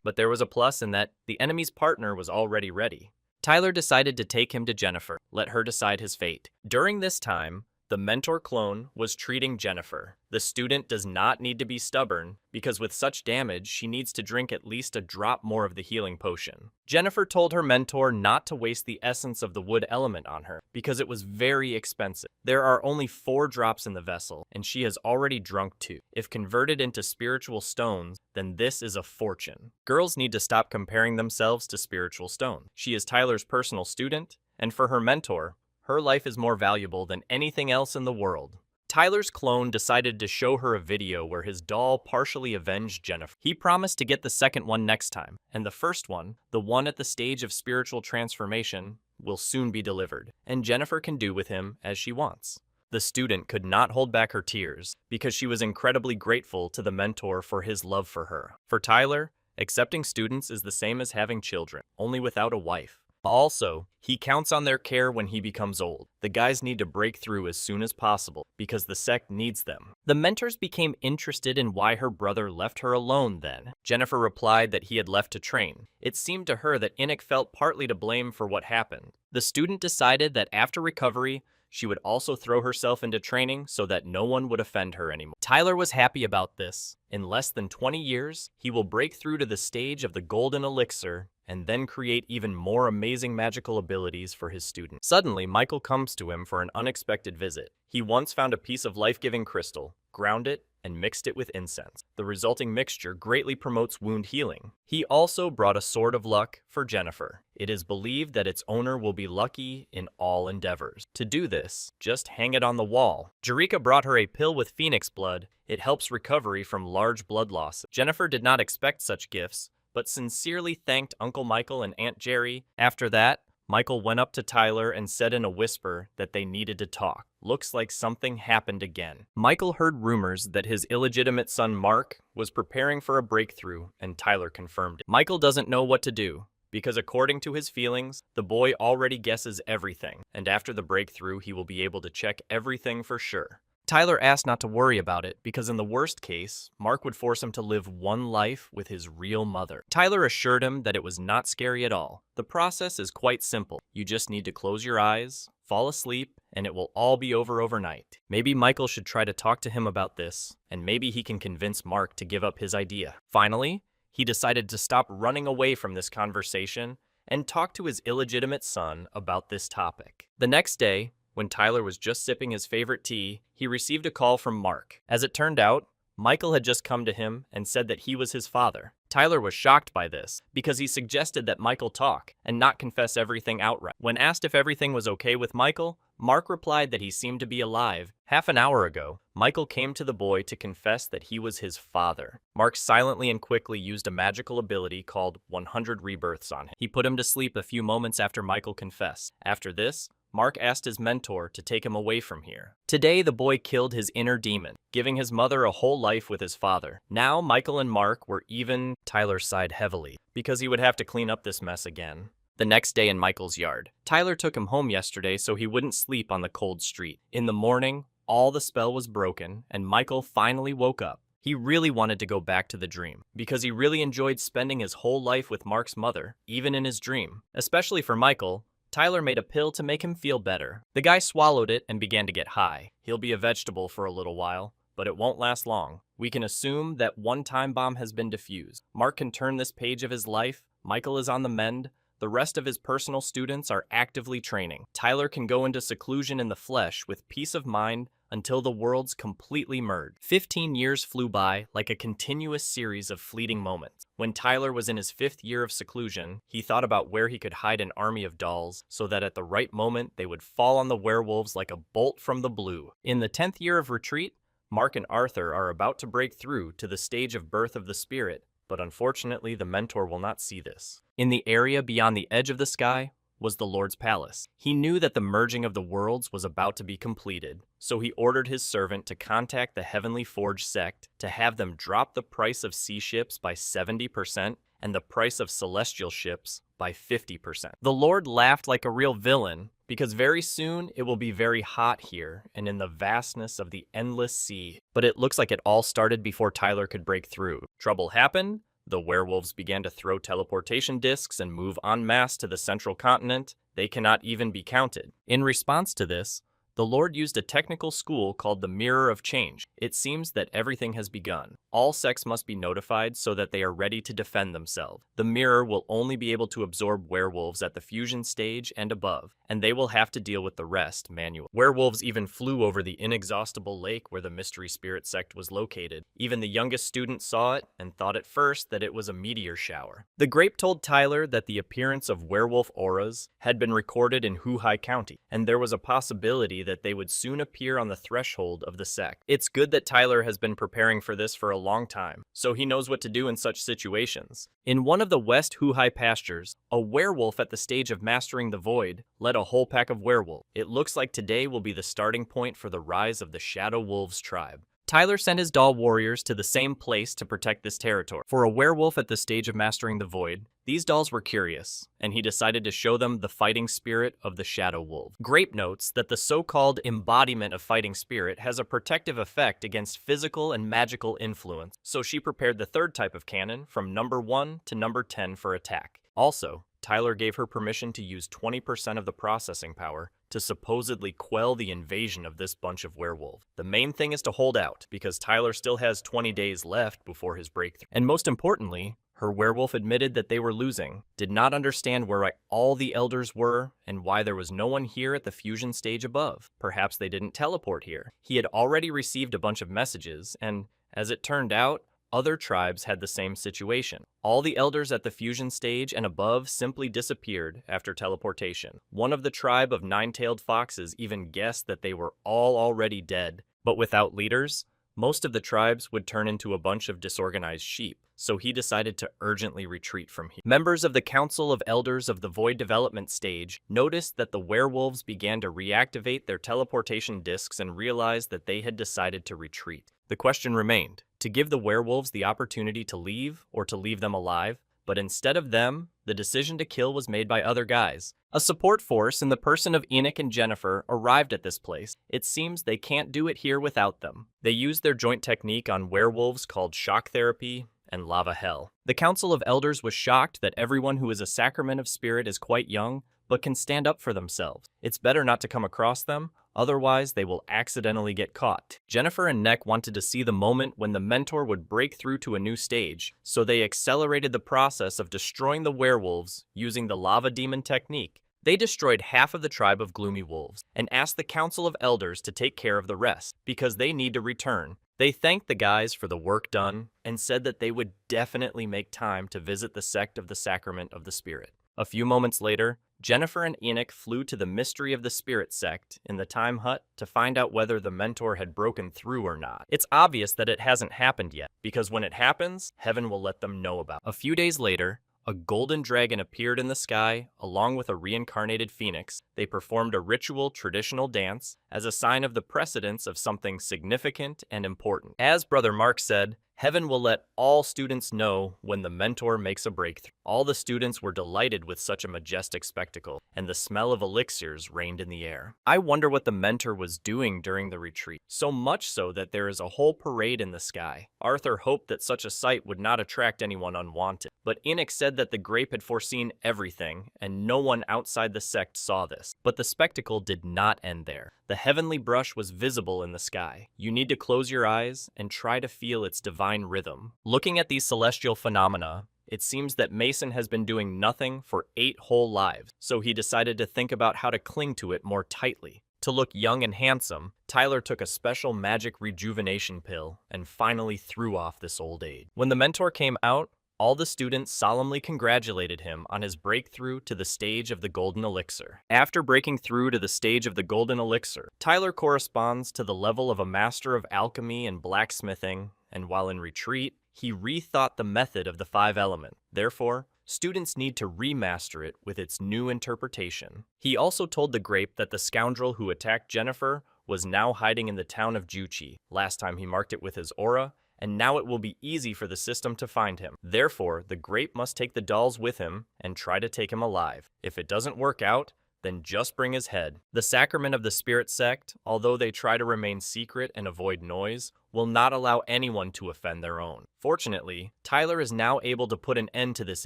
But there was a plus in that the enemy's partner was already ready. Tyler decided to take him to Jennifer, let her decide his fate. During this time, The mentor clone was treating Jennifer. The student does not need to be stubborn, because with such damage, she needs to drink at least a drop more of the healing potion. Jennifer told her mentor not to waste the essence of the wood element on her, because it was very expensive. There are only 4 drops in the vessel, and she has already drunk 2. If converted into spiritual stones, then this is a fortune. Girls need to stop comparing themselves to spiritual stones. She is Tyler's personal student, and for her mentor, her life is more valuable than anything else in the world. Tyler's clone decided to show her a video where his doll partially avenged Jennifer. He promised to get the second one next time, and the first one, the one at the stage of spiritual transformation, will soon be delivered, and Jennifer can do with him as she wants. The student could not hold back her tears because she was incredibly grateful to the mentor for his love for her. For Tyler, accepting students is the same as having children, only without a wife. Also, he counts on their care when he becomes old. The guys need to break through as soon as possible because the sect needs them. The mentors became interested in why her brother left her alone then. Jennifer replied that he had left to train. It seemed to her that Anik felt partly to blame for what happened. The student decided that after recovery, she would also throw herself into training so that no one would offend her anymore. Tyler was happy about this. In less than 20 years, he will break through to the stage of the golden elixir and then create even more amazing magical abilities for his students. Suddenly, Michael comes to him for an unexpected visit. He once found a piece of life-giving crystal, ground it, and mixed it with incense. The resulting mixture greatly promotes wound healing. He also brought a sword of luck for Jennifer. It is believed that its owner will be lucky in all endeavors. To do this, just hang it on the wall. Jerika brought her a pill with phoenix blood. It helps recovery from large blood loss. Jennifer did not expect such gifts, but sincerely thanked Uncle Michael and Aunt Jerry. After that, Michael went up to Tyler and said in a whisper that they needed to talk. Looks like something happened again. Michael heard rumors that his illegitimate son Mark was preparing for a breakthrough, and Tyler confirmed it. Michael doesn't know what to do, because according to his feelings, the boy already guesses everything, and after the breakthrough, he will be able to check everything for sure. Tyler asked not to worry about it because in the worst case, Mark would force him to live one life with his real mother. Tyler assured him that it was not scary at all. The process is quite simple. You just need to close your eyes, fall asleep, and it will all be over overnight. Maybe Michael should try to talk to him about this, and maybe he can convince Mark to give up his idea. Finally, he decided to stop running away from this conversation and talk to his illegitimate son about this topic. The next day, when Tyler was just sipping his favorite tea, he received a call from Mark. As it turned out, Michael had just come to him and said that he was his father. Tyler was shocked by this because he suggested that Michael talk and not confess everything outright. When asked if everything was okay with Michael, Mark replied that he seemed to be alive. Half an hour ago, Michael came to the boy to confess that he was his father. Mark silently and quickly used a magical ability called 100 Rebirths on him. He put him to sleep a few moments after Michael confessed. After this, Mark asked his mentor to take him away from here. Today, the boy killed his inner demon, giving his mother a whole life with his father. Now, Michael and Mark were even. Tyler sighed heavily, because he would have to clean up this mess again. The next day in Michael's yard, Tyler took him home yesterday so he wouldn't sleep on the cold street. In the morning, all the spell was broken, and Michael finally woke up. He really wanted to go back to the dream, because he really enjoyed spending his whole life with Mark's mother, even in his dream. Especially for Michael, Tyler made a pill to make him feel better. The guy swallowed it and began to get high. He'll be a vegetable for a little while, but it won't last long. We can assume that one time bomb has been defused. Mark can turn this page of his life. Michael is on the mend. The rest of his personal students are actively training. Tyler can go into seclusion in the flesh with peace of mind until the worlds completely merge. 15 years flew by like a continuous series of fleeting moments. When Tyler was in his 5th year of seclusion, he thought about where he could hide an army of dolls so that at the right moment they would fall on the werewolves like a bolt from the blue. In the 10th year of retreat, Mark and Arthur are about to break through to the stage of birth of the spirit, but unfortunately the mentor will not see this. In the area beyond the edge of the sky was the Lord's palace. He knew that the merging of the worlds was about to be completed, so he ordered his servant to contact the Heavenly Forge sect to have them drop the price of sea ships by 70% and the price of celestial ships by 50%. The Lord laughed like a real villain, because very soon it will be very hot here and in the vastness of the endless sea. But it looks like it all started before Tyler could break through. Trouble happened. The werewolves began to throw teleportation discs and move en masse to the central continent. They cannot even be counted. In response to this, The Lord used a technical school called the Mirror of Change. It seems that everything has begun. All sects must be notified so that they are ready to defend themselves. The mirror will only be able to absorb werewolves at the fusion stage and above, and they will have to deal with the rest manually. Werewolves even flew over the inexhaustible lake where the mystery spirit sect was located. Even the youngest student saw it and thought at first that it was a meteor shower. The Grape told Tyler that the appearance of werewolf auras had been recorded in Huhai County, and there was a possibility that they would soon appear on the threshold of the sect. It's good that Tyler has been preparing for this for a long time, so he knows what to do in such situations. In one of the West Huhai pastures, a werewolf at the stage of mastering the void led a whole pack of werewolves. It looks like today will be the starting point for the rise of the Shadow Wolves tribe. Tyler sent his doll warriors to the same place to protect this territory. For a werewolf at the stage of mastering the void, these dolls were curious, and he decided to show them the fighting spirit of the Shadow Wolf. Grape notes that the so-called embodiment of fighting spirit has a protective effect against physical and magical influence, so she prepared the third type of cannon from number 1 to number 10 for attack. Also, Tyler gave her permission to use 20% of the processing power to supposedly quell the invasion of this bunch of werewolves. The main thing is to hold out, because Tyler still has 20 days left before his breakthrough. And most importantly, her werewolf admitted that they were losing, did not understand where all the elders were, and why there was no one here at the fusion stage above. Perhaps they didn't teleport here. He had already received a bunch of messages, and as it turned out, other tribes had the same situation. All the elders at the fusion stage and above simply disappeared after teleportation. One of the tribe of nine-tailed foxes even guessed that they were all already dead. But without leaders, most of the tribes would turn into a bunch of disorganized sheep, so he decided to urgently retreat from here. Members of the Council of Elders of the Void Development Stage noticed that the werewolves began to reactivate their teleportation discs and realized that they had decided to retreat. The question remained, to give the werewolves the opportunity to leave or to leave them alive, but instead of them, the decision to kill was made by other guys. A support force in the person of Enoch and Jennifer arrived at this place. It seems they can't do it here without them. They used their joint technique on werewolves called shock therapy and lava hell. The Council of Elders was shocked that everyone who is a sacrament of spirit is quite young, but can stand up for themselves. It's better not to come across them, otherwise they will accidentally get caught. Jennifer and Neck wanted to see the moment when the mentor would break through to a new stage, so they accelerated the process of destroying the werewolves using the lava demon technique. They destroyed half of the tribe of gloomy wolves and asked the Council of Elders to take care of the rest, because they need to return. They thanked the guys for the work done and said that they would definitely make time to visit the sect of the Sacrament of the Spirit. A few moments later, Jennifer and Enoch flew to the Mystery of the Spirit sect in the Time Hut to find out whether the mentor had broken through or not. It's obvious that it hasn't happened yet, because when it happens, heaven will let them know about it. A few days later, a golden dragon appeared in the sky along with a reincarnated phoenix. They performed a ritual traditional dance as a sign of the precedence of something significant and important. As Brother Mark said, heaven will let all students know when the mentor makes a breakthrough. All the students were delighted with such a majestic spectacle, and the smell of elixirs reigned in the air. I wonder what the mentor was doing during the retreat, so much so that there is a whole parade in the sky. Arthur hoped that such a sight would not attract anyone unwanted, but Enoch said that the grape had foreseen everything, and no one outside the sect saw this. But the spectacle did not end there. The heavenly brush was visible in the sky. You need to close your eyes and try to feel its divine rhythm. Looking at these celestial phenomena, it seems that Mason has been doing nothing for 8 whole lives, so he decided to think about how to cling to it more tightly. To look young and handsome, Tyler took a special magic rejuvenation pill and finally threw off this old age. When the mentor came out, all the students solemnly congratulated him on his breakthrough to the stage of the Golden Elixir. After breaking through to the stage of the Golden Elixir, Tyler corresponds to the level of a master of alchemy and blacksmithing, and while in retreat, he rethought the method of the 5 elements. Therefore, students need to remaster it with its new interpretation. He also told the grape that the scoundrel who attacked Jennifer was now hiding in the town of Juchi. Last time he marked it with his aura, and now it will be easy for the system to find him. Therefore, the grape must take the dolls with him and try to take him alive. If it doesn't work out, then just bring his head. The Sacrament of the Spirit sect, although they try to remain secret and avoid noise, will not allow anyone to offend their own. Fortunately, Tyler is now able to put an end to this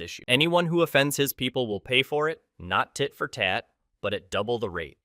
issue. Anyone who offends his people will pay for it, not tit for tat, but at double the rate.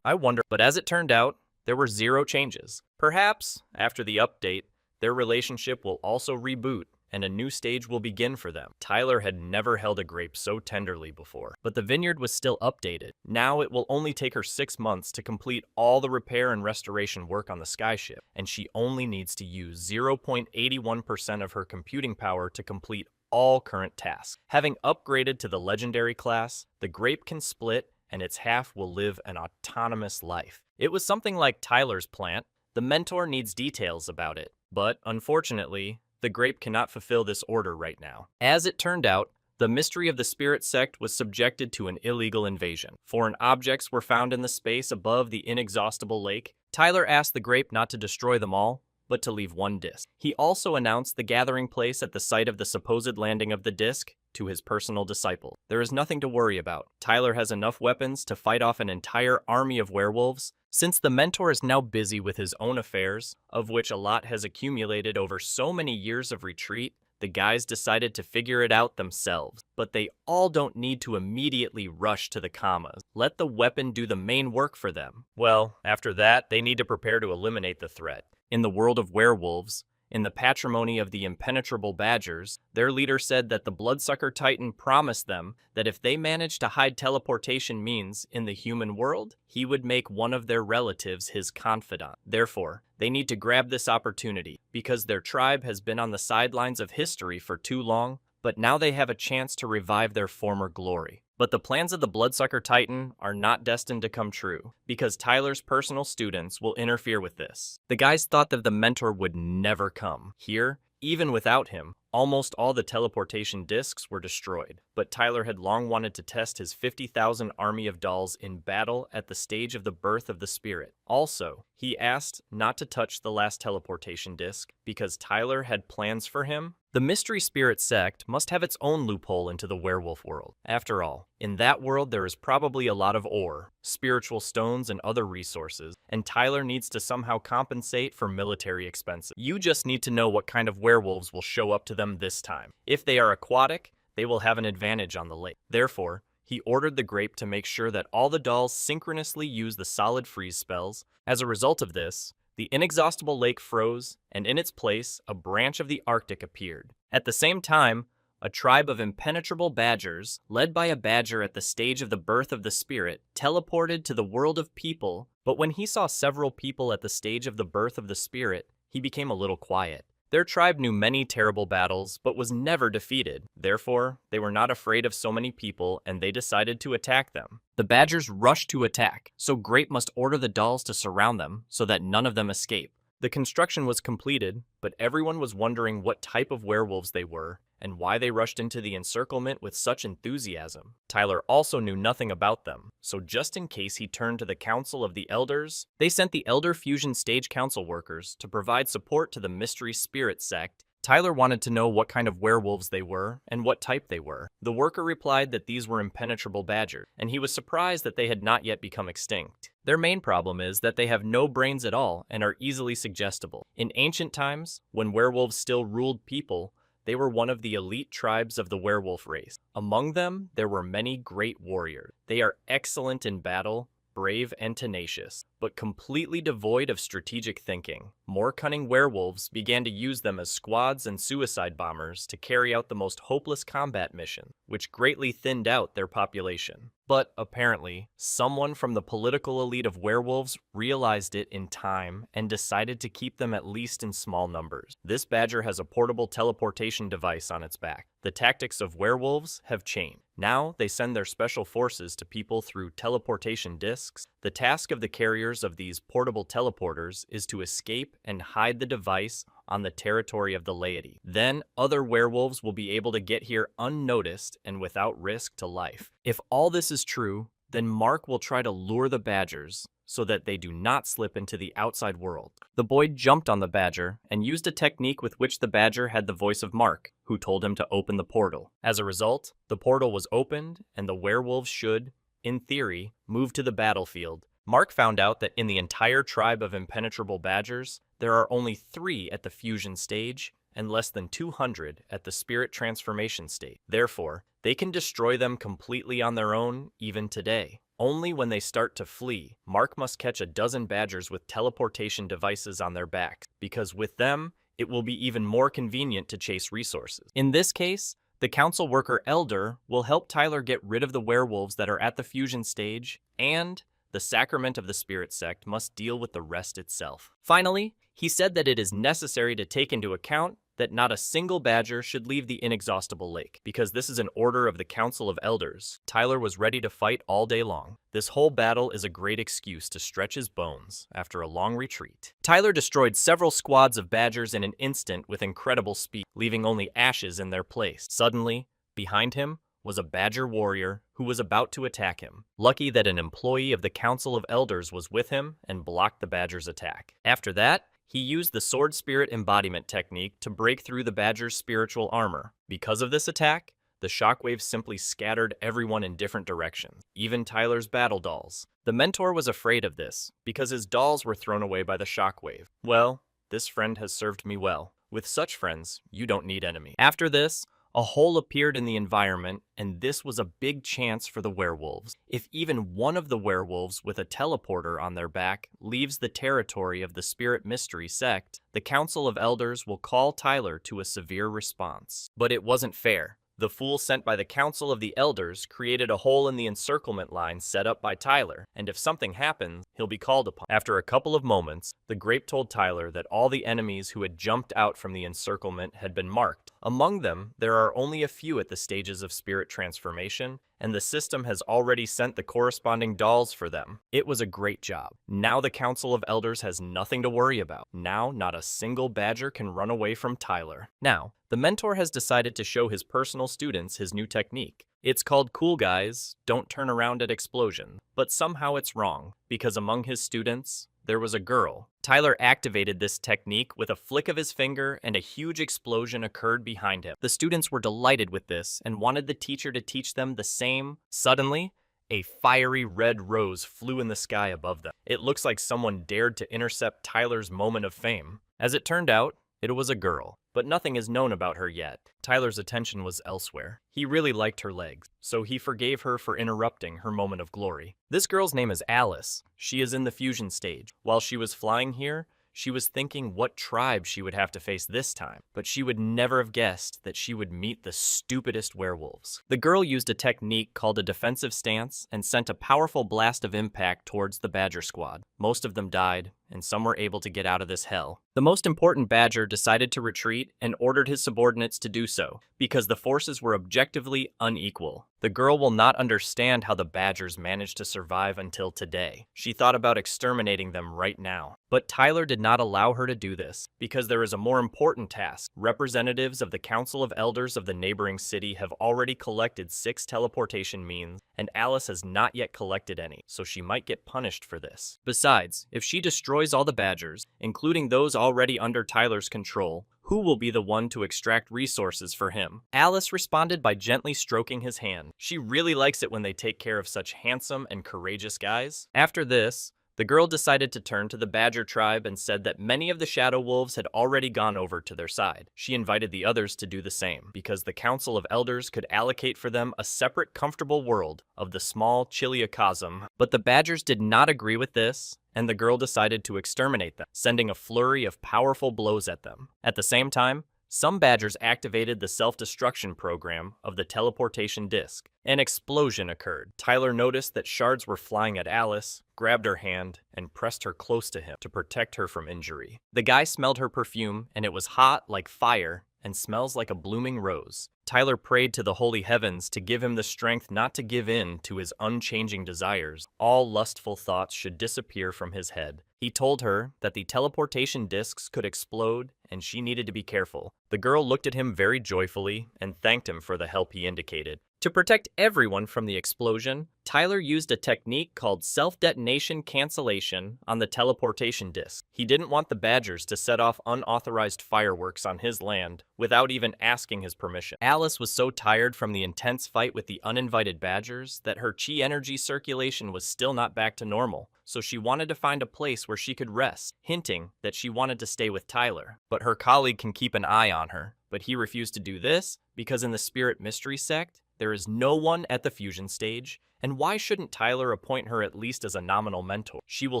I wonder, but as it turned out, there were zero changes. Perhaps, after the update, their relationship will also reboot and a new stage will begin for them. Tyler had never held a grape so tenderly before, but the vineyard was still updated. Now it will only take her 6 months to complete all the repair and restoration work on the skyship, and she only needs to use 0.81% of her computing power to complete all current tasks. Having upgraded to the legendary class, the grape can split and its half will live an autonomous life. It was something like Tyler's plant. The mentor needs details about it, but unfortunately, the grape cannot fulfill this order right now. As it turned out, the mystery of the spirit sect was subjected to an illegal invasion. Foreign objects were found in the space above the inexhaustible lake. Tyler asked the grape not to destroy them all, but to leave one disc. He also announced the gathering place at the site of the supposed landing of the disc to his personal disciple. There is nothing to worry about. Tyler has enough weapons to fight off an entire army of werewolves. Since the mentor is now busy with his own affairs, of which a lot has accumulated over so many years of retreat, the guys decided to figure it out themselves. But they all don't need to immediately rush to the commas. Let the weapon do the main work for them. Well, after that, they need to prepare to eliminate the threat. In the world of werewolves, in the patrimony of the impenetrable badgers, their leader said that the bloodsucker titan promised them that if they managed to hide teleportation means in the human world, he would make one of their relatives his confidant. Therefore, they need to grab this opportunity because their tribe has been on the sidelines of history for too long, but now they have a chance to revive their former glory. But the plans of the Bloodsucker Titan are not destined to come true, because Tyler's personal students will interfere with this. The guys thought that the mentor would never come. Here, even without him, almost all the teleportation discs were destroyed, but Tyler had long wanted to test his 50,000 army of dolls in battle at the stage of the birth of the spirit. Also, he asked not to touch the last teleportation disc because Tyler had plans for him. The Mystery Spirit sect must have its own loophole into the werewolf world. After all, in that world there is probably a lot of ore, spiritual stones, and other resources, and Tyler needs to somehow compensate for military expenses. You just need to know what kind of werewolves will show up to them this time. If they are aquatic, they will have an advantage on the lake. Therefore, he ordered the grape to make sure that all the dolls synchronously use the solid freeze spells. As a result of this, the inexhaustible lake froze, and in its place, a branch of the Arctic appeared. At the same time, a tribe of impenetrable badgers, led by a badger at the stage of the birth of the spirit, teleported to the world of people, but when he saw several people at the stage of the birth of the spirit, he became a little quiet. Their tribe knew many terrible battles, but was never defeated. Therefore, they were not afraid of so many people, and they decided to attack them. The badgers rushed to attack, so Grape must order the dolls to surround them so that none of them escape. The construction was completed, but everyone was wondering what type of werewolves they were, and why they rushed into the encirclement with such enthusiasm. Tyler also knew nothing about them, so just in case he turned to the Council of the Elders, they sent the Elder Fusion Stage Council workers to provide support to the Mystery Spirit sect. Tyler wanted to know what kind of werewolves they were and what type they were. The worker replied that these were impenetrable badgers, and he was surprised that they had not yet become extinct. Their main problem is that they have no brains at all and are easily suggestible. In ancient times, when werewolves still ruled people, they were one of the elite tribes of the werewolf race. Among them, there were many great warriors. They are excellent in battle, brave and tenacious, but completely devoid of strategic thinking. More cunning werewolves began to use them as squads and suicide bombers to carry out the most hopeless combat missions, which greatly thinned out their population. But apparently, someone from the political elite of werewolves realized it in time and decided to keep them at least in small numbers. This badger has a portable teleportation device on its back. The tactics of werewolves have changed. Now they send their special forces to people through teleportation discs. The task of the carriers of these portable teleporters is to escape and hide the device on the territory of the laity. Then other werewolves will be able to get here unnoticed and without risk to life. If all this is true, then Mark will try to lure the badgers so that they do not slip into the outside world. The boy jumped on the badger and used a technique with which the badger had the voice of Mark, who told him to open the portal. As a result, the portal was opened and the werewolves should, in theory, move to the battlefield. Mark found out that in the entire tribe of impenetrable badgers, there are only 3 at the fusion stage and less than 200 at the spirit transformation stage. Therefore, they can destroy them completely on their own even today. Only when they start to flee, Mark must catch a dozen badgers with teleportation devices on their backs, because with them, it will be even more convenient to chase resources. In this case, the council worker Elder will help Tyler get rid of the werewolves that are at the fusion stage, and the Sacrament of the Spirit Sect must deal with the rest itself. Finally, he said that it is necessary to take into account that not a single badger should leave the inexhaustible lake, because this is an order of the Council of Elders. Tyler was ready to fight all day long. This whole battle is a great excuse to stretch his bones after a long retreat. Tyler destroyed several squads of badgers in an instant with incredible speed, leaving only ashes in their place. Suddenly, behind him was a badger warrior who was about to attack him. Lucky that an employee of the Council of Elders was with him and blocked the badger's attack. After that, he used the Sword Spirit Embodiment technique to break through the badger's spiritual armor. Because of this attack, the shockwaves simply scattered everyone in different directions, even Tyler's battle dolls. The mentor was afraid of this, because his dolls were thrown away by the shockwave. Well, this friend has served me well. With such friends, you don't need enemies. After this, a hole appeared in the environment, and this was a big chance for the werewolves. If even one of the werewolves with a teleporter on their back leaves the territory of the Spirit Mystery Sect, the Council of Elders will call Tyler to a severe response. But it wasn't fair. The fool sent by the Council of the Elders created a hole in the encirclement line set up by Tyler, and if something happens, he'll be called upon. After a couple of moments, the grape told Tyler that all the enemies who had jumped out from the encirclement had been marked. Among them, there are only a few at the stages of spirit transformation, and the system has already sent the corresponding dolls for them. It was a great job. Now the Council of Elders has nothing to worry about. Now, not a single badger can run away from Tyler. Now, the mentor has decided to show his personal students his new technique. It's called Cool Guys Don't Turn Around at Explosion, but somehow it's wrong, because among his students, there was a girl. Tyler activated this technique with a flick of his finger, and a huge explosion occurred behind him. The students were delighted with this and wanted the teacher to teach them the same. Suddenly, a fiery red rose flew in the sky above them. It looks like someone dared to intercept Tyler's moment of fame. As it turned out, it was a girl, but nothing is known about her yet. Tyler's attention was elsewhere. He really liked her legs, so he forgave her for interrupting her moment of glory. This girl's name is Alice. She is in the fusion stage. While she was flying here, she was thinking what tribe she would have to face this time, but she would never have guessed that she would meet the stupidest werewolves. The girl used a technique called a defensive stance and sent a powerful blast of impact towards the badger squad. Most of them died, and some were able to get out of this hell. The most important badger decided to retreat and ordered his subordinates to do so, because the forces were objectively unequal. The girl will not understand how the badgers managed to survive until today. She thought about exterminating them right now. But Tyler did not allow her to do this, because there is a more important task. Representatives of the Council of Elders of the neighboring city have already collected 6 teleportation means, and Alice has not yet collected any, so she might get punished for this. Besides, if she destroys all the badgers, including those already under Tyler's control, who will be the one to extract resources for him? Alice responded by gently stroking his hand. She really likes it when they take care of such handsome and courageous guys. After this, the girl decided to turn to the Badger tribe and said that many of the Shadow Wolves had already gone over to their side. She invited the others to do the same, because the Council of Elders could allocate for them a separate comfortable world of the small Chiliacosm. But the Badgers did not agree with this, and the girl decided to exterminate them, sending a flurry of powerful blows at them. At the same time, some badgers activated the self-destruction program of the teleportation disc. An explosion occurred. Tyler noticed that shards were flying at Alice, grabbed her hand, and pressed her close to him to protect her from injury. The guy smelled her perfume, and it was hot like fire and smells like a blooming rose. Tyler prayed to the holy heavens to give him the strength not to give in to his unchanging desires. All lustful thoughts should disappear from his head. He told her that the teleportation discs could explode and she needed to be careful. The girl looked at him very joyfully and thanked him for the help he indicated. To protect everyone from the explosion, Tyler used a technique called self-detonation cancellation on the teleportation disc. He didn't want the badgers to set off unauthorized fireworks on his land without even asking his permission. Alice was so tired from the intense fight with the uninvited badgers that her chi energy circulation was still not back to normal, so she wanted to find a place where she could rest, hinting that she wanted to stay with Tyler. But her colleague can keep an eye on her, but he refused to do this because in the Spirit Mystery Sect, There is no one at the fusion stage, and why shouldn't Tyler appoint her at least as a nominal mentor? She will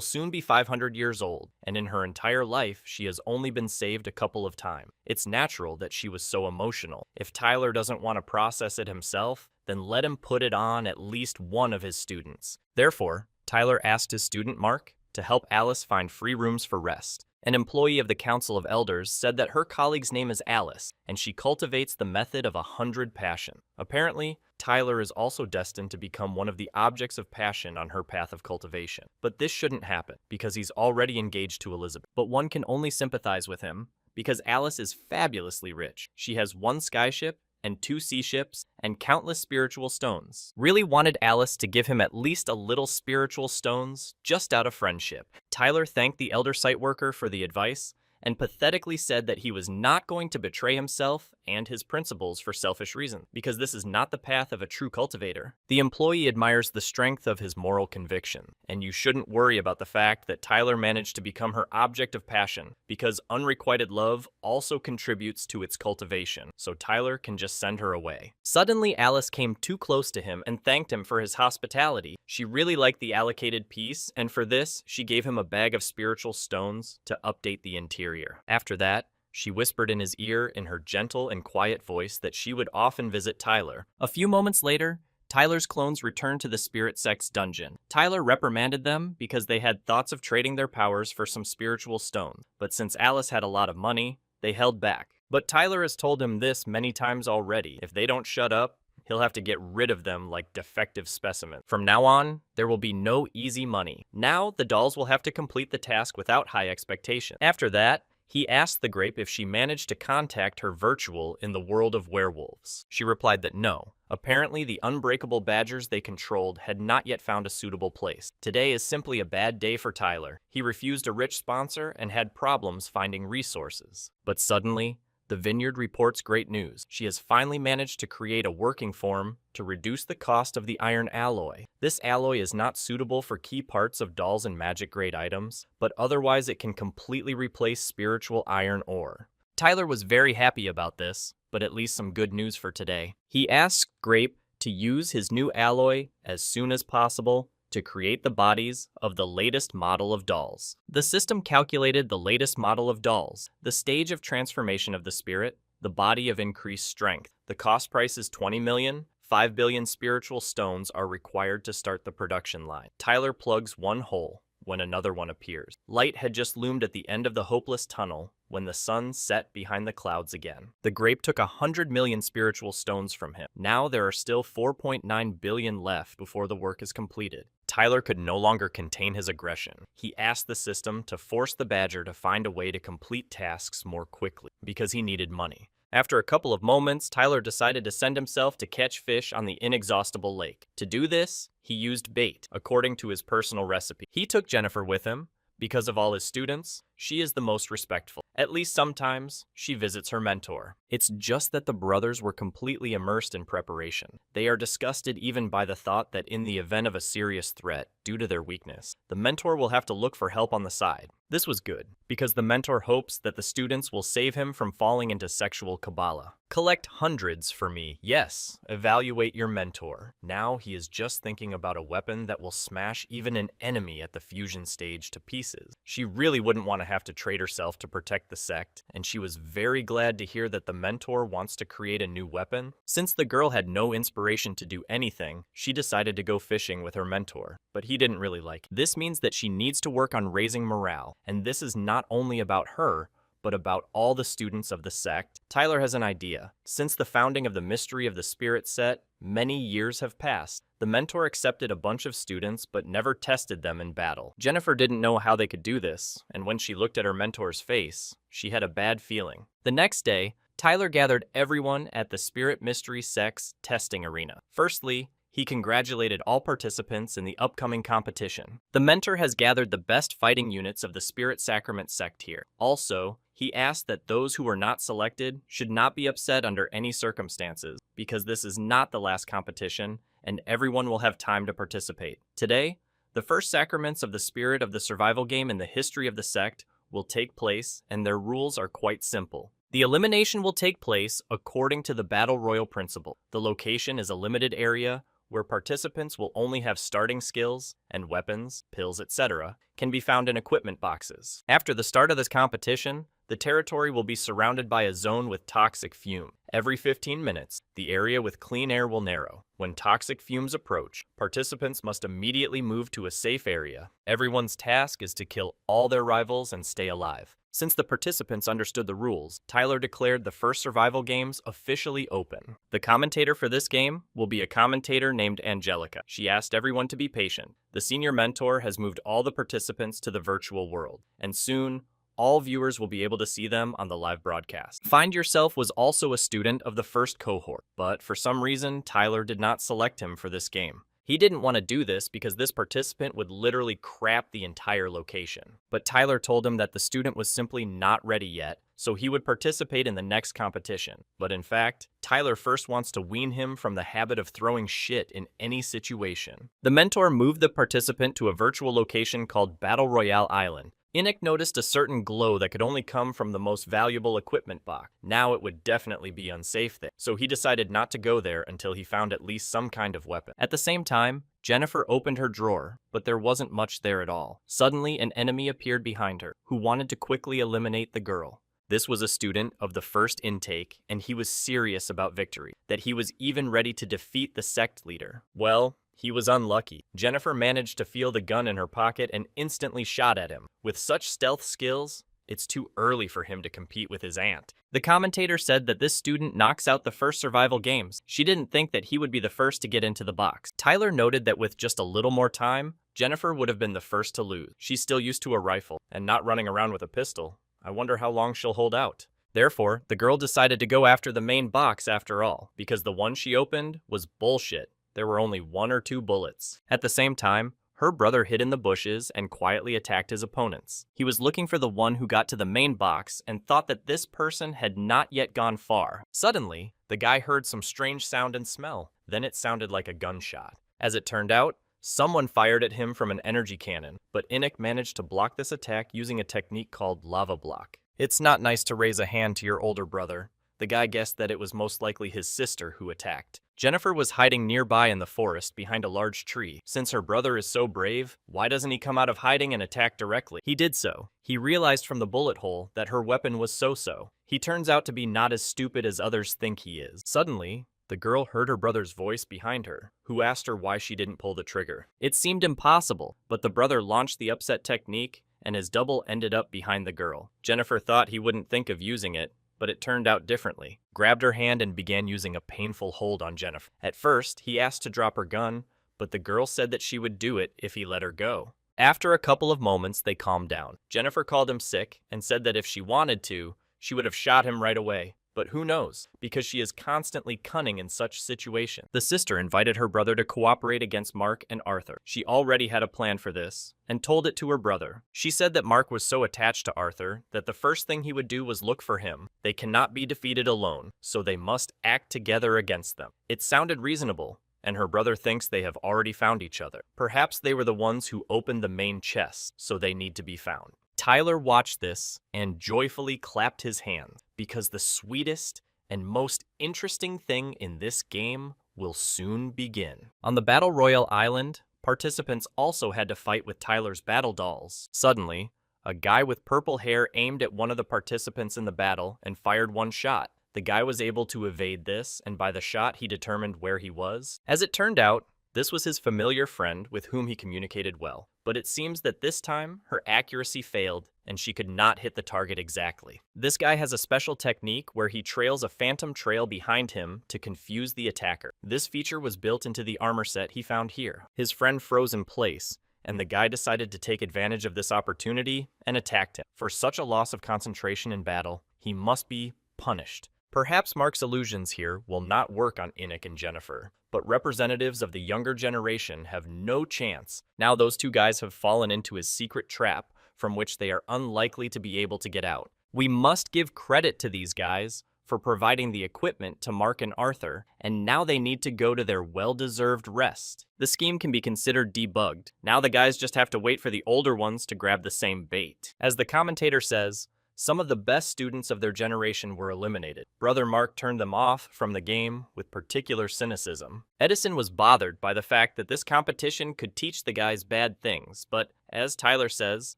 soon be 500 years old, and in her entire life, she has only been saved a couple of times. It's natural that she was so emotional. If Tyler doesn't want to process it himself, then let him put it on at least one of his students. Therefore, Tyler asked his student Mark to help Alice find free rooms for rest. An employee of the Council of Elders said that her colleague's name is Alice, and she cultivates the method of 100 passion. Apparently, Tyler is also destined to become one of the objects of passion on her path of cultivation. But this shouldn't happen, because he's already engaged to Elizabeth. But one can only sympathize with him, because Alice is fabulously rich. She has 1 skyship, and 2 sea ships, and countless spiritual stones. Really wanted Alice to give him at least a little spiritual stones, just out of friendship. Tyler thanked the elder site worker for the advice, and pathetically said that he was not going to betray himself and his principles for selfish reasons, because this is not the path of a true cultivator. The employee admires the strength of his moral conviction, and you shouldn't worry about the fact that Tyler managed to become her object of passion, because unrequited love also contributes to its cultivation, so Tyler can just send her away. Suddenly, Alice came too close to him and thanked him for his hospitality. She really liked the allocated piece, and for this, she gave him a bag of spiritual stones to update the interior. After that, she whispered in his ear in her gentle and quiet voice that she would often visit Tyler. A few moments later, Tyler's clones returned to the Spirit Sect's dungeon. Tyler reprimanded them because they had thoughts of trading their powers for some spiritual stones, but since Alice had a lot of money, they held back. But Tyler has told him this many times already. If they don't shut up, he'll have to get rid of them like defective specimens. From now on, there will be no easy money. Now, the dolls will have to complete the task without high expectation. After that, he asked the grape if she managed to contact her virtual in the world of werewolves. She replied that no. Apparently, the unbreakable badgers they controlled had not yet found a suitable place. Today is simply a bad day for Tyler. He refused a rich sponsor and had problems finding resources. But suddenly, the vineyard reports great news. She has finally managed to create a working form to reduce the cost of the iron alloy. This alloy is not suitable for key parts of dolls and magic-grade items, but otherwise it can completely replace spiritual iron ore. Tyler was very happy about this, but at least some good news for today. He asked Grape to use his new alloy as soon as possible to create the bodies of the latest model of dolls. The system calculated the latest model of dolls, the stage of transformation of the spirit, the body of increased strength. The cost price is 20 million. 5 billion spiritual stones are required to start the production line. Tyler plugs one hole when another one appears. Light had just loomed at the end of the hopeless tunnel when the sun set behind the clouds again. The grape took 100 million spiritual stones from him. Now there are still 4.9 billion left before the work is completed. Tyler could no longer contain his aggression. He asked the system to force the badger to find a way to complete tasks more quickly, because he needed money. After a couple of moments, Tyler decided to send himself to catch fish on the inexhaustible lake. To do this, he used bait, according to his personal recipe. He took Jennifer with him. Because of all his students, she is the most respectful. At least sometimes, she visits her mentor. It's just that the brothers were completely immersed in preparation. They are disgusted even by the thought that in the event of a serious threat, due to their weakness, the mentor will have to look for help on the side. This was good, because the mentor hopes that the students will save him from falling into sexual Kabbalah. Collect hundreds for me. Yes, evaluate your mentor. Now he is just thinking about a weapon that will smash even an enemy at the fusion stage to pieces. She really wouldn't want to have to trade herself to protect the sect, and she was very glad to hear that the mentor wants to create a new weapon. Since the girl had no inspiration to do anything, she decided to go fishing with her mentor, but he didn't really like it. This means that she needs to work on raising morale, and this is not only about her, but about all the students of the sect. Tyler has an idea. Since the founding of the Mystery of the Spirit set, many years have passed. The mentor accepted a bunch of students, but never tested them in battle. Jennifer didn't know how they could do this, and when she looked at her mentor's face, she had a bad feeling. The next day, Tyler gathered everyone at the Spirit Mystery Sect's testing arena. Firstly, he congratulated all participants in the upcoming competition. The mentor has gathered the best fighting units of the Spirit Sacrament sect here. Also, he asked that those who were not selected should not be upset under any circumstances, because this is not the last competition, and everyone will have time to participate. Today, the first sacraments of the spirit of the survival game in the history of the sect will take place, and their rules are quite simple. The elimination will take place according to the Battle Royal principle. The location is a limited area where participants will only have starting skills and weapons, pills, etc. can be found in equipment boxes. After the start of this competition, the territory will be surrounded by a zone with toxic fume. Every 15 minutes, the area with clean air will narrow. When toxic fumes approach, participants must immediately move to a safe area. Everyone's task is to kill all their rivals and stay alive. Since the participants understood the rules, Tyler declared the first survival games officially open. The commentator for this game will be a commentator named Angelica. She asked everyone to be patient. The senior mentor has moved all the participants to the virtual world, and soon, all viewers will be able to see them on the live broadcast. Find Yourself was also a student of the first cohort, but for some reason, Tyler did not select him for this game. He didn't want to do this because this participant would literally crap the entire location. But Tyler told him that the student was simply not ready yet, so he would participate in the next competition. But in fact, Tyler first wants to wean him from the habit of throwing shit in any situation. The mentor moved the participant to a virtual location called Battle Royale Island. Enoch noticed a certain glow that could only come from the most valuable equipment box. Now it would definitely be unsafe there, so he decided not to go there until he found at least some kind of weapon. At the same time, Jennifer opened her drawer, but there wasn't much there at all. Suddenly, an enemy appeared behind her, who wanted to quickly eliminate the girl. This was a student of the first intake, and he was serious about victory, that he was even ready to defeat the sect leader. Well, he was unlucky. Jennifer managed to feel the gun in her pocket and instantly shot at him. With such stealth skills, it's too early for him to compete with his aunt. The commentator said that this student knocks out the first survival games. She didn't think that he would be the first to get into the box. Tyler noted that with just a little more time, Jennifer would have been the first to lose. She's still used to a rifle and not running around with a pistol. I wonder how long she'll hold out. Therefore, the girl decided to go after the main box after all, because the one she opened was bullshit. There were only 1 or 2 bullets. At the same time, her brother hid in the bushes and quietly attacked his opponents. He was looking for the one who got to the main box and thought that this person had not yet gone far. Suddenly, the guy heard some strange sound and smell. Then it sounded like a gunshot. As it turned out, someone fired at him from an energy cannon, but Enoch managed to block this attack using a technique called lava block. It's not nice to raise a hand to your older brother. The guy guessed that it was most likely his sister who attacked. Jennifer was hiding nearby in the forest behind a large tree. Since her brother is so brave, why doesn't he come out of hiding and attack directly? He did so. He realized from the bullet hole that her weapon was so-so. He turns out to be not as stupid as others think he is. Suddenly, the girl heard her brother's voice behind her, who asked her why she didn't pull the trigger. It seemed impossible, but the brother launched the upset technique, and his double ended up behind the girl. Jennifer thought he wouldn't think of using it, but it turned out differently. Grabbed her hand and began using a painful hold on Jennifer. At first, he asked to drop her gun, but the girl said that she would do it if he let her go. After a couple of moments, they calmed down. Jennifer called him sick and said that if she wanted to, she would have shot him right away. But who knows, because she is constantly cunning in such situations. The sister invited her brother to cooperate against Mark and Arthur. She already had a plan for this, and told it to her brother. She said that Mark was so attached to Arthur that the first thing he would do was look for him. They cannot be defeated alone, so they must act together against them. It sounded reasonable, and her brother thinks they have already found each other. Perhaps they were the ones who opened the main chest, so they need to be found. Tyler watched this and joyfully clapped his hands, because the sweetest and most interesting thing in this game will soon begin. On the Battle Royale Island, participants also had to fight with Tyler's battle dolls. Suddenly, a guy with purple hair aimed at one of the participants in the battle and fired one shot. The guy was able to evade this, and by the shot he determined where he was. As it turned out, this was his familiar friend with whom he communicated well, but it seems that this time her accuracy failed and she could not hit the target exactly. This guy has a special technique where he trails a phantom trail behind him to confuse the attacker. This feature was built into the armor set he found here. His friend froze in place, and the guy decided to take advantage of this opportunity and attacked him. For such a loss of concentration in battle, he must be punished. Perhaps Mark's illusions here will not work on Enoch and Jennifer, but representatives of the younger generation have no chance. Now those two guys have fallen into his secret trap from which they are unlikely to be able to get out. We must give credit to these guys for providing the equipment to Mark and Arthur, and now they need to go to their well-deserved rest. The scheme can be considered debugged. Now the guys just have to wait for the older ones to grab the same bait. As the commentator says, Some of the best students of their generation were eliminated. Brother Mark turned them off from the game with particular cynicism. Edison was bothered by the fact that this competition could teach the guys bad things, but as Tyler says,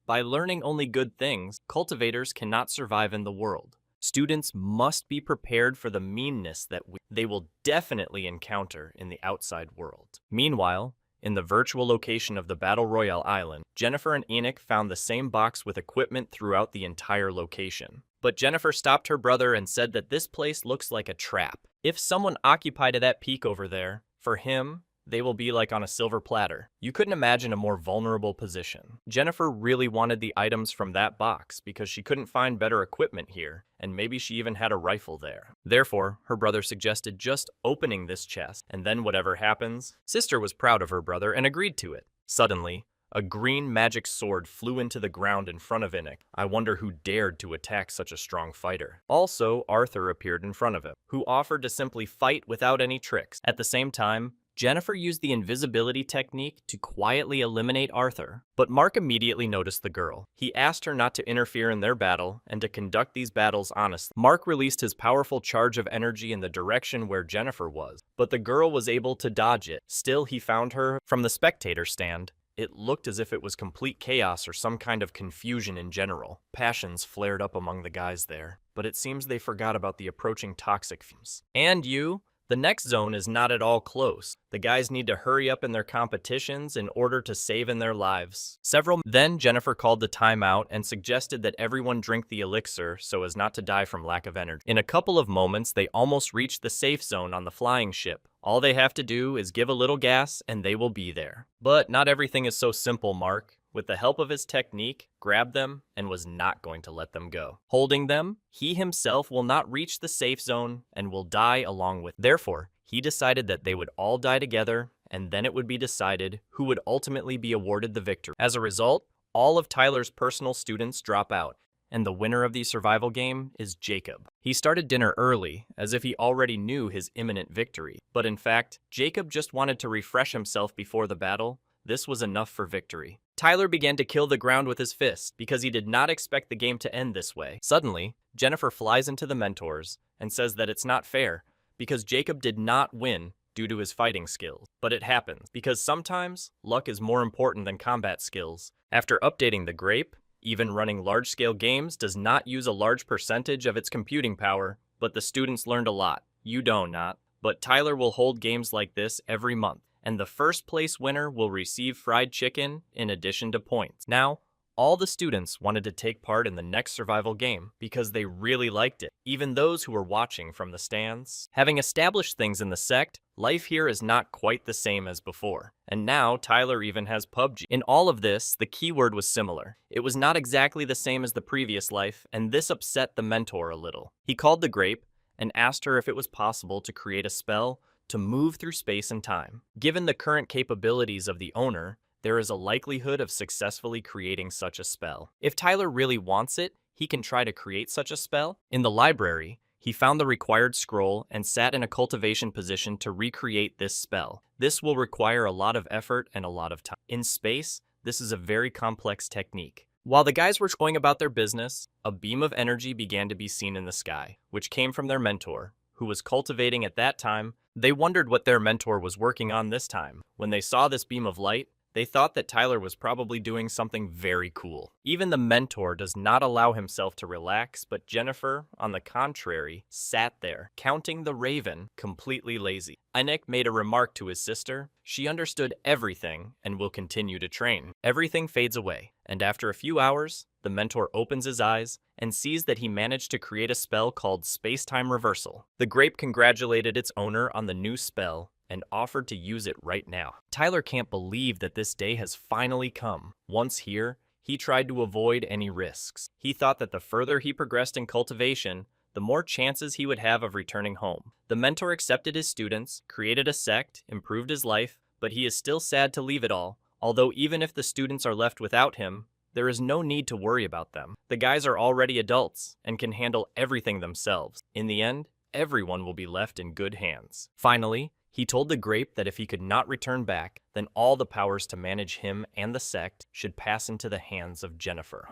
by learning only good things, cultivators cannot survive in the world. Students must be prepared for the meanness that they will definitely encounter in the outside world. Meanwhile, in the virtual location of the Battle Royale Island, Jennifer and Enoch found the same box with equipment throughout the entire location. But Jennifer stopped her brother and said that this place looks like a trap. If someone occupied that peak over there, for him, they will be like on a silver platter. You couldn't imagine a more vulnerable position. Jennifer really wanted the items from that box because she couldn't find better equipment here, and maybe she even had a rifle there. Therefore, her brother suggested just opening this chest, and then whatever happens. Sister was proud of her brother and agreed to it. Suddenly, a green magic sword flew into the ground in front of Enoch. I wonder who dared to attack such a strong fighter. Also, Arthur appeared in front of him, who offered to simply fight without any tricks. At the same time, Jennifer used the invisibility technique to quietly eliminate Arthur, but Mark immediately noticed the girl. He asked her not to interfere in their battle and to conduct these battles honestly. Mark released his powerful charge of energy in the direction where Jennifer was, but the girl was able to dodge it. Still, he found her from the spectator stand. It looked as if it was complete chaos or some kind of confusion in general. Passions flared up among the guys there, but it seems they forgot about the approaching toxic fumes. And you? The next zone is not at all close. The guys need to hurry up in their competitions in order to save in their lives. Then Jennifer called the timeout and suggested that everyone drink the elixir so as not to die from lack of energy. In a couple of moments, they almost reached the safe zone on the flying ship. All they have to do is give a little gas and they will be there. But not everything is so simple, Mark. With the help of his technique, grabbed them and was not going to let them go. Holding them, he himself will not reach the safe zone and will die along with. Therefore, he decided that they would all die together and then it would be decided who would ultimately be awarded the victory. As a result, all of Tyler's personal students drop out, and the winner of the survival game is Jacob. He started dinner early, as if he already knew his imminent victory. But in fact, Jacob just wanted to refresh himself before the battle. This was enough for victory. Tyler began to kill the ground with his fist because he did not expect the game to end this way. Suddenly, Jennifer flies into the mentors and says that it's not fair because Jacob did not win due to his fighting skills. But it happens because sometimes luck is more important than combat skills. After updating the grape, even running large-scale games does not use a large percentage of its computing power, but the students learned a lot. You don't not. But Tyler will hold games like this every month, and the first place winner will receive fried chicken in addition to points. Now, all the students wanted to take part in the next survival game because they really liked it, even those who were watching from the stands. Having established things in the sect, life here is not quite the same as before. And now, Tyler even has PUBG. In all of this, the keyword was similar. It was not exactly the same as the previous life, and this upset the mentor a little. He called the grape and asked her if it was possible to create a spell to move through space and time. Given the current capabilities of the owner, there is a likelihood of successfully creating such a spell. If Tyler really wants it, he can try to create such a spell. In the library, he found the required scroll and sat in a cultivation position to recreate this spell. This will require a lot of effort and a lot of time. In space, this is a very complex technique. While the guys were going about their business, a beam of energy began to be seen in the sky, which came from their mentor, who was cultivating at that time. They wondered what their mentor was working on this time. When they saw this beam of light, they thought that Tyler was probably doing something very cool. Even the mentor does not allow himself to relax, but Jennifer, on the contrary, sat there, counting the raven, completely lazy. Enoch made a remark to his sister. She understood everything and will continue to train. Everything fades away, and after a few hours, the mentor opens his eyes and sees that he managed to create a spell called Space-Time Reversal. The grape congratulated its owner on the new spell and offered to use it right now. Tyler can't believe that this day has finally come. Once here, he tried to avoid any risks. He thought that the further he progressed in cultivation, the more chances he would have of returning home. The mentor accepted his students, created a sect, improved his life, but he is still sad to leave it all, although even if the students are left without him, there is no need to worry about them. The guys are already adults and can handle everything themselves. In the end, everyone will be left in good hands. Finally, He told the grape that if he could not return back, then all the powers to manage him and the sect should pass into the hands of Jennifer.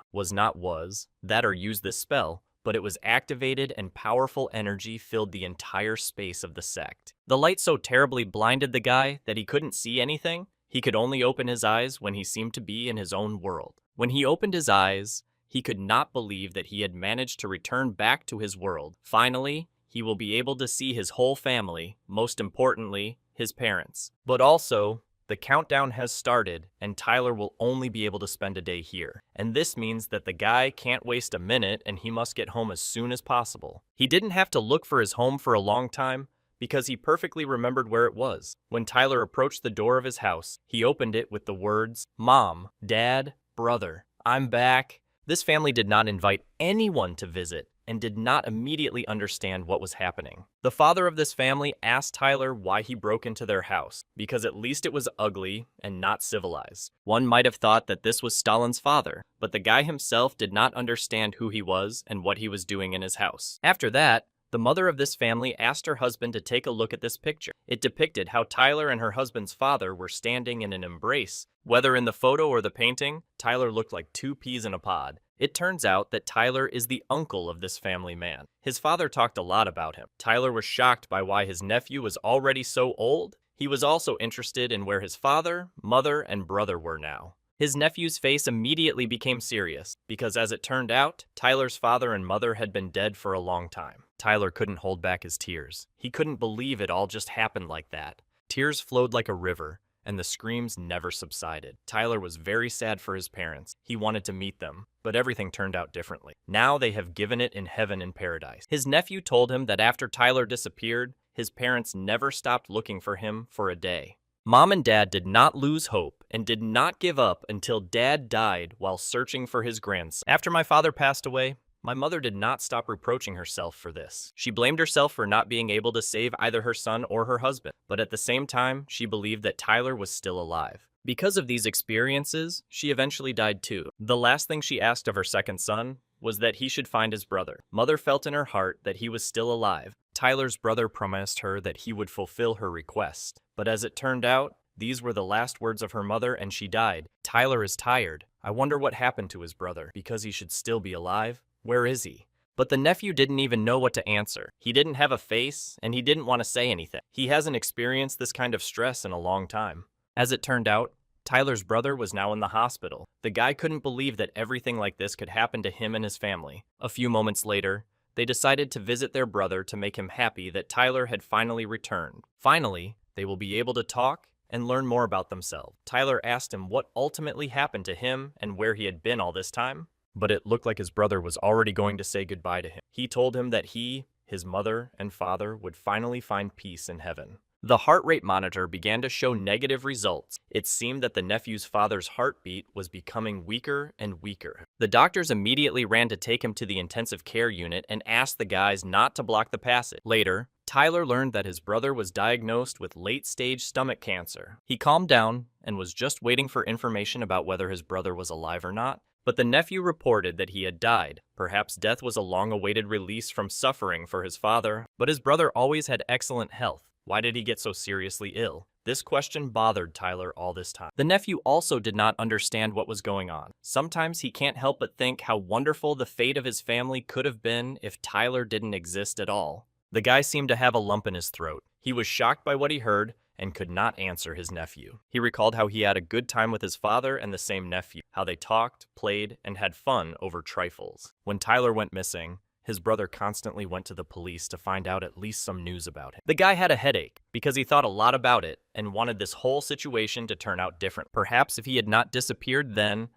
That or use this spell, but it was activated and powerful energy filled the entire space of the sect. The light so terribly blinded the guy that he couldn't see anything. He could only open his eyes when he seemed to be in his own world. When he opened his eyes, he could not believe that he had managed to return back to his world. Finally, he will be able to see his whole family, most importantly, his parents. But also, the countdown has started, and Tyler will only be able to spend a day here. And this means that the guy can't waste a minute and he must get home as soon as possible. He didn't have to look for his home for a long time because he perfectly remembered where it was. When Tyler approached the door of his house, he opened it with the words, "Mom, Dad, Brother, I'm back." This family did not invite anyone to visit and did not immediately understand what was happening. The father of this family asked Tyler why he broke into their house, because at least it was ugly and not civilized. One might have thought that this was Stalin's father, but the guy himself did not understand who he was and what he was doing in his house. After that, the mother of this family asked her husband to take a look at this picture. It depicted how Tyler and her husband's father were standing in an embrace. Whether in the photo or the painting, Tyler looked like two peas in a pod. It turns out that Tyler is the uncle of this family man. His father talked a lot about him. Tyler was shocked by why his nephew was already so old. He was also interested in where his father, mother, and brother were now. His nephew's face immediately became serious, because as it turned out, Tyler's father and mother had been dead for a long time. Tyler couldn't hold back his tears. He couldn't believe it all just happened like that. Tears flowed like a river, and the screams never subsided. Tyler was very sad for his parents. He wanted to meet them, but everything turned out differently. Now they have given it in heaven and paradise. His nephew told him that after Tyler disappeared, his parents never stopped looking for him for a day. Mom and Dad did not lose hope and did not give up until Dad died while searching for his grandson. After my father passed away, my mother did not stop reproaching herself for this. She blamed herself for not being able to save either her son or her husband, but at the same time, she believed that Tyler was still alive. Because of these experiences, she eventually died too. The last thing she asked of her second son was that he should find his brother. Mother felt in her heart that he was still alive. Tyler's brother promised her that he would fulfill her request. But as it turned out, these were the last words of her mother and she died. Tyler is tired. I wonder what happened to his brother, because he should still be alive. Where is he? But the nephew didn't even know what to answer. He didn't have a face, and he didn't want to say anything. He hasn't experienced this kind of stress in a long time. As it turned out, Tyler's brother was now in the hospital. The guy couldn't believe that everything like this could happen to him and his family. A few moments later, they decided to visit their brother to make him happy that Tyler had finally returned. Finally, they will be able to talk and learn more about themselves. Tyler asked him what ultimately happened to him and where he had been all this time, but it looked like his brother was already going to say goodbye to him. He told him that he, his mother, and father would finally find peace in heaven. The heart rate monitor began to show negative results. It seemed that the nephew's father's heartbeat was becoming weaker and weaker. The doctors immediately ran to take him to the intensive care unit and asked the guys not to block the passage. Later, Tyler learned that his brother was diagnosed with late-stage stomach cancer. He calmed down and was just waiting for information about whether his brother was alive or not. But the nephew reported that he had died. Perhaps death was a long-awaited release from suffering for his father, but his brother always had excellent health. Why did he get so seriously ill? This question bothered Tyler all this time. The nephew also did not understand what was going on. Sometimes he can't help but think how wonderful the fate of his family could have been if Tyler didn't exist at all. The guy seemed to have a lump in his throat. He was shocked by what he heard and could not answer his nephew. He recalled how he had a good time with his father and the same nephew, how they talked, played, and had fun over trifles. When Tyler went missing, his brother constantly went to the police to find out at least some news about him. The guy had a headache because he thought a lot about it and wanted this whole situation to turn out different. Perhaps if he had not disappeared then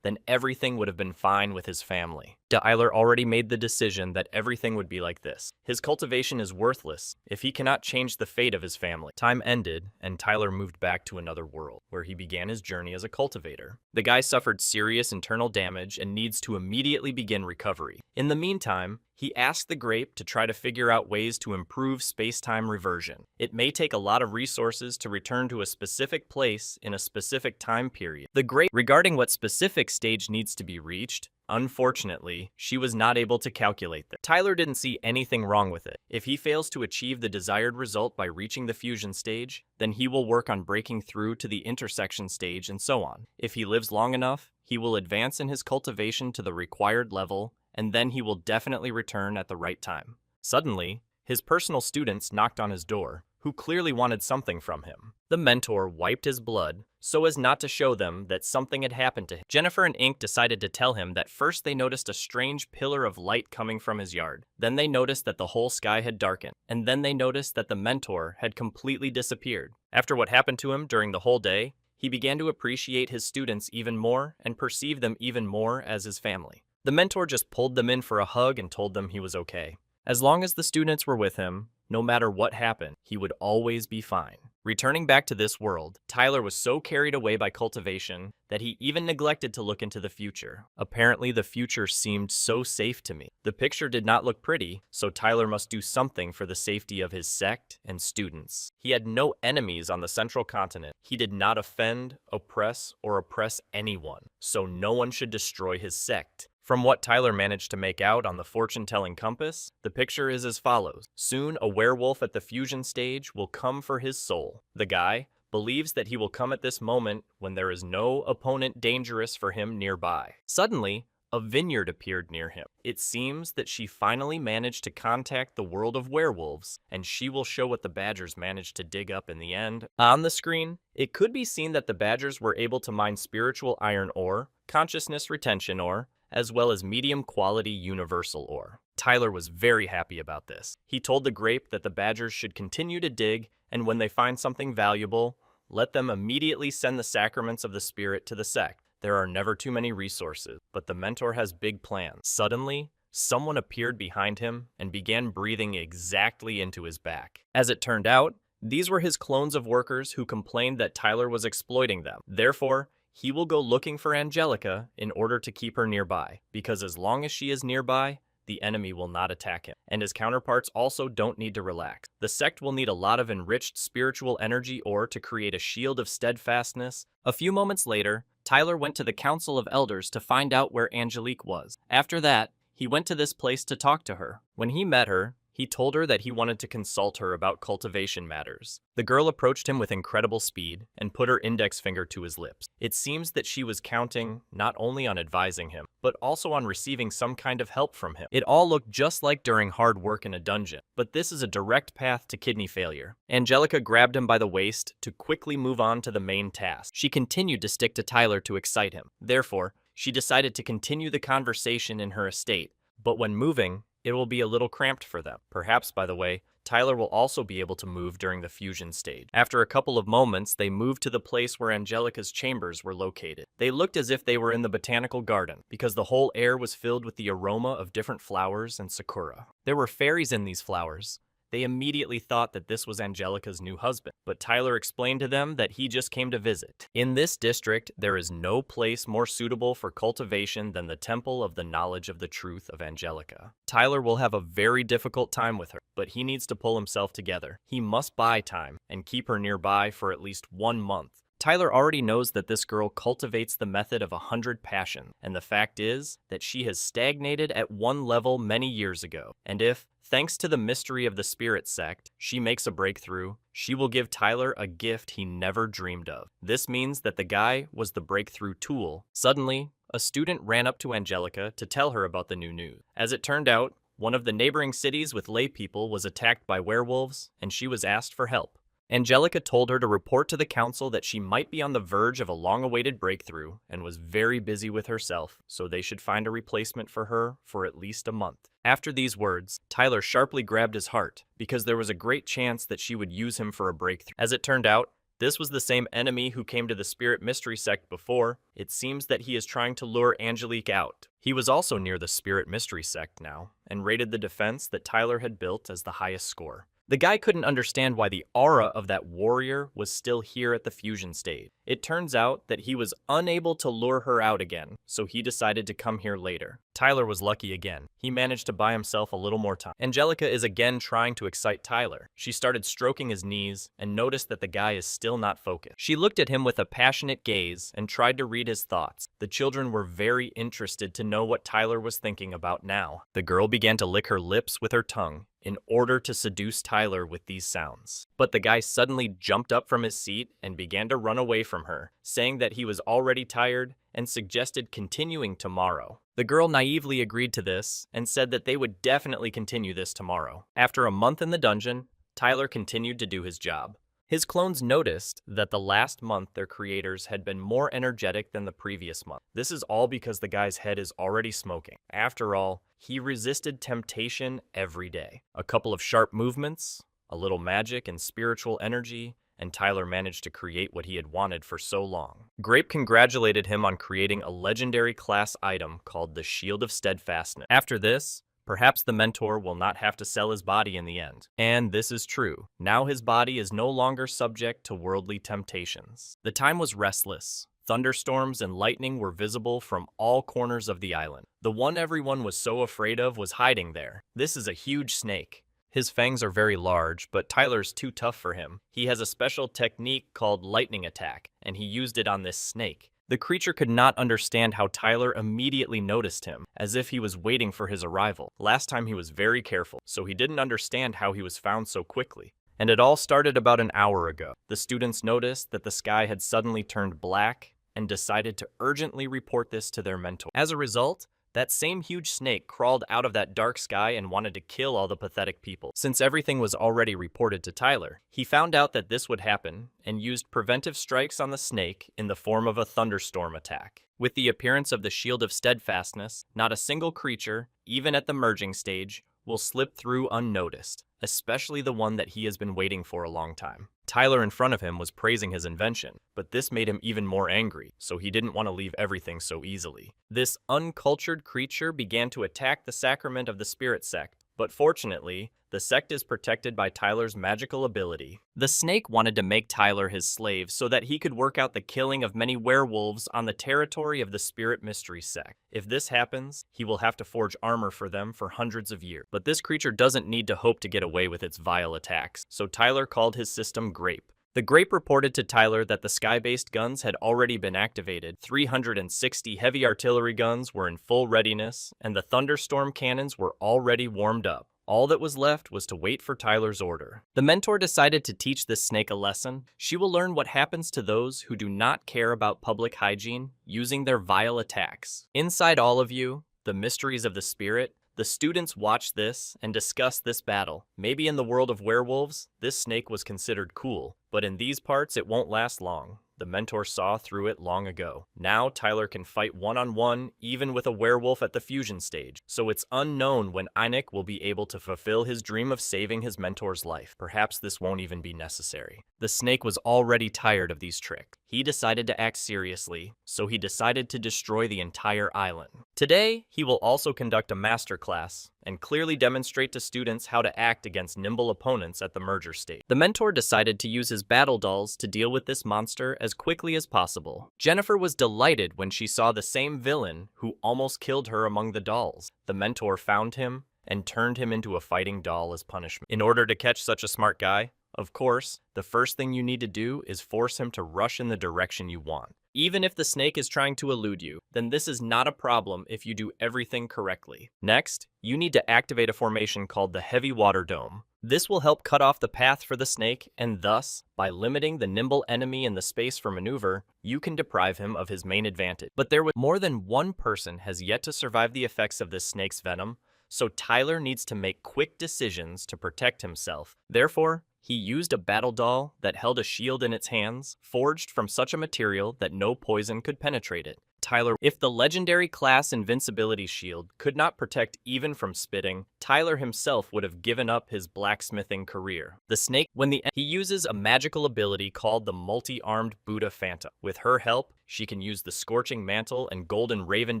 everything would have been fine with his family. Tyler already made the decision that everything would be like this. His cultivation is worthless if he cannot change the fate of his family. Time ended, and Tyler moved back to another world, where he began his journey as a cultivator. The guy suffered serious internal damage and needs to immediately begin recovery. In the meantime, He asked the grape to try to figure out ways to improve space-time reversion. It may take a lot of resources to return to a specific place in a specific time period. The grape, regarding what specific stage needs to be reached, unfortunately, she was not able to calculate that. Tyler didn't see anything wrong with it. If he fails to achieve the desired result by reaching the fusion stage, then he will work on breaking through to the intersection stage and so on. If he lives long enough, he will advance in his cultivation to the required level, and then he will definitely return at the right time. Suddenly, his personal students knocked on his door, who clearly wanted something from him. The mentor wiped his blood so as not to show them that something had happened to him. Jennifer and Ink decided to tell him that first they noticed a strange pillar of light coming from his yard. Then they noticed that the whole sky had darkened. And then they noticed that the mentor had completely disappeared. After what happened to him during the whole day, he began to appreciate his students even more and perceive them even more as his family. The mentor just pulled them in for a hug and told them he was okay. As long as the students were with him, no matter what happened, he would always be fine. Returning back to this world, Tyler was so carried away by cultivation that he even neglected to look into the future. Apparently, the future seemed so safe to me. The picture did not look pretty, so Tyler must do something for the safety of his sect and students. He had no enemies on the central continent. He did not offend, oppress, or oppress anyone, so no one should destroy his sect. From what Tyler managed to make out on the fortune-telling compass, the picture is as follows. Soon, a werewolf at the fusion stage will come for his soul. The guy believes that he will come at this moment when there is no opponent dangerous for him nearby. Suddenly, a vineyard appeared near him. It seems that she finally managed to contact the world of werewolves, and she will show what the Badgers managed to dig up in the end. On the screen, it could be seen that the Badgers were able to mine spiritual iron ore, consciousness retention ore, as well as medium-quality universal ore. Tyler was very happy about this. He told the grape that the Badgers should continue to dig, and when they find something valuable, let them immediately send the sacraments of the spirit to the sect. There are never too many resources, but the mentor has big plans. Suddenly, someone appeared behind him and began breathing exactly into his back. As it turned out, these were his clones of workers who complained that Tyler was exploiting them. Therefore, he will go looking for Angelica in order to keep her nearby, because as long as she is nearby, the enemy will not attack him, and his counterparts also don't need to relax. The sect will need a lot of enriched spiritual energy ore to create a shield of steadfastness. A few moments later, Tyler went to the Council of Elders to find out where Angelique was. After that, he went to this place to talk to her. When he met her, he told her that he wanted to consult her about cultivation matters. The girl approached him with incredible speed and put her index finger to his lips. It seems that she was counting not only on advising him, but also on receiving some kind of help from him. It all looked just like during hard work in a dungeon, but this is a direct path to kidney failure. Angelica grabbed him by the waist to quickly move on to the main task. She continued to stick to Tyler to excite him. Therefore, she decided to continue the conversation in her estate, but when moving, it will be a little cramped for them. Perhaps, by the way, Tyler will also be able to move during the fusion stage. After a couple of moments, they moved to the place where Angelica's chambers were located. They looked as if they were in the botanical garden, because the whole air was filled with the aroma of different flowers and sakura. There were fairies in these flowers. They immediately thought that this was Angelica's new husband, but Tyler explained to them that he just came to visit. In this district, there is no place more suitable for cultivation than the Temple of the Knowledge of the Truth of Angelica. Tyler will have a very difficult time with her, but he needs to pull himself together. He must buy time and keep her nearby for at least 1 month. Tyler already knows that this girl cultivates the method of 100 passions, and the fact is that she has stagnated at one level many years ago. And if, thanks to the mystery of the spirit sect, she makes a breakthrough, she will give Tyler a gift he never dreamed of. This means that the guy was the breakthrough tool. Suddenly, a student ran up to Angelica to tell her about the new news. As it turned out, one of the neighboring cities with lay people was attacked by werewolves, and she was asked for help. Angelica told her to report to the council that she might be on the verge of a long-awaited breakthrough and was very busy with herself, so they should find a replacement for her for at least a month. After these words, Tyler sharply grabbed his heart, because there was a great chance that she would use him for a breakthrough. As it turned out, this was the same enemy who came to the Spirit Mystery Sect before. It seems that he is trying to lure Angelique out. He was also near the Spirit Mystery Sect now, and rated the defense that Tyler had built as the highest score. The guy couldn't understand why the aura of that warrior was still here at the fusion stage. It turns out that he was unable to lure her out again, so he decided to come here later. Tyler was lucky again. He managed to buy himself a little more time. Angelica is again trying to excite Tyler. She started stroking his knees and noticed that the guy is still not focused. She looked at him with a passionate gaze and tried to read his thoughts. The children were very interested to know what Tyler was thinking about now. The girl began to lick her lips with her tongue in order to seduce Tyler with these sounds. But the guy suddenly jumped up from his seat and began to run away from her, saying that he was already tired and suggested continuing tomorrow. The girl naively agreed to this and said that they would definitely continue this tomorrow. After a month in the dungeon, Tyler continued to do his job. His clones noticed that the last month their creators had been more energetic than the previous month. This is all because the guy's head is already smoking. After all, he resisted temptation every day. A couple of sharp movements, a little magic and spiritual energy, and Tyler managed to create what he had wanted for so long. Grape congratulated him on creating a legendary class item called the Shield of Steadfastness. After this, perhaps the mentor will not have to sell his body in the end. And this is true. Now his body is no longer subject to worldly temptations. The time was restless. Thunderstorms and lightning were visible from all corners of the island. The one everyone was so afraid of was hiding there. This is a huge snake. His fangs are very large, but Tyler's too tough for him. He has a special technique called lightning attack, and he used it on this snake. The creature could not understand how Tyler immediately noticed him, as if he was waiting for his arrival. Last time he was very careful, so he didn't understand how he was found so quickly. And it all started about an hour ago. The students noticed that the sky had suddenly turned black and decided to urgently report this to their mentor. As a result, that same huge snake crawled out of that dark sky and wanted to kill all the pathetic people. Since everything was already reported to Tyler, he found out that this would happen and used preventive strikes on the snake in the form of a thunderstorm attack. With the appearance of the Shield of Steadfastness, not a single creature, even at the merging stage, will slip through unnoticed, especially the one that he has been waiting for a long time. Tyler in front of him was praising his invention, but this made him even more angry, so he didn't want to leave everything so easily. This uncultured creature began to attack the sacrament of the spirit sect, but fortunately, the sect is protected by Tyler's magical ability. The snake wanted to make Tyler his slave so that he could work out the killing of many werewolves on the territory of the spirit mystery sect. If this happens, he will have to forge armor for them for hundreds of years. But this creature doesn't need to hope to get away with its vile attacks, so Tyler called his system Grape. The Grape reported to Tyler that the sky-based guns had already been activated. 360 heavy artillery guns were in full readiness, and the thunderstorm cannons were already warmed up. All that was left was to wait for Tyler's order. The mentor decided to teach this snake a lesson. She will learn what happens to those who do not care about public hygiene using their vile attacks. Inside all of you, the mysteries of the spirit, the students watched this and discussed this battle. Maybe in the world of werewolves, this snake was considered cool, but in these parts it won't last long. The mentor saw through it long ago. Now Tyler can fight one-on-one, even with a werewolf at the fusion stage, so it's unknown when Anik will be able to fulfill his dream of saving his mentor's life. Perhaps this won't even be necessary. The snake was already tired of these tricks. He decided to act seriously, so he decided to destroy the entire island. Today, he will also conduct a masterclass and clearly demonstrate to students how to act against nimble opponents at the merger stage. The mentor decided to use his battle dolls to deal with this monster as quickly as possible. Jennifer was delighted when she saw the same villain who almost killed her among the dolls. The mentor found him and turned him into a fighting doll as punishment. In order to catch such a smart guy, of course, the first thing you need to do is force him to rush in the direction you want. Even if the snake is trying to elude you, then this is not a problem if you do everything correctly. Next, you need to activate a formation called the Heavy Water Dome. This will help cut off the path for the snake, and thus, by limiting the nimble enemy in the space for maneuver, you can deprive him of his main advantage. But more than one person has yet to survive the effects of this snake's venom, so Tyler needs to make quick decisions to protect himself. Therefore, he used a battle doll that held a shield in its hands, forged from such a material that no poison could penetrate it. Tyler, if the legendary class invincibility shield could not protect even from spitting, Tyler himself would have given up his blacksmithing career. The snake, he uses a magical ability called the multi-armed Buddha Phantom. With her help, she can use the Scorching Mantle and Golden Raven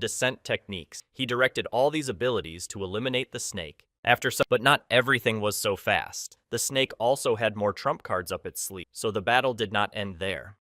Descent techniques. He directed all these abilities to eliminate the snake, But not everything was so fast. The snake also had more trump cards up its sleeve, so the battle did not end there.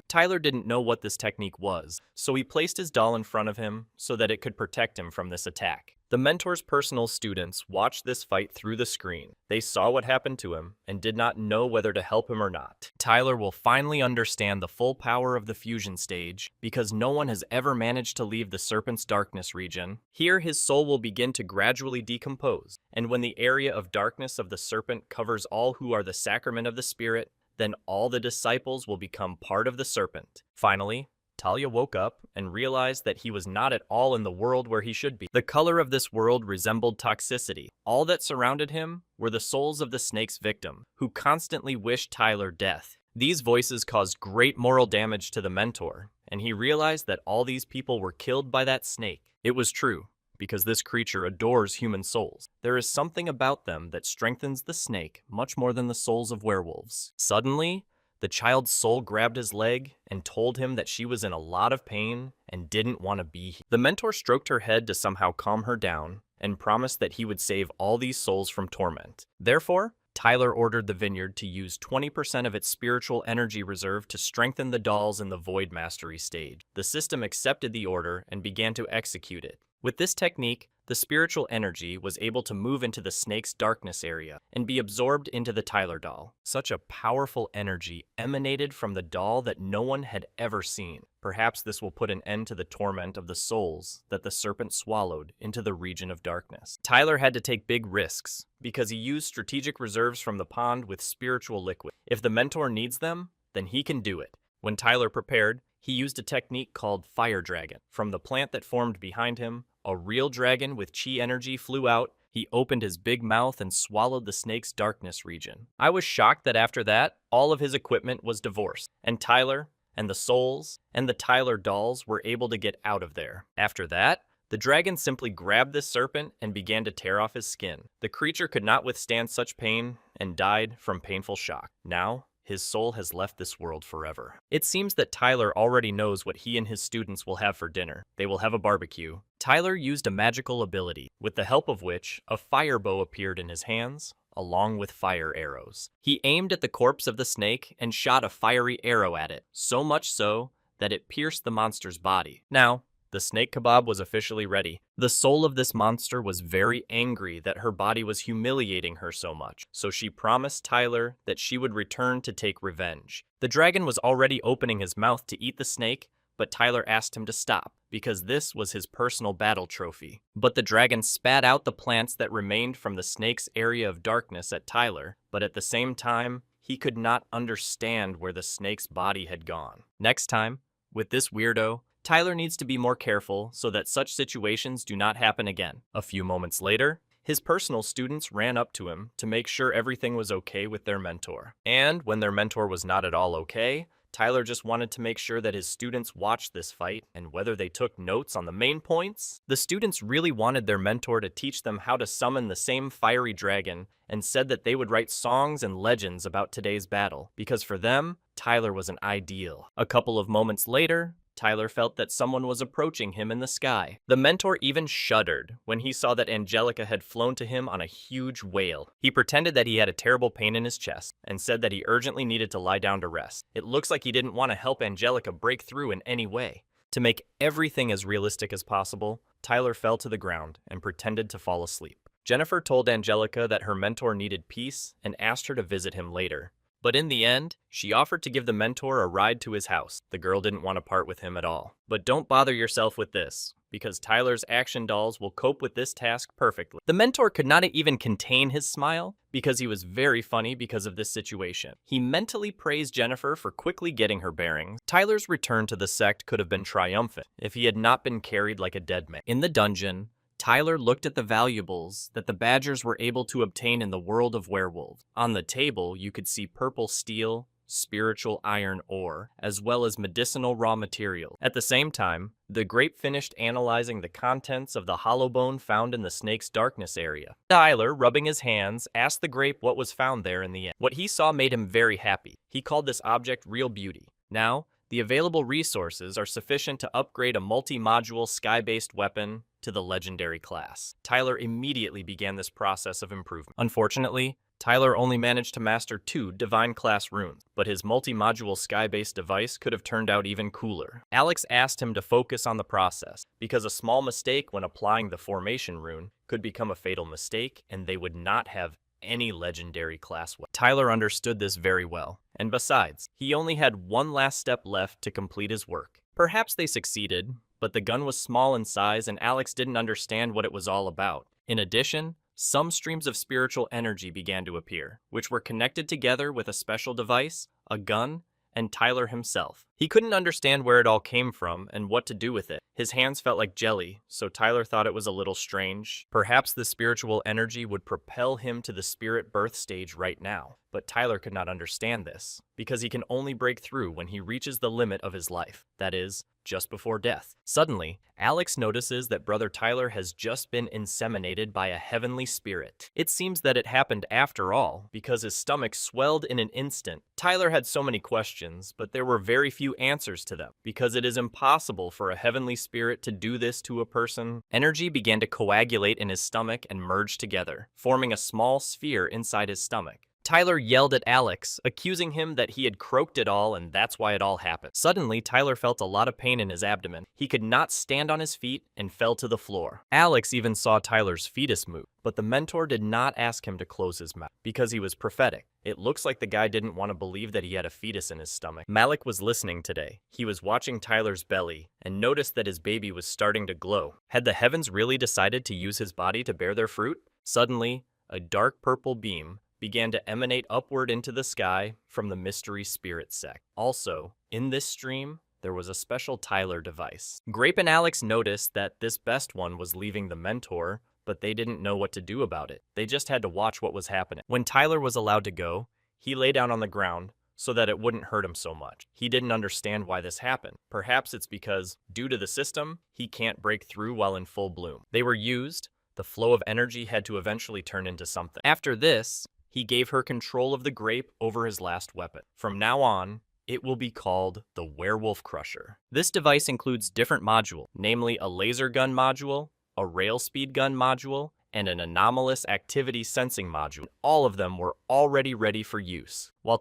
Tyler didn't know what this technique was, so he placed his doll in front of him so that it could protect him from this attack. The mentor's personal students watched this fight through the screen. They saw what happened to him and did not know whether to help him or not. Tyler will finally understand the full power of the fusion stage because no one has ever managed to leave the Serpent's Darkness region. Here, his soul will begin to gradually decompose, and when the area of darkness of the Serpent covers all who are the sacrament of the Spirit, then all the disciples will become part of the Serpent. Finally, Talia woke up and realized that he was not at all in the world where he should be. The color of this world resembled toxicity. All that surrounded him were the souls of the snake's victim, who constantly wished Tyler death. These voices caused great moral damage to the mentor, and he realized that all these people were killed by that snake. It was true, because this creature adores human souls. There is something about them that strengthens the snake much more than the souls of werewolves. Suddenly, the child's soul grabbed his leg and told him that she was in a lot of pain and didn't want to be here. The mentor stroked her head to somehow calm her down and promised that he would save all these souls from torment. Therefore, Tyler ordered the vineyard to use 20% of its spiritual energy reserve to strengthen the dolls in the Void Mastery stage. The system accepted the order and began to execute it. With this technique, the spiritual energy was able to move into the snake's darkness area and be absorbed into the Tyler doll. Such a powerful energy emanated from the doll that no one had ever seen. Perhaps this will put an end to the torment of the souls that the serpent swallowed into the region of darkness. Tyler had to take big risks because he used strategic reserves from the pond with spiritual liquid. If the mentor needs them, then he can do it. When Tyler prepared, he used a technique called Fire Dragon. From the plant that formed behind him, a real dragon with chi energy flew out. He opened his big mouth and swallowed the snake's darkness region. I was shocked that after that, all of his equipment was divorced, and Tyler, and the souls, and the Tyler dolls were able to get out of there. After that, the dragon simply grabbed this serpent and began to tear off his skin. The creature could not withstand such pain and died from painful shock. Now, his soul has left this world forever. It seems that Tyler already knows what he and his students will have for dinner. They will have a barbecue. Tyler used a magical ability, with the help of which a fire bow appeared in his hands, along with fire arrows. He aimed at the corpse of the snake and shot a fiery arrow at it, so much so that it pierced the monster's body. Now, the snake kebab was officially ready. The soul of this monster was very angry that her body was humiliating her so much, so she promised Tyler that she would return to take revenge. The dragon was already opening his mouth to eat the snake, but Tyler asked him to stop, because this was his personal battle trophy. But the dragon spat out the plants that remained from the snake's area of darkness at Tyler, but at the same time, he could not understand where the snake's body had gone. Next time, with this weirdo, Tyler needs to be more careful so that such situations do not happen again. A few moments later, his personal students ran up to him to make sure everything was okay with their mentor. And when their mentor was not at all okay, Tyler just wanted to make sure that his students watched this fight and whether they took notes on the main points. The students really wanted their mentor to teach them how to summon the same fiery dragon and said that they would write songs and legends about today's battle, because for them, Tyler was an ideal. A couple of moments later, Tyler felt that someone was approaching him in the sky. The mentor even shuddered when he saw that Angelica had flown to him on a huge whale. He pretended that he had a terrible pain in his chest and said that he urgently needed to lie down to rest. It looks like he didn't want to help Angelica break through in any way. To make everything as realistic as possible, Tyler fell to the ground and pretended to fall asleep. Jennifer told Angelica that her mentor needed peace and asked her to visit him later. But in the end, she offered to give the mentor a ride to his house. The girl didn't want to part with him at all. But don't bother yourself with this, because Tyler's action dolls will cope with this task perfectly. The mentor could not even contain his smile because he was very funny because of this situation. He mentally praised Jennifer for quickly getting her bearings. Tyler's return to the sect could have been triumphant if he had not been carried like a dead man. In the dungeon, Tyler looked at the valuables that the Badgers were able to obtain in the world of werewolves. On the table, you could see purple steel, spiritual iron ore, as well as medicinal raw material. At the same time, the grape finished analyzing the contents of the hollow bone found in the snake's darkness area. Tyler, rubbing his hands, asked the grape what was found there in the end. What he saw made him very happy. He called this object real beauty. Now, the available resources are sufficient to upgrade a multi-module sky-based weapon to the legendary class. Tyler immediately began this process of improvement. Unfortunately, Tyler only managed to master 2 Divine Class runes, but his multi-module sky-based device could have turned out even cooler. Alex asked him to focus on the process, because a small mistake when applying the Formation rune could become a fatal mistake, and they would not have any legendary class weapon. Tyler understood this very well, and besides, he only had one last step left to complete his work. Perhaps they succeeded, but the gun was small in size and Alex didn't understand what it was all about. In addition, some streams of spiritual energy began to appear, which were connected together with a special device, a gun, and Tyler himself. He couldn't understand where it all came from and what to do with it. His hands felt like jelly, so Tyler thought it was a little strange. Perhaps the spiritual energy would propel him to the spirit birth stage right now. But Tyler could not understand this, because he can only break through when he reaches the limit of his life, that is, just before death. Suddenly, Alex notices that brother Tyler has just been inseminated by a heavenly spirit. It seems that it happened after all, because his stomach swelled in an instant. Tyler had so many questions, but there were very few answers to them, because it is impossible for a heavenly spirit to do this to a person. Energy began to coagulate in his stomach and merge together, forming a small sphere inside his stomach. Tyler yelled at Alex, accusing him that he had croaked it all and that's why it all happened. Suddenly, Tyler felt a lot of pain in his abdomen. He could not stand on his feet and fell to the floor. Alex even saw Tyler's fetus move, but the mentor did not ask him to close his mouth because he was prophetic. It looks like the guy didn't want to believe that he had a fetus in his stomach. Malik was listening today. He was watching Tyler's belly and noticed that his baby was starting to glow. Had the heavens really decided to use his body to bear their fruit? Suddenly, a dark purple beam began to emanate upward into the sky from the mystery spirit sect. Also, in this stream, there was a special Tyler device. Grape and Alex noticed that this best one was leaving the mentor, but they didn't know what to do about it. They just had to watch what was happening. When Tyler was allowed to go, he lay down on the ground so that it wouldn't hurt him so much. He didn't understand why this happened. Perhaps it's because, due to the system, he can't break through while in full bloom. They were used. The flow of energy had to eventually turn into something. After this, he gave her control of the grape over his last weapon. From now on, it will be called the Werewolf Crusher. This device includes different modules, namely a laser gun module, a rail speed gun module, and an anomalous activity sensing module. All of them were already ready for use. While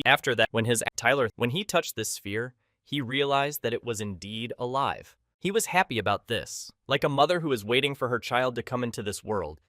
after that, when he touched this sphere, he realized that it was indeed alive. He was happy about this, like a mother who is waiting for her child to come into this world.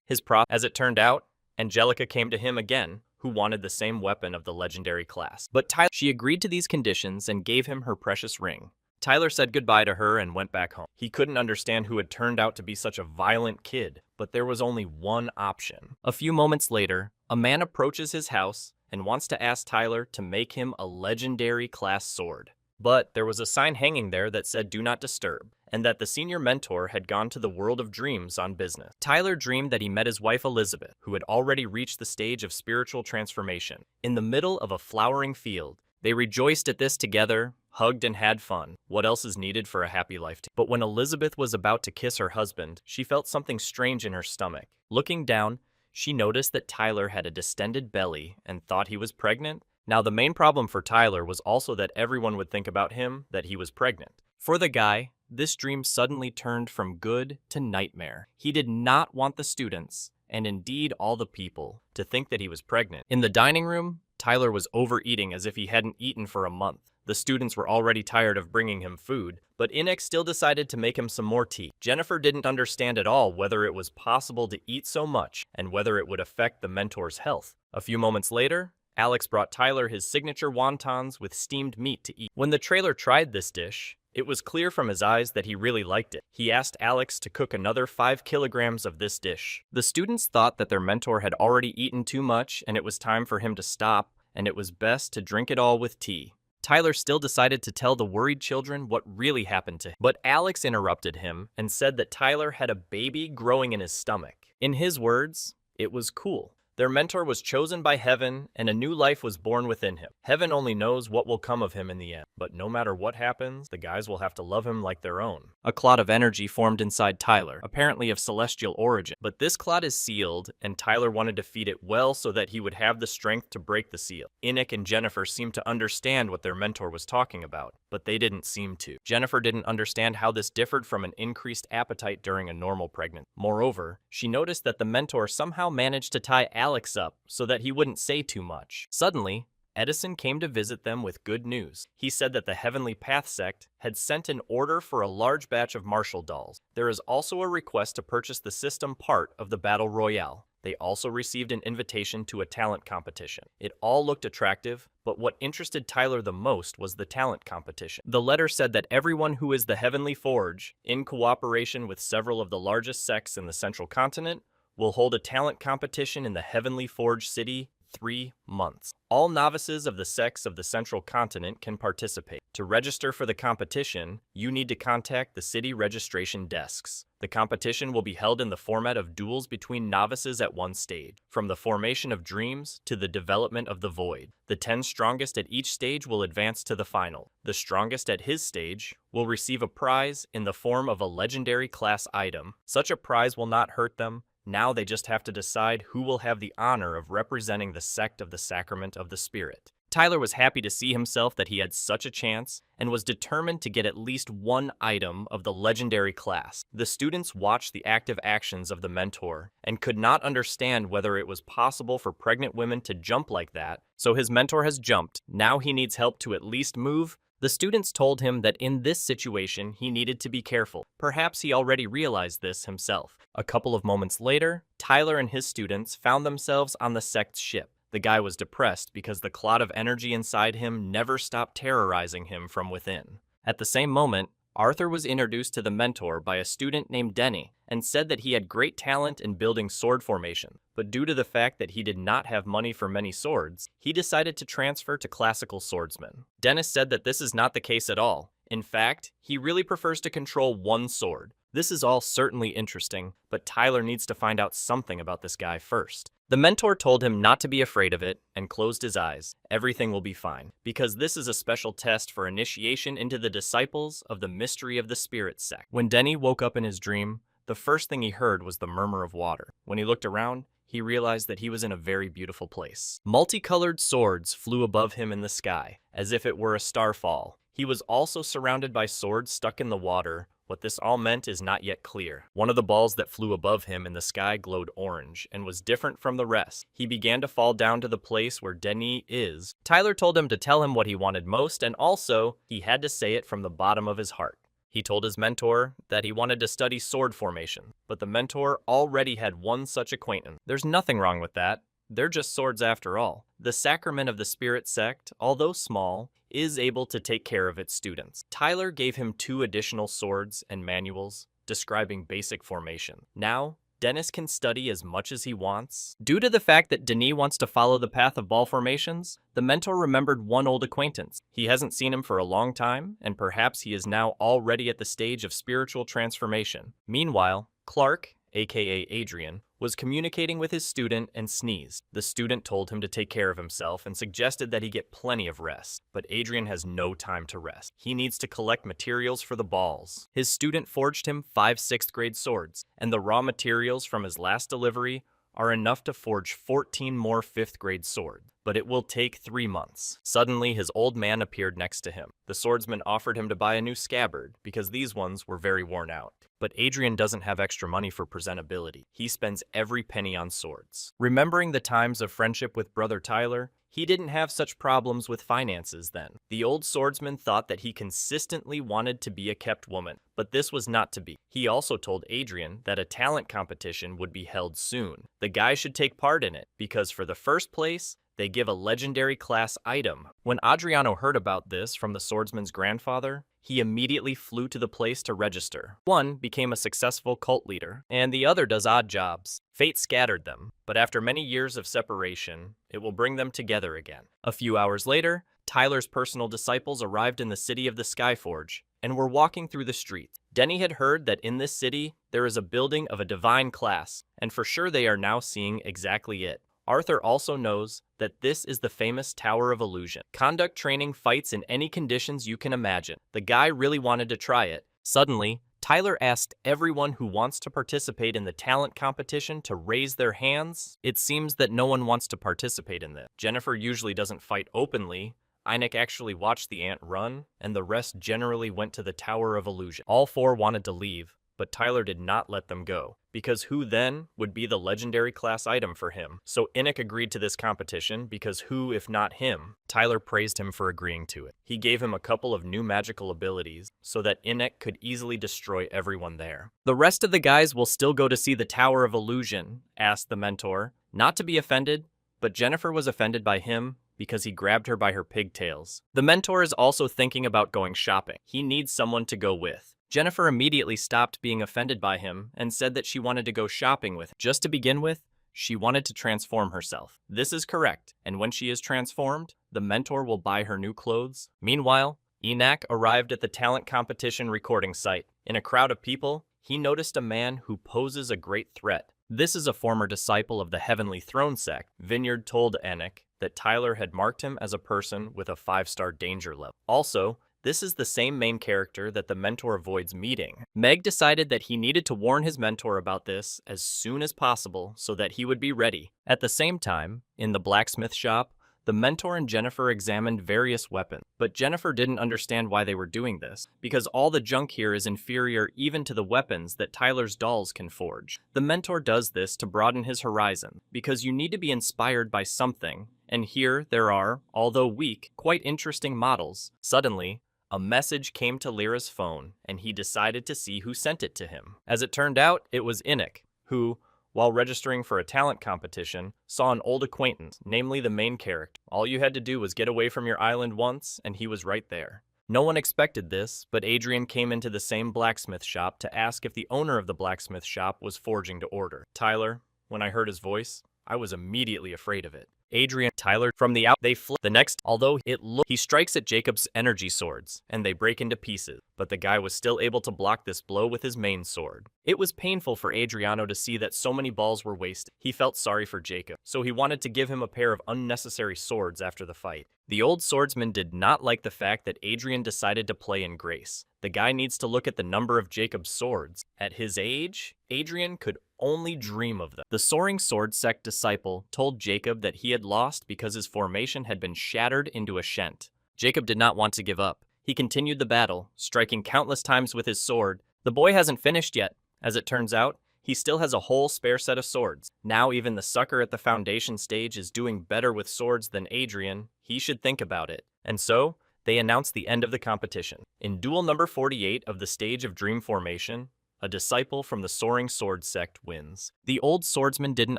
As it turned out, Angelica came to him again, who wanted the same weapon of the legendary class. But she agreed to these conditions and gave him her precious ring. Tyler said goodbye to her and went back home. He couldn't understand who had turned out to be such a violent kid, but there was only one option. A few moments later, a man approaches his house and wants to ask Tyler to make him a legendary class sword. But there was a sign hanging there that said do not disturb, and that the senior mentor had gone to the world of dreams on business. Tyler dreamed that he met his wife Elizabeth, who had already reached the stage of spiritual transformation. In the middle of a flowering field, they rejoiced at this together, hugged and had fun. What else is needed for a happy life? But when Elizabeth was about to kiss her husband, she felt something strange in her stomach. Looking down, she noticed that Tyler had a distended belly and thought he was pregnant. Now, the main problem for Tyler was also that everyone would think about him that he was pregnant. For the guy, this dream suddenly turned from good to nightmare. He did not want the students, and indeed all the people, to think that he was pregnant. In the dining room, Tyler was overeating as if he hadn't eaten for a month. The students were already tired of bringing him food, but Inek still decided to make him some more tea. Jennifer didn't understand at all whether it was possible to eat so much and whether it would affect the mentor's health. A few moments later, Alex brought Tyler his signature wontons with steamed meat to eat. When the trailer tried this dish, it was clear from his eyes that he really liked it. He asked Alex to cook another 5 kilograms of this dish. The students thought that their mentor had already eaten too much and it was time for him to stop, and it was best to drink it all with tea. Tyler still decided to tell the worried children what really happened to him. But Alex interrupted him and said that Tyler had a baby growing in his stomach. In his words, it was cool. Their mentor was chosen by heaven, and a new life was born within him. Heaven only knows what will come of him in the end, but no matter what happens, the guys will have to love him like their own. A clot of energy formed inside Tyler, apparently of celestial origin, but this clot is sealed, and Tyler wanted to feed it well so that he would have the strength to break the seal. Enoch and Jennifer seemed to understand what their mentor was talking about, but they didn't seem to. Jennifer didn't understand how this differed from an increased appetite during a normal pregnancy. Moreover, she noticed that the mentor somehow managed to tie Alex up so that he wouldn't say too much. Suddenly, Edison came to visit them with good news. He said that the Heavenly Path sect had sent an order for a large batch of Marshall dolls. There is also a request to purchase the system part of the Battle Royale. They also received an invitation to a talent competition. It all looked attractive, but what interested Tyler the most was the talent competition. The letter said that everyone who is the Heavenly Forge, in cooperation with several of the largest sects in the Central Continent, will hold a talent competition in the Heavenly Forge City 3 months. All novices of the sects of the Central Continent can participate. To register for the competition, you need to contact the city registration desks. The competition will be held in the format of duels between novices at one stage, from the formation of dreams to the development of the void. The 10 strongest at each stage will advance to the final. The strongest at his stage will receive a prize in the form of a legendary class item. Such a prize will not hurt them. Now they just have to decide who will have the honor of representing the sect of the Sacrament of the Spirit. Tyler was happy to see himself that he had such a chance and was determined to get at least one item of the legendary class. The students watched the active actions of the mentor and could not understand whether it was possible for pregnant women to jump like that, so his mentor has jumped. Now he needs help to at least move. The students told him that in this situation, he needed to be careful. Perhaps he already realized this himself. A couple of moments later, Tyler and his students found themselves on the sect's ship. The guy was depressed because the clot of energy inside him never stopped terrorizing him from within. At the same moment, Arthur was introduced to the mentor by a student named Denny and said that he had great talent in building sword formation, but due to the fact that he did not have money for many swords, he decided to transfer to classical swordsmen. Dennis said that this is not the case at all. In fact, he really prefers to control one sword. This is all certainly interesting, but Tyler needs to find out something about this guy first. The mentor told him not to be afraid of it and closed his eyes. Everything will be fine, because this is a special test for initiation into the disciples of the mystery of the Spirit sect. When Denny woke up in his dream, the first thing he heard was the murmur of water. When he looked around, he realized that he was in a very beautiful place. Multicolored swords flew above him in the sky, as if it were a starfall. He was also surrounded by swords stuck in the water. What this all meant is not yet clear. One of the balls that flew above him in the sky glowed orange and was different from the rest. He began to fall down to the place where Denny is. Tyler told him to tell him what he wanted most, and also, he had to say it from the bottom of his heart. He told his mentor that he wanted to study sword formation, but the mentor already had one such acquaintance. There's nothing wrong with that. They're just swords after all. The Sacrament of the Spirit sect, although small, is able to take care of its students. Tyler gave him 2 additional swords and manuals describing basic formation. Now, Dennis can study as much as he wants. Due to the fact that Denis wants to follow the path of ball formations, the mentor remembered one old acquaintance. He hasn't seen him for a long time, and perhaps he is now already at the stage of spiritual transformation. Meanwhile, Clark, aka Adrian, was communicating with his student and sneezed. The student told him to take care of himself and suggested that he get plenty of rest. But Adrian has no time to rest. He needs to collect materials for the balls. His student forged him 5 6th grade swords, and the raw materials from his last delivery are enough to forge 14 more 5th grade swords. But it will take 3 months. Suddenly, his old man appeared next to him. The swordsman offered him to buy a new scabbard because these ones were very worn out. But Adrian doesn't have extra money for presentability. He spends every penny on swords. Remembering the times of friendship with brother Tyler, he didn't have such problems with finances then. The old swordsman thought that he consistently wanted to be a kept woman, but this was not to be. He also told Adrian that a talent competition would be held soon. The guy should take part in it, because for the first place, they give a legendary class item. When Adriano heard about this from the swordsman's grandfather, he immediately flew to the place to register. One became a successful cult leader, and the other does odd jobs. Fate scattered them, but after many years of separation, it will bring them together again. A few hours later, Tyler's personal disciples arrived in the city of the Skyforge, and were walking through the streets. Denny had heard that in this city, there is a building of a divine class, and for sure they are now seeing exactly it. Arthur also knows that this is the famous Tower of Illusion. Conduct training fights in any conditions you can imagine. The guy really wanted to try it. Suddenly, Tyler asked everyone who wants to participate in the talent competition to raise their hands. It seems that no one wants to participate in this. Jennifer usually doesn't fight openly. Einik actually watched the ant run, and the rest generally went to the Tower of Illusion. All four wanted to leave, but Tyler did not let them go, because who then would be the legendary class item for him? So Einik agreed to this competition because who, if not him? Tyler praised him for agreeing to it. He gave him a couple of new magical abilities so that Einik could easily destroy everyone there. The rest of the guys will still go to see the Tower of Illusion, asked the mentor, not to be offended, but Jennifer was offended by him because he grabbed her by her pigtails. The mentor is also thinking about going shopping. He needs someone to go with. Jennifer immediately stopped being offended by him and said that she wanted to go shopping with him. Just to begin with, she wanted to transform herself. This is correct, and when she is transformed, the mentor will buy her new clothes. Meanwhile, Einik arrived at the talent competition recording site. In a crowd of people, he noticed a man who poses a great threat. This is a former disciple of the Heavenly Throne sect. Vineyard told Einik that Tyler had marked him as a person with a 5-star danger level. Also, this is the same main character that the mentor avoids meeting. Meg decided that he needed to warn his mentor about this as soon as possible so that he would be ready. At the same time, in the blacksmith shop, the mentor and Jennifer examined various weapons, but Jennifer didn't understand why they were doing this, because all the junk here is inferior even to the weapons that Tyler's dolls can forge. The mentor does this to broaden his horizon, because you need to be inspired by something, and here there are, although weak, quite interesting models. Suddenly, a message came to Lyra's phone, and he decided to see who sent it to him. As it turned out, it was Einik, who, while registering for a talent competition, saw an old acquaintance, namely the main character. All you had to do was get away from your island once, and he was right there. No one expected this, but Adrian came into the same blacksmith shop to ask if the owner of the blacksmith shop was forging to order. Tyler, when I heard his voice, I was immediately afraid of it. Adrian, Tyler, from the out, they flip. The next, although he strikes at Jacob's energy swords, and they break into pieces, but the guy was still able to block this blow with his main sword. It was painful for Adriano to see that so many balls were wasted. He felt sorry for Jacob, so he wanted to give him a pair of unnecessary swords after the fight. The old swordsman did not like the fact that Adrian decided to play in grace. The guy needs to look at the number of Jacob's swords. At his age, Adrian could only dream of them. The Soaring Sword Sect disciple told Jacob that he had lost because his formation had been shattered into a shent. Jacob did not want to give up. He continued the battle, striking countless times with his sword. The boy hasn't finished yet. As it turns out, he still has a whole spare set of swords. Now even the sucker at the foundation stage is doing better with swords than Adrian. He should think about it. And so, they announced the end of the competition. In duel number 48 of the stage of dream formation, a disciple from the Soaring Sword Sect wins. The old swordsman didn't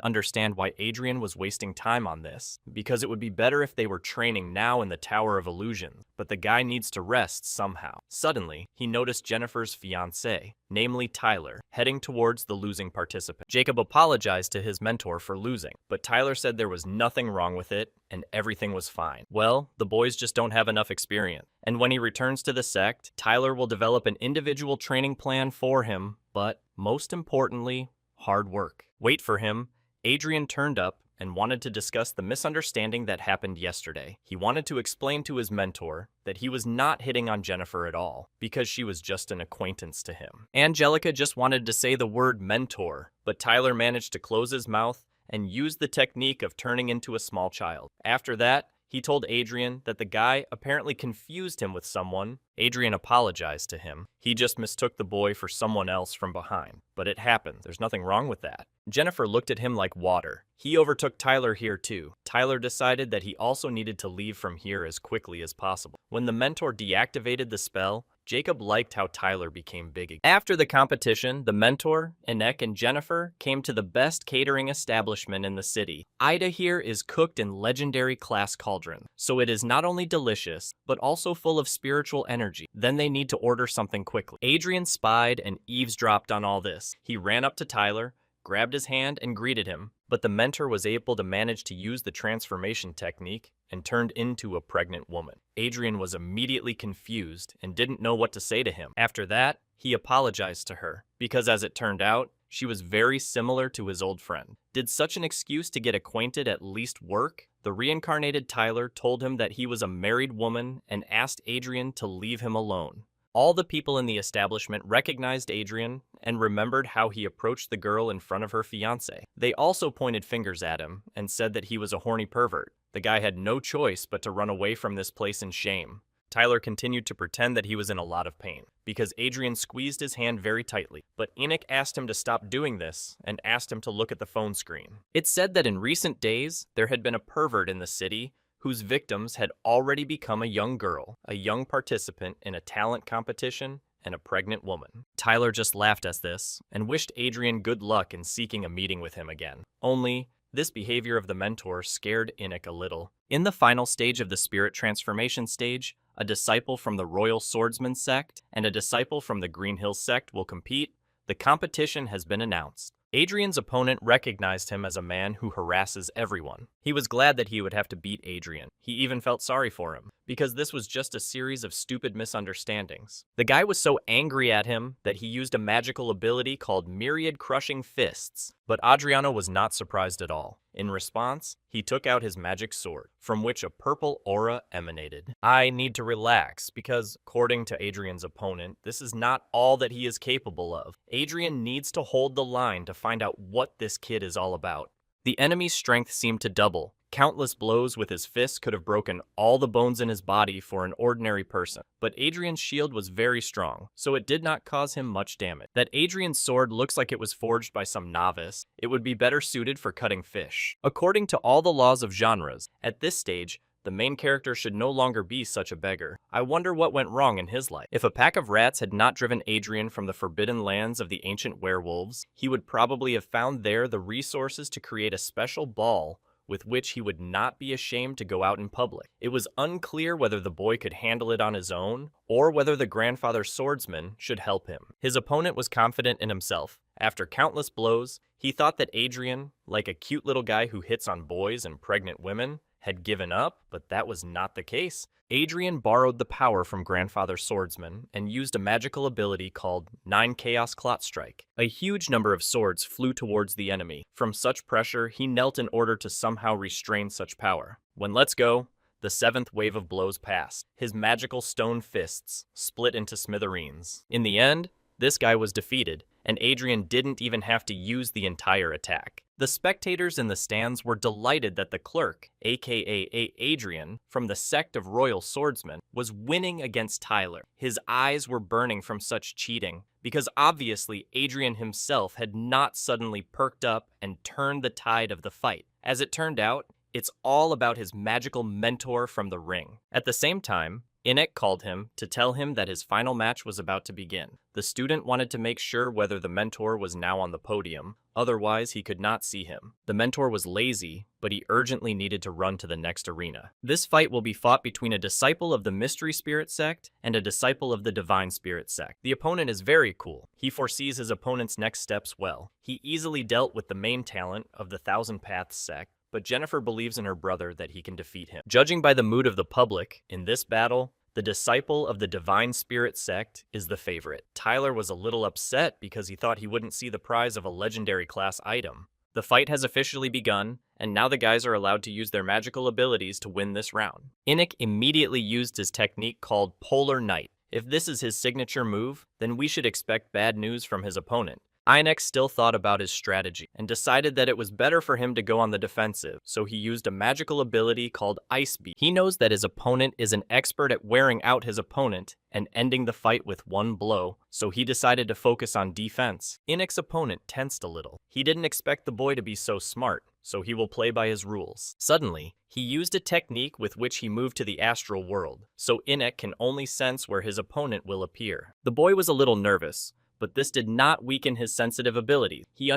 understand why Adrian was wasting time on this, because it would be better if they were training now in the Tower of Illusion, but the guy needs to rest somehow. Suddenly, he noticed Jennifer's fiancé, namely Tyler, heading towards the losing participant. Jacob apologized to his mentor for losing, but Tyler said there was nothing wrong with it and everything was fine. Well, the boys just don't have enough experience. And when he returns to the sect, Tyler will develop an individual training plan for him, but most importantly, hard work. Wait for him. Adrian turned up and wanted to discuss the misunderstanding that happened yesterday. He wanted to explain to his mentor that he was not hitting on Jennifer at all, because she was just an acquaintance to him. Angelica just wanted to say the word mentor, but Tyler managed to close his mouth and used the technique of turning into a small child. After that, he told Adrian that the guy apparently confused him with someone. Adrian apologized to him. He just mistook the boy for someone else from behind. But it happened. There's nothing wrong with that. Jennifer looked at him like water. He overtook Tyler here too. Tyler decided that he also needed to leave from here as quickly as possible. When the mentor deactivated the spell, Jacob liked how Tyler became big again. After the competition, the mentor, Einik, and Jennifer came to the best catering establishment in the city. Ida here is cooked in legendary class cauldron, so it is not only delicious, but also full of spiritual energy. Then they need to order something quickly. Adrian spied and eavesdropped on all this. He ran up to Tyler, grabbed his hand, and greeted him, but the mentor was able to manage to use the transformation technique and turned into a pregnant woman. Adrian was immediately confused and didn't know what to say to him. After that, he apologized to her, because as it turned out, She was very similar to his old friend. Did such an excuse to get acquainted at least work? The reincarnated Tyler told him that he was a married woman and asked Adrian to leave him alone. All the people in the establishment recognized Adrian and remembered how he approached the girl in front of her fiancé. They also pointed fingers at him and said that he was a horny pervert. The guy had no choice but to run away from this place in shame. Tyler continued to pretend that he was in a lot of pain, because Adrian squeezed his hand very tightly, but Enoch asked him to stop doing this and asked him to look at the phone screen. It said that in recent days, there had been a pervert in the city whose victims had already become a young girl, a young participant in a talent competition, and a pregnant woman. Tyler just laughed at this and wished Adrian good luck in seeking a meeting with him again. Only, this behavior of the mentor scared Enoch a little. In the final stage of the spirit transformation stage, a disciple from the Royal Swordsman sect and a disciple from the Green Hill sect will compete. The competition has been announced. Adrian's opponent recognized him as a man who harasses everyone. He was glad that he would have to beat Adrian. He even felt sorry for him, because this was just a series of stupid misunderstandings. The guy was so angry at him that he used a magical ability called Myriad Crushing Fists, but Adriano was not surprised at all. In response, he took out his magic sword, from which a purple aura emanated. I need to relax, because, according to Adrian's opponent, this is not all that he is capable of. Adrian needs to hold the line to find out what this kid is all about. The enemy's strength seemed to double. Countless blows with his fists could have broken all the bones in his body for an ordinary person, but Adrian's shield was very strong, so it did not cause him much damage. That Adrian's sword looks like it was forged by some novice. It would be better suited for cutting fish. According to all the laws of genres, at this stage, the main character should no longer be such a beggar. I wonder what went wrong in his life. If a pack of rats had not driven Adrian from the forbidden lands of the ancient werewolves, he would probably have found there the resources to create a special ball with which he would not be ashamed to go out in public. It was unclear whether the boy could handle it on his own, or whether the grandfather swordsman should help him. His opponent was confident in himself. After countless blows, he thought that Adrian, like a cute little guy who hits on boys and pregnant women, had given up, but that was not the case. Adrian borrowed the power from Grandfather Swordsman and used a magical ability called 9 Chaos Clot Strike. A huge number of swords flew towards the enemy. From such pressure, he knelt in order to somehow restrain such power. When Let's Go, the 7th wave of blows passed. His magical stone fists split into smithereens. In the end, this guy was defeated, and Adrian didn't even have to use the entire attack. The spectators in the stands were delighted that the clerk, aka Adrian, from the sect of Royal Swordsmen, was winning against Tyler. His eyes were burning from such cheating, because obviously Adrian himself had not suddenly perked up and turned the tide of the fight. As it turned out, it's all about his magical mentor from the ring. At the same time, Enoch called him to tell him that his final match was about to begin. The student wanted to make sure whether the mentor was now on the podium, otherwise he could not see him. The mentor was lazy, but he urgently needed to run to the next arena. This fight will be fought between a disciple of the Mystery Spirit sect and a disciple of the Divine Spirit sect. The opponent is very cool. He foresees his opponent's next steps well. He easily dealt with the main talent of the Thousand Paths sect, but Jennifer believes in her brother that he can defeat him. Judging by the mood of the public, in this battle, the disciple of the Divine Spirit sect is the favorite. Tyler was a little upset because he thought he wouldn't see the prize of a legendary class item. The fight has officially begun, and now the guys are allowed to use their magical abilities to win this round. Enoch immediately used his technique called Polar Knight. If this is his signature move, then we should expect bad news from his opponent. Enoch still thought about his strategy and decided that it was better for him to go on the defensive, so he used a magical ability called Ice Beam. He knows that his opponent is an expert at wearing out his opponent and ending the fight with one blow, so he decided to focus on defense. Enoch's opponent tensed a little. He didn't expect the boy to be so smart, so he will play by his rules. Suddenly, he used a technique with which he moved to the astral world, so Enoch can only sense where his opponent will appear. The boy was a little nervous, but this did not weaken his sensitive abilities. He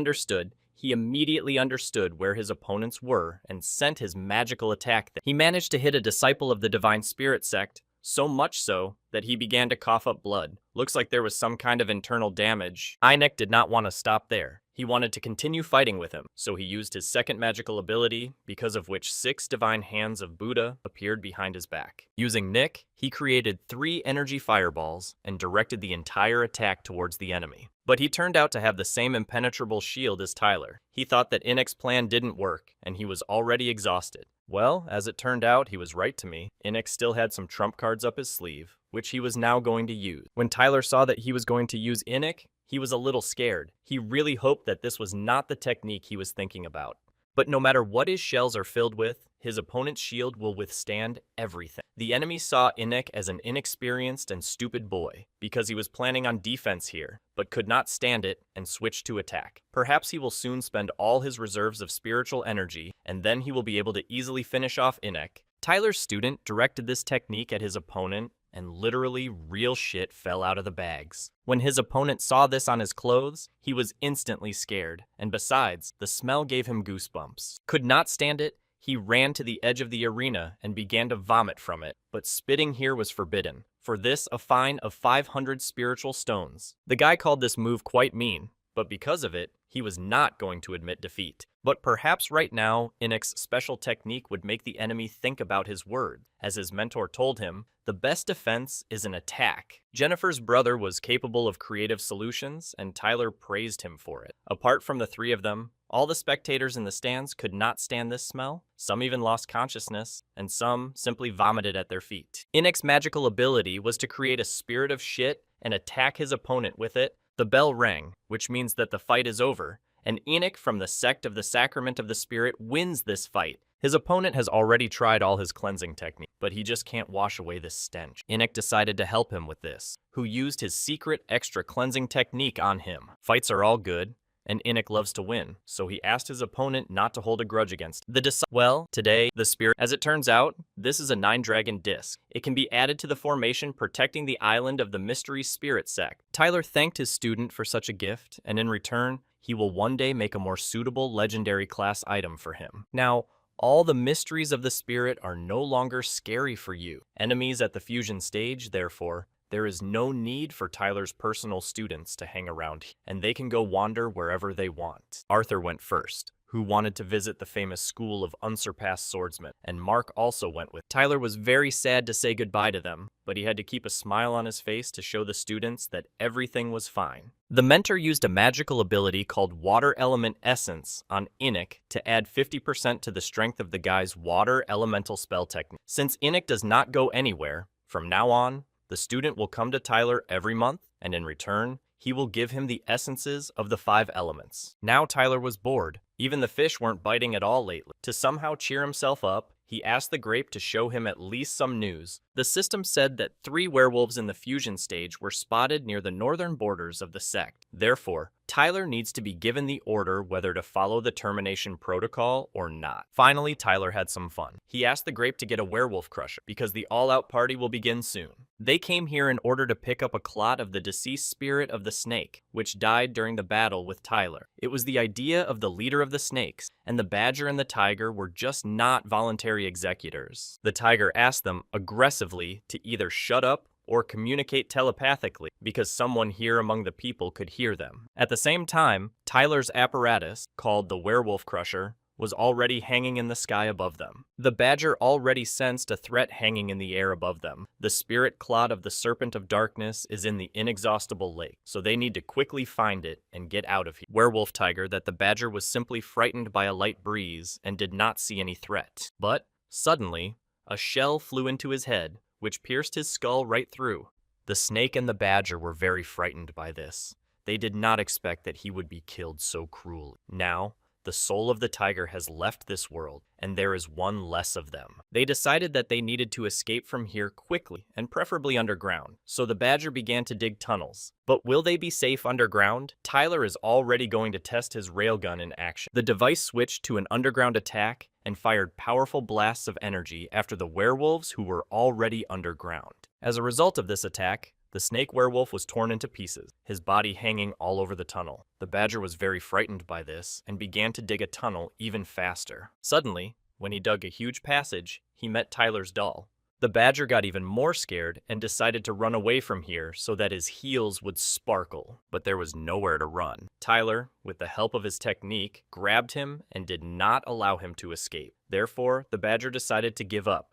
immediately understood where his opponents were and sent his magical attack there. He managed to hit a disciple of the Divine Spirit sect, so much so that he began to cough up blood. Looks like there was some kind of internal damage. Enoch did not want to stop there. He wanted to continue fighting with him, so he used his second magical ability, because of which 6 divine hands of Buddha appeared behind his back. Using Nick, he created 3 energy fireballs and directed the entire attack towards the enemy. But he turned out to have the same impenetrable shield as Tyler. He thought that Inek's plan didn't work, and he was already exhausted. Well, as it turned out, he was right to me. Inek still had some trump cards up his sleeve, which he was now going to use. When Tyler saw that he was going to use Inek, he was a little scared. He really hoped that this was not the technique he was thinking about. But no matter what his shells are filled with, his opponent's shield will withstand everything. The enemy saw Inek as an inexperienced and stupid boy, because he was planning on defense here, but could not stand it and switched to attack. Perhaps he will soon spend all his reserves of spiritual energy, and then he will be able to easily finish off Inek. Tyler's student directed this technique at his opponent, and literally real shit fell out of the bags. When his opponent saw this on his clothes, he was instantly scared, and besides, the smell gave him goosebumps. Could not stand it, he ran to the edge of the arena and began to vomit from it, but spitting here was forbidden. For this, a fine of 500 spiritual stones. The guy called this move quite mean, but because of it, he was not going to admit defeat. But perhaps right now, Inek's special technique would make the enemy think about his word. As his mentor told him, the best defense is an attack. Jennifer's brother was capable of creative solutions, and Tyler praised him for it. Apart from the 3 of them, all the spectators in the stands could not stand this smell. Some even lost consciousness, and some simply vomited at their feet. Inek's magical ability was to create a spirit of shit and attack his opponent with it. The bell rang, which means that the fight is over, and Inek from the sect of the Sacrament of the Spirit wins this fight. His opponent has already tried all his cleansing techniques, but he just can't wash away this stench. Inek decided to help him with this, who used his secret extra cleansing technique on him. Fights are all good, and Inek loves to win, so he asked his opponent not to hold a grudge against him. Well, today, the spirit, as it turns out, this is a 9-dragon disc. It can be added to the formation protecting the island of the Mystery Spirit sect. Tyler thanked his student for such a gift, and in return, he will one day make a more suitable legendary class item for him. Now, all the mysteries of the spirit are no longer scary for you. Enemies at the fusion stage, therefore, there is no need for Tyler's personal students to hang around, and they can go wander wherever they want. Arthur went first, who wanted to visit the famous school of unsurpassed swordsmen, and Mark also went with. Tyler was very sad to say goodbye to them, but he had to keep a smile on his face to show the students that everything was fine. The mentor used a magical ability called Water Element Essence on Inek to add 50% to the strength of the guy's water elemental spell technique. Since Inek does not go anywhere, from now on, the student will come to Tyler every month, and in return, he will give him the essences of the 5 elements. Now Tyler was bored. Even the fish weren't biting at all lately. To somehow cheer himself up, he asked the grape to show him at least some news. The system said that 3 werewolves in the fusion stage were spotted near the northern borders of the sect. Therefore, Tyler needs to be given the order whether to follow the termination protocol or not. Finally, Tyler had some fun. He asked the grape to get a werewolf crusher, because the all-out party will begin soon. They came here in order to pick up a clot of the deceased spirit of the snake, which died during the battle with Tyler. It was the idea of the leader of the snakes, and the badger and the tiger were just not voluntary executors. The tiger asked them aggressively to either shut up or communicate telepathically, because someone here among the people could hear them. At the same time, Tyler's apparatus, called the Werewolf Crusher, was already hanging in the sky above them. The badger already sensed a threat hanging in the air above them. The spirit clot of the Serpent of Darkness is in the inexhaustible lake, so they need to quickly find it and get out of here. Werewolf Tiger that the badger was simply frightened by a light breeze and did not see any threat. But, suddenly, a shell flew into his head, which pierced his skull right through. The snake and the badger were very frightened by this. They did not expect that he would be killed so cruelly. Now, the soul of the tiger has left this world, and there is one less of them. They decided that they needed to escape from here quickly, and preferably underground, so the badger began to dig tunnels. But will they be safe underground? Tyler is already going to test his railgun in action. The device switched to an underground attack and fired powerful blasts of energy after the werewolves who were already underground. As a result of this attack, the snake werewolf was torn into pieces, his body hanging all over the tunnel. The badger was very frightened by this and began to dig a tunnel even faster. Suddenly, when he dug a huge passage, he met Tyler's doll. The badger got even more scared and decided to run away from here so that his heels would sparkle. But there was nowhere to run. Tyler, with the help of his technique, grabbed him and did not allow him to escape. Therefore, the badger decided to give up.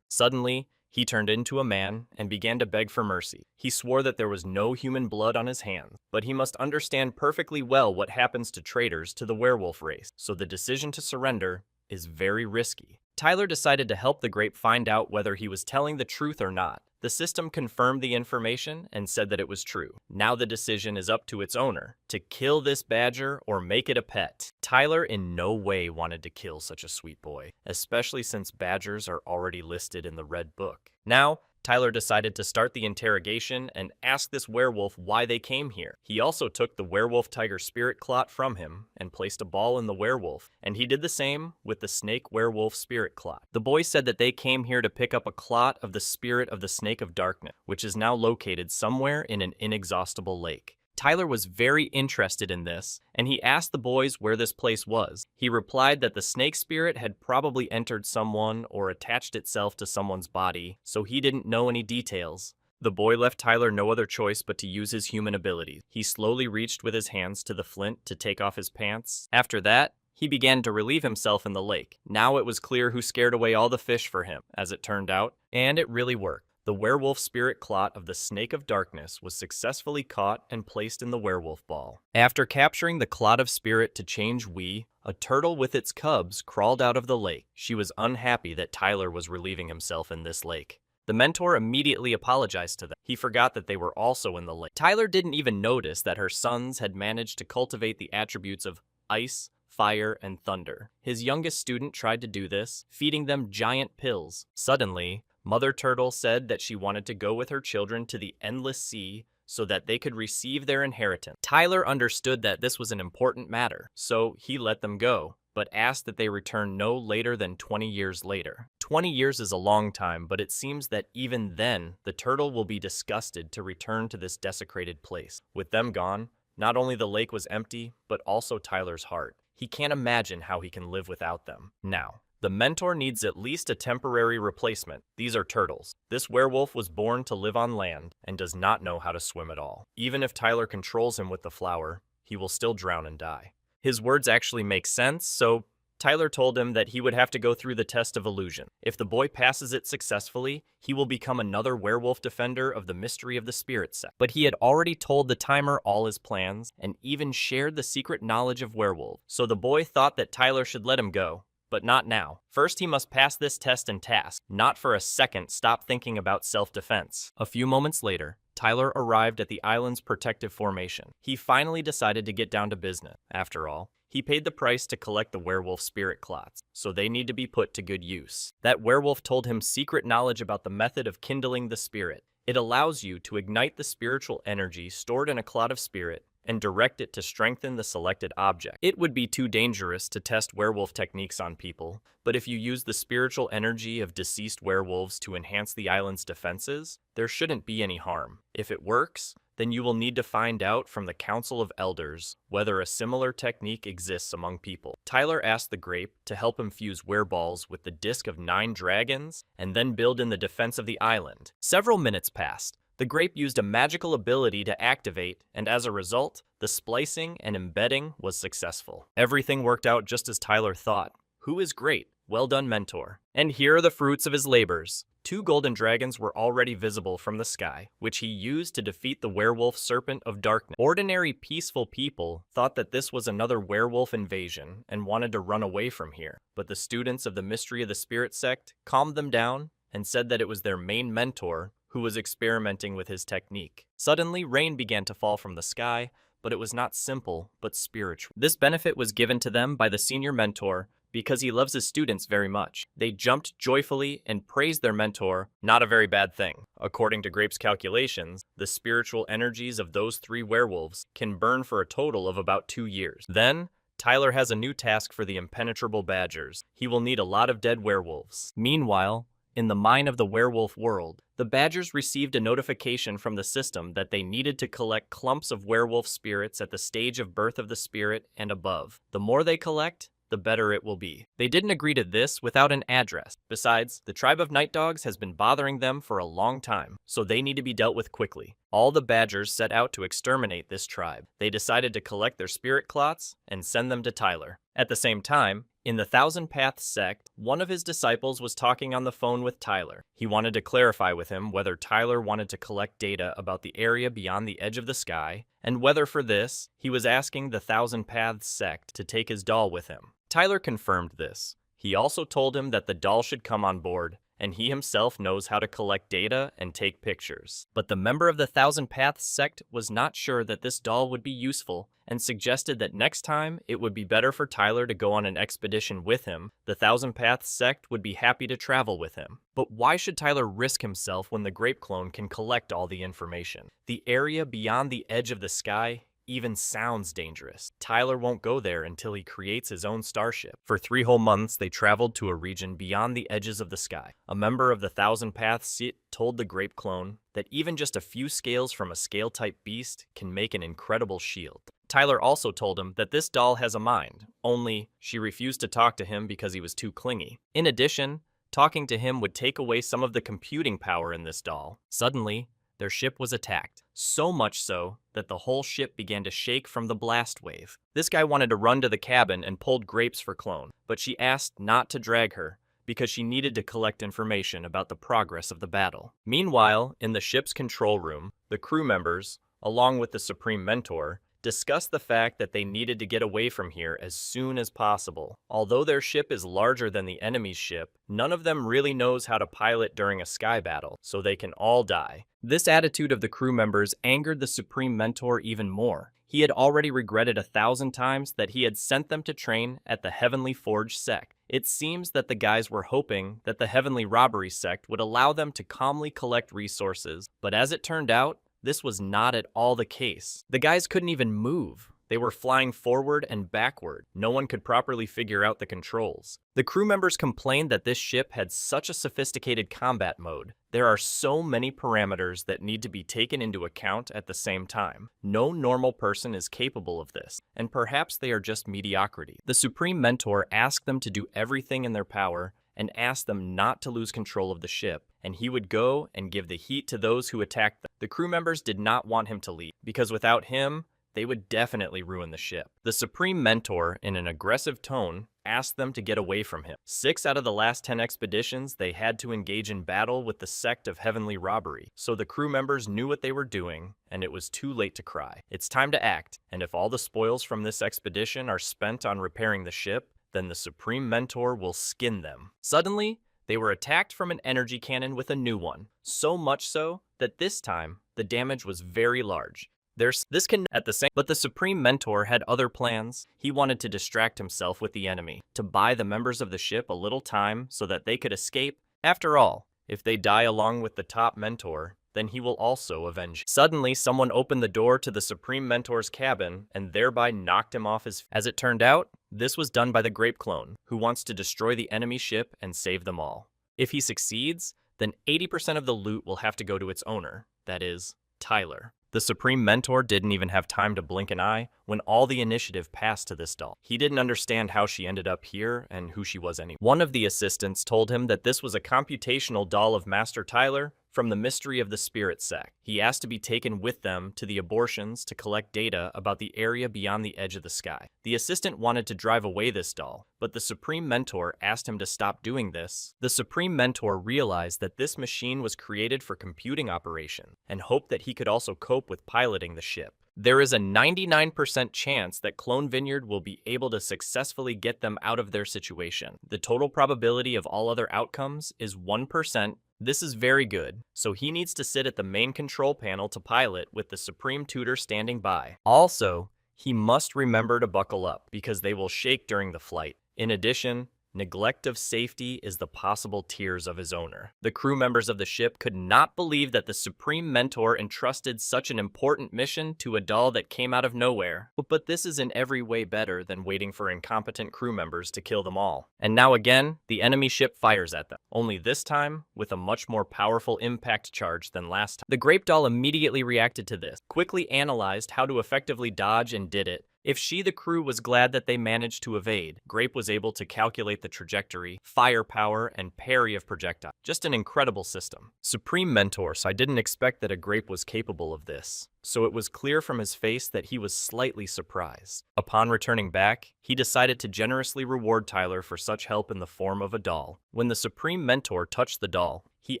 Suddenly, he turned into a man and began to beg for mercy. He swore that there was no human blood on his hands, but he must understand perfectly well what happens to traitors to the werewolf race, so the decision to surrender is very risky. Tyler decided to help the grape find out whether he was telling the truth or not. The system confirmed the information and said that it was true. Now the decision is up to its owner, to kill this badger or make it a pet. Tyler in no way wanted to kill such a sweet boy, especially since badgers are already listed in the Red Book. Now, Tyler decided to start the interrogation and ask this werewolf why they came here. He also took the werewolf tiger spirit clot from him and placed a ball in the werewolf, and he did the same with the snake werewolf spirit clot. The boy said that they came here to pick up a clot of the spirit of the snake of darkness, which is now located somewhere in an inexhaustible lake. Tyler was very interested in this, and he asked the boys where this place was. He replied that the snake spirit had probably entered someone or attached itself to someone's body, so he didn't know any details. The boy left Tyler no other choice but to use his human abilities. He slowly reached with his hands to the flint to take off his pants. After that, he began to relieve himself in the lake. Now it was clear who scared away all the fish for him, as it turned out, and it really worked. The werewolf spirit clot of the snake of darkness was successfully caught and placed in the werewolf ball. After capturing the clot of spirit to change a turtle with its cubs crawled out of the lake. She was unhappy that Tyler was relieving himself in this lake. The mentor immediately apologized to them. He forgot that they were also in the lake. Tyler didn't even notice that her sons had managed to cultivate the attributes of ice, fire, and thunder. His youngest student tried to do this, feeding them giant pills. Suddenly, Mother Turtle said that she wanted to go with her children to the endless sea so that they could receive their inheritance. Tyler understood that this was an important matter, so he let them go, but asked that they return no later than 20 years later. 20 years is a long time, but it seems that even then, the turtle will be disgusted to return to this desecrated place. With them gone, not only the lake was empty, but also Tyler's heart. He can't imagine how he can live without them. Now, the mentor needs at least a temporary replacement. These are turtles. This werewolf was born to live on land and does not know how to swim at all. Even if Tyler controls him with the flower, he will still drown and die. His words actually make sense, so Tyler told him that he would have to go through the test of illusion. If the boy passes it successfully, he will become another werewolf defender of the mystery of the spirit sect. But he had already told the timer all his plans and even shared the secret knowledge of werewolves, so the boy thought that Tyler should let him go. But not now. First, he must pass this test and task, not for a second stop thinking about self-defense. A few moments later, Tyler arrived at the island's protective formation. He finally decided to get down to business. After all, he paid the price to collect the werewolf spirit clots, so they need to be put to good use. That werewolf told him secret knowledge about the method of kindling the spirit. It allows you to ignite the spiritual energy stored in a clot of spirit and direct it to strengthen the selected object. It would be too dangerous to test werewolf techniques on people, but if you use the spiritual energy of deceased werewolves to enhance the island's defenses, there shouldn't be any harm. If it works, then you will need to find out from the Council of Elders whether a similar technique exists among people. Tyler asked the grape to help him fuse wereballs with the disc of 9 dragons and then build in the defense of the island. Several minutes passed. The grape used a magical ability to activate, and as a result, the splicing and embedding was successful. Everything worked out just as Tyler thought. Who is great? Well done, mentor. And here are the fruits of his labors. 2 golden dragons were already visible from the sky, which he used to defeat the werewolf serpent of darkness. Ordinary peaceful people thought that this was another werewolf invasion and wanted to run away from here, but the students of the Mystery of the Spirit sect calmed them down and said that it was their main mentor who was experimenting with his technique. Suddenly, rain began to fall from the sky, but it was not simple, but spiritual. This benefit was given to them by the senior mentor because he loves his students very much. They jumped joyfully and praised their mentor, not a very bad thing. According to Grape's calculations, the spiritual energies of those 3 werewolves can burn for a total of about 2 years. Then, Tyler has a new task for the impenetrable badgers. He will need a lot of dead werewolves. Meanwhile, in the mine of the werewolf world, the badgers received a notification from the system that they needed to collect clumps of werewolf spirits at the stage of birth of the spirit and above. The more they collect, the better it will be. They didn't agree to this without an address. Besides, the tribe of night dogs has been bothering them for a long time, so they need to be dealt with quickly. All the badgers set out to exterminate this tribe. They decided to collect their spirit clots and send them to Tyler. At the same time, in the Thousand Paths sect, one of his disciples was talking on the phone with Tyler. He wanted to clarify with him whether Tyler wanted to collect data about the area beyond the edge of the sky, and whether for this, he was asking the Thousand Paths sect to take his doll with him. Tyler confirmed this. He also told him that the doll should come on board, and he himself knows how to collect data and take pictures. But the member of the Thousand Paths sect was not sure that this doll would be useful, and suggested that next time it would be better for Tyler to go on an expedition with him. The Thousand Paths sect would be happy to travel with him. But why should Tyler risk himself when the grape clone can collect all the information? The area beyond the edge of the sky even sounds dangerous. Tyler won't go there until he creates his own starship. For 3 whole months, they traveled to a region beyond the edges of the sky. A member of the Thousand Paths told the grape clone that even just a few scales from a scale-type beast can make an incredible shield. Tyler also told him that this doll has a mind, only she refused to talk to him because he was too clingy. In addition, talking to him would take away some of the computing power in this doll. Suddenly, their ship was attacked, so much so that the whole ship began to shake from the blast wave. This guy wanted to run to the cabin and pulled grapes for Clone, but she asked not to drag her because she needed to collect information about the progress of the battle. Meanwhile, in the ship's control room, the crew members, along with the Supreme Mentor, discussed the fact that they needed to get away from here as soon as possible. Although their ship is larger than the enemy's ship, none of them really knows how to pilot during a sky battle, so they can all die. This attitude of the crew members angered the Supreme Mentor even more. He had already regretted 1,000 times that he had sent them to train at the Heavenly Forge sect. It seems that the guys were hoping that the Heavenly Robbery sect would allow them to calmly collect resources, but as it turned out, this was not at all the case. The guys couldn't even move. They were flying forward and backward. No one could properly figure out the controls. The crew members complained that this ship had such a sophisticated combat mode. There are so many parameters that need to be taken into account at the same time. No normal person is capable of this, and perhaps they are just mediocrity. The Supreme Mentor asked them to do everything in their power and asked them not to lose control of the ship, and he would go and give the heat to those who attacked them. The crew members did not want him to leave, because without him, they would definitely ruin the ship. The Supreme Mentor, in an aggressive tone, asked them to get away from him. 6 out of the last 10 expeditions, they had to engage in battle with the sect of Heavenly Robbery, so the crew members knew what they were doing, and it was too late to cry. It's time to act, and if all the spoils from this expedition are spent on repairing the ship, then the Supreme Mentor will skin them. Suddenly, they were attacked from an energy cannon with a new one, so much so that this time, the damage was very large. But the Supreme Mentor had other plans. He wanted to distract himself with the enemy, to buy the members of the ship a little time so that they could escape. After all, if they die along with the top Mentor, then he will also avenge. Suddenly, someone opened the door to the Supreme Mentor's cabin and thereby knocked him off his feet. As it turned out, this was done by the Grape Clone, who wants to destroy the enemy ship and save them all. If he succeeds, then 80% of the loot will have to go to its owner, that is, Tyler. The Supreme Mentor didn't even have time to blink an eye when all the initiative passed to this doll. He didn't understand how she ended up here and who she was anyway. One of the assistants told him that this was a computational doll of Master Tyler from the Mystery of the Spirit sect. He asked to be taken with them to the abortions to collect data about the area beyond the edge of the sky. The assistant wanted to drive away this doll, but the Supreme Mentor asked him to stop doing this. The Supreme Mentor realized that this machine was created for computing operation and hoped that he could also cope with piloting the ship. There is a 99% chance that Clone Vineyard will be able to successfully get them out of their situation. The total probability of all other outcomes is 1%. This is very good, so he needs to sit at the main control panel to pilot with the Supreme Tutor standing by. Also, he must remember to buckle up because they will shake during the flight. In addition, neglect of safety is the possible tears of his owner. The crew members of the ship could not believe that the Supreme Mentor entrusted such an important mission to a doll that came out of nowhere. But this is in every way better than waiting for incompetent crew members to kill them all. And now again, the enemy ship fires at them, only this time with a much more powerful impact charge than last time. The Grape Doll immediately reacted to this, quickly analyzed how to effectively dodge and did it, If she, the crew, was glad that they managed to evade, Grape was able to calculate the trajectory, firepower, and parry of projectiles. Just an incredible system. Supreme Mentor, so I didn't expect that a Grape was capable of this. So it was clear from his face that he was slightly surprised. Upon returning back, he decided to generously reward Tyler for such help in the form of a doll. When the Supreme Mentor touched the doll, he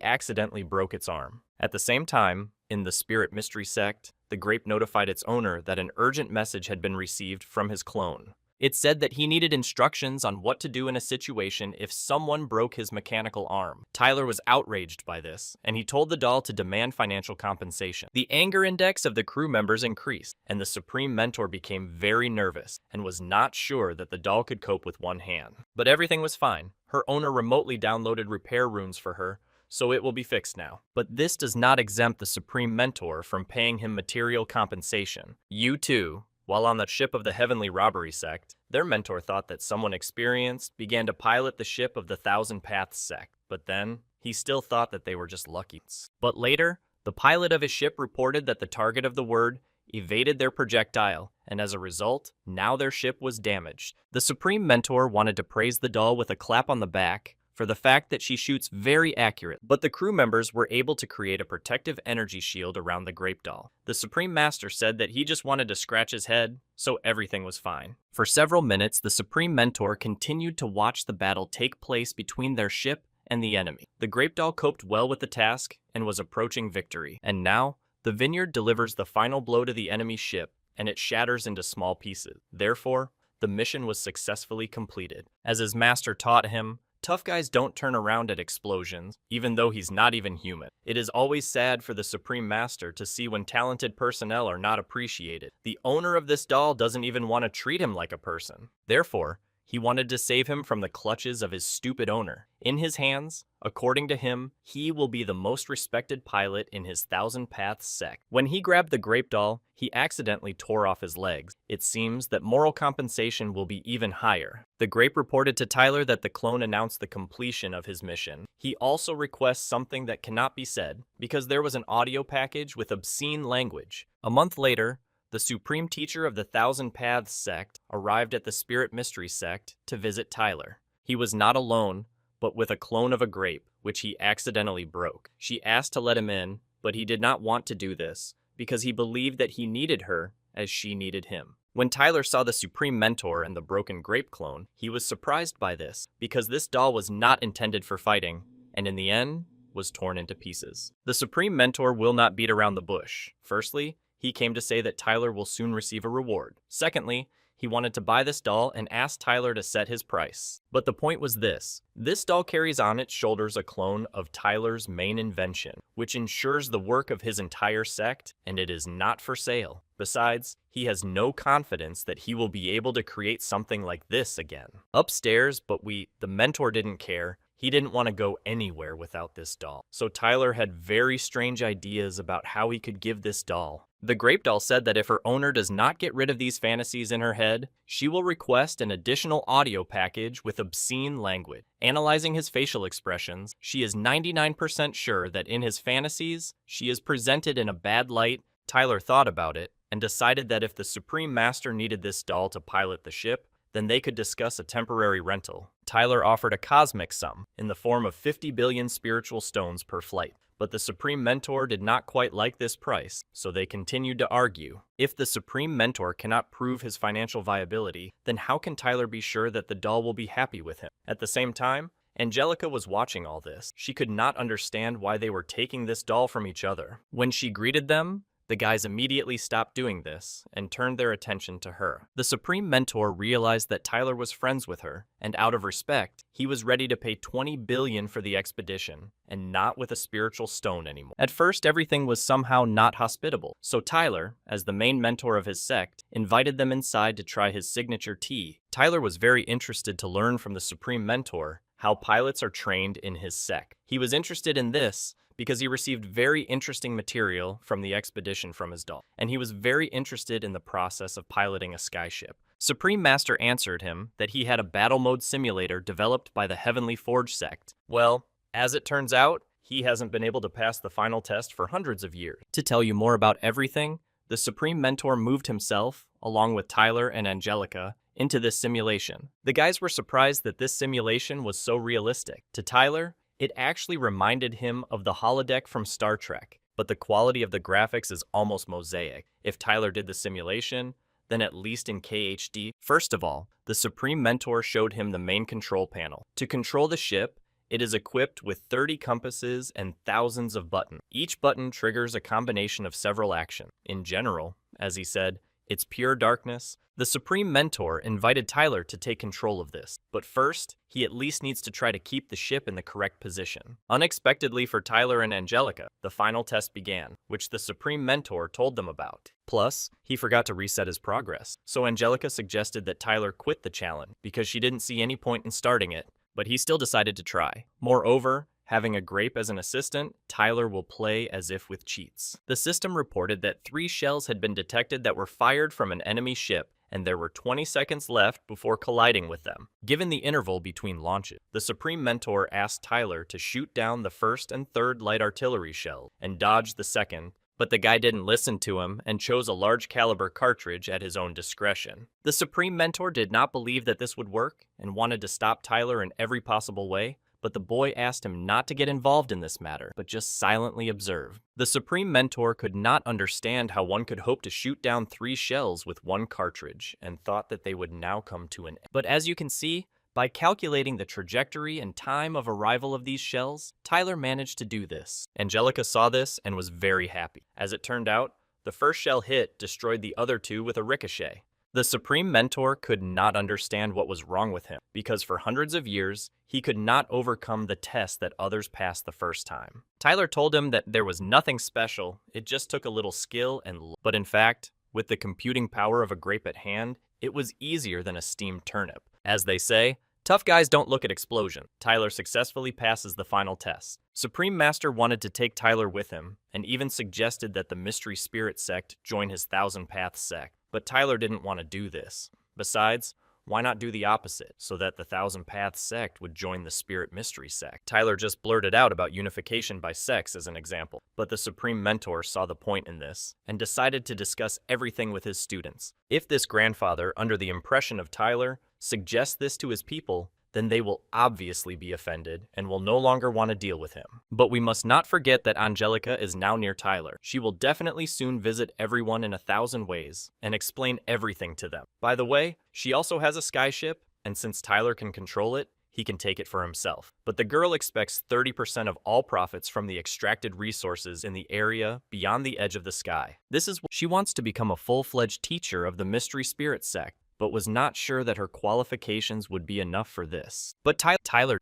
accidentally broke its arm. At the same time, in the Spirit Mystery Sect, the Grape notified its owner that an urgent message had been received from his clone. It said that he needed instructions on what to do in a situation if someone broke his mechanical arm. Tyler was outraged by this, and he told the doll to demand financial compensation. The anger index of the crew members increased, and the Supreme Mentor became very nervous and was not sure that the doll could cope with one hand. But everything was fine. Her owner remotely downloaded repair runes for her, so it will be fixed now. But this does not exempt the Supreme Mentor from paying him material compensation. You too. While on the ship of the Heavenly Robbery Sect, their mentor thought that someone experienced began to pilot the ship of the Thousand Paths Sect, but then he still thought that they were just lucky. But later, the pilot of his ship reported that the target of the word evaded their projectile, and as a result, now their ship was damaged. The Supreme Mentor wanted to praise the doll with a clap on the back for the fact that she shoots very accurate, but the crew members were able to create a protective energy shield around the Grape doll. The Supreme Master said that he just wanted to scratch his head, so everything was fine. For several minutes, the Supreme Mentor continued to watch the battle take place between their ship and the enemy. The Grape doll coped well with the task and was approaching victory. And now, the Vineyard delivers the final blow to the enemy ship, and it shatters into small pieces. Therefore, the mission was successfully completed. As his master taught him, tough guys don't turn around at explosions, even though he's not even human. It is always sad for the Supreme Master to see when talented personnel are not appreciated. The owner of this doll doesn't even want to treat him like a person. Therefore, he wanted to save him from the clutches of his stupid owner. In his hands, according to him, he will be the most respected pilot in his Thousand Paths Sect. When he grabbed the Grape doll, he accidentally tore off his legs. It seems that moral compensation will be even higher. The Grape reported to Tyler that the clone announced the completion of his mission. He also requests something that cannot be said, because there was an audio package with obscene language. A month later, the Supreme Teacher of the Thousand Paths Sect arrived at the Spirit Mystery Sect to visit Tyler. He was not alone, but with a clone of a Grape, which he accidentally broke. She asked to let him in, but he did not want to do this, because he believed that he needed her as she needed him. When Tyler saw the Supreme Mentor and the broken Grape clone, he was surprised by this, because this doll was not intended for fighting, and in the end, was torn into pieces. The Supreme Mentor will not beat around the bush. Firstly, he came to say that Tyler will soon receive a reward. Secondly, he wanted to buy this doll and asked Tyler to set his price. But the point was this. This doll carries on its shoulders a clone of Tyler's main invention, which ensures the work of his entire sect, and it is not for sale. Besides, he has no confidence that he will be able to create something like this again. Upstairs, but the mentor didn't care. He didn't want to go anywhere without this doll. So Tyler had very strange ideas about how he could give this doll. The Grape doll said that if her owner does not get rid of these fantasies in her head, she will request an additional audio package with obscene language. Analyzing his facial expressions, she is 99% sure that in his fantasies, she is presented in a bad light. Tyler thought about it and decided that if the Supreme Master needed this doll to pilot the ship, then they could discuss a temporary rental. Tyler offered a cosmic sum in the form of 50 billion spiritual stones per flight. But the Supreme Mentor did not quite like this price, so they continued to argue. If the Supreme Mentor cannot prove his financial viability, then how can Tyler be sure that the doll will be happy with him? At the same time, Angelica was watching all this. She could not understand why they were taking this doll from each other. When she greeted them, the guys immediately stopped doing this and turned their attention to her. The Supreme Mentor realized that Tyler was friends with her, and out of respect, he was ready to pay 20 billion for the expedition, and not with a spiritual stone anymore. At first, everything was somehow not hospitable, so Tyler, as the main mentor of his sect, invited them inside to try his signature tea. Tyler was very interested to learn from the Supreme Mentor how pilots are trained in his sect. He was interested in this because he received very interesting material from the expedition from his doll, and he was very interested in the process of piloting a skyship. Supreme Master answered him that he had a battle mode simulator developed by the Heavenly Forge sect. Well, as it turns out, he hasn't been able to pass the final test for hundreds of years. To tell you more about everything, the Supreme Mentor moved himself along with Tyler and Angelica, into this simulation. The guys were surprised that this simulation was so realistic. To Tyler, it actually reminded him of the holodeck from Star Trek, but the quality of the graphics is almost mosaic. If Tyler did the simulation, then at least in KHD. First of all, the Supreme Mentor showed him the main control panel. To control the ship, it is equipped with 30 compasses and thousands of buttons. Each button triggers a combination of several actions. In general, as he said, it's pure darkness. The Supreme Mentor invited Tyler to take control of this, but first, he at least needs to try to keep the ship in the correct position. Unexpectedly for Tyler and Angelica, the final test began, which the Supreme Mentor told them about. Plus, he forgot to reset his progress, so Angelica suggested that Tyler quit the challenge because she didn't see any point in starting it, but he still decided to try. Moreover, having a grape as an assistant, Tyler will play as if with cheats. The system reported that 3 shells had been detected that were fired from an enemy ship, and there were 20 seconds left before colliding with them. Given the interval between launches, the Supreme Mentor asked Tyler to shoot down the first and third light artillery shell and dodge the second, but the guy didn't listen to him and chose a large caliber cartridge at his own discretion. The Supreme Mentor did not believe that this would work and wanted to stop Tyler in every possible way, but the boy asked him not to get involved in this matter, but just silently observe. The Supreme Mentor could not understand how one could hope to shoot down 3 shells with 1 cartridge, and thought that they would now come to an end. But as you can see, by calculating the trajectory and time of arrival of these shells, Tyler managed to do this. Angelica saw this and was very happy. As it turned out, the first shell hit destroyed the other 2 with a ricochet. The Supreme Mentor could not understand what was wrong with him, because for hundreds of years, he could not overcome the test that others passed the first time. Tyler told him that there was nothing special, it just took a little skill and luck. But in fact, with the computing power of a grape at hand, it was easier than a steamed turnip. As they say, tough guys don't look at explosion. Tyler successfully passes the final test. Supreme Master wanted to take Tyler with him, and even suggested that the Mystery Spirit sect join his Thousand Paths sect. But Tyler didn't want to do this. Besides, why not do the opposite, so that the Thousand Paths sect would join the Spirit Mystery sect? Tyler just blurted out about unification by sex as an example, but the Supreme Mentor saw the point in this, and decided to discuss everything with his students. If this grandfather, under the impression of Tyler, suggests this to his people, then they will obviously be offended and will no longer want to deal with him. But we must not forget that Angelica is now near Tyler. She will definitely soon visit everyone in 1,000 ways and explain everything to them. By the way, she also has a skyship, and since Tyler can control it, he can take it for himself. But the girl expects 30% of all profits from the extracted resources in the area beyond the edge of the sky. This is what she wants to become a full-fledged teacher of the Mystery Spirit sect, but was not sure that her qualifications would be enough for this. But Tyler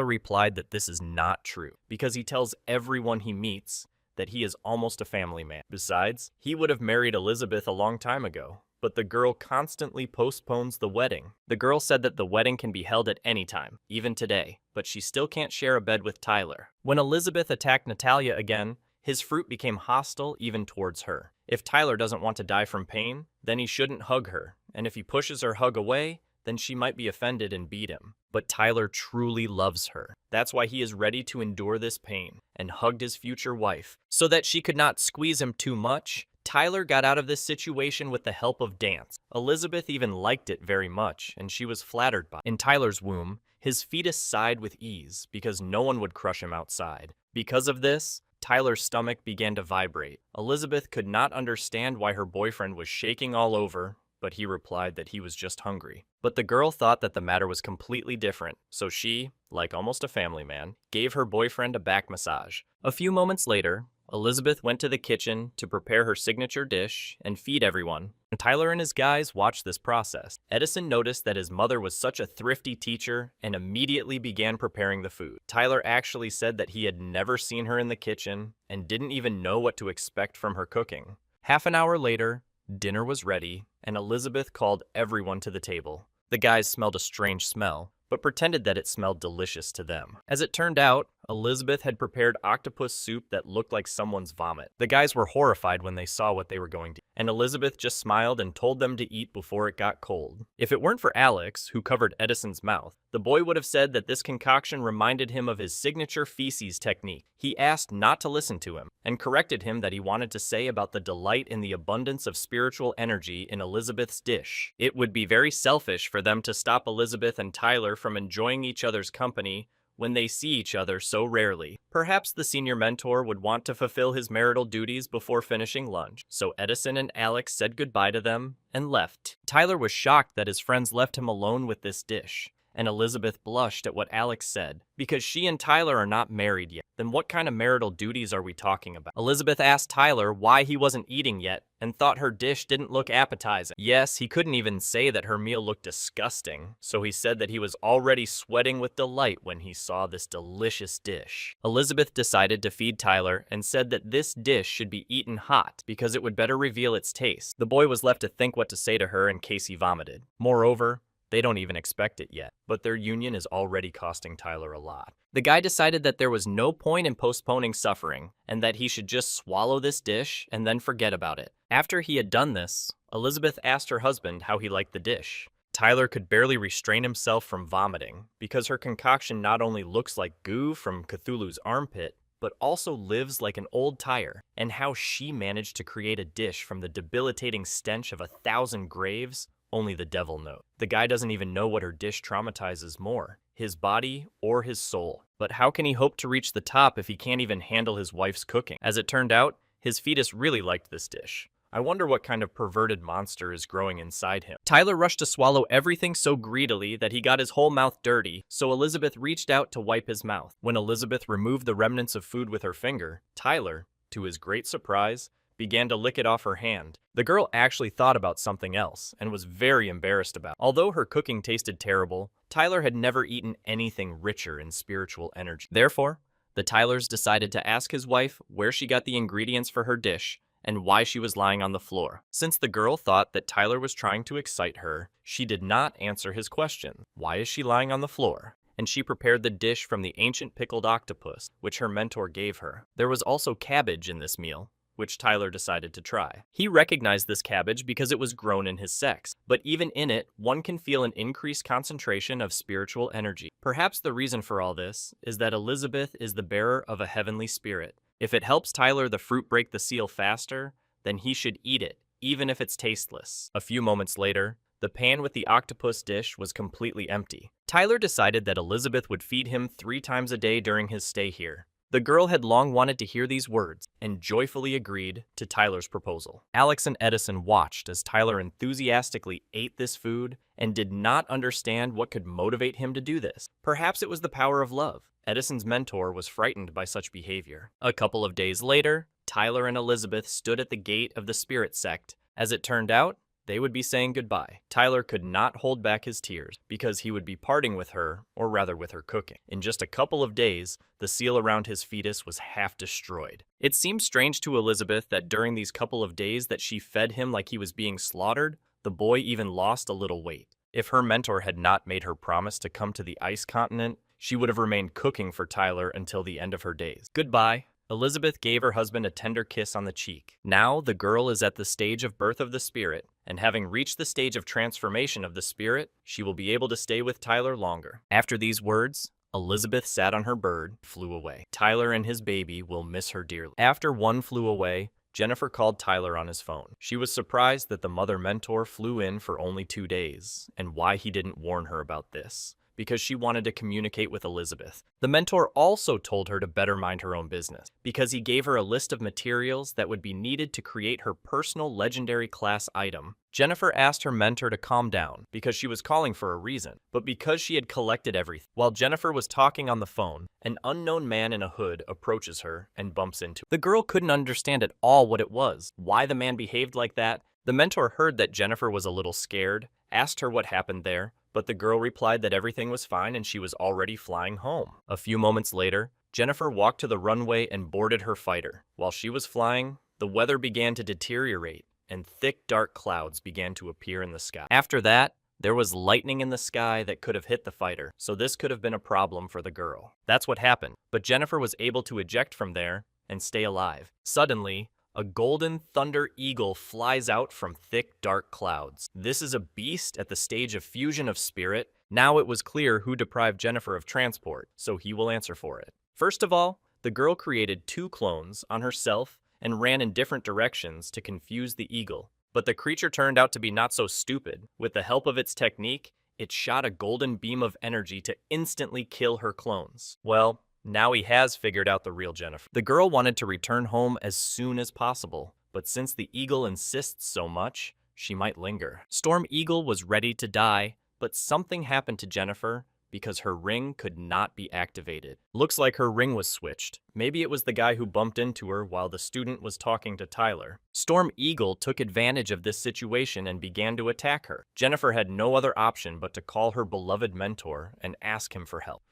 replied that this is not true, because he tells everyone he meets that he is almost a family man. Besides, he would have married Elizabeth a long time ago, but the girl constantly postpones the wedding. The girl said that the wedding can be held at any time, even today, but she still can't share a bed with Tyler. When Elizabeth attacked Natalia again, his fruit became hostile even towards her. If Tyler doesn't want to die from pain, then he shouldn't hug her, and if he pushes her hug away, then she might be offended and beat him. But Tyler truly loves her. That's why he is ready to endure this pain, and hugged his future wife. So that she could not squeeze him too much, Tyler got out of this situation with the help of dance. Elizabeth even liked it very much, and she was flattered by it. In Tyler's womb, his fetus sighed with ease, because no one would crush him outside. Because of this, Tyler's stomach began to vibrate. Elizabeth could not understand why her boyfriend was shaking all over, but he replied that he was just hungry. But the girl thought that the matter was completely different, so she, like almost a family man, gave her boyfriend a back massage. A few moments later, Elizabeth went to the kitchen to prepare her signature dish and feed everyone. Tyler and his guys watched this process. Edison noticed that his mother was such a thrifty teacher and immediately began preparing the food. Tyler actually said that he had never seen her in the kitchen and didn't even know what to expect from her cooking. Half an hour later, dinner was ready, and Elizabeth called everyone to the table. The guys smelled a strange smell, but pretended that it smelled delicious to them. As it turned out, Elizabeth had prepared octopus soup that looked like someone's vomit. The guys were horrified when they saw what they were going to eat, and Elizabeth just smiled and told them to eat before it got cold. If it weren't for Alex, who covered Edison's mouth, the boy would have said that this concoction reminded him of his signature feces technique. He asked not to listen to him, and corrected him that he wanted to say about the delight in the abundance of spiritual energy in Elizabeth's dish. It would be very selfish for them to stop Elizabeth and Tyler from enjoying each other's company when they see each other so rarely. Perhaps the senior mentor would want to fulfill his marital duties before finishing lunch, so Edison and Alex said goodbye to them and left. Tyler was shocked that his friends left him alone with this dish, and Elizabeth blushed at what Alex said. Because she and Tyler are not married yet, then what kind of marital duties are we talking about? Elizabeth asked Tyler why he wasn't eating yet and thought her dish didn't look appetizing. Yes, he couldn't even say that her meal looked disgusting, so he said that he was already sweating with delight when he saw this delicious dish. Elizabeth decided to feed Tyler and said that this dish should be eaten hot because it would better reveal its taste. The boy was left to think what to say to her in case he vomited. Moreover, they don't even expect it yet, but their union is already costing Tyler a lot. The guy decided that there was no point in postponing suffering, and that he should just swallow this dish and then forget about it. After he had done this, Elizabeth asked her husband how he liked the dish. Tyler could barely restrain himself from vomiting, because her concoction not only looks like goo from Cthulhu's armpit, but also lives like an old tire, and how she managed to create a dish from the debilitating stench of 1,000 graves, only the devil knows. The guy doesn't even know what her dish traumatizes more, his body or his soul. But how can he hope to reach the top if he can't even handle his wife's cooking? As it turned out, his fetus really liked this dish. I wonder what kind of perverted monster is growing inside him. Tyler rushed to swallow everything so greedily that he got his whole mouth dirty, so Elizabeth reached out to wipe his mouth. When Elizabeth removed the remnants of food with her finger, Tyler, to his great surprise, began to lick it off her hand. The girl actually thought about something else and was very embarrassed about it. Although her cooking tasted terrible, Tyler had never eaten anything richer in spiritual energy. Therefore, the Tylers decided to ask his wife where she got the ingredients for her dish and why she was lying on the floor. Since the girl thought that Tyler was trying to excite her, she did not answer his question. Why is she lying on the floor? And she prepared the dish from the ancient pickled octopus, which her mentor gave her. There was also cabbage in this meal, which Tyler decided to try. He recognized this cabbage because it was grown in his sex, but even in it, one can feel an increased concentration of spiritual energy. Perhaps the reason for all this is that Elizabeth is the bearer of a heavenly spirit. If it helps Tyler the fruit break the seal faster, then he should eat it, even if it's tasteless. A few moments later, the pan with the octopus dish was completely empty. Tyler decided that Elizabeth would feed him 3 times a day during his stay here. The girl had long wanted to hear these words and joyfully agreed to Tyler's proposal. Alex and Edison watched as Tyler enthusiastically ate this food and did not understand what could motivate him to do this. Perhaps it was the power of love. Edison's mentor was frightened by such behavior. A couple of days later, Tyler and Elizabeth stood at the gate of the spirit sect. As it turned out, they would be saying goodbye. Tyler could not hold back his tears because he would be parting with her, or rather with her cooking. In just a couple of days, the seal around his fetus was half destroyed. It seemed strange to Elizabeth that during these couple of days that she fed him like he was being slaughtered, the boy even lost a little weight. If her mentor had not made her promise to come to the ice continent, she would have remained cooking for Tyler until the end of her days. Goodbye. Elizabeth gave her husband a tender kiss on the cheek. Now the girl is at the stage of birth of the spirit, and having reached the stage of transformation of the spirit, she will be able to stay with Tyler longer. After these words, Elizabeth sat on her bird, flew away. Tyler and his baby will miss her dearly. After one flew away, Jennifer called Tyler on his phone. She was surprised that the mother mentor flew in for only 2 days, and why he didn't warn her about this, because she wanted to communicate with Elizabeth. The mentor also told her to better mind her own business, because he gave her a list of materials that would be needed to create her personal legendary class item. Jennifer asked her mentor to calm down, because she was calling for a reason, but because she had collected everything. While Jennifer was talking on the phone, an unknown man in a hood approaches her and bumps into her. The girl couldn't understand at all what it was, why the man behaved like that. The mentor heard that Jennifer was a little scared, asked her what happened there, but the girl replied that everything was fine and she was already flying home. A few moments later, Jennifer walked to the runway and boarded her fighter. While she was flying, the weather began to deteriorate and thick dark clouds began to appear in the sky. After that, There was lightning in the sky that could have hit the fighter, so this could have been a problem for the girl. That's what happened, but Jennifer was able to eject from there and stay alive. Suddenly, a golden thunder eagle flies out from thick, dark clouds. This is a beast at the stage of fusion of spirit. Now it was clear who deprived Jennifer of transport, so he will answer for it. First of all, the girl created 2 clones on herself and ran in different directions to confuse the eagle. But the creature turned out to be not so stupid. With the help of its technique, it shot a golden beam of energy to instantly kill her clones. Well, now he has figured out the real Jennifer. The girl wanted to return home as soon as possible, but since the eagle insists so much, she might linger. Storm Eagle was ready to die, but something happened to Jennifer because her ring could not be activated. Looks like her ring was switched. Maybe it was the guy who bumped into her while the student was talking to Tyler. Storm Eagle took advantage of this situation and began to attack her. Jennifer had no other option but to call her beloved mentor and ask him for help.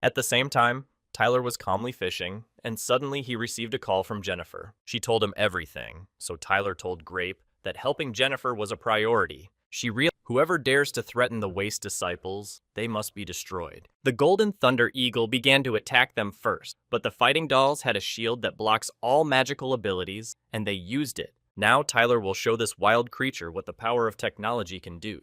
At the same time, Tyler was calmly fishing, and suddenly he received a call from Jennifer. She told him everything, so Tyler told Grape that helping Jennifer was a priority. She realized whoever dares to threaten the waste disciples, they must be destroyed. The Golden Thunder Eagle began to attack them first, but the fighting dolls had a shield that blocks all magical abilities, and they used it. Now Tyler will show this wild creature what the power of technology can do.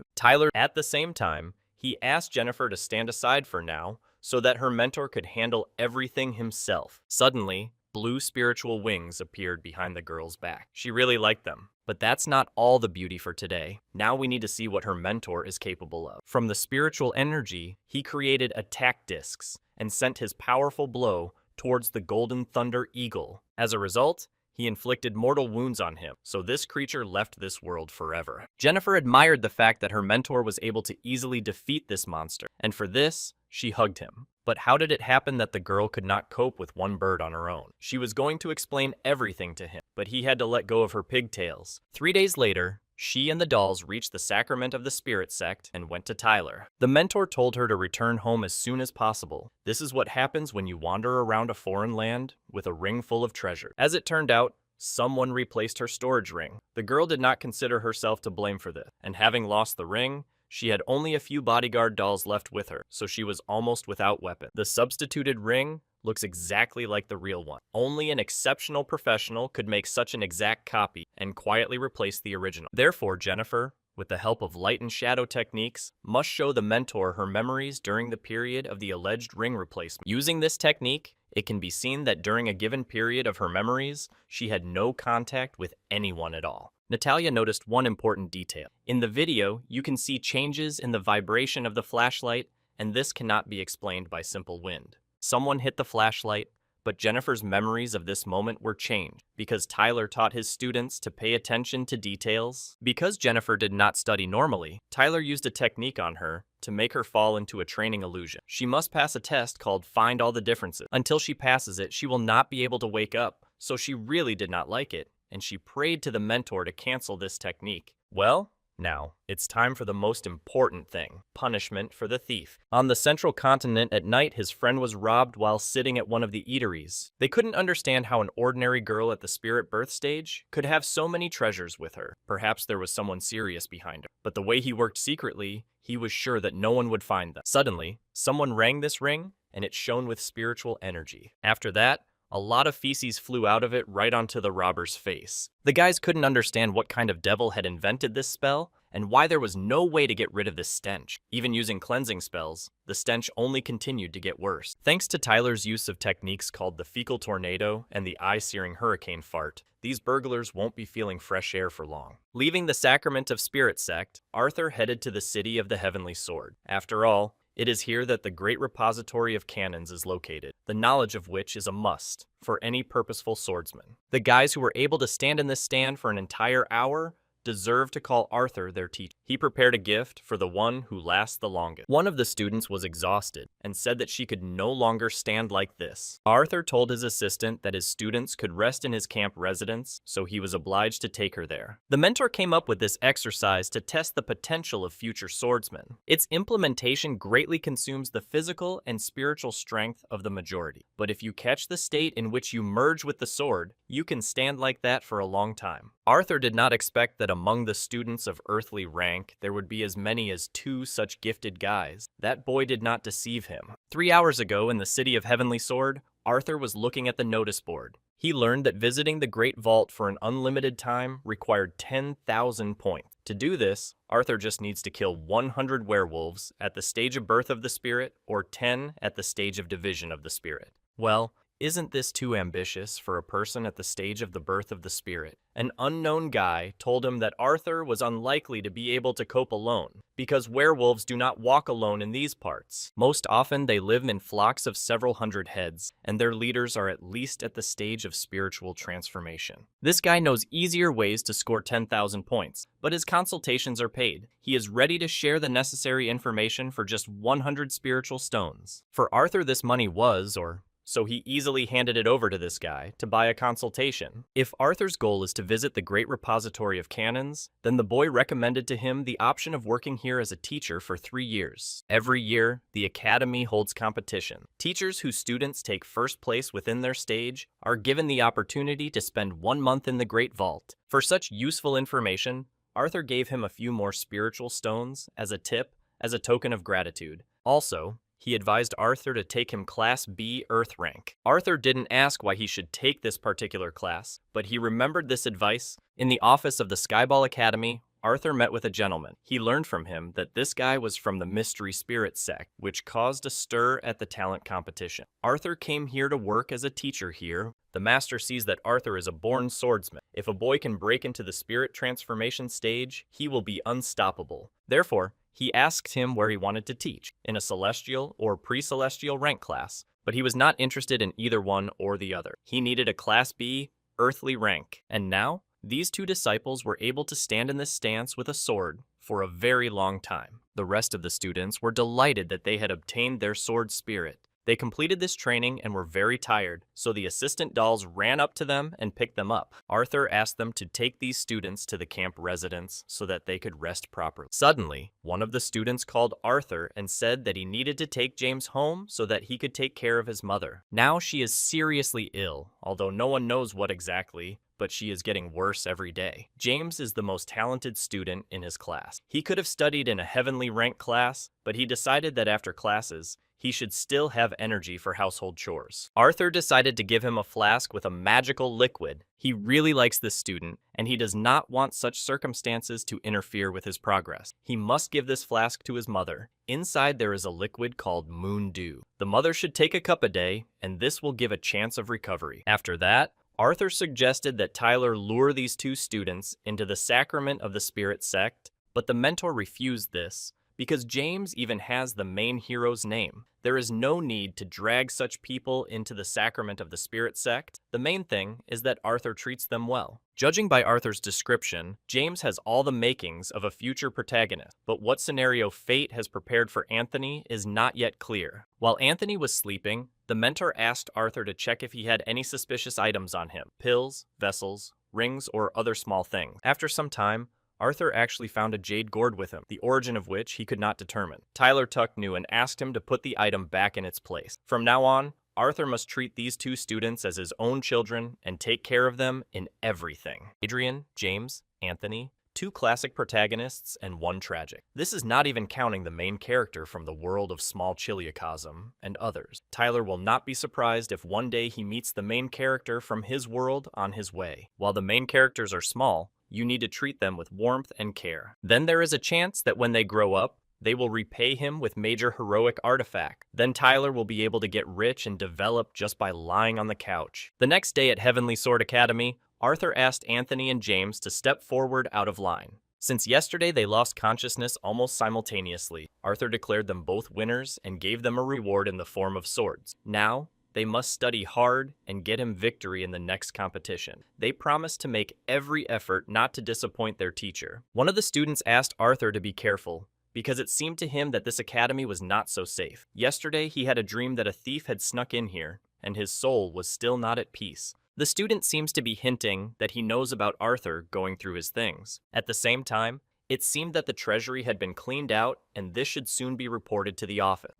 At the same time, he asked Jennifer to stand aside for now, so that her mentor could handle everything himself. Suddenly, blue spiritual wings appeared behind the girl's back. She really liked them. But that's not all the beauty for today. Now we need to see what her mentor is capable of. From the spiritual energy, he created attack discs and sent his powerful blow towards the Golden Thunder Eagle. As a result, he inflicted mortal wounds on him, so this creature left this world forever. Jennifer admired the fact that her mentor was able to easily defeat this monster, and for this, she hugged him. But how did it happen that the girl could not cope with one bird on her own? She was going to explain everything to him, but he had to let go of her pigtails. 3 days later, she and the dolls reached the sacrament of the spirit sect and went to Tyler. The mentor told her to return home as soon as possible. This is what happens when you wander around a foreign land with a ring full of treasure. As it turned out, someone replaced her storage ring. The girl did not consider herself to blame for this, and having lost the ring, she had only a few bodyguard dolls left with her, so she was almost without weapon. The substituted ring looks exactly like the real one. Only an exceptional professional could make such an exact copy and quietly replace the original. Therefore, Jennifer, with the help of light and shadow techniques, must show the mentor her memories during the period of the alleged ring replacement. Using this technique, it can be seen that during a given period of her memories, she had no contact with anyone at all. Natalia noticed one important detail. In the video, you can see changes in the vibration of the flashlight, and this cannot be explained by simple wind. Someone hit the flashlight, but Jennifer's memories of this moment were changed because Tyler taught his students to pay attention to details. Because Jennifer did not study normally, Tyler used a technique on her to make her fall into a training illusion. She must pass a test called Find All the Differences. Until she passes it, she will not be able to wake up, so she really did not like it, and she prayed to the mentor to cancel this technique. Well, now, it's time for the most important thing, punishment for the thief. On the central continent at night, his friend was robbed while sitting at one of the eateries. They couldn't understand how an ordinary girl at the spirit birth stage could have so many treasures with her. Perhaps there was someone serious behind her. But the way he worked secretly, he was sure that no one would find them. Suddenly, someone rang this ring, and it shone with spiritual energy. After that, a lot of feces flew out of it right onto the robber's face. The guys couldn't understand what kind of devil had invented this spell, and why there was no way to get rid of this stench. Even using cleansing spells, the stench only continued to get worse. Thanks to Tyler's use of techniques called the fecal tornado and the eye-searing hurricane fart, these burglars won't be feeling fresh air for long. Leaving the Sacrament of Spirit sect, Arthur headed to the City of the Heavenly Sword. After all, it is here that the great repository of cannons is located, the knowledge of which is a must for any purposeful swordsman. The guys who were able to stand in this stand for an entire hour deserve to call Arthur their teacher. He prepared a gift for the one who lasts the longest. One of the students was exhausted and said that she could no longer stand like this. Arthur told his assistant that his students could rest in his camp residence, so he was obliged to take her there. The mentor came up with this exercise to test the potential of future swordsmen. Its implementation greatly consumes the physical and spiritual strength of the majority. But if you catch the state in which you merge with the sword, you can stand like that for a long time. Arthur did not expect that among the students of earthly rank there would be as many as 2 such gifted guys. That boy did not deceive him. 3 hours ago in the city of Heavenly Sword, Arthur was looking at the notice board. He learned that visiting the Great Vault for an unlimited time required 10,000 points. To do this, Arthur just needs to kill 100 werewolves at the stage of birth of the spirit or 10 at the stage of division of the spirit. Well, isn't this too ambitious for a person at the stage of the birth of the spirit? An unknown guy told him that Arthur was unlikely to be able to cope alone, because werewolves do not walk alone in these parts. Most often they live in flocks of several hundred heads, and their leaders are at least at the stage of spiritual transformation. This guy knows easier ways to score 10,000 points, but his consultations are paid. He is ready to share the necessary information for just 100 spiritual stones. For Arthur, this money was, so he easily handed it over to this guy to buy a consultation. If Arthur's goal is to visit the great repository of cannons, then the boy recommended to him the option of working here as a teacher for 3 years. Every year, the academy holds competition. Teachers whose students take first place within their stage are given the opportunity to spend 1 month in the Great Vault. For such useful information, Arthur gave him a few more spiritual stones as a tip, as a token of gratitude. Also, he advised Arthur to take him Class B Earth rank. Arthur didn't ask why he should take this particular class, but he remembered this advice. In the office of the Skyball Academy, Arthur met with a gentleman. He learned from him that this guy was from the Mystery Spirit sect, which caused a stir at the talent competition. Arthur came here to work as a teacher here. The master sees that Arthur is a born swordsman. If a boy can break into the spirit transformation stage, he will be unstoppable. Therefore, he asked him where he wanted to teach, in a celestial or pre-celestial rank class, but he was not interested in either one or the other. He needed a Class B, earthly rank. And now, these 2 disciples were able to stand in this stance with a sword for a very long time. The rest of the students were delighted that they had obtained their sword spirit. They completed this training and were very tired, so the assistant dolls ran up to them and picked them up. Arthur asked them to take these students to the camp residence so that they could rest properly. Suddenly, one of the students called Arthur and said that he needed to take James home so that he could take care of his mother. Now she is seriously ill, although no one knows what exactly, but she is getting worse every day. James is the most talented student in his class. He could have studied in a heavenly rank class, but he decided that after classes, he should still have energy for household chores. Arthur decided to give him a flask with a magical liquid. He really likes this student, and he does not want such circumstances to interfere with his progress. He must give this flask to his mother. Inside there is a liquid called Moon Dew. The mother should take a cup a day, and this will give a chance of recovery. After that, Arthur suggested that Tyler lure these 2 students into the sacrament of the spirit sect, but the mentor refused this, because James even has the main hero's name. There is no need to drag such people into the sacrament of the spirit sect. The main thing is that Arthur treats them well. Judging by Arthur's description, James has all the makings of a future protagonist, but what scenario fate has prepared for Anthony is not yet clear. While Anthony was sleeping, the mentor asked Arthur to check if he had any suspicious items on him, pills, vessels, rings, or other small things. After some time, Arthur actually found a jade gourd with him, the origin of which he could not determine. Tyler Tuck knew and asked him to put the item back in its place. From now on, Arthur must treat these 2 students as his own children and take care of them in everything. Adrian, James, Anthony, 2 classic protagonists and 1 tragic. This is not even counting the main character from the world of Small Chiliocosm and others. Tyler will not be surprised if one day he meets the main character from his world on his way. While the main characters are small, you need to treat them with warmth and care. Then there is a chance that when they grow up, they will repay him with major heroic artifact. Then Tyler will be able to get rich and develop just by lying on the couch. The next day at Heavenly Sword Academy, Arthur asked Anthony and James to step forward out of line. Since yesterday they lost consciousness almost simultaneously, Arthur declared them both winners and gave them a reward in the form of swords. Now, they must study hard and get him victory in the next competition. They promised to make every effort not to disappoint their teacher. One of the students asked Arthur to be careful, because it seemed to him that this academy was not so safe. Yesterday he had a dream that a thief had snuck in here, and his soul was still not at peace. The student seems to be hinting that he knows about Arthur going through his things. At the same time, it seemed that the treasury had been cleaned out, and this should soon be reported to the office.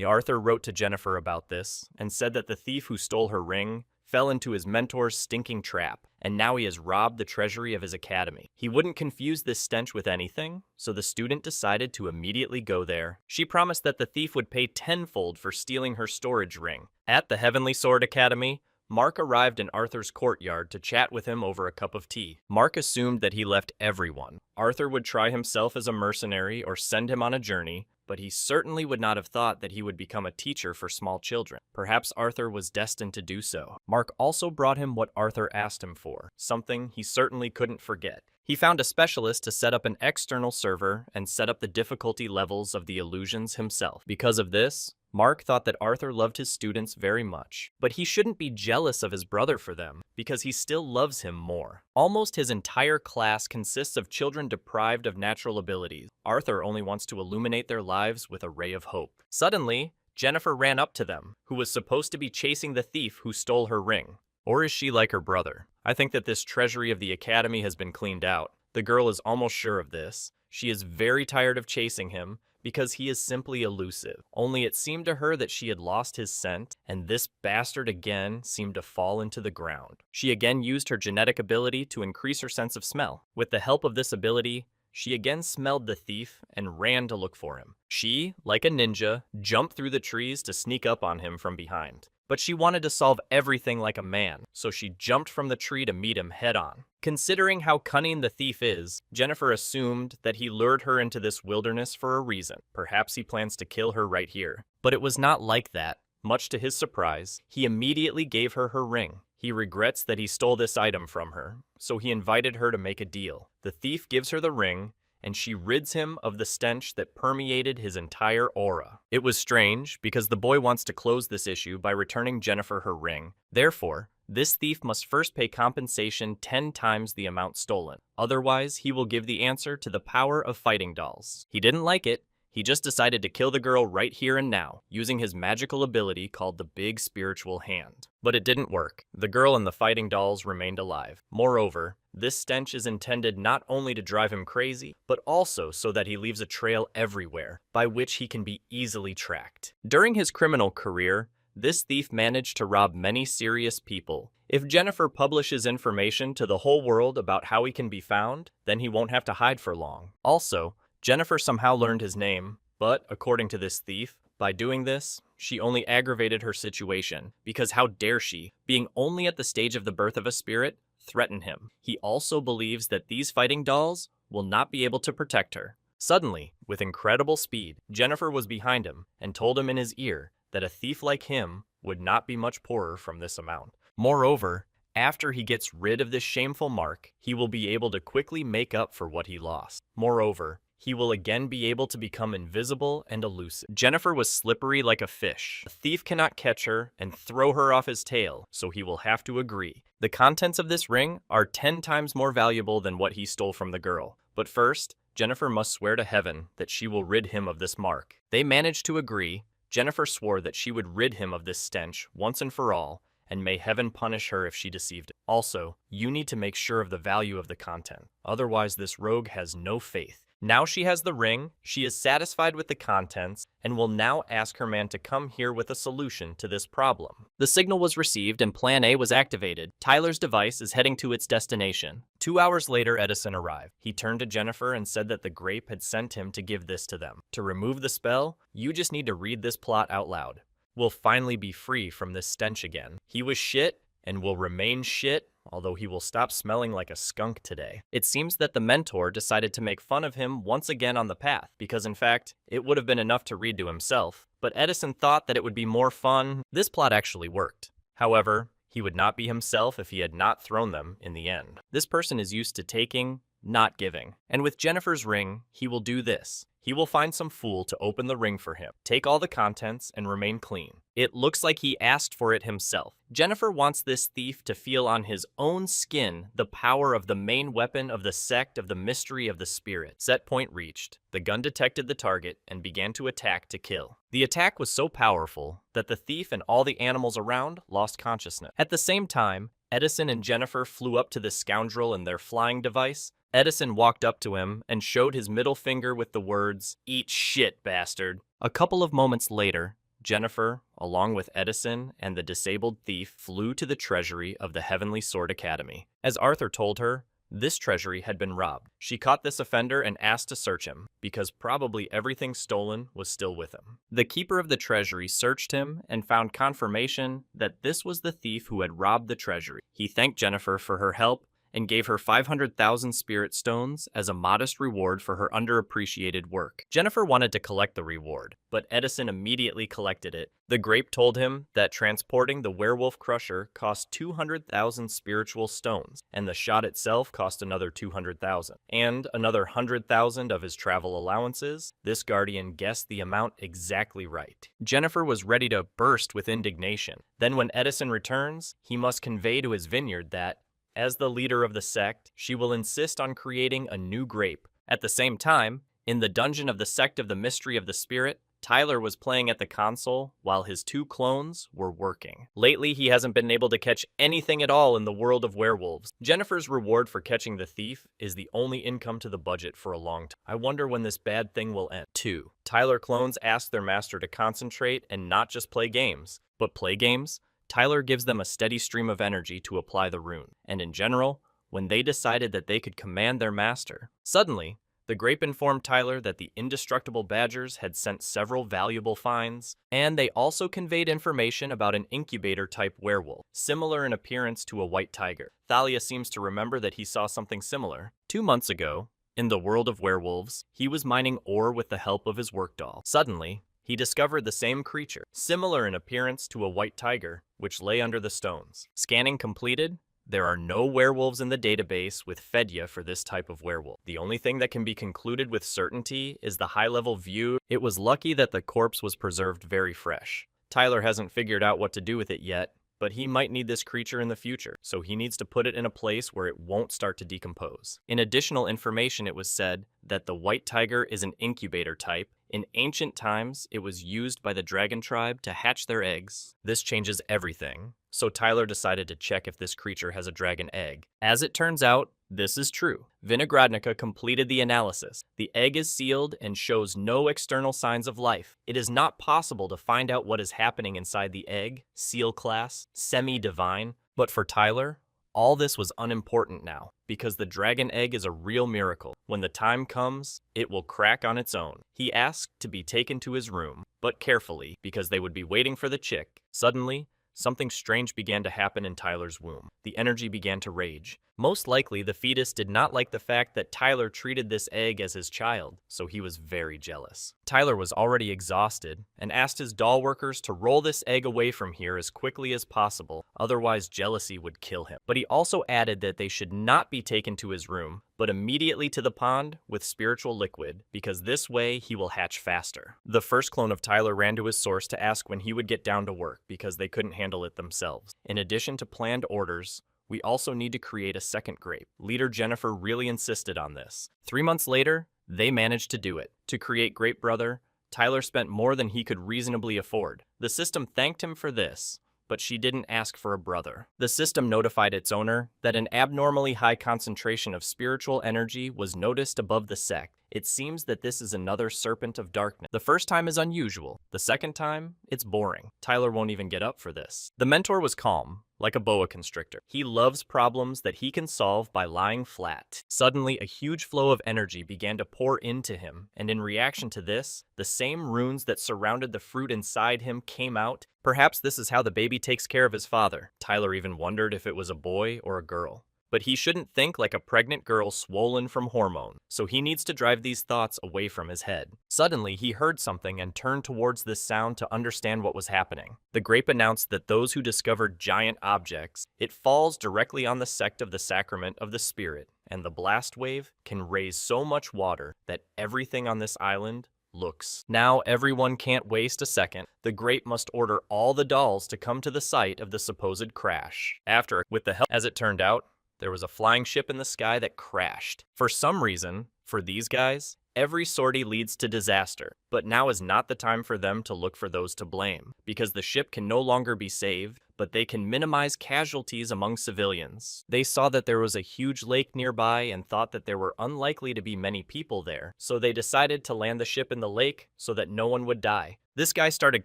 Arthur wrote to Jennifer about this, and said that the thief who stole her ring fell into his mentor's stinking trap, and now he has robbed the treasury of his academy. He wouldn't confuse this stench with anything, so the student decided to immediately go there. She promised that the thief would pay tenfold for stealing her storage ring. At the Heavenly Sword Academy, Mark arrived in Arthur's courtyard to chat with him over a cup of tea. Mark assumed that he left everyone. Arthur would try himself as a mercenary or send him on a journey, but he certainly would not have thought that he would become a teacher for small children. Perhaps Arthur was destined to do so. Mark also brought him what Arthur asked him for, something he certainly couldn't forget. He found a specialist to set up an external server and set up the difficulty levels of the illusions himself. Because of this, Mark thought that Arthur loved his students very much, but he shouldn't be jealous of his brother for them, because he still loves him more. Almost his entire class consists of children deprived of natural abilities. Arthur only wants to illuminate their lives with a ray of hope. Suddenly, Jennifer ran up to them, who was supposed to be chasing the thief who stole her ring. Or is she like her brother? I think that this treasury of the academy has been cleaned out. The girl is almost sure of this. She is very tired of chasing him, because he is simply elusive. Only it seemed to her that she had lost his scent, and this bastard again seemed to fall into the ground. She again used her genetic ability to increase her sense of smell. With the help of this ability, she again smelled the thief and ran to look for him. She, like a ninja, jumped through the trees to sneak up on him from behind. But she wanted to solve everything like a man, so she jumped from the tree to meet him head-on. Considering how cunning the thief is, Jennifer assumed that he lured her into this wilderness for a reason. Perhaps he plans to kill her right here. But it was not like that. Much to his surprise, he immediately gave her her ring. He regrets that he stole this item from her, so he invited her to make a deal. The thief gives her the ring, and she rids him of the stench that permeated his entire aura. It was strange, because the boy wants to close this issue by returning Jennifer her ring. Therefore, this thief must first pay compensation 10 times the amount stolen. Otherwise, he will give the answer to the power of fighting dolls. He didn't like it. He just decided to kill the girl right here and now, using his magical ability called the Big Spiritual Hand. But it didn't work. The girl and the fighting dolls remained alive. Moreover, this stench is intended not only to drive him crazy, but also so that he leaves a trail everywhere, by which he can be easily tracked. During his criminal career, this thief managed to rob many serious people. If Jennifer publishes information to the whole world about how he can be found, then he won't have to hide for long. Also, Jennifer somehow learned his name, but according to this thief, by doing this, she only aggravated her situation, because how dare she, being only at the stage of the birth of a spirit, threaten him. He also believes that these fighting dolls will not be able to protect her. Suddenly, with incredible speed, Jennifer was behind him and told him in his ear that a thief like him would not be much poorer from this amount. Moreover, after he gets rid of this shameful mark, he will be able to quickly make up for what he lost. Moreover, he will again be able to become invisible and elusive. Jennifer was slippery like a fish. The thief cannot catch her and throw her off his tail, so he will have to agree. The contents of this ring are 10 times more valuable than what he stole from the girl. But first, Jennifer must swear to heaven that she will rid him of this mark. They managed to agree. Jennifer swore that she would rid him of this stench once and for all, and may heaven punish her if she deceived him. Also, you need to make sure of the value of the content. Otherwise, this rogue has no faith. Now she has the ring, she is satisfied with the contents, and will now ask her man to come here with a solution to this problem. The signal was received and Plan A was activated. Tyler's device is heading to its destination. 2 hours later, Edison arrived. He turned to Jennifer and said that the grape had sent him to give this to them. To remove the spell, you just need to read this plot out loud. We'll finally be free from this stench again. He was shit and will remain shit, although he will stop smelling like a skunk today. It seems that the mentor decided to make fun of him once again on the path, because in fact, it would have been enough to read to himself, but Edison thought that it would be more fun. This plot actually worked. However, he would not be himself if he had not thrown them in the end. This person is used to taking, not giving. And with Jennifer's ring, he will do this. He will find some fool to open the ring for him, take all the contents, and remain clean. It looks like he asked for it himself. Jennifer wants this thief to feel on his own skin the power of the main weapon of the sect of the mystery of the spirit. Set point reached. The gun detected the target and began to attack to kill. The attack was so powerful that the thief and all the animals around lost consciousness. At the same time, Edison and Jennifer flew up to the scoundrel in their flying device. Edison walked up to him and showed his middle finger with the words, "Eat shit, bastard." A couple of moments later, Jennifer, along with Edison and the disabled thief, flew to the treasury of the Heavenly Sword Academy. As Arthur told her, this treasury had been robbed. She caught this offender and asked to search him, because probably everything stolen was still with him. The keeper of the treasury searched him and found confirmation that this was the thief who had robbed the treasury. He thanked Jennifer for her help and gave her 500,000 spirit stones as a modest reward for her underappreciated work. Jennifer wanted to collect the reward, but Edison immediately collected it. The grape told him that transporting the werewolf crusher cost 200,000 spiritual stones, and the shot itself cost another 200,000. And another 100,000 of his travel allowances. This guardian guessed the amount exactly right. Jennifer was ready to burst with indignation. Then when Edison returns, he must convey to his vineyard that, as the leader of the sect, she will insist on creating a new grape. At the same time, in the dungeon of the sect of the mystery of the spirit, Tyler was playing at the console while his two clones were working. Lately, he hasn't been able to catch anything at all in the world of werewolves. Jennifer's reward for catching the thief is the only income to the budget for a long time. I wonder when this bad thing will end. 2. Tyler clones ask their master to concentrate and not just play games, but play games. Tyler gives them a steady stream of energy to apply the rune, and in general, when they decided that they could command their master. Suddenly, the grape informed Tyler that the indestructible badgers had sent several valuable finds, and they also conveyed information about an incubator-type werewolf, similar in appearance to a white tiger. Thalia seems to remember that he saw something similar. 2 months ago, in the world of werewolves, he was mining ore with the help of his work doll. Suddenly, he discovered the same creature, similar in appearance to a white tiger, which lay under the stones. Scanning completed, there are no werewolves in the database with Fedya for this type of werewolf. The only thing that can be concluded with certainty is the high-level view. It was lucky that the corpse was preserved very fresh. Tyler hasn't figured out what to do with it yet, but he might need this creature in the future, so he needs to put it in a place where it won't start to decompose. In additional information, it was said that the white tiger is an incubator type. In ancient times, it was used by the dragon tribe to hatch their eggs. This changes everything, so Tyler decided to check if this creature has a dragon egg. As it turns out, this is true. Vinogradnica completed the analysis. The egg is sealed and shows no external signs of life. It is not possible to find out what is happening inside the egg, seal class, semi-divine, but for Tyler, all this was unimportant now, because the dragon egg is a real miracle. When the time comes, it will crack on its own. He asked to be taken to his room, but carefully, because they would be waiting for the chick. Suddenly, something strange began to happen in Tyler's womb. The energy began to rage. Most likely, the fetus did not like the fact that Tyler treated this egg as his child, so he was very jealous. Tyler was already exhausted and asked his doll workers to roll this egg away from here as quickly as possible, otherwise jealousy would kill him. But he also added that they should not be taken to his room, but immediately to the pond with spiritual liquid, because this way he will hatch faster. The first clone of Tyler ran to his source to ask when he would get down to work, because they couldn't handle it themselves. In addition to planned orders, we also need to create a second grape. Leader Jennifer really insisted on this. 3 months later, they managed to do it. To create Grape Brother, Tyler spent more than he could reasonably afford. The system thanked him for this, but she didn't ask for a brother. The system notified its owner that an abnormally high concentration of spiritual energy was noticed above the sect. It seems that this is another serpent of darkness. The first time is unusual. The second time, it's boring. Tyler won't even get up for this. The mentor was calm, like a boa constrictor. He loves problems that he can solve by lying flat. Suddenly, a huge flow of energy began to pour into him, and in reaction to this, the same runes that surrounded the fruit inside him came out. Perhaps this is how the baby takes care of his father. Tyler even wondered if it was a boy or a girl. But he shouldn't think like a pregnant girl swollen from hormone, so he needs to drive these thoughts away from his head. Suddenly, he heard something and turned towards this sound to understand what was happening. The grape announced that those who discovered giant objects, it falls directly on the sect of the sacrament of the spirit, and the blast wave can raise so much water that everything on this island looks. Now everyone can't waste a second. The grape must order all the dolls to come to the site of the supposed crash. After, with the help, as it turned out, there was a flying ship in the sky that crashed. For some reason, For these guys, every sortie leads to disaster, but now is not the time for them to look for those to blame, because the ship can no longer be saved, but they can minimize casualties among civilians. They saw that there was a huge lake nearby and thought that there were unlikely to be many people there, so they decided to land the ship in the lake so that no one would die. This guy started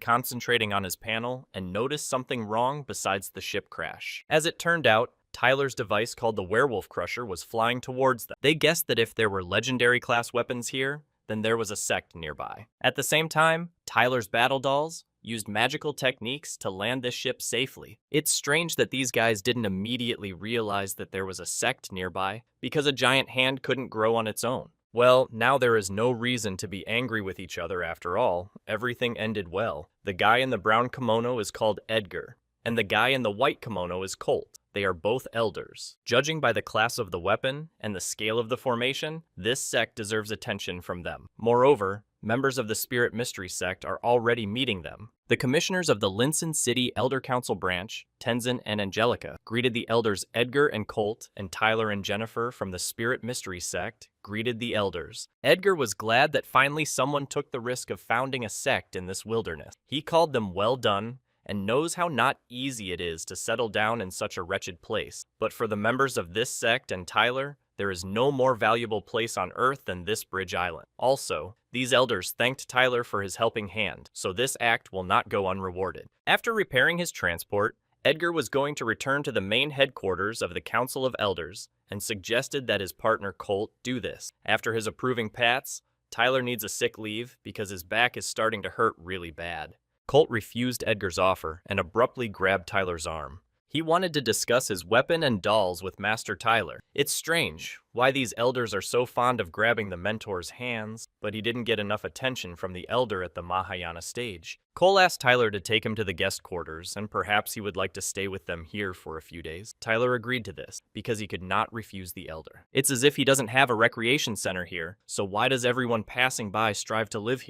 concentrating on his panel and noticed something wrong besides the ship crash. As it turned out, Tyler's device called the Werewolf Crusher was flying towards them. They guessed that if there were legendary class weapons here, then there was a sect nearby. At the same time, Tyler's battle dolls used magical techniques to land this ship safely. It's strange that these guys didn't immediately realize that there was a sect nearby because a giant hand couldn't grow on its own. Well, now there is no reason to be angry with each other after all. Everything ended well. The guy in the brown kimono is called Edgar, and the guy in the white kimono is Colt. They are both elders. Judging by the class of the weapon and the scale of the formation, this sect deserves attention from them. Moreover, members of the Spirit Mystery sect are already meeting them. The commissioners of the Linson City Elder Council branch, Tenzin and Angelica, greeted the elders Edgar and Colt, and Tyler and Jennifer from the Spirit Mystery sect greeted the elders. Edgar was glad that finally someone took the risk of founding a sect in this wilderness. He called them well done, and knows how not easy it is to settle down in such a wretched place. But for the members of this sect and Tyler, there is no more valuable place on Earth than this Bridge Island. Also, these elders thanked Tyler for his helping hand, so this act will not go unrewarded. After repairing his transport, Edgar was going to return to the main headquarters of the Council of Elders and suggested that his partner Colt do this. After his approving pats, Tyler needs a sick leave because his back is starting to hurt really bad. Colt refused Edgar's offer and abruptly grabbed Tyler's arm. He wanted to discuss his weapon and dolls with Master Tyler. It's strange why these elders are so fond of grabbing the mentor's hands, but he didn't get enough attention from the elder at the Mahayana stage. Cole asked Tyler to take him to the guest quarters, and perhaps he would like to stay with them here for a few days. Tyler agreed to this, because he could not refuse the elder. It's as if he doesn't have a recreation center here, so why does everyone passing by strive to live here?